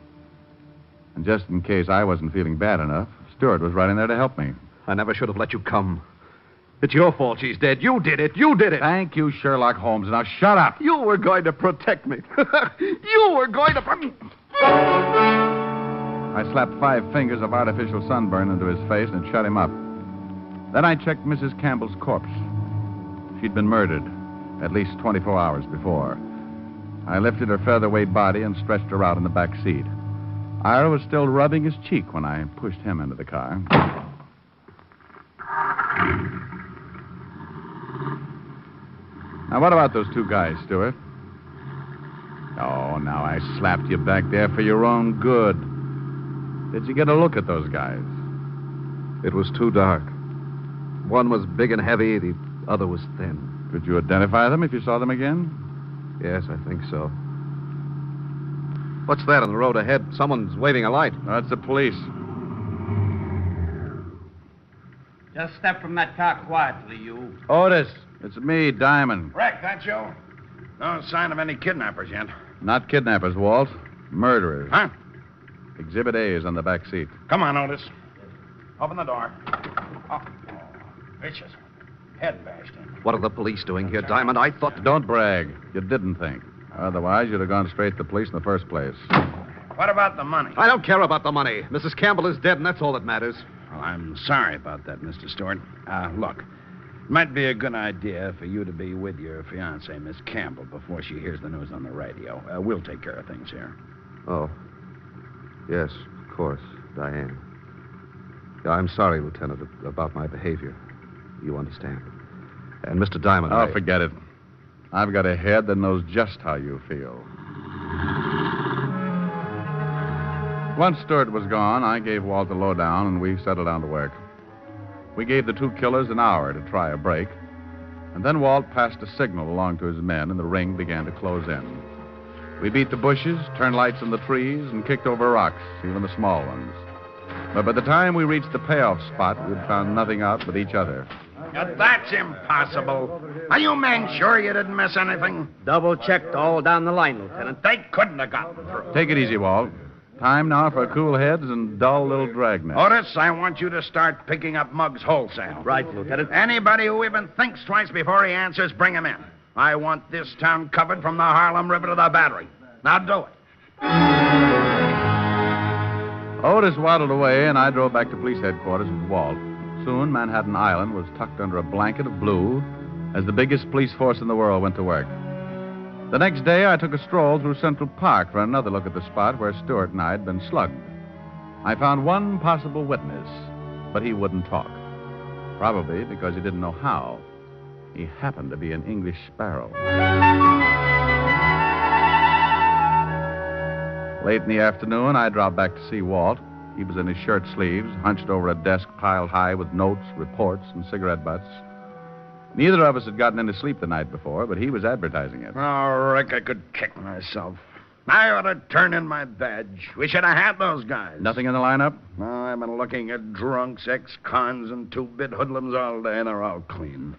And just in case I wasn't feeling bad enough, Stuart was right in there to help me. I never should have let you come. It's your fault she's dead. You did it. You did it. Thank you, Sherlock Holmes. Now shut up. You were going to protect me. You were going to... I slapped 5 fingers of artificial sunburn into his face and shut him up. Then I checked Mrs. Campbell's corpse. She'd been murdered at least 24 hours before. I lifted her featherweight body and stretched her out in the back seat. Ira was still rubbing his cheek when I pushed him into the car. Now, what about those 2 guys, Stuart? Oh, now I slapped you back there for your own good. Did you get a look at those guys? It was too dark. One was big and heavy, the other was thin. Could you identify them if you saw them again? Yes, I think so. What's that on the road ahead? Someone's waving a light. That's the police. Just step from that car quietly, you. Otis, it's me, Diamond. Rick, that's you? No sign of any kidnappers yet. Not kidnappers, Walt. Murderers. Huh? Exhibit A is on the back seat. Come on, Otis. Open the door. Oh, vicious. Head bashed in. What are the police doing here, Diamond? I thought... Don't brag. You didn't think. Otherwise, you'd have gone straight to the police in the first place. What about the money? I don't care about the money. Mrs. Campbell is dead, and that's all that matters. Well, I'm sorry about that, Mr. Stewart. Look, it might be a good idea for you to be with your fiancée, Miss Campbell, before she hears the news on the radio. We'll take care of things here. Oh. Yes, of course, Diane. Yeah, I'm sorry, Lieutenant, about my behavior. You understand. And Mr. Diamond... Oh, forget it. I've got a head that knows just how you feel. Once Stewart was gone, I gave Walt the lowdown, and we settled down to work. We gave the 2 killers an hour to try a break, and then Walt passed a signal along to his men, and the ring began to close in. We beat the bushes, turned lights on the trees, and kicked over rocks, even the small ones. But by the time we reached the payoff spot, we'd found nothing out but each other. Now, that's impossible. Are you men sure you didn't miss anything? Double-checked all down the line, Lieutenant. They couldn't have gotten through. Take it easy, Walt. Time now for cool heads and dull little dragnets. Otis, I want you to start picking up mugs wholesale. Right, Lieutenant. Anybody who even thinks twice before he answers, bring him in. I want this town covered from the Harlem River to the Battery. Now do it. Otis waddled away, and I drove back to police headquarters with Walt. Soon, Manhattan Island was tucked under a blanket of blue as the biggest police force in the world went to work. The next day, I took a stroll through Central Park for another look at the spot where Stewart and I had been slugged. I found one possible witness, but he wouldn't talk. Probably because he didn't know how. He happened to be an English sparrow. Late in the afternoon, I dropped back to see Walt. He was in his shirt sleeves, hunched over a desk piled high with notes, reports, and cigarette butts. Neither of us had gotten any sleep the night before, but he was advertising it. Oh, Rick, I could kick myself. I ought to turn in my badge. We should have had those guys. Nothing in the lineup? No, I've been looking at drunks, ex-cons, and two-bit hoodlums all day, and they're all clean.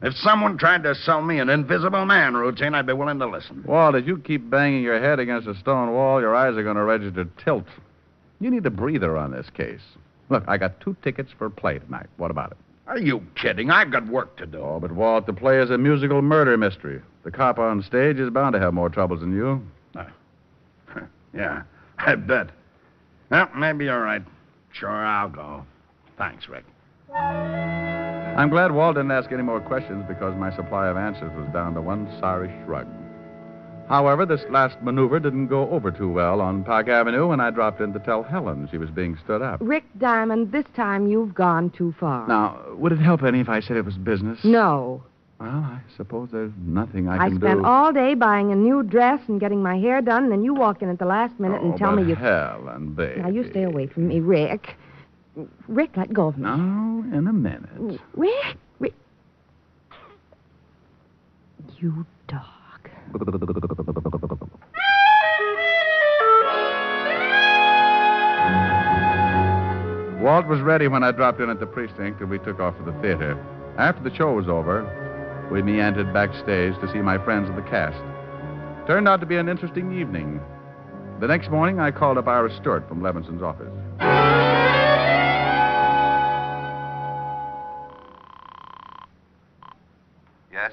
If someone tried to sell me an invisible man routine, I'd be willing to listen. Walt, if you keep banging your head against a stone wall, your eyes are going to register tilt. You need a breather on this case. Look, I got 2 tickets for play tonight. What about it? Are you kidding? I've got work to do. Oh, but Walt, the play is a musical murder mystery. The cop on stage is bound to have more troubles than you. Yeah, I bet. Well, maybe you're right. Sure, I'll go. Thanks, Rick. I'm glad Walt didn't ask any more questions because my supply of answers was down to one sorry shrug. However, this last maneuver didn't go over too well on Park Avenue when I dropped in to tell Helen she was being stood up. Rick Diamond, this time you've gone too far. Now, would it help any if I said it was business? No. Well, I suppose there's nothing I can do. I spent all day buying a new dress and getting my hair done, and then you walk in at the last minute and tell me you... Helen, baby. Now, you stay away from me, Rick. Rick, let go of me. No, in a minute. Rick. You dog. Walt was ready when I dropped in at the precinct and we took off for the theater. After the show was over, we meandered backstage to see my friends of the cast. Turned out to be an interesting evening. The next morning, I called up Ira Stewart from Levinson's office. Yes?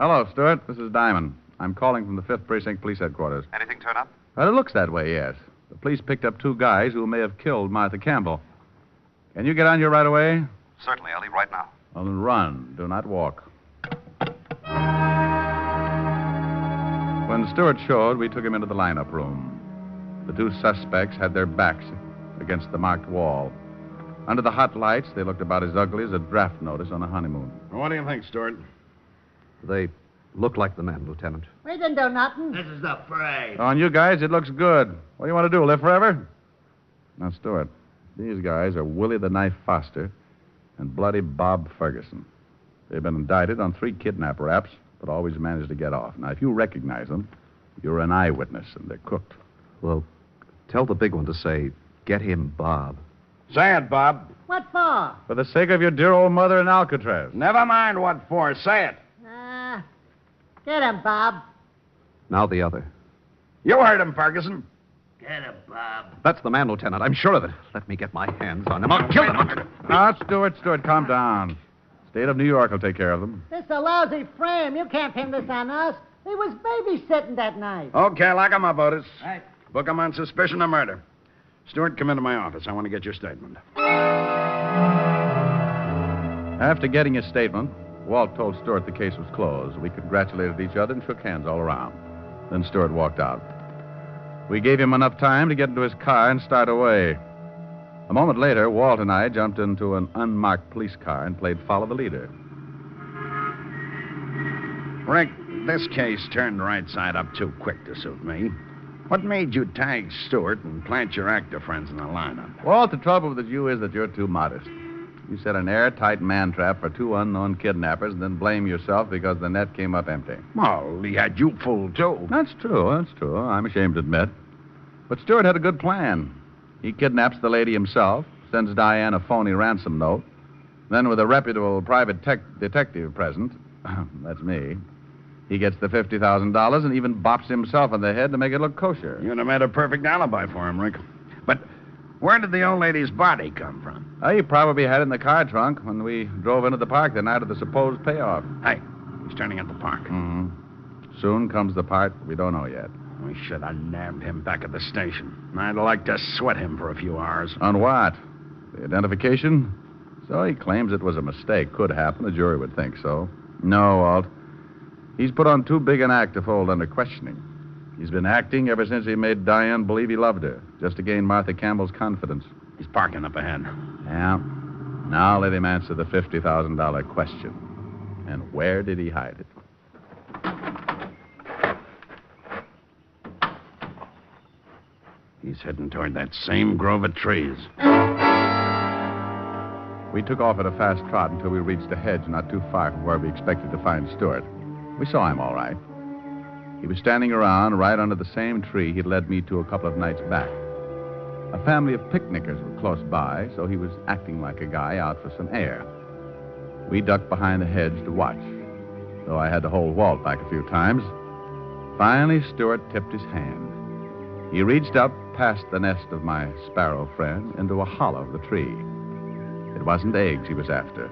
Hello, Stewart. This is Diamond. I'm calling from the 5th Precinct Police Headquarters. Anything turn up? Well, it looks that way, yes. The police picked up 2 guys who may have killed Martha Campbell. Can you get on here right away? Certainly. I'll leave right now. Well, then run. Do not walk. When Stewart showed, we took him into the lineup room. The 2 suspects had their backs against the marked wall. Under the hot lights, they looked about as ugly as a draft notice on a honeymoon. What do you think, Stewart? They look like the men, Lieutenant. We didn't do nothing. This is the parade. On you guys, it looks good. What do you want to do, live forever? Now, Stewart, these guys are Willie the Knife Foster and Bloody Bob Ferguson. They've been indicted on 3 kidnap raps, but always managed to get off. Now, if you recognize them, you're an eyewitness, and they're cooked. Well, tell the big one to say, get him, Bob. Say it, Bob. What for? For the sake of your dear old mother in Alcatraz. Never mind what for. Say it. Get him, Bob. Now the other. You heard him, Ferguson. Get him, Bob. That's the man, Lieutenant. I'm sure of it. Let me get my hands on him. I'll kill him. Now, Stewart, calm down. State of New York will take care of them. This is a lousy frame. You can't pin this on us. He was babysitting that night. Okay, lock him up, Otis. Right. Book him on suspicion of murder. Stewart, come into my office. I want to get your statement. After getting his statement, Walt told Stewart the case was closed. We congratulated each other and shook hands all around. Then Stewart walked out. We gave him enough time to get into his car and start away. A moment later, Walt and I jumped into an unmarked police car and played Follow the Leader. Rick, this case turned right side up too quick to suit me. What made you tag Stewart and plant your actor friends in the lineup? Walt, the trouble with you is that you're too modest. You set an airtight man trap for 2 unknown kidnappers and then blame yourself because the net came up empty. Well, he had you fooled, too. That's true. I'm ashamed to admit. But Stewart had a good plan. He kidnaps the lady himself, sends Diane a phony ransom note. Then, with a reputable private detective present, that's me, he gets the $50,000 and even bops himself on the head to make it look kosher. You'd have made a perfect alibi for him, Rick. But where did the old lady's body come from? He probably had it in the car trunk when we drove into the park the night of the supposed payoff. Hey, he's turning at the park. Mm-hmm. Soon comes the part we don't know yet. We should have nabbed him back at the station. I'd like to sweat him for a few hours. On what? The identification? So he claims it was a mistake. Could happen. The jury would think so. No, Walt. He's put on too big an act to fold under questioning. He's been acting ever since he made Diane believe he loved her, just to gain Martha Campbell's confidence. He's parking up ahead. Yeah. Now let him answer the $50,000 question. And where did he hide it? He's heading toward that same grove of trees. We took off at a fast trot until we reached a hedge not too far from where we expected to find Stewart. We saw him all right. He was standing around right under the same tree he'd led me to a couple of nights back. A family of picnickers were close by, so he was acting like a guy out for some air. We ducked behind the hedge to watch, though I had to hold Walt back a few times. Finally, Stewart tipped his hand. He reached up past the nest of my sparrow friend into a hollow of the tree. It wasn't eggs he was after.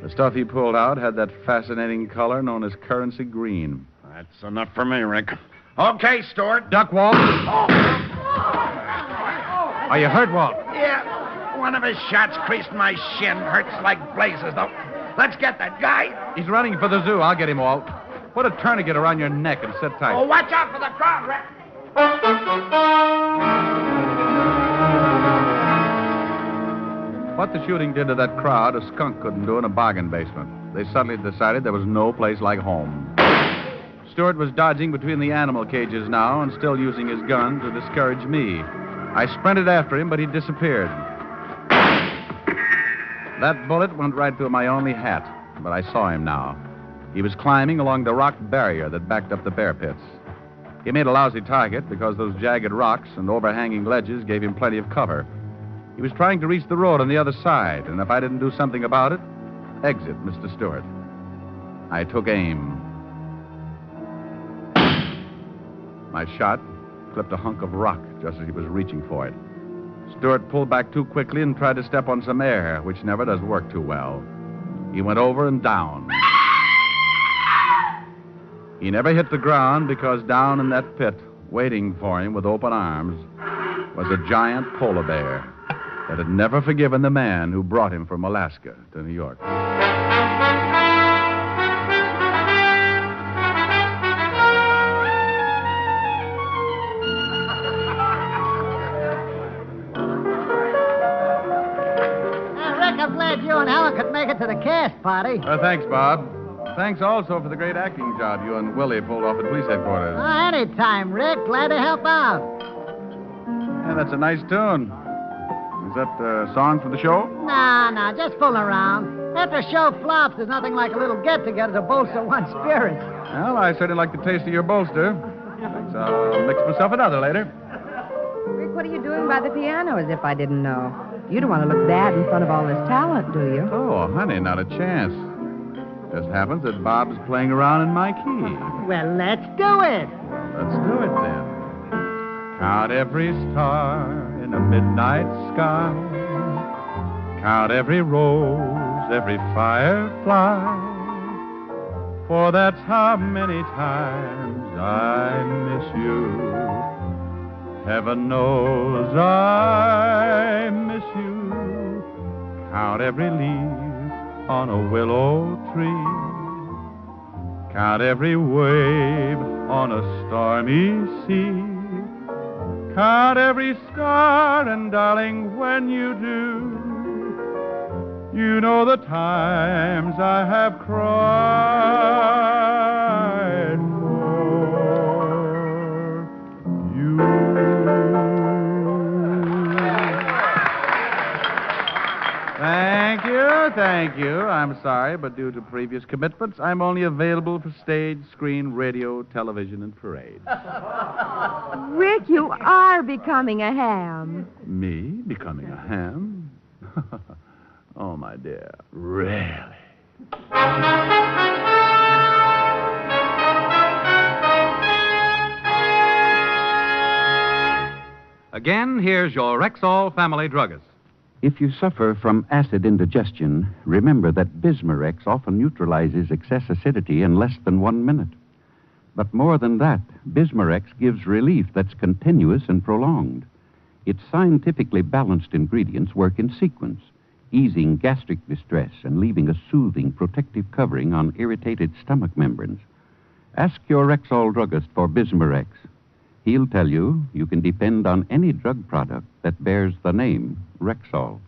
The stuff he pulled out had that fascinating color known as currency green. That's enough for me, Rick. Okay, Stewart. Duck, Walt. Oh. Are you hurt, Walt? Yeah. One of his shots creased my shin. Hurts like blazes, though. Let's get that guy. He's running for the zoo. I'll get him, Walt. Put a tourniquet around your neck and sit tight. Oh, watch out for the crowd, Rick. What the shooting did to that crowd, a skunk couldn't do in a bargain basement. They suddenly decided there was no place like home. Stewart was dodging between the animal cages now and still using his gun to discourage me. I sprinted after him, but he disappeared. That bullet went right through my only hat, but I saw him now. He was climbing along the rock barrier that backed up the bear pits. He made a lousy target because those jagged rocks and overhanging ledges gave him plenty of cover. He was trying to reach the road on the other side, and if I didn't do something about it, exit Mr. Stewart. I took aim. My shot clipped a hunk of rock just as he was reaching for it. Stewart pulled back too quickly and tried to step on some air, which never does work too well. He went over and down. He never hit the ground because down in that pit, waiting for him with open arms, was a giant polar bear that had never forgiven the man who brought him from Alaska to New York. Rick, I'm glad you and Helen could make it to the cast party. Thanks, Bob. Thanks also for the great acting job you and Willie pulled off at police headquarters. Anytime, Rick. Glad to help out. Yeah, that's a nice tune. Is that a song for the show? Nah, just fooling around. After a show flops, there's nothing like a little get-together to bolster one's spirits. Well, I certainly like the taste of your bolster. So I'll mix myself another later. Rick, what are you doing by the piano as if I didn't know? You don't want to look bad in front of all this talent, do you? Oh, honey, not a chance. Just happens that Bob's playing around in my key. Well, let's do it. Let's do it then. Count every star in a midnight sky. Count every rose, every firefly. For that's how many times I miss you. Heaven knows I miss you. Count every leaf on a willow tree. Count every wave on a stormy sea. Count every scar, and darling, when you do, you know the times I have cried for you. Thank you. I'm sorry, but due to previous commitments, I'm only available for stage, screen, radio, television, and parade. Rick, you are becoming a ham. Me becoming a ham? Oh, my dear, really? Again, here's your Rexall family druggist. If you suffer from acid indigestion, remember that Bismarex often neutralizes excess acidity in less than 1 minute. But more than that, Bismarex gives relief that's continuous and prolonged. Its scientifically balanced ingredients work in sequence, easing gastric distress and leaving a soothing, protective covering on irritated stomach membranes. Ask your Rexall druggist for Bismarex. He'll tell you can depend on any drug product that bears the name Rexall.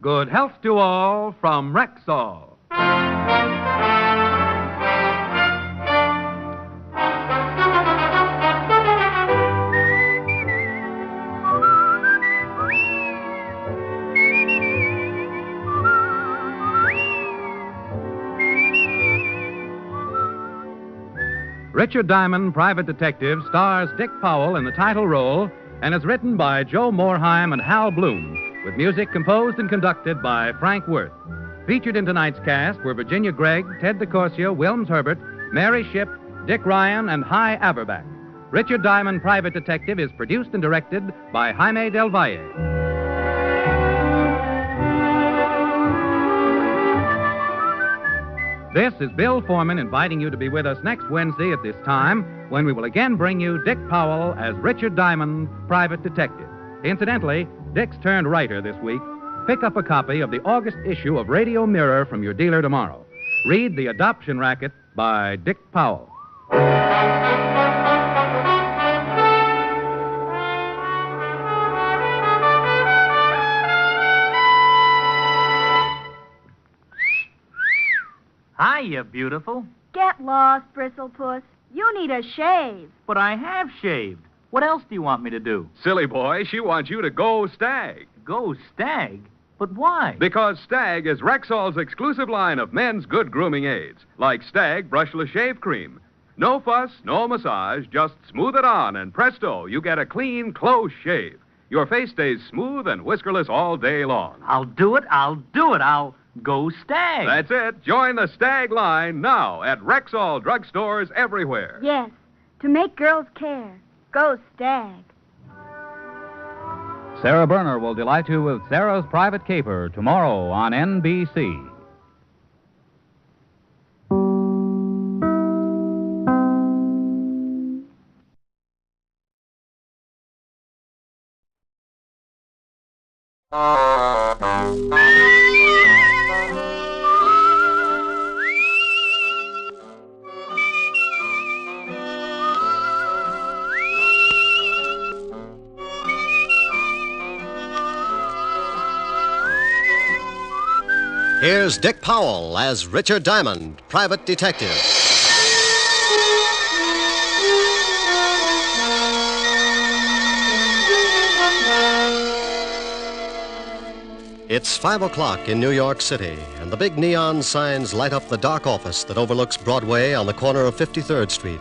Good health to all from Rexall. Richard Diamond, Private Detective, stars Dick Powell in the title role and is written by Joe Morheim and Hal Bloom, with music composed and conducted by Frank Worth. Featured in tonight's cast were Virginia Gregg, Ted DeCorsia, Wilms Herbert, Mary Shipp, Dick Ryan, and Hy Averback. Richard Diamond, Private Detective is produced and directed by Jaime Del Valle. This is Bill Foreman inviting you to be with us next Wednesday at this time when we will again bring you Dick Powell as Richard Diamond, Private Detective. Incidentally, Dick's turned writer this week. Pick up a copy of the August issue of Radio Mirror from your dealer tomorrow. Read The Adoption Racket by Dick Powell. Hiya, beautiful. Get lost, Bristlepuss. You need a shave. But I have shaved. What else do you want me to do? Silly boy, she wants you to go Stag. Go Stag? But why? Because Stag is Rexall's exclusive line of men's good grooming aids, like Stag Brushless Shave Cream. No fuss, no massage, just smooth it on, and presto, you get a clean, close shave. Your face stays smooth and whiskerless all day long. I'll do it. I'll go Stag. That's it. Join the Stag line now at Rexall drugstores everywhere. Yes, to make girls care. Go Stag. Sarah Berner will delight you with Sarah's Private Caper tomorrow on NBC. Here's Dick Powell as Richard Diamond, Private Detective. It's 5 o'clock in New York City, and the big neon signs light up the dark office that overlooks Broadway on the corner of 53rd Street.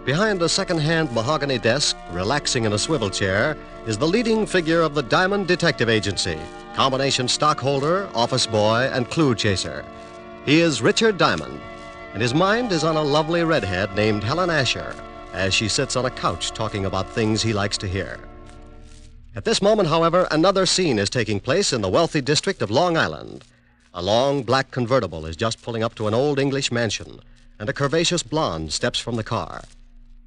Behind a second-hand mahogany desk, relaxing in a swivel chair, is the leading figure of the Diamond Detective Agency, combination stockholder, office boy, and clue chaser. He is Richard Diamond, and his mind is on a lovely redhead named Helen Asher as she sits on a couch talking about things he likes to hear. At this moment, however, another scene is taking place in the wealthy district of Long Island. A long black convertible is just pulling up to an old English mansion, and a curvaceous blonde steps from the car.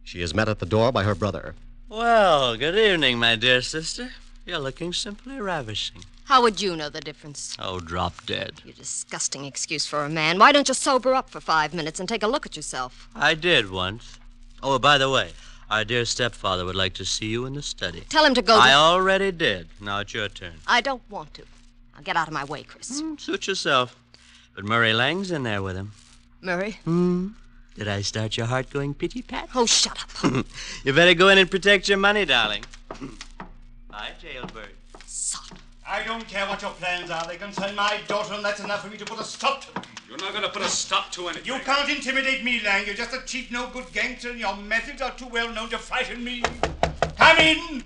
She is met at the door by her brother. Well, good evening, my dear sister. You're looking simply ravishing. How would you know the difference? Oh, drop dead. You disgusting excuse for a man. Why don't you sober up for 5 minutes and take a look at yourself? I did once. Oh, by the way, our dear stepfather would like to see you in the study. Tell him to go. I already did. Now it's your turn. I don't want to. Now get out of my way, Chris. Suit yourself. But Murray Lang's in there with him. Murray? Did I start your heart going pitty-pat? Oh, shut up. You better go in and protect your money, darling. Bye, jailbird. I don't care what your plans are. They concern my daughter, and that's enough for me to put a stop to them. You're not going to put a stop to anything. You can't intimidate me, Lang. You're just a cheap, no-good gangster, and your methods are too well known to frighten me. Come in!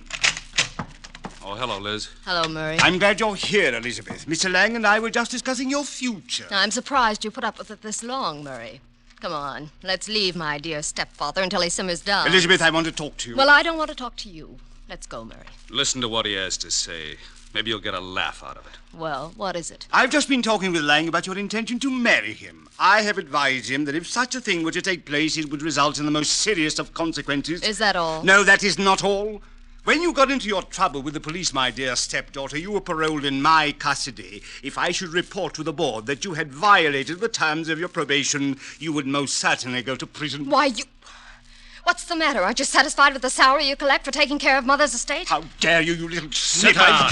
Oh, hello, Liz. Hello, Murray. I'm glad you're here, Elizabeth. Mr. Lang and I were just discussing your future. I'm surprised you put up with it this long, Murray. Come on, let's leave my dear stepfather until he simmers down. Elizabeth, I want to talk to you. Well, I don't want to talk to you. Let's go, Murray. Listen to what he has to say. Maybe you'll get a laugh out of it. Well, what is it? I've just been talking with Lang about your intention to marry him. I have advised him that if such a thing were to take place, it would result in the most serious of consequences. Is that all? No, that is not all. When you got into your trouble with the police, my dear stepdaughter, you were paroled in my custody. If I should report to the board that you had violated the terms of your probation, you would most certainly go to prison. Why, you... What's the matter? Aren't you satisfied with the salary you collect for taking care of Mother's estate? How dare you, you little Sit snip! down.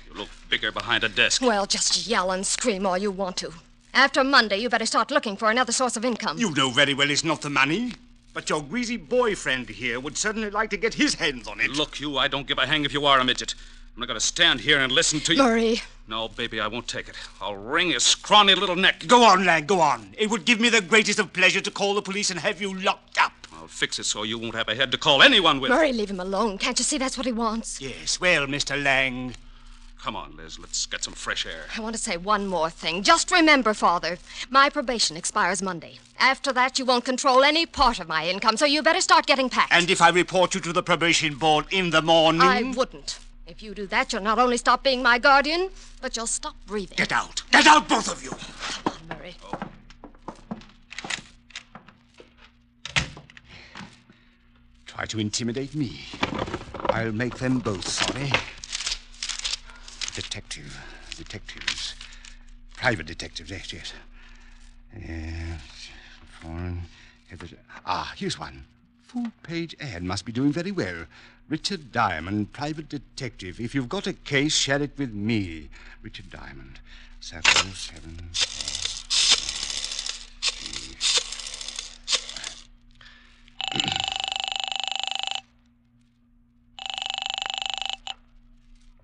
You look bigger behind a desk. Well, just yell and scream all you want to. After Monday, you better start looking for another source of income. You know very well it's not the money. But your greasy boyfriend here would certainly like to get his hands on it. Look, you, I don't give a hang if you are a midget. I'm not going to stand here and listen to you. Murray. No, baby, I won't take it. I'll wring his scrawny little neck. Go on, lad, go on. It would give me the greatest of pleasure to call the police and have you locked up. I'll fix it so you won't have a head to call anyone with. Murray, leave him alone. Can't you see that's what he wants? Yes, well, Mr. Lang. Come on, Liz, let's get some fresh air. I want to say one more thing. Just remember, Father, my probation expires Monday. After that, you won't control any part of my income, so you better start getting packed. And if I report you to the probation board in the morning? I wouldn't. If you do that, you'll not only stop being my guardian, but you'll stop breathing. Get out. Get out, both of you. Come on, Murray. Try to intimidate me. I'll make them both sorry. Detectives. Private detectives, yes. Foreign. Here's one. Full-page ad must be doing very well. Richard Diamond, private detective. If you've got a case, share it with me. Richard Diamond. 7.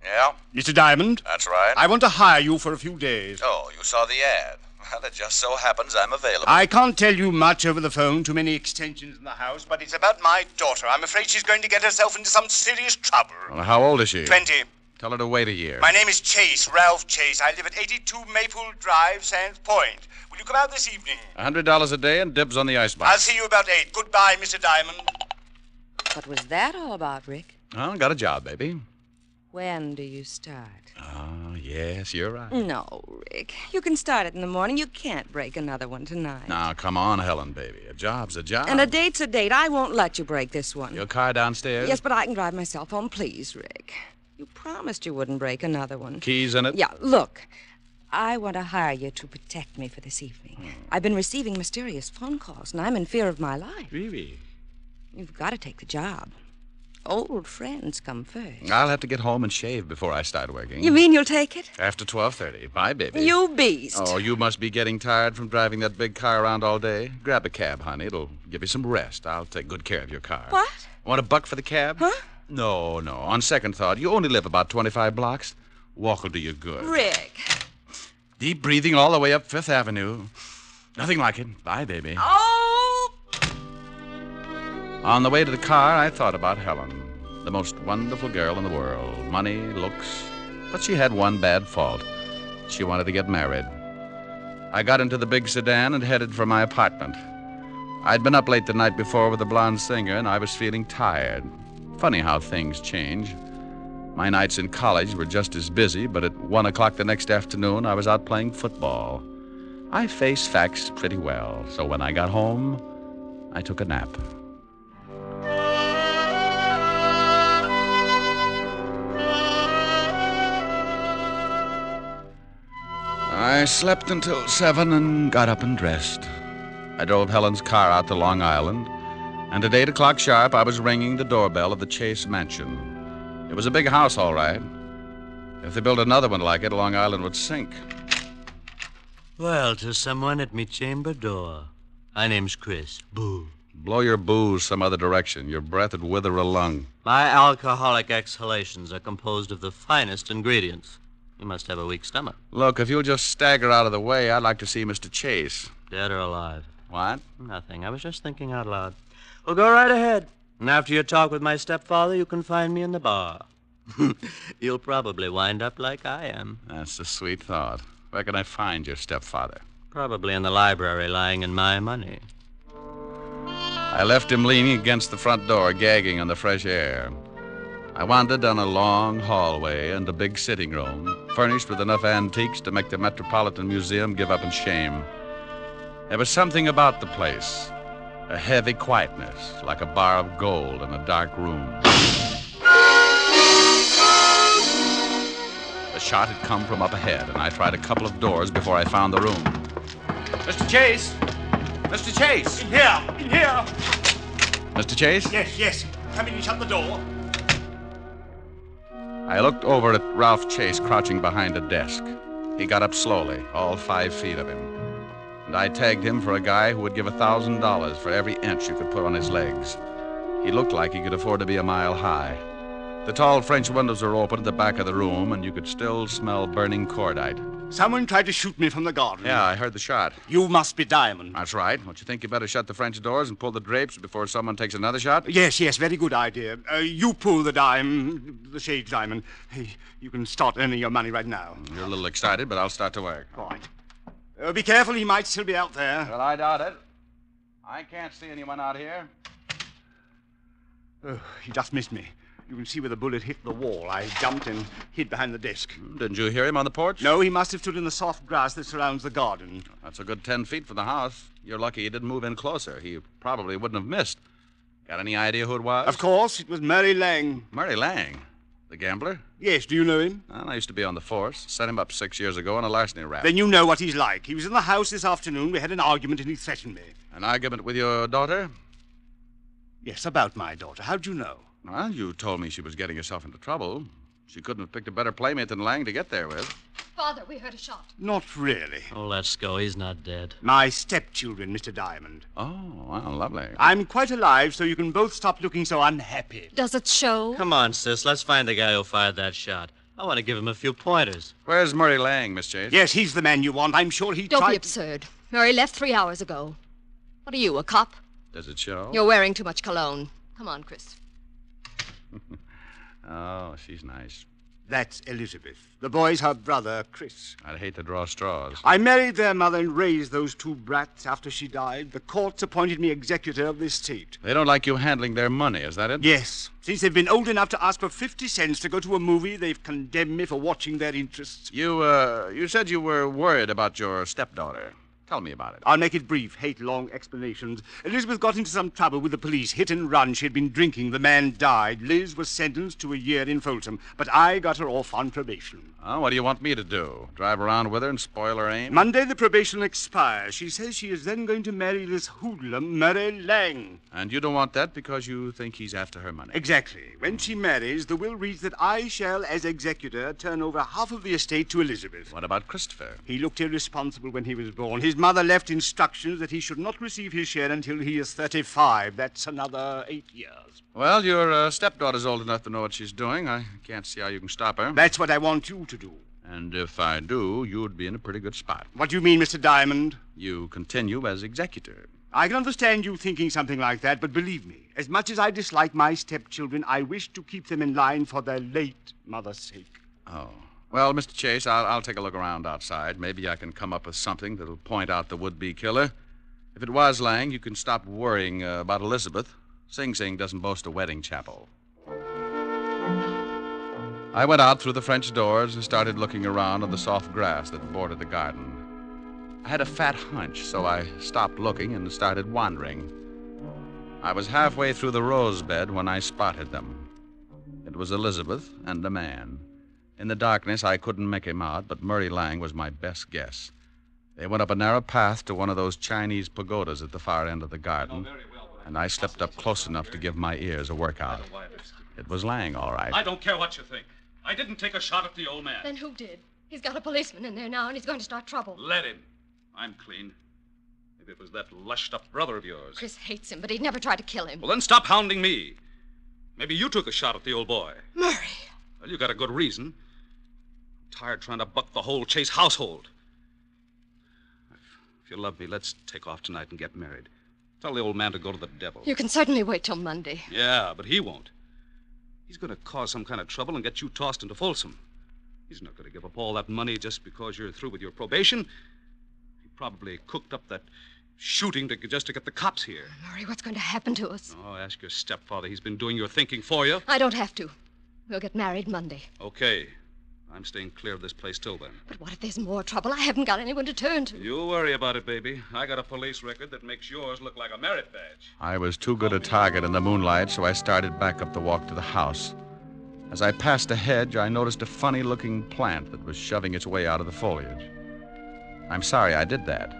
Yeah? Mr. Diamond? That's right. I want to hire you for a few days. Oh, you saw the ad. Well, it just so happens I'm available. I can't tell you much over the phone, too many extensions in the house, but it's about my daughter. I'm afraid she's going to get herself into some serious trouble. Well, how old is she? 20. Tell her to wait a year. My name is Chase, Ralph Chase. I live at 82 Maple Drive, Sands Point. Will you come out this evening? $100 a day and dibs on the icebox. I'll see you about 8. Goodbye, Mr. Diamond. What was that all about, Rick? Oh, got a job, baby. When do you start? Oh, yes, you're right. No, Rick. You can start it in the morning. You can't break another one tonight. Now, come on, Helen, baby. A job's a job. And a date's a date. I won't let you break this one. Your car downstairs? Yes, but I can drive myself home. Please, Rick. You promised you wouldn't break another one. Keys in it? Yeah, look. I want to hire you to protect me for this evening. I've been receiving mysterious phone calls, and I'm in fear of my life. Really? You've got to take the job. Old friends come first. I'll have to get home and shave before I start working. You mean you'll take it? After 12:30. Bye, baby. You beast. Oh, you must be getting tired from driving that big car around all day. Grab a cab, honey. It'll give you some rest. I'll take good care of your car. What? Want $1 for the cab? Huh? No. On second thought, you only live about 25 blocks. Walk will do you good. Rick. Deep breathing all the way up Fifth Avenue. Nothing like it. Bye, baby. Oh! On the way to the car, I thought about Helen. The most wonderful girl in the world. Money, looks. But she had one bad fault. She wanted to get married. I got into the big sedan and headed for my apartment. I'd been up late the night before with the blonde singer, and I was feeling tired. Funny how things change. My nights in college were just as busy, but at 1 o'clock the next afternoon, I was out playing football. I face facts pretty well, so when I got home, I took a nap. I slept until 7 and got up and dressed. I drove Helen's car out to Long Island, and at 8 o'clock sharp, I was ringing the doorbell of the Chase Mansion. It was a big house, all right. If they built another one like it, Long Island would sink. Well, to someone at me chamber door. My name's Chris. Boo. Blow your booze some other direction. Your breath would wither a lung. My alcoholic exhalations are composed of the finest ingredients. You must have a weak stomach. Look, if you'll just stagger out of the way, I'd like to see Mr. Chase. Dead or alive? What? Nothing. I was just thinking out loud. Well, go right ahead. And after your talk with my stepfather, you can find me in the bar. You'll probably wind up like I am. That's a sweet thought. Where can I find your stepfather? Probably in the library, lying in my money. I left him leaning against the front door, gagging on the fresh air. I wandered down a long hallway and a big sitting room, furnished with enough antiques to make the Metropolitan Museum give up in shame. There was something about the place, a heavy quietness, like a bar of gold in a dark room. A shot had come from up ahead, and I tried a couple of doors before I found the room. Mr. Chase! Mr. Chase! In here! Mr. Chase? Yes. Come in and shut the door. I looked over at Ralph Chase crouching behind a desk. He got up slowly, all 5 feet of him. And I tagged him for a guy who would give $1,000 for every inch you could put on his legs. He looked like he could afford to be a mile high. The tall French windows were open at the back of the room, and you could still smell burning cordite. Someone tried to shoot me from the garden. Yeah, I heard the shot. You must be Diamond. That's right. Don't you think you better shut the French doors and pull the drapes before someone takes another shot? Yes, very good idea. You pull the shades, Diamond. Hey, you can start earning your money right now. You're a little excited, but I'll start to work. All right. Be careful, he might still be out there. Well, I doubt it. I can't see anyone out here. Oh, he just missed me. You can see where the bullet hit the wall. I jumped and hid behind the desk. Didn't you hear him on the porch? No, he must have stood in the soft grass that surrounds the garden. That's a good 10 feet from the house. You're lucky he didn't move in closer. He probably wouldn't have missed. Got any idea who it was? Of course, it was Murray Lang. Murray Lang? The gambler? Yes, do you know him? Well, I used to be on the force. Set him up 6 years ago on a larceny rap. Then you know what he's like. He was in the house this afternoon. We had an argument and he threatened me. An argument with your daughter? Yes, about my daughter. How'd you know? Well, you told me she was getting herself into trouble. She couldn't have picked a better playmate than Lang to get there with. Father, we heard a shot. Not really. Oh, let's go. He's not dead. My stepchildren, Mr. Diamond. Oh, well, lovely. I'm quite alive, so you can both stop looking so unhappy. Does it show? Come on, sis. Let's find the guy who fired that shot. I want to give him a few pointers. Where's Murray Lang, Miss Chase? Yes, he's the man you want. I'm sure he Don't tried... be absurd. Murray left 3 hours ago. What are you, a cop? Does it show? You're wearing too much cologne. Come on, Chris. Oh, she's nice. That's Elizabeth. The boy's her brother, Chris. I'd hate to draw straws. I married their mother and raised those two brats after she died. The courts appointed me executor of the estate. They don't like you handling their money, is that it? Yes. Since they've been old enough to ask for 50 cents to go to a movie, they've condemned me for watching their interests. You said you were worried about your stepdaughter. Tell me about it. I'll make it brief. Hate long explanations. Elizabeth got into some trouble with the police. Hit and run. She had been drinking. The man died. Liz was sentenced to a year in Folsom. But I got her off on probation. Oh, what do you want me to do? Drive around with her and spoil her aim? Monday the probation expires. She says she is then going to marry this hoodlum, Murray Lang. And you don't want that because you think he's after her money? Exactly. When she marries, the will reads that I shall, as executor, turn over half of the estate to Elizabeth. What about Christopher? He looked irresponsible when he was born. His mother left instructions that he should not receive his share until he is 35. That's another 8 years. Well, your stepdaughter's old enough to know what she's doing. I can't see how you can stop her. That's what I want you to do. And if I do, you'd be in a pretty good spot. What do you mean, Mr. Diamond? You continue as executor. I can understand you thinking something like that, but believe me, as much as I dislike my stepchildren, I wish to keep them in line for their late mother's sake. Oh. Well, Mr. Chase, I'll take a look around outside. Maybe I can come up with something that'll point out the would-be killer. If it was Lang, you can stop worrying about Elizabeth. Sing Sing doesn't boast a wedding chapel. I went out through the French doors and started looking around on the soft grass that bordered the garden. I had a fat hunch, so I stopped looking and started wandering. I was halfway through the rose bed when I spotted them. It was Elizabeth and a man. In the darkness, I couldn't make him out, but Murray Lang was my best guess. They went up a narrow path to one of those Chinese pagodas at the far end of the garden, and I stepped up close enough to give my ears a workout. It was Lang, all right. I don't care what you think. I didn't take a shot at the old man. Then who did? He's got a policeman in there now, and he's going to start trouble. Let him. I'm clean. Maybe it was that lushed-up brother of yours. Chris hates him, but he'd never try to kill him. Well, then stop hounding me. Maybe you took a shot at the old boy. Murray. Well, you got a good reason. I'm tired trying to buck the whole Chase household. If you love me, let's take off tonight and get married. Tell the old man to go to the devil. You can certainly wait till Monday. Yeah, but he won't. He's going to cause some kind of trouble and get you tossed into Folsom. He's not going to give up all that money just because you're through with your probation. He probably cooked up that shooting just to get the cops here. Murray, what's going to happen to us? Oh, ask your stepfather. He's been doing your thinking for you. I don't have to. We'll get married Monday. Okay. I'm staying clear of this place till then. But what if there's more trouble? I haven't got anyone to turn to. You worry about it, baby. I got a police record that makes yours look like a merit badge. I was too good a target in the moonlight, so I started back up the walk to the house. As I passed a hedge, I noticed a funny-looking plant that was shoving its way out of the foliage. I'm sorry I did that.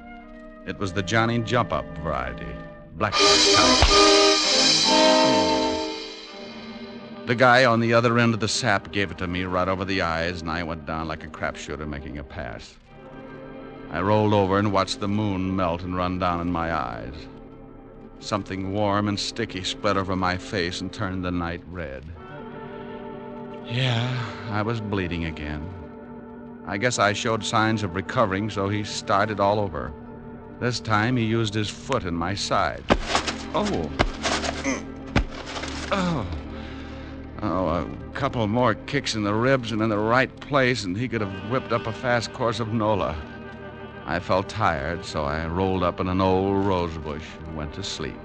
It was the Johnny Jump-Up variety. Blackberry kind. The guy on the other end of the sap gave it to me right over the eyes, and I went down like a crapshooter making a pass. I rolled over and watched the moon melt and run down in my eyes. Something warm and sticky spread over my face and turned the night red. Yeah, I was bleeding again. I guess I showed signs of recovering, so he started all over. This time he used his foot in my side. Oh. Oh. Oh, a couple more kicks in the ribs and in the right place, and he could have whipped up a fast course of Nola. I felt tired, so I rolled up in an old rose bush and went to sleep.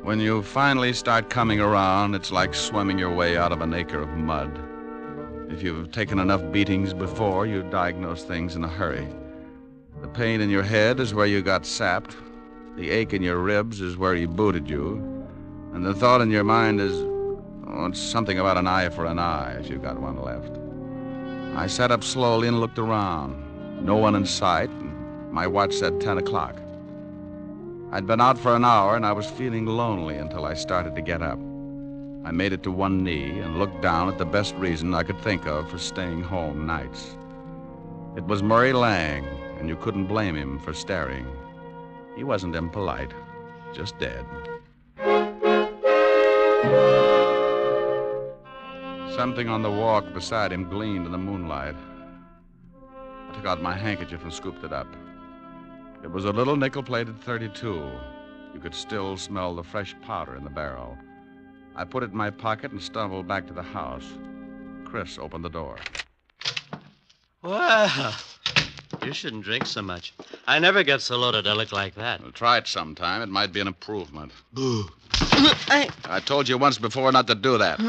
When you finally start coming around, it's like swimming your way out of an acre of mud. If you've taken enough beatings before, you diagnose things in a hurry. The pain in your head is where you got sapped. The ache in your ribs is where he booted you. And the thought in your mind is, oh, it's something about an eye for an eye, if you've got one left. I sat up slowly and looked around. No one in sight, and my watch said 10 o'clock. I'd been out for an hour, and I was feeling lonely until I started to get up. I made it to one knee and looked down at the best reason I could think of for staying home nights. It was Murray Lang, and you couldn't blame him for staring. He wasn't impolite, just dead. Something on the walk beside him gleamed in the moonlight. I took out my handkerchief and scooped it up. It was a little nickel-plated .32. You could still smell the fresh powder in the barrel. I put it in my pocket and stumbled back to the house. Chris opened the door. Well, you shouldn't drink so much. I never get so loaded I look like that. Well, try it sometime. It might be an improvement. Boo. I told you once before not to do that.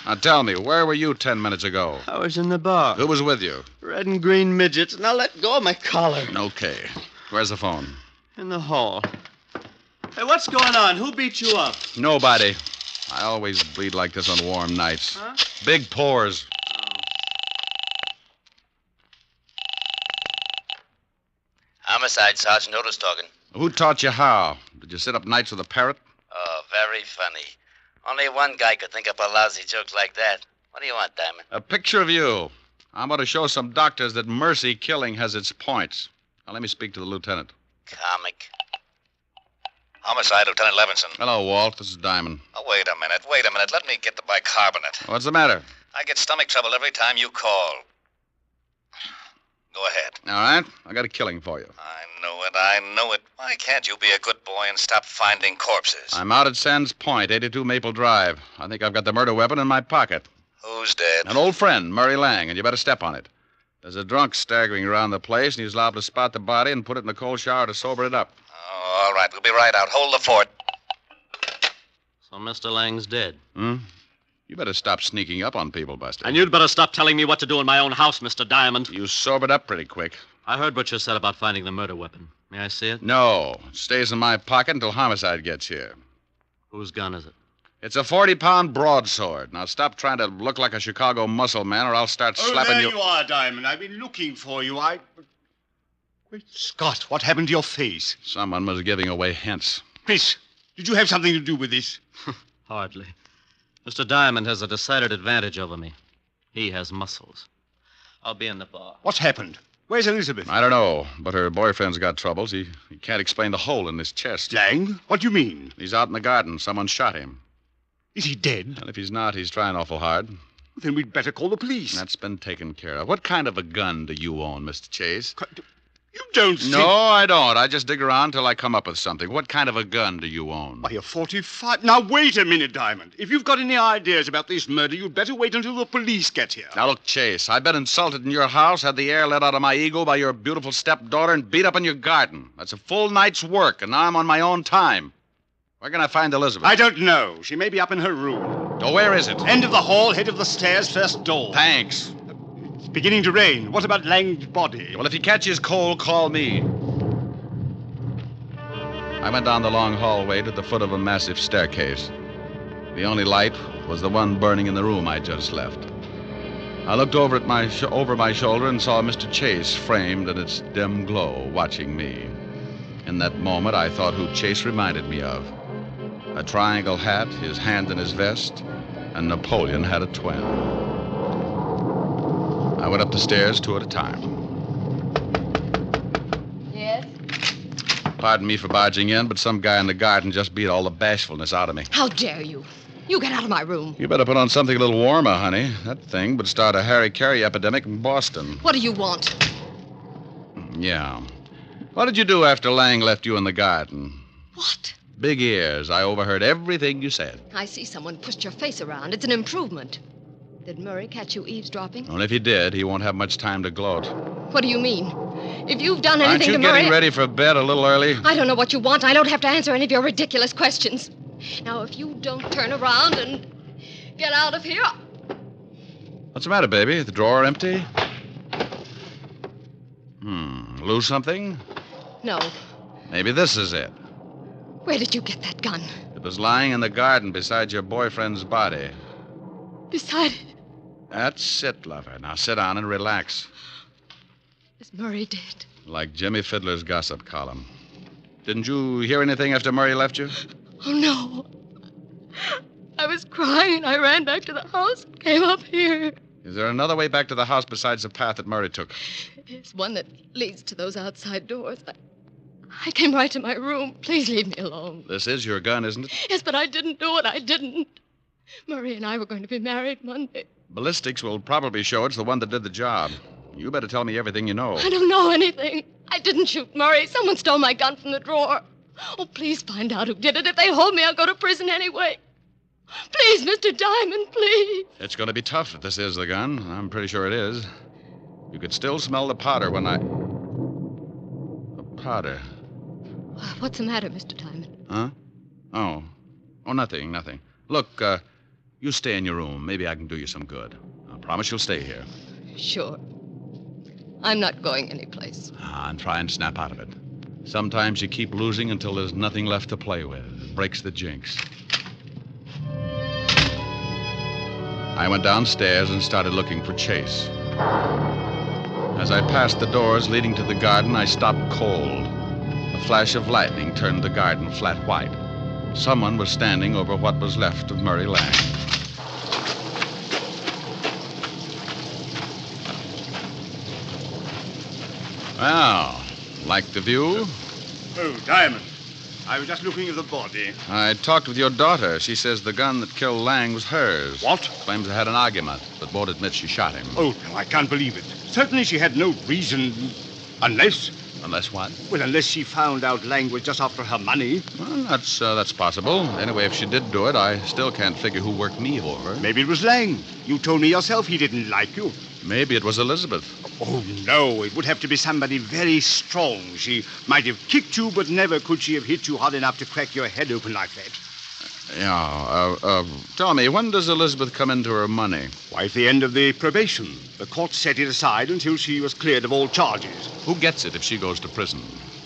Now tell me, where were you 10 minutes ago? I was in the bar. Who was with you? Red and green midgets. Now let go of my collar. Okay. Where's the phone? In the hall. Hey, what's going on? Who beat you up? Nobody. I always bleed like this on warm nights. Huh? Big pores. Homicide, Sergeant Otis talking. Who taught you how? Did you sit up nights with a parrot? Oh, very funny. Only one guy could think up a lousy joke like that. What do you want, Diamond? A picture of you. I'm going to show some doctors that mercy killing has its points. Now, let me speak to the lieutenant. Comic. Homicide, Lieutenant Levinson. Hello, Walt. This is Diamond. Oh, wait a minute. Let me get the bicarbonate. What's the matter? I get stomach trouble every time you call. Go ahead. All right. I got a killing for you. I know it. Why can't you be a good boy and stop finding corpses? I'm out at Sands Point, 82 Maple Drive. I think I've got the murder weapon in my pocket. Who's dead? An old friend, Murray Lang, and you better step on it. There's a drunk staggering around the place, and he's liable to spot the body and put it in the cold shower to sober it up. Oh, all right. We'll be right out. Hold the fort. So Mr. Lang's dead. You better stop sneaking up on people, Buster. And you'd better stop telling me what to do in my own house, Mr. Diamond. You sobered up pretty quick. I heard what you said about finding the murder weapon. May I see it? No. It stays in my pocket until Homicide gets here. Whose gun is it? It's a 40-pound broadsword. Now stop trying to look like a Chicago muscle man, or I'll start slapping there you. you are, Diamond. I've been looking for you. Great Scott, what happened to your face? Someone was giving away hints. Chris, did you have something to do with this? Hardly. Mr. Diamond has a decided advantage over me. He has muscles. I'll be in the bar. What's happened? Where's Elizabeth? I don't know, but her boyfriend's got troubles. He can't explain the hole in his chest. Lang? What do you mean? He's out in the garden. Someone shot him. Is he dead? And if he's not, he's trying awful hard. Then we'd better call the police. That's been taken care of. What kind of a gun do you own, Mr. Chase? You don't think... No, I don't. I just dig around till I come up with something. What kind of a gun do you own? Why, a 45... Now, wait a minute, Diamond. If you've got any ideas about this murder, you'd better wait until the police get here. Now, look, Chase, I've been insulted in your house, had the air let out of my ego by your beautiful stepdaughter, and beat up in your garden. That's a full night's work, and now I'm on my own time. Where can I find Elizabeth? I don't know. She may be up in her room. Oh, where is it? End of the hall, head of the stairs, first door. Thanks. It's beginning to rain. What about Lang's body? Well, if he catches cold, call me. I went down the long hallway to the foot of a massive staircase. The only light was the one burning in the room I just left. I looked over at over my shoulder and saw Mr. Chase framed in its dim glow, watching me. In that moment, I thought who Chase reminded me of. A triangle hat, his hand in his vest, and Napoleon had a twin. I went up the stairs 2 at a time. Yes? Pardon me for barging in, but some guy in the garden just beat all the bashfulness out of me. How dare you? You get out of my room. You better put on something a little warmer, honey. That thing would start a Harry Carey epidemic in Boston. What do you want? Yeah. What did you do after Lang left you in the garden? What? Big ears. I overheard everything you said. I see someone pushed your face around. It's an improvement. Did Murray catch you eavesdropping? Well, if he did, he won't have much time to gloat. What do you mean? If you've done anything to Aren't Murray... you getting ready for bed a little early? I don't know what you want. I don't have to answer any of your ridiculous questions. Now, if you don't turn around and get out of here... What's the matter, baby? The drawer empty? Lose something? No. Maybe this is it. Where did you get that gun? It was lying in the garden beside your boyfriend's body. Beside it? That's it, lover. Now sit down and relax. Is Murray dead? Like Jimmy Fiddler's gossip column. Didn't you hear anything after Murray left you? Oh, no. I was crying. I ran back to the house and came up here. Is there another way back to the house besides the path that Murray took? It's one that leads to those outside doors. I came right to my room. Please leave me alone. This is your gun, isn't it? Yes, but I didn't do it. I didn't. Murray and I were going to be married Monday. Ballistics will probably show it's the one that did the job. You better tell me everything you know. I don't know anything. I didn't shoot Murray. Someone stole my gun from the drawer. Oh, please find out who did it. If they hold me, I'll go to prison anyway. Please, Mr. Diamond, please. It's going to be tough if this is the gun. I'm pretty sure it is. You could still smell the powder when I... The powder. What's the matter, Mr. Diamond? Huh? Oh, nothing. Look, you stay in your room. Maybe I can do you some good. I promise you'll stay here. Sure. I'm not going anyplace. And try and snap out of it. Sometimes you keep losing until there's nothing left to play with. It breaks the jinx. I went downstairs and started looking for Chase. As I passed the doors leading to the garden, I stopped cold. A flash of lightning turned the garden flat white. Someone was standing over what was left of Murray Lang. Well, like the view? Oh, Diamond. I was just looking at the body. I talked with your daughter. She says the gun that killed Lang was hers. What? Claims they had an argument, but won't admit she shot him. Oh, no, I can't believe it. Certainly she had no reason. Unless... Unless what? Well, unless she found out Lang was just after her money. Well, that's possible. Anyway, if she did do it, I still can't figure who worked me over. Maybe it was Lang. You told me yourself he didn't like you. Maybe it was Elizabeth. Oh, no. It would have to be somebody very strong. She might have kicked you, but never could she have hit you hard enough to crack your head open like that. Yeah, tell me, when does Elizabeth come into her money? Why, at the end of the probation. The court set it aside until she was cleared of all charges. Who gets it if she goes to prison?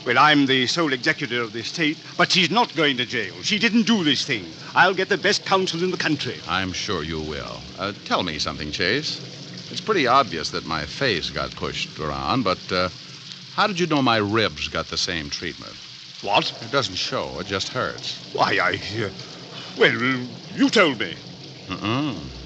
Well, I'm the sole executor of the estate, but she's not going to jail. She didn't do this thing. I'll get the best counsel in the country. I'm sure you will. Tell me something, Chase. It's pretty obvious that my face got pushed around, but how did you know my ribs got the same treatment? What? It doesn't show. It just hurts. Why, well, you told me.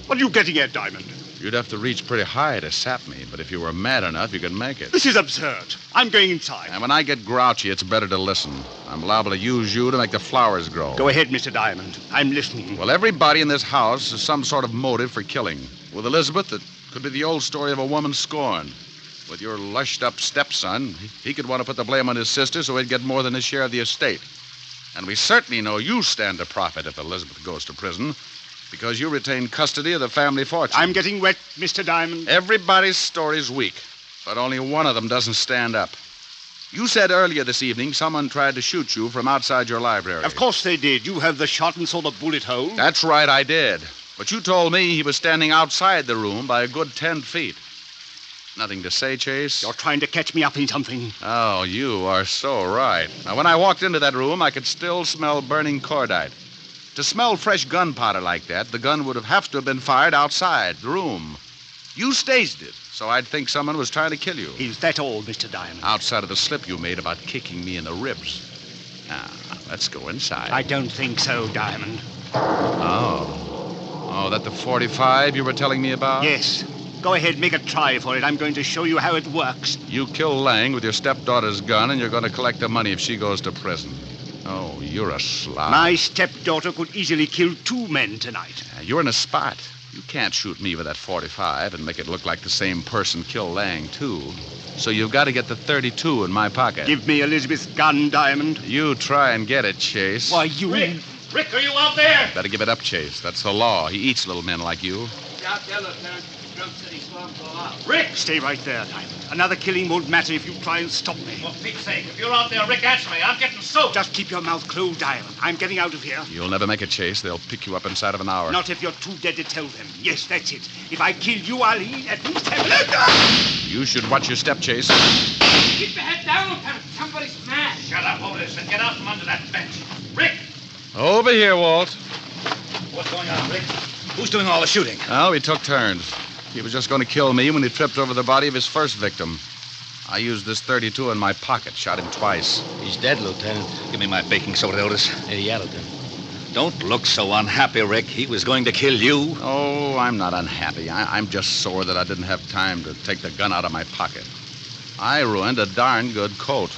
What are you getting at, Diamond? You'd have to reach pretty high to sap me, but if you were mad enough, you could make it. This is absurd. I'm going inside. And when I get grouchy, it's better to listen. I'm liable to use you to make the flowers grow. Go ahead, Mr. Diamond. I'm listening. Well, everybody in this house has some sort of motive for killing. With Elizabeth, it could be the old story of a woman scorned. With your lushed-up stepson, he could want to put the blame on his sister so he'd get more than his share of the estate. And we certainly know you stand to profit if Elizabeth goes to prison, because you retain custody of the family fortune. I'm getting wet, Mr. Diamond. Everybody's story's weak, but only one of them doesn't stand up. You said earlier this evening someone tried to shoot you from outside your library. Of course they did. You have the shot and saw the bullet hole. That's right, I did. But you told me he was standing outside the room by a good 10 feet. Nothing to say, Chase? You're trying to catch me up in something. Oh, you are so right. Now, when I walked into that room, I could still smell burning cordite. To smell fresh gunpowder like that, the gun would have to have been fired outside the room. You staged it, so I'd think someone was trying to kill you. Is that all, Mr. Diamond? Outside of the slip you made about kicking me in the ribs. Now, let's go inside. I don't think so, Diamond. Oh, that the .45 you were telling me about? Yes. Go ahead, make a try for it. I'm going to show you how it works. You kill Lang with your stepdaughter's gun, and you're going to collect the money if she goes to prison. Oh, you're a slob. My stepdaughter could easily kill 2 men tonight. You're in a spot. You can't shoot me with that .45 and make it look like the same person killed Lang, too. So you've got to get the .32 in my pocket. Give me Elizabeth's gun, Diamond. You try and get it, Chase. Why, you... Rick, are you out there? Better give it up, Chase. That's the law. He eats little men like you. Out there, Lieutenant. Drum said he saw him go out. Rick! Stay right there, Diamond. Another killing won't matter if you try and stop me. For Pete's sake, if you're out there, Rick, answer me. I'm getting soaked. Just keep your mouth closed, Diamond. I'm getting out of here. You'll never make it, Chase. They'll pick you up inside of an hour. Not if you're too dead to tell them. Yes, that's it. If I kill you, I'll at least have... You should watch your step, Chase. Keep your head down, Lieutenant. Somebody's mad. Shut up, Otis, and get out from under that bench. Rick! Over here, Walt. What's going on, Rick? Who's doing all the shooting? Well, we took turns. He was just going to kill me when he tripped over the body of his first victim. I used this .32 in my pocket, shot him twice. He's dead, Lieutenant. Give me my baking soda, Otis. Yeah, Lieutenant. Don't look so unhappy, Rick. He was going to kill you. Oh, I'm not unhappy. I'm just sore that I didn't have time to take the gun out of my pocket. I ruined a darn good coat.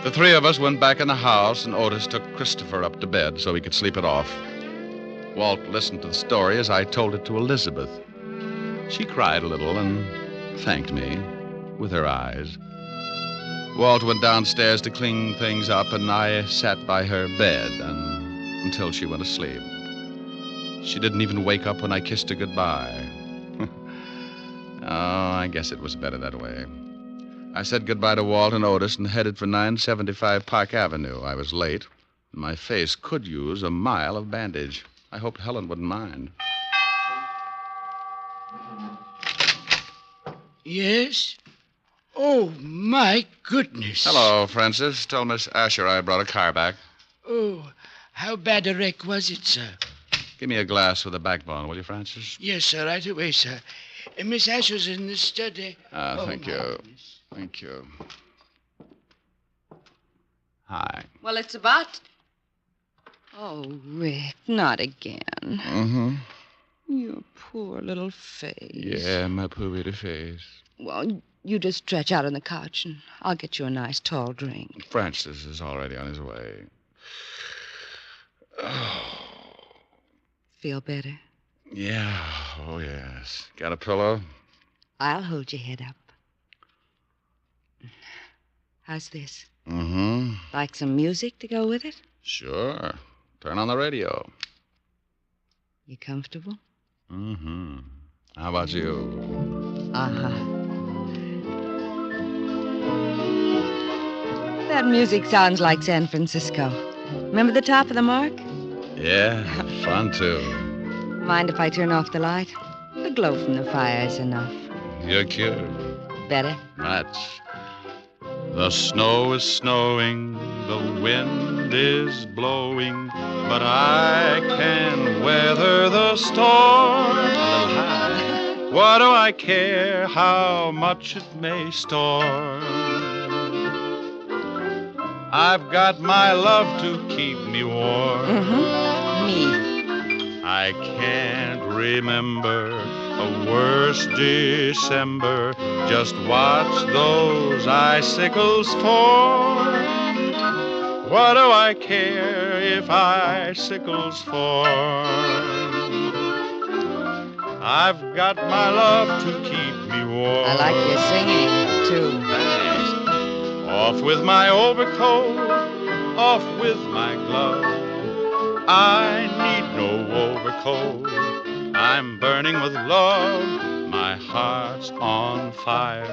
The 3 of us went back in the house, and Otis took Christopher up to bed so he could sleep it off. Walt listened to the story as I told it to Elizabeth. She cried a little and thanked me with her eyes. Walt went downstairs to clean things up, and I sat by her bed until she went to sleep. She didn't even wake up when I kissed her goodbye. Oh, I guess it was better that way. I said goodbye to Walt and Otis and headed for 975 Park Avenue. I was late. My face could use a mile of bandage. I hoped Helen wouldn't mind. Yes? Oh, my goodness. Hello, Francis. Tell Miss Asher I brought a car back. Oh, how bad a wreck was it, sir? Give me a glass with a backbone, will you, Francis? Yes, sir, right away, sir. Miss Asher's in the study. Thank you. Goodness. Thank you. Hi. Well, it's about... Oh, Rick, not again. Mm-hmm. Your poor little face. Yeah, my poor little face. Well, you just stretch out on the couch, and I'll get you a nice tall drink. Francis is already on his way. Oh. Feel better? Yeah, oh, yes. Got a pillow? I'll hold your head up. How's this? Mm-hmm. Like some music to go with it? Sure. Turn on the radio. You comfortable? Mm-hmm. How about you? Uh-huh. That music sounds like San Francisco. Remember the top of the mark? Yeah, fun too. Mind if I turn off the light? The glow from the fire is enough. You're cute. Better? Much. The snow is snowing, the wind is blowing, but I can weather the storm. A little high. What do I care how much it may storm? I've got my love to keep me warm. Mm-hmm. Me. I can't remember a worse December. Just watch those icicles fall. What do I care if icicles fall? I've got my love to keep me warm. I like your singing, too. Thanks. Off with my overcoat, off with my glove. I need no overcoat. I'm burning with love. My heart's on fire.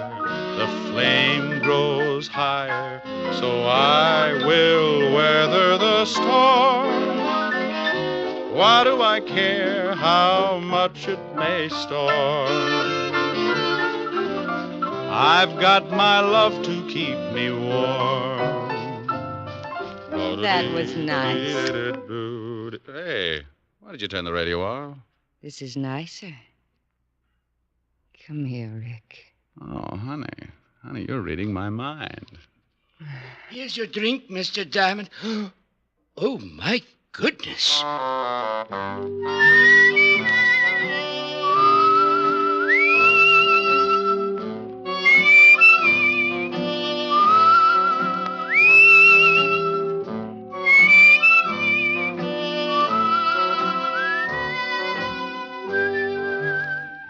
The flame grows higher. So I will weather the storm. Why do I care how much it may storm? I've got my love to keep me warm. That was nice. Hey, why did you turn the radio off? This is nicer. Come here, Rick. Oh, honey. Honey, you're reading my mind. Here's your drink, Mr. Diamond. Oh, my goodness.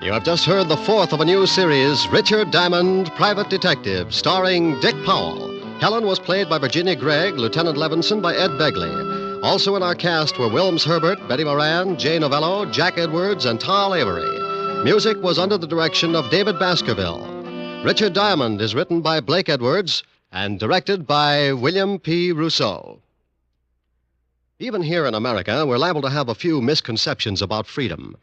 You have just heard the fourth of a new series, Richard Diamond, Private Detective, starring Dick Powell. Helen was played by Virginia Gregg, Lieutenant Levinson by Ed Begley. Also in our cast were Wilms Herbert, Betty Moran, Jay Novello, Jack Edwards, and Tal Avery. Music was under the direction of David Baskerville. Richard Diamond is written by Blake Edwards and directed by William P. Rousseau. Even here in America, we're liable to have a few misconceptions about freedom.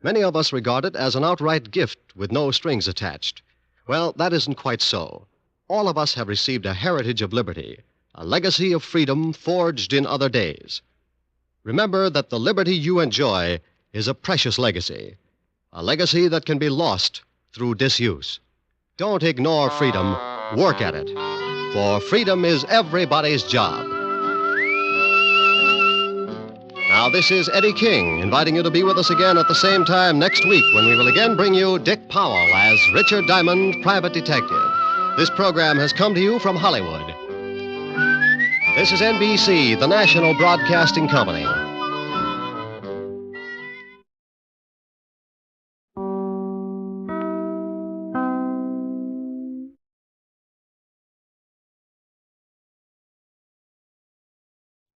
Many of us regard it as an outright gift with no strings attached. Well, that isn't quite so. All of us have received a heritage of liberty, a legacy of freedom forged in other days. Remember that the liberty you enjoy is a precious legacy, a legacy that can be lost through disuse. Don't ignore freedom, work at it, for freedom is everybody's job. Now, this is Eddie King, inviting you to be with us again at the same time next week when we will again bring you Dick Powell as Richard Diamond, Private Detective. This program has come to you from Hollywood. This is NBC, the National Broadcasting Company.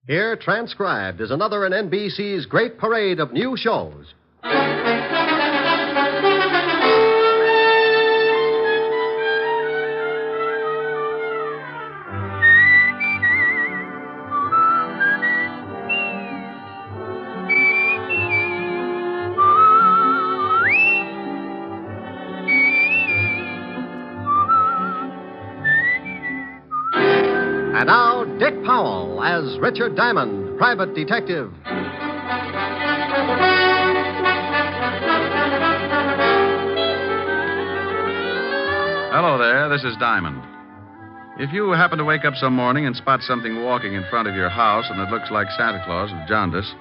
Here, transcribed, is another in NBC's great parade of new shows. And now, Dick Powell as Richard Diamond, Private Detective. Hello there, this is Diamond. If you happen to wake up some morning and spot something walking in front of your house and it looks like Santa Claus with jaundice,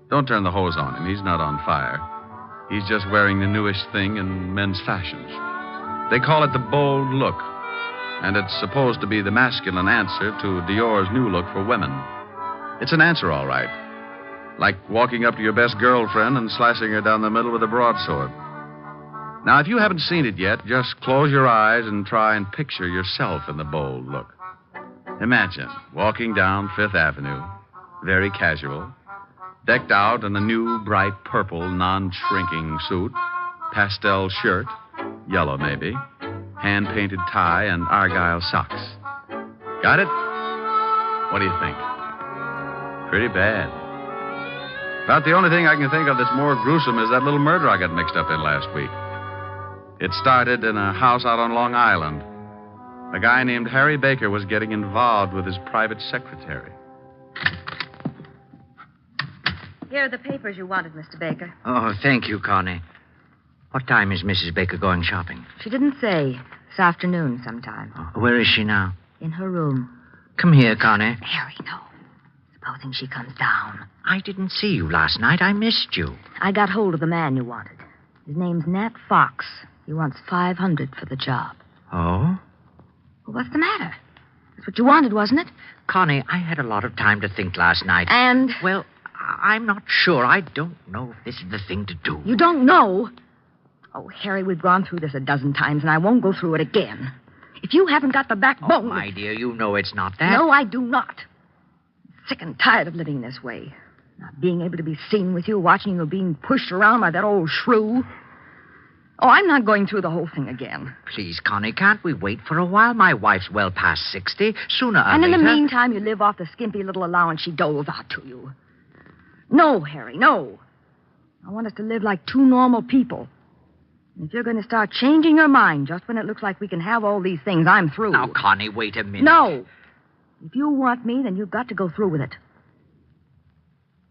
don't turn the hose on him. He's not on fire. He's just wearing the newest thing in men's fashions. They call it the bold look. And it's supposed to be the masculine answer to Dior's new look for women. It's an answer, all right. Like walking up to your best girlfriend and slicing her down the middle with a broadsword. Now, if you haven't seen it yet, just close your eyes and try and picture yourself in the bold look. Imagine walking down Fifth Avenue, very casual, decked out in a new, bright purple, non-shrinking suit, pastel shirt, yellow maybe, hand-painted tie, and argyle socks. Got it? What do you think? Pretty bad. About the only thing I can think of that's more gruesome is that little murder I got mixed up in last week. It started in a house out on Long Island. A guy named Harry Baker was getting involved with his private secretary. Here are the papers you wanted, Mr. Baker. Oh, thank you, Connie. What time is Mrs. Baker going shopping? She didn't say. This afternoon sometime. Where is she now? In her room. Come here, Connie. Harry, no. Supposing she comes down. I didn't see you last night. I missed you. I got hold of the man you wanted. His name's Nat Fox. He wants $500 for the job. Oh? Well, what's the matter? That's what you wanted, wasn't it? Connie, I had a lot of time to think last night. And? Well, I'm not sure. I don't know if this is the thing to do. You don't know? Oh, Harry, we've gone through this a dozen times, and I won't go through it again. If you haven't got the backbone... Oh, my dear, you know it's not that. No, I do not. I'm sick and tired of living this way. Not being able to be seen with you, watching you being pushed around by that old shrew. Oh, I'm not going through the whole thing again. Please, Connie, can't we wait for a while? My wife's well past 60. Sooner or and later... in the meantime, you live off the skimpy little allowance she doles out to you. No, Harry, no. I want us to live like two normal people. And if you're going to start changing your mind just when it looks like we can have all these things, I'm through. Now, Connie, wait a minute. No. If you want me, then you've got to go through with it.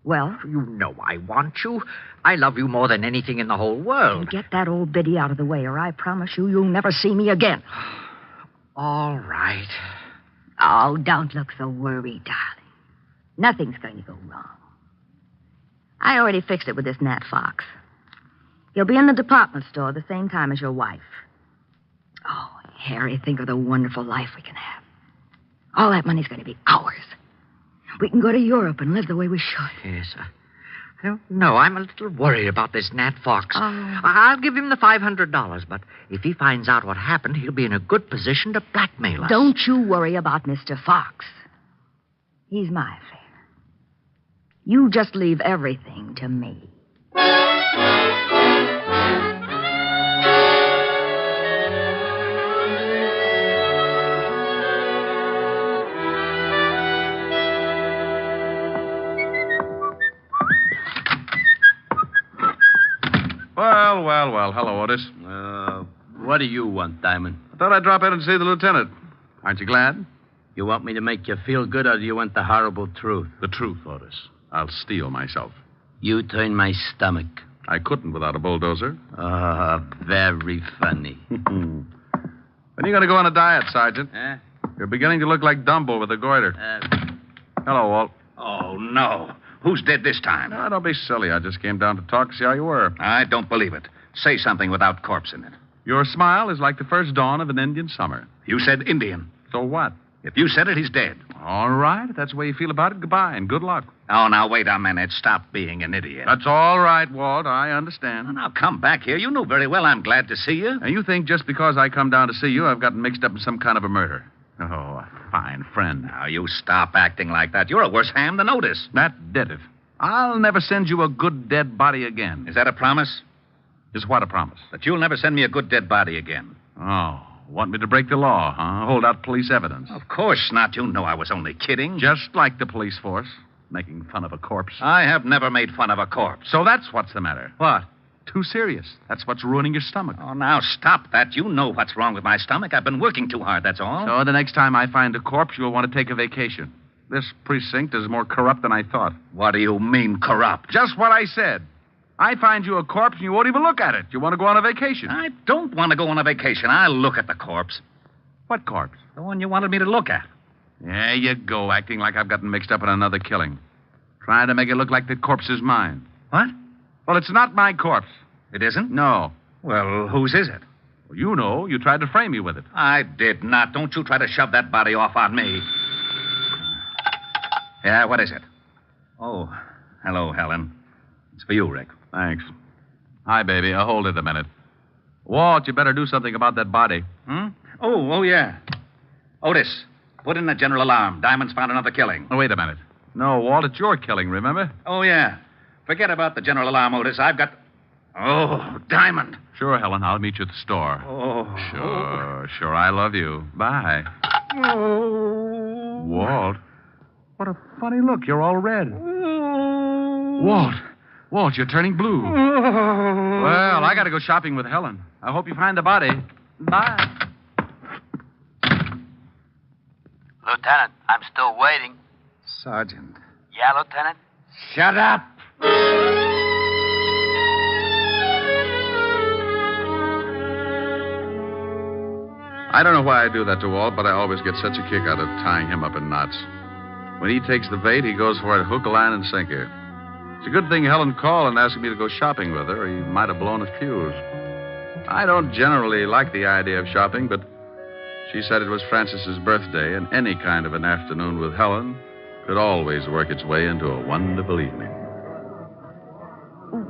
Well? You know I want you. I love you more than anything in the whole world. And get that old biddy out of the way, or I promise you, you'll never see me again. All right. Oh, don't look so worried, darling. Nothing's going to go wrong. I already fixed it with this Nat Fox. He'll be in the department store the same time as your wife. Oh, Harry, think of the wonderful life we can have. All that money's going to be ours. We can go to Europe and live the way we should. Yes, I don't know. I'm a little worried about this Nat Fox. Oh. I'll give him the $500, but if he finds out what happened, he'll be in a good position to blackmail us. Don't you worry about Mr. Fox. He's my affair. You just leave everything to me. Well. Hello, Otis. What do you want, Diamond? I thought I'd drop in and see the lieutenant. Aren't you glad? You want me to make you feel good, or do you want the horrible truth? The truth, Otis. I'll steel myself. You turn my stomach. I couldn't without a bulldozer. Very funny. When are you going to go on a diet, Sergeant? Eh? You're beginning to look like Dumbo with a goiter. Hello, Walt. Oh, no. Who's dead this time? No, don't be silly. I just came down to talk to see how you were. I don't believe it. Say something without corpse in it. Your smile is like the first dawn of an Indian summer. You said Indian. So what? If you said it, he's dead. All right. If that's the way you feel about it, goodbye and good luck. Oh, now, wait a minute. Stop being an idiot. That's all right, Walt. I understand. Now, come back here. You know very well I'm glad to see you. And you think just because I come down to see you, I've gotten mixed up in some kind of a murder. Oh, a fine friend. Now, you stop acting like that. You're a worse ham than Otis. That did it. I'll never send you a good dead body again. Is that a promise? Is what a promise? That you'll never send me a good dead body again. Oh, want me to break the law, huh? Hold out police evidence. Of course not. You know I was only kidding. Just like the police force, making fun of a corpse. I have never made fun of a corpse. So that's what's the matter. What? Too serious. That's what's ruining your stomach. Oh, now stop that. You know what's wrong with my stomach. I've been working too hard, that's all. So the next time I find a corpse, you'll want to take a vacation. This precinct is more corrupt than I thought. What do you mean, corrupt? Just what I said. I find you a corpse and you won't even look at it. You want to go on a vacation. I don't want to go on a vacation. I'll look at the corpse. What corpse? The one you wanted me to look at. There you go, acting like I've gotten mixed up in another killing. Trying to make it look like the corpse is mine. What? Well, it's not my corpse. It isn't? No. Well, whose is it? Well, you know. You tried to frame me with it. I did not. Don't you try to shove that body off on me. Yeah, what is it? Oh, hello, Helen. It's for you, Rick. Thanks. Hi, baby. Hold it a minute. Walt, you better do something about that body. Oh, yeah. Otis, put in the general alarm. Diamond's found another killing. Oh, wait a minute. No, Walt, it's your killing, remember? Oh, yeah. Forget about the general alarm, Otis. I've got... Oh, Diamond. Sure, Helen. I'll meet you at the store. Oh. Sure. I love you. Bye. Oh. Walt. What a funny look. You're all red. Walt, you're turning blue. Well, I got to go shopping with Helen. I hope you find the body. Bye. Lieutenant, I'm still waiting. Sergeant. Yeah, Lieutenant? Shut up. I don't know why I do that to Walt, but I always get such a kick out of tying him up in knots. When he takes the bait, he goes for it hook, line, and sinker. It's a good thing Helen called and asked me to go shopping with her, or he might have blown a fuse. I don't generally like the idea of shopping, but she said it was Frances's birthday, and any kind of an afternoon with Helen could always work its way into a wonderful evening.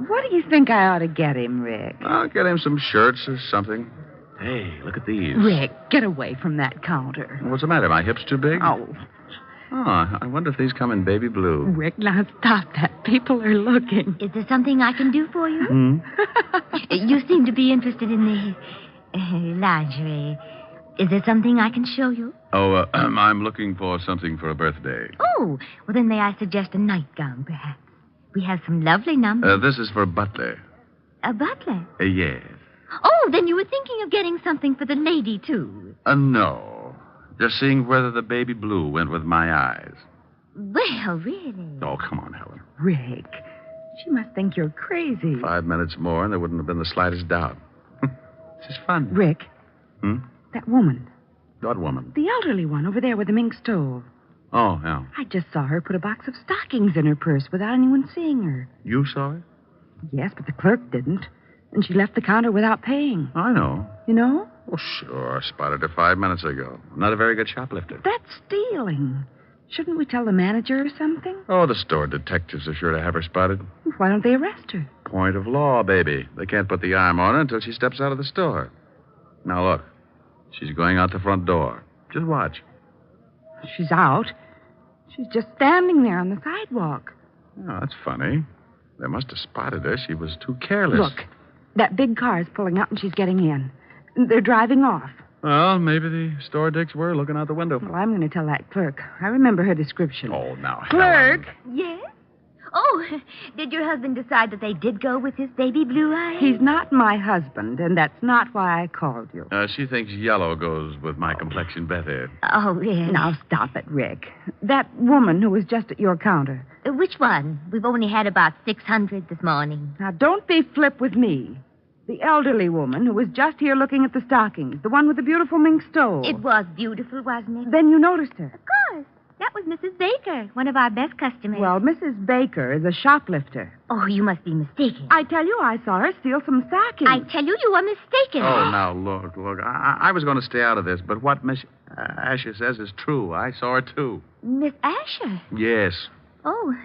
What do you think I ought to get him, Rick? I'll get him some shirts or something. Hey, look at these. Rick, get away from that counter. What's the matter? My hips too big? Oh, I wonder if these come in baby blue. Rick, now stop that. People are looking. Is there something I can do for you? You seem to be interested in the lingerie. Is there something I can show you? Oh, I'm looking for something for a birthday. Oh, well, then may I suggest a nightgown, perhaps? We have some lovely numbers. This is for a butler. A butler? Yes. Oh, then you were thinking of getting something for the lady, too. No. Just seeing whether the baby blue went with my eyes. Well, really? Oh, come on, Helen. Rick, she must think you're crazy. 5 minutes more, and there wouldn't have been the slightest doubt. This is fun. Rick. That woman. What woman? The elderly one over there with the mink stove. Oh, yeah. I just saw her put a box of stockings in her purse without anyone seeing her. You saw it? Yes, but the clerk didn't. And she left the counter without paying. I know. You know? Oh, sure. Spotted her 5 minutes ago. Not a very good shoplifter. That's stealing. Shouldn't we tell the manager or something? Oh, the store detectives are sure to have her spotted. Why don't they arrest her? Point of law, baby. They can't put the arm on her until she steps out of the store. Now, look. She's going out the front door. Just watch. She's out. She's just standing there on the sidewalk. Oh, that's funny. They must have spotted her. She was too careless. Look, that big car is pulling up and she's getting in. They're driving off. Well, maybe the store dicks were looking out the window. Well, I'm going to tell that clerk. I remember her description. Oh, now, Clerk! Yes? Oh, did your husband decide that they did go with his baby blue eyes? He's not my husband, and that's not why I called you. She thinks yellow goes with my complexion better. Oh, yes. Now, stop it, Rick. That woman who was just at your counter. Which one? We've only had about 600 this morning. Now, don't be flip with me. The elderly woman who was just here looking at the stockings. The one with the beautiful mink stole. It was beautiful, wasn't it? Then you noticed her. Of course. That was Mrs. Baker, one of our best customers. Well, Mrs. Baker is a shoplifter. Oh, you must be mistaken. I tell you, I saw her steal some stockings. I tell you, you are mistaken. Oh, now, look. I was going to stay out of this, but what Miss Asher says is true. I saw her, too. Miss Asher? Yes. Oh,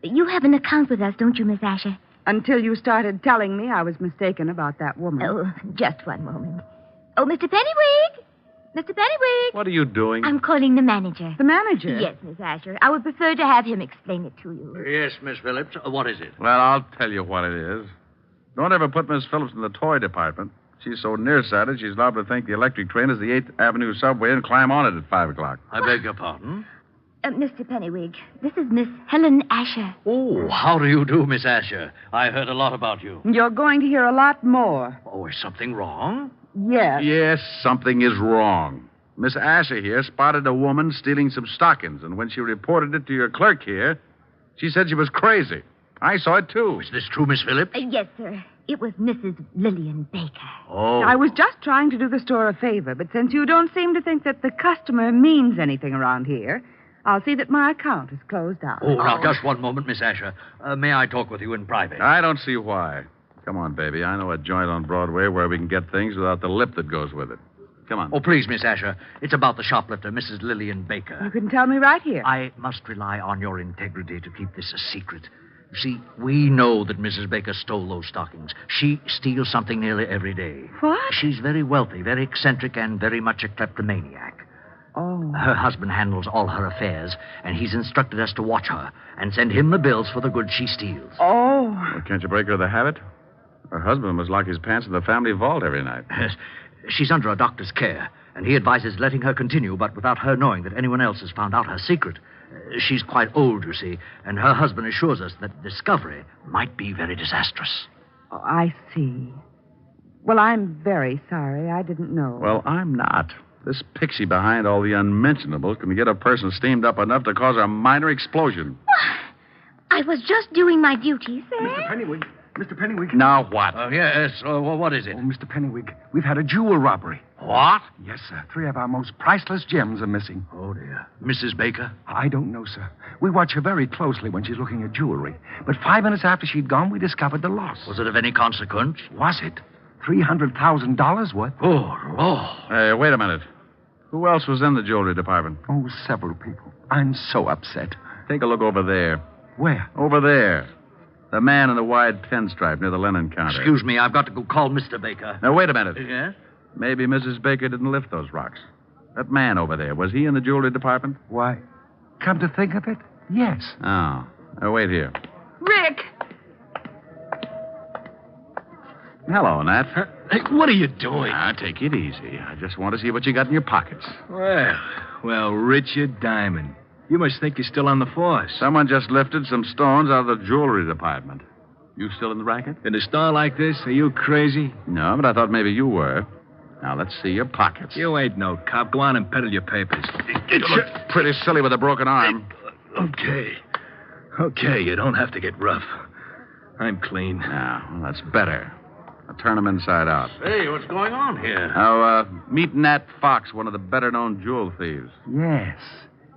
you have an account with us, don't you, Miss Asher? Until you started telling me I was mistaken about that woman. Oh, just one moment. Oh, Mr. Pennywig! Mr. Pennywig! What are you doing? I'm calling the manager. The manager? Yes, Miss Asher. I would prefer to have him explain it to you. Yes, Miss Phillips. What is it? Well, I'll tell you what it is. Don't ever put Miss Phillips in the toy department. She's so nearsighted, she's liable to think the electric train is the 8th Avenue subway and climb on it at 5 o'clock. I beg your pardon? Mr. Pennywig, this is Miss Helen Asher. Oh, how do you do, Miss Asher? I heard a lot about you. You're going to hear a lot more. Oh, is something wrong? Yes. Yes, something is wrong. Miss Asher here spotted a woman stealing some stockings, and when she reported it to your clerk here, she said she was crazy. I saw it, too. Is this true, Miss Phillips? Yes, sir. It was Mrs. Lillian Baker. Oh. I was just trying to do the store a favor, but since you don't seem to think that the customer means anything around here, I'll see that my account is closed out. Oh, now, just one moment, Miss Asher. May I talk with you in private? I don't see why. Come on, baby. I know a joint on Broadway where we can get things without the lip that goes with it. Come on. Oh, please, Miss Asher. It's about the shoplifter, Mrs. Lillian Baker. You can tell me right here. I must rely on your integrity to keep this a secret. You see, we know that Mrs. Baker stole those stockings. She steals something nearly every day. What? She's very wealthy, very eccentric, and very much a kleptomaniac. Oh. Her husband handles all her affairs, and he's instructed us to watch her and send him the bills for the goods she steals. Oh. Well, can't you break her of the habit? Her husband must lock his pants in the family vault every night. She's under a doctor's care, and he advises letting her continue, but without her knowing that anyone else has found out her secret. She's quite old, you see, and her husband assures us that discovery might be very disastrous. Oh, I see. Well, I'm very sorry. I didn't know. Well, I'm not. This pixie behind all the unmentionables can get a person steamed up enough to cause a minor explosion. I was just doing my duty, sir. Mr. Pennywig. Mr. Pennywig. Now what? Yes. What is it? Oh, Mr. Pennywig, we've had a jewel robbery. What? Yes, sir. 3 of our most priceless gems are missing. Oh, dear. Mrs. Baker? I don't know, sir. We watch her very closely when she's looking at jewelry. But 5 minutes after she'd gone, we discovered the loss. Was it of any consequence? Was it? $300,000 worth. Oh, Lord. Hey, wait a minute. Who else was in the jewelry department? Oh, several people. I'm so upset. Take a look over there. Where? Over there. The man in the wide pinstripe near the linen counter. Excuse me, I've got to go call Mr. Baker. Now, wait a minute. Yes? Maybe Mrs. Baker didn't lift those rocks. That man over there, was he in the jewelry department? Why, come to think of it, yes. Oh. Now, wait here. Rick! Hello, Nat. Hey, what are you doing? Now, take it easy. I just want to see what you got in your pockets. Well, Richard Diamond. You must think you're still on the force. Someone just lifted some stones out of the jewelry department. You still in the racket? In a store like this? Are you crazy? No, but I thought maybe you were. Now, let's see your pockets. You ain't no cop. Go on and peddle your papers. You look pretty silly with a broken arm. Okay, you don't have to get rough. I'm clean. Now, well, that's better. Now, turn them inside out. Hey, what's going on here? Now, meet Nat Fox, one of the better-known jewel thieves. Yes.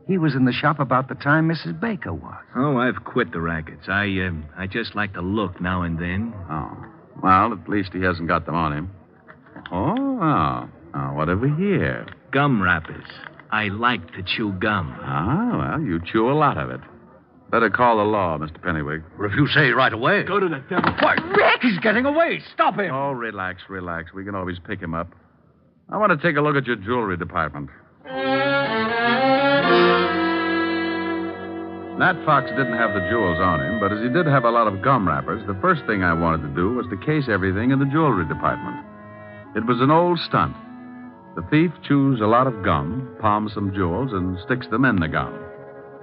He was in the shop about the time Mrs. Baker was. Oh, I've quit the rackets. I just like to look now and then. Oh. Well, at least he hasn't got them on him. Oh. Now, what have we here? Gum wrappers. I like to chew gum. Ah, well, you chew a lot of it. Better call the law, Mr. Pennywig. Or if you say right away. Go to the devil. Why, Rick, he's getting away. Stop him. Oh, relax. We can always pick him up. I want to take a look at your jewelry department. Nat Fox didn't have the jewels on him, but as he did have a lot of gum wrappers, the first thing I wanted to do was to case everything in the jewelry department. It was an old stunt. The thief chews a lot of gum, palms some jewels, and sticks them in the gum.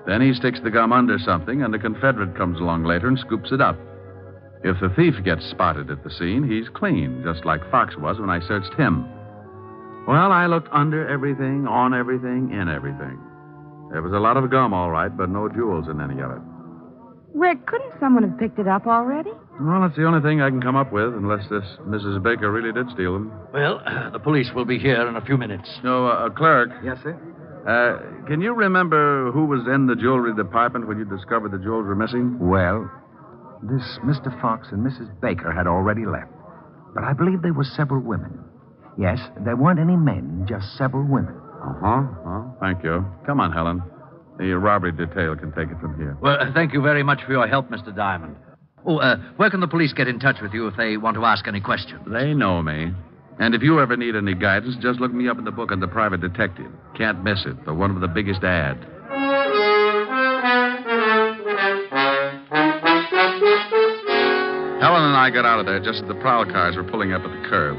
Then he sticks the gum under something, and a Confederate comes along later and scoops it up. If the thief gets spotted at the scene, he's clean, just like Fox was when I searched him. Well, I looked under everything, on everything, in everything. There was a lot of gum, all right, but no jewels in any of it. Rick, couldn't someone have picked it up already? Well, that's the only thing I can come up with, unless this Mrs. Baker really did steal them. Well, the police will be here in a few minutes. No, clerk. Yes, sir? Can you remember who was in the jewelry department when you discovered the jewels were missing? Well, this Mr. Fox and Mrs. Baker had already left. But I believe there were several women. Yes, there weren't any men, just several women. Uh-huh. Well, thank you. Come on, Helen. The robbery detail can take it from here. Well, thank you very much for your help, Mr. Diamond. Oh, where can the police get in touch with you if they want to ask any questions? They know me. And if you ever need any guidance, just look me up in the book on the private detective. Can't miss it. The one with the biggest ad. Helen and I got out of there just as the prowl cars were pulling up at the curb.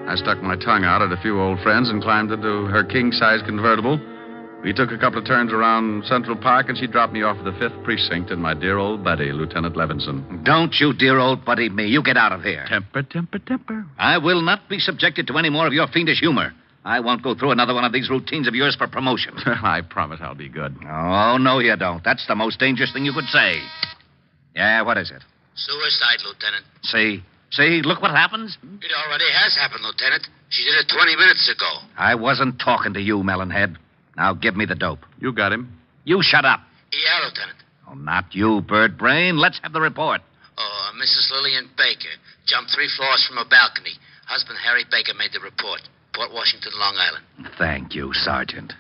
I stuck my tongue out at a few old friends and climbed into her king-size convertible. We took a couple of turns around Central Park, and she dropped me off at the 5th Precinct in my dear old buddy, Lieutenant Levinson. Don't you dear old buddy me. You get out of here. Temper. I will not be subjected to any more of your fiendish humor. I won't go through another one of these routines of yours for promotion. I promise I'll be good. Oh, no, you don't. That's the most dangerous thing you could say. Yeah, what is it? Suicide, Lieutenant. See, look what happens. It already has happened, Lieutenant. She did it 20 minutes ago. I wasn't talking to you, Melonhead. Now give me the dope. You got him. You shut up. Yeah, Lieutenant. Oh, not you, Bird Brain. Let's have the report. Oh, Mrs. Lillian Baker jumped 3 floors from a balcony. Husband Harry Baker made the report. Port Washington, Long Island. Thank you, Sergeant.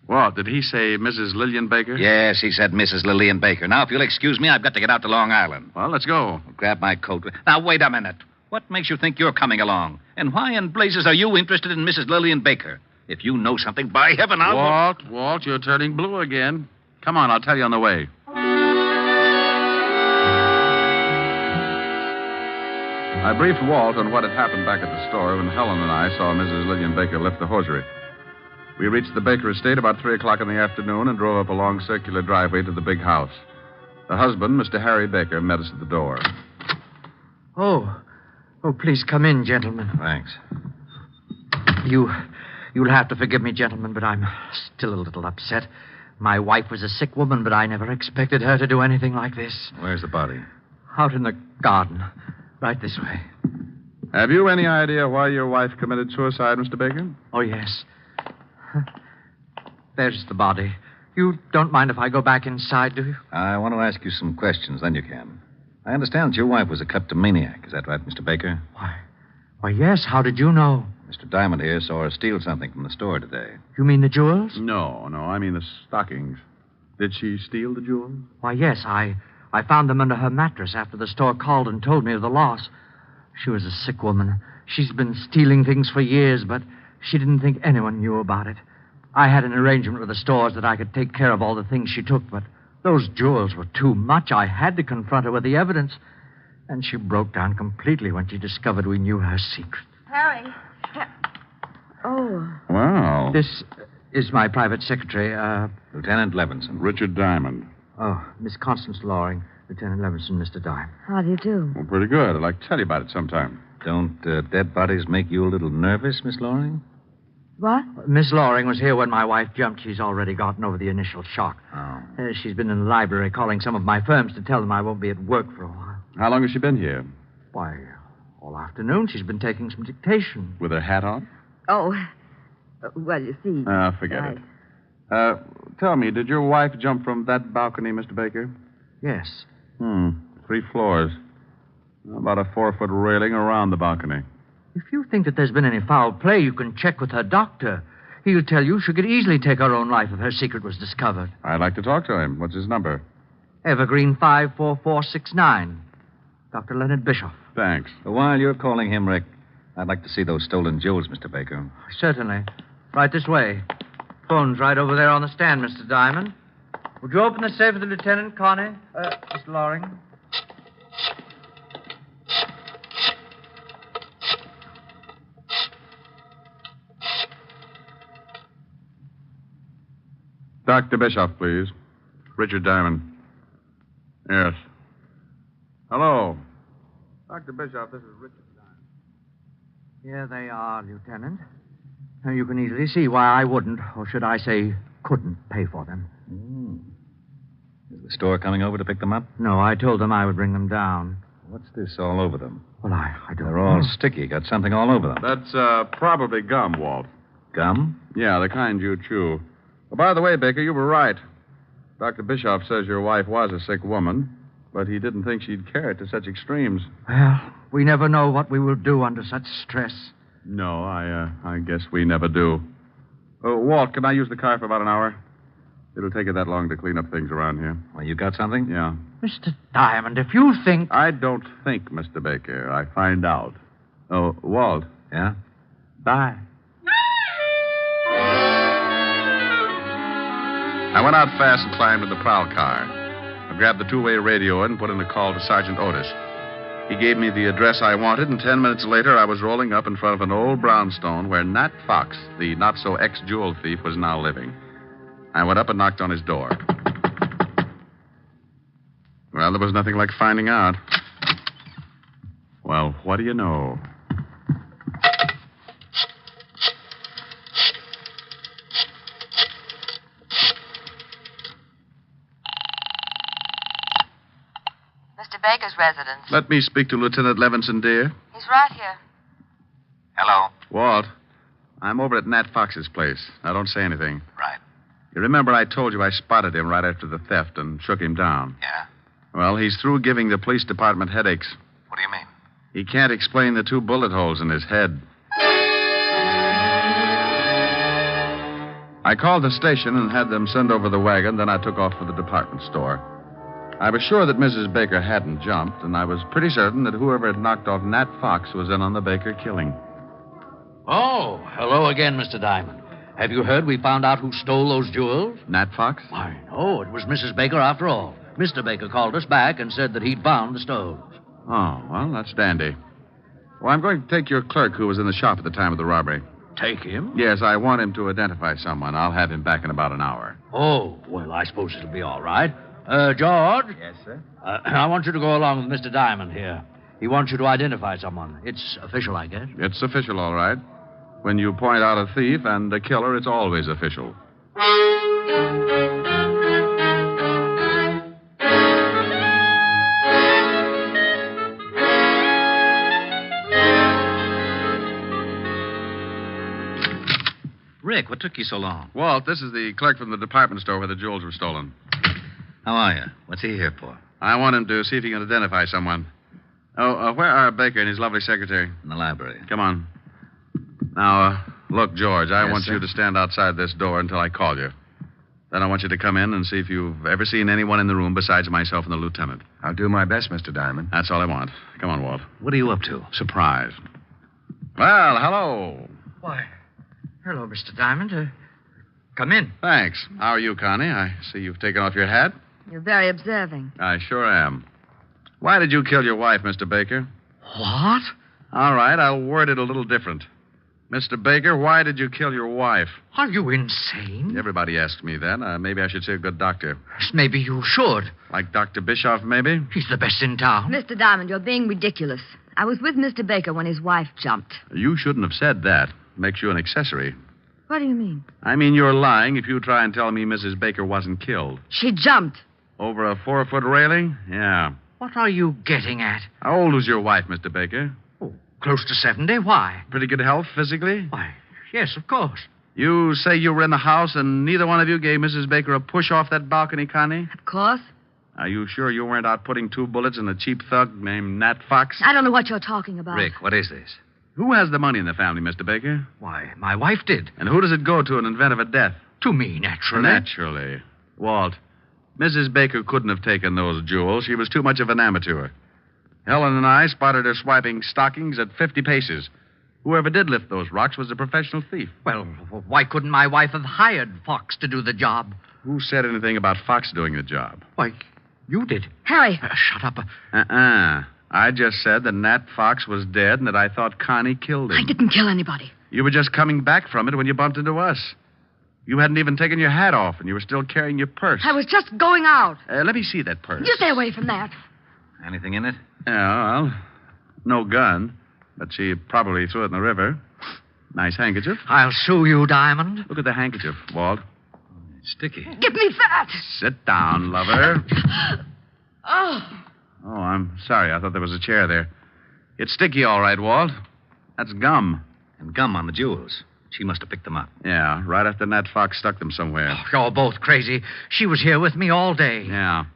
What, did he say Mrs. Lillian Baker? Yes, he said Mrs. Lillian Baker. Now, if you'll excuse me, I've got to get out to Long Island. Well, let's go. Grab my coat. Now, wait a minute. What makes you think you're coming along? And why in blazes are you interested in Mrs. Lillian Baker? If you know something, by heaven, I'll... Walt, you're turning blue again. Come on, I'll tell you on the way. I briefed Walt on what had happened back at the store when Helen and I saw Mrs. Lillian Baker lift the hosiery. We reached the Baker estate about 3 o'clock in the afternoon and drove up a long circular driveway to the big house. The husband, Mr. Harry Baker, met us at the door. Oh, please come in, gentlemen. Thanks. You'll have to forgive me, gentlemen, but I'm still a little upset. My wife was a sick woman, but I never expected her to do anything like this. Where's the body? Out in the garden. Right this way. Have you any idea why your wife committed suicide, Mr. Baker? Oh, yes. There's the body. You don't mind if I go back inside, do you? I want to ask you some questions, then you can. I understand that your wife was a kleptomaniac. Is that right, Mr. Baker? Why, yes. How did you know? Mr. Diamond here saw her steal something from the store today. You mean the jewels? No, I mean the stockings. Did she steal the jewels? Why, yes. I found them under her mattress after the store called and told me of the loss. She was a sick woman. She's been stealing things for years, but she didn't think anyone knew about it. I had an arrangement with the stores that I could take care of all the things she took, but those jewels were too much. I had to confront her with the evidence. And she broke down completely when she discovered we knew her secret. Harry. Oh. Wow. This is my private secretary, Lieutenant Levinson. Richard Diamond. Oh, Miss Constance Loring. Lieutenant Levinson, Mr. Diamond. How do you do? Well, pretty good. I'd like to tell you about it sometime. Don't dead bodies make you a little nervous, Miss Loring? What? Miss Loring was here when my wife jumped. She's already gotten over the initial shock. Oh. She's been in the library calling some of my firms to tell them I won't be at work for a while. How long has she been here? Why, all afternoon she's been taking some dictation. With her hat on? Oh, well, you see... Forget it. tell me, did your wife jump from that balcony, Mr. Baker? Yes. 3 floors. About a 4-foot railing around the balcony. If you think that there's been any foul play, you can check with her doctor. He'll tell you she could easily take her own life if her secret was discovered. I'd like to talk to him. What's his number? Evergreen 54469. Dr. Leonard Bischoff. Thanks. While you're calling him, Rick, I'd like to see those stolen jewels, Mr. Baker. Certainly. Right this way. Phone's right over there on the stand, Mr. Diamond. Would you open the safe for the lieutenant, Connie? Mr. Loring? Dr. Bischoff, please. Richard Diamond. Yes. Hello. Dr. Bischoff, this is Richard Diamond. Here they are, Lieutenant. Now, you can easily see why I wouldn't, or should I say, couldn't pay for them. Is the store coming over to pick them up? No, I told them I would bring them down. What's this all over them? Well, I don't They're all know. sticky. Got something all over them. That's probably gum, Walt. Gum? Yeah, the kind you chew. Oh, by the way, Baker, you were right. Dr. Bischoff says your wife was a sick woman, but he didn't think she'd carry it to such extremes. Well, we never know what we will do under such stress. No, I guess we never do. Walt, can I use the car for about an hour? It'll take you that long to clean up things around here. Well, you got something? Yeah. Mr. Diamond, if you think... I don't think, Mr. Baker. I find out. Oh, Walt. Yeah? Bye. I went out fast and climbed in the prowl car. I grabbed the 2-way radio and put in a call to Sergeant Otis. He gave me the address I wanted, and 10 minutes later, I was rolling up in front of an old brownstone where Nat Fox, the not-so-ex-jewel thief, was now living. I went up and knocked on his door. Well, there was nothing like finding out. Well, what do you know? Mr. Baker's residence. Let me speak to Lieutenant Levinson, dear. He's right here. Hello? Walt, I'm over at Nat Fox's place. Now, don't say anything. Right. You remember I told you I spotted him right after the theft and shook him down? Yeah? Well, he's through giving the police department headaches. What do you mean? He can't explain the 2 bullet holes in his head. I called the station and had them send over the wagon, then I took off for the department store. I was sure that Mrs. Baker hadn't jumped, and I was pretty certain that whoever had knocked off Nat Fox was in on the Baker killing. Oh, hello again, Mr. Diamond. Have you heard we found out who stole those jewels? Nat Fox? I know. It was Mrs. Baker after all. Mr. Baker called us back and said that he'd found the stones. Oh, well, that's dandy. Well, I'm going to take your clerk who was in the shop at the time of the robbery. Take him? Yes, I want him to identify someone. I'll have him back in about an hour. Oh, well, I suppose it'll be all right. George? Yes, sir? I want you to go along with Mr. Diamond here. He wants you to identify someone. It's official, I guess. It's official, all right. When you point out a thief and a killer, it's always official. Rick, what took you so long? Walt, this is the clerk from the department store where the jewels were stolen. How are you? What's he here for? I want him to see if he can identify someone. Oh, where are Baker and his lovely secretary? In the library. Come on. Now, look, George, I Yes, want sir? you to stand outside this door until I call you. Then I want you to come in and see if you've ever seen anyone in the room besides myself and the lieutenant. I'll do my best, Mr. Diamond. That's all I want. Come on, Walt. What are you up to? Surprise. Well, hello. Why, hello, Mr. Diamond. Come in. Thanks. How are you, Connie? I see you've taken off your hat. You're very observing. I sure am. Why did you kill your wife, Mr. Baker? What? All right, I'll word it a little different. Mr. Baker, why did you kill your wife? Are you insane? Everybody asks me that. Maybe I should say a good doctor. Maybe you should. Like Dr. Bischoff, maybe? He's the best in town. Mr. Diamond, you're being ridiculous. I was with Mr. Baker when his wife jumped. You shouldn't have said that. Makes you an accessory. What do you mean? I mean, you're lying if you try and tell me Mrs. Baker wasn't killed. She jumped. Over a 4-foot railing? Yeah. What are you getting at? How old was your wife, Mr. Baker? Close to 70. Why? Pretty good health physically? Why, yes, of course. You say you were in the house and neither one of you gave Mrs. Baker a push off that balcony, Connie? Of course. Are you sure you weren't out putting 2 bullets in a cheap thug named Nat Fox? I don't know what you're talking about. Rick, what is this? Who has the money in the family, Mr. Baker? Why, my wife did. And who does it go to in the event of a death? To me, naturally. Naturally. Walt, Mrs. Baker couldn't have taken those jewels. She was too much of an amateur. Helen and I spotted her swiping stockings at 50 paces. Whoever did lift those rocks was a professional thief. Well, why couldn't my wife have hired Fox to do the job? Who said anything about Fox doing the job? Why, you did. Harry. Shut up. I just said that Nat Fox was dead and that I thought Connie killed him. I didn't kill anybody. You were just coming back from it when you bumped into us. You hadn't even taken your hat off, and you were still carrying your purse. I was just going out. Let me see that purse. You stay away from that. Anything in it? Yeah, well, no gun, but she probably threw it in the river. Nice handkerchief. I'll sue you, Diamond. Look at the handkerchief, Walt. It's sticky. Give me that. Sit down, lover. Oh. Oh, I'm sorry. I thought there was a chair there. It's sticky, all right, Walt. That's gum. And gum on the jewels. She must have picked them up. Yeah, right after Nat Fox stuck them somewhere. Oh, you're both crazy. She was here with me all day. Yeah.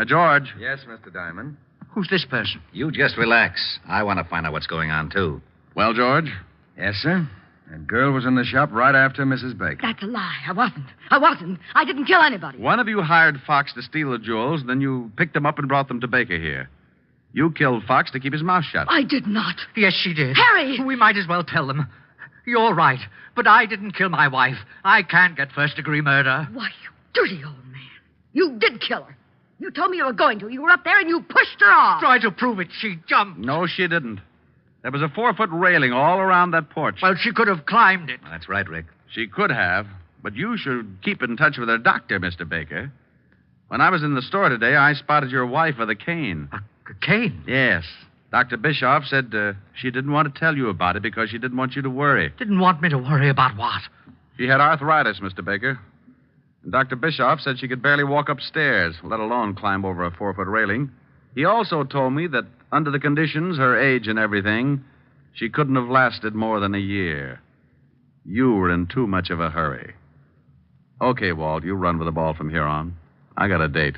George. Yes, Mr. Diamond. Who's this person? You just relax. I want to find out what's going on, too. Well, George? Yes, sir. That girl was in the shop right after Mrs. Baker. That's a lie. I wasn't. I didn't kill anybody. One of you hired Fox to steal the jewels, then you picked them up and brought them to Baker here. You killed Fox to keep his mouth shut. I did not. Yes, she did. Harry! We might as well tell them. You're right, but I didn't kill my wife. I can't get first-degree murder. Why, you dirty old man. You did kill her. You told me you were going to. You were up there and you pushed her off. Try to prove it. She jumped. No, she didn't. There was a 4-foot railing all around that porch. Well, she could have climbed it. That's right, Rick. She could have, but you should keep in touch with her doctor, Mr. Baker. When I was in the store today, I spotted your wife with a cane. A cane? Yes. Dr. Bischoff said she didn't want to tell you about it because she didn't want you to worry. Didn't want me to worry about what? She had arthritis, Mr. Baker. And Dr. Bischoff said she could barely walk upstairs, let alone climb over a 4-foot railing. He also told me that under the conditions, her age and everything, she couldn't have lasted more than a year. You were in too much of a hurry. Okay, Walt, you run with the ball from here on. I got a date.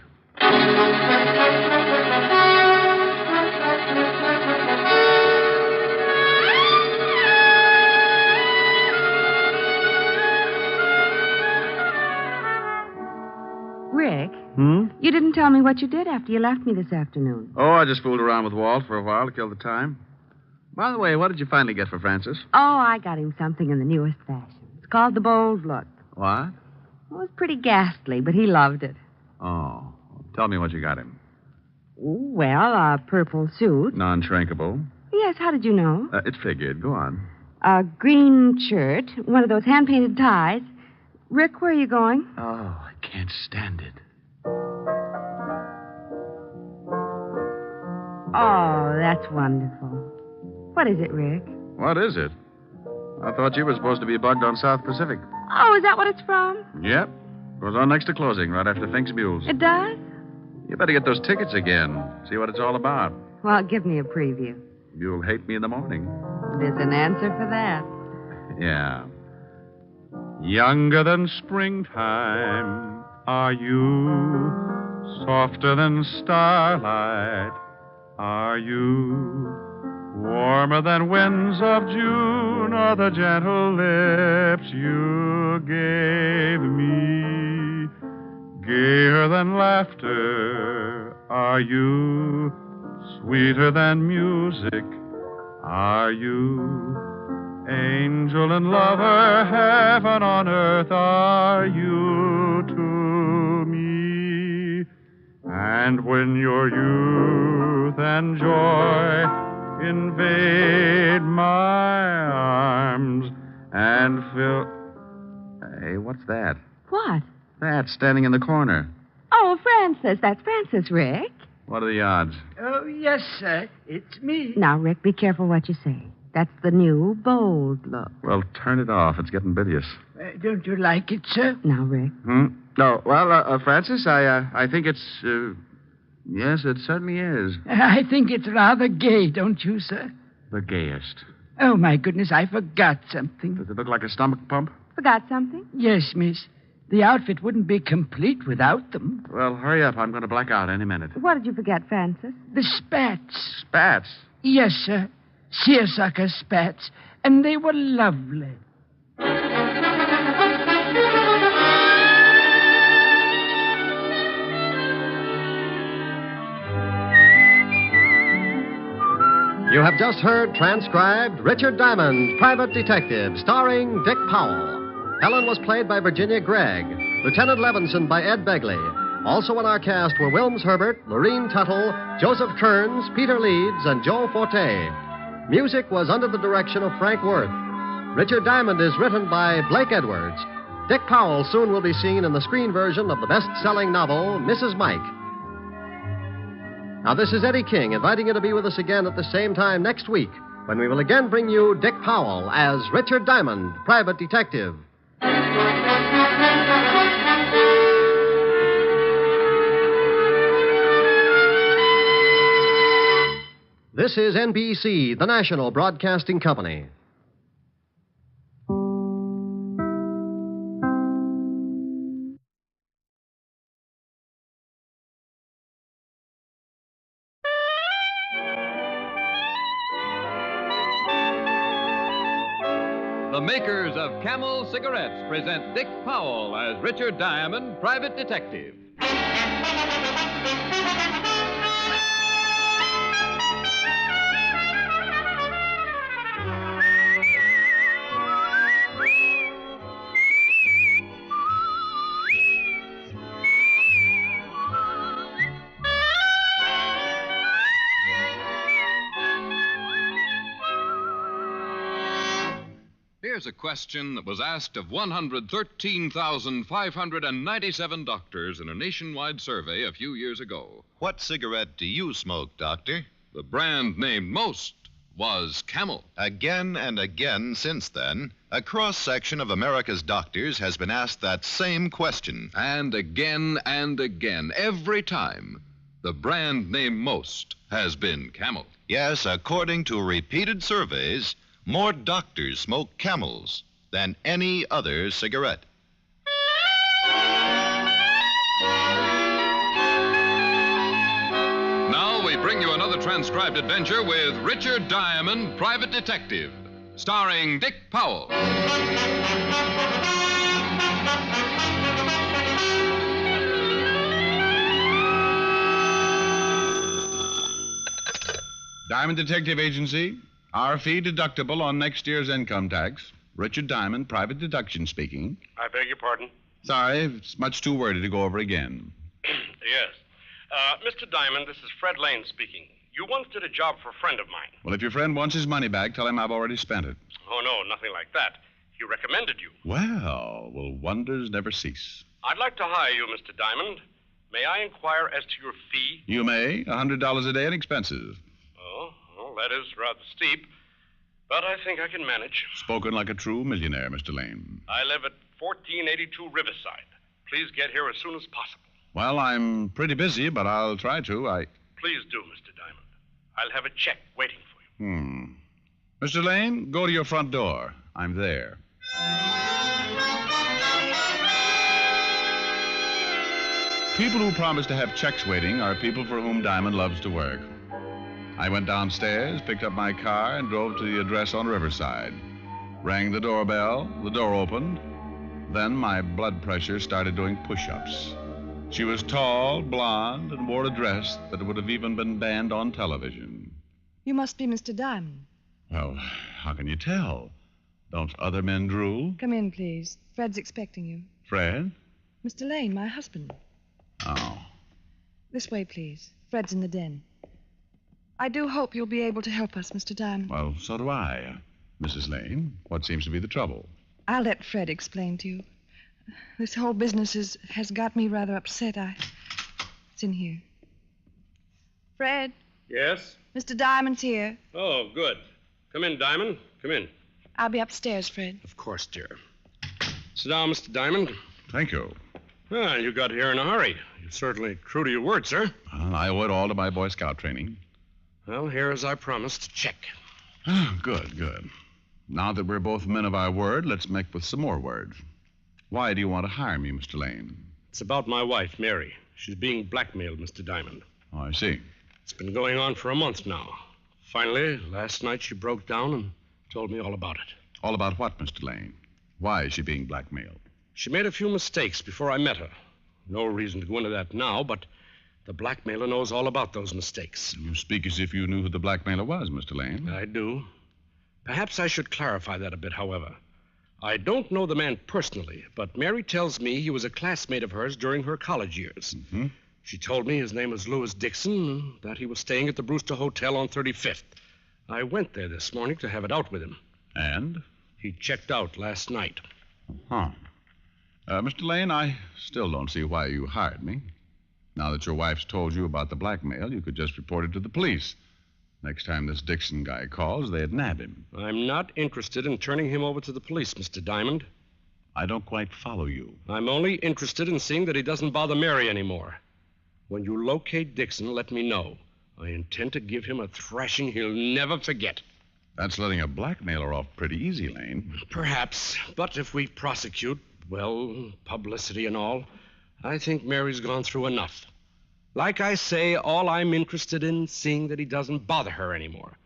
Rick, Hmm? you didn't tell me what you did after you left me this afternoon. Oh, I just fooled around with Walt for a while to kill the time. By the way, what did you finally get for Francis? Oh, I got him something in the newest fashion. It's called the Bold Look. What? It was pretty ghastly, but he loved it. Oh, tell me what you got him. Well, a purple suit. Non-shrinkable. Yes, how did you know? It figured. Go on. A green shirt, one of those hand-painted ties. Rick, where are you going? Oh, I can't stand it. Oh, that's wonderful. What is it, Rick? What is it? I thought you were supposed to be bugged on South Pacific. Oh, is that what it's from? Yep. Goes on next to closing, right after Fink's Mules. It does? You better get those tickets again. See what it's all about. Well, give me a preview. You'll hate me in the morning. There's an answer for that. Yeah. Younger than springtime are you, softer than starlight are you, warmer than winds of June are the gentle lips you gave me, gayer than laughter are you, sweeter than music are you, angel and lover, heaven on earth are you to me. And when your youth and joy invade my arms and fill... Hey, what's that? What? That standing in the corner. Oh, Francis. That's Francis, Rick. What are the odds? Oh, yes, sir. It's me. Now, Rick, be careful what you say. That's the new Bold Look. Well, turn it off. It's getting bilious. Don't you like it, sir? Now, Rick. No, well, Francis, I think it's, yes, it certainly is. I think it's rather gay, don't you, sir? The gayest. Oh, my goodness, I forgot something. Does it look like a stomach pump? Forgot something? Yes, miss. The outfit wouldn't be complete without them. Well, hurry up. I'm going to black out any minute. What did you forget, Francis? The spats. Spats? Yes, sir. Seersucker spats. And they were lovely. You have just heard transcribed Richard Diamond, Private Detective, starring Dick Powell. Helen was played by Virginia Gregg, Lieutenant Levinson by Ed Begley. Also in our cast were Wilms Herbert, Lorene Tuttle, Joseph Kearns, Peter Leeds, and Joe Forte. Music was under the direction of Frank Worth. Richard Diamond is written by Blake Edwards. Dick Powell soon will be seen in the screen version of the best-selling novel, Mrs. Mike. Now, this is Eddie King inviting you to be with us again at the same time next week when we will again bring you Dick Powell as Richard Diamond, Private Detective. This is NBC, the national broadcasting company. The makers of Camel cigarettes present Dick Powell as Richard Diamond, Private Detective. Here's a question that was asked of 113,597 doctors in a nationwide survey a few years ago. What cigarette do you smoke, Doctor? The brand named most was Camel. Again and again since then, a cross-section of America's doctors has been asked that same question. And again, every time, the brand named most has been Camel. Yes, according to repeated surveys, more doctors smoke Camels than any other cigarette. Now we bring you another transcribed adventure with Richard Diamond, Private Detective, starring Dick Powell. Diamond Detective Agency. Our fee deductible on next year's income tax. Richard Diamond, Private Deduction speaking. I beg your pardon? Sorry, it's much too wordy to go over again. Yes. Mr. Diamond, this is Fred Lane speaking. You once did a job for a friend of mine. Well, if your friend wants his money back, tell him I've already spent it. Oh, no, nothing like that. He recommended you. Well, wonders never cease. I'd like to hire you, Mr. Diamond. May I inquire as to your fee? You may. $100 a day in expenses. Oh, well, that is rather steep. But I think I can manage. Spoken like a true millionaire, Mr. Lane. I live at 1482 Riverside. Please get here as soon as possible. Well, I'm pretty busy, but I'll try to. Please do, Mr. Diamond. I'll have a check waiting for you. Mr. Lane, go to your front door. I'm there. People who promise to have checks waiting are people for whom Diamond loves to work. I went downstairs, picked up my car, and drove to the address on Riverside. Rang the doorbell, the door opened. Then my blood pressure started doing push-ups. She was tall, blonde, and wore a dress that would have even been banned on television. You must be Mr. Diamond. Well, how can you tell? Don't other men drool? Come in, please. Fred's expecting you. Fred? Mr. Lane, my husband. Oh. This way, please. Fred's in the den. I do hope you'll be able to help us, Mr. Diamond. Well, so do I. Mrs. Lane, what seems to be the trouble? I'll let Fred explain to you. This whole business has got me rather upset. It's in here. Fred? Yes? Mr. Diamond's here. Oh, good. Come in, Diamond. Come in. I'll be upstairs, Fred. Of course, dear. Sit down, Mr. Diamond. Thank you. Well, you got here in a hurry. You're certainly true to your word, sir. Well, I owe it all to my Boy Scout training. Well, here, as I promised, check. Good. Now that we're both men of our word, let's make with some more words. Why do you want to hire me, Mr. Lane? It's about my wife, Mary. She's being blackmailed, Mr. Diamond. Oh, I see. It's been going on for a month now. Finally, last night she broke down and told me all about it. All about what, Mr. Lane? Why is she being blackmailed? She made a few mistakes before I met her. No reason to go into that now, but the blackmailer knows all about those mistakes. You speak as if you knew who the blackmailer was, Mr. Lane. I do. Perhaps I should clarify that a bit, however. I don't know the man personally, but Mary tells me he was a classmate of hers during her college years. Mm-hmm. She told me his name was Louis Dixon and that he was staying at the Brewster Hotel on 35th. I went there this morning to have it out with him. And? He checked out last night. Huh. Mr. Lane, I still don't see why you hired me. Now that your wife's told you about the blackmail, you could just report it to the police. Next time this Dixon guy calls, they'd nab him. I'm not interested in turning him over to the police, Mr. Diamond. I don't quite follow you. I'm only interested in seeing that he doesn't bother Mary anymore. When you locate Dixon, let me know. I intend to give him a thrashing he'll never forget. That's letting a blackmailer off pretty easy, Lane. Perhaps, but if we prosecute, well, publicity and all, I think Mary's gone through enough. Like I say, all I'm interested in is seeing that he doesn't bother her anymore.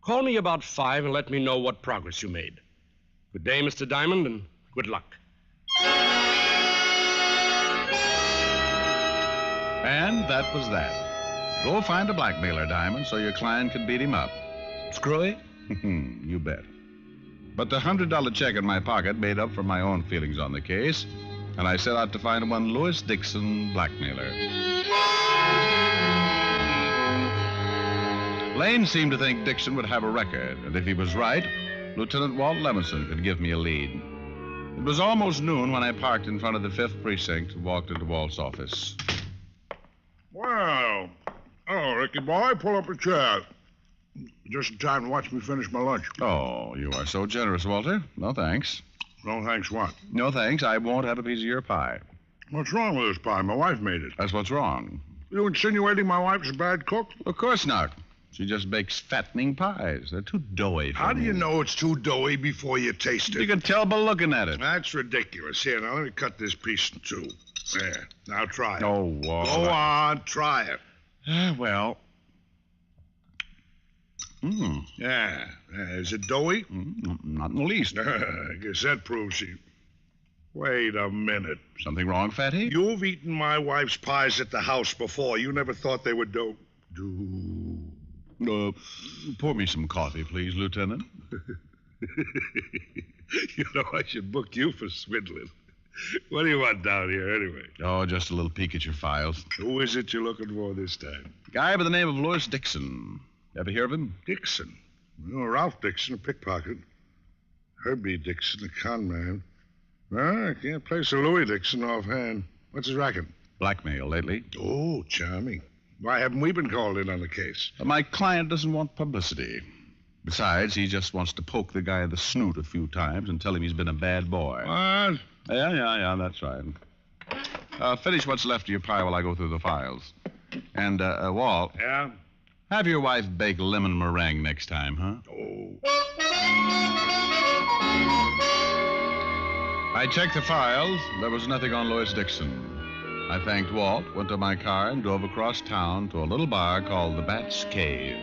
Call me about 5 and let me know what progress you made. Good day, Mr. Diamond, and good luck. And that was that. Go find a blackmailer, Diamond, so your client can beat him up. Screwy? You bet. But the $100 check in my pocket made up for my own feelings on the case, and I set out to find one Louis Dixon blackmailer. Lane seemed to think Dixon would have a record, and if he was right, Lieutenant Walt Levinson could give me a lead. It was almost noon when I parked in front of the 5th Precinct and walked into Walt's office. Well, hello, Ricky boy. Pull up a chair. Just in time to watch me finish my lunch. Oh, you are so generous, Walter. No thanks. No thanks what? No thanks. I won't have a piece of your pie. What's wrong with this pie? My wife made it. That's what's wrong. You insinuating my wife's a bad cook? Of course not. She just bakes fattening pies. They're too doughy for How do me. you know it's too doughy before you taste it? You can tell by looking at it. That's ridiculous. Here, now let me cut this piece in two. There. Now try it. Oh, Walt. Go on, try it. Well. Yeah. Is it doughy? Not in the least. I guess that proves she... Wait a minute. Something wrong, Fatty? You've eaten my wife's pies at the house before. You never thought they would do... Pour me some coffee, please, Lieutenant. You know, I should book you for swindling. What do you want down here, anyway? Oh, just a little peek at your files. Who is it you're looking for this time? Guy by the name of Louis Dixon. Ever hear of him? Dixon? Well, Ralph Dixon, a pickpocket. Herbie Dixon, a con man. Well, I can't place a Louis Dixon offhand. What's his racket? Blackmail lately. Oh, charming. Why haven't we been called in on the case? My client doesn't want publicity. Besides, he just wants to poke the guy in the snoot a few times and tell him he's been a bad boy. What? Yeah, that's right. Finish what's left of your pie while I go through the files. And, Walt. Yeah? Have your wife bake lemon meringue next time, huh? Oh. I checked the files. There was nothing on Louis Dixon. I thanked Walt, went to my car, and drove across town to a little bar called the Bat's Cave.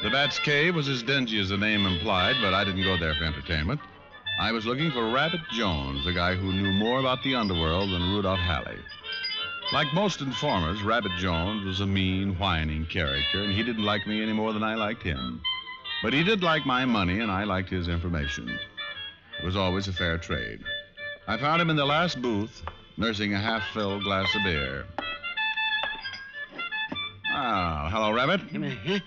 The Bat's Cave was as dingy as the name implied, but I didn't go there for entertainment. I was looking for Rabbit Jones, a guy who knew more about the underworld than Rudolph Halley. Like most informers, Rabbit Jones was a mean, whining character, and he didn't like me any more than I liked him. But he did like my money, and I liked his information. It was always a fair trade. I found him in the last booth, nursing a half-filled glass of beer. Ah, hello, Rabbit. Come here, huh?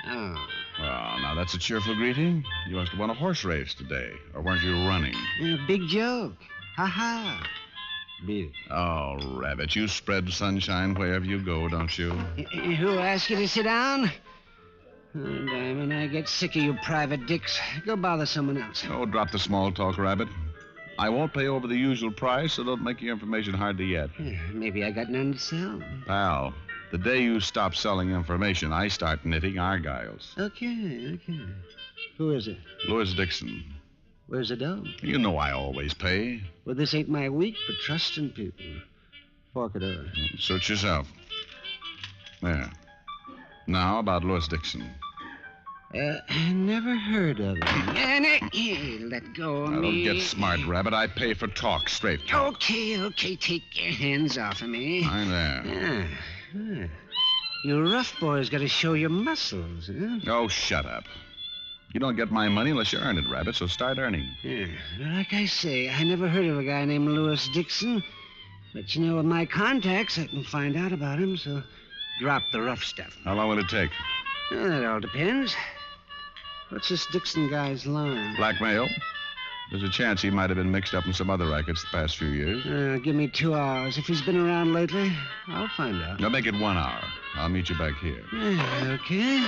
Oh. Well, now that's a cheerful greeting. You must have won a horse race today, or weren't you running? Big joke. Ha-ha. Beer. Oh, Rabbit, you spread sunshine wherever you go, don't you? Who asked you to sit down? Oh, Diamond, I get sick of you private dicks. Go bother someone else. Oh, drop the small talk, Rabbit. I won't pay over the usual price, so don't make your information hard to get. Maybe I got none to sell. Pal, The day you stop selling information, I start knitting argyles. Okay. Who is it? Louis Dixon. Where's the dough? You know I always pay. Well, this ain't my week for trusting people. Fork it over. Suit yourself. There. Now about Louis Dixon. I never heard of him. Let go of Now, me. don't get smart, Rabbit. I pay for talk, straight talk. Okay. Take your hands off of me. I'm there. Ah. You rough boys got to show your muscles, huh? Oh, shut up. You don't get my money unless you earn it, Rabbit, so start earning. Yeah. Like I say, I never heard of a guy named Louis Dixon. But, with my contacts, I can find out about him, so drop the rough stuff. How long will it take? Well, that all depends. What's this Dixon guy's line? Blackmail. There's a chance he might have been mixed up in some other rackets the past few years. Give me 2 hours. If he's been around lately, I'll find out. Now make it 1 hour. I'll meet you back here. Okay.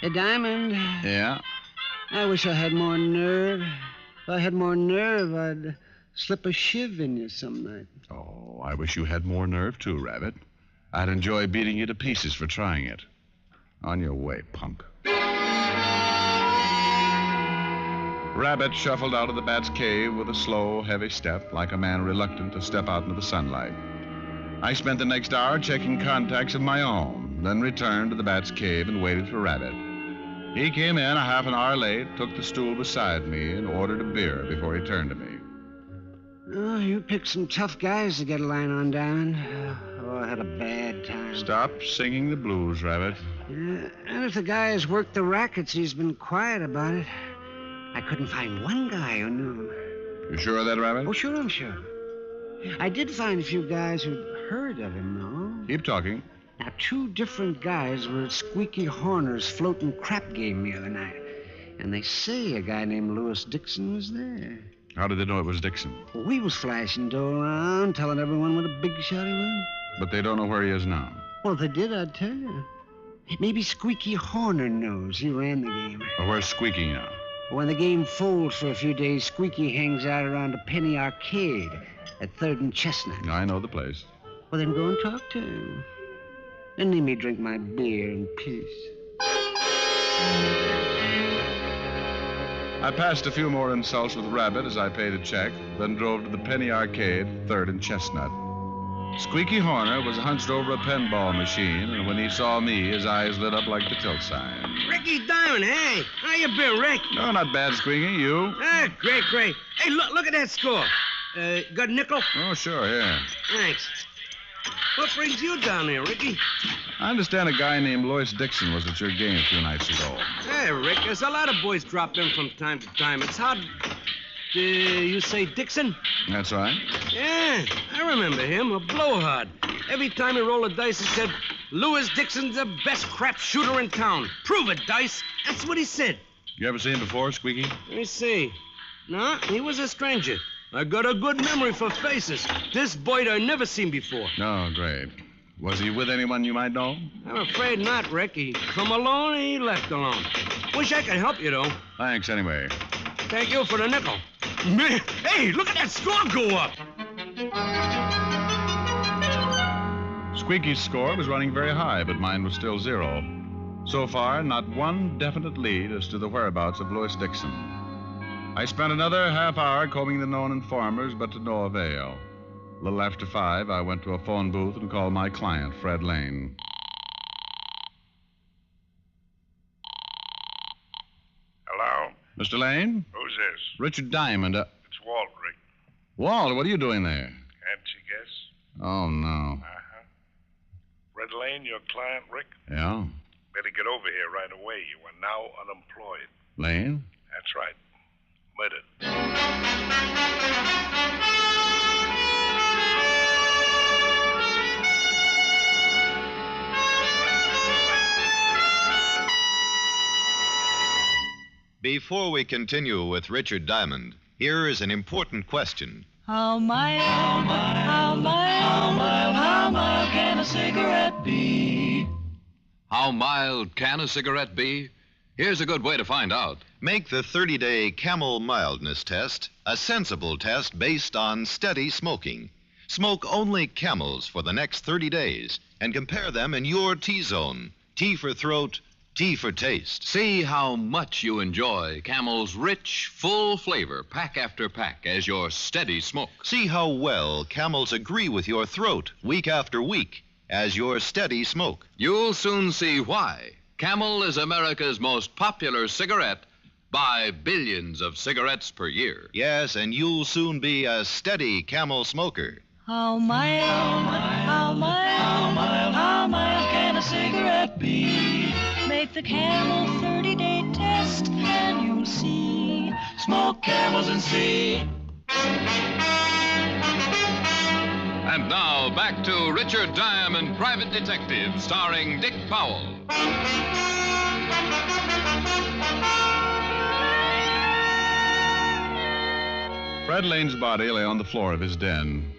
Hey, Diamond. Yeah? I wish I had more nerve. If I had more nerve, I'd slip a shiv in you some night. Oh, I wish you had more nerve, too, Rabbit. I'd enjoy beating you to pieces for trying it. On your way, punk. Rabbit shuffled out of the bat's cave with a slow, heavy step, like a man reluctant to step out into the sunlight. I spent the next hour checking contacts of my own, then returned to the bat's cave and waited for Rabbit. He came in a half an hour late, took the stool beside me, and ordered a beer before he turned to me. Oh, you picked some tough guys to get a line on, Diamond. Oh, I had a bad time. Stop singing the blues, Rabbit. Yeah, and if the guy has worked the rackets, he's been quiet about it. I couldn't find one guy who knew him. You sure of that, Rabbit? Oh, sure, I'm sure. I did find a few guys who'd heard of him, though. Keep talking. Now, 2 different guys were at Squeaky Horner's floating crap game the other night. And they say a guy named Louis Dixon was there. How did they know it was Dixon? Well, we was flashing dough around, telling everyone what a big shot he was. But they don't know where he is now. Well, if they did, I'd tell you. Maybe Squeaky Horner knows. He ran the game. Well, where's Squeaky now? When the game folds for a few days, Squeaky hangs out around a penny arcade at 3rd and Chestnut. I know the place. Well, then go and talk to him. And let me drink my beer in peace. I passed a few more insults with Rabbit as I paid a check, then drove to the penny arcade, 3rd and Chestnut. Squeaky Horner was hunched over a pinball machine, and when he saw me, his eyes lit up like the tilt sign. Ricky Diamond, hey. How you been, Rick? No, not bad, Squeaky. You? Ah, great. Hey, look at that score. Got a nickel? Oh, sure, here. Thanks. What brings you down here, Ricky? I understand a guy named Louis Dixon was at your game a few nights ago. Hey, Rick, there's a lot of boys drop in from time to time. It's hard. You say Dixon? That's right. Yeah, I remember him, a blowhard. Every time he rolled a dice, he said, Louis Dixon's the best crap shooter in town. Prove it, Dice. That's what he said. You ever seen him before, Squeaky? Let me see. No, he was a stranger. I got a good memory for faces. This boy I never seen before. Oh, great. Was he with anyone you might know? I'm afraid not, Rick. He come alone and he left alone. Wish I could help you, though. Thanks, anyway. Thank you for the nickel. Man, hey, look at that score go up. Squeaky's score was running very high, but mine was still 0. So far, not one definite lead as to the whereabouts of Louis Dixon. I spent another half hour combing the known informers, but to no avail. A little after 5, I went to a phone booth and called my client, Fred Lane. Hello? Mr. Lane? Who's this? Richard Diamond. It's Walt, Rick. Walt, what are you doing there? Can't you guess? Oh, no. Uh-huh. Red Lane, your client, Rick? Yeah? Better get over here right away. You are now unemployed. Lane? That's right. Murdered. Before we continue with Richard Diamond, here is an important question. How mild can a cigarette be? How mild can a cigarette be? Here's a good way to find out. Make the 30-day Camel Mildness Test a sensible test based on steady smoking. Smoke only Camels for the next 30 days and compare them in your T-zone. T for throat, T for taste. See how much you enjoy Camel's rich, full flavor, pack after pack, as your steady smoke. See how well Camels agree with your throat week after week as your steady smoke. You'll soon see why. Camel is America's most popular cigarette by billions of cigarettes per year. Yes, and you'll soon be a steady Camel smoker. How mild, how mild, how mild can a cigarette be? Make the Camel 30-day test and you'll see. Smoke Camels and see. And now back to Richard Diamond, Private Detective, starring Dick Powell. Fred Lane's body lay on the floor of his den.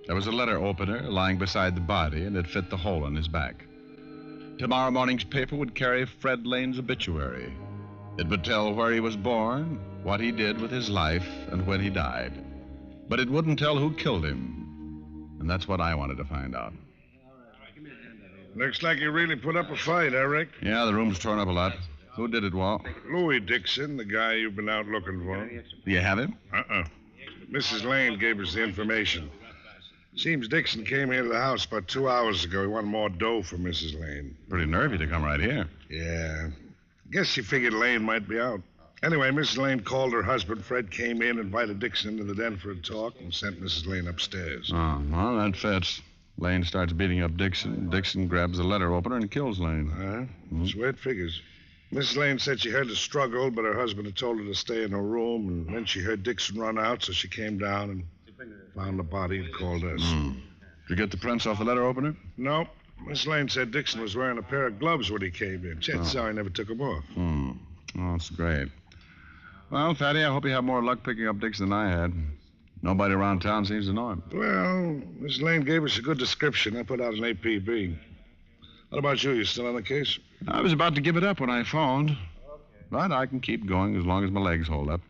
There was a letter opener lying beside the body, and it fit the hole in his back. Tomorrow morning's paper would carry Fred Lane's obituary. It would tell where he was born, what he did with his life, and when he died. But it wouldn't tell who killed him. And that's what I wanted to find out. Looks like you really put up a fight, Rick? Yeah, the room's torn up a lot. Who did it, Walt? Louis Dixon, the guy you've been out looking for. Do you have him? Mrs. Lane gave us the information. Seems Dixon came here to the house about 2 hours ago. He wanted more dough for Mrs. Lane. Pretty nervy to come right here. Yeah. Guess she figured Lane might be out. Anyway, Mrs. Lane called her husband. Fred came in, invited Dixon into the den for a talk, and sent Mrs. Lane upstairs. Oh, well, that fits. Lane starts beating up Dixon. Dixon grabs the letter opener and kills Lane. That's the way it figures. Mrs. Lane said she heard the struggle, but her husband had told her to stay in her room, and then she heard Dixon run out, so she came down and found the body and called us. Did you get the prints off the letter opener? No. Miss Lane said Dixon was wearing a pair of gloves when he came in. Chet's sorry he never took them off. Oh, that's great. Well, Fatty, I hope you have more luck picking up Dixon than I had. Nobody around town seems to know him. Well, Miss Lane gave us a good description. I put out an APB. What about you? You still on the case? I was about to give it up when I phoned. But I can keep going as long as my legs hold up.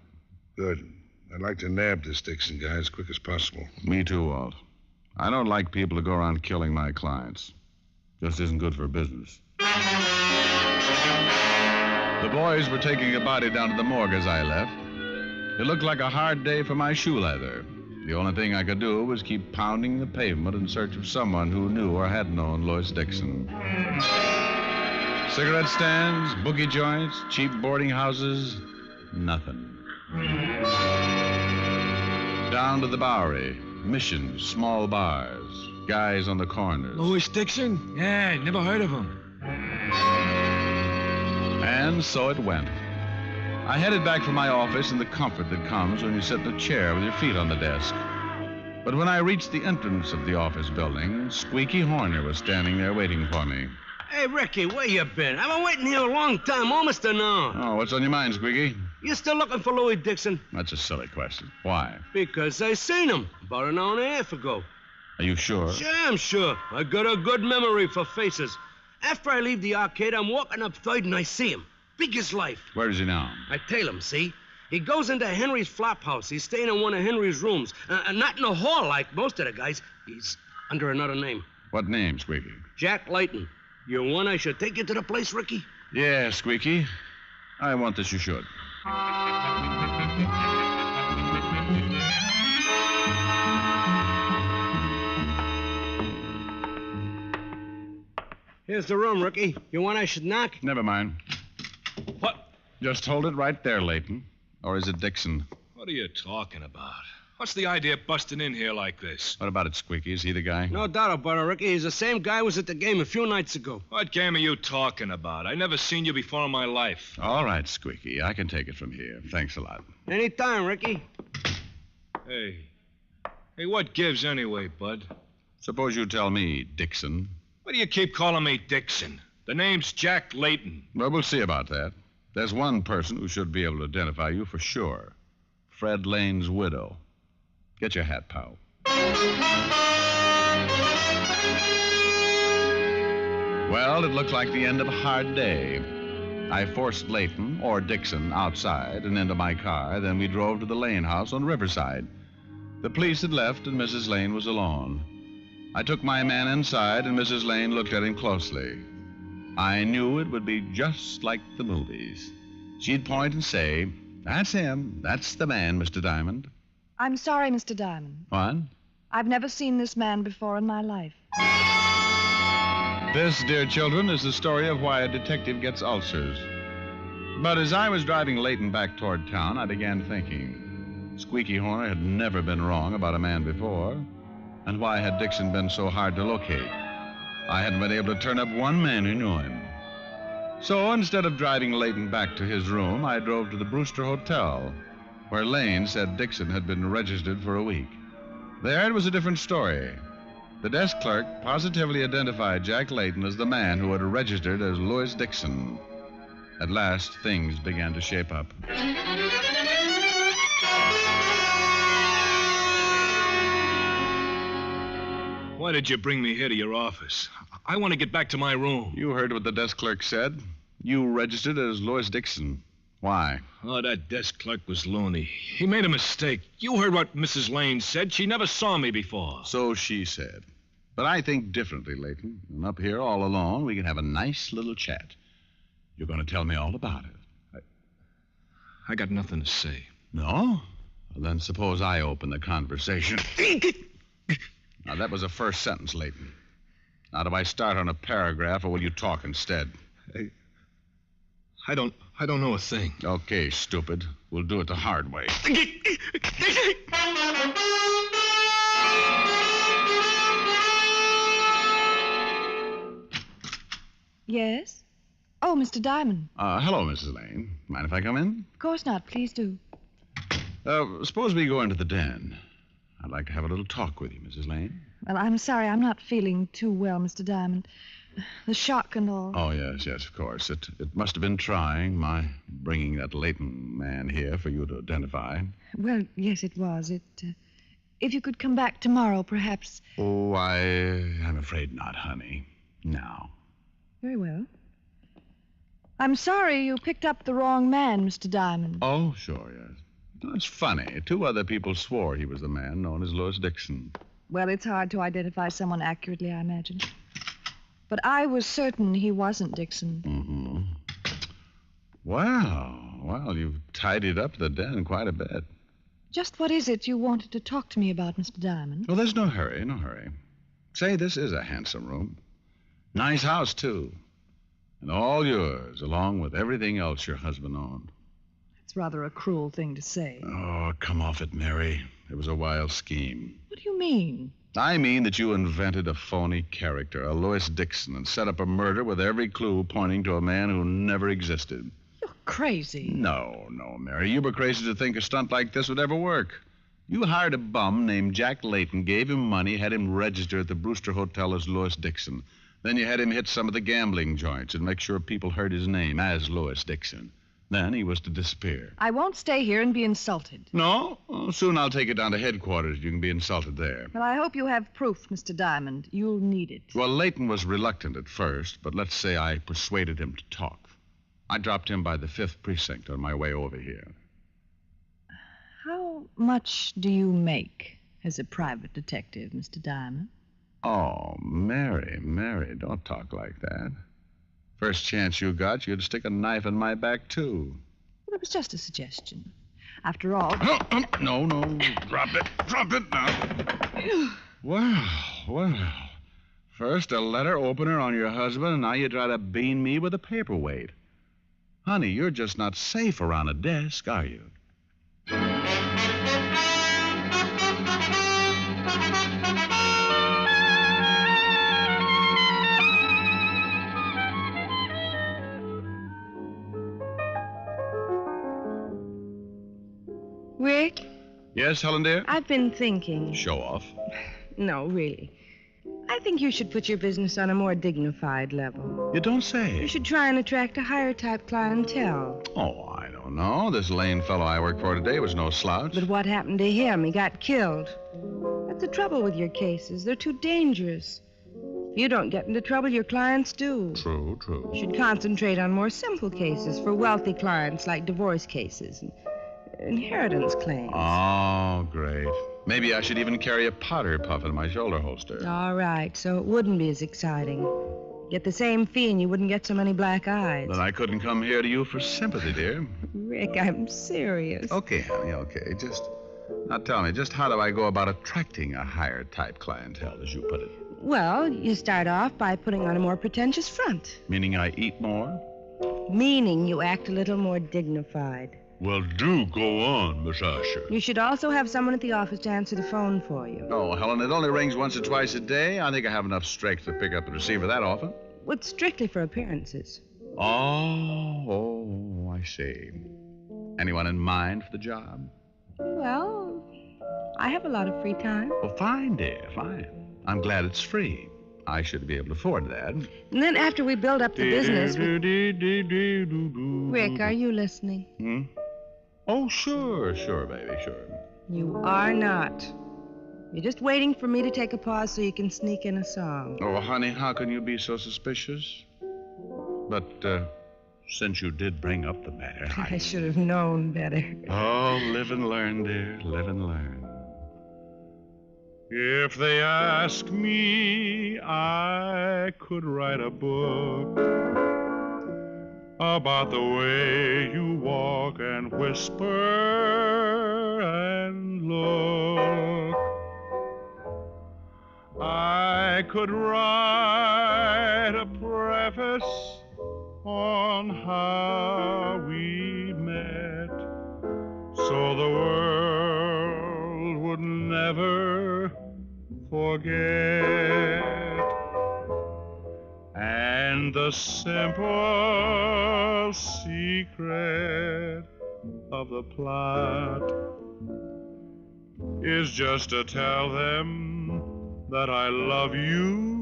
Good. I'd like to nab this Dixon guy as quick as possible. Me too, Walt. I don't like people to go around killing my clients. Just isn't good for business. The boys were taking a body down to the morgue as I left. It looked like a hard day for my shoe leather. The only thing I could do was keep pounding the pavement in search of someone who knew or had known Lois Dixon. Cigarette stands, bookie joints, cheap boarding houses, nothing. Down to the Bowery, missions, small bars, guys on the corners. Louis Dixon? Yeah, never heard of him. And so it went. I headed back for my office in the comfort that comes when you sit in a chair with your feet on the desk. But when I reached the entrance of the office building, Squeaky Horner was standing there waiting for me. Hey, Ricky, where you been? I've been waiting here a long time, almost an hour. Oh, what's on your mind, Squeaky? You still looking for Louis Dixon? That's a silly question. Why? Because I seen him about an hour and a half ago. Are you sure? Sure, I'm sure. I got a good memory for faces. After I leave the arcade, I'm walking up 3rd and I see him. Big as life. Where is he now? I tail him, see? He goes into Henry's flop house. He's staying in one of Henry's rooms. Not in a hall like most of the guys. He's under another name. What name, Squeaky? Jack Layton. You want I should take you to the place, Ricky? Yeah, Squeaky. I want this you should. Here's the room, Ricky. You want I should knock? Never mind. What? Just hold it right there, Layton. Or is it Dixon? What are you talking about? What's the idea of busting in here like this? What about it, Squeaky? Is he the guy? No doubt about it, Ricky. He's the same guy who was at the game a few nights ago. What game are you talking about? I never seen you before in my life. All right, Squeaky. I can take it from here. Thanks a lot. Anytime, Ricky. Hey, what gives anyway, Bud? Suppose you tell me, Dixon. Why do you keep calling me Dixon? The name's Jack Layton. Well, we'll see about that. There's one person who should be able to identify you for sure. Fred Lane's widow. Get your hat, pal. Well, it looked like the end of a hard day. I forced Layton, or Dixon, outside and into my car. Then we drove to the Lane house on Riverside. The police had left, and Mrs. Lane was alone. I took my man inside, and Mrs. Lane looked at him closely. I knew it would be just like the movies. She'd point and say, "That's him. That's the man, Mr. Diamond." I'm sorry, Mr. Diamond. What? I've never seen this man before in my life. This, dear children, is the story of why a detective gets ulcers. But as I was driving Leighton back toward town, I began thinking. Squeaky Horner had never been wrong about a man before. And why had Dixon been so hard to locate? I hadn't been able to turn up one man who knew him. So instead of driving Leighton back to his room, I drove to the Brewster Hotel, where Lane said Dixon had been registered for a week. There it was a different story. The desk clerk positively identified Jack Leighton as the man who had registered as Louis Dixon. At last, things began to shape up. Why did you bring me here to your office? I want to get back to my room. You heard what the desk clerk said. You registered as Louis Dixon. Why? Oh, that desk clerk was loony. He made a mistake. You heard what Mrs. Lane said. She never saw me before. So she said. But I think differently, Leighton. And up here all alone, we can have a nice little chat. You're going to tell me all about it. I got nothing to say. No? Well, then suppose I open the conversation. Now, that was the first sentence, Leighton. Now, do I start on a paragraph, or will you talk instead? I don't know a thing. Okay, stupid. We'll do it the hard way. Yes? Oh, Mr. Diamond. Hello, Mrs. Lane. Mind if I come in? Of course not. Please do. Suppose we go into the den. I'd like to have a little talk with you, Mrs. Lane. Well, I'm sorry. I'm not feeling too well, Mr. Diamond. The shock and all. Oh, yes, of course. It must have been trying, my bringing that Leighton man here for you to identify. Well, yes, it was. If you could come back tomorrow, perhaps. Oh, I'm afraid not, honey. Now. Very well. I'm sorry you picked up the wrong man, Mr. Diamond. Oh, sure, yes. It's funny. 2 other people swore he was the man known as Louis Dixon. Well, it's hard to identify someone accurately, I imagine. But I was certain he wasn't Dixon. Mm-hmm. Well, you've tidied up the den quite a bit. Just what is it you wanted to talk to me about, Mr. Diamond? Well, there's no hurry. Say, this is a handsome room. Nice house, too. And all yours, along with everything else your husband owned. It's rather a cruel thing to say. Oh, come off it, Mary. It was a wild scheme. What do you mean? I mean that you invented a phony character, a Louis Dixon, and set up a murder with every clue pointing to a man who never existed. You're crazy. No, Mary. You were crazy to think a stunt like this would ever work. You hired a bum named Jack Leighton, gave him money, had him register at the Brewster Hotel as Louis Dixon. Then you had him hit some of the gambling joints and make sure people heard his name as Louis Dixon. Then he was to disappear. I won't stay here and be insulted. No? Oh, soon I'll take it down to headquarters. You can be insulted there. Well, I hope you have proof, Mr. Diamond. You'll need it. Well, Leighton was reluctant at first, but let's say I persuaded him to talk. I dropped him by the 5th precinct on my way over here. How much do you make as a private detective, Mr. Diamond? Oh, Mary, don't talk like that. First chance you got, you'd stick a knife in my back, too. Well, it was just a suggestion. After all... No. Drop it now. Well. First a letter opener on your husband, and now you try to bean me with a paperweight. Honey, you're just not safe around a desk, are you? Rick? Yes, Helen, dear? I've been thinking. Show off. No, really. I think you should put your business on a more dignified level. You don't say. You should try and attract a higher type clientele. Oh, I don't know. This Lane fellow I work for today was no slouch. But what happened to him? He got killed. That's the trouble with your cases. They're too dangerous. If you don't get into trouble, your clients do. True. You should concentrate on more simple cases for wealthy clients, like divorce cases and inheritance claims. Oh, great. Maybe I should even carry a powder puff in my shoulder holster. All right, so it wouldn't be as exciting. Get the same fee and you wouldn't get so many black eyes. Then I couldn't come here to you for sympathy, dear. Rick, I'm serious. Okay, honey, okay. Now tell me, just how do I go about attracting a higher type clientele, as you put it? Well, you start off by putting on a more pretentious front. Meaning I eat more? Meaning you act a little more dignified. Well, do go on, Miss Asher. You should also have someone at the office to answer the phone for you. Oh, Helen, it only rings once or twice a day. I think I have enough strength to pick up the receiver that often. Well, it's strictly for appearances. Oh, I see. Anyone in mind for the job? Well, I have a lot of free time. Oh, fine, dear, fine. I'm glad it's free. I should be able to afford that. And then after we build up the business... Rick, are you listening? Hmm? Oh, sure, baby, sure. You are not. You're just waiting for me to take a pause so you can sneak in a song. Oh, honey, how can you be so suspicious? But, since you did bring up the matter... I should have known better. Oh, live and learn, dear. Live and learn. If they ask me, I could write a book about the way you walk and whisper and look. I could write a preface on how we met, so the world would never forget. And the simple secret of the plot is just to tell them that I love you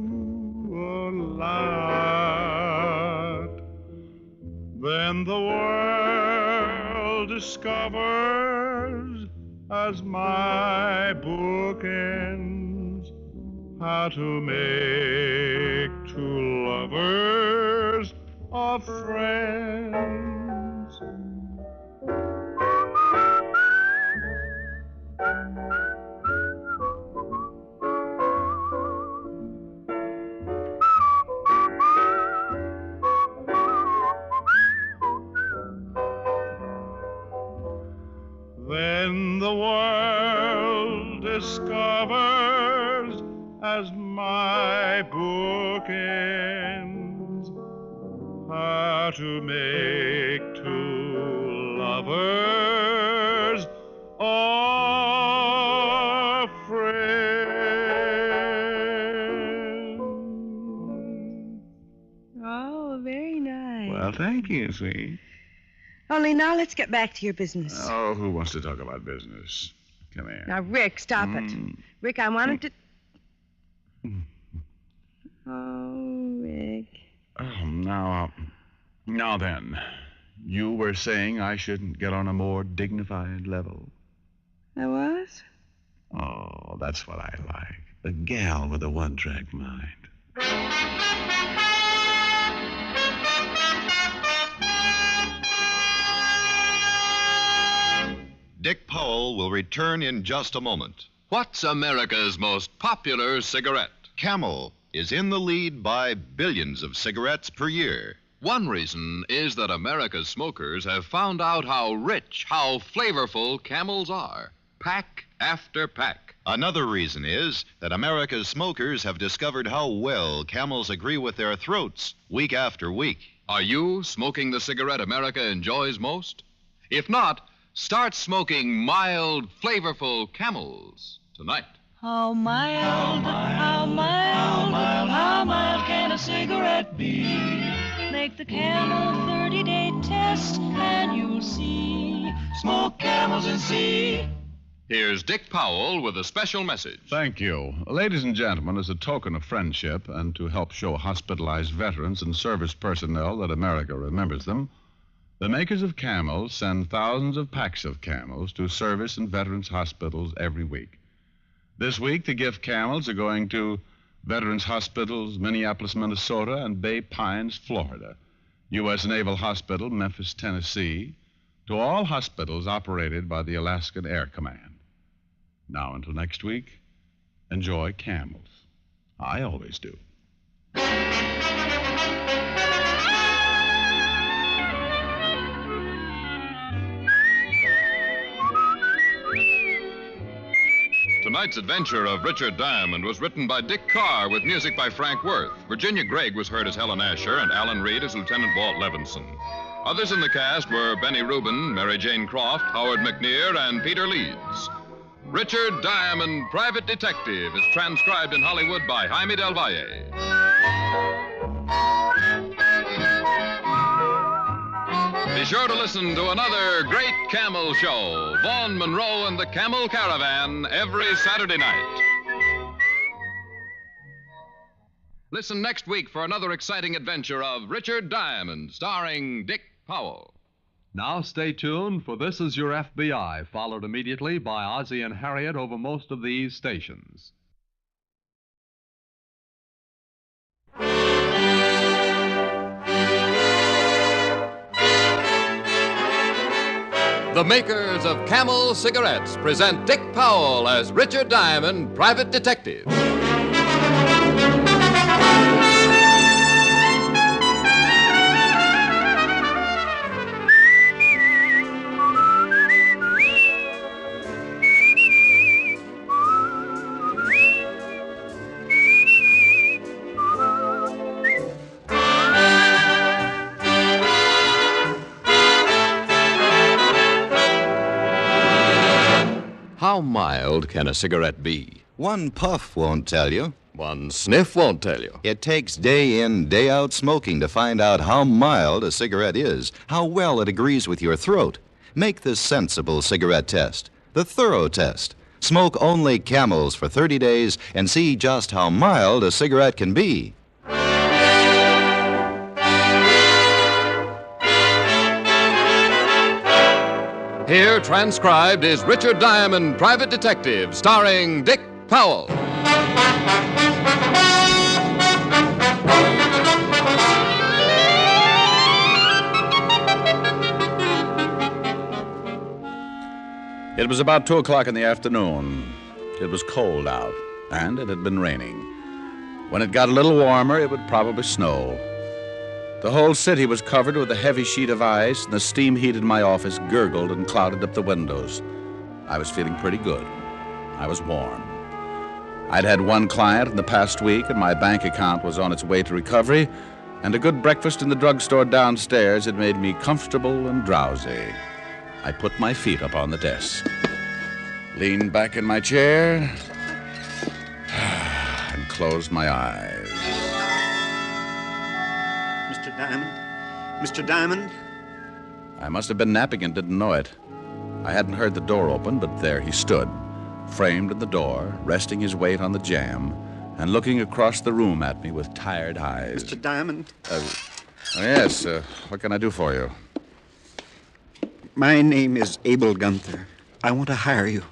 a lot. Then the world discovers, as my book ends, how to make two lovers of friends. Then the world discovers, as my book ends, how to make two lovers of friends. Oh, very nice. Well, thank you, sweet. Only now let's get back to your business. Oh, who wants to talk about business? Come here. Now, Rick, stop it. Rick, I wanted to... Oh, Rick. Oh, now then. You were saying I shouldn't get on a more dignified level. I was? Oh, that's what I like. A gal with a one-track mind. Dick Powell will return in just a moment. What's America's most popular cigarette? Camel is in the lead by billions of cigarettes per year. One reason is that America's smokers have found out how rich, how flavorful Camels are, pack after pack. Another reason is that America's smokers have discovered how well Camels agree with their throats week after week. Are you smoking the cigarette America enjoys most? If not, start smoking mild, flavorful Camels tonight. How mild, how mild, how mild can a cigarette be? Make the Camel 30-day test and you'll see. Smoke Camels and see. Here's Dick Powell with a special message. Thank you. Ladies and gentlemen, as a token of friendship and to help show hospitalized veterans and service personnel that America remembers them, the makers of Camels send thousands of packs of Camels to service and veterans hospitals every week. This week, the gift Camels are going to Veterans Hospitals, Minneapolis, Minnesota, and Bay Pines, Florida, U.S. Naval Hospital, Memphis, Tennessee, to all hospitals operated by the Alaskan Air Command. Now, until next week, enjoy camels. I always do. Tonight's adventure of Richard Diamond was written by Dick Carr with music by Frank Worth. Virginia Gregg was heard as Helen Asher and Alan Reed as Lieutenant Walt Levinson. Others in the cast were Benny Rubin, Mary Jane Croft, Howard McNear, and Peter Leeds. Richard Diamond, Private Detective, is transcribed in Hollywood by Jaime Del Valle. Be sure to listen to another great camel show, Vaughn Monroe and the Camel Caravan, every Saturday night. Listen next week for another exciting adventure of Richard Diamond, starring Dick Powell. Now stay tuned, for This Is Your FBI, followed immediately by Ozzie and Harriet over most of these stations. The makers of Camel cigarettes present Dick Powell as Richard Diamond, Private Detective. How mild can a cigarette be? One puff won't tell you. One sniff won't tell you. It takes day in, day out smoking to find out how mild a cigarette is, how well it agrees with your throat. Make the sensible cigarette test, the thorough test. Smoke only Camels for 30 days and see just how mild a cigarette can be. Here, transcribed, is Richard Diamond, Private Detective, starring Dick Powell. It was about 2 o'clock in the afternoon. It was cold out, and it had been raining. When it got a little warmer, it would probably snow. The whole city was covered with a heavy sheet of ice, and the steam heat in my office gurgled and clouded up the windows. I was feeling pretty good. I was warm. I'd had one client in the past week, and my bank account was on its way to recovery, and a good breakfast in the drugstore downstairs had made me comfortable and drowsy. I put my feet up on the desk, leaned back in my chair, and closed my eyes. Mr. Diamond? Mr. Diamond? I must have been napping and didn't know it. I hadn't heard the door open, but there he stood, framed in the door, resting his weight on the jamb, and looking across the room at me with tired eyes. Mr. Diamond? Yes, what can I do for you? My name is Abel Gunther. I want to hire you.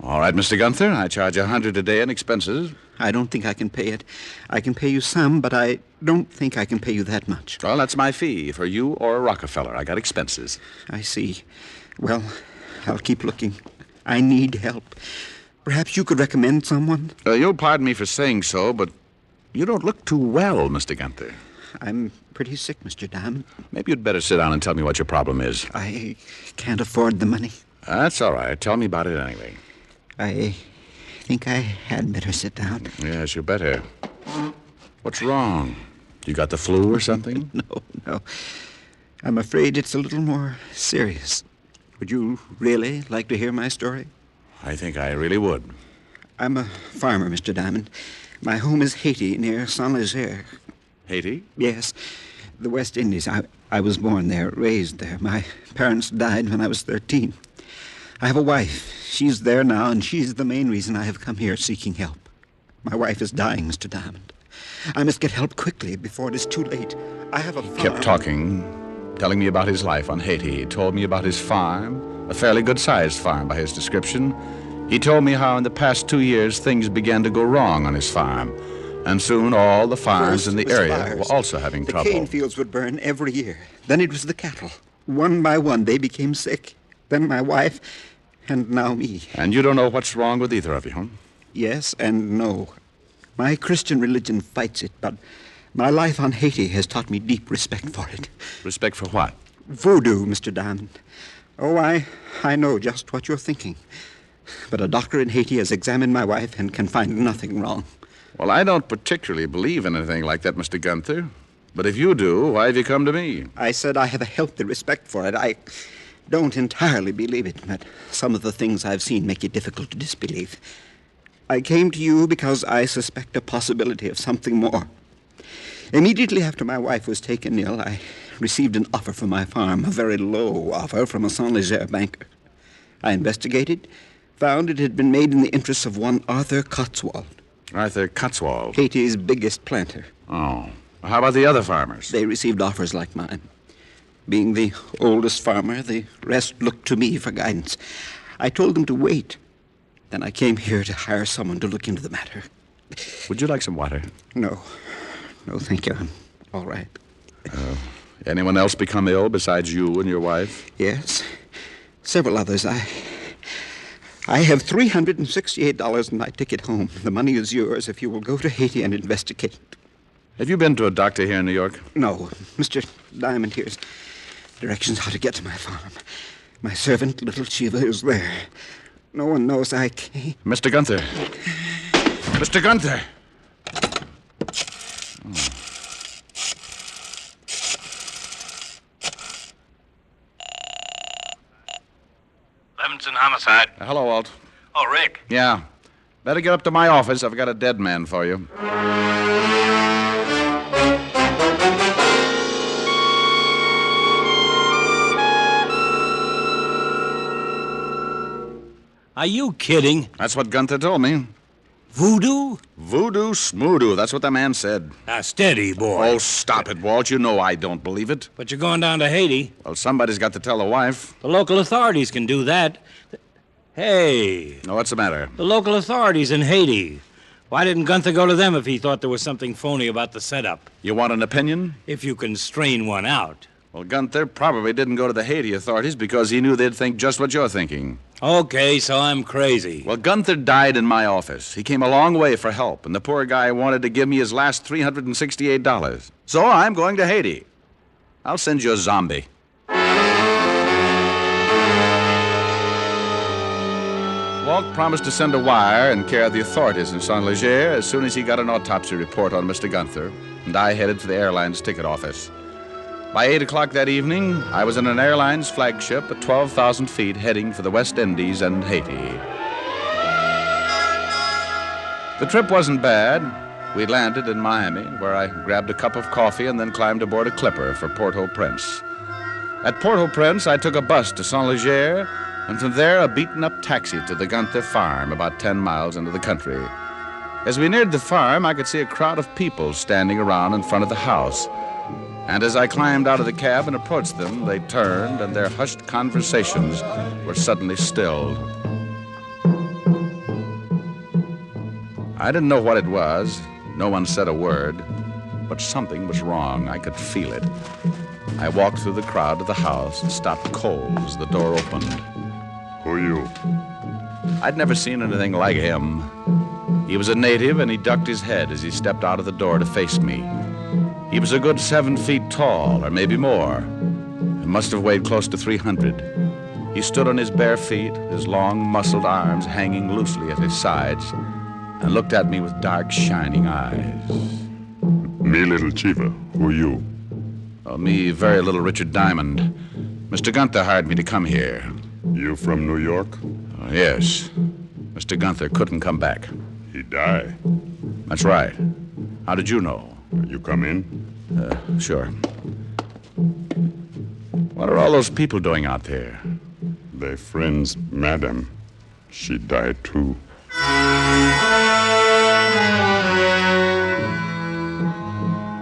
All right, Mr. Gunther. I charge $100 a day in expenses. I don't think I can pay it. I can pay you some, but I don't think I can pay you that much. Well, that's my fee for you or a Rockefeller. I got expenses. I see. Well, I'll keep looking. I need help. Perhaps you could recommend someone? You'll pardon me for saying so, but you don't look too well, Mr. Gunther. I'm pretty sick, Mr. Diamond. Maybe you'd better sit down and tell me what your problem is. I can't afford the money. That's all right. Tell me about it anyway. I think I had better sit down. Yes, you better. What's wrong? You got the flu or something? No. I'm afraid it's a little more serious. Would you really like to hear my story? I think I really would. I'm a farmer, Mr. Diamond. My home is Haiti, near Saint-Nazaire. Haiti? Yes, the West Indies. I was born there, raised there. My parents died when I was 13. I have a wife. She's there now, and she's the main reason I have come here seeking help. My wife is dying, Mr. Diamond. I must get help quickly before it is too late. I have a farm. He kept talking, telling me about his life on Haiti. He told me about his farm, a fairly good-sized farm by his description. He told me how in the past 2 years things began to go wrong on his farm, and soon all the farms in the area were also having trouble. The cane fields would burn every year. Then it was the cattle. One by one, they became sick. Then my wife, And now me. And you don't know what's wrong with either of you, huh? Yes and no. My Christian religion fights it, but my life on Haiti has taught me deep respect for it. Respect for what? Voodoo, Mr. Diamond. Oh, I know just what you're thinking. But a doctor in Haiti has examined my wife and can find nothing wrong. Well, I don't particularly believe in anything like that, Mr. Gunther. But if you do, why have you come to me? I said I have a healthy respect for it. I don't entirely believe it, but some of the things I've seen make it difficult to disbelieve. I came to you because I suspect a possibility of something more. Immediately after my wife was taken ill, I received an offer for my farm, a very low offer from a Saint-Léger banker. I investigated, found it had been made in the interests of one Arthur Cotswold. Arthur Cotswold? Haiti's biggest planter. Oh. How about the other farmers? They received offers like mine. Being the oldest farmer, the rest looked to me for guidance. I told them to wait. Then I came here to hire someone to look into the matter. Would you like some water? No. No, thank you. I'm all right. Anyone else become ill besides you and your wife? Yes. Several others. I have $368 in my ticket home. The money is yours if you will go to Haiti and investigate. Have you been to a doctor here in New York? No. Mr. Diamond, here's directions how to get to my farm. My servant, little Shiva, is there. No one knows I came. Mr. Gunther. Mr. Gunther! Levinson homicide. Hello, Walt. Oh, Rick. Yeah. Better get up to my office. I've got a dead man for you. Are you kidding? That's what Gunther told me. Voodoo? Voodoo smoodoo. That's what the man said. Now, steady, boy. Oh, stop it, Walt. You know I don't believe it. But you're going down to Haiti. Well, somebody's got to tell the wife. The local authorities can do that. Hey. No, what's the matter? The local authorities in Haiti. Why didn't Gunther go to them if he thought there was something phony about the setup? You want an opinion? If you can strain one out. Well, Gunther probably didn't go to the Haiti authorities because he knew they'd think just what you're thinking. Okay, so I'm crazy. Well, Gunther died in my office. He came a long way for help, and the poor guy wanted to give me his last $368. So I'm going to Haiti. I'll send you a zombie. Walt promised to send a wire and care of the authorities in Saint-Léger as soon as he got an autopsy report on Mr. Gunther, and I headed for the airline's ticket office. By 8 o'clock that evening, I was in an airline's flagship at 12,000 feet heading for the West Indies and Haiti. The trip wasn't bad. We landed in Miami, where I grabbed a cup of coffee and then climbed aboard a clipper for Port-au-Prince. At Port-au-Prince, I took a bus to Saint-Léger, and from there a beaten-up taxi to the Gunther farm about 10 miles into the country. As we neared the farm, I could see a crowd of people standing around in front of the house. And as I climbed out of the cab and approached them, they turned, and their hushed conversations were suddenly stilled. I didn't know what it was. No one said a word. But something was wrong. I could feel it. I walked through the crowd to the house and stopped cold as the door opened. Who are you? I'd never seen anything like him. He was a native, and he ducked his head as he stepped out of the door to face me. He was a good 7 feet tall, or maybe more, and must have weighed close to 300. He stood on his bare feet, his long, muscled arms hanging loosely at his sides, and looked at me with dark, shining eyes. Me, little Chiva. Who are you? Oh, me, very little Richard Diamond. Mr. Gunther hired me to come here. You from New York? Oh, yes. Mr. Gunther couldn't come back. He died? That's right. How did you know? You come in? Sure. What are all those people doing out there? Their friend's madam. She died, too.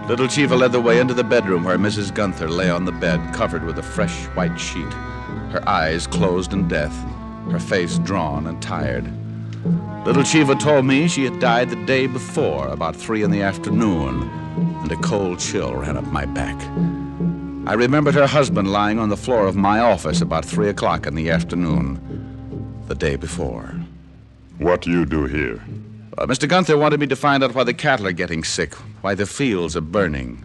Little Chiva led the way into the bedroom where Mrs. Gunther lay on the bed, covered with a fresh white sheet, her eyes closed in death, her face drawn and tired. Little Chiva told me she had died the day before, about 3 in the afternoon, and a cold chill ran up my back. I remembered her husband lying on the floor of my office about 3 o'clock in the afternoon. the day before. What do you do here? Mr. Gunther wanted me to find out why the cattle are getting sick, why the fields are burning,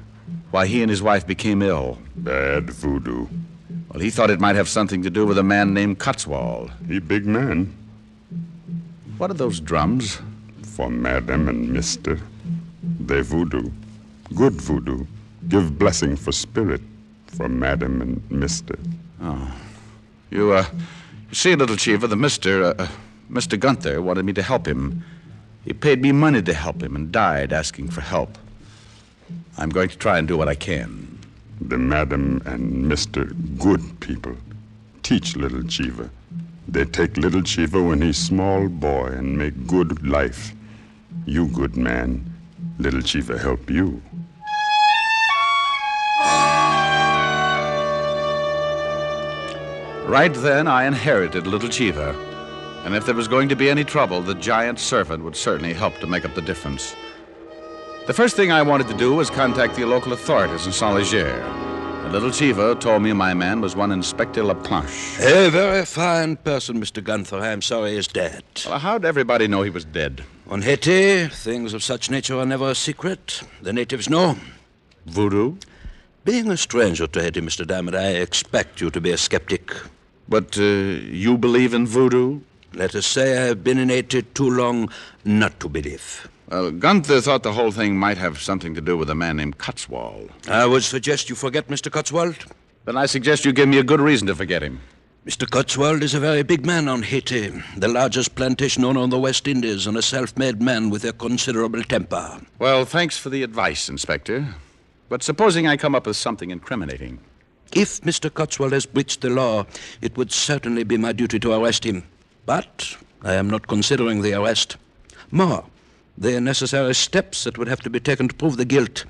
why he and his wife became ill. Bad voodoo. Well, he thought it might have something to do with a man named Cotswold. He big man. What are those drums? For Madam and Mister. They voodoo. Good voodoo. Give blessing for spirit. For Madam and Mister. Oh. You see, little Chiva, the Mr. Gunther wanted me to help him. He paid me money to help him and died asking for help. I'm going to try and do what I can. The Madam and Mr. Good people teach little Chiva. They take little Chiva when he's small boy and make good life. You good man, little Chiva help you. Right then, I inherited little Chiva. And if there was going to be any trouble, the giant servant would certainly help to make up the difference. The first thing I wanted to do was contact the local authorities in Saint-Léger. And little Chiva told me my man was one Inspector Laplanche. A very fine person, Mr. Gunther. I am sorry he's dead. Well, how'd everybody know he was dead? On Haiti, things of such nature are never a secret. The natives know. Voodoo? Being a stranger to Haiti, Mr. Diamond, I expect you to be a skeptic. But you believe in voodoo? Let us say I have been in Haiti too long not to believe. Well, Gunther thought the whole thing might have something to do with a man named Cotswold. I would suggest you forget Mr. Cotswold. Then I suggest you give me a good reason to forget him. Mr. Cotswold is a very big man on Haiti, the largest plantation owner on the West Indies, and a self-made man with a considerable temper. Well, thanks for the advice, Inspector. But supposing I come up with something incriminating. If Mr. Cotswold has breached the law, it would certainly be my duty to arrest him. But I am not considering the arrest. More, the necessary steps that would have to be taken to prove the guilt.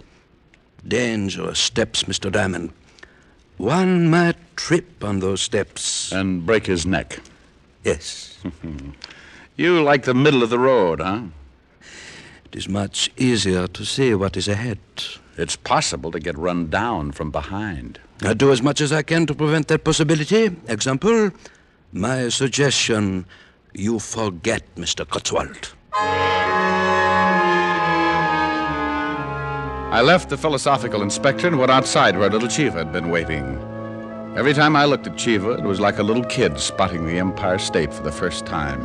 Dangerous steps, Mr. Diamond. One might trip on those steps. And break his neck. Yes. You like the middle of the road, huh? It is much easier to see what is ahead. It's possible to get run down from behind. I do as much as I can to prevent that possibility. Example, my suggestion, you forget Mr. Cotswold. I left the philosophical inspector and went outside where little Chiva had been waiting. Every time I looked at Chiva, it was like a little kid spotting the Empire State for the first time.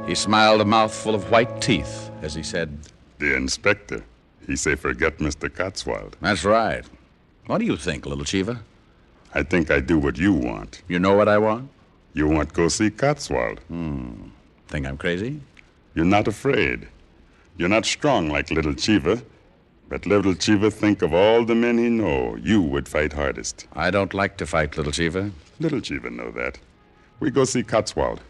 He smiled a mouthful of white teeth as he said, The inspector. He say forget Mr. Cotswold. That's right. What do you think, little Chiva? I think I do what you want. You know what I want? You want to go see Cotswold. Think I'm crazy? You're not afraid. You're not strong like little Chiva. But little Chiva think of all the men he know, you would fight hardest. I don't like to fight, little Chiva. Little Chiva know that. We go see Cotswold.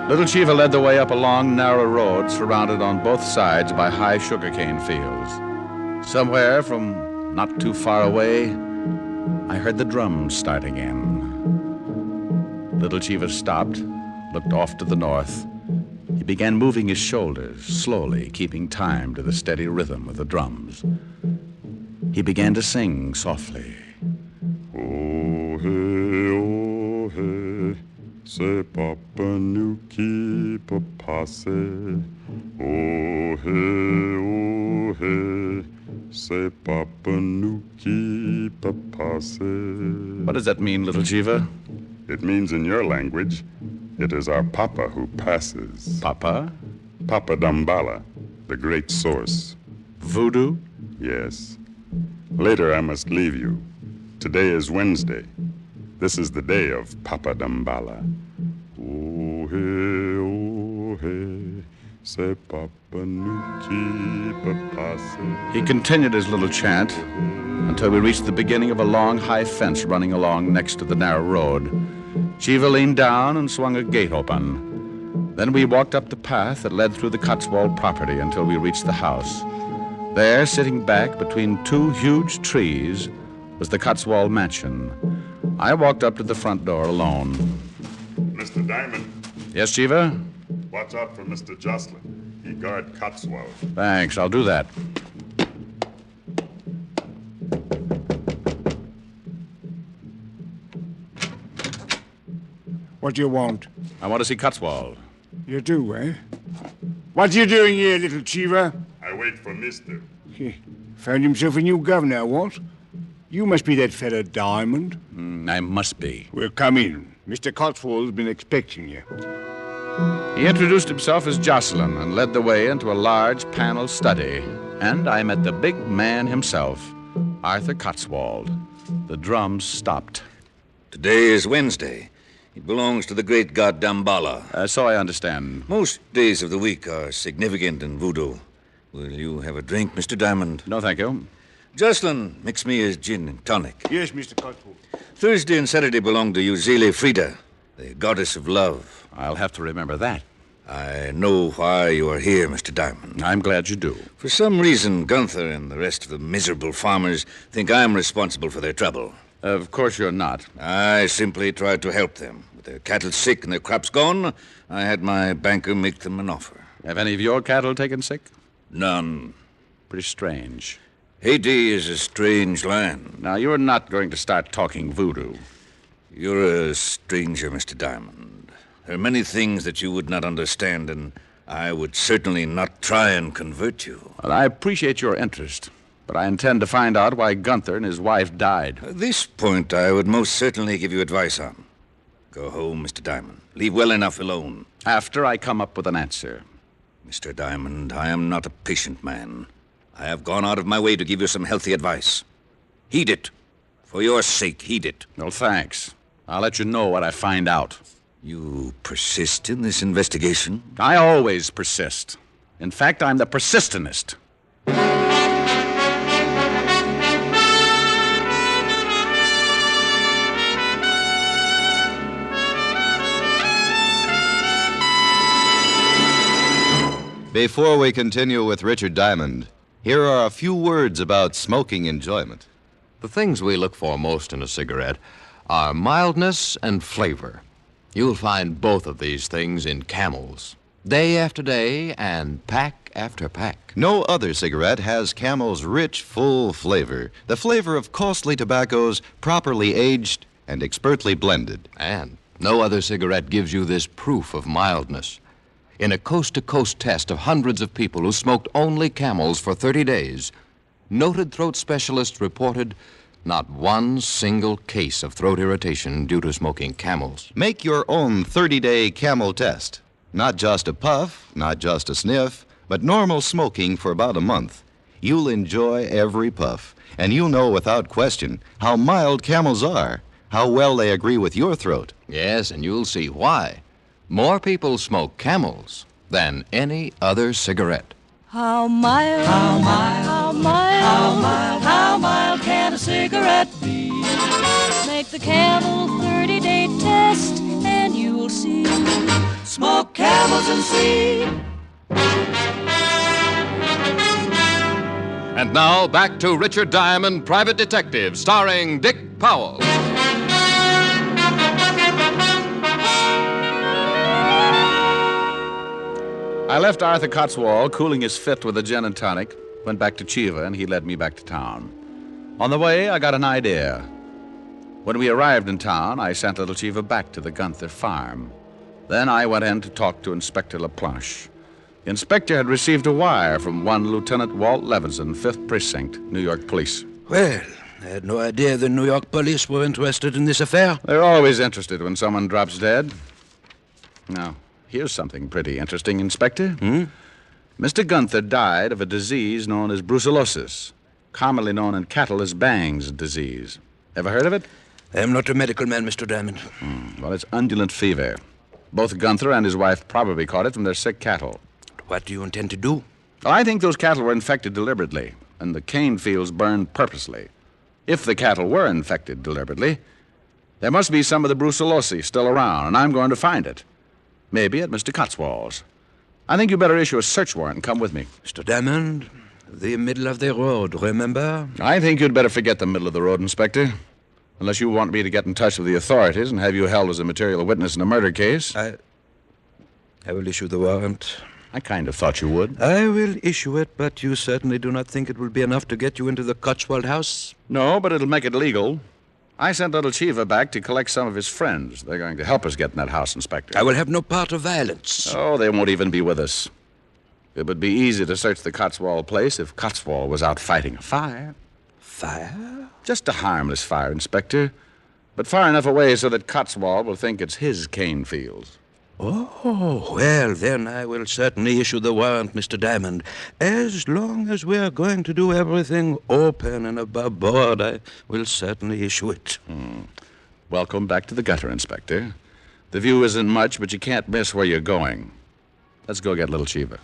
Little Chiva led the way up a long, narrow road surrounded on both sides by high sugarcane fields. Somewhere from not too far away, I heard the drums start again. Little Chiva stopped, looked off to the north. He began moving his shoulders, slowly, keeping time to the steady rhythm of the drums. He began to sing softly. Oh, hey, c'est Papa nous qui peut passer. Oh, hey, c'est Papa nous qui peut passer. What does that mean, little Chiva? It means in your language, it is our Papa who passes. Papa? Papa Dambala, the great source. Voodoo? Yes. Later I must leave you. Today is Wednesday. This is the day of Papa Dambala. Oh, hey, c'est Papa nous qui peut passer. He continued his little chant until we reached the beginning of a long, high fence running along next to the narrow road. Chiva leaned down and swung a gate open. Then we walked up the path that led through the Cotswold property until we reached the house. There, sitting back between two huge trees, was the Cotswold mansion. I walked up to the front door alone. Mr. Diamond. Yes, Chiva? Watch out for Mr. Jocelyn. He guard Cotswold. Thanks, I'll do that. What do you want? I want to see Cotswold. You do, eh? What are you doing here, little Cheever? I wait for Mister. Found himself a new governor, what? You must be that fella Diamond. I must be. Well, come in. Mr. Cotswold's been expecting you. He introduced himself as Jocelyn and led the way into a large panel study. And I met the big man himself, Arthur Cotswold. The drums stopped. Today is Wednesday. It belongs to the great god Damballa. So I understand. Most days of the week are significant in voodoo. Will you have a drink, Mr. Diamond? No, thank you. Jocelyn, mix me a gin and tonic. Yes, Mr. Cotswold. Thursday and Saturday belong to Uzile Frida, the goddess of love. I'll have to remember that. I know why you are here, Mr. Diamond. I'm glad you do. For some reason, Gunther and the rest of the miserable farmers think I'm responsible for their trouble. Of course you're not. I simply tried to help them. With their cattle sick and their crops gone, I had my banker make them an offer. Have any of your cattle taken sick? None. Pretty strange. Haiti is a strange land. Now, you're not going to start talking voodoo. You're a stranger, Mr. Diamond. There are many things that you would not understand, and I would certainly not try and convert you. Well, I appreciate your interest, but I intend to find out why Gunther and his wife died. This point I would most certainly give you advice on. Go home, Mr. Diamond. Leave well enough alone. After I come up with an answer. Mr. Diamond, I am not a patient man. I have gone out of my way to give you some healthy advice. Heed it. For your sake, heed it. Well, thanks. I'll let you know what I find out. You persist in this investigation? I always persist. In fact, I'm the persistentist. Before we continue with Richard Diamond, here are a few words about smoking enjoyment. The things we look for most in a cigarette are mildness and flavor. You'll find both of these things in Camels, day after day and pack after pack. No other cigarette has Camel's rich, full flavor, the flavor of costly tobaccos properly aged and expertly blended. And no other cigarette gives you this proof of mildness. In a coast-to-coast test of hundreds of people who smoked only Camels for 30 days, noted throat specialists reported not one single case of throat irritation due to smoking Camels. Make your own 30-day Camel test. Not just a puff, not just a sniff, but normal smoking for about a month. You'll enjoy every puff, and you'll know without question how mild Camels are, how well they agree with your throat. Yes, and you'll see why. More people smoke Camels than any other cigarette. How mild, how mild, how mild, how mild, how mild can a cigarette be? Make the Camel 30-day test and you'll see. Smoke Camels and see. And now, back to Richard Diamond, Private Detective, starring Dick Powell. I left Arthur Cotswold cooling his fit with a gin and tonic, went back to Chiva, and he led me back to town. On the way, I got an idea. When we arrived in town, I sent little Chiva back to the Gunther farm. Then I went in to talk to Inspector LaPlanche. The inspector had received a wire from one Lieutenant Walt Levinson, 5th Precinct, New York Police. Well, I had no idea the New York police were interested in this affair. They're always interested when someone drops dead. Now, here's something pretty interesting, Inspector. Mr. Gunther died of a disease known as brucellosis, commonly known in cattle as Bang's disease. Ever heard of it? I am not a medical man, Mr. Diamond. Well, it's undulant fever. Both Gunther and his wife probably caught it from their sick cattle. What do you intend to do? Well, I think those cattle were infected deliberately, and the cane fields burned purposely. If the cattle were infected deliberately, there must be some of the brucellosis still around, and I'm going to find it. Maybe at Mr. Cotswold's. I think you better issue a search warrant and come with me. Mr. Diamond, the middle of the road, remember? I think you'd better forget the middle of the road, Inspector. Unless you want me to get in touch with the authorities and have you held as a material witness in a murder case. I will issue the warrant. I kind of thought you would. I will issue it, but you certainly do not think it will be enough to get you into the Cotswold house? No, but it'll make it legal. I sent little Chiva back to collect some of his friends. They're going to help us get in that house, Inspector. I will have no part of violence. Oh, they won't even be with us. It would be easy to search the Cotswold place if Cotswold was out fighting a fire. Fire? Just a harmless fire, Inspector. But far enough away so that Cotswold will think it's his cane fields. Oh, well, then I will certainly issue the warrant, Mr. Diamond. As long as we are going to do everything open and above board, I will certainly issue it. Welcome back to the gutter, Inspector. The view isn't much, but you can't miss where you're going. Let's go get little Chiva.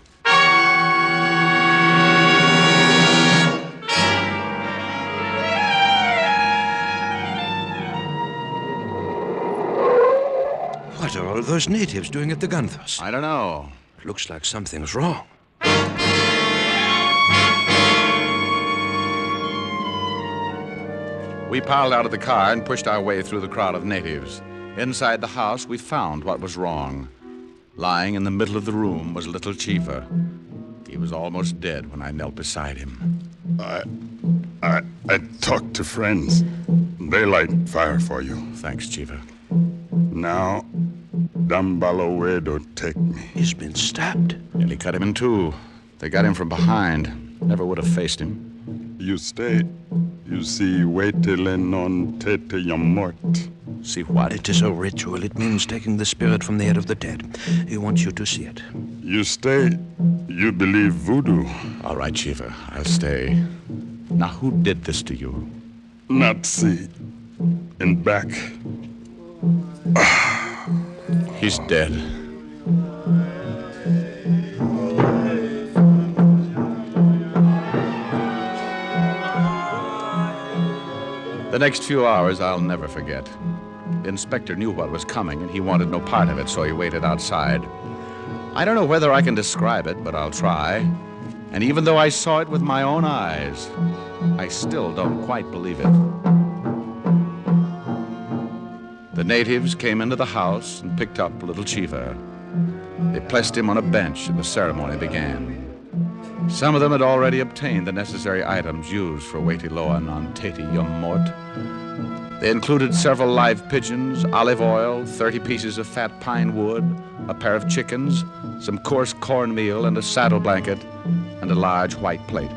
What are all those natives doing at the Gunthers? I don't know. Looks like something's wrong. We piled out of the car and pushed our way through the crowd of natives. Inside the house, we found what was wrong. Lying in the middle of the room was little Chiva. He was almost dead when I knelt beside him. I talked to friends. They light fire for you. Thanks, Chiva. Now, Dambalowedo take me. He's been stabbed. Nearly cut him in two. They got him from behind. Never would have faced him. You stay. You see, waitelen on tete yamort. See what? It is a ritual. It means taking the spirit from the head of the dead. He wants you to see it. You stay. You believe voodoo. All right, Chiva. I'll stay. Now, who did this to you? Nazi. In back. He's dead. The next few hours I'll never forget. The inspector knew what was coming, and he wanted no part of it, so he waited outside. I don't know whether I can describe it, but I'll try. And even though I saw it with my own eyes, I still don't quite believe it. The natives came into the house and picked up little Chiva. They placed him on a bench, and the ceremony began. Some of them had already obtained the necessary items used for Waitiloan on Teti Yum Mort. They included several live pigeons, olive oil, 30 pieces of fat pine wood, a pair of chickens, some coarse cornmeal, and a saddle blanket, and a large white plate.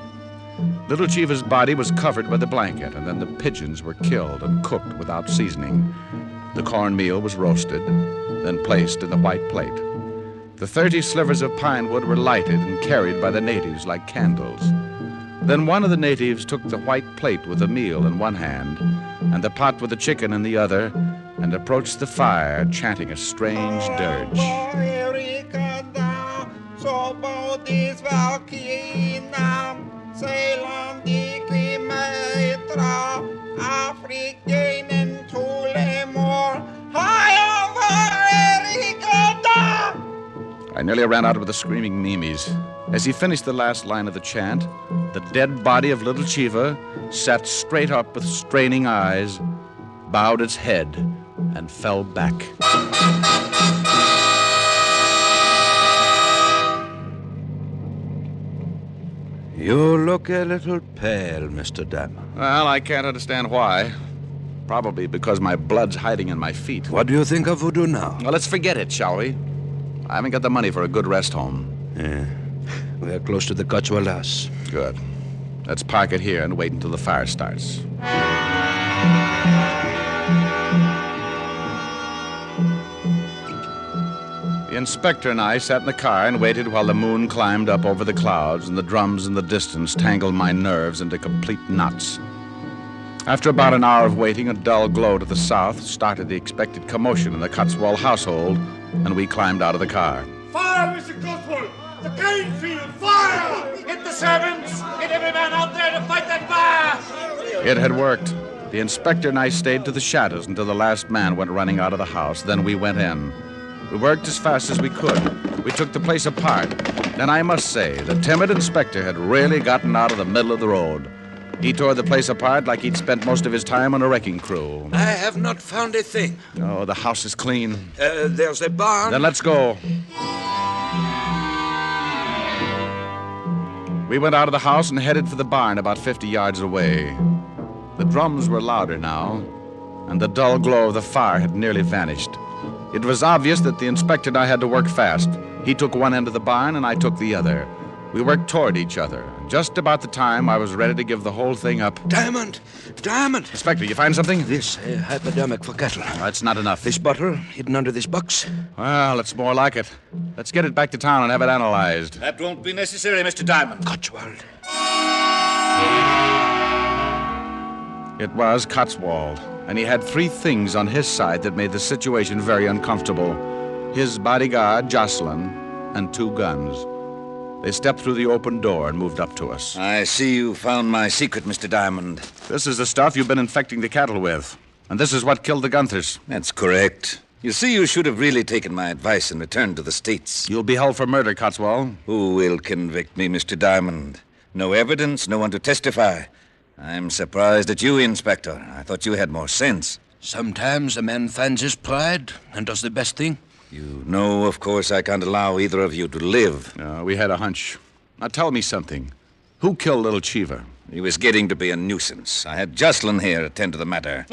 Little Chiva's body was covered by the blanket, and then the pigeons were killed and cooked without seasoning. The cornmeal was roasted, then placed in the white plate. The 30 slivers of pine wood were lighted and carried by the natives like candles. Then one of the natives took the white plate with the meal in one hand and the pot with the chicken in the other and approached the fire chanting a strange dirge. I nearly ran out with the screaming Mimis. As he finished the last line of the chant, the dead body of little Chiva sat straight up with straining eyes, bowed its head, and fell back. You look a little pale, Mr. Diamond. Well, I can't understand why. Probably because my blood's hiding in my feet. What do you think of voodoo now? Well, let's forget it, shall we? I haven't got the money for a good rest home. Yeah. We're close to the Cotswold house. Good. Let's park it here and wait until the fire starts. The inspector and I sat in the car and waited while the moon climbed up over the clouds and the drums in the distance tangled my nerves into complete knots. After about an hour of waiting, a dull glow to the south started the expected commotion in the Cotswold household, and we climbed out of the car. Fire, Mr. Cotswold! The cane field! Fire! Get the servants! Get every man out there to fight that fire! It had worked. The inspector and I stayed to the shadows until the last man went running out of the house. Then we went in. We worked as fast as we could. We took the place apart. And I must say, the timid inspector had really gotten out of the middle of the road. He tore the place apart like he'd spent most of his time on a wrecking crew. I have not found a thing. Oh, the house is clean. There's a barn. Then let's go. We went out of the house and headed for the barn about 50 yards away. The drums were louder now. and the dull glow of the fire had nearly vanished. It was obvious that the inspector and I had to work fast. He took one end of the barn, and I took the other. We worked toward each other. Just about the time I was ready to give the whole thing up. Diamond! Diamond! Inspector, you find something? This hypodermic for cattle. That's not enough. This bottle hidden under this box. Well, it's more like it. Let's get it back to town and have it analyzed. That won't be necessary, Mr. Diamond. Cotswold. It was Cotswold, and he had 3 things on his side that made the situation very uncomfortable. His bodyguard, Jocelyn, and 2 guns. They stepped through the open door and moved up to us. I see you found my secret, Mr. Diamond. This is the stuff you've been infecting the cattle with. And this is what killed the Gunthers. That's correct. You see, you should have really taken my advice and returned to the States. You'll be held for murder, Cotswold. Who will convict me, Mr. Diamond? No evidence, no one to testify. I'm surprised at you, Inspector. I thought you had more sense. Sometimes a man finds his pride and does the best thing. You know, of course, I can't allow either of you to live. We had a hunch. Now tell me something. Who killed little Cheever? He was getting to be a nuisance. I had Jocelyn here attend to the matter.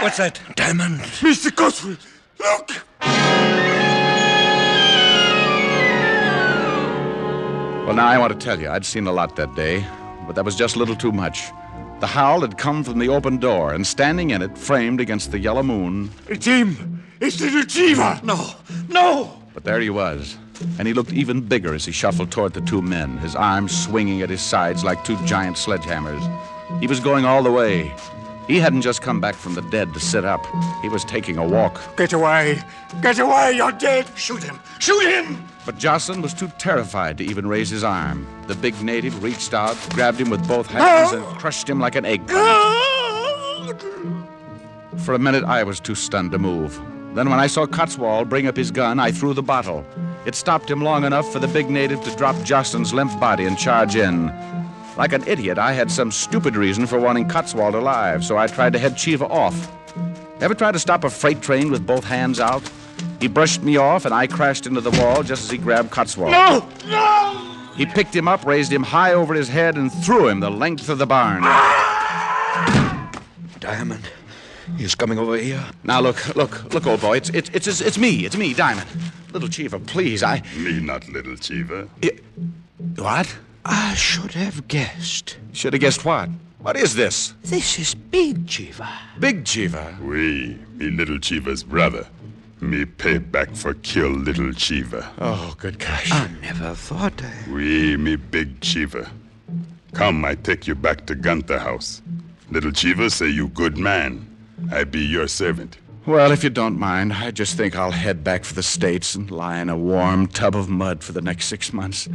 What's that? Diamond. Mr. Cotswold, look! Well, now, I want to tell you, I'd seen a lot that day, but that was just a little too much. The howl had come from the open door, and standing in it, framed against the yellow moon... It's him! It's little Cheever! No! No! But there he was, and he looked even bigger as he shuffled toward the 2 men, his arms swinging at his sides like 2 giant sledgehammers. He was going all the way. He hadn't just come back from the dead to sit up. He was taking a walk. Get away! Get away! You're dead! Shoot him! Shoot him! But Jocelyn was too terrified to even raise his arm. The big native reached out, grabbed him with both hands, and crushed him like an eggplant. For a minute, I was too stunned to move. Then when I saw Cotswold bring up his gun, I threw the bottle. It stopped him long enough for the big native to drop Jocelyn's limp body and charge in. Like an idiot, I had some stupid reason for wanting Cotswold alive, so I tried to head Cheever off. Ever tried to stop a freight train with both hands out? He brushed me off, and I crashed into the wall just as he grabbed Cotswold. No! No! He picked him up, raised him high over his head, and threw him the length of the barn. Diamond, he's coming over here. Now, look, old boy. It's me, Diamond. Little Cheever, please, Me not little Cheever. What? I should have guessed. Should have guessed what? What is this? This is Big Cheever. Big Cheever? Me little Cheever's brother. Me pay back for kill little Cheever. Oh, good gosh. I never thought Me big Cheever. Come, I take you back to Gunther house. Little Cheever say you good man. I be your servant. Well, if you don't mind, I just think I'll head back for the States and lie in a warm tub of mud for the next 6 months.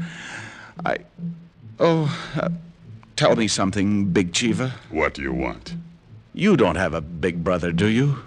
Tell me something, Big Cheever. What do you want? You don't have a big brother, do you?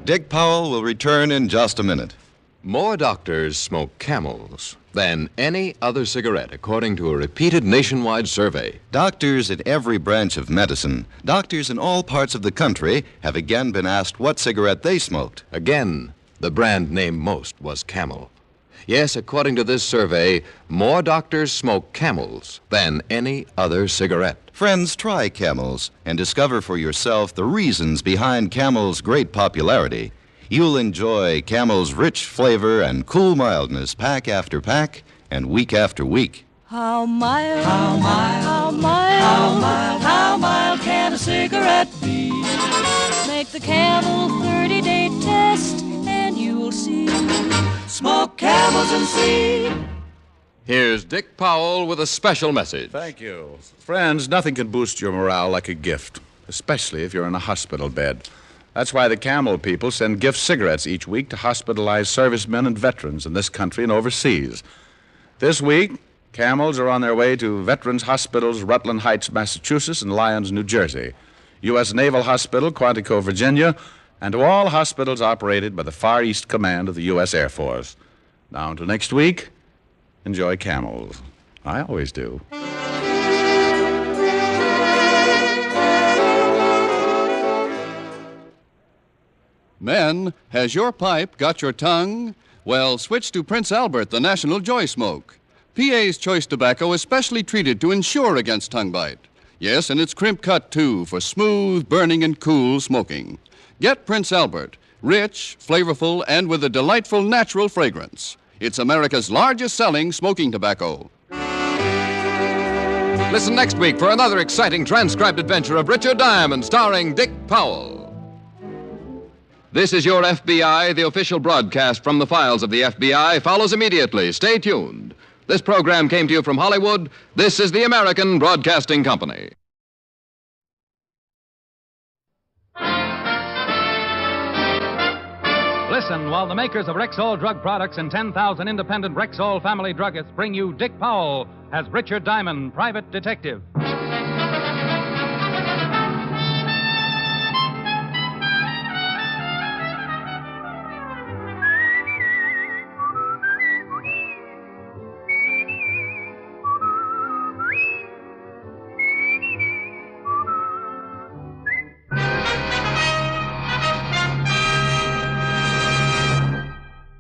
Dick Powell will return in just a minute. More doctors smoke Camels than any other cigarette, according to a repeated nationwide survey. Doctors in every branch of medicine, doctors in all parts of the country, have again been asked what cigarette they smoked. Again, the brand named most was Camel. Yes, according to this survey, more doctors smoke Camels than any other cigarette. Friends, try Camels and discover for yourself the reasons behind Camel's great popularity. You'll enjoy Camel's rich flavor and cool mildness pack after pack and week after week. How mild, how mild, how mild, how mild, how mild can a cigarette be? Make the Camel 30-day test and you'll see. Smoke Camels and see. Here's Dick Powell with a special message. Thank you. Friends, nothing can boost your morale like a gift, especially if you're in a hospital bed. That's why the Camel people send gift cigarettes each week to hospitalized servicemen and veterans in this country and overseas. This week, Camels are on their way to Veterans Hospitals, Rutland Heights, Massachusetts, and Lyons, New Jersey, U.S. Naval Hospital, Quantico, Virginia, and to all hospitals operated by the Far East Command of the U.S. Air Force. Now, until next week, enjoy Camels. I always do. Men, has your pipe got your tongue? Well, switch to Prince Albert, the National Joy Smoke. PA's choice tobacco is specially treated to insure against tongue bite. Yes, and it's crimp cut, too, for smooth, burning, and cool smoking. Get Prince Albert, rich, flavorful, and with a delightful natural fragrance. It's America's largest selling smoking tobacco. Listen next week for another exciting transcribed adventure of Richard Diamond, starring Dick Powell. This is Your FBI. The official broadcast from the files of the FBI follows immediately. Stay tuned. This program came to you from Hollywood. This is the American Broadcasting Company. Listen while the makers of Rexall drug products and 10,000 independent Rexall family druggists bring you Dick Powell as Richard Diamond, private detective.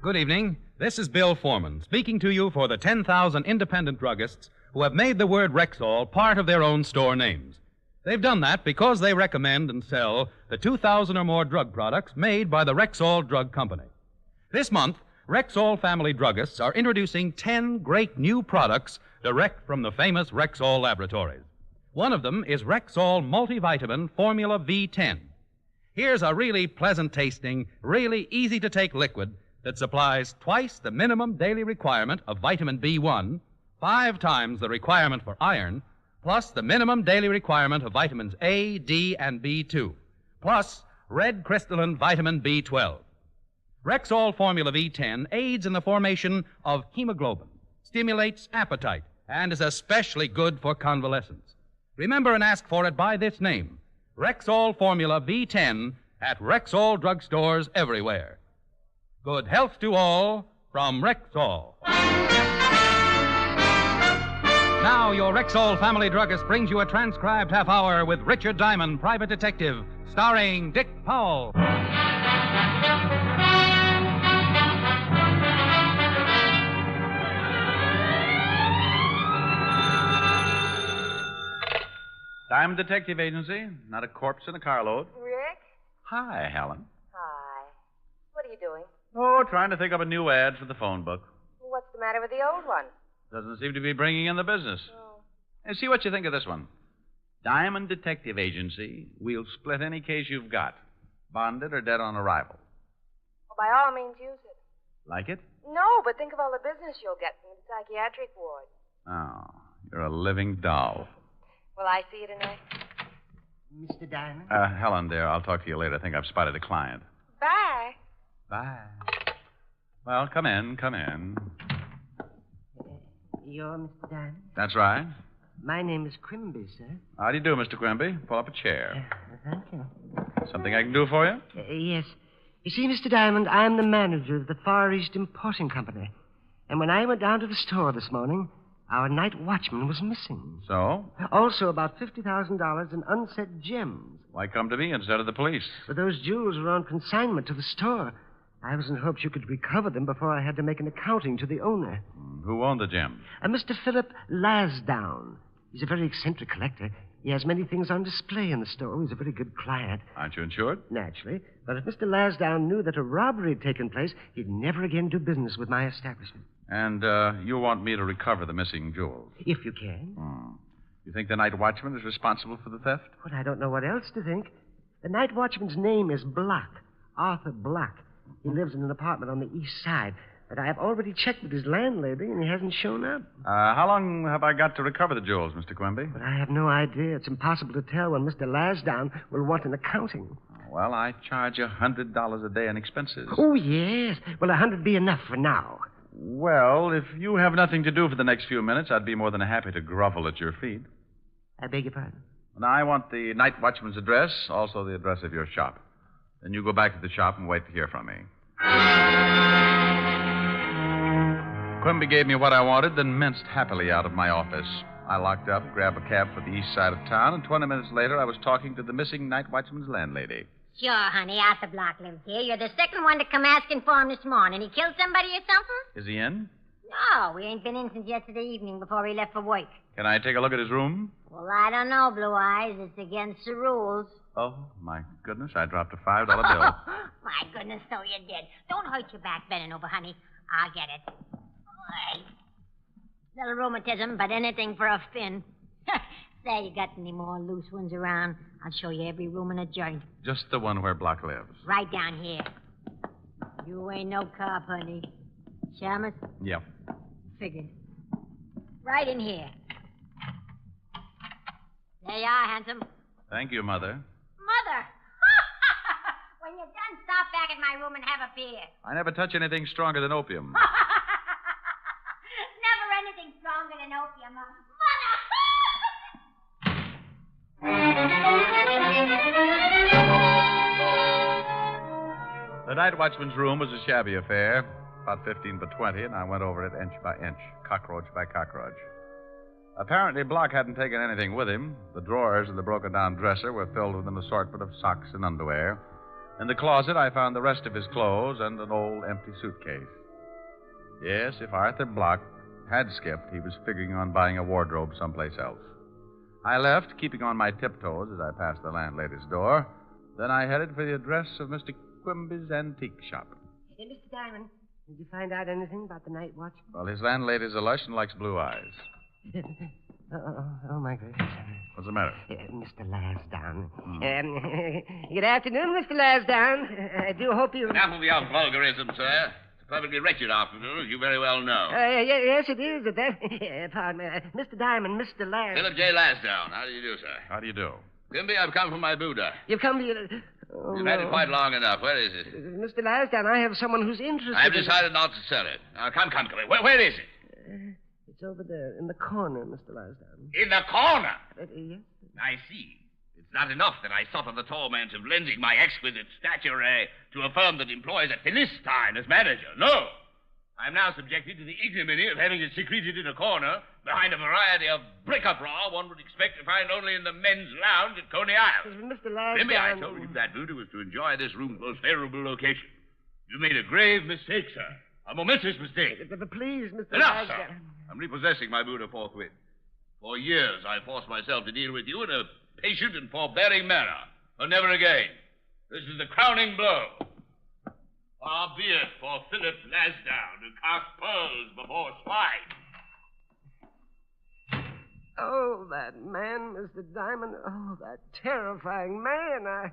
Good evening. This is Bill Foreman, speaking to you for the 10,000 independent druggists who have made the word Rexall part of their own store names. They've done that because they recommend and sell the 2,000 or more drug products made by the Rexall Drug Company. This month, Rexall family druggists are introducing 10 great new products direct from the famous Rexall laboratories. One of them is Rexall Multivitamin Formula V10. Here's a really pleasant-tasting, really easy-to-take liquid that supplies twice the minimum daily requirement of vitamin B1, 5 times the requirement for iron, plus the minimum daily requirement of vitamins A, D, and B2, plus red crystalline vitamin B12. Rexall Formula V10 aids in the formation of hemoglobin, stimulates appetite, and is especially good for convalescents. Remember and ask for it by this name, Rexall Formula V10, at Rexall drugstores everywhere. Good health to all from Rexall. Now, your Rexall family druggist brings you a transcribed half hour with Richard Diamond, private detective, starring Dick Powell. Diamond Detective Agency, not a corpse in a carload. Rick? Hi, Helen. Hi. What are you doing? Oh, trying to think up a new ad for the phone book. What's the matter with the old one? Doesn't seem to be bringing in the business. Oh. And see what you think of this one. Diamond Detective Agency, we'll split any case you've got, bonded or dead on arrival. Well, by all means, use it. Like it? No, but think of all the business you'll get from the psychiatric ward. Oh, you're a living doll. Will I see you tonight? Mr. Diamond? Helen, dear, I'll talk to you later. I think I've spotted a client. Bye. Bye. Well, come in, come in. You're Mr. Diamond? That's right. My name is Quimby, sir. How do you do, Mr. Quimby? Pull up a chair. Thank you. Something I can do for you? Yes. You see, Mr. Diamond, I'm the manager of the Far East Importing Company. And when I went down to the store this morning, our night watchman was missing. So? Also, about $50,000 in unset gems. Why come to me instead of the police? But those jewels were on consignment to the store. I was in hopes you could recover them before I had to make an accounting to the owner. Who owned the gems? Mr. Philip Lasdown. He's a very eccentric collector. He has many things on display in the store. He's a very good client. Aren't you insured? Naturally. But if Mr. Lasdown knew that a robbery had taken place, he'd never again do business with my establishment. And you want me to recover the missing jewels? If you can. You think the night watchman is responsible for the theft? Well, I don't know what else to think. The night watchman's name is Block, Arthur Block. He lives in an apartment on the east side. But I have already checked with his landlady, and he hasn't shown up. How long have I got to recover the jewels, Mr. Quimby? But I have no idea. It's impossible to tell when Mr. Lasdown will want an accounting. Well, I charge you $100 a day in expenses. Oh, yes. Well, 100 be enough for now. Well, if you have nothing to do for the next few minutes, I'd be more than happy to grovel at your feet. I beg your pardon? Now, I want the night watchman's address, also the address of your shop. Then you go back to the shop and wait to hear from me. Quimby gave me what I wanted, then minced happily out of my office. I locked up, grabbed a cab for the east side of town, and 20 minutes later I was talking to the missing night watchman's landlady. Sure, honey. Arthur Block lives here. You're the second one to come asking for him this morning. He killed somebody or something? Is he in? No, we ain't been in since yesterday evening before he left for work. Can I take a look at his room? Well, I don't know, Blue Eyes. It's against the rules. Oh, my goodness, I dropped a $5 bill. My goodness, so you did. Don't hurt your back bending over, honey. I'll get it. Boy. Little rheumatism, but anything for a fin. Say, you got any more loose ones around? I'll show you every room in a joint. Just the one where Block lives. Right down here. You ain't no cop, honey. Shamus? Yep. Figured. Right in here. There you are, handsome. Thank you, Mother. Mother! When you're done, stop back at my room and have a beer. I never touch anything stronger than opium. Never anything stronger than opium. The night watchman's room was a shabby affair, about 15 by 20, and I went over it inch by inch, cockroach by cockroach. Apparently, Block hadn't taken anything with him. The drawers of the broken-down dresser were filled with an assortment of socks and underwear. In the closet, I found the rest of his clothes and an old empty suitcase. Yes, if Arthur Block had skipped, he was figuring on buying a wardrobe someplace else. I left, keeping on my tiptoes as I passed the landlady's door. Then I headed for the address of Mr. Quimby's antique shop. Hey, Mr. Diamond, did you find out anything about the night watch? Well, his landlady's a lush and likes blue eyes. Oh, my gracious. What's the matter? Mr. Lasdown. Good afternoon, Mr. Lasdown. I do hope you... Enough of your vulgarism, sir. It's a perfectly wretched afternoon, as you very well know. Yes, it is. Pardon me. Mr. Diamond, Mr. Lasdown. Philip J. Lasdown. How do you do, sir? How do you do? Quimby, I've come from my Buddha. You've come to... Oh, You've had it quite long enough. Where is it? Mr. Lasdown, I have someone who's interested I've decided not to sell it. Now, come. Where is it? It's over there, in the corner, Mr. Lasdown. In the corner? Yes. I see. It's not enough that I suffer the torment of lending my exquisite stature to a firm that employs a Philistine as manager. No! I'm now subjected to the ignominy of having it secreted in a corner behind a variety of bric-a-brac one would expect to find only in the men's lounge at Coney Island. Mr. Lasdown... Remember, I told you that Voodoo was to enjoy this room's most favorable location. You made a grave mistake, sir. A momentous mistake. Please, Mr. Enough, Lasdown. sir. I'm repossessing my Buddha forthwith. For years, I forced myself to deal with you in a patient and forbearing manner. But never again. This is the crowning blow. Far be it for Philip Lasdown to cast pearls before swine. Oh, that man, Mr. Diamond. Oh, that terrifying man. I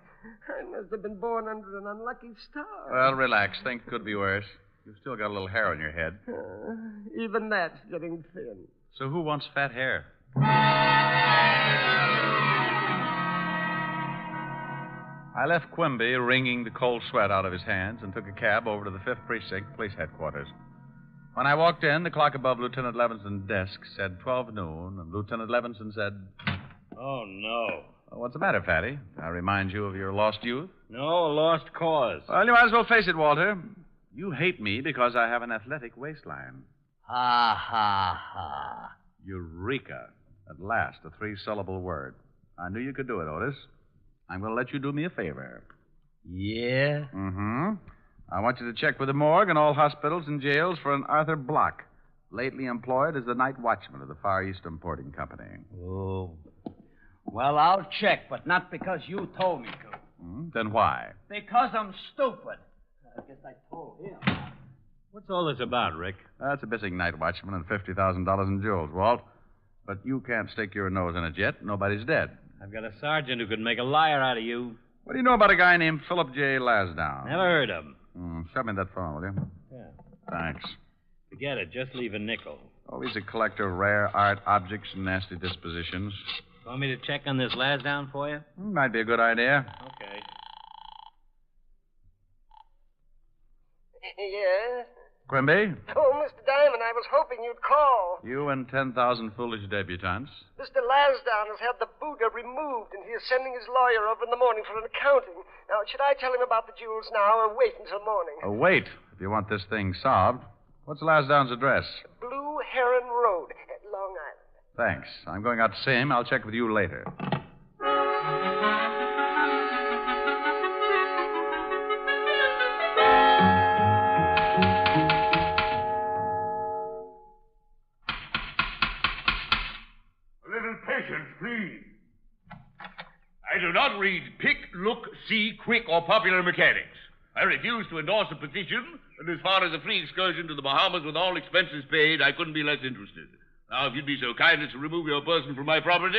must have been born under an unlucky star. Well, relax. Things could be worse. You've still got a little hair on your head. Even that's getting thin. So who wants fat hair? I left Quimby wringing the cold sweat out of his hands and took a cab over to the 5th Precinct Police Headquarters. When I walked in, the clock above Lieutenant Levinson's desk said 12 noon, and Lieutenant Levinson said... Oh, no. Well, what's the matter, Fatty? I remind you of your lost youth? No, lost cause. Well, you might as well face it, Walter. You hate me because I have an athletic waistline. Ha, ha, ha. Eureka. At last, a 3-syllable word. I knew you could do it, Otis. I'm going to let you do me a favor. Yeah? Mm-hmm. I want you to check with the morgue and all hospitals and jails for an Arthur Block, lately employed as the night watchman of the Far East Importing Company. Oh. Well, I'll check, but not because you told me to. Then why? Because I'm stupid. I guess I told him. What's all this about, Rick? That's a busy night watchman and $50,000 in jewels, Walt. But you can't stick your nose in it yet. Nobody's dead. I've got a sergeant who could make a liar out of you. What do you know about a guy named Philip J. Lasdown? Never heard of him. Shove me that phone, will you? Yeah. Thanks. Forget it. Just leave a nickel. Oh, he's a collector of rare art objects and nasty dispositions. Want me to check on this Lasdown for you? Might be a good idea. Okay. Yes? Quimby, Oh, Mr. Diamond, I was hoping you'd call. you and 10,000 foolish debutantes. Mr. Lasdown has had the Buddha removed, and he is sending his lawyer over in the morning for an accounting. Now, should I tell him about the jewels now or wait until morning? Oh, wait, if you want this thing solved. What's Lasdown's address? Blue Heron Road, at Long Island. Thanks. I'm going out to see him. I'll check with you later. I do not read Pick, Look, See, Quick, or Popular Mechanics. I refuse to endorse a petition, and as far as a free excursion to the Bahamas with all expenses paid, I couldn't be less interested. Now, if you'd be so kind as to remove your person from my property.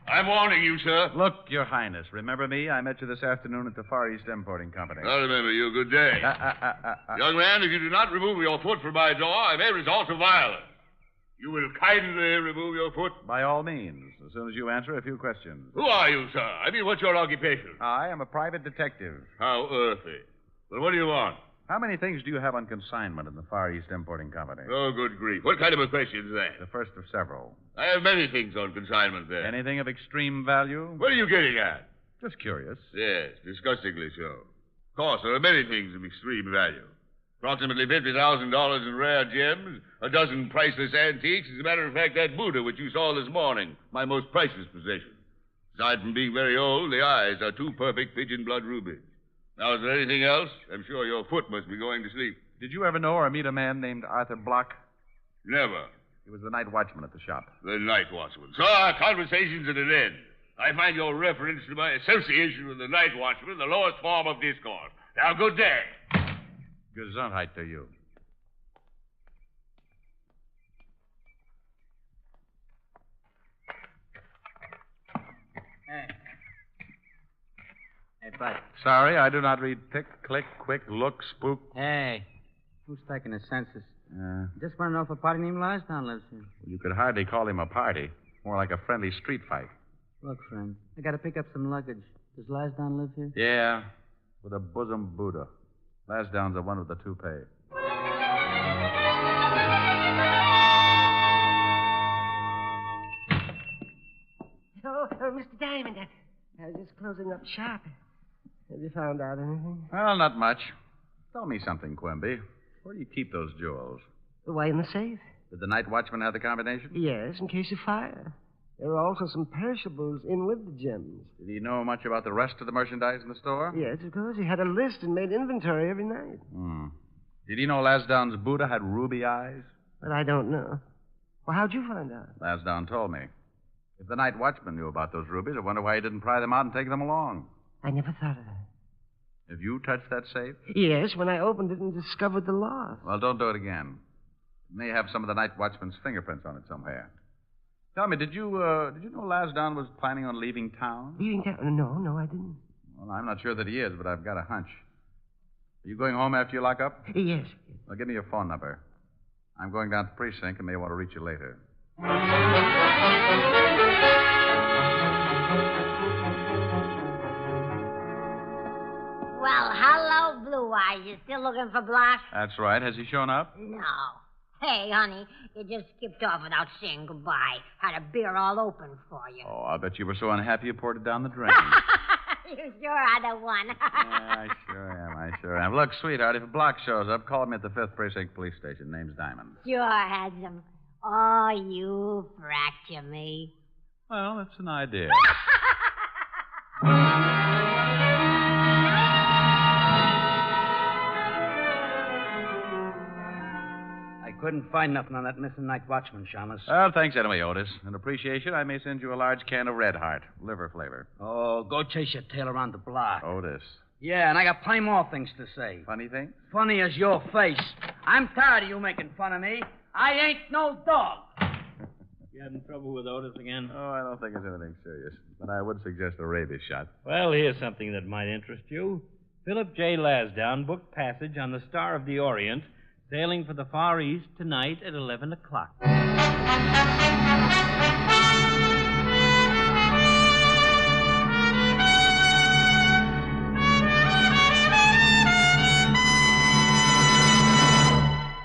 I'm warning you, sir. Look, Your Highness, remember me? I met you this afternoon at the Far East Importing Company. I remember you. Good day. Young man, if you do not remove your foot from my door, I may resort to violence. You will kindly remove your foot? By all means, as soon as you answer a few questions. Who are you, sir? I mean, what's your occupation? I am a private detective. How earthy. Well, what do you want? How many things do you have on consignment in the Far East Importing Company? Oh, good grief. What kind of a question is that? The first of several. I have many things on consignment there. Anything of extreme value? What are you getting at? Just curious. Yes, disgustingly so. Of course, there are many things of extreme value. Approximately $50,000 in rare gems, a dozen priceless antiques. As a matter of fact, that Buddha which you saw this morning, my most priceless possession. Aside from being very old, the eyes are two perfect pigeon blood rubies. Now, is there anything else? I'm sure your foot must be going to sleep. Did you ever know or meet a man named Arthur Block? Never. He was the night watchman at the shop. The night watchman. So our conversation's at an end. I find your reference to my association with the night watchman the lowest form of discourse. Now, good day. Gesundheit to you. Hey, Bud. Sorry, I do not read pick, click, quick, look, spook. Hey, who's taking the census? Just want to know if a party named Larsdown lives here. You could hardly call him a party. More like a friendly street fight. Look, friend, I got to pick up some luggage. Does Larsdown live here? Yeah, with a bosom Buddha. Lansdowne's the one with the toupee. Mr. Diamond, I was just closing up shop. Have you found out anything? Well, not much. Tell me something, Quimby. Where do you keep those jewels? Away in the safe. Did the night watchman have the combination? Yes, in case of fire. There are also some perishables in with the gems. Did he know much about the rest of the merchandise in the store? Yes, of course. He had a list and made inventory every night. Did he know Lansdowne's Buddha had ruby eyes? But I don't know. Well, how'd you find out? Lansdowne told me. If the night watchman knew about those rubies, I wonder why he didn't pry them out and take them along. I never thought of that. Have you touched that safe? Yes, when I opened it and discovered the loss. Well, don't do it again. It may have some of the night watchman's fingerprints on it somewhere. Tell me, did you know Lansdowne was planning on leaving town? Leaving town? No, I didn't. Well, I'm not sure that he is, but I've got a hunch. Are you going home after you lock up? Yes. Well, give me your phone number. I'm going down to the precinct and may want to reach you later. Well, hello, Blue Eyes. You still looking for Block? That's right. Has he shown up? No. Hey, honey, you just skipped off without saying goodbye. Had a beer all open for you. Oh, I bet you were so unhappy you poured it down the drain. You sure are the one. I sure am. Look, sweetheart, if a Block shows up, call me at the 5th Precinct Police Station. Name's Diamond. Sure, handsome. Oh, you fracture me. Well, that's an idea. Couldn't find nothing on that missing night watchman, Shamus. Well, thanks anyway, Otis. In appreciation, I may send you a large can of Red Heart, liver flavor. Oh, go chase your tail around the block. Otis. Yeah, and I got plenty more things to say. Funny thing? Funny as your face. I'm tired of you making fun of me. I ain't no dog. You having trouble with Otis again? Oh, I don't think it's anything serious. But I would suggest a rabies shot. Well, here's something that might interest you. Philip J. Lansdowne booked passage on the Star of the Orient, sailing for the Far East tonight at 11 o'clock.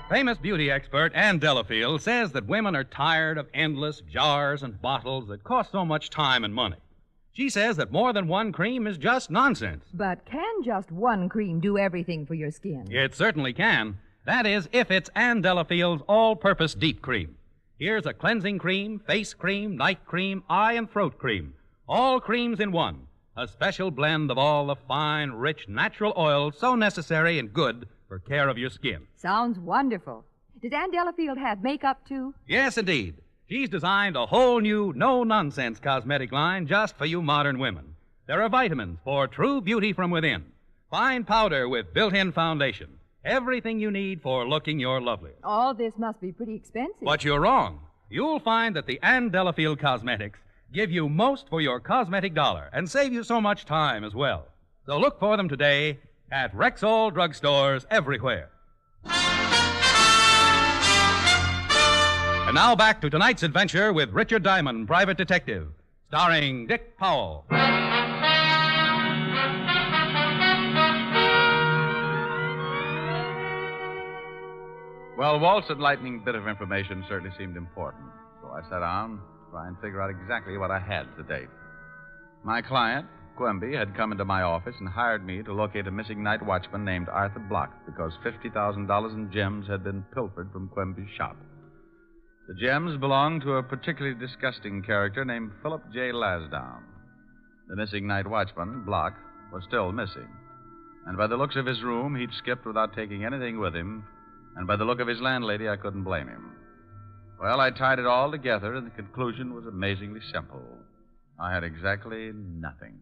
Famous beauty expert Ann Delafield says that women are tired of endless jars and bottles that cost so much time and money. She says that more than one cream is just nonsense. But can just one cream do everything for your skin? It certainly can. That is, if it's Ann Delafield's all-purpose deep cream. Here's a cleansing cream, face cream, night cream, eye and throat cream. All creams in one. A special blend of all the fine, rich, natural oils so necessary and good for care of your skin. Sounds wonderful. Does Ann Delafield have makeup, too? Yes, indeed. She's designed a whole new, no-nonsense cosmetic line just for you modern women. There are vitamins for true beauty from within. Fine powder with built-in foundation. Everything you need for looking your loveliest. All this must be pretty expensive. But you're wrong. You'll find that the Ann Delafield Cosmetics give you most for your cosmetic dollar and save you so much time as well. So look for them today at Rexall drugstores everywhere. And now back to tonight's adventure with Richard Diamond, Private Detective, starring Dick Powell. Well, Walt's enlightening bit of information certainly seemed important, so I sat down to try and figure out exactly what I had to date. My client, Quimby, had come into my office and hired me to locate a missing night watchman named Arthur Block because $50,000 in gems had been pilfered from Quimby's shop. The gems belonged to a particularly disgusting character named Philip J. Lasdown. The missing night watchman, Block, was still missing. And by the looks of his room, he'd skipped without taking anything with him. And by the look of his landlady, I couldn't blame him. Well, I tied it all together, and the conclusion was amazingly simple. I had exactly nothing.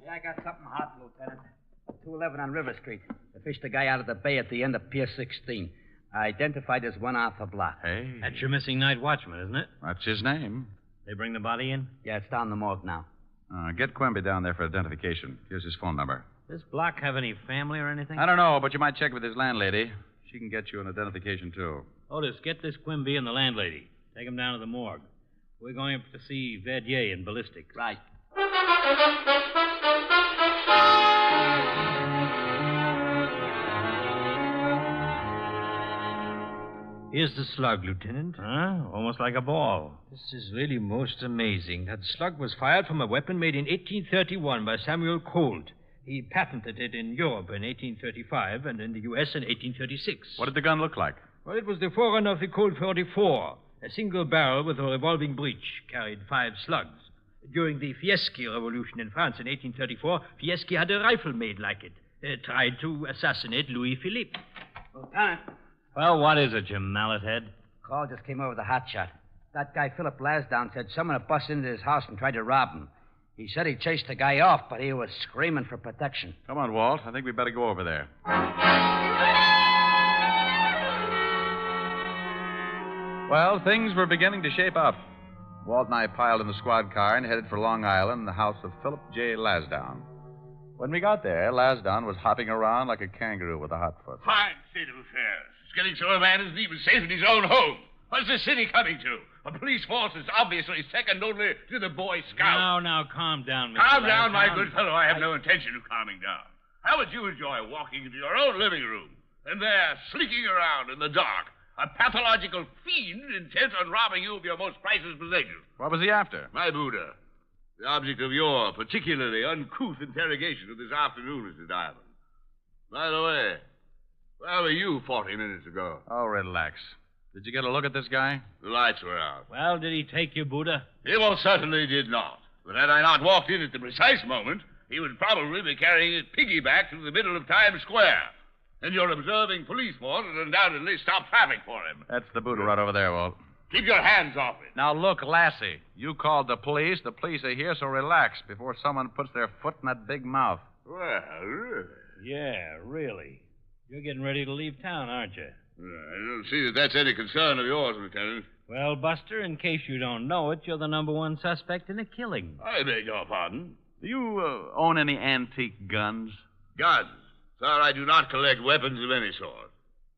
Yeah, I got something hot, Lieutenant. 211 on River Street. They fished a guy out of the bay at the end of Pier 16. Identified as one Arthur Block. Hey. That's your missing night watchman, isn't it? That's his name. They bring the body in? Yeah, it's down the morgue now. Get Quimby down there for identification. Here's his phone number. Does Block have any family or anything? I don't know, but you might check with his landlady. She can get you an identification, too. Otis, get this Quimby and the landlady. Take him down to the morgue. We're going up to see Verdier in ballistics. Right. Here's the slug, Lieutenant. Huh? Almost like a ball. This is really most amazing. That slug was fired from a weapon made in 1831 by Samuel Colt. He patented it in Europe in 1835 and in the U.S. in 1836. What did the gun look like? Well, it was the forerunner of the Colt 44. A single barrel with a revolving breech carried 5 slugs. During the Fieschi Revolution in France in 1834, Fieschi had a rifle made like it. Tried to assassinate Louis Philippe. Lieutenant. Well, what is it, you mallet head? Call just came over the hotshot. That guy, Philip Lasdown, said someone had busted into his house and tried to rob him. He said he chased the guy off, but he was screaming for protection. Come on, Walt. I think we better go over there. Well, things were beginning to shape up. Walt and I piled in the squad car and headed for Long Island, the house of Philip J. Lasdown. When we got there, Lasdown was hopping around like a kangaroo with a hot foot. Fine state of affairs. It's getting so a man isn't even safe in his own home. What's the city coming to? A police force is obviously second only to the Boy Scouts. Now, calm down, Mr. Calm down, my Lasdown. good fellow. I have no intention of calming down. How would you enjoy walking into your own living room and there, slinking around in the dark, a pathological fiend intent on robbing you of your most priceless possession? What was he after? My Buddha. The object of your particularly uncouth interrogation of this afternoon, Mr. Diamond. By the way, where were you 40 minutes ago? Oh, relax. Did you get a look at this guy? The lights were out. Well, did he take you, Buddha? He most certainly did not. But had I not walked in at the precise moment, he would probably be carrying it piggyback through the middle of Times Square. And your observing police force would undoubtedly stop traffic for him. That's the Buddha right over there, Walt. Keep your hands off it. Now, look, Lassie, you called the police. The police are here, so relax before someone puts their foot in that big mouth. Well, really? Yeah, really. You're getting ready to leave town, aren't you? I don't see that that's any concern of yours, Lieutenant. Well, Buster, in case you don't know it, you're the number 1 suspect in a killing. I beg your pardon. Do you own any antique guns? Guns? Sir, I do not collect weapons of any sort.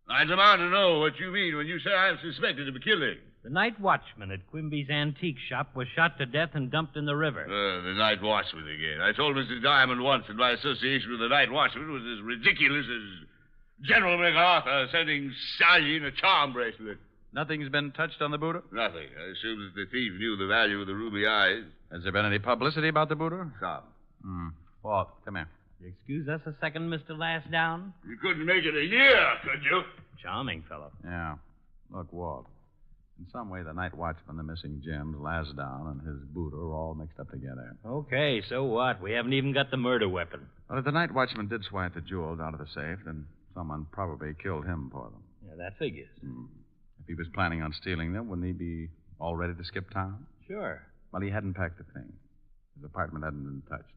I demand to know what you mean when you say I'm suspected of a killing. The night watchman at Quimby's antique shop was shot to death and dumped in the river. The night watchman again. I told Mr. Diamond once that my association with the night watchman was as ridiculous as General MacArthur sending Stalin a charm bracelet. Nothing's been touched on the Buddha? Nothing. I assume that the thief knew the value of the ruby eyes. Has there been any publicity about the Buddha? Some. Walt, come here. You excuse us a second, Mr. Lasdown? You couldn't make it a year, could you? Charming fellow. Yeah. Look, Walt. In some way, the night watchman, the missing gems, Lasdown, and his Buddha are all mixed up together. Okay, so what? We haven't even got the murder weapon. Well, if the night watchman did swipe the jewels out of the safe, then someone probably killed him for them. Yeah, that figures. If he was planning on stealing them, wouldn't he be all ready to skip town? Sure. Well, he hadn't packed a thing. His apartment hadn't been touched.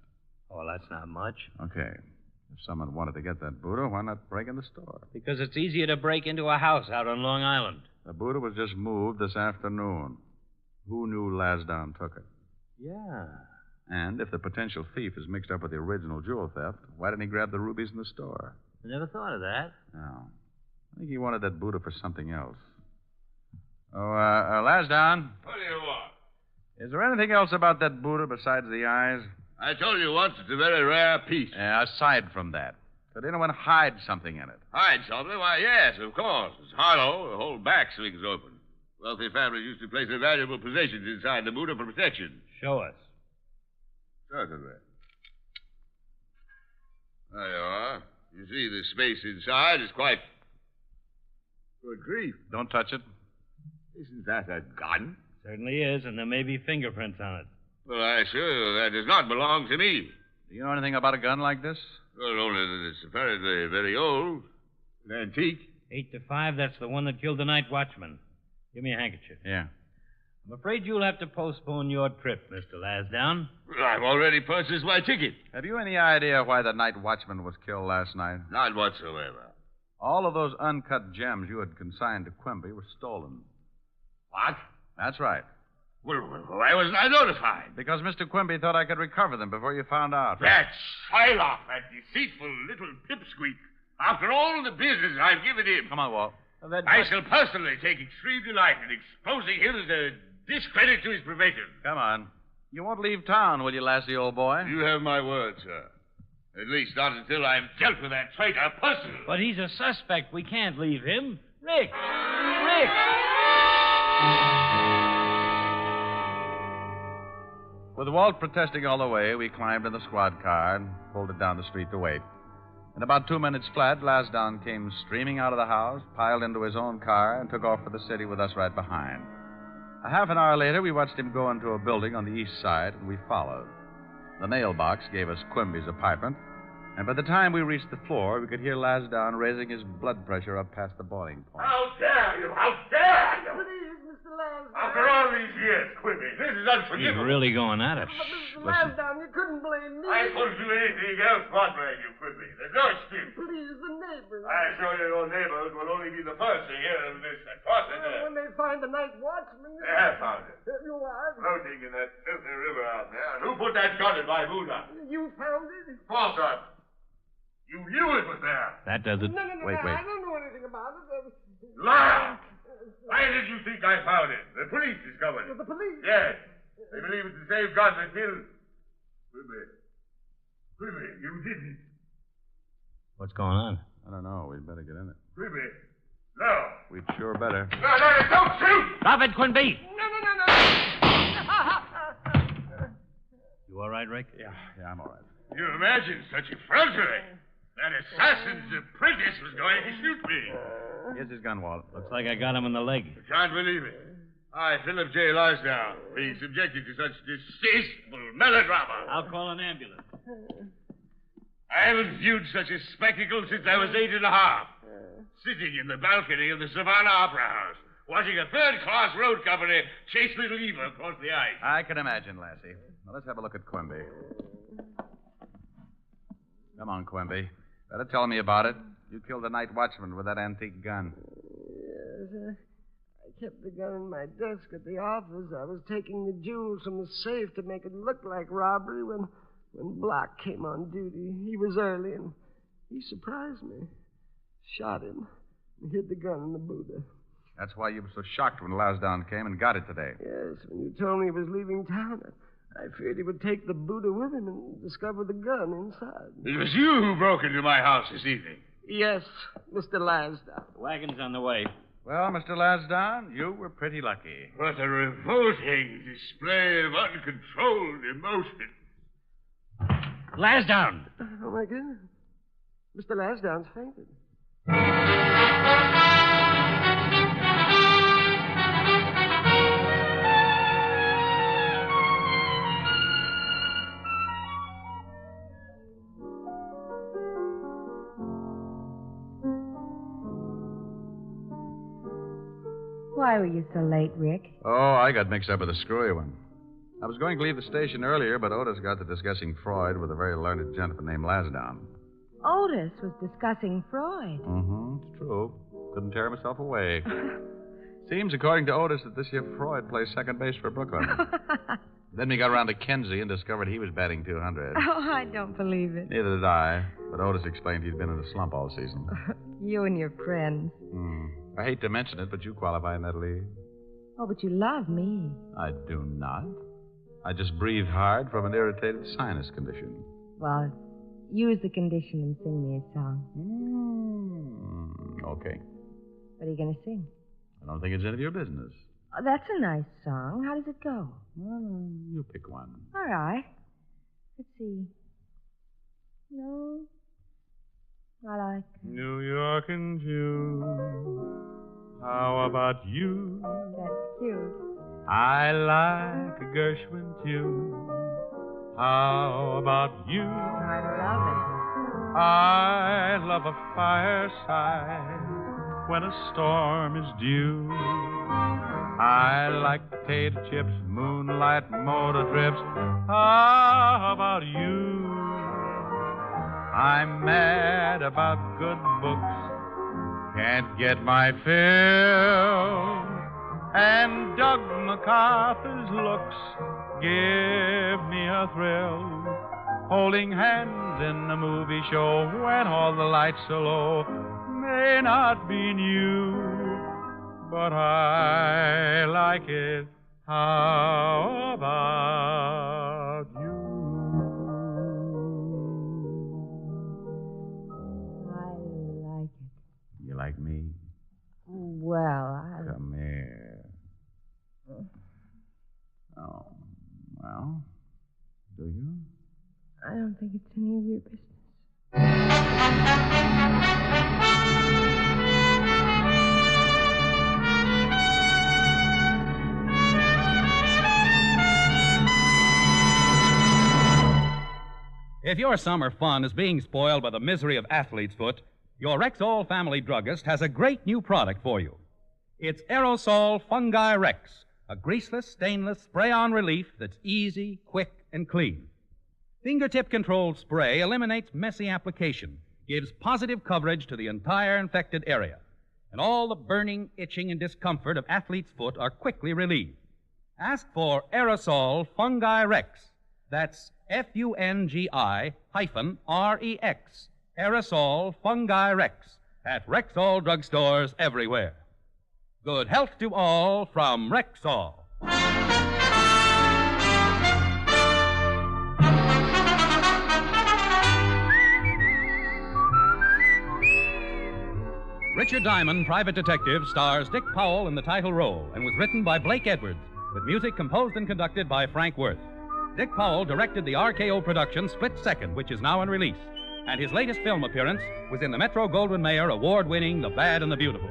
Oh, that's not much. Okay. If someone wanted to get that Buddha, why not break in the store? Because it's easier to break into a house out on Long Island. The Buddha was just moved this afternoon. Who knew Lasdown took it? Yeah. And if the potential thief is mixed up with the original jewel theft, why didn't he grab the rubies in the store? I never thought of that. No. I think he wanted that Buddha for something else. Oh, Lasdown, What do you want? is there anything else about that Buddha besides the eyes? I told you once it's a very rare piece. Yeah, aside from that. Could anyone hide something in it? Hide something? Why, yes, of course. It's hollow. The whole back swings open. Wealthy families used to place their valuable possessions inside the Buddha for protection. Show us. Certainly. There you are. You see, the space inside is quite... Good grief. Don't touch it. Isn't that a gun? Certainly is, and there may be fingerprints on it. Well, I assure you that does not belong to me. Do you know anything about a gun like this? Well, only that it's apparently very old. An antique. 8 to 5, that's the one that killed the night watchman. Give me a handkerchief. Yeah. I'm afraid you'll have to postpone your trip, Mr. Lasdown. Well, I've already purchased my ticket. Have you any idea why the night watchman was killed last night? Not whatsoever. All of those uncut gems you had consigned to Quimby were stolen. What? That's right. Well, why wasn't I notified? Because Mr. Quimby thought I could recover them before you found out. That Shylock, that deceitful little pipsqueak. After all the business I've given him. Come on, Walt. I shall personally take extreme delight in exposing him as a discredit to his profession. Come on. You won't leave town, will you, Lassie, old boy? You have my word, sir. At least not until I've dealt with that traitor personally. But he's a suspect. We can't leave him. Rick! Rick! With Walt protesting all the way, we climbed in the squad car and pulled it down the street to wait. In about 2 minutes flat, Lasdown came streaming out of the house, piled into his own car, and took off for the city with us right behind. A half an hour later, we watched him go into a building on the east side, and we followed. The mailbox gave us Quimby's apartment, and by the time we reached the floor, we could hear Lasdown raising his blood pressure up past the boiling point. How dare you! How dare you! Please, Mr. Lasdown. After all these years, Quimby, this is He's unforgivable. really going at it. But Mr. Listen. Lasdown, you couldn't blame me. I couldn't do anything else but blame you, Quimby. There's no excuse. Please, the neighbors. I assure you your neighbors will only be the first to hear of this atrocity. When they find the night watchman... They have found it. You are? Floating in that filthy river out there. And who put that gun in my Buddha? You found it? False one. You knew it was there. That does it. No, Wait. I don't know anything about it. Liar! Why did you think I found it? The police discovered it. The police? Yes. They believe it's the same gun that killed... Quimby, you didn't. What's going on? I don't know. We'd better get in it. Quimby, no. We'd sure better. No, don't shoot! Stop it, Quimby! No. You all right, Rick? Yeah, I'm all right. You imagine such effrontery? That assassin's apprentice was going to shoot me. Here's his gun, Walt. Looks like I got him in the leg. I can't believe it. I, Philip J. Lasdown, being subjected to such distasteful melodrama. I'll call an ambulance. I haven't viewed such a spectacle since I was 8 and a half. Sitting in the balcony of the Savannah Opera House, watching a third-class road company chase Little Eva across the ice. I can imagine, Lassie. Now, let's have a look at Quimby. Come on, Quimby. Better tell me about it. You killed the night watchman with that antique gun. Yes, I kept the gun in my desk at the office. I was taking the jewels from the safe to make it look like robbery when Block came on duty. He was early, and he surprised me. Shot him and hid the gun in the Buddha. That's why you were so shocked when Lasdown came and got it today. Yes, when you told me he was leaving town, I feared he would take the Buddha with him and discover the gun inside. It was you who broke into my house this evening. Yes, Mr. Lasdown. The wagon's on the way. Well, Mr. Lasdown, you were pretty lucky. What a revolting display of uncontrolled emotion. Lasdown! Oh, my goodness. Mr. Lasdown's fainted. Why were you so late, Rick? Oh, I got mixed up with a screwy one. I was going to leave the station earlier, but Otis got to discussing Freud with a very learned gentleman named Lasdown. Otis was discussing Freud. Mm-hmm, it's true. Couldn't tear himself away. Seems, according to Otis, that this year Freud plays second base for Brooklyn. Then we got around to Kenzie and discovered he was batting 200. Oh, I don't believe it. Neither did I, but Otis explained he'd been in a slump all season. You and your friends. I hate to mention it, but you qualify in that league. Oh, but you love me. I do not. I just breathe hard from an irritated sinus condition. Well, use the condition and sing me a song. Okay. What are you going to sing? I don't think it's any of your business. Oh, that's a nice song. How does it go? Well, you pick one. All right. Let's see. No. I like New York in June. How about you? That's cute. I like a Gershwin tune. How about you? I love it. I love a fireside when a storm is due. I like potato chips, moonlight motor trips. How about you? I'm mad about good books, can't get my fill. And Doug MacArthur's looks give me a thrill. Holding hands in a movie show when all the lights are low may not be new, but I like it. How about you? I like it. You like me? Well, Come here. Oh, well, do you? I don't think it's any of your business. If your summer fun is being spoiled by the misery of athlete's foot, your Rexall family druggist has a great new product for you. It's Aerosol Fungi Rex, a greaseless, stainless spray-on relief that's easy, quick, and clean. Fingertip-controlled spray eliminates messy application, gives positive coverage to the entire infected area, and all the burning, itching, and discomfort of athlete's foot are quickly relieved. Ask for Aerosol Fungi Rex. That's Fungi-Rex. Aerosol Fungi Rex at Rexall drugstores everywhere. Good health to all from Rexall. Richard Diamond, Private Detective, stars Dick Powell in the title role and was written by Blake Edwards, with music composed and conducted by Frank Worth. Dick Powell directed the RKO production Split Second, which is now in release, and his latest film appearance was in the Metro-Goldwyn-Mayer award-winning The Bad and the Beautiful.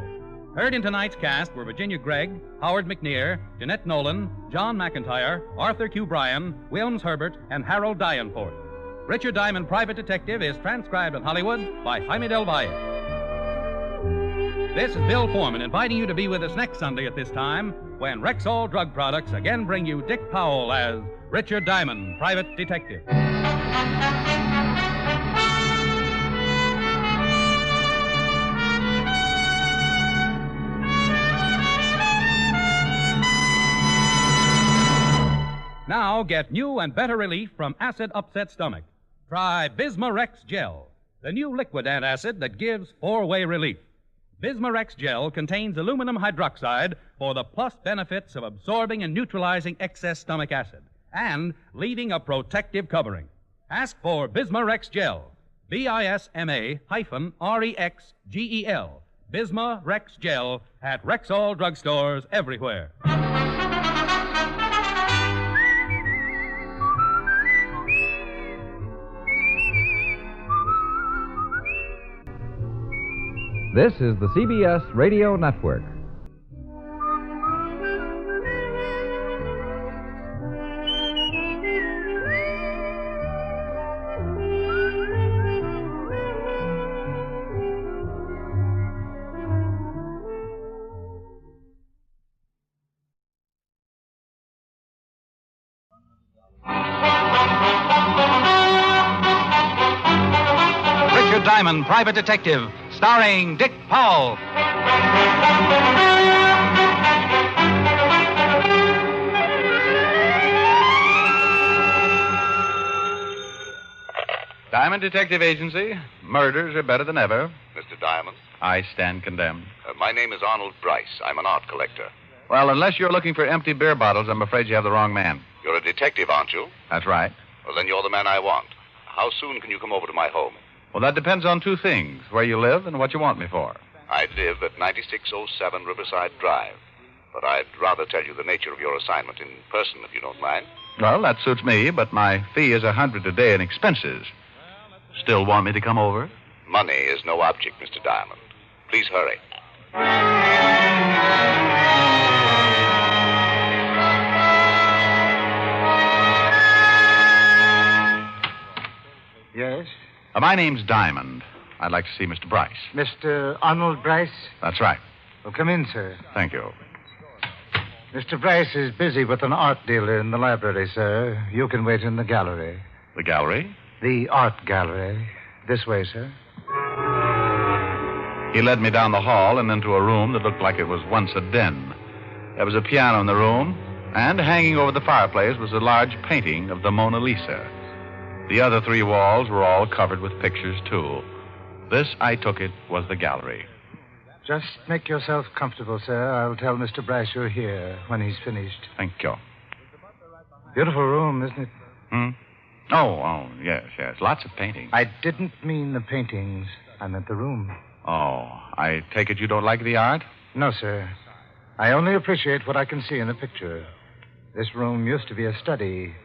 Heard in tonight's cast were Virginia Gregg, Howard McNear, Jeanette Nolan, John McIntyre, Arthur Q. Bryan, Wilms Herbert, and Harold Dianforth. Richard Diamond, Private Detective is transcribed in Hollywood by Jaime Del Valle. This is Bill Foreman inviting you to be with us next Sunday at this time when Rexall Drug Products again bring you Dick Powell as Richard Diamond, Private Detective. Now get new and better relief from acid upset stomach. Try Bismarex Gel, the new liquid antacid that gives four-way relief. Bismarex Gel contains aluminum hydroxide for the plus benefits of absorbing and neutralizing excess stomach acid and leaving a protective covering. Ask for Bismarex Gel, Bisma-Rexgel, Bismarex Gel at Rexall drugstores everywhere. This is the CBS Radio Network. Richard Diamond, Private Detective, starring Dick Powell. Diamond Detective Agency. Murders are better than ever. Mr. Diamond? I stand condemned. My name is Arnold Bryce. I'm an art collector. Well, unless you're looking for empty beer bottles, I'm afraid you have the wrong man. You're a detective, aren't you? That's right. Well, then you're the man I want. How soon can you come over to my home? Well, that depends on two things, where you live and what you want me for. I live at 9607 Riverside Drive. But I'd rather tell you the nature of your assignment in person, if you don't mind. Well, that suits me, but my fee is $100 a day in expenses. Still want me to come over? Money is no object, Mr. Diamond. Please hurry. Yes? My name's Diamond. I'd like to see Mr. Bryce. Mr. Arnold Bryce? That's right. Well, come in, sir. Thank you. Mr. Bryce is busy with an art dealer in the library, sir. You can wait in the gallery. The gallery? The art gallery. This way, sir. He led me down the hall and into a room that looked like it was once a den. There was a piano in the room, and hanging over the fireplace was a large painting of the Mona Lisa. The other three walls were all covered with pictures, too. This, I took it, was the gallery. Just make yourself comfortable, sir. I'll tell Mr. Bryce you're here when he's finished. Thank you. Beautiful room, isn't it? Oh, yes. Lots of paintings. I didn't mean the paintings. I meant the room. Oh, I take it you don't like the art? No, sir. I only appreciate what I can see in a picture. This room used to be a study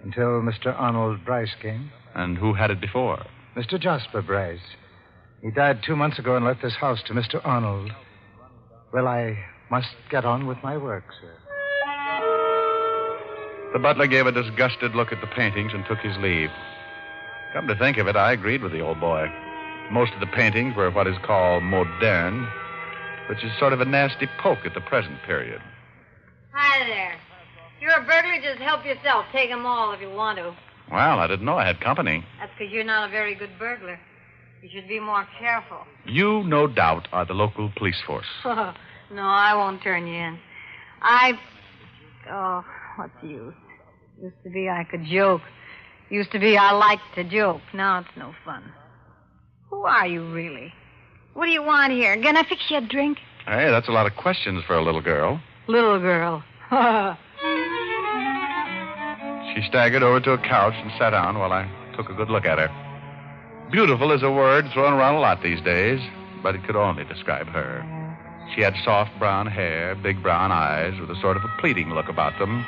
until Mr. Arnold Bryce came. And who had it before? Mr. Jasper Bryce. He died 2 months ago and left this house to Mr. Arnold. Well, I must get on with my work, sir. The butler gave a disgusted look at the paintings and took his leave. Come to think of it, I agreed with the old boy. Most of the paintings were what is called moderne, which is sort of a nasty poke at the present period. Hi there. If you're a burglar, just help yourself. Take them all if you want to. Well, I didn't know I had company. That's because you're not a very good burglar. You should be more careful. You, no doubt, are the local police force. No, I won't turn you in. Oh, what's the use? Used to be I could joke. Used to be I liked to joke. Now it's no fun. Who are you, really? What do you want here? Can I fix you a drink? Hey, that's a lot of questions for a little girl. Little girl. She staggered over to a couch and sat down while I took a good look at her. Beautiful is a word thrown around a lot these days, but it could only describe her. She had soft brown hair, big brown eyes, with a sort of a pleading look about them.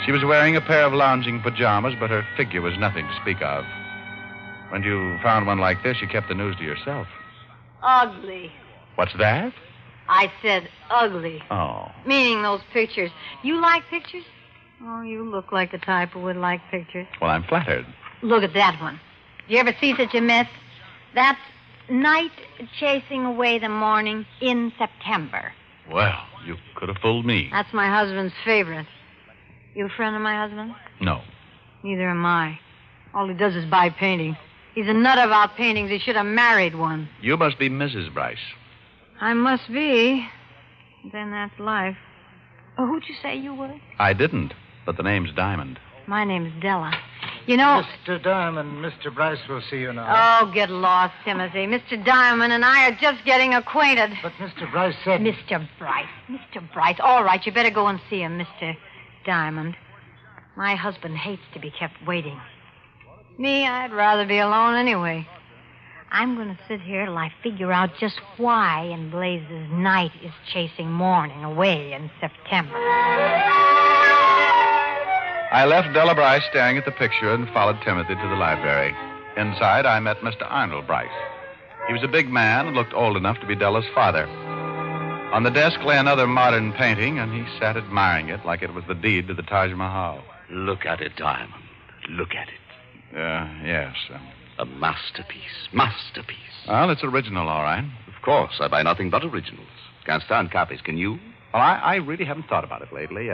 She was wearing a pair of lounging pajamas, but her figure was nothing to speak of. When you found one like this, you kept the news to yourself. Ugly. What's that? I said ugly. Oh. Meaning those pictures. You like pictures? Oh, you look like the type who would like pictures. Well, I'm flattered. Look at that one. You ever see such a mess? That's night chasing away the morning in September. Well, you could have fooled me. That's my husband's favorite. You a friend of my husband? No. Neither am I. All he does is buy paintings. He's a nut about paintings. He should have married one. You must be Mrs. Bryce. I must be. Then that's life. Oh, who'd you say you were? I didn't, but the name's Diamond. My name's Della. You know... Mr. Diamond, Mr. Bryce will see you now. Oh, get lost, Timothy. Mr. Diamond and I are just getting acquainted. But Mr. Bryce said... Mr. Bryce. All right, you better go and see him, Mr. Diamond. My husband hates to be kept waiting. Me, I'd rather be alone anyway. I'm going to sit here till I figure out just why in blazes night is chasing morning away in September. I left Della Bryce staring at the picture and followed Timothy to the library. Inside, I met Mr. Arnold Bryce. He was a big man and looked old enough to be Della's father. On the desk lay another modern painting, and he sat admiring it like it was the deed to the Taj Mahal. Look at it, Diamond. Look at it. Yes. A masterpiece. Masterpiece. Well, it's original, all right. Of course. I buy nothing but originals. Can't stand copies, can you? Well, I really haven't thought about it lately.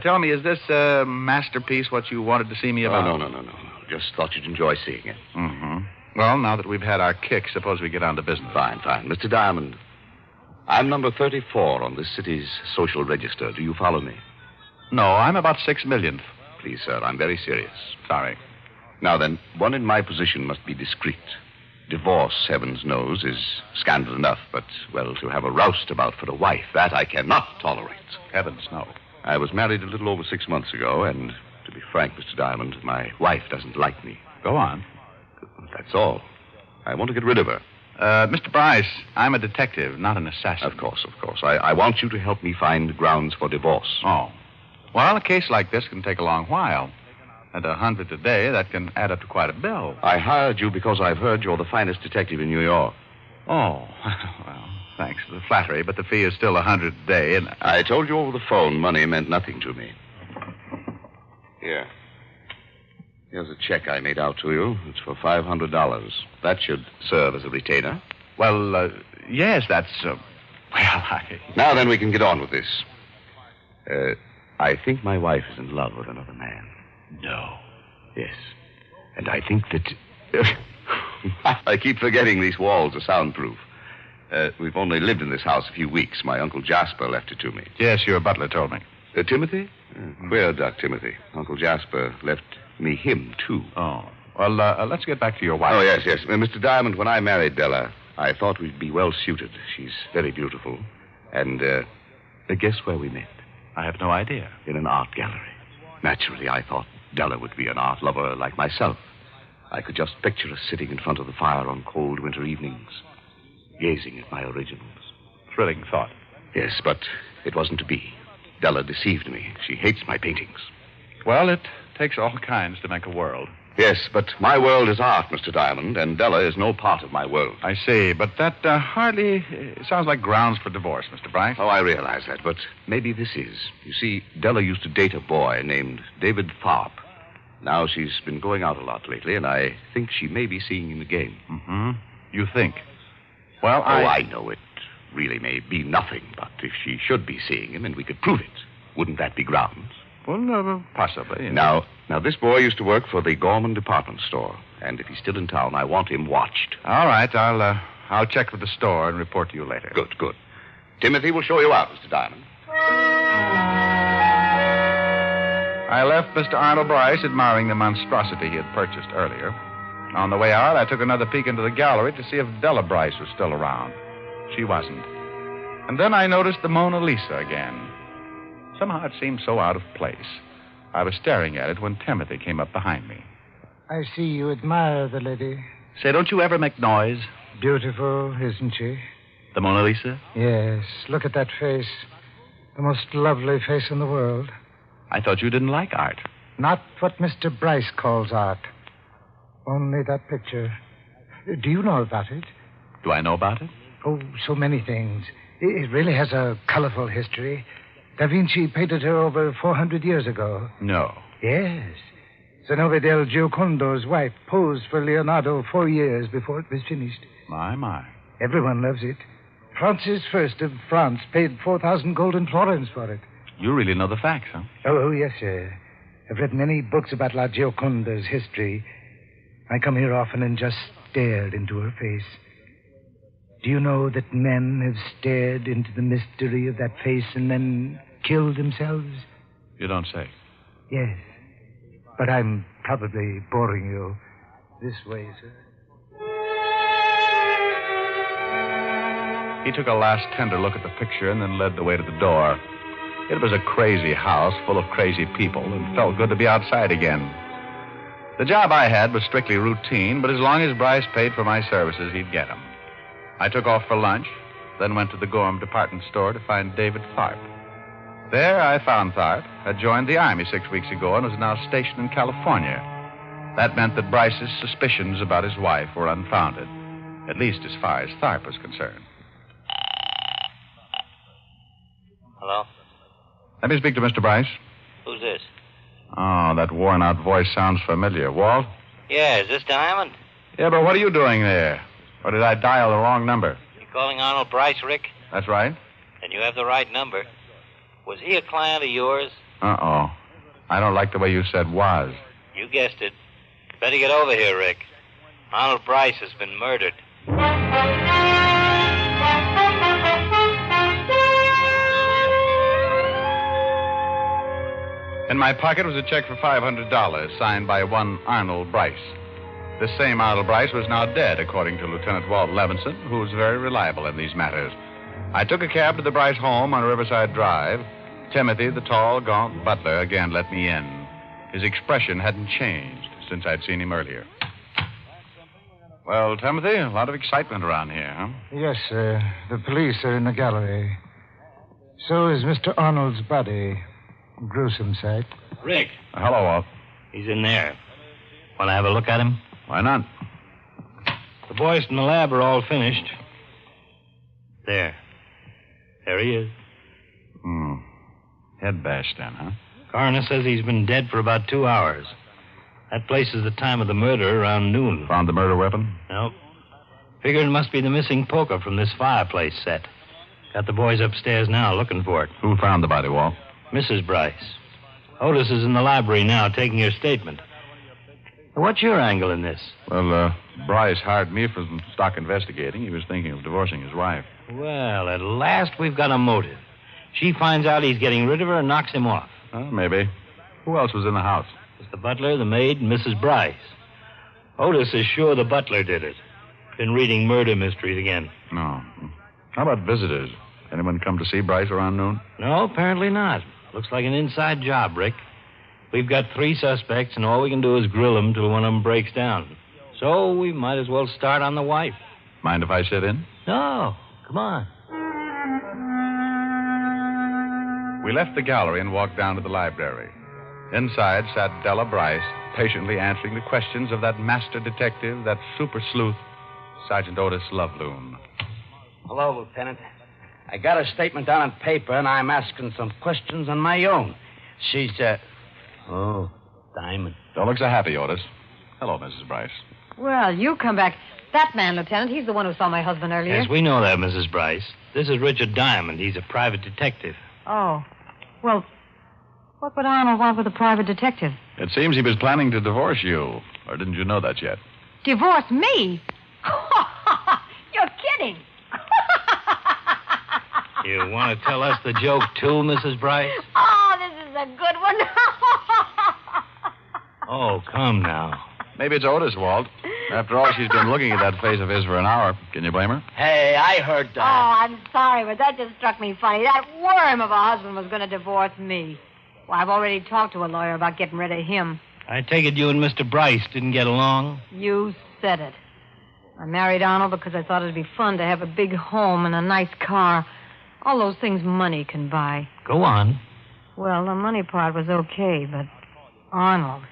Tell me, is this masterpiece what you wanted to see me about? Oh, no. Just thought you'd enjoy seeing it. Mm-hmm. Well, now that we've had our kick, suppose we get on to business. Fine. Mr. Diamond, I'm number 34 on this city's social register. Do you follow me? No, I'm about 6 millionth. Please, sir, I'm very serious. Sorry. Now then, one in my position must be discreet. Divorce, heavens knows, is scandal enough, but, well, to have a roustabout for a wife, that I cannot tolerate. Heavens, no. I was married a little over 6 months ago, and to be frank, Mr. Diamond, my wife doesn't like me. Go on. That's all. I want to get rid of her. Mr. Bryce, I'm a detective, not an assassin. Of course. I want you to help me find grounds for divorce. Oh. Well, a case like this can take a long while. At 100 a day, that can add up to quite a bill. I hired you because I've heard you're the finest detective in New York. Oh, well, thanks for the flattery, but the fee is still 100 a day, and... I told you over the phone money meant nothing to me. Here. Here's a check I made out to you. It's for $500. That should serve as a retainer. Well, yes, that's... Now then, we can get on with this. I think my wife is in love with another man. No. Yes. And I think that... I keep forgetting these walls are soundproof. We've only lived in this house a few weeks. My Uncle Jasper left it to me. Yes, your butler told me. Timothy? Queer duck, Timothy. Uncle Jasper left me him, too. Oh. Well, let's get back to your wife. Oh, yes. Mr. Diamond, when I married Della, I thought we'd be well suited. She's very beautiful. And, guess where we met? I have no idea. In an art gallery. Naturally, I thought Della would be an art lover like myself. I could just picture us sitting in front of the fire on cold winter evenings, gazing at my originals. Thrilling thought. Yes, but it wasn't to be. Della deceived me. She hates my paintings. Well, it takes all kinds to make a world. Yes, but my world is art, Mr. Diamond, and Della is no part of my world. I see, but that hardly sounds like grounds for divorce, Mr. Bryce. Oh, I realize that, but maybe this is. You see, Della used to date a boy named David Tharp. Now she's been going out a lot lately, and I think she may be seeing him again. Mm-hmm. You think? Well, I know it really may be nothing, but if she should be seeing him and we could prove it, wouldn't that be grounds? Well, possibly. Now, this boy used to work for the Gorman department store, and if he's still in town, I want him watched. All right, I'll check with the store and report to you later. Good. Timothy will show you out, Mr. Diamond. I left Mr. Arnold Bryce admiring the monstrosity he had purchased earlier. On the way out, I took another peek into the gallery to see if Della Bryce was still around. She wasn't. And then I noticed the Mona Lisa again. Somehow it seemed so out of place. I was staring at it when Timothy came up behind me. I see you admire the lady. Say, don't you ever make noise? Beautiful, isn't she? The Mona Lisa? Yes. Look at that face. The most lovely face in the world. I thought you didn't like art. Not what Mr. Bryce calls art. Only that picture. Do you know about it? Do I know about it? Oh, so many things. It really has a colorful history. Da Vinci painted her over 400 years ago. No. Yes. Zenobia del Giocondo's wife posed for Leonardo 4 years before it was finished. My. Everyone loves it. Francis I of France paid 4,000 golden florins for it. You really know the facts, huh? Oh, yes, sir. I've read many books about La Gioconda's history. I come here often and just stared into her face. Do you know that men have stared into the mystery of that face and then killed themselves? You don't say. Yes. But I'm probably boring you. This way, sir. He took a last tender look at the picture and then led the way to the door. It was a crazy house full of crazy people, and felt good to be outside again. The job I had was strictly routine, but as long as Bryce paid for my services, he'd get them. I took off for lunch, then went to the Gorham department store to find David Tharp. There I found Tharp, had joined the Army 6 weeks ago and was now stationed in California. That meant that Bryce's suspicions about his wife were unfounded, at least as far as Tharp was concerned. Hello? Let me speak to Mr. Bryce. Who's this? Oh, that worn-out voice sounds familiar. Walt? Yeah, is this Diamond? Yeah, but what are you doing there? Or did I dial the wrong number? You calling Arnold Bryce, Rick? That's right. Then you have the right number. Was he a client of yours? Uh-oh. I don't like the way you said was. You guessed it. Better get over here, Rick. Arnold Bryce has been murdered. In my pocket was a check for $500 signed by one Arnold Bryce. This same Arnold Bryce was now dead, according to Lieutenant Walt Levinson, who was very reliable in these matters. I took a cab to the Bryce home on Riverside Drive. Timothy, the tall, gaunt butler, again let me in. His expression hadn't changed since I'd seen him earlier. Well, Timothy, a lot of excitement around here, huh? Yes, sir. The police are in the gallery. So is Mr. Arnold's body. Gruesome sight. Rick. Hello, Walt. He's in there. Want to have a look at him? Why not? The boys from the lab are all finished. There. There he is. Head bashed then, huh? Coroner says he's been dead for about 2 hours. That places the time of the murder around noon. Found the murder weapon? Nope. Figure it must be the missing poker from this fireplace set. Got the boys upstairs now looking for it. Who found the body, Walt? Mrs. Bryce. Otis is in the library now taking her statement. What's your angle in this? Well, Bryce hired me for some stock investigating. He was thinking of divorcing his wife. Well, at last we've got a motive. She finds out he's getting rid of her and knocks him off. Maybe. Who else was in the house? It's the butler, the maid, and Mrs. Bryce. Otis is sure the butler did it. Been reading murder mysteries again. No. How about visitors? Anyone come to see Bryce around noon? No, apparently not. Looks like an inside job, Rick. We've got 3 suspects, and all we can do is grill them till one of them breaks down. So we might as well start on the wife. Mind if I sit in? No. Come on. We left the gallery and walked down to the library. Inside sat Della Bryce, patiently answering the questions of that master detective, that super sleuth, Sergeant Otis Loveloon. Hello, Lieutenant. I got a statement down on paper, and I'm asking some questions on my own. She's, Oh, Diamond. Don't look so happy, Otis. Hello, Mrs. Bryce. Well, you come back. That man, Lieutenant, he's the one who saw my husband earlier. Yes, we know that, Mrs. Bryce. This is Richard Diamond. He's a private detective. Oh. Well, what would Arnold want with a private detective? It seems he was planning to divorce you. Or didn't you know that yet? Divorce me? You're kidding. You want to tell us the joke, too, Mrs. Bryce? Oh, this is a good one. Oh, come now. Maybe it's Otis, Walt. After all, she's been looking at that face of his for an hour. Can you blame her? Hey, I heard that. Oh, I'm sorry, but that just struck me funny. That worm of a husband was going to divorce me. Well, I've already talked to a lawyer about getting rid of him. I take it you and Mr. Bryce didn't get along? You said it. I married Arnold because I thought it'd be fun to have a big home and a nice car. All those things money can buy. Go on. Well, the money part was okay, but Arnold...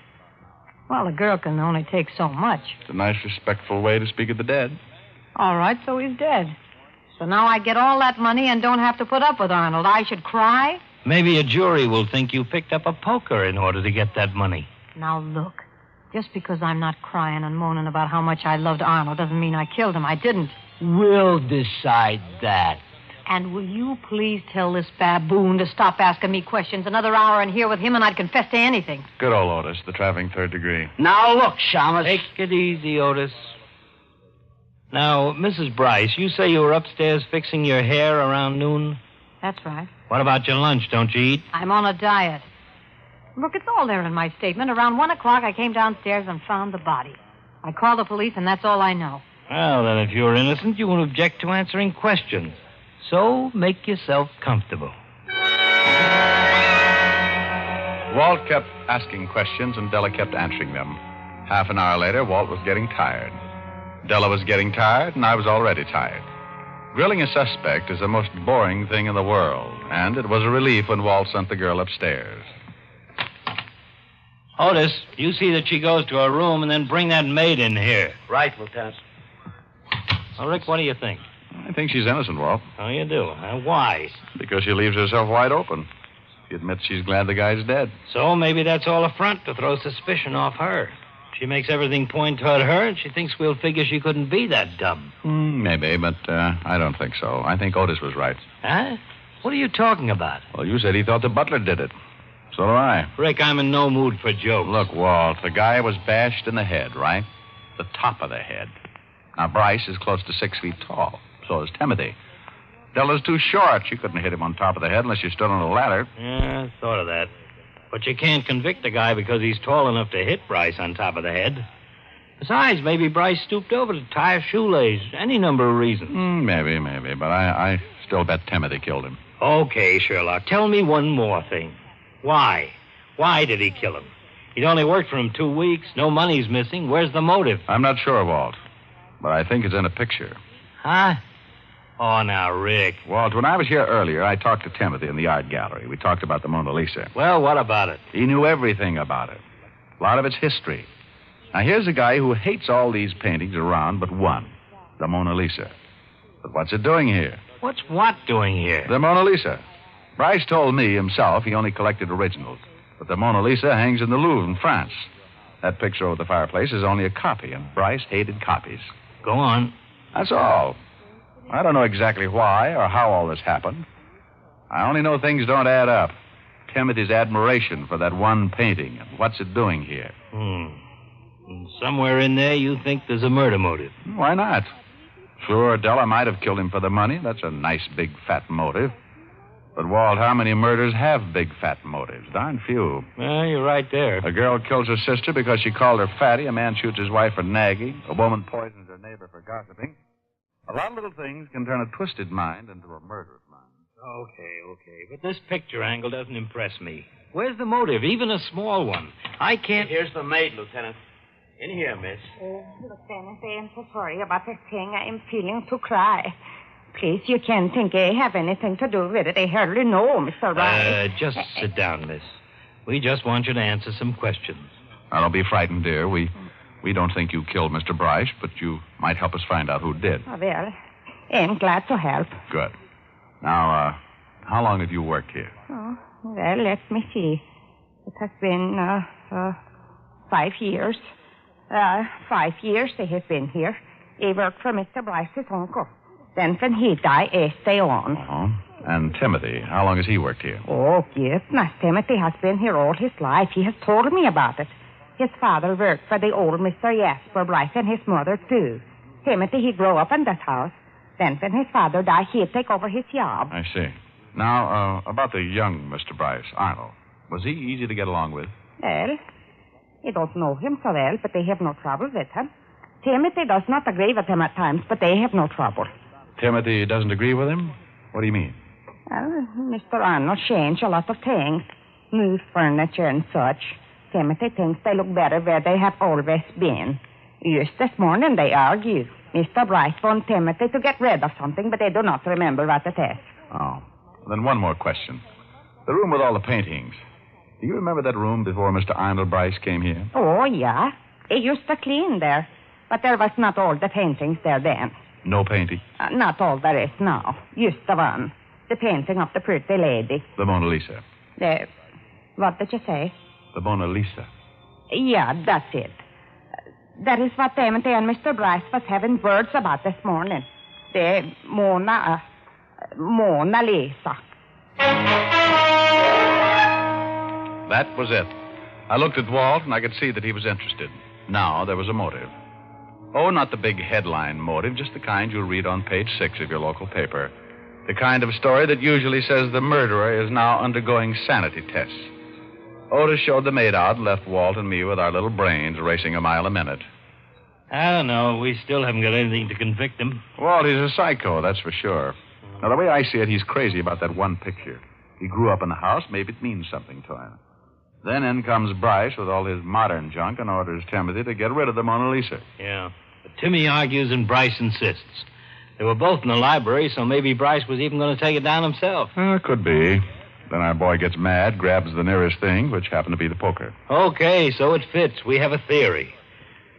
Well, a girl can only take so much. It's a nice, respectful way to speak of the dead. All right, so he's dead. So now I get all that money and don't have to put up with Arnold. I should cry? Maybe a jury will think you picked up a poker in order to get that money. Now, look. Just because I'm not crying and moaning about how much I loved Arnold doesn't mean I killed him. I didn't. We'll decide that. And will you please tell this baboon to stop asking me questions? Another hour in here with him and I'd confess to anything. Good old Otis, the traveling third degree. Now, look, Shamus. Take it easy, Otis. Now, Mrs. Bryce, you say you were upstairs fixing your hair around noon? That's right. What about your lunch? Don't you eat? I'm on a diet. Look, it's all there in my statement. Around 1 o'clock, I came downstairs and found the body. I called the police, and that's all I know. Well, then, if you're innocent, you won't object to answering questions. So make yourself comfortable. Walt kept asking questions, and Della kept answering them. Half an hour later, Walt was getting tired. Della was getting tired, and I was already tired. Grilling a suspect is the most boring thing in the world, and it was a relief when Walt sent the girl upstairs. Otis, you see that she goes to her room and then bring that maid in here. Right, Lieutenant. Well, Rick, what do you think? I think she's innocent, Walt. Oh, you do? Why? Because she leaves herself wide open. She admits she's glad the guy's dead. So maybe that's all a front to throw suspicion off her. She makes everything point toward her, and she thinks we'll figure she couldn't be that dumb. Maybe, but I don't think so. I think Otis was right. Huh? What are you talking about? Well, you said he thought the butler did it. So do I. Rick, I'm in no mood for jokes. Look, Walt, the guy was bashed in the head, right? the top of the head. Now, Bryce is close to 6 feet tall. So is Timothy. Della's too short. She couldn't hit him on top of the head unless you stood on a ladder. Yeah, I thought of that. But you can't convict a guy because he's tall enough to hit Bryce on top of the head. Besides, maybe Bryce stooped over to tie a shoelace. Any number of reasons. Maybe. But I still bet Timothy killed him. Okay, Sherlock. Tell me one more thing. Why? Why did he kill him? He'd only worked for him 2 weeks. No money's missing. Where's the motive? I'm not sure, Walt. But I think it's in a picture. Huh? Oh, now, Rick. Walt, when I was here earlier, I talked to Timothy in the art gallery. We talked about the Mona Lisa. Well, what about it? He knew everything about it. A lot of its history. Now, here's a guy who hates all these paintings around but one. The Mona Lisa. But what's it doing here? What's what doing here? The Mona Lisa. Bryce told me himself he only collected originals. But the Mona Lisa hangs in the Louvre in France. That picture over the fireplace is only a copy, and Bryce hated copies. Go on. That's all. I don't know exactly why or how all this happened. I only know things don't add up. Timothy's admiration for that one painting and what's it doing here. And somewhere in there you think there's a murder motive. Why not? Sure, Della might have killed him for the money. That's a nice, big, fat motive. But, Walt, how many murders have big, fat motives? Darn few. Well, you're right there. A girl kills her sister because she called her fatty. A man shoots his wife for nagging. A woman poisons her neighbor for gossiping. A lot of little things can turn a twisted mind into a murderous mind. Okay. But this picture angle doesn't impress me. Where's the motive, even a small one? I can't... Here's the maid, Lieutenant. In here, miss. Oh, Lieutenant, I am so sorry about this thing. I am feeling to cry. Please, you can't think I have anything to do with it. I hardly know, Mr. Rice. Just sit down, miss. We just want you to answer some questions. Now, don't be frightened, dear. We don't think you killed Mr. Bryce, but you might help us find out who did. Oh, well, I'm glad to help. Good. Now, how long have you worked here? Oh, well, let me see. It has been 5 years. 5 years they have been here. I worked for Mr. Bryce's uncle. Then when he died, I stay on. Uh-huh. And Timothy, how long has he worked here? Oh, goodness. Timothy has been here all his life. He has told me about it. His father worked for the old Mr. Jasper Bryce and his mother, too. Timothy, he grew up in that house. Then when his father died, he'd take over his job. I see. Now, about the young Mr. Bryce, Arnold. Was he easy to get along with? Well, I don't know him so well, but they have no trouble with him. Timothy does not agree with him at times, but they have no trouble. Timothy doesn't agree with him? What do you mean? Well, Mr. Arnold changed a lot of things. Moved furniture and such. Timothy thinks they look better where they have always been. Just this morning they argue. Mr. Bryce wants Timothy to get rid of something, but they do not remember what it is. Oh. Then one more question. The room with all the paintings. Do you remember that room before Mr. Arnold Bryce came here? Oh, yeah. He used to clean there. But there was not all the paintings there then. No painting? Not all there is now. Just the one. The painting of the pretty lady. The Mona Lisa. What did you say? The Mona Lisa. Yeah, that's it. That is what Timothy and Mr. Bryce was having words about this morning. The Mona Lisa. That was it. I looked at Walt, and I could see that he was interested. Now there was a motive. Oh, not the big headline motive, just the kind you'll read on page 6 of your local paper. The kind of story that usually says the murderer is now undergoing sanity tests. Otis showed the maid out and left Walt and me with our little brains racing a mile a minute. I don't know. We still haven't got anything to convict him. Walt, he's a psycho, that's for sure. Now, the way I see it, he's crazy about that one picture. He grew up in the house. Maybe it means something to him. Then in comes Bryce with all his modern junk and orders Timothy to get rid of the Mona Lisa. Yeah. But Timmy argues and Bryce insists. They were both in the library, so maybe Bryce was even going to take it down himself. Could be. Then our boy gets mad, grabs the nearest thing, which happened to be the poker. Okay, so it fits. We have a theory.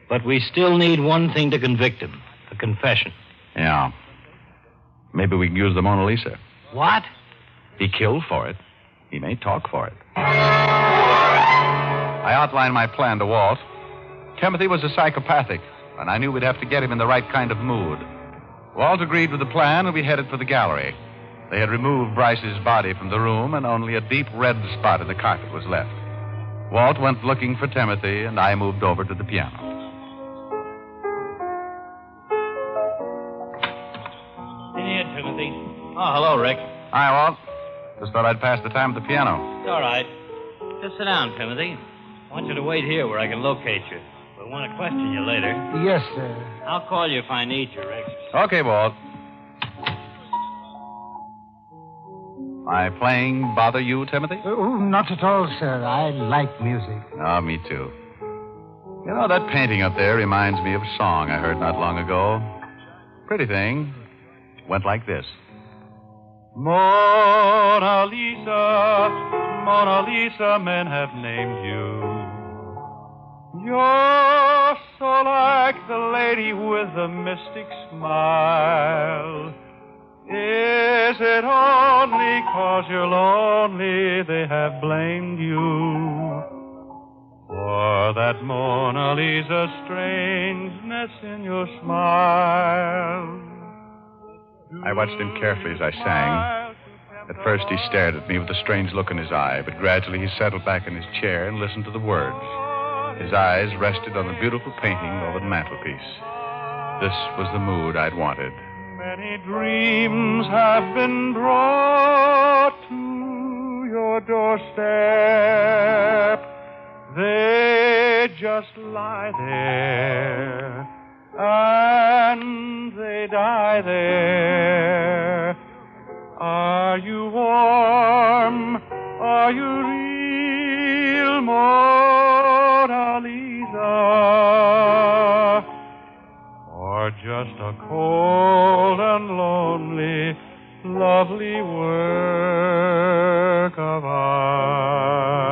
But we still need one thing to convict him. A confession. Yeah. Maybe we can use the Mona Lisa. What? He killed for it. He may talk for it. I outlined my plan to Walt. Timothy was a psychopathic, and I knew we'd have to get him in the right kind of mood. Walt agreed with the plan, and we headed for the gallery. They had removed Bryce's body from the room, and only a deep red spot in the carpet was left. Walt went looking for Timothy, and I moved over to the piano. hello, Rick. Hi, Walt. Just thought I'd pass the time at the piano. It's all right. Just sit down, Timothy. I want you to wait here where I can locate you. We'll want to question you later. Yes, sir. I'll call you if I need you, Rick. Okay, Walt. My playing bother you, Timothy? Oh, not at all, sir. I like music. Oh, me too. You know, that painting up there reminds me of a song I heard not long ago. Pretty thing. Went like this. Mona Lisa, Mona Lisa, men have named you. You're so like the lady with the mystic smile. Is it only 'cause you're lonely they have blamed you for that Mona Lisa strangeness in your smile? I watched him carefully as I sang. At first he stared at me with a strange look in his eye, but gradually he settled back in his chair and listened to the words. His eyes rested on the beautiful painting over the mantelpiece. This was the mood I'd wanted. Many dreams have been brought to your doorstep. They just lie there, and they die there. Are you warm? Are you real, Mona Lisa? Or just a cold and lonely, lovely work of art?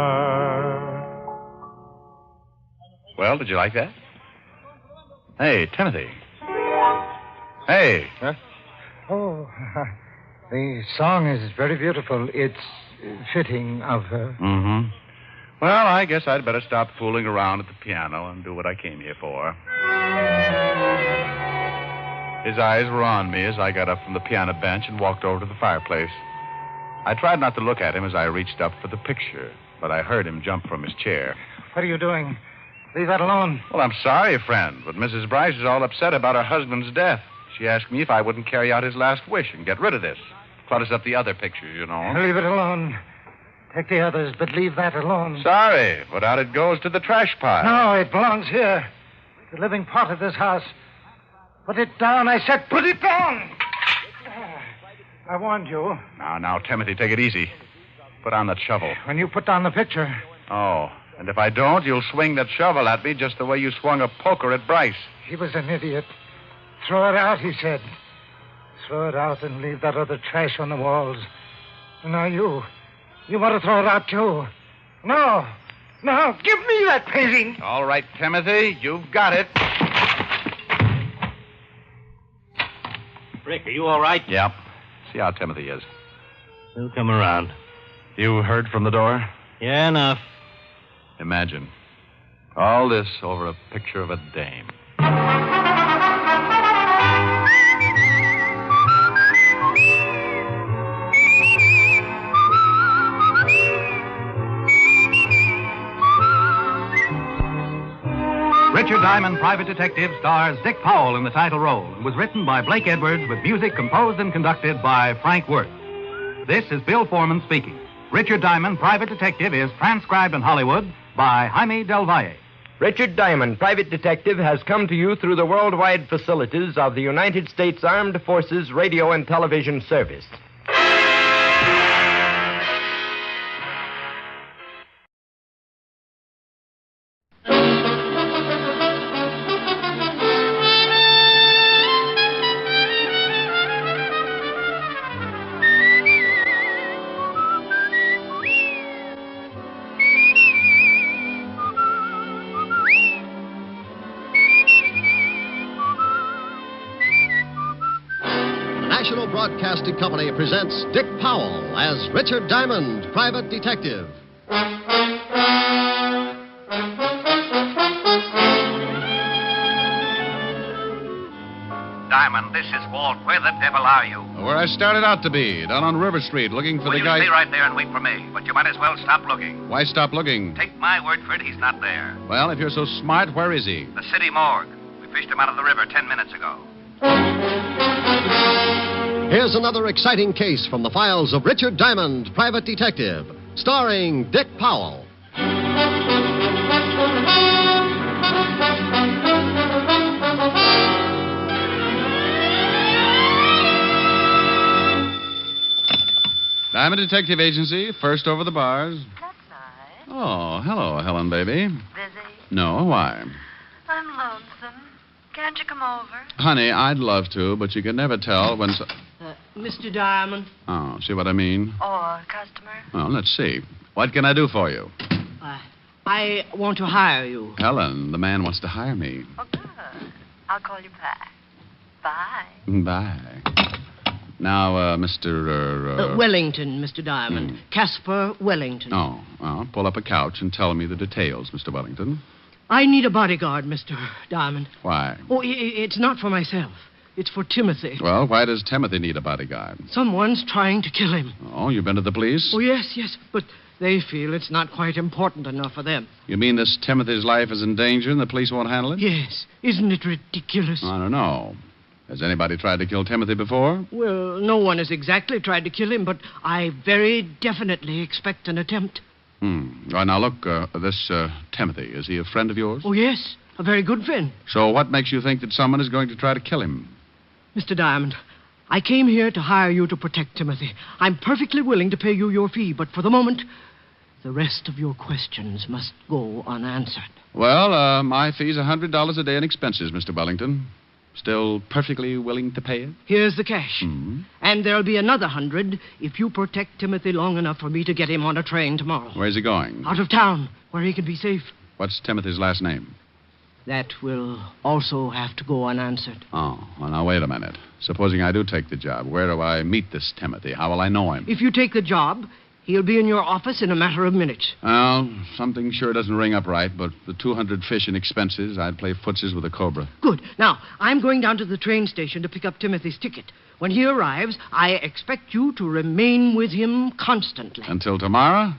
Well, did you like that? Hey, Timothy. Hey. Huh? Oh, the song is very beautiful. It's fitting of her. Mm-hmm. Well, I guess I'd better stop fooling around at the piano and do what I came here for. His eyes were on me as I got up from the piano bench and walked over to the fireplace. I tried not to look at him as I reached up for the picture, but I heard him jump from his chair. What are you doing? Leave that alone. Well, I'm sorry, friend, but Mrs. Bryce is all upset about her husband's death. She asked me if I wouldn't carry out his last wish and get rid of this. Clutters up the other pictures, you know. Leave it alone. Take the others, but leave that alone. Sorry, but out it goes to the trash pile. No, it belongs here. The living part of this house. Put it down, I said. Put it down! I warned you. Now, Timothy, take it easy. Put on that shovel. When you put down the picture. Oh, and if I don't, you'll swing that shovel at me just the way you swung a poker at Bryce. He was an idiot. Throw it out, he said. Throw it out and leave that other trash on the walls. Now you want to throw it out, too. No, give me that painting. All right, Timothy, you've got it. Rick, are you all right? Yep. See how Timothy is. He'll come around. You heard from the door? Yeah, enough. Imagine. All this over a picture of a dame. Richard Diamond, Private Detective, stars Dick Powell in the title role. It was written by Blake Edwards with music composed and conducted by Frank Worth. This is Bill Foreman speaking. Richard Diamond, Private Detective, is transcribed in Hollywood by Jaime Del Valle. Richard Diamond, Private Detective, has come to you through the worldwide facilities of the United States Armed Forces Radio and Television Service. National Broadcasting Company presents Dick Powell as Richard Diamond, Private Detective. Diamond, this is Walt. Where the devil are you? Where I started out to be, down on River Street, looking for Well, the you guy... stay right there and wait for me. But you might as well stop looking. Why stop looking? Take my word for it, he's not there. Well, if you're so smart, where is he? The city morgue. We fished him out of the river 10 minutes ago. Here's another exciting case from the files of Richard Diamond, Private Detective, starring Dick Powell. Diamond Detective Agency, first over the bars. That's nice. Oh, hello, Helen, baby. Busy? No, why? I'm lonesome. Can't you come over? Honey, I'd love to, but you can never tell when... Mr. Diamond. Oh, see what I mean? Or customer? Well, let's see. What can I do for you? I want to hire you. Helen, the man wants to hire me. Oh, good. I'll call you back. Bye. Bye. Now, Mr. Wellington, Mr. Diamond. Caspar Wellington. Oh, well, pull up a couch and tell me the details, Mr. Wellington. I need a bodyguard, Mr. Diamond. Why? Oh, it's not for myself. It's for Timothy. Well, why does Timothy need a bodyguard? Someone's trying to kill him. Oh, you've been to the police? Oh, yes, but they feel it's not quite important enough for them. You mean this Timothy's life is in danger and the police won't handle it? Yes. Isn't it ridiculous? I don't know. Has anybody tried to kill Timothy before? Well, no one has exactly tried to kill him, but I very definitely expect an attempt. Well, now, look, this Timothy, is he a friend of yours? Oh, yes, a very good friend. So what makes you think that someone is going to try to kill him? Mr. Diamond, I came here to hire you to protect Timothy. I'm perfectly willing to pay you your fee, but for the moment, the rest of your questions must go unanswered. Well, my fee's $100 a day in expenses, Mr. Wellington. Still perfectly willing to pay it? Here's the cash. And there'll be another 100 if you protect Timothy long enough for me to get him on a train tomorrow. Where's he going? Out of town, where he can be safe. What's Timothy's last name? That will also have to go unanswered. Oh, well, now, wait a minute. Supposing I do take the job, where do I meet this Timothy? How will I know him? If you take the job, he'll be in your office in a matter of minutes. Well, something sure doesn't ring up right, but the 200 fish in expenses, I'd play footsies with a cobra. Good. Now, I'm going down to the train station to pick up Timothy's ticket. When he arrives, I expect you to remain with him constantly. Until tomorrow?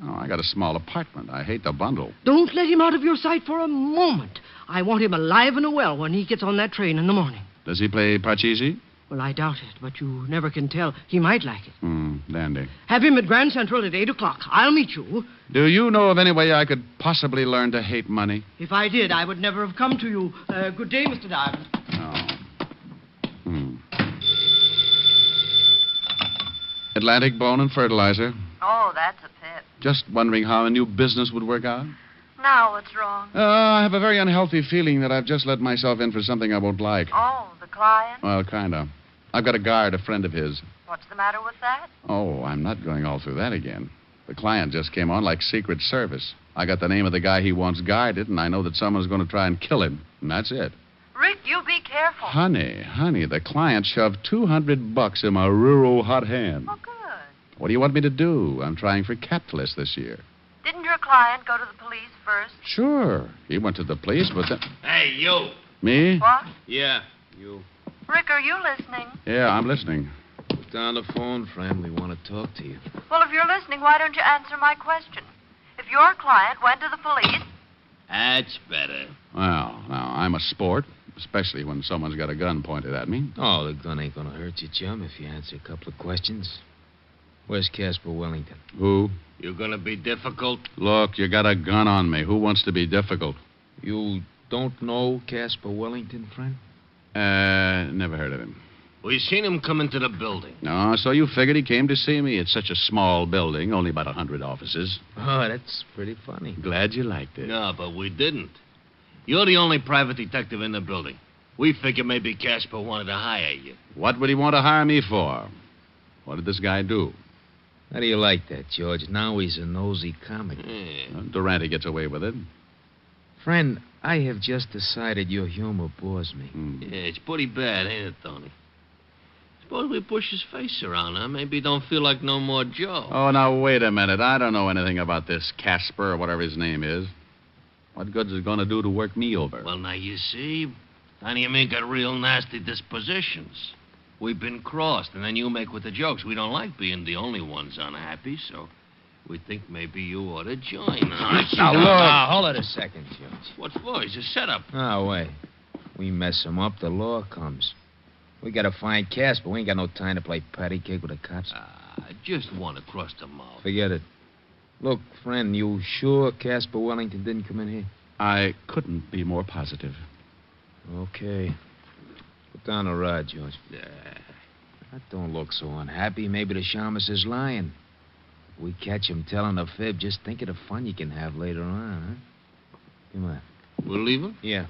Oh, I got a small apartment. I hate to bundle. Don't let him out of your sight for a moment. I want him alive and well when he gets on that train in the morning. Does he play Parcheesi? Well, I doubt it, but you never can tell. He might like it. Dandy. Have him at Grand Central at 8 o'clock. I'll meet you. Do you know of any way I could possibly learn to hate money? If I did, I would never have come to you. Good day, Mr. Diamond. Atlantic Bone and Fertilizer. Oh, that's a pip. Just wondering how a new business would work out. Now what's wrong? I have a very unhealthy feeling that I've just let myself in for something I won't like. Oh, the client? Well, kind of. I've got a guard, a friend of his. What's the matter with that? Oh, I'm not going all through that again. The client just came on like Secret Service. I got the name of the guy he wants guarded, and I know that someone's going to try and kill him. And that's it. Rick, you be careful. Honey, the client shoved $200 in my rural hot hand. Oh, good. What do you want me to do? I'm trying for capitalist this year. Didn't your client go to the police first? Sure. He went to the police, but then... Hey, you. Me? What? Yeah, you. Rick, are you listening? Yeah, I'm listening. Put down the phone, friend. We want to talk to you. Well, if you're listening, why don't you answer my question? If your client went to the police... That's better. Well, now, I'm a sport, especially when someone's got a gun pointed at me. Oh, the gun ain't gonna hurt you, chum, if you answer a couple of questions. Where's Caspar Wellington? Who? You gonna be difficult? Look, you got a gun on me. Who wants to be difficult? You don't know Caspar Wellington, friend? Never heard of him. We seen him come into the building. No, so you figured he came to see me. It's such a small building, only about 100 offices. Oh, that's pretty funny. Glad you liked it. No, but we didn't. You're the only private detective in the building. We figured maybe Caspar wanted to hire you. What would he want to hire me for? What did this guy do? How do you like that, George? Now he's a nosy comic. Durante gets away with it. Friend, I have just decided your humor bores me. Yeah, it's pretty bad, ain't it, Tony? Suppose we push his face around, huh? Maybe he don't feel like no more Joe. Oh, now, wait a minute. I don't know anything about this Casper or whatever his name is. What good's it going to do to work me over? Well, now, you see, Tony and me got real nasty dispositions. We've been crossed, and then you make with the jokes. We don't like being the only ones unhappy, so we think maybe you ought to join us. Now, look. Now, hold it a second, George. What for? He's a setup. Oh, wait. We mess him up, the law comes. We gotta find Casper. We ain't got no time to play patty cake with the cops. Just one across the mouth. Forget it. Look, friend, you sure Casper Wellington didn't come in here? I couldn't be more positive. Okay. Put down the rod, George. That don't look so unhappy. Maybe the shamus is lying. If we catch him telling a fib, just think of the fun you can have later on, huh? Come on. We're leaving? Yeah.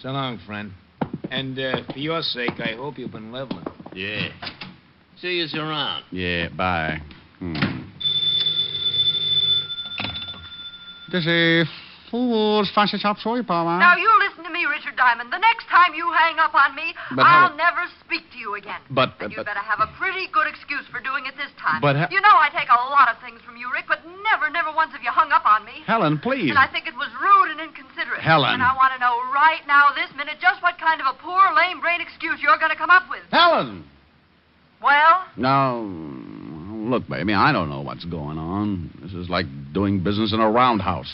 So long, friend. And for your sake, I hope you've been leveling. Yeah. See you around. Yeah, bye. This is fool's fancy chop suey, Paula. Now, you listen to me, Richard Diamond. The next time you hang up on me, But I'll how- never speak to you again. But, And you but- better have a pretty good excuse for doing it this time. But you know I take a lot of things from you, Rick, but never once have you hung up on me. Helen, please. And I think it was rude and inconsiderate. Helen. And I want to know right now, this minute, just what kind of a poor, lame brain excuse you're going to come up with. Helen! Well? Now, look, baby, I don't know what's going on. This is like doing business in a roundhouse.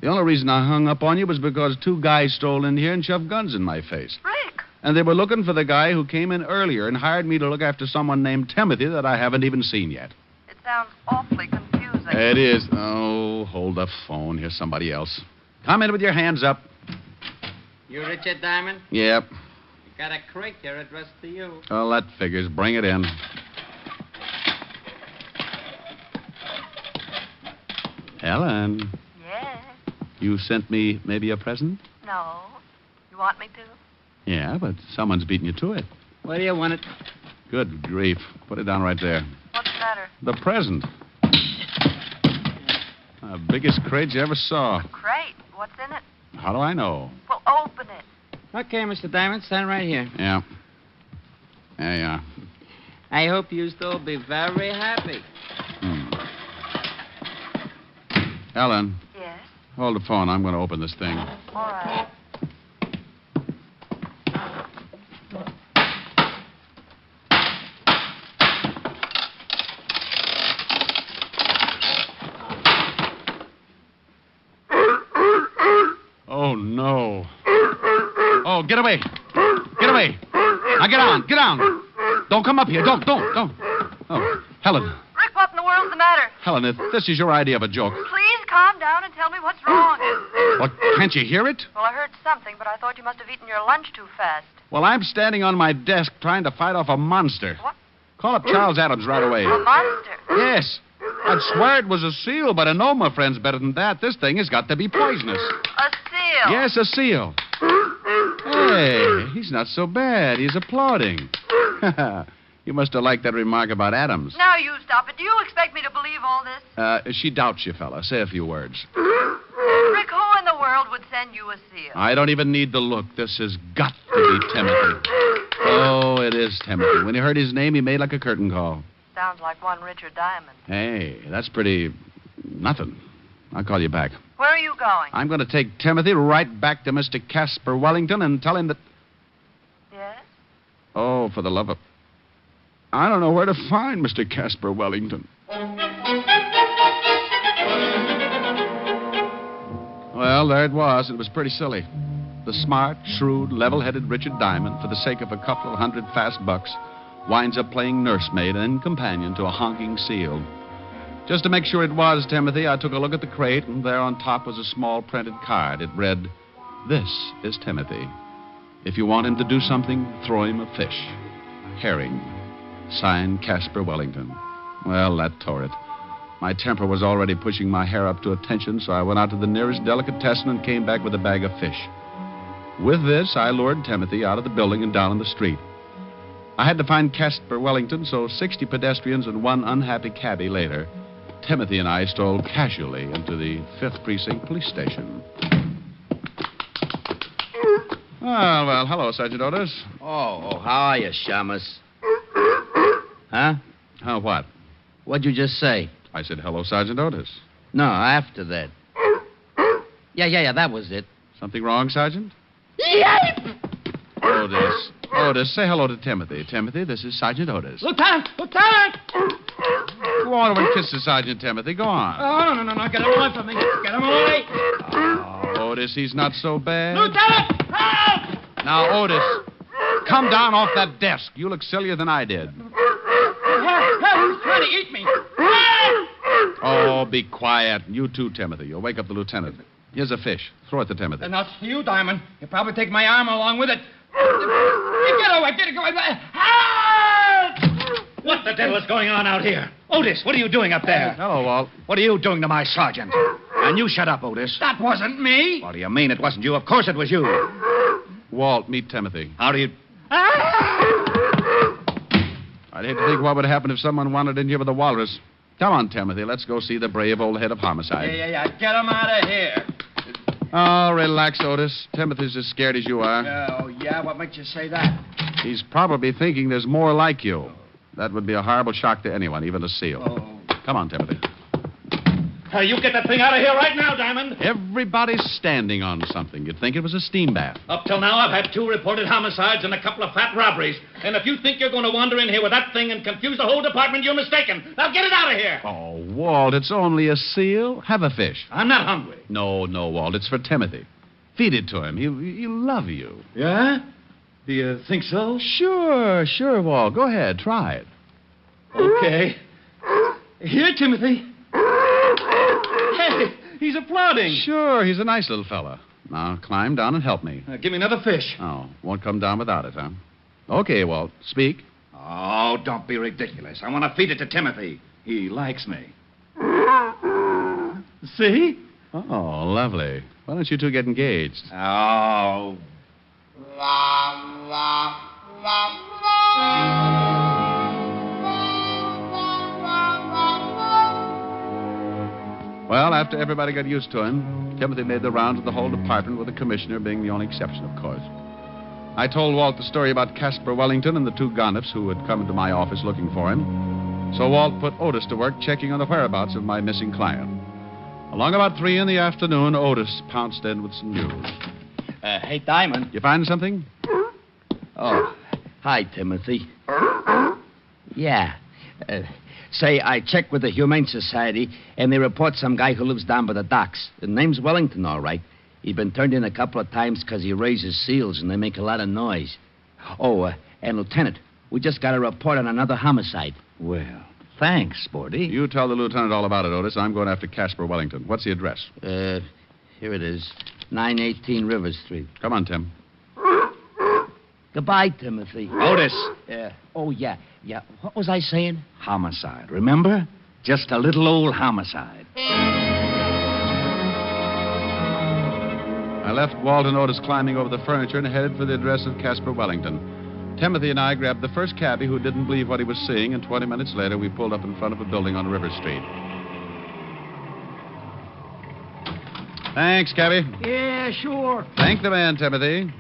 The only reason I hung up on you was because two guys strolled in here and shoved guns in my face. Rick! And they were looking for the guy who came in earlier and hired me to look after someone named Timothy that I haven't even seen yet. It sounds awfully confusing. It is. Oh, hold the phone. Here's somebody else. Come in with your hands up. You Richard Diamond? Yep. You got a crate there addressed to you. Well, that figures. Bring it in. Helen, Yes? you sent me maybe a present? No. You want me to? Yeah, but someone's beating you to it. Where do you want it? Good grief. Put it down right there. What's the matter? The present. The biggest crate you ever saw. Crate. What's in it? How do I know? Well, open it. Okay, Mr. Diamond, stand right here. Yeah. There you are. I hope you still be very happy. Helen. Yes? Hold the phone. I'm going to open this thing. All right. Oh, no. Oh, get away. Get away. Now get on. Get on. Don't come up here. Don't. Oh, Helen. Rick, what in the world's the matter? Helen, if this is your idea of a joke, Please calm down and tell me what's wrong. what, can't you hear it? Well, I heard something, but I thought you must have eaten your lunch too fast. Well, I'm standing on my desk trying to fight off a monster. What? Call up Charles Adams right away. A monster? Yes. I'd swear it was a seal, but I know my friend's better than that. This thing has got to be poisonous. A seal? Yes, a seal. Hey, he's not so bad. He's applauding. You must have liked that remark about Adams. Now you stop it. Do you expect me to believe all this? She doubts you, fella. Say a few words. Rick, who in the world would send you a seal? I don't even need to look. This has got to be Timothy. Oh, it is Timothy. When he heard his name, he made like a curtain call. Sounds like one Richard Diamond. Hey, that's pretty... nothing. I'll call you back. Where are you going? I'm going to take Timothy right back to Mr. Casper Wellington and tell him that... Yes? Oh, for the love of... I don't know where to find Mr. Casper Wellington. Well, there it was. It was pretty silly. The smart, shrewd, level-headed Richard Diamond, for the sake of a couple of hundred fast bucks, winds up playing nursemaid and companion to a honking seal. Just to make sure it was Timothy, I took a look at the crate, and there on top was a small printed card. It read, "This is Timothy. If you want him to do something, throw him a fish. Herring. Signed, Casper Wellington." Well, that tore it. My temper was already pushing my hair up to attention, so I went out to the nearest delicatessen and came back with a bag of fish. With this, I lured Timothy out of the building and down on the street. I had to find Casper Wellington, so 60 pedestrians and one unhappy cabbie later, Timothy and I strolled casually into the 5th Precinct Police Station. Well, hello, Sergeant Otis. Oh, how are you, Shamus? Huh? What? What'd you just say? I said, hello, Sergeant Otis. No, after that. Yeah, that was it. Something wrong, Sergeant? Yipe! Otis, say hello to Timothy. Timothy, this is Sergeant Otis. Lieutenant! Go on over and kiss the Sergeant, Timothy. Go on. Oh, no. Get him away from me. Get him away. Oh, Otis, he's not so bad. Lieutenant! Help! Now, Otis. Come down off that desk. You look sillier than I did. He's trying to eat me. Oh, be quiet. You too, Timothy. You'll wake up the lieutenant. Here's a fish. Throw it to Timothy. Not to you, Diamond. You'll probably take my arm along with it. Get away, get away. What the devil is going on out here? Otis, what are you doing up there? Hello, Walt. What are you doing to my sergeant? And you shut up, Otis. That wasn't me. What do you mean it wasn't you? Of course it was you. Walt, meet Timothy. How do you... I'd hate to think what would happen if someone wandered in here with a walrus. Come on, Timothy. Let's go see the brave old head of homicide. Yeah. Get him out of here. Oh, relax, Otis. Timothy's as scared as you are. Oh, yeah? What makes you say that? He's probably thinking there's more like you. That would be a horrible shock to anyone, even a SEAL. Oh. Come on, Timothy. You get that thing out of here right now, Diamond. Everybody's standing on something. You'd think it was a steam bath. Up till now, I've had 2 reported homicides and a couple of fat robberies. And if you think you're going to wander in here with that thing and confuse the whole department, you're mistaken. Now get it out of here. Oh, Walt, it's only a seal. Have a fish. I'm not hungry. No, Walt. It's for Timothy. Feed it to him. He'll love you. Yeah? Do you think so? Sure, Walt. Go ahead. Try it. Okay. Here, Timothy. Hey, he's applauding. Sure, he's a nice little fella. Now, climb down and help me. Give me another fish. Oh, won't come down without it, huh? Okay, Walt. Speak. Oh, don't be ridiculous. I want to feed it to Timothy. He likes me. See? Oh, lovely. Why don't you two get engaged? Oh. Well, after everybody got used to him, Timothy made the rounds of the whole department, with the commissioner being the only exception, of course. I told Walt the story about Casper Wellington and the 2 gonnips who had come into my office looking for him. So Walt put Otis to work checking on the whereabouts of my missing client. Along about 3 in the afternoon, Otis pounced in with some news. Hey, Diamond. You find something? Oh, hi, Timothy. Yeah. Say, I checked with the Humane Society, and they report some guy who lives down by the docks. His name's Wellington, all right. He's been turned in a couple of times because he raises seals, and they make a lot of noise. Oh, and Lieutenant, we just got a report on another homicide. Well, thanks, Sporty. You tell the lieutenant all about it, Otis. I'm going after Casper Wellington. What's the address? Here it is. 918 River Street. Come on, Tim. Goodbye, Timothy. Otis. Oh, yeah. What was I saying? Homicide, remember? Just a little old homicide. I left Walt and Otis climbing over the furniture and headed for the address of Casper Wellington. Timothy and I grabbed the first cabbie who didn't believe what he was seeing, and 20 minutes later we pulled up in front of a building on River Street. Thanks, cabbie. Yeah, sure. Thank the man, Timothy.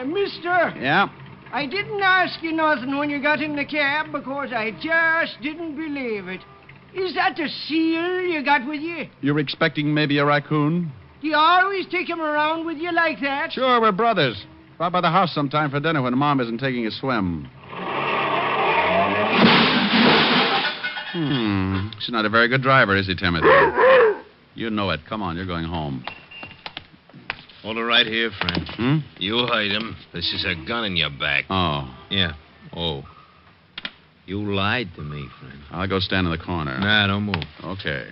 Mister. Yeah? I didn't ask you nothing when you got in the cab because I just didn't believe it. Is that the seal you got with you? You're expecting maybe a raccoon? Do you always take him around with you like that? Sure, we're brothers. Drop by the house sometime for dinner when Mom isn't taking a swim. She's not a very good driver, is he, Timothy? You know it. Come on, you're going home. Hold it right here, friend. You hide him. This is a gun in your back. Oh. Yeah. Oh. You lied to me, friend. I'll go stand in the corner. Nah, don't move. Okay.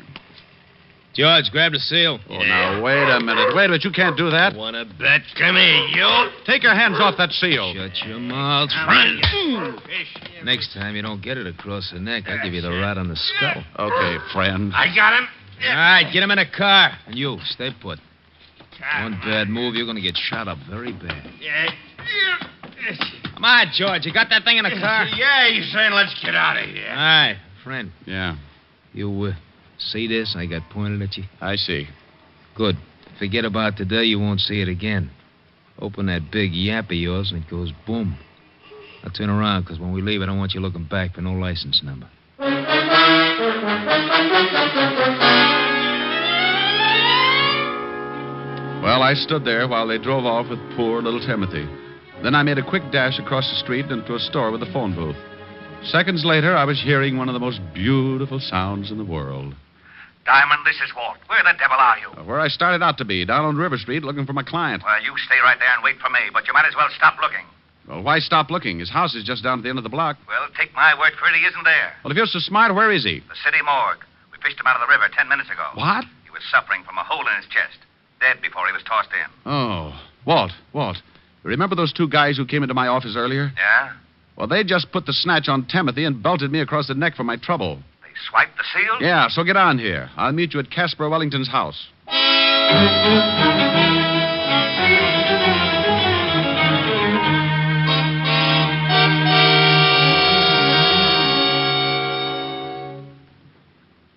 George, grab the seal. Oh, now, wait a minute. Wait a minute. You can't do that. Want to bet? Come here, you. Take your hands off that seal. Shut your mouth, friend. Next time you don't get it across the neck, I'll give you the rat on the skull. Okay, friend. I got him. All right, get him in a car. And you, stay put. One bad move, you're going to get shot up very bad. Come on, George. You got that thing in the car? Yeah, he's saying let's get out of here. All right, friend. Yeah. You see this I got pointed at you? I see. Good. Forget about today. You won't see it again. Open that big yap of yours and it goes boom. Now turn around, because when we leave, I don't want you looking back for no license number. Well, I stood there while they drove off with poor little Timothy. Then I made a quick dash across the street into a store with a phone booth. Seconds later, I was hearing one of the most beautiful sounds in the world. Diamond, this is Walt. Where the devil are you? Where I started out to be, down on River Street, looking for my client. Well, you stay right there and wait for me, but you might as well stop looking. Well, why stop looking? His house is just down at the end of the block. Well, take my word for it, he isn't there. Well, if you're so smart, where is he? The city morgue. We fished him out of the river 10 minutes ago. What? He was suffering from a hole in his chest. Dead before he was tossed in. Oh, Walt. Remember those two guys who came into my office earlier? Yeah? Well, they just put the snatch on Timothy and belted me across the neck for my trouble. They swiped the seal? Yeah, so get on here. I'll meet you at Casper Wellington's house.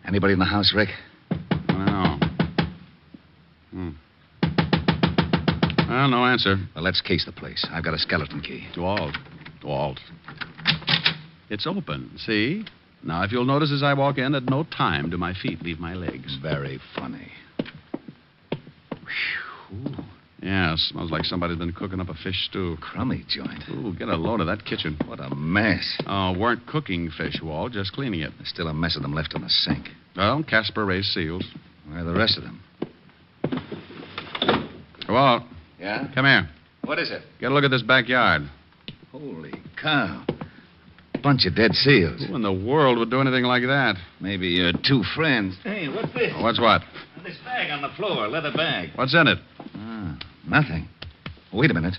Anybody in the house, Rick? No. Well, no answer. Well, let's case the place. I've got a skeleton key. Walt. It's open, see? Now, if you'll notice as I walk in, at no time do my feet leave my legs. Very funny. Whew. Yeah, smells like somebody's been cooking up a fish stew. Crummy joint. Ooh, get a load of that kitchen. What a mess. Oh, weren't cooking fish, Walt, just cleaning it. There's still a mess of them left in the sink. Well, Casper raised seals. Where are the rest of them? Walt. Yeah? Come here. What is it? Get a look at this backyard. Holy cow. Bunch of dead seals. Who in the world would do anything like that? Maybe your two friends. Hey, what's this? What's what? This bag on the floor, leather bag. What's in it? Nothing. Wait a minute.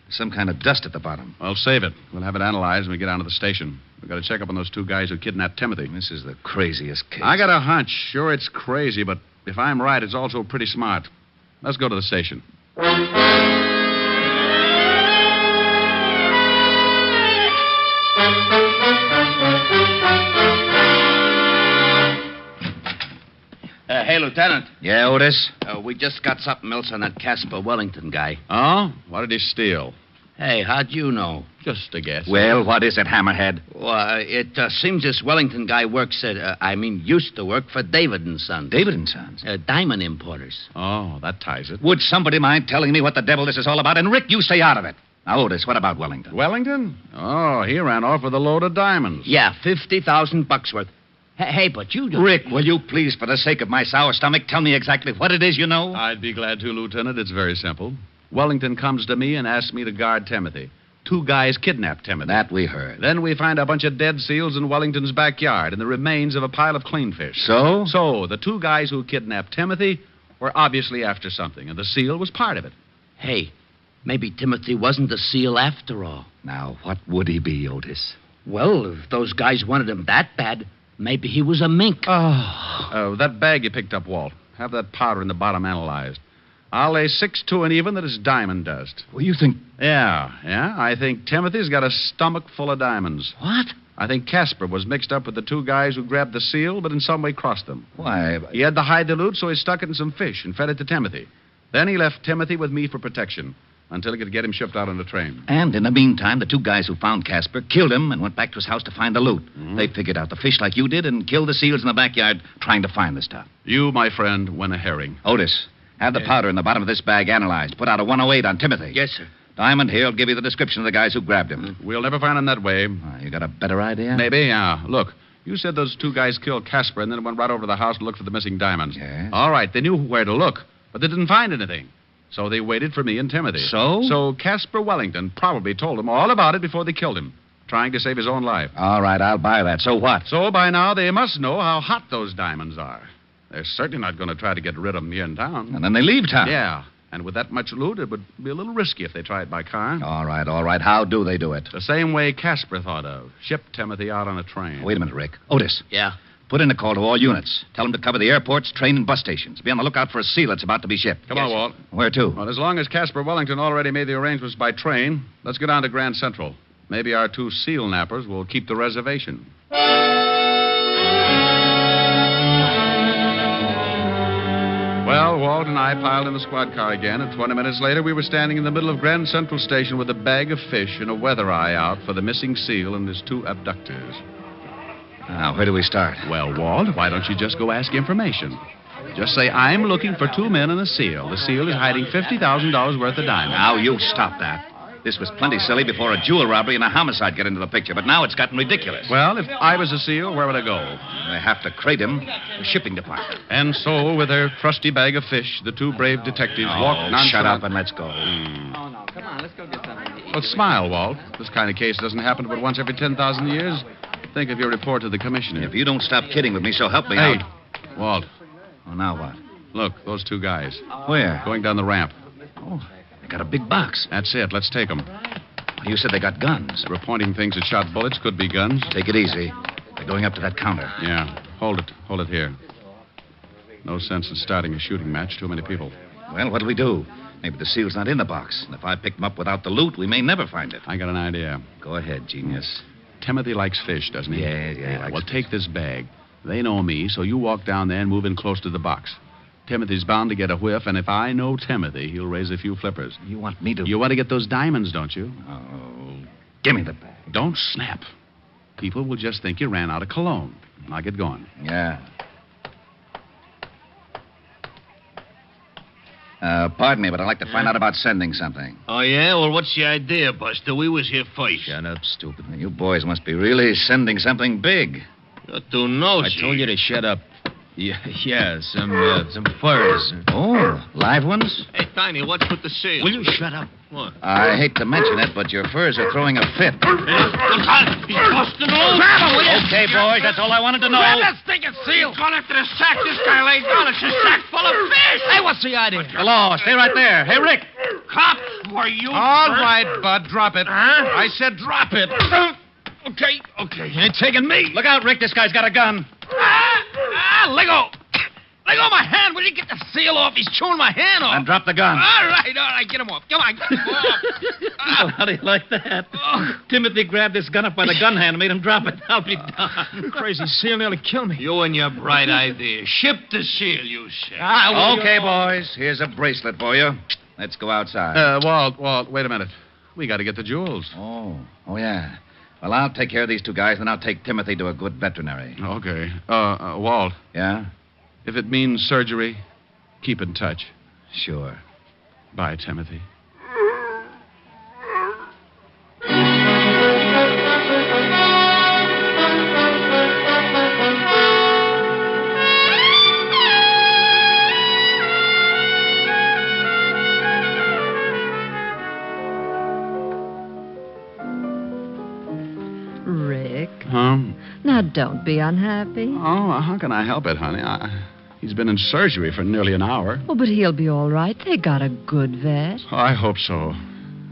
There's some kind of dust at the bottom. Well, save it. We'll have it analyzed when we get down to the station. We've got to check up on those two guys who kidnapped Timothy. This is the craziest case. I got a hunch. Sure, it's crazy, but if I'm right, it's also pretty smart. Let's go to the station. Hey, Lieutenant. Yeah, Otis? We just got something else on that Casper Wellington guy. Oh? What did he steal? Hey, how'd you know? Just a guess. Well, what is it, Hammerhead? Well, it seems this Wellington guy works at, used to work for David & Sons. David & Sons? Diamond importers. Oh, that ties it. Would somebody mind telling me what the devil this is all about? And, Rick, you stay out of it. Now, Otis, what about Wellington? Wellington? Oh, he ran off with a load of diamonds. Yeah, $50,000 worth. Hey, but you don't... Rick, will you please, for the sake of my sour stomach, tell me exactly what it is you know? I'd be glad to, Lieutenant. It's very simple. Wellington comes to me and asks me to guard Timothy. Two guys kidnapped Timothy. That we heard. Then we find a bunch of dead seals in Wellington's backyard and the remains of a pile of clean fish. So? So, the two guys who kidnapped Timothy were obviously after something, and the seal was part of it. Hey, maybe Timothy wasn't a seal after all. Now, what would he be, Otis? Well, if those guys wanted him that bad, maybe he was a mink. Oh, that bag you picked up, Walt. Have that powder in the bottom analyzed. I'll lay 6-2 and even that it's diamond dust. Well, you think... Yeah. I think Timothy's got a stomach full of diamonds. What? I think Casper was mixed up with the two guys who grabbed the seal, but in some way crossed them. Why? He had to hide the loot, so he stuck it in some fish and fed it to Timothy. Then he left Timothy with me for protection until he could get him shipped out on the train. And in the meantime, the two guys who found Casper killed him and went back to his house to find the loot. Mm-hmm. They figured out the fish like you did and killed the seals in the backyard trying to find the stuff. You, my friend, win a herring. Otis, have the powder in the bottom of this bag analyzed. Put out a 108 on Timothy. Yes, sir. Diamond here will give you the description of the guys who grabbed him. We'll never find him that way. You got a better idea? Maybe, yeah. Look, you said those two guys killed Casper and then went right over to the house to look for the missing diamonds. Yes. All right, they knew where to look, but they didn't find anything. So they waited for me and Timothy. So? So Casper Wellington probably told them all about it before they killed him, trying to save his own life. All right, I'll buy that. So what? So by now they must know how hot those diamonds are. They're certainly not going to try to get rid of them here in town. And then they leave town. Yeah. And with that much loot, it would be a little risky if they tried by car. All right. How do they do it? The same way Casper thought of. Ship Timothy out on a train. Wait a minute, Rick. Otis. Yeah? Put in a call to all units. Tell them to cover the airports, train, and bus stations. Be on the lookout for a seal that's about to be shipped. Come on, Walt. Where to? Well, as long as Casper Wellington already made the arrangements by train, let's go down to Grand Central. Maybe our two seal nappers will keep the reservation. Well, Walt and I piled in the squad car again, and 20 minutes later we were standing in the middle of Grand Central Station with a bag of fish and a weather eye out for the missing seal and his two abductors. Now, where do we start? Well, Walt, why don't you just go ask information? Just say, I'm looking for two men and a seal. The seal is hiding $50,000 worth of diamonds. Now, you stop that. This was plenty silly before a jewel robbery and a homicide get into the picture, but now it's gotten ridiculous. Well, if I was a SEAL, where would I go? They have to crate him. The shipping department. And so, with their trusty bag of fish, the two brave detectives walked nonchalant. Shut up and let's go. Oh, no. Come on, let's go get something. Well, smile, Walt. This kind of case doesn't happen but once every 10,000 years. Think of your report to the commissioner. If you don't stop kidding with me, so help me Hey, out. Walt. Oh, now what? Look, those two guys. Where? Going down the ramp. Oh, they got a big box. That's it. Let's take them. You said they got guns. They were pointing things that shot bullets. Could be guns. Take it easy. They're going up to that counter. Yeah. Hold it. Hold it here. No sense in starting a shooting match. Too many people. Well, what'll we do? Maybe the seal's not in the box. And if I pick them up without the loot, we may never find it. I got an idea. Go ahead, genius. Timothy likes fish, doesn't he? Yeah, he likes Well, fish. take this bag. They know me, so you walk down there and move in close to the box. Timothy's bound to get a whiff, and if I know Timothy, he'll raise a few flippers. You want me to... You want to get those diamonds, don't you? Oh, give me the bag. Don't snap. People will just think you ran out of cologne. Now get going. Yeah. Pardon me, but I'd like to find out about sending something. Oh, yeah? Well, what's the idea, Buster? We was here first. Shut up, stupid. You boys must be really sending something big. You do know, I told you to shut up. Yeah, some furs. Oh, live ones? Hey, Tiny, what's with the seal? Will you shut up? What? I hate to mention it, but your furs are throwing a fit. He's busting loose. Grab him, will you? Okay, boys, that's all I wanted to know. Grab that stinking seal. He's gone after the sack this guy laid down. It's a sack full of fish. Hey, what's the idea? The law, stay right there. Hey, Rick. Cop, were you... All right, Bud, drop it. I said drop it. Okay. You ain't taking me. Look out, Rick. This guy's got a gun. Let go. Let go of my hand. Will you get the seal off? He's chewing my hand off. And drop the gun. All right. Get him off. Come on, get him off. Well, how do you like that? Timothy grabbed this gun up by the gun hand and made him drop it. I'll be darned. Crazy seal nearly killed me. You and your bright idea. Ship the seal, you say. Okay, boys. Here's a bracelet for you. Let's go outside. Walt, wait a minute. We got to get the jewels. Oh, yeah. Well, I'll take care of these two guys, then I'll take Timothy to a good veterinary. Okay. Walt. Yeah? If it means surgery, keep in touch. Sure. Bye, Timothy. Rick. Huh? Now, don't be unhappy. Oh, how can I help it, honey? He's been in surgery for nearly an hour. Oh, but he'll be all right. They got a good vet. Oh, I hope so.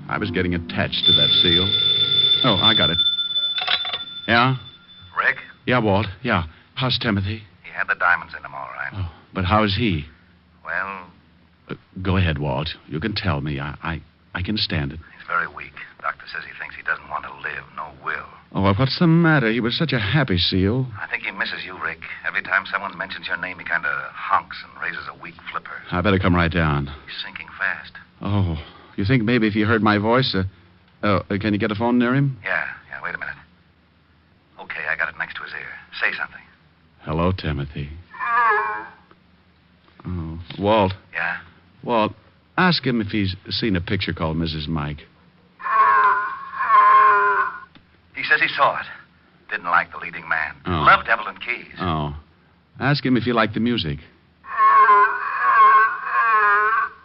I was getting attached to that seal. Oh, I got it. Yeah? Rick, Yeah, Walt. Yeah. How's Timothy? he had the diamonds in him, all right. Oh, but how is he? Well, Go ahead, Walt. You can tell me. I can stand it. he's very weak. Doctor says he thinks he doesn't want to live, no will. Oh, well, what's the matter? He was such a happy seal. I think he misses you, Rick. Every time someone mentions your name, he kind of honks and raises a weak flipper. I better come right down. He's sinking fast. Oh, you think maybe if he heard my voice, can you get a phone near him? Yeah, wait a minute. Okay, I got it next to his ear. Say something. Hello, Timothy. Oh, Walt. Yeah? Walt, ask him if he's seen a picture called Mrs. Mike. He says he saw it. Didn't like the leading man. Oh. Loved Evelyn Keyes. Oh. Ask him if he liked the music.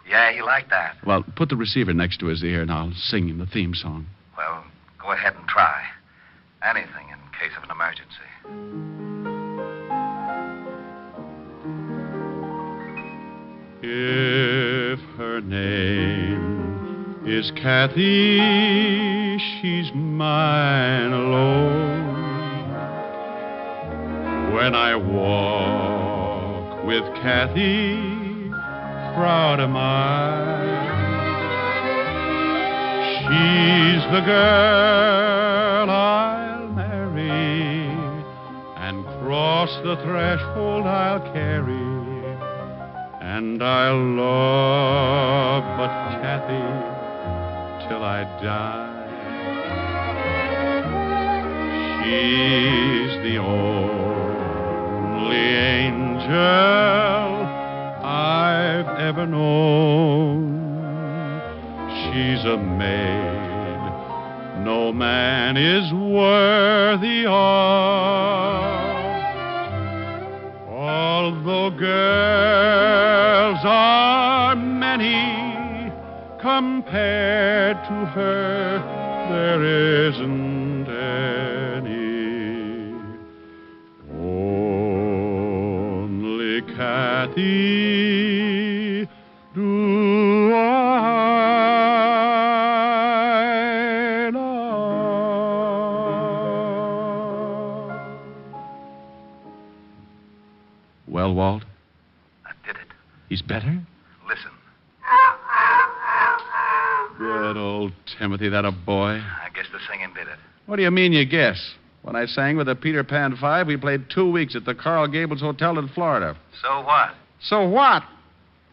Yeah, he liked that. Well, put the receiver next to his ear and I'll sing him the theme song. Well, go ahead and try. Anything in case of an emergency. If her name is Kathy, she's mine alone. When I walk with Kathy, proud am I. She's the girl I'll marry, and cross the threshold I'll carry. And I'll love but Kathy till I die. She's the only angel I've ever known. She's a maid no man is worthy of. Although girls are many, compared to her, there isn't any. Only Kathy do I love. Well, Walt? I did it. He's better? Listen. Good old Timothy, that a boy. I guess the singing did it. What do you mean you guess? When I sang with the Peter Pan Five, we played 2 weeks at the Coral Gables Hotel in Florida. So what? So what?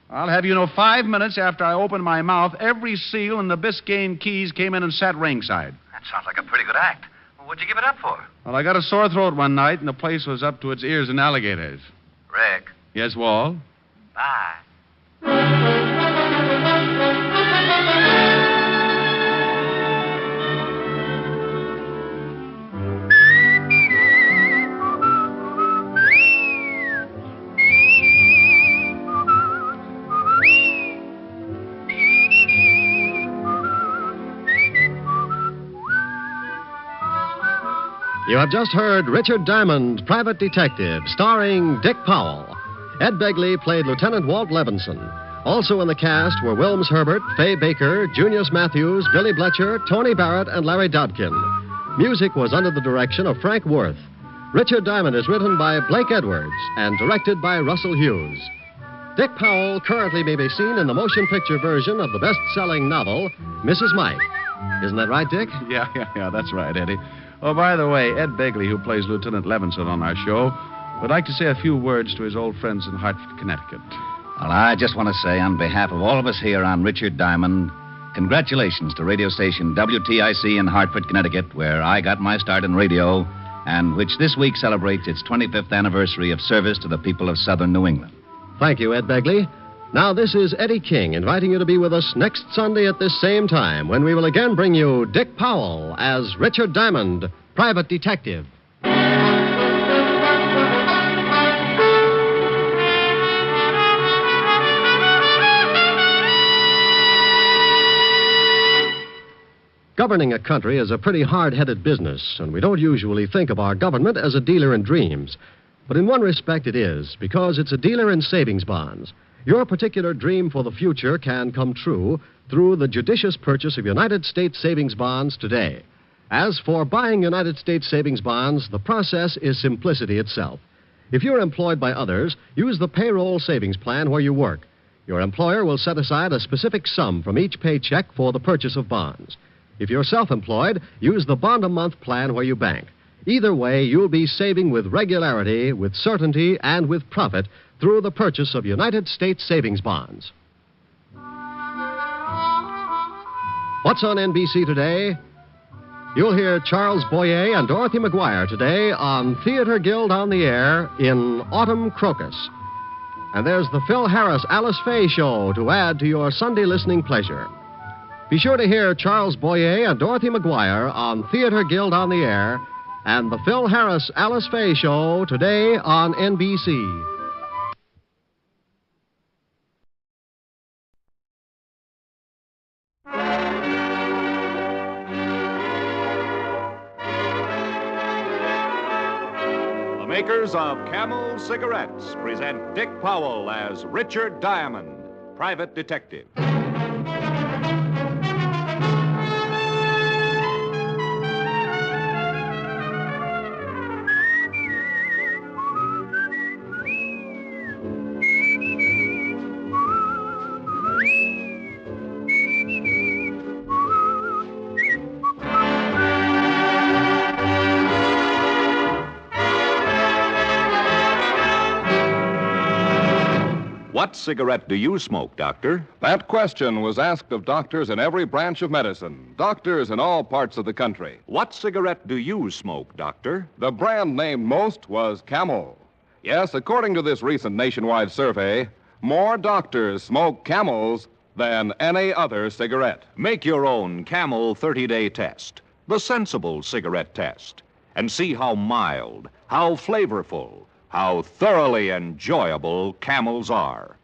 I'll have you know 5 minutes after I opened my mouth, every seal in the Biscayne Keys came in and sat ringside. That sounds like a pretty good act. Well, what'd you give it up for? Well, I got a sore throat one night, and the place was up to its ears in alligators. Rick. Yes, Walt? Bye. You have just heard Richard Diamond, Private Detective, starring Dick Powell. Ed Begley played Lieutenant Walt Levinson. Also in the cast were Wilms Herbert, Fay Baker, Junius Matthews, Billy Bletcher, Tony Barrett, and Larry Dodkin. Music was under the direction of Frank Worth. Richard Diamond is written by Blake Edwards and directed by Russell Hughes. Dick Powell currently may be seen in the motion picture version of the best-selling novel, Mrs. Mike. Isn't that right, Dick? Yeah, that's right, Eddie. Oh, by the way, Ed Begley, who plays Lieutenant Levinson on our show, would like to say a few words to his old friends in Hartford, Connecticut. Well, I just want to say, on behalf of all of us here on Richard Diamond, congratulations to radio station WTIC in Hartford, Connecticut, where I got my start in radio, and which this week celebrates its 25th anniversary of service to the people of southern New England. Thank you, Ed Begley. Now, this is Eddie King inviting you to be with us next Sunday at this same time when we will again bring you Dick Powell as Richard Diamond, Private Detective. Governing a country is a pretty hard-headed business, and we don't usually think of our government as a dealer in dreams. But in one respect it is, because it's a dealer in savings bonds. Your particular dream for the future can come true through the judicious purchase of United States savings bonds today. As for buying United States savings bonds, the process is simplicity itself. If you're employed by others, use the payroll savings plan where you work. Your employer will set aside a specific sum from each paycheck for the purchase of bonds. If you're self-employed, use the bond-a-month plan where you bank. Either way, you'll be saving with regularity, with certainty, and with profit through the purchase of United States savings bonds. What's on NBC today? You'll hear Charles Boyer and Dorothy McGuire today on Theater Guild on the Air in Autumn Crocus. And there's the Phil Harris Alice Faye Show to add to your Sunday listening pleasure. Be sure to hear Charles Boyer and Dorothy McGuire on Theater Guild on the Air and the Phil Harris Alice Faye Show today on NBC. The makers of Camel Cigarettes present Dick Powell as Richard Diamond, Private Detective. What cigarette do you smoke, Doctor? That question was asked of doctors in every branch of medicine, doctors in all parts of the country. What cigarette do you smoke, Doctor? The brand named most was Camel. Yes, according to this recent nationwide survey, more doctors smoke Camels than any other cigarette. Make your own Camel 30-day test. the sensible cigarette test, and see how mild, how flavorful, how thoroughly enjoyable Camels are.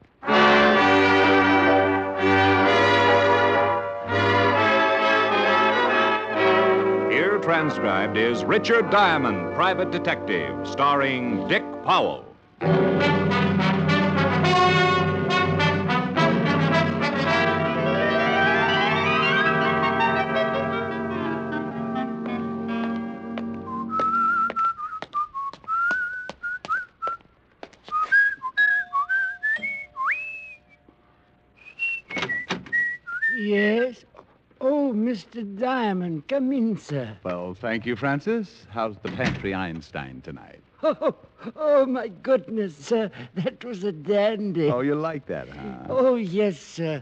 Here transcribed is Richard Diamond, Private Detective, starring Dick Powell. Yes? Oh, Mr. Diamond, come in, sir. Well, thank you, Francis. How's the pantry Einstein tonight? Oh, my goodness, sir. That was a dandy. Oh, you like that, huh? Oh, yes, sir.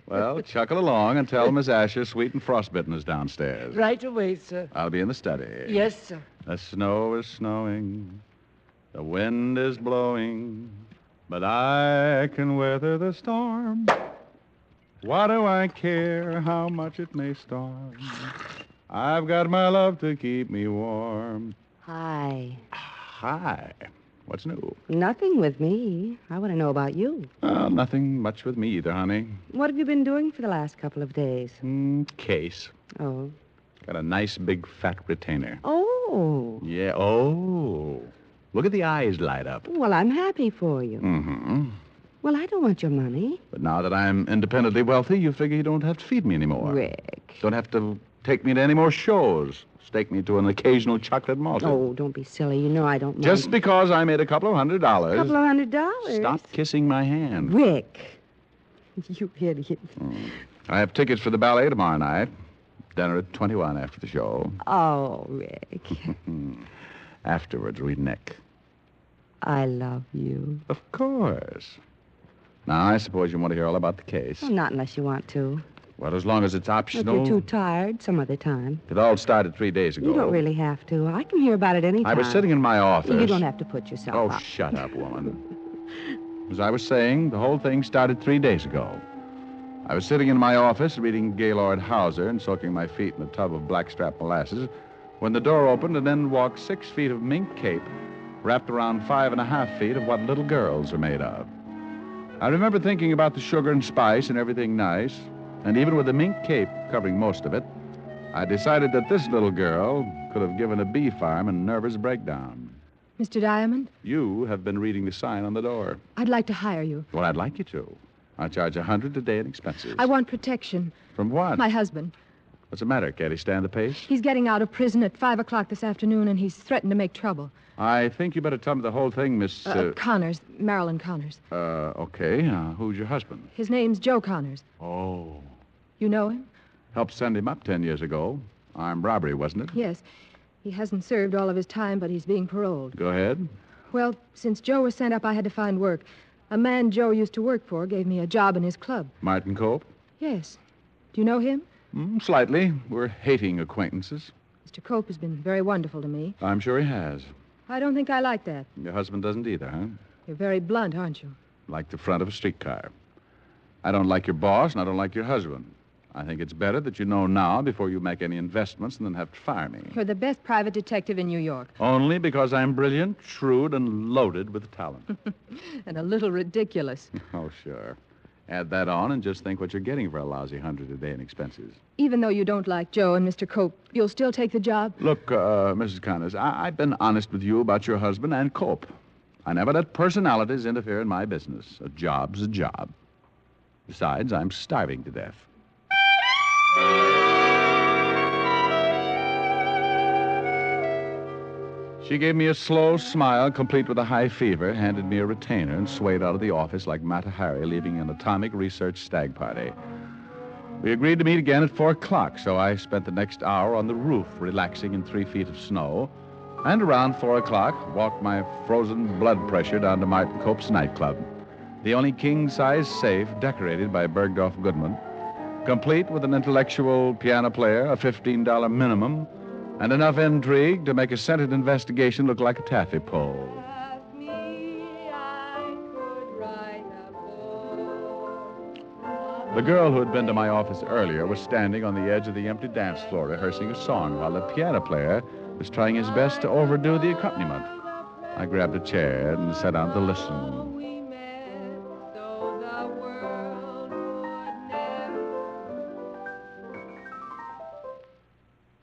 Well, chuckle along and tell Miss Asher Sweet and Frostbitten is downstairs. Right away, sir. I'll be in the study. Yes, sir. The snow is snowing. The wind is blowing. But I can weather the storm. Why do I care how much it may storm? I've got my love to keep me warm. Hi. Hi. What's new? Nothing with me. I want to know about you. Nothing much with me either, honey. What have you been doing for the last couple of days? Case. Oh. Got a nice big fat retainer. Oh. Yeah, oh. Look at the eyes light up. Well, I'm happy for you. Mm-hmm. Well, I don't want your money. But now that I'm independently wealthy, you figure you don't have to feed me anymore. Rick. Don't have to take me to any more shows. Stake me to an occasional chocolate malted. Oh, don't be silly. You know I don't mind. Just because I made a couple of $100. Couple of $100? Stop kissing my hand. Rick. You idiot. I have tickets for the ballet tomorrow night. Dinner at 21 after the show. Oh, Rick. Afterwards, we neck. I love you. Of course. Now, I suppose you want to hear all about the case. Well, not unless you want to. Well, as long as it's If optional. you're too tired, some other time. It all started 3 days ago. You don't really have to. I can hear about it any time. I was sitting in my office. You don't have to put yourself Oh, up. shut up, woman. As I was saying, the whole thing started 3 days ago. I was sitting in my office reading Gaylord Hauser and soaking my feet in a tub of blackstrap molasses when the door opened and in walked 6 feet of mink cape wrapped around 5.5 feet of what little girls are made of. I remember thinking about the sugar and spice and everything nice, and even with the mink cape covering most of it, I decided that this little girl could have given a bee farm a nervous breakdown. Mr. Diamond, You have been reading the sign on the door. I'd like to hire you. Well, I'd like you to. I'll charge $100 a day in expenses. I want protection. From what? My husband. What's the matter? Can't he stand the pace? He's getting out of prison at 5 o'clock this afternoon, and he's threatened to make trouble. I think you better tell me the whole thing, Miss... Connors, Marilyn Connors. Okay. Who's your husband? His name's Joe Connors. Oh. You know him? Helped send him up 10 years ago. Armed robbery, wasn't it? Yes. He hasn't served all of his time, but he's being paroled. Go ahead. Well, since Joe was sent up, I had to find work. A man Joe used to work for gave me a job in his club. Martin Cope? Yes. Do you know him? Slightly. We're hating acquaintances. Mr. Cope has been very wonderful to me. I'm sure he has. I don't think I like that. Your husband doesn't either, huh? You're very blunt, aren't you? Like the front of a streetcar. I don't like your boss, and I don't like your husband. I think it's better that you know now before you make any investments and then have to fire me. You're the best private detective in New York. Only because I'm brilliant, shrewd, and loaded with talent. And a little ridiculous. Oh, sure. Add that on and just think what you're getting for a lousy $100 a day in expenses. Even though you don't like Joe and Mr. Cope, you'll still take the job? Look, Mrs. Connors, I've been honest with you about your husband and Cope. I never let personalities interfere in my business. A job's a job. Besides, I'm starving to death. She gave me a slow smile, complete with a high fever, handed me a retainer, and swayed out of the office like Mata Hari leaving an atomic research stag party. We agreed to meet again at 4 o'clock, so I spent the next hour on the roof, relaxing in 3 feet of snow, and around 4 o'clock walked my frozen blood pressure down to Martin Cope's nightclub, the only king-size safe decorated by Bergdorf Goodman, complete with an intellectual piano player, a $15 minimum, and enough intrigue to make a scented investigation look like a taffy pole. The girl who had been to my office earlier was standing on the edge of the empty dance floor rehearsing a song while the piano player was trying his best to overdo the accompaniment. I grabbed a chair and sat down to listen.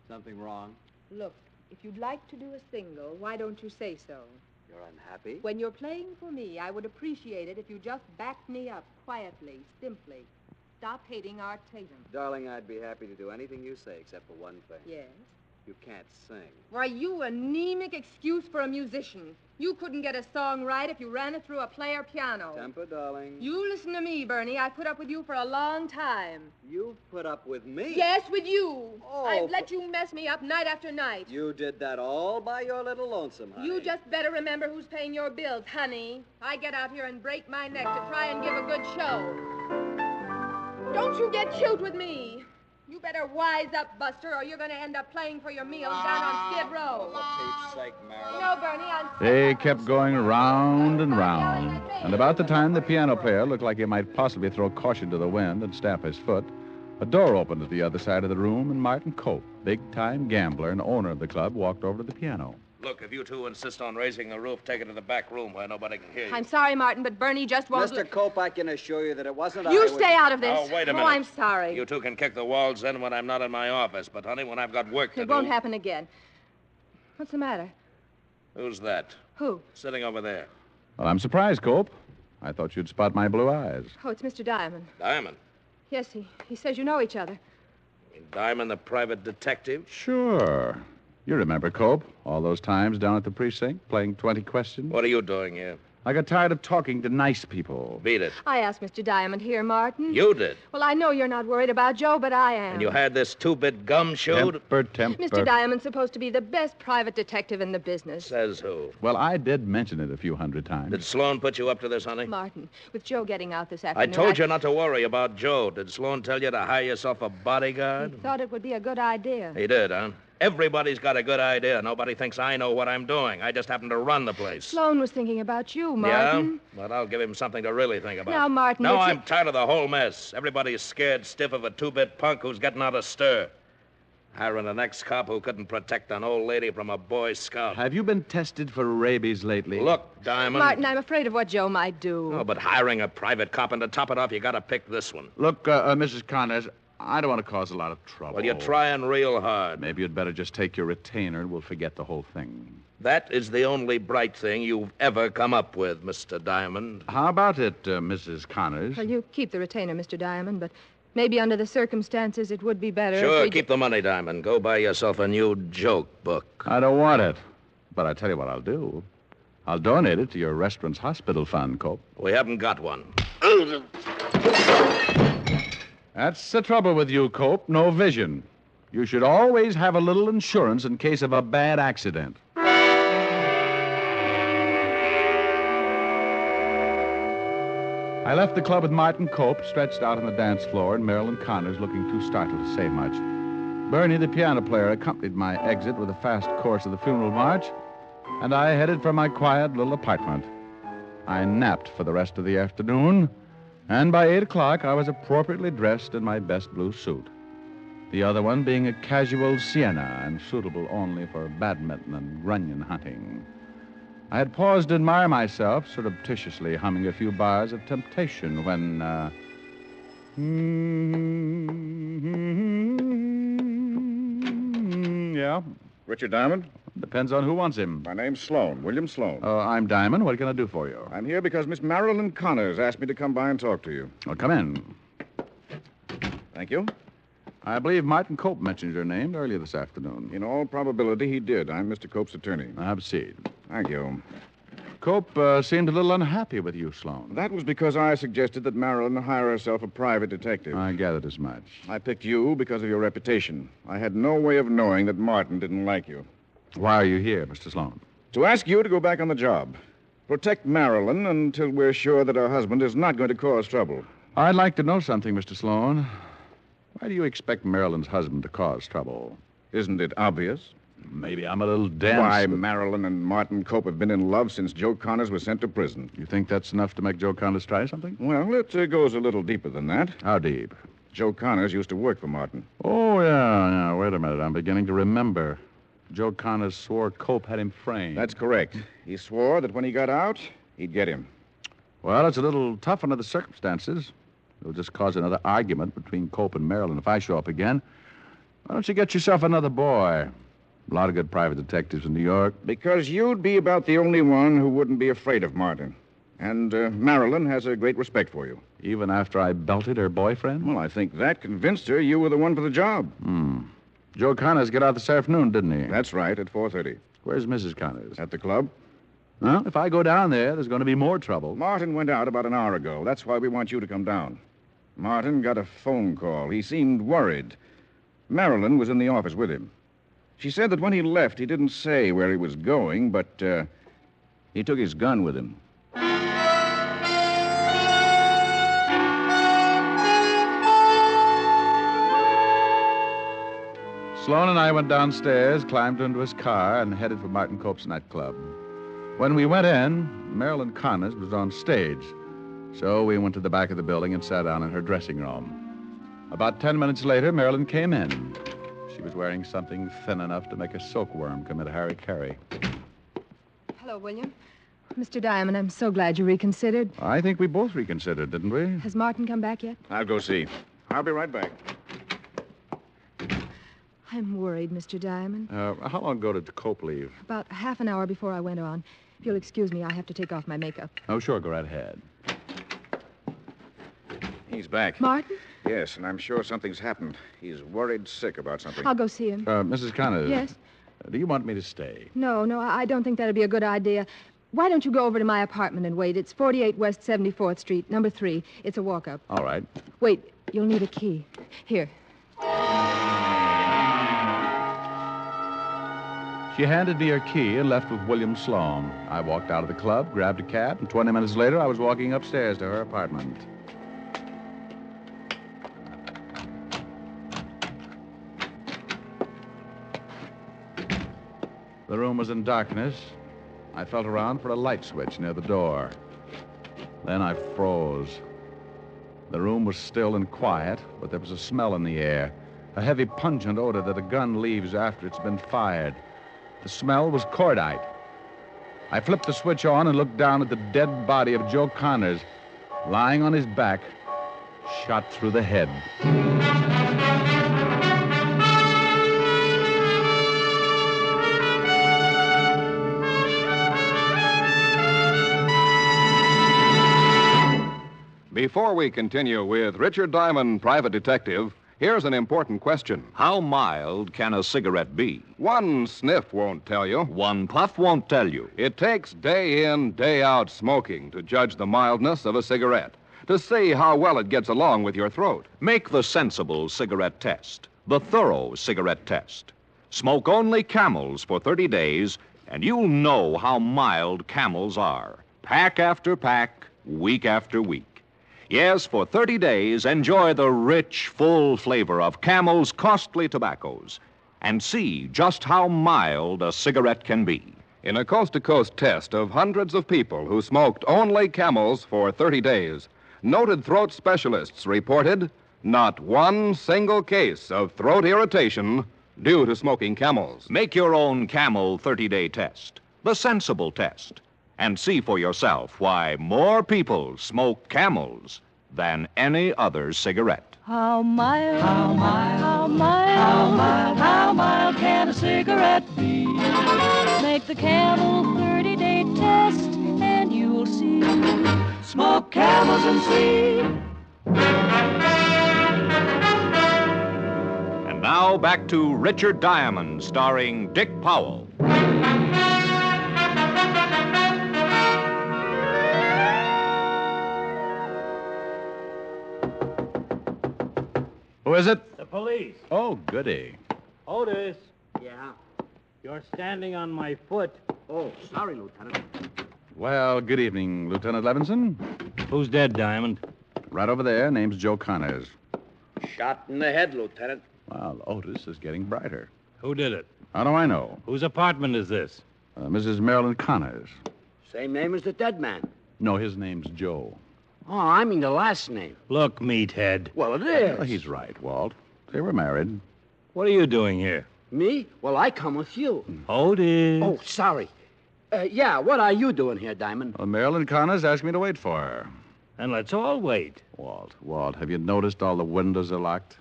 Something wrong? Look, if you'd like to do a single, why don't you say so? You're unhappy? When you're playing for me, I would appreciate it if you just backed me up quietly, simply. Stop hating Art Tatum. Darling, I'd be happy to do anything you say except for one thing. Yes? You can't sing. Why, you anemic excuse for a musician. You couldn't get a song right if you ran it through a player piano. Temper, darling. You listen to me, Bernie. I've put up with you for a long time. You've put up with me? Yes, with you. Oh, I've let you mess me up night after night. You did that all by your little lonesome, honey. You just better remember who's paying your bills, honey. I get out here and break my neck to try and give a good show. Don't you get cute with me. You better wise up, Buster, or you're going to end up playing for your meals down on Skid Row. For Pete's sake, Marilyn. No, Bernie, I'm... They kept going round and round. And about the time the piano player looked like he might possibly throw caution to the wind and stamp his foot, a door opened at the other side of the room, and Martin Cope, big-time gambler and owner of the club, walked over to the piano. Look, if you two insist on raising the roof, take it to the back room where nobody can hear you. I'm sorry, Martin, but Bernie just won't... Mr. Cope, I can assure you that it wasn't I. You stay out of this. Oh, wait a minute. Oh, I'm sorry. You two can kick the walls in when I'm not in my office, but, honey, when I've got work to It do... won't happen again. What's the matter? Who's that? Who? Sitting over there. Well, I'm surprised, Cope. I thought you'd spot my blue eyes. Oh, it's Mr. Diamond. Diamond. Yes, he says you know each other. You mean Diamond, the private detective? Sure. You remember, Cope, all those times down at the precinct, playing 20 questions? What are you doing here? I got tired of talking to nice people. Beat it. I asked Mr. Diamond here, Martin. You did? Well, I know you're not worried about Joe, but I am. And you had this two-bit gum chewed? Temper. Mr. Diamond's supposed to be the best private detective in the business. Says who? Well, I did mention it a few hundred times. Did Sloan put you up to this, honey? Martin, with Joe getting out this I afternoon... told you not to worry about Joe. Did Sloan tell you to hire yourself a bodyguard? He thought it would be a good idea. He did, huh? Everybody's got a good idea. Nobody thinks I know what I'm doing. I just happen to run the place. Sloan was thinking about you, Martin. Yeah? Well, I'll give him something to really think about. Now, Martin... Now I'm tired of the whole mess. Everybody's scared stiff of a two-bit punk who's getting out of stir. Hiring an ex-cop who couldn't protect an old lady from a Boy Scout. Have you been tested for rabies lately? Look, Diamond... Martin, I'm afraid of what Joe might do. Oh, but hiring a private cop, and to top it off, you gotta pick this one. Look, Mrs. Connors, I don't want to cause a lot of trouble. Well, you're trying real hard. Maybe you'd better just take your retainer and we'll forget the whole thing. That is the only bright thing you've ever come up with, Mr. Diamond. How about it, Mrs. Connors? Well, you keep the retainer, Mr. Diamond, but maybe under the circumstances it would be better Sure, if we... keep the money, Diamond. Go buy yourself a new joke book. I don't want it. But I tell you what I'll do. I'll donate it to your restaurant's hospital fund, Cope. We haven't got one. That's the trouble with you, Cope. No vision. You should always have a little insurance in case of a bad accident. I left the club with Martin Cope stretched out on the dance floor and Marilyn Connors looking too startled to say much. Bernie, the piano player, accompanied my exit with a fast course of the funeral march, and I headed for my quiet little apartment. I napped for the rest of the afternoon, and by 8 o'clock I was appropriately dressed in my best blue suit. The other one being a casual sienna and suitable only for badminton and grunion hunting. I had paused to admire myself, surreptitiously humming a few bars of Temptation when, Yeah? Richard Diamond? Depends on who wants him. My name's Sloan, William Sloan. I'm Diamond. What can I do for you? I'm here because Miss Marilyn Connors asked me to come by and talk to you. Well, come in. Thank you. I believe Martin Cope mentioned your name earlier this afternoon. In all probability, he did. I'm Mr. Cope's attorney. Have a seat. Thank you. Cope seemed a little unhappy with you, Sloan. That was because I suggested that Marilyn hire herself a private detective. I gathered as much. I picked you because of your reputation. I had no way of knowing that Martin didn't like you. Why are you here, Mr. Sloan? To ask you to go back on the job. Protect Marilyn until we're sure that her husband is not going to cause trouble. I'd like to know something, Mr. Sloan. Why do you expect Marilyn's husband to cause trouble? Isn't it obvious? Maybe I'm a little dense. Why, but- Marilyn and Martin Cope have been in love since Joe Connors was sent to prison. You think that's enough to make Joe Connors try something? Well, it goes a little deeper than that. How deep? Joe Connors used to work for Martin. Oh, yeah. Wait a minute. I'm beginning to remember. Joe Connors swore Cope had him framed. That's correct. He swore that when he got out, he'd get him. Well, it's a little tough under the circumstances. It'll just cause another argument between Cope and Marilyn if I show up again. Why don't you get yourself another boy? A lot of good private detectives in New York. Because you'd be about the only one who wouldn't be afraid of Martin. And Marilyn has a great respect for you. Even after I belted her boyfriend? Well, I think that convinced her you were the one for the job. Joe Connors got out this afternoon, didn't he? That's right, at 4:30. Where's Mrs. Connors? At the club. Well, if I go down there, there's going to be more trouble. Martin went out about an hour ago. That's why we want you to come down. Martin got a phone call. He seemed worried. Marilyn was in the office with him. She said that when he left, he didn't say where he was going, but he took his gun with him. Sloan and I went downstairs, climbed into his car, and headed for Martin Cope's nightclub. When we went in, Marilyn Connors was on stage. So we went to the back of the building and sat down in her dressing room. About 10 minutes later, Marilyn came in. She was wearing something thin enough to make a silkworm commit a harry-carry. Hello, William. Mr. Diamond, I'm so glad you reconsidered. I think we both reconsidered, didn't we? Has Martin come back yet? I'll go see. I'll be right back. I'm worried, Mr. Diamond. How long ago did Cope leave? About half an hour before I went on. If you'll excuse me, I have to take off my makeup. Oh, sure, go right ahead. He's back. Martin? Yes, and I'm sure something's happened. He's worried sick about something. I'll go see him. Mrs. Connors. Yes? Do you want me to stay? No, I don't think that'd be a good idea. Why don't you go over to my apartment and wait? It's 48 West 74th Street, number 3. It's a walk-up. All right. Wait, you'll need a key. Here. She handed me her key and left with William Sloan. I walked out of the club, grabbed a cab, and 20 minutes later, I was walking upstairs to her apartment. The room was in darkness. I felt around for a light switch near the door. Then I froze. The room was still and quiet, but there was a smell in the air, a heavy, pungent odor that a gun leaves after it's been fired. The smell was cordite. I flipped the switch on and looked down at the dead body of Joe Connors, lying on his back, shot through the head. Before we continue with Richard Diamond, Private Detective, here's an important question. How mild can a cigarette be? One sniff won't tell you. One puff won't tell you. It takes day in, day out smoking to judge the mildness of a cigarette, to see how well it gets along with your throat. Make the sensible cigarette test, the thorough cigarette test. Smoke only Camels for 30 days, and you'll know how mild Camels are. Pack after pack, week after week. Yes, for 30 days, enjoy the rich, full flavor of Camel's costly tobaccos and see just how mild a cigarette can be. In a coast-to-coast test of hundreds of people who smoked only Camels for 30 days, noted throat specialists reported not one single case of throat irritation due to smoking Camels. Make your own Camel 30-day test, the sensible test, and see for yourself why more people smoke Camels than any other cigarette. How mild, how mild, how mild, how mild, how mild can a cigarette be? Make the Camel 30-day test and you'll see. Smoke Camels and see. And now back to Richard Diamond, starring Dick Powell. Who is it? The police. Oh, goody. Otis, Yeah. you're standing on my foot. Oh, sorry, Lieutenant. Well, good evening, Lieutenant Levinson. Who's dead, Diamond? Right over there, name's Joe Connors. Shot in the head, Lieutenant. Well, Otis is getting brighter. Who did it? How do I know? Whose apartment is this? Mrs. Marilyn Connors. Same name as the dead man. No, his name's Joe. Oh, I mean the last name. Look, meathead. Well, it is. Well, he's right, Walt. They were married. What are you doing here? Me? Well, I come with you. Otis. Oh, sorry. Yeah, what are you doing here, Diamond? Well, Marilyn Connors asked me to wait for her. And let's all wait. Walt, have you noticed all the windows are locked?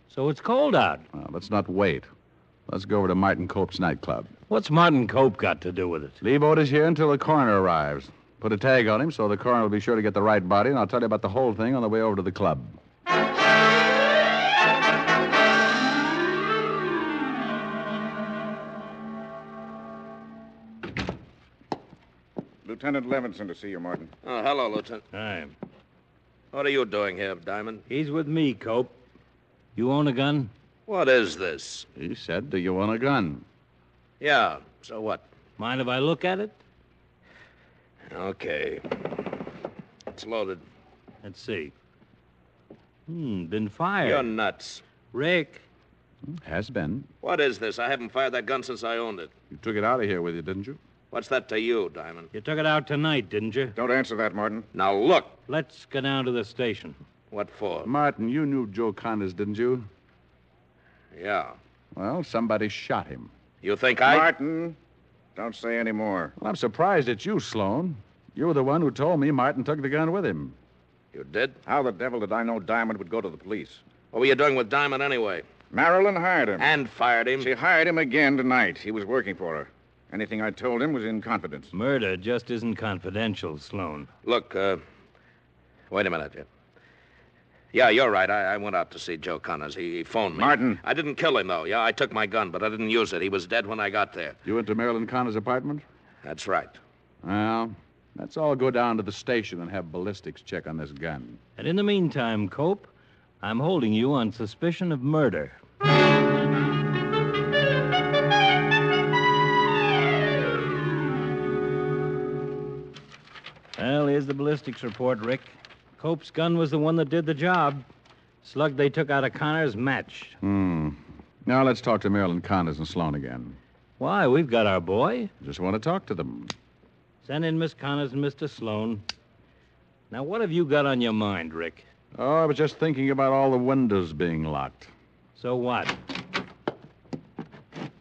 So it's cold out. Well, let's not wait. Let's go over to Martin Cope's nightclub. What's Martin Cope got to do with it? Leave Otis here until the coroner arrives. Put a tag on him so the coroner will be sure to get the right body, and I'll tell you about the whole thing on the way over to the club. Lieutenant Levinson to see you, Martin. Oh, hello, Lieutenant. Hi. What are you doing here, Diamond? He's with me, Cope. You own a gun? What is this? He said, do you want a gun? Yeah, so what? Mind if I look at it? Okay. It's loaded. Let's see. Been fired. You're nuts. Rick. Has been. What is this? I haven't fired that gun since I owned it. You took it out of here with you, didn't you? What's that to you, Diamond? You took it out tonight, didn't you? Don't answer that, Martin. Now, look. Let's go down to the station. What for? Martin, you knew Joe Connors, didn't you? Yeah. Well, somebody shot him. You think Martin, don't say any more. Well, I'm surprised at you, Sloan. You were the one who told me Martin took the gun with him. You did? How the devil did I know Diamond would go to the police? What were you doing with Diamond anyway? Marilyn hired him. And fired him? She hired him again tonight. He was working for her. Anything I told him was in confidence. Murder just isn't confidential, Sloan. Look, wait a minute. Yeah, you're right. I went out to see Joe Connors. He phoned me. Martin. I didn't kill him, though. Yeah, I took my gun, but I didn't use it. He was dead when I got there. You went to Marilyn Connors' apartment? That's right. Well, let's all go down to the station and have ballistics check on this gun. And in the meantime, Cope, I'm holding you on suspicion of murder. Well, here's the ballistics report, Rick. Cope's gun was the one that did the job. Slug they took out of Connors matched. Now let's talk to Marilyn Connors and Sloan again. Why, we've got our boy. Just want to talk to them. Send in Miss Connors and Mr. Sloan. Now, what have you got on your mind, Rick? Oh, I was just thinking about all the windows being locked. So what?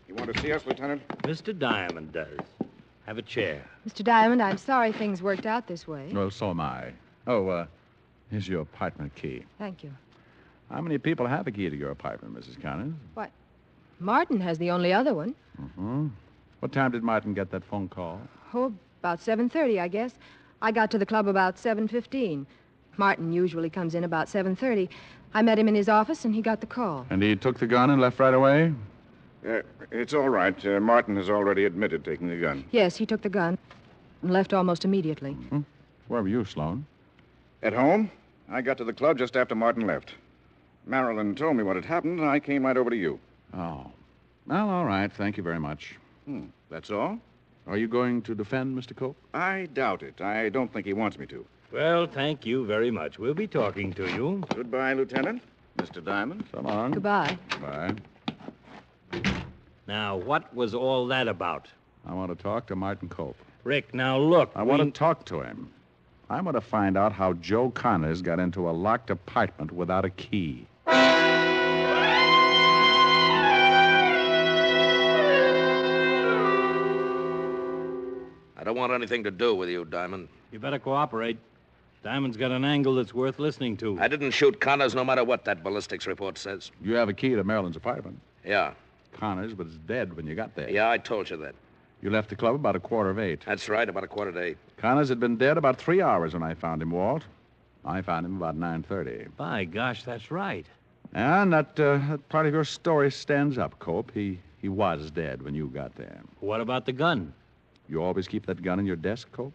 You want to see us, Lieutenant? Mr. Diamond does. Have a chair. Mr. Diamond, I'm sorry things worked out this way. Well, so am I. Oh, here's your apartment key. Thank you. How many people have a key to your apartment, Mrs. Connors? What? Martin has the only other one. Mm-hmm. What time did Martin get that phone call? Oh, about 7:30, I guess. I got to the club about 7:15. Martin usually comes in about 7:30. I met him in his office, and he got the call. And he took the gun and left right away? It's all right. Martin has already admitted taking the gun. Yes, he took the gun and left almost immediately. Mm-hmm. Where were you, Sloan? At home. I got to the club just after Martin left. Marilyn told me what had happened, and I came right over to you. Oh. Well, all right. Thank you very much. That's all? Are you going to defend Mr. Cope? I doubt it. I don't think he wants me to. Well, thank you very much. We'll be talking to you. Goodbye, Lieutenant. Mr. Diamond. So long. Goodbye. Bye. Now, what was all that about? I want to talk to Martin Cope. Rick, now look. I want to talk to him. I want to find out how Joe Connors got into a locked apartment without a key. I don't want anything to do with you, Diamond. You better cooperate. Diamond's got an angle that's worth listening to. I didn't shoot Connors no matter what that ballistics report says. You have a key to Marilyn's apartment. Yeah. Connors was dead when you got there. Yeah, I told you that. You left the club about 7:15. That's right, about 7:15. Connors had been dead about 3 hours when I found him, Walt. I found him about 9:30. By gosh, that's right. And that part of your story stands up, Cope. He was dead when you got there. What about the gun? You always keep that gun in your desk, Cope?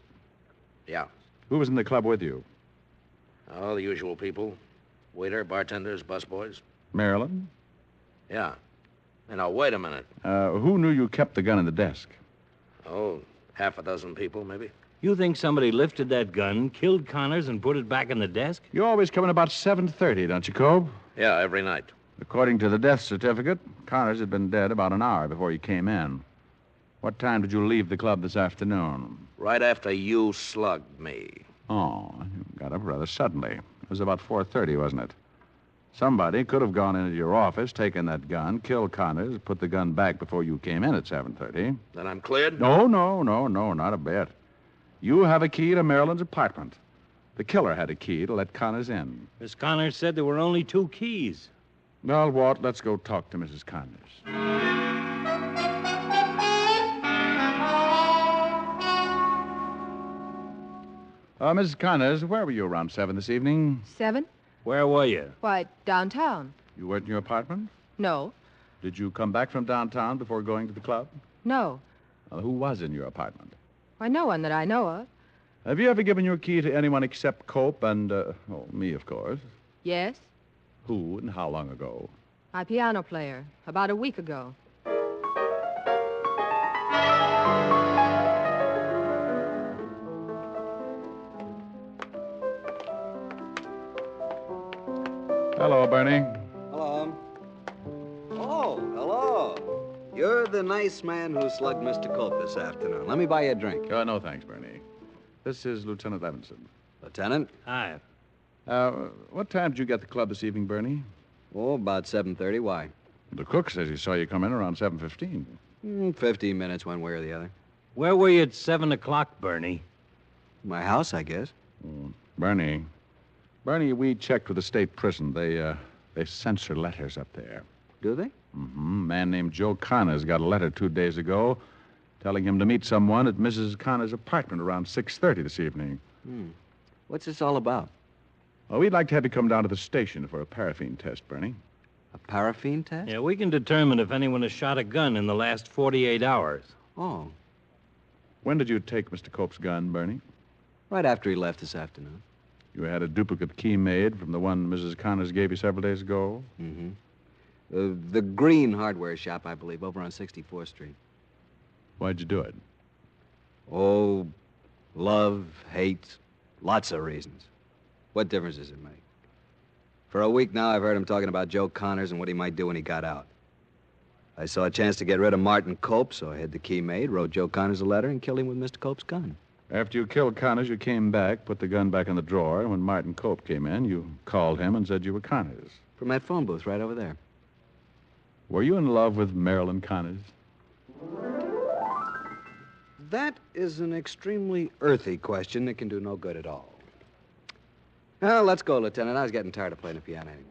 Yeah. Who was in the club with you? Oh, the usual people. Waiter, bartenders, busboys. Marilyn? Yeah. And now, wait a minute. Who knew you kept the gun in the desk? Oh, half a dozen people, maybe. You think somebody lifted that gun, killed Connors, and put it back in the desk? You always come in about 7:30, don't you, Cope? Yeah, every night. According to the death certificate, Connors had been dead about an hour before you came in. What time did you leave the club this afternoon? Right after you slugged me. Oh, you got up rather suddenly. It was about 4:30, wasn't it? Somebody could have gone into your office, taken that gun, killed Connors, put the gun back before you came in at 7:30. Then I'm cleared? No, not a bit. You have a key to Marilyn's apartment. The killer had a key to let Connors in. Miss Connors said there were only 2 keys. Well, Walt, let's go talk to Mrs. Connors. Mrs. Connors, where were you around 7 this evening? 7? Where were you? Why, downtown. You weren't in your apartment? No. Did you come back from downtown before going to the club? No. Who was in your apartment? Why, no one that I know of. Have you ever given your key to anyone except Cope and, me, of course? Yes. Who and how long ago? My piano player. About a week ago. Hello, Bernie. Hello. Oh, hello. You're the nice man who slugged Mr. Cope this afternoon. Let me buy you a drink. No, thanks, Bernie. This is Lieutenant Levinson. Lieutenant? Hi. What time did you get to the club this evening, Bernie? Oh, about 7:30. Why? The cook says he saw you come in around 7:15. 15 minutes one way or the other. Where were you at 7 o'clock, Bernie? My house, I guess. Bernie, we checked with the state prison. They censor letters up there. Do they? Mm-hmm. A man named Joe Connors got a letter 2 days ago telling him to meet someone at Mrs. Connors' apartment around 6:30 this evening. What's this all about? Well, we'd like to have you come down to the station for a paraffin test, Bernie. A paraffin test? Yeah, we can determine if anyone has shot a gun in the last 48 hours. Oh. When did you take Mr. Cope's gun, Bernie? Right after he left this afternoon. You had a duplicate key made from the one Mrs. Connors gave you several days ago? Mm-hmm. The Green Hardware Shop, I believe, over on 64th Street. Why'd you do it? Oh, love, hate, lots of reasons. What difference does it make? For a week now, I've heard him talking about Joe Connors and what he might do when he got out. I saw a chance to get rid of Martin Cope, so I had the key made, wrote Joe Connors a letter, and killed him with Mr. Cope's gun. After you killed Connors, you came back, put the gun back in the drawer, and when Martin Cope came in, you called him and said you were Connors. From that phone booth right over there. Were you in love with Marilyn Connors? That is an extremely earthy question that can do no good at all. Well, let's go, Lieutenant. I was getting tired of playing the piano anyway.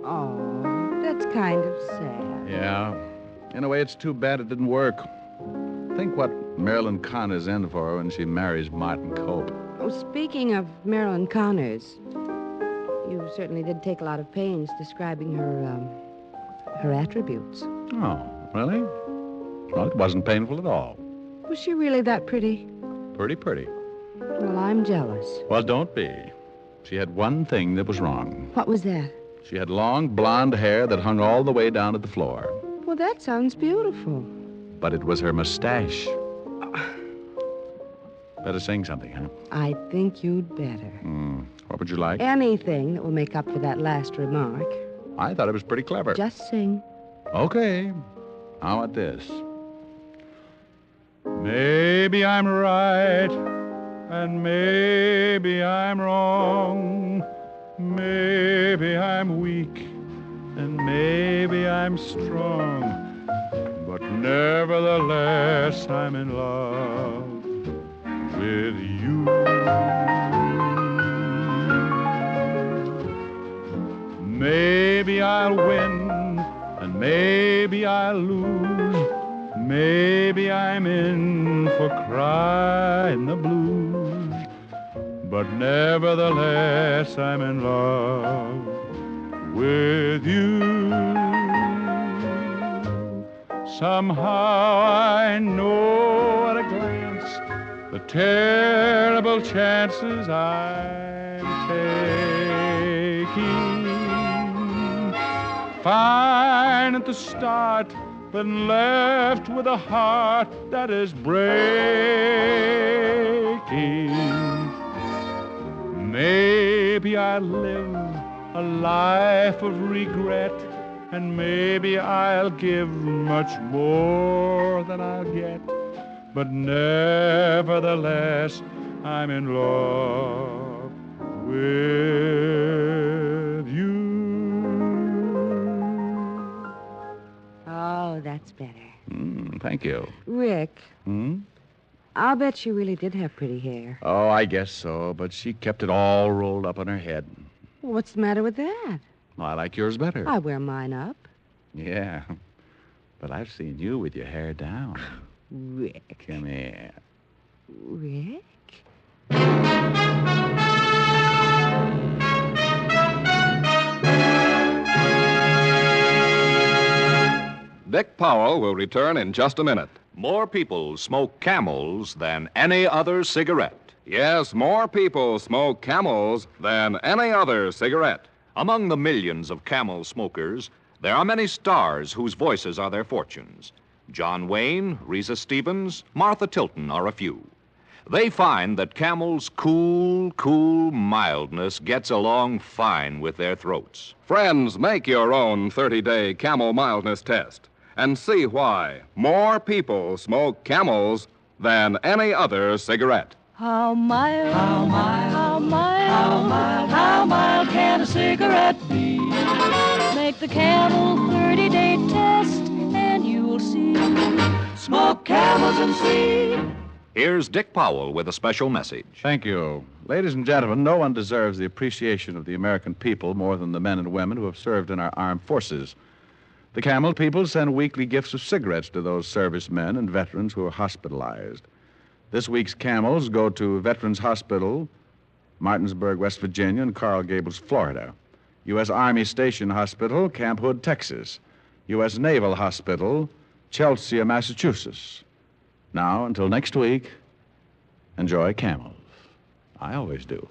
Oh, that's kind of sad. Yeah. In a way, it's too bad it didn't work. Think what Marilyn Connors in for when she marries Martin Cope. Oh, speaking of Marilyn Connors, you certainly did take a lot of pains describing her attributes. Oh, really? Well, it wasn't painful at all. Was she really that pretty? Pretty. Well, I'm jealous. Well, don't be. She had one thing that was wrong. What was that? She had long blonde hair that hung all the way down to the floor. Well, that sounds beautiful. But it was her mustache. Better sing something, huh? I think you'd better. What would you like? Anything that will make up for that last remark. I thought it was pretty clever. Just sing. Okay. How about this? Maybe I'm right, and maybe I'm wrong. Maybe I'm weak, and maybe I'm strong. But nevertheless, I'm in love with you. Maybe I'll win, and maybe I'll lose. Maybe I'm in for crying the blues. But nevertheless, I'm in love with you. Somehow I know at a glance the terrible chances I'm taking. fine at the start, been left with a heart that is breaking. Maybe I live a life of regret, and maybe I'll give much more than I'll get. But nevertheless, I'm in love with you. Oh, that's better. Thank you. Rick, I'll bet she really did have pretty hair. Oh, I guess so, but she kept it all rolled up on her head. What's the matter with that? I like yours better. I wear mine up. Yeah, but I've seen you with your hair down. Rick. Come here. Rick? Dick Powell will return in just a minute. More people smoke Camels than any other cigarette. Yes, more people smoke Camels than any other cigarette. Among the millions of Camel smokers, there are many stars whose voices are their fortunes. John Wayne, Risa Stevens, Martha Tilton are a few. They find that Camel's cool mildness gets along fine with their throats. Friends, make your own 30-day Camel mildness test and see why more people smoke Camels than any other cigarette. How mild, how mild, how mild, how mild, how mild can a cigarette be? Make the Camel 30-day test and you'll see. Smoke Camels and see. Here's Dick Powell with a special message. Thank you. Ladies and gentlemen, no one deserves the appreciation of the American people more than the men and women who have served in our armed forces. The Camel people send weekly gifts of cigarettes to those servicemen and veterans who are hospitalized. This week's Camels go to Veterans Hospital, Martinsburg, West Virginia, and Coral Gables, Florida. U.S. Army Station Hospital, Camp Hood, Texas. U.S. Naval Hospital, Chelsea, Massachusetts. Now, until next week, enjoy Camels. I always do.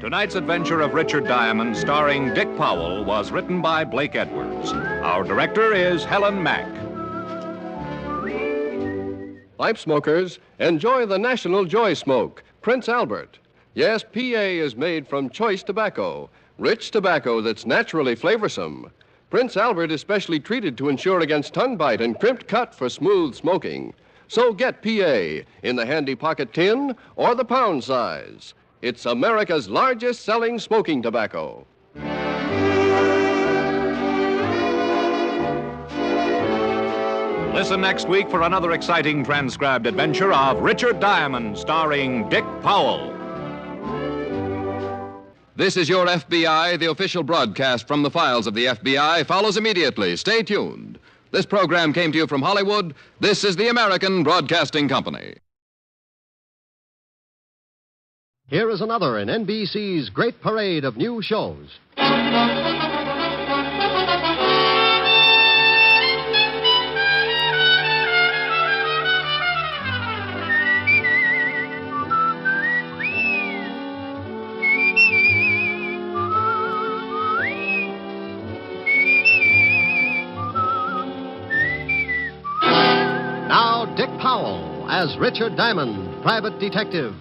Tonight's adventure of Richard Diamond, starring Dick Powell, was written by Blake Edwards. Our director is Helen Mack. Pipe smokers, enjoy the National Joy Smoke, Prince Albert. Yes, PA is made from choice tobacco, rich tobacco that's naturally flavorsome. Prince Albert is specially treated to ensure against tongue bite and crimped cut for smooth smoking. So get PA in the handy pocket tin or the pound size. It's America's largest selling smoking tobacco. Listen next week for another exciting transcribed adventure of Richard Diamond, starring Dick Powell. This is Your FBI. The official broadcast from the files of the FBI follows immediately. Stay tuned. This program came to you from Hollywood. This is the American Broadcasting Company. Here is another in NBC's great parade of new shows. Now, Dick Powell as Richard Diamond, private detective.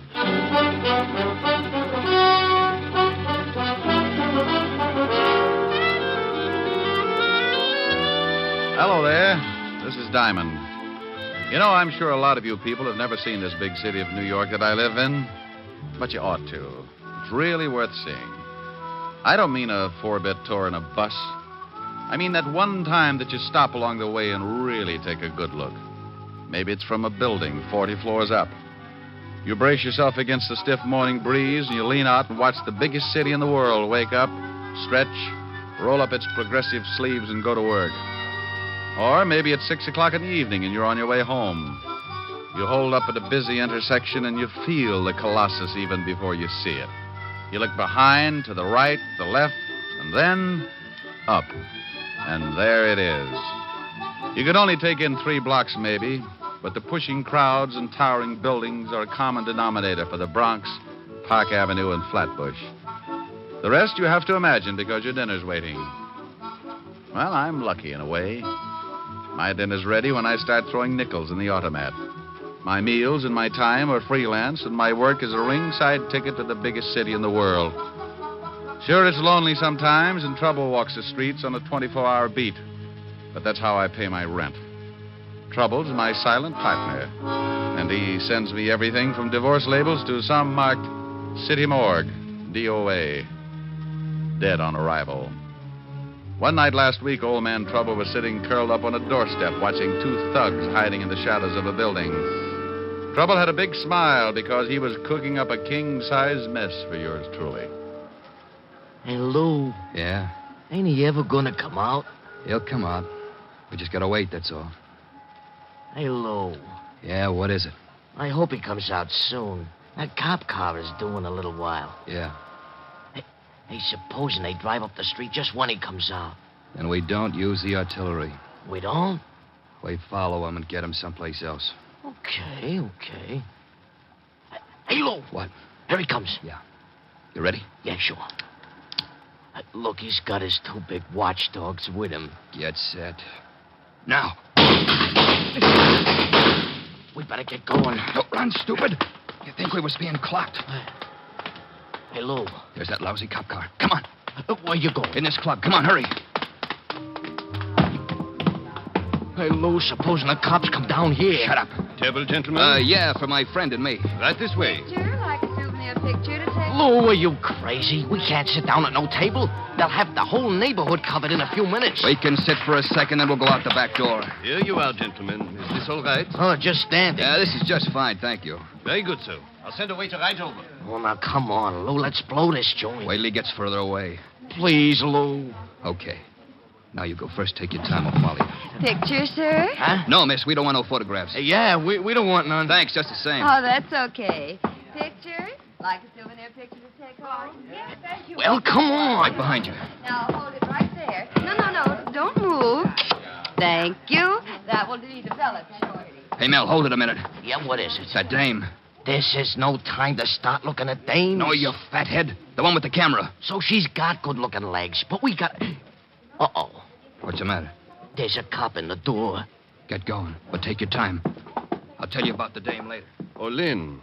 Hello there. This is Diamond. You know, I'm sure a lot of you people have never seen this big city of New York that I live in, but you ought to. It's really worth seeing. I don't mean a 4-bit tour in a bus. I mean that one time that you stop along the way and really take a good look. Maybe it's from a building 40 floors up. You brace yourself against the stiff morning breeze and you lean out and watch the biggest city in the world wake up, stretch, roll up its progressive sleeves and go to work. Or maybe it's 6 o'clock in the evening and you're on your way home. You hold up at a busy intersection and you feel the colossus even before you see it. You look behind, to the right, the left, and then up. And there it is. You could only take in 3 blocks, maybe, but the pushing crowds and towering buildings are a common denominator for the Bronx, Park Avenue, and Flatbush. The rest you have to imagine because your dinner's waiting. Well, I'm lucky in a way. My dinner's ready when I start throwing nickels in the automat. My meals and my time are freelance, and my work is a ringside ticket to the biggest city in the world. Sure, it's lonely sometimes, and trouble walks the streets on a 24-hour beat. But that's how I pay my rent. Trouble's my silent partner, and he sends me everything from divorce labels to some marked City Morgue, DOA, dead on arrival. One night last week, old man Trouble was sitting curled up on a doorstep watching 2 thugs hiding in the shadows of a building. Trouble had a big smile because he was cooking up a king-size mess for yours truly. Hey, Lou. Yeah? Ain't he ever gonna come out? He'll come out. We just gotta wait, that's all. Hey, Lou. Yeah, what is it? I hope he comes out soon. That cop car is due in a little while. Yeah. Hey, supposing they drive up the street just when he comes out. And we don't use the artillery. We don't? We follow him and get him someplace else. Okay. Hey, Lou. What? Here he comes. Yeah. You ready? Yeah, sure. Look, he's got his 2 big watchdogs with him. Get set. Now. We better get going. Don't run, stupid. You think we was being clocked? Hey, Lou. There's that lousy cop car. Come on. Where you going? In this club. Come on, hurry. Hey, Lou, supposing the cops come down here. Shut up. Table, gentlemen? Yeah, for my friend and me. Right this way. Picture, like a souvenir picture to take. Lou, are you crazy? We can't sit down at no table. They'll have the whole neighborhood covered in a few minutes. We can sit for a second, then we'll go out the back door. Here you are, gentlemen. Is this all right? Oh, just standing. Yeah, this is just fine, thank you. Very good, sir. I'll send a waiter right over. Oh, now, come on, Lou. Let's blow this joint. Wait till he gets further away. Please, Lou. Okay. Now you go first. Take your time. I'll follow you. Picture, sir? Huh? No, miss. We don't want no photographs. Yeah, we don't want none. Thanks, just the same. Oh, that's okay. Picture? Like a souvenir picture to take home? Yes, thank you. Well, come on. Right behind you. Now, hold it right there. No. Don't move. Thank you. That will be developed shortly. Hey, Mel, hold it a minute. Yeah, what is it? It's that dame. This is no time to start looking at dames. No, you fathead. The one with the camera. So she's got good-looking legs, but we got... Uh-oh. What's the matter? There's a cop in the door. Get going, but take your time. I'll tell you about the dame later. Oh, Lynn,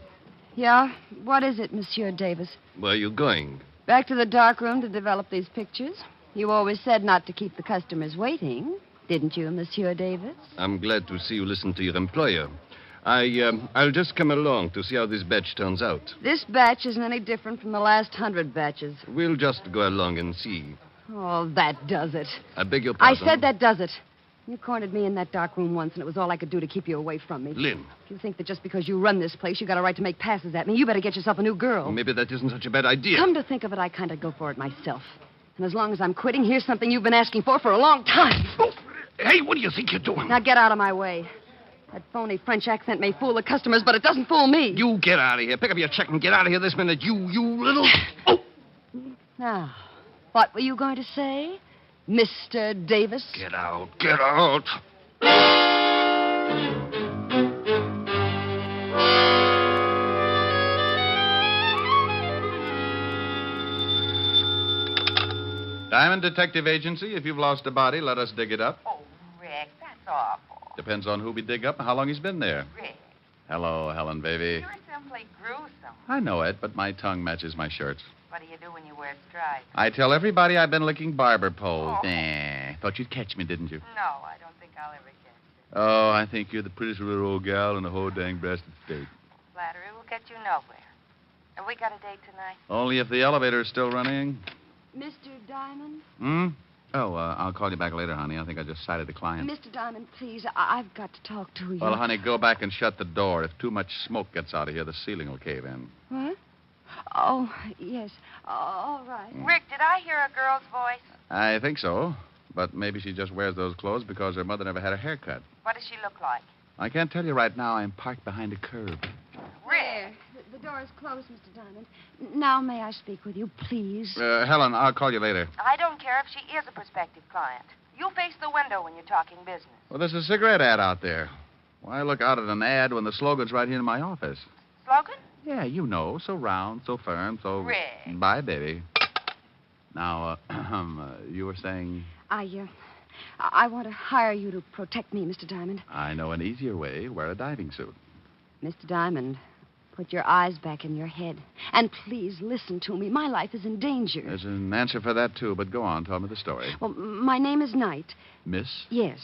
Yeah? What is it, Monsieur Davis? where are you going? Back to the dark room to develop these pictures. You always said not to keep the customers waiting, didn't you, Monsieur Davis? I'm glad to see you listen to your employer. I'll just come along to see how this batch turns out. This batch isn't any different from the last 100 batches. We'll just go along and see. Oh, that does it. I beg your I pardon. said that does it. You cornered me in that dark room once, and it was all I could do to keep you away from me. Lynn, If you think that just because you run this place, you got a right to make passes at me, you better get yourself a new girl. maybe that isn't such a bad idea. Come to think of it, I kind of go for it myself. And as long as I'm quitting, here's something you've been asking for a long time. Oh, hey, what do you think you're doing? Now get out of my way. That phony French accent may fool the customers, but it doesn't fool me. You get out of here. Pick up your check and get out of here this minute. You little... Oh! Now, what were you going to say, Mr. Davis? Get out. Get out. Diamond Detective Agency. If you've lost a body, let us dig it up. Oh, Rick, that's awful. Depends on who we dig up and how long he's been there. Rick, Hello, Helen, baby. you're simply gruesome. I know it, but my tongue matches my shirts. What do you do when you wear stripes? I tell everybody I've been licking barber poles. Oh. Nah. Thought you'd catch me, didn't you? No, I don't think I'll ever get you. Oh, I think you're the prettiest little old gal in the whole dang breasted state. Flattery will get you nowhere. Have we got a date tonight? Only if the elevator's still running. Mr. Diamond? Hmm? Oh, I'll call you back later, honey. I think I just sighted the client. Mr. Diamond, please, I've got to talk to you. Well, honey, go back and shut the door. If too much smoke gets out of here, the ceiling will cave in. What? Oh, yes. All right. Rick, did I hear a girl's voice? I think so. But maybe she just wears those clothes because her mother never had a haircut. What does she look like? I can't tell you right now. I'm parked behind a curb. Where? The door is closed, Mr. Diamond. Now, may I speak with you, please? Helen, I'll call you later. I don't care if she is a prospective client. You face the window when you're talking business. Well, there's a cigarette ad out there. Why look out at an ad when the slogan's right here in my office? Slogan? Yeah, you know. So round, so firm, so... Rick. Bye, baby. Now, you were saying... I want to hire you to protect me, Mr. Diamond. I know an easier way. Wear a diving suit. Mr. Diamond, put your eyes back in your head. And please listen to me. My life is in danger. There's an answer for that, too, but go on. Tell me the story. Well, my name is Knight. Miss? Yes.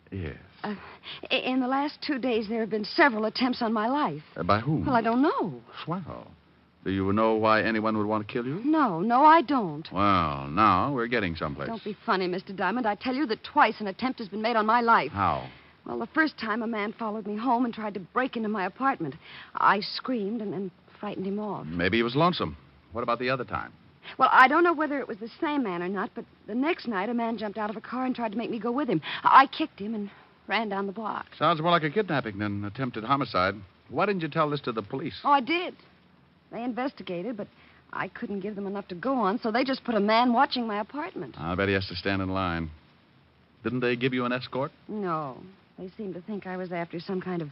Yes. In the last 2 days, there have been several attempts on my life. By whom? Well, I don't know. Swell. Do you know why anyone would want to kill you? No, I don't. Well, now we're getting someplace. Don't be funny, Mr. Diamond. I tell you that twice an attempt has been made on my life. How? Well, the first time a man followed me home and tried to break into my apartment. I screamed and frightened him off. Maybe he was lonesome. What about the other time? Well, I don't know whether it was the same man or not, but the next night a man jumped out of a car and tried to make me go with him. I kicked him and ran down the block. Sounds more like a kidnapping than attempted homicide. Why didn't you tell this to the police? Oh, I did. They investigated, but I couldn't give them enough to go on, so they just put a man watching my apartment. I bet he has to stand in line. Didn't they give you an escort? No. They seemed to think I was after some kind of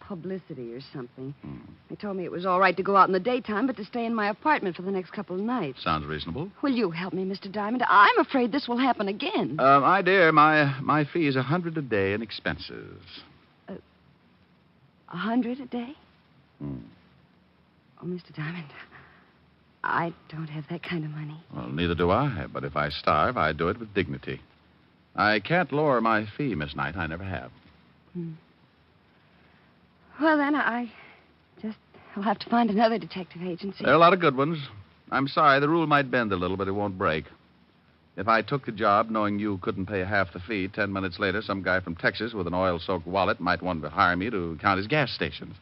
publicity or something. They told me it was all right to go out in the daytime, but to stay in my apartment for the next couple of nights. Sounds reasonable. Will you help me, Mr. Diamond? I'm afraid this will happen again. My dear, my fee is $100 a day in expenses. $100 a day? Oh, Mr. Diamond, I don't have that kind of money. Well, neither do I, but if I starve, I do it with dignity. I can't lower my fee, Miss Knight. I never have. Well, then, I'll have to find another detective agency. There are a lot of good ones. I'm sorry, the rule might bend a little, but it won't break. If I took the job knowing you couldn't pay half the fee, 10 minutes later, some guy from Texas with an oil-soaked wallet might want to hire me to count his gas stations.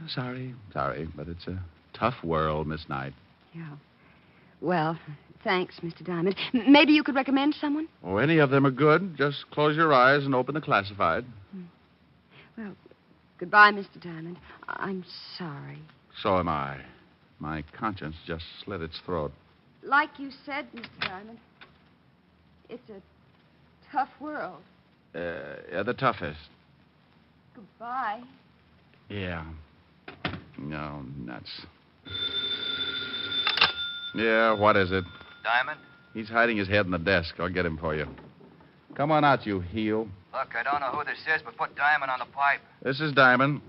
Sorry, but it's a tough world, Miss Knight. Yeah. Well, thanks, Mr. Diamond. Maybe you could recommend someone? Oh, any of them are good. Just close your eyes and open the classified. Well, goodbye, Mr. Diamond. I'm sorry. So am I. My conscience just slit its throat. Like you said, Mr. Diamond, it's a tough world. Yeah, the toughest. Goodbye. Yeah. No, nuts. Yeah, what is it? Diamond? He's hiding his head in the desk. I'll get him for you. Come on out, you heel. Look, I don't know who this is, but put Diamond on the pipe. This is Diamond.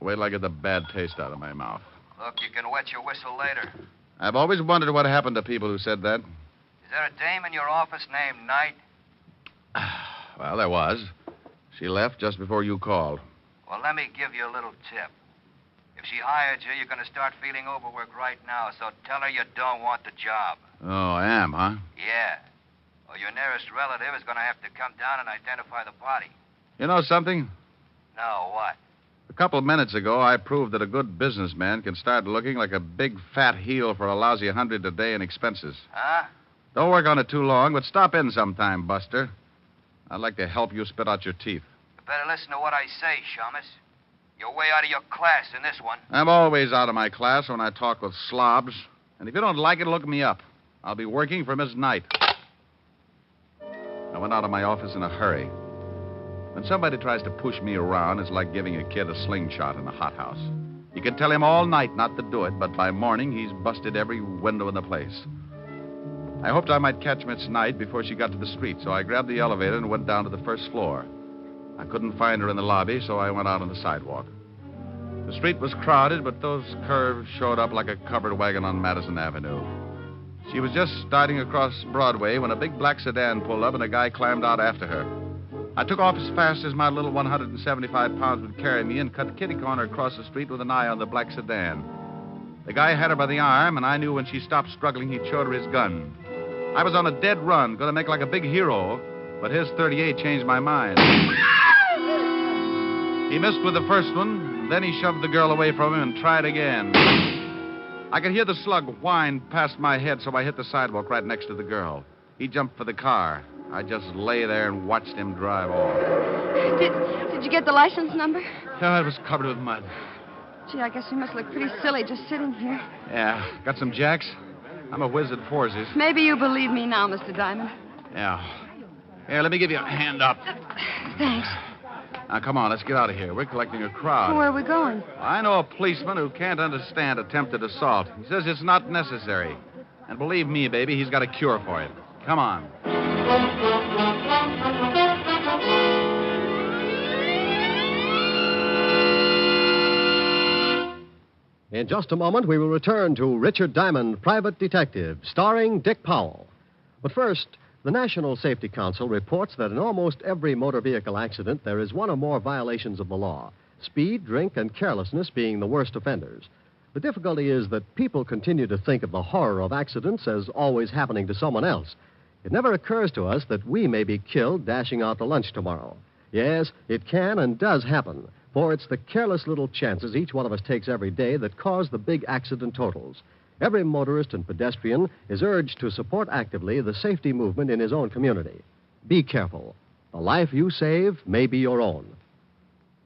Wait till I get the bad taste out of my mouth. Look, you can wet your whistle later. I've always wondered what happened to people who said that. Is there a dame in your office named Knight? Well, there was. She left just before you called. Well, let me give you a little tip. If she hired you, you're going to start feeling overworked right now, so tell her you don't want the job. Oh, I am, huh? Yeah. Or your nearest relative is going to have to come down and identify the body. You know something? No, what? A couple of minutes ago, I proved that a good businessman can start looking like a big fat heel for a lousy $100 a day in expenses. Huh? Don't work on it too long, but stop in sometime, Buster. I'd like to help you spit out your teeth. You better listen to what I say, Shamus. You're way out of your class in this one. I'm always out of my class when I talk with slobs. And if you don't like it, look me up. I'll be working for Miss Knight. I went out of my office in a hurry. When somebody tries to push me around, it's like giving a kid a slingshot in a hothouse. You can tell him all night not to do it, but by morning, he's busted every window in the place. I hoped I might catch Miss Knight before she got to the street, so I grabbed the elevator and went down to the first floor. I couldn't find her in the lobby, so I went out on the sidewalk. The street was crowded, but those curves showed up like a covered wagon on Madison Avenue. She was just starting across Broadway when a big black sedan pulled up and a guy climbed out after her. I took off as fast as my little 175 pounds would carry me and cut kitty corner across the street with an eye on the black sedan. The guy had her by the arm, and I knew when she stopped struggling, he'd showed her his gun. I was on a dead run, going to make like a big hero, but his .38 changed my mind. He missed with the first one, then he shoved the girl away from him and tried again. I could hear the slug whine past my head, so I hit the sidewalk right next to the girl. He jumped for the car. I just lay there and watched him drive off. Did you get the license number? Oh, it was covered with mud. Gee, I guess you must look pretty silly just sitting here. Yeah. Got some jacks? I'm a whiz at forces. Maybe you believe me now, Mr. Diamond. Yeah. Here, let me give you a hand up. Thanks. Now, come on, let's get out of here. We're collecting a crowd. Where are we going? I know a policeman who can't understand attempted assault. He says it's not necessary. And believe me, baby, he's got a cure for it. Come on. In just a moment, we will return to Richard Diamond, Private Detective, starring Dick Powell. But first, the National Safety Council reports that in almost every motor vehicle accident, there is one or more violations of the law, speed, drink, and carelessness being the worst offenders. The difficulty is that people continue to think of the horror of accidents as always happening to someone else. It never occurs to us that we may be killed dashing out to lunch tomorrow. Yes, it can and does happen, for it's the careless little chances each one of us takes every day that cause the big accident totals. Every motorist and pedestrian is urged to support actively the safety movement in his own community. Be careful. The life you save may be your own.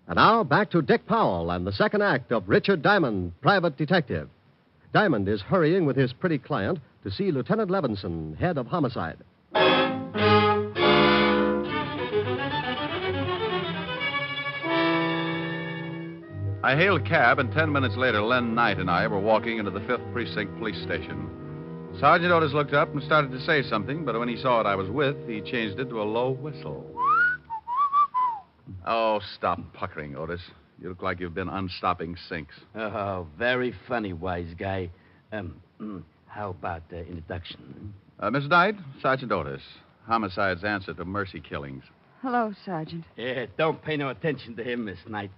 And now, back to Dick Powell and the second act of Richard Diamond, Private Detective. Diamond is hurrying with his pretty client to see Lieutenant Levinson, head of homicide. I hailed a cab, and 10 minutes later, Len Knight and I were walking into the 5th Precinct Police Station. Sergeant Otis looked up and started to say something, but when he saw what I was with, he changed it to a low whistle. Oh, stop puckering, Otis. You look like you've been unstopping sinks. Oh, very funny, wise guy. How about the introduction? Miss Knight, Sergeant Otis. Homicide's answer to mercy killings. Hello, Sergeant. Yeah, don't pay no attention to him, Miss Knight.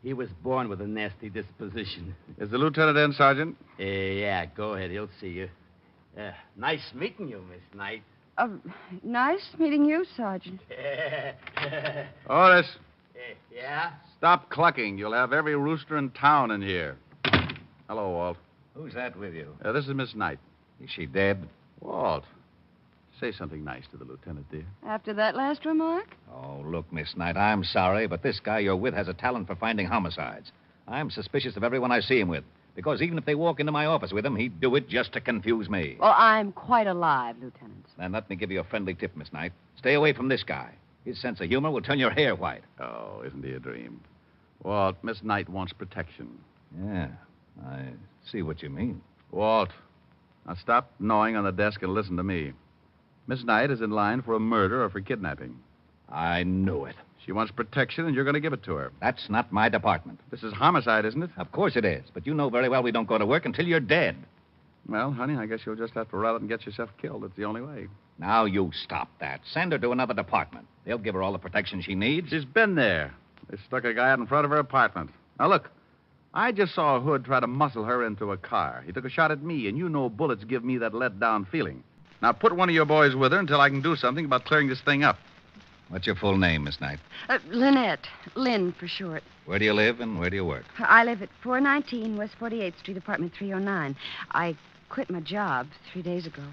He was born with a nasty disposition. Is the lieutenant in, Sergeant? Yeah, go ahead. He'll see you. Nice meeting you, Miss Knight. Nice meeting you, Sergeant. Otis. Yeah? Stop clucking. You'll have every rooster in town in here. Hello, Walt. Who's that with you? This is Miss Knight. Is she dead? Walt, say something nice to the lieutenant, dear. After that last remark? Oh, look, Miss Knight, I'm sorry, but this guy you're with has a talent for finding homicides. I'm suspicious of everyone I see him with, because even if they walk into my office with him, he'd do it just to confuse me. Well, I'm quite alive, Lieutenant. Then let me give you a friendly tip, Miss Knight. Stay away from this guy. His sense of humor will turn your hair white. Oh, isn't he a dream? Walt, Miss Knight wants protection. Yeah, I see what you mean. Walt, now stop gnawing on the desk and listen to me. Miss Knight is in line for a murder or for kidnapping. I knew it. She wants protection, and you're going to give it to her. That's not my department. This is homicide, isn't it? Of course it is, but you know very well we don't go to work until you're dead. Well, honey, I guess you'll just have to run out and get yourself killed. It's the only way. Now you stop that. Send her to another department. They'll give her all the protection she needs. She's been there. They stuck a guy out in front of her apartment. Now, look, I just saw a hood try to muscle her into a car. He took a shot at me, and you know bullets give me that let-down feeling. Now, put one of your boys with her until I can do something about clearing this thing up. What's your full name, Miss Knight? Lynette. Lynn, for short. Where do you live and where do you work? I live at 419 West 48th Street, apartment 309. I quit my job 3 days ago.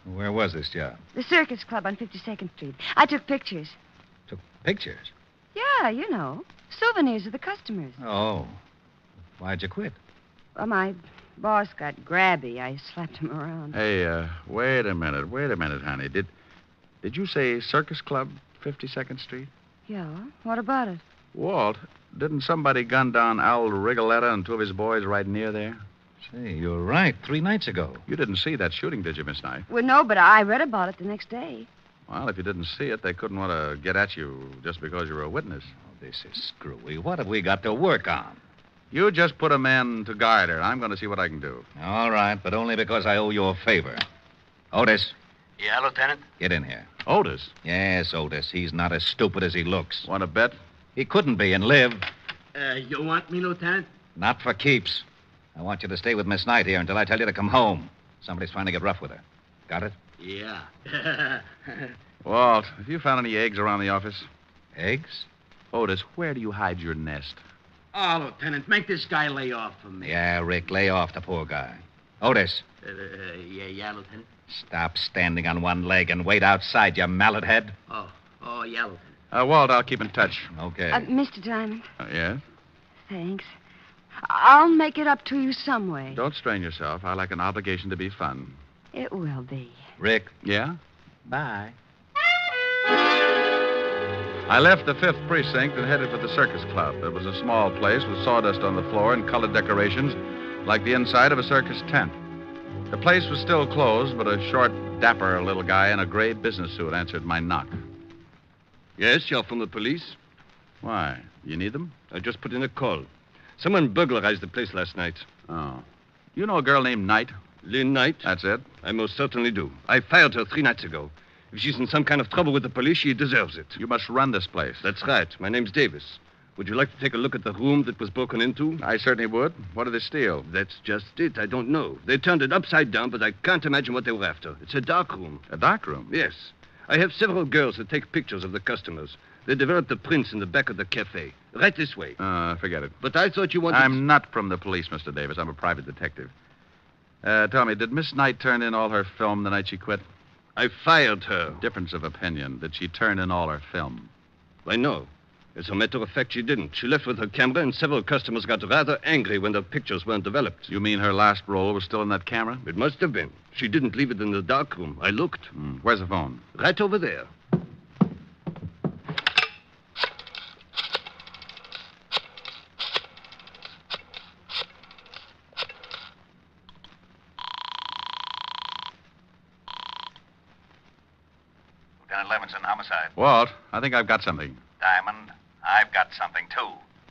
Where was this job? The Circus Club on 52nd Street. I took pictures. Took pictures? Yeah, you know. Souvenirs of the customers. Oh. Why'd you quit? Well, my boss got grabby. I slapped him around. Hey, wait a minute, honey. Did you say Circus Club, 52nd Street? Yeah, what about it? Walt, didn't somebody gun down Al Rigoletta and two of his boys right near there? Say, you're right. 3 nights ago. You didn't see that shooting, did you, Miss Knight? Well, no, but I read about it the next day. Well, if you didn't see it, they couldn't want to get at you just because you were a witness. Oh, this is screwy. What have we got to work on? You just put a man to guard her. I'm going to see what I can do. All right, but only because I owe you a favor. Otis. Yeah, Lieutenant? Get in here. Otis? Yes, Otis. He's not as stupid as he looks. Want to bet? He couldn't be and live. You want me, Lieutenant? Not for keeps. I want you to stay with Miss Knight here until I tell you to come home. Somebody's trying to get rough with her. Got it? Yeah. Walt, have you found any eggs around the office? Eggs? Otis, where do you hide your nest? Oh, Lieutenant, make this guy lay off for me. Yeah, Rick, lay off the poor guy. Otis. Yeah, Lieutenant. Stop standing on one leg and wait outside, you mallet head. Oh, yellow. Walt, I'll keep in touch. Okay. Mr. Diamond, Yes? thanks. I'll make it up to you some way. Don't strain yourself. I like an obligation to be fun. It will be. Rick. Yeah? Bye. I left the 5th precinct and headed for the Circus Club. It was a small place with sawdust on the floor and colored decorations like the inside of a circus tent. The place was still closed, but a short, dapper little guy in a gray business suit answered my knock. Yes, you're from the police? Why? You need them? I just put in a call. Someone burglarized the place last night. Oh. You know a girl named Knight? Lynn Knight? That's it? I most certainly do. I fired her 3 nights ago. If she's in some kind of trouble with the police, she deserves it. You must run this place. That's right. My name's Davis. Would you like to take a look at the room that was broken into? I certainly would. What did they steal? That's just it. I don't know. They turned it upside down, but I can't imagine what they were after. It's a dark room. A dark room? Yes. I have several girls that take pictures of the customers. They developed the prints in the back of the cafe. Right this way. Forget it. But I thought you wanted... I'm not from the police, Mr. Davis. I'm a private detective. Tell me, did Miss Knight turn in all her film the night she quit? I fired her. Difference of opinion. Did she turn in all her film? I know. As a matter of fact, she didn't. She left with her camera, and several customers got rather angry when their pictures weren't developed. You mean her last roll was still in that camera? It must have been. She didn't leave it in the dark room. I looked. Where's the phone? Right over there. Lieutenant Levinson, homicide. Walt, I think I've got something. Diamond, I've got something, too.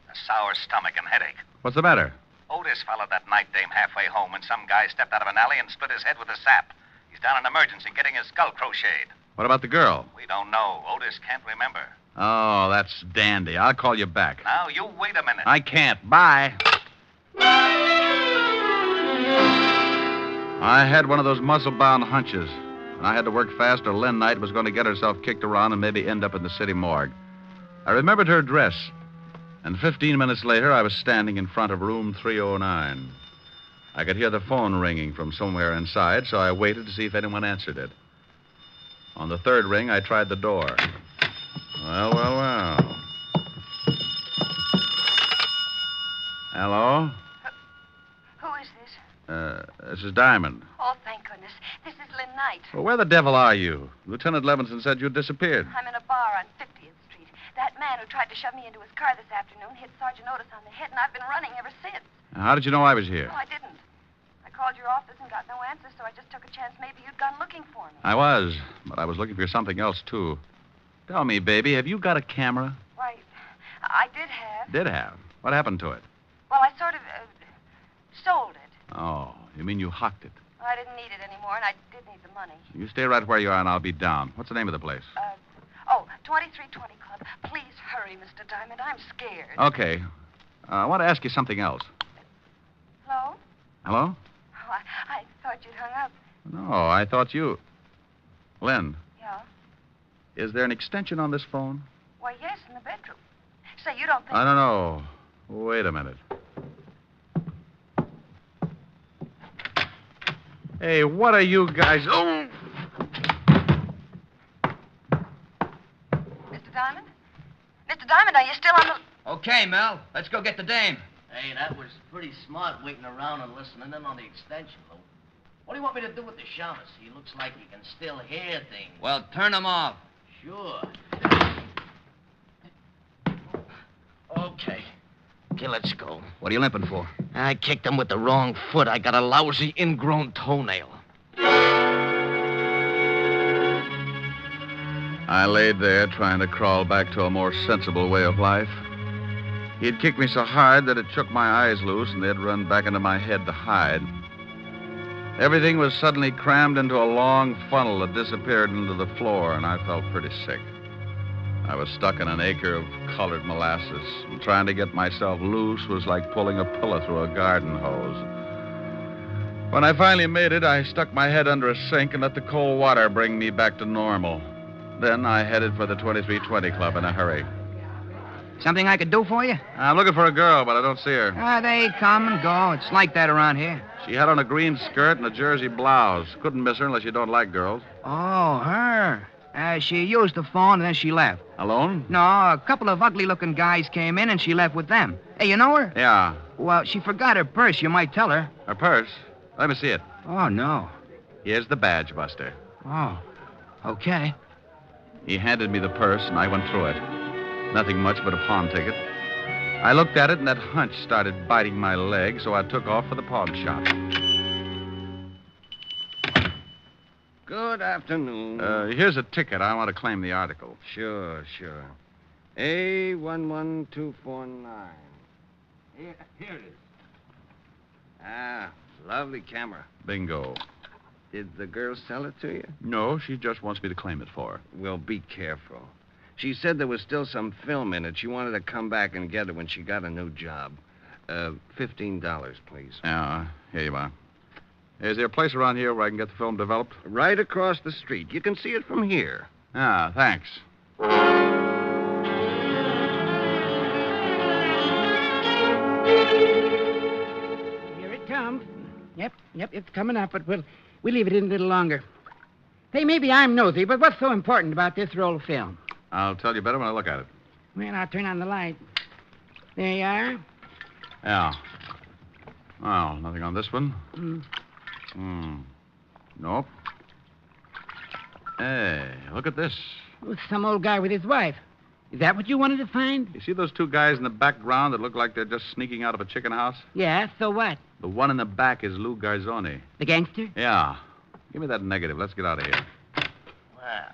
A sour stomach and headache. What's the matter? Otis followed that night dame halfway home when some guy stepped out of an alley and split his head with a sap. He's down in emergency getting his skull crocheted. What about the girl? We don't know. Otis can't remember. Oh, that's dandy. I'll call you back. Now, you wait a minute. I can't. Bye. I had one of those muscle-bound hunches. And I had to work fast or Lynn Knight was going to get herself kicked around and maybe end up in the city morgue. I remembered her dress. And 15 minutes later, I was standing in front of room 309. I could hear the phone ringing from somewhere inside, so I waited to see if anyone answered it. On the 3rd ring, I tried the door. Well. Hello? Who is this? This is Diamond. Oh, thank goodness. This is Lynn Knight. Well, where the devil are you? Lieutenant Levinson said you'd disappeared. I'm in a bar on 50th Street. That man who tried to shove me into his car this afternoon hit Sergeant Otis on the head, and I've been running ever since. How did you know I was here? No, I didn't. I called your office and got no answer, so I just took a chance maybe you'd gone looking for me. I was, but I was looking for something else, too. Tell me, baby, have you got a camera? Why, I did have. Did have? What happened to it? Well, I sort of sold it. Oh, you mean you hocked it? Well, I didn't need it anymore, and I did need the money. You stay right where you are, and I'll be down. What's the name of the place? 2320 Club. Please hurry, Mr. Diamond. I'm scared. Okay. I want to ask you something else. Hello? Hello? Oh, I thought you'd hung up. No, I thought you... Lynn, Yeah? is there an extension on this phone? Why, yes, in the bedroom. Say, you don't think... I don't know. Wait a minute. Hey, what are you guys... Oh! Mr. Diamond? Mr. Diamond, are you still on the... Okay, Mel. Let's go get the dame. Hey, that was pretty smart waiting around and listening in on the extension, Lou. What do you want me to do with the shamus? He looks like he can still hear things. Well, turn him off. Sure. Okay, let's go. What are you limping for? I kicked him with the wrong foot. I got a lousy ingrown toenail. I laid there trying to crawl back to a more sensible way of life. He'd kicked me so hard that it shook my eyes loose and they'd run back into my head to hide. Everything was suddenly crammed into a long funnel that disappeared into the floor, and I felt pretty sick. I was stuck in an acre of colored molasses, and trying to get myself loose was like pulling a pillow through a garden hose. When I finally made it, I stuck my head under a sink and let the cold water bring me back to normal. Then I headed for the 2320 Club in a hurry. Something I could do for you? I'm looking for a girl, but I don't see her. They come and go. It's like that around here. She had on a green skirt and a jersey blouse. Couldn't miss her unless you don't like girls. Oh, her. She used the phone and then she left. Alone? No, a couple of ugly-looking guys came in and she left with them. Hey, you know her? Yeah. Well, she forgot her purse. You might tell her. Her purse? Let me see it. Oh, no. Here's the badge, Buster. Oh, okay. He handed me the purse, and I went through it. Nothing much but a pawn ticket. I looked at it, and that hunch started biting my leg, so I took off for the pawn shop. Good afternoon. Here's a ticket. I want to claim the article. Sure. A11249. Here it is. Ah, lovely camera. Bingo. Did the girl sell it to you? No, she just wants me to claim it for her. Well, be careful. She said there was still some film in it. She wanted to come back and get it when she got a new job. $15, please. Yeah, here you are. Is there a place around here where I can get the film developed? Right across the street. You can see it from here. Ah, thanks. Here it comes. Yep, it's coming up, but we'll leave it in a little longer. Hey, maybe I'm nosy, but what's so important about this roll of film? I'll tell you better when I look at it. Well, I'll turn on the light. There you are. Yeah. Well, nothing on this one. Nope. Hey, look at this. Oh, some old guy with his wife. Is that what you wanted to find? You see those two guys in the background that look like they're just sneaking out of a chicken house? Yeah, so what? The one in the back is Lou Garzoni. The gangster? Yeah. Give me that negative. Let's get out of here. Well,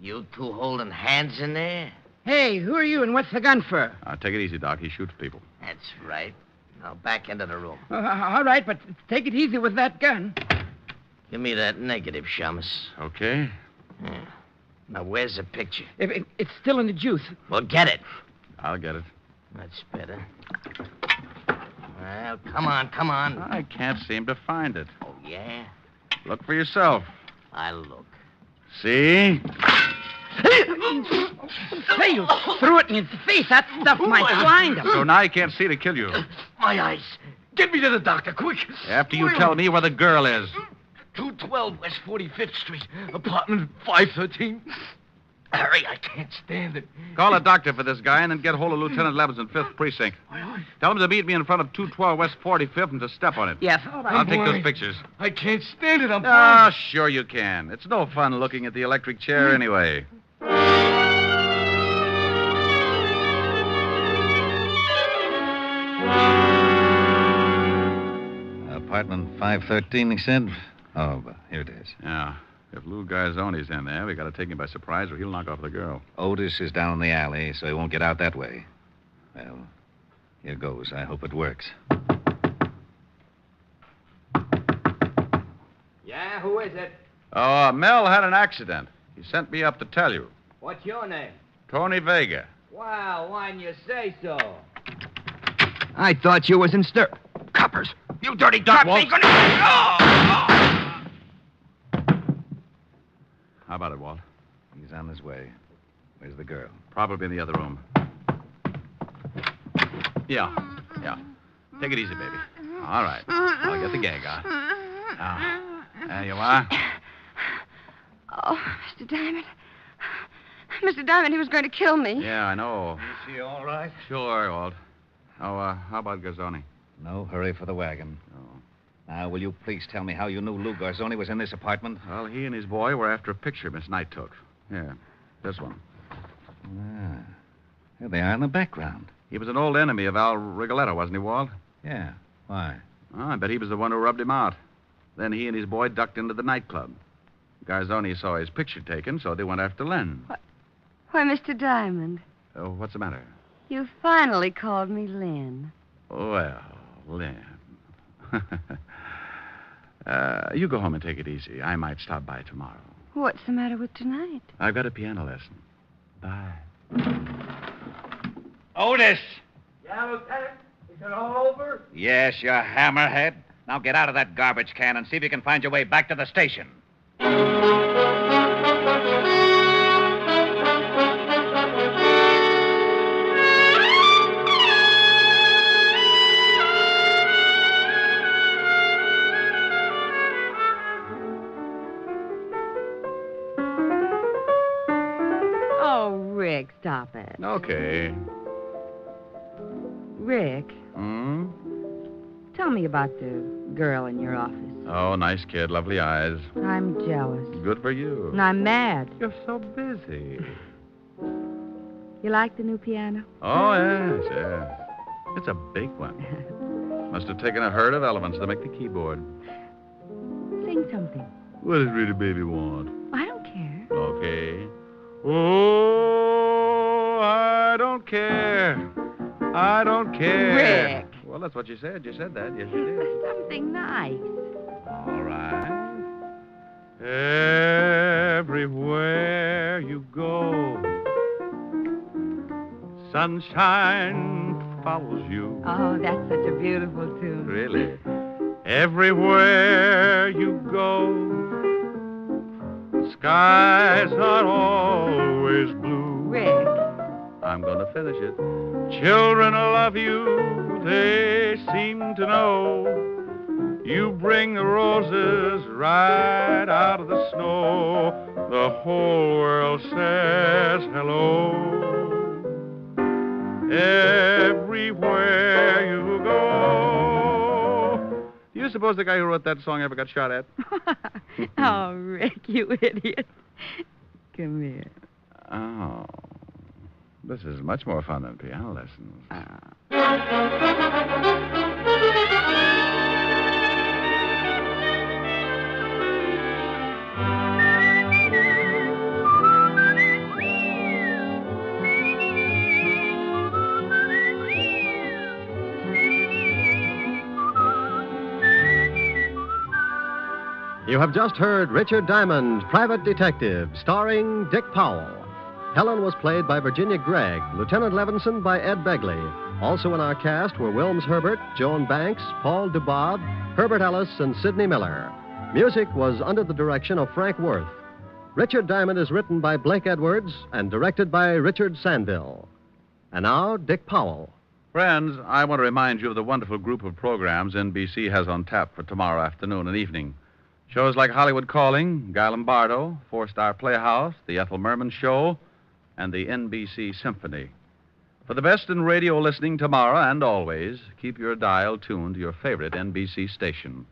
you two holding hands in there? Hey, who are you and what's the gun for? Take it easy, Doc. He shoots people. That's right. Now back into the room. All right, but take it easy with that gun. Give me that negative, Shamus. Okay. Yeah. Now, where's the picture? It's still in the juice. Well, get it. I'll get it. That's better. Well, come on. I can't seem to find it. Oh, yeah? Look for yourself. I'll look. See? Say, you threw it in his face. That stuff might blind him. So now you can't see to kill you. My eyes. Get me to the doctor, quick. After you tell me where the girl is. 212 West 45th Street, apartment 513. Harry, I can't stand it. Call a doctor for this guy and then get hold of Lieutenant Levins in 5th Precinct. Tell him to meet me in front of 212 West 45th and to step on it. Yes, all right. I'll take those pictures. I can't stand it. I'm Ah, sure you can. It's no fun looking at the electric chair anyway. Apartment 513, he said? Oh, here it is. Yeah. If Lou Garzoni's in there, we got to take him by surprise or he'll knock off the girl. Otis is down in the alley, so he won't get out that way. Well, here goes. I hope it works. Yeah, who is it? Oh, Mel had an accident. He sent me up to tell you. What's your name? Tony Vega. Well, why didn't you say so? I thought you was in stir... Coppers! You dirty cops ain't gonna... How about it, Walt? He's on his way. Where's the girl? Probably in the other room. Yeah. Take it easy, baby. All right. I'll get the gang on. Now, there you are. Oh, Mr. Diamond. Mr. Diamond, he was going to kill me. Yeah, I know. Is he all right? Sure, Walt. Oh, how about Garzoni? No hurry for the wagon. Oh. Now, will you please tell me how you knew Lou Garzoni was in this apartment? Well, he and his boy were after a picture Miss Knight took. Yeah, this one. Ah, there they are in the background. He was an old enemy of Al Rigoletto, wasn't he, Walt? Yeah. Why? Oh, I bet he was the one who rubbed him out. Then he and his boy ducked into the nightclub. Garzoni saw his picture taken, so they went after Len. Why, Mr. Diamond, Oh, what's the matter? you finally called me Lynn. Well, Len. You go home and take it easy. I might stop by tomorrow. What's the matter with tonight? I've got a piano lesson. Bye. Otis! Yeah, Lieutenant? Is it all over? Yes, you hammerhead. Now get out of that garbage can and see if you can find your way back to the station. stop it. Okay. Rick, Hmm? tell me about the girl in your office. Oh, nice kid, lovely eyes. I'm jealous. Good for you. And I'm mad. You're so busy. You like the new piano? Oh, yes, yes. It's a big one. Must have taken a herd of elephants to make the keyboard. Sing something. What does Rita Baby want? I don't care. Okay. Oh, I don't care. I don't care. Rick. Well, that's what you said. You said that. Yes, you did. Something nice. All right. Everywhere you go, sunshine follows you. Oh, that's such a beautiful tune. Really? Everywhere you go, skies are always blue. Rick. I'm going to finish it. Children love you, they seem to know. You bring the roses right out of the snow. The whole world says hello. Everywhere you go. Do you suppose the guy who wrote that song ever got shot at? Oh, Rick, you idiot. Come here. Oh. This is much more fun than piano lessons. You have just heard Richard Diamond, Private Detective, starring Dick Powell. Helen was played by Virginia Gregg, Lieutenant Levinson by Ed Begley. Also in our cast were Wilms Herbert, Joan Banks, Paul DuBois, Herbert Ellis, and Sidney Miller. Music was under the direction of Frank Worth. Richard Diamond is written by Blake Edwards and directed by Richard Sandville. And now, Dick Powell. Friends, I want to remind you of the wonderful group of programs NBC has on tap for tomorrow afternoon and evening. Shows like Hollywood Calling, Guy Lombardo, Four-Star Playhouse, The Ethel Merman Show, and the NBC Symphony. For the best in radio listening tomorrow and always, keep your dial tuned to your favorite NBC station.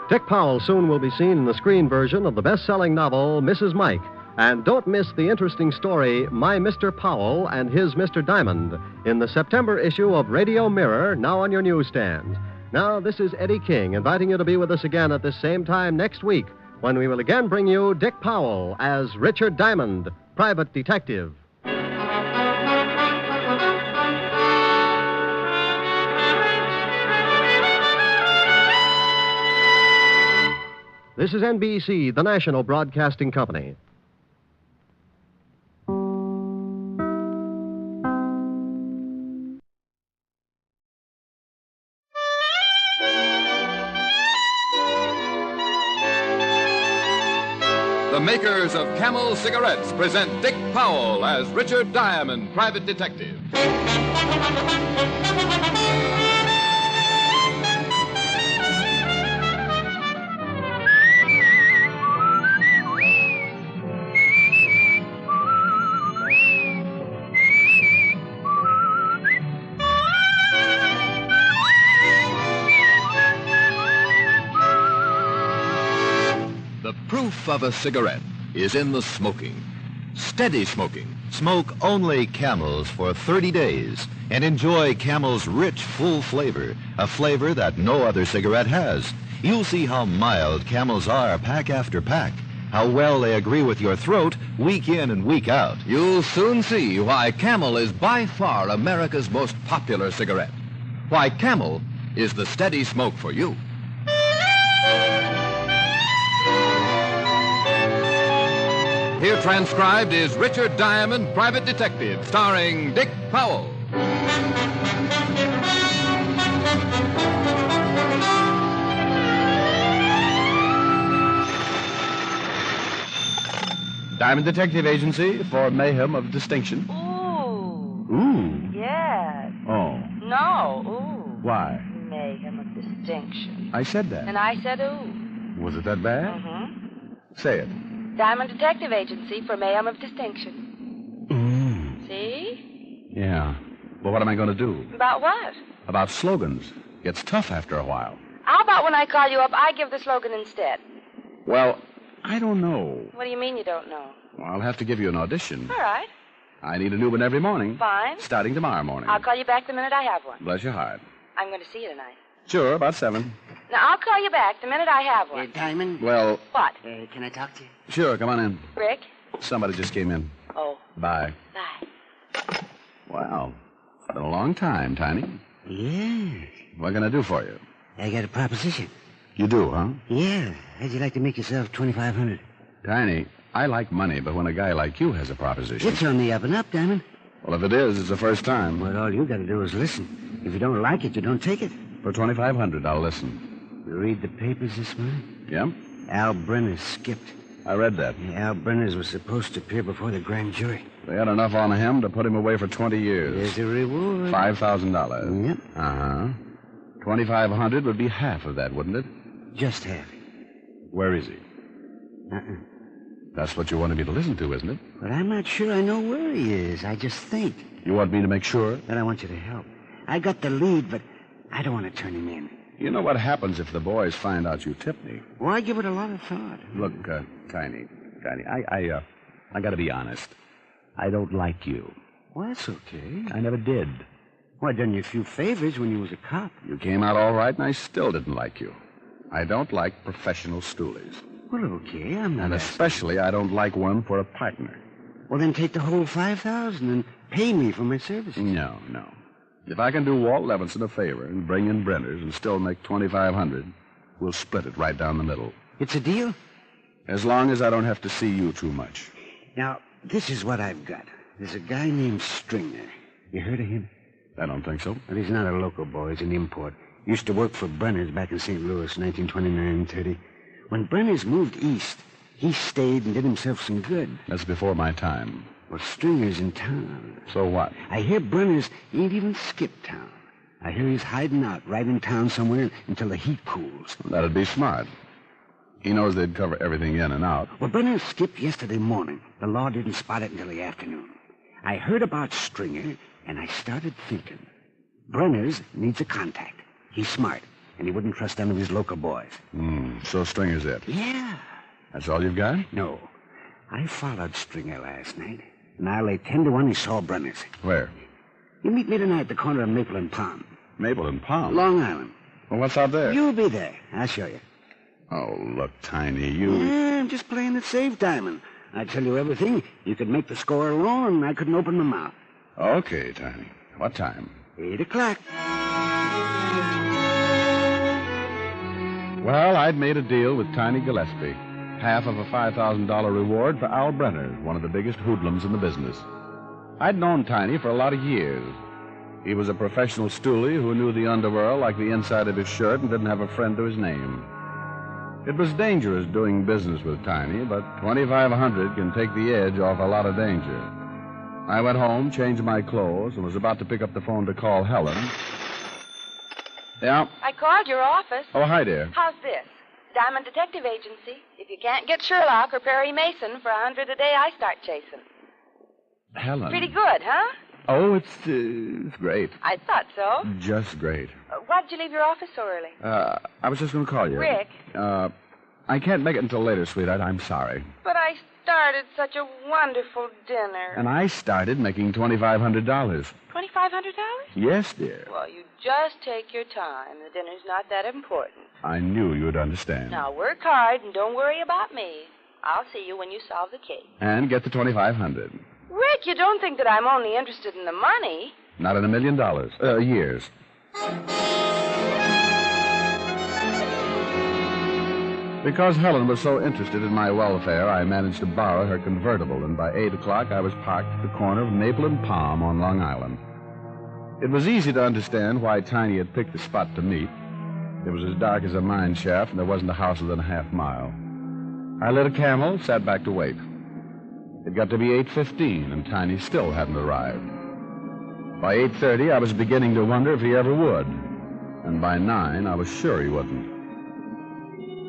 Dick Powell soon will be seen in the screen version of the best-selling novel, Mrs. Mike. And don't miss the interesting story, My Mr. Powell and His Mr. Diamond, in the September issue of Radio Mirror, now on your newsstands. Now, this is Eddie King, inviting you to be with us again at this same time next week, when we will again bring you Dick Powell as Richard Diamond, Private Detective. This is NBC, the national broadcasting company. The makers of Camel cigarettes present Dick Powell as Richard Diamond, Private Detective. The proof of a cigarette is in the smoking. Steady smoking. Smoke only Camels for 30 days and enjoy Camel's rich, full flavor, a flavor that no other cigarette has. You'll see how mild Camels are pack after pack, how well they agree with your throat week in and week out. You'll soon see why Camel is by far America's most popular cigarette. Why Camel is the steady smoke for you. Here transcribed is Richard Diamond, Private Detective, starring Dick Powell. Diamond Detective Agency for mayhem of distinction. Ooh. Yes. Oh. No. Ooh. Why? Mayhem of distinction. I said that. And I said ooh. Was it that bad? Mm-hmm. Say it. Diamond Detective Agency for mayhem of distinction. See? Yeah. But what am I going to do? About what? About slogans. Gets tough after a while. How about when I call you up, I give the slogan instead? Well, I don't know. What do you mean you don't know? Well, I'll have to give you an audition. All right. I need a new one every morning. Fine. Starting tomorrow morning. I'll call you back the minute I have one. Bless your heart. I'm going to see you tonight. Sure, about 7. Now, I'll call you back the minute I have one. Diamond? Well... What? Can I talk to you? Sure, come on in. Rick? Somebody just came in. Oh. Bye. Bye. Wow. It's been a long time, Tiny. Yeah. What can I do for you? I got a proposition. You do, huh? Yeah. How'd you like to make yourself $2,500? Tiny, I like money, but when a guy like you has a proposition... It's on the up and up, Diamond. Well, if it is, it's the first time. Well, all you got to do is listen. If you don't like it, you don't take it. For $2,500, I'll listen. You read the papers this morning? Yep. Al Brenner's skipped. I read that. Yeah, Al Brenner's was supposed to appear before the grand jury. They had enough on him to put him away for 20 years. There's a reward. $5,000. Yep. Uh-huh. $2,500 would be half of that, wouldn't it? Just half. Where is he? That's what you wanted me to listen to, isn't it? But I'm not sure I know where he is. I just think. You want me to make sure? Then I want you to help. I got the lead, but I don't want to turn him in. You know what happens if the boys find out you tipped me? Well, I give it a lot of thought. Look, Tiny, I got to be honest. I don't like you. Well, that's okay. I never did. Well, I done you a few favors when you was a cop. You came out all right, and I still didn't like you. I don't like professional stoolies. Well, okay, I'm not... And especially, I don't like one for a partner. Well, then take the whole $5,000 and pay me for my services. No. If I can do Walt Levinson a favor and bring in Brenner's and still make $2,500, we'll split it right down the middle. It's a deal? As long as I don't have to see you too much. Now, this is what I've got. There's a guy named Stringer. You heard of him? I don't think so. Well, he's not a local boy. He's an import. Used to work for Brenner's back in St. Louis, 1929-30. When Brenner's moved east, he stayed and did himself some good. That's before my time. Well, Stringer's in town. So what? I hear Brenner's ain't even skipped town. I hear he's hiding out right in town somewhere until the heat cools. That'd be smart. He knows they'd cover everything in and out. Well, Brenner skipped yesterday morning. The law didn't spot it until the afternoon. I heard about Stringer, and I started thinking. Brenner's needs a contact. He's smart, and he wouldn't trust none of his local boys. So Stringer's it? Yeah. That's all you've got? No. I followed Stringer last night, and I lay 10 to 1 he saw Brenner's. Where? You meet me tonight at the corner of Maple and Palm. Maple and Palm? Long Island. Well, what's out there? You'll be there. I'll show you. Oh, look, Tiny, you... Yeah, I'm just playing it safe, Diamond. I tell you everything. You could make the score alone, and I couldn't open my mouth. Okay, Tiny. What time? 8 o'clock. Well, I'd made a deal with Tiny Gillespie. Half of a $5,000 reward for Al Brenner, one of the biggest hoodlums in the business. I'd known Tiny for a lot of years. He was a professional stoolie who knew the underworld like the inside of his shirt and didn't have a friend to his name. It was dangerous doing business with Tiny, but $2,500 can take the edge off a lot of danger. I went home, changed my clothes, and was about to pick up the phone to call Helen. Yeah? I called your office. Oh, hi, dear. How's this? Diamond Detective Agency. If you can't get Sherlock or Perry Mason for $100 a day, I start chasing. Helen. Pretty good, huh? Oh, it's great. I thought so. Just great. Why did you leave your office so early? I was just going to call you. Rick. I can't make it until later, sweetheart. I'm sorry. But I started such a wonderful dinner. And I started making $2,500. $2,500? Yes, dear. Well, you just take your time. The dinner's not that important. I knew you'd understand. Now, work hard and don't worry about me. I'll see you when you solve the case. And get the $2,500. Rick, you don't think that I'm only interested in the money? Not in $1 million. Years. Because Helen was so interested in my welfare, I managed to borrow her convertible, and by 8 o'clock I was parked at the corner of Maple and Palm on Long Island. It was easy to understand why Tiny had picked the spot to meet. It was as dark as a mine shaft, and there wasn't a house within a half mile. I lit a Camel, sat back to wait. It got to be 8:15, and Tiny still hadn't arrived. By 8:30, I was beginning to wonder if he ever would. And by 9, I was sure he wouldn't.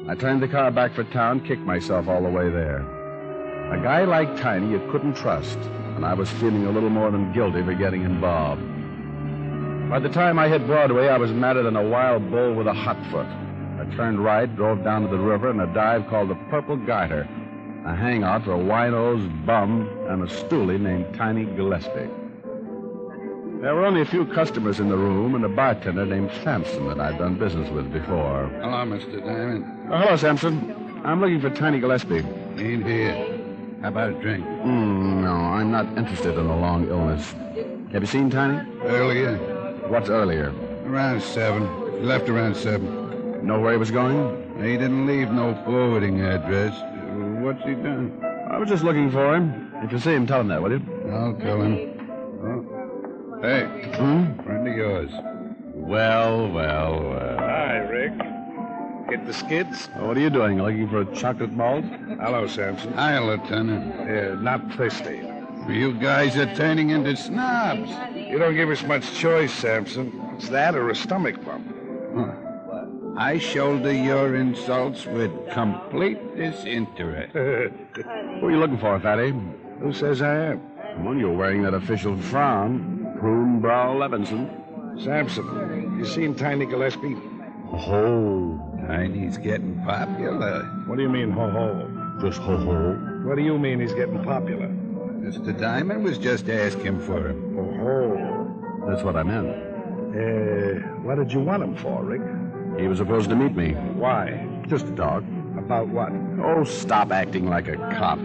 I turned the car back for town, kicked myself all the way there. A guy like Tiny you couldn't trust and I was feeling a little more than guilty for getting involved. By the time I hit Broadway, I was madder than a wild bull with a hot foot. I turned right, drove down to the river in a dive called the Purple Garter, a hangout for a wine-nosed bum and a stoolie named Tiny Gillespie. There were only a few customers in the room and a bartender named Sampson that I'd done business with before. Hello, Mr. Diamond. Oh, hello, Sampson. I'm looking for Tiny Gillespie. Ain't here. How about a drink? No, I'm not interested in a long illness. Have you seen Tiny? Earlier. What's earlier? Around 7. He left around 7. Know where he was going? He didn't leave no forwarding address. What's he done? I was just looking for him. If you see him, tell him that, will you? I'll tell him. Oh. Hey, friend of yours. Well. Hi, Rick. Hit the skids? What are you doing? Looking for a chocolate malt? Hello, Sampson. Hi, Lieutenant. Not thirsty. You guys are turning into snobs. You don't give us much choice, Sampson. It's that or a stomach bump. Huh. I shoulder your insults with complete disinterest. Who are you looking for, Fatty? Who says I am? Well, you're wearing that official frown. Prune Brow Levinson. Sampson, you seen Tiny Gillespie? Ho-ho. Tiny's getting popular. What do you mean, ho-ho? Just ho-ho. What do you mean he's getting popular? Mr. Diamond was just asking for him. Ho-ho. That's what I meant. What did you want him for, Rick? He was supposed to meet me. Why? Just to talk. About what? Oh, stop acting like a cop.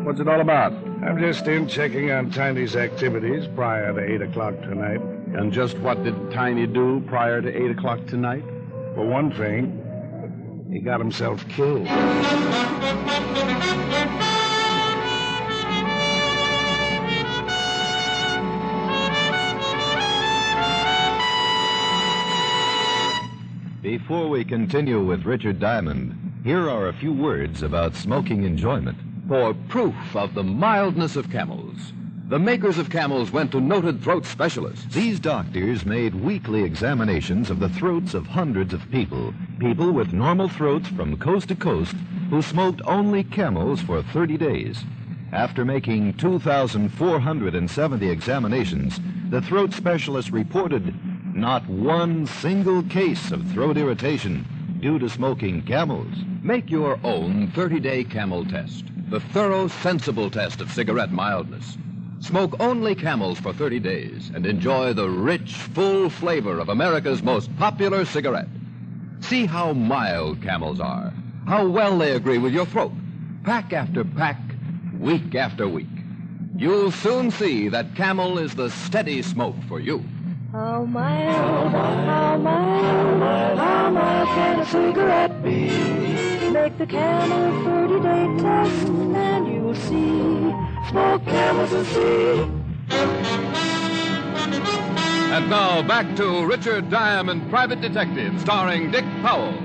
What's it all about? I'm just in checking on Tiny's activities prior to 8 o'clock tonight. And just what did Tiny do prior to 8 o'clock tonight? For one thing, he got himself killed. Before we continue with Richard Diamond, here are a few words about smoking enjoyment. For proof of the mildness of camels, the makers of camels went to noted throat specialists. These doctors made weekly examinations of the throats of hundreds of people with normal throats from coast to coast who smoked only Camels for 30 days. After making 2,470 examinations, the throat specialists reported not one single case of throat irritation due to smoking Camels. Make your own 30-day Camel test, the thorough, sensible test of cigarette mildness. Smoke only Camels for 30 days and enjoy the rich, full flavor of America's most popular cigarette. See how mild Camels are, how well they agree with your throat, pack after pack, week after week. You'll soon see that Camel is the steady smoke for you. How mild can a cigarette be? Make the Camel 30-day test and you'll see. Smoke Camels and see. And now back to Richard Diamond, Private Detective, starring Dick Powell.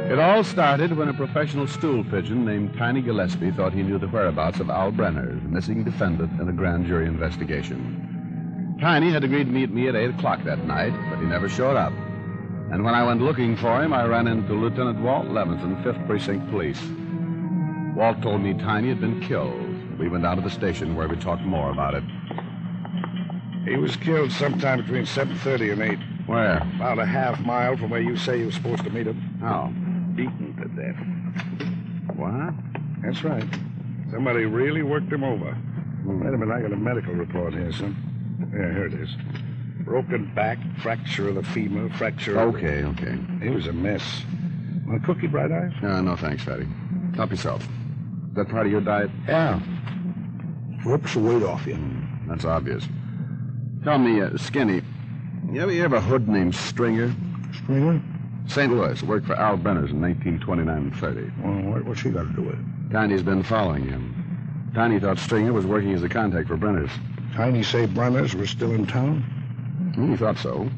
It all started when a professional stool pigeon named Tiny Gillespie thought he knew the whereabouts of Al Brenner, the missing defendant in a grand jury investigation. Tiny had agreed to meet me at 8 o'clock that night, but he never showed up. And when I went looking for him, I ran into Lieutenant Walt Levinson, 5th Precinct Police. Walt told me Tiny had been killed. We went down to the station where we talked more about it. He was killed sometime between 7:30 and 8. Where? About a half mile from where you say you were supposed to meet him. How? Beaten to death. What? That's right. Somebody really worked him over. Wait a minute, I got a medical report here, son. Yeah, here it is. Broken back, fracture of the femur, fracture of... Okay. He was a mess. Want a cookie, Bright Eyes? No, thanks, Fatty. Help yourself. Is that part of your diet? Yeah. Rips the weight off you. That's obvious. Tell me, Skinny, you ever hear of a hood named Stringer? Stringer? St. Louis. Worked for Al Brenner's in 1929 and 30. Well, what's she got to do with it? Tiny's been following him. Tiny thought Stringer was working as a contact for Brenner's. Tiny say Brenner's were still in town? He thought so.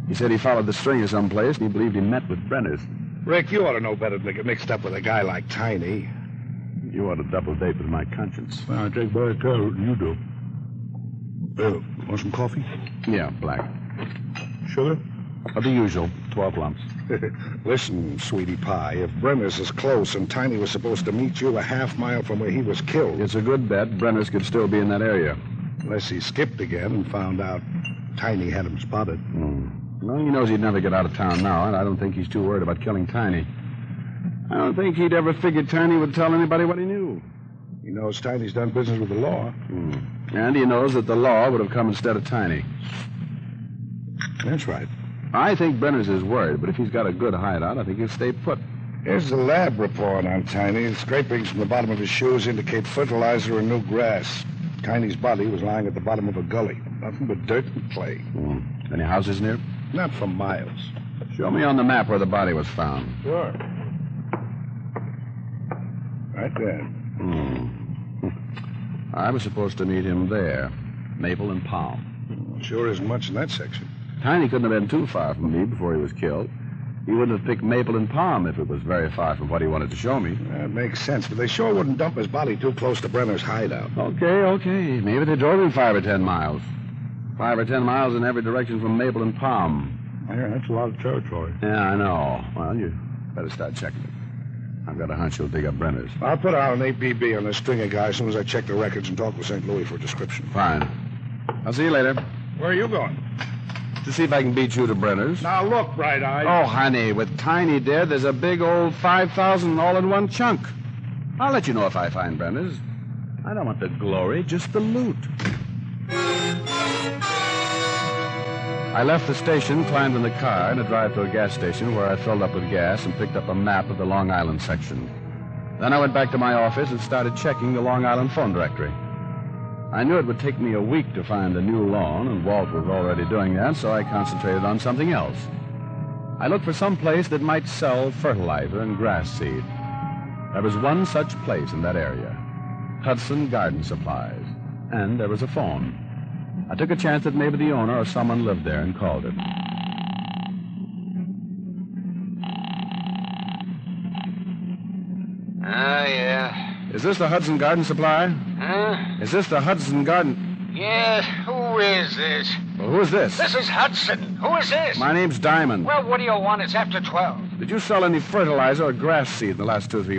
He said he followed the Stringer someplace, and he believed he met with Brenner's. Rick, you ought to know better than to get mixed up with a guy like Tiny. You ought to double date with my conscience. I take better care of it than you do. Want some coffee? Yeah, black. Sugar? The usual, 12 lumps. Listen, sweetie pie, if Brenner's is close and Tiny was supposed to meet you a half-mile from where he was killed... It's a good bet Brenner's could still be in that area. Unless he skipped again and found out Tiny had him spotted. Well, he knows he'd never get out of town now, and I don't think he's too worried about killing Tiny. I don't think he'd ever figured Tiny would tell anybody what he knew. He knows Tiny's done business with the law. And he knows that the law would have come instead of Tiny. That's right. I think Brenner's is worried, but if he's got a good hideout, I think he'll stay put. Here's the lab report on Tiny. Scrapings from the bottom of his shoes indicate fertilizer and new grass. Tiny's body was lying at the bottom of a gully. Nothing but dirt and clay. Any houses near? Not for miles. Show me on the map where the body was found. Sure. Right there. I was supposed to meet him there. Maple and Palm. Sure isn't much in that section. Tiny couldn't have been too far from me before he was killed. He wouldn't have picked Maple and Palm if it was very far from what he wanted to show me. That makes sense, but they sure wouldn't dump his body too close to Brenner's hideout. Okay. Maybe they drove him 5 or 10 miles. 5 or 10 miles in every direction from Maple and Palm. Yeah, that's a lot of territory. Yeah, I know. Well, you better start checking it. I've got a hunch you'll dig up Brenner's. I'll put out an APB on this stringer guy as soon as I check the records and talk with St. Louis for a description. Fine. I'll see you later. Where are you going? To see if I can beat you to Brenner's. Now, look, Bright Eye. Oh, honey, with Tiny dead, there's a big old 5,000 all in one chunk. I'll let you know if I find Brenner's. I don't want the glory, just the loot. I left the station, climbed in the car, and a drive to a gas station where I filled up with gas and picked up a map of the Long Island section. Then I went back to my office and started checking the Long Island phone directory. I knew it would take me a week to find a new loan, and Walt was already doing that, so I concentrated on something else. I looked for some place that might sell fertilizer and grass seed. There was one such place in that area, Hudson Garden Supplies, and there was a phone. I took a chance that maybe the owner or someone lived there and called it. Yeah. Is this the Hudson Garden Supply? Huh? Is this the Hudson Garden? Yeah, who is this? Well, who is this? This is Hudson. Who is this? My name's Diamond. Well, what do you want? It's after 12. Did you sell any fertilizer or grass seed in the last 2 or 3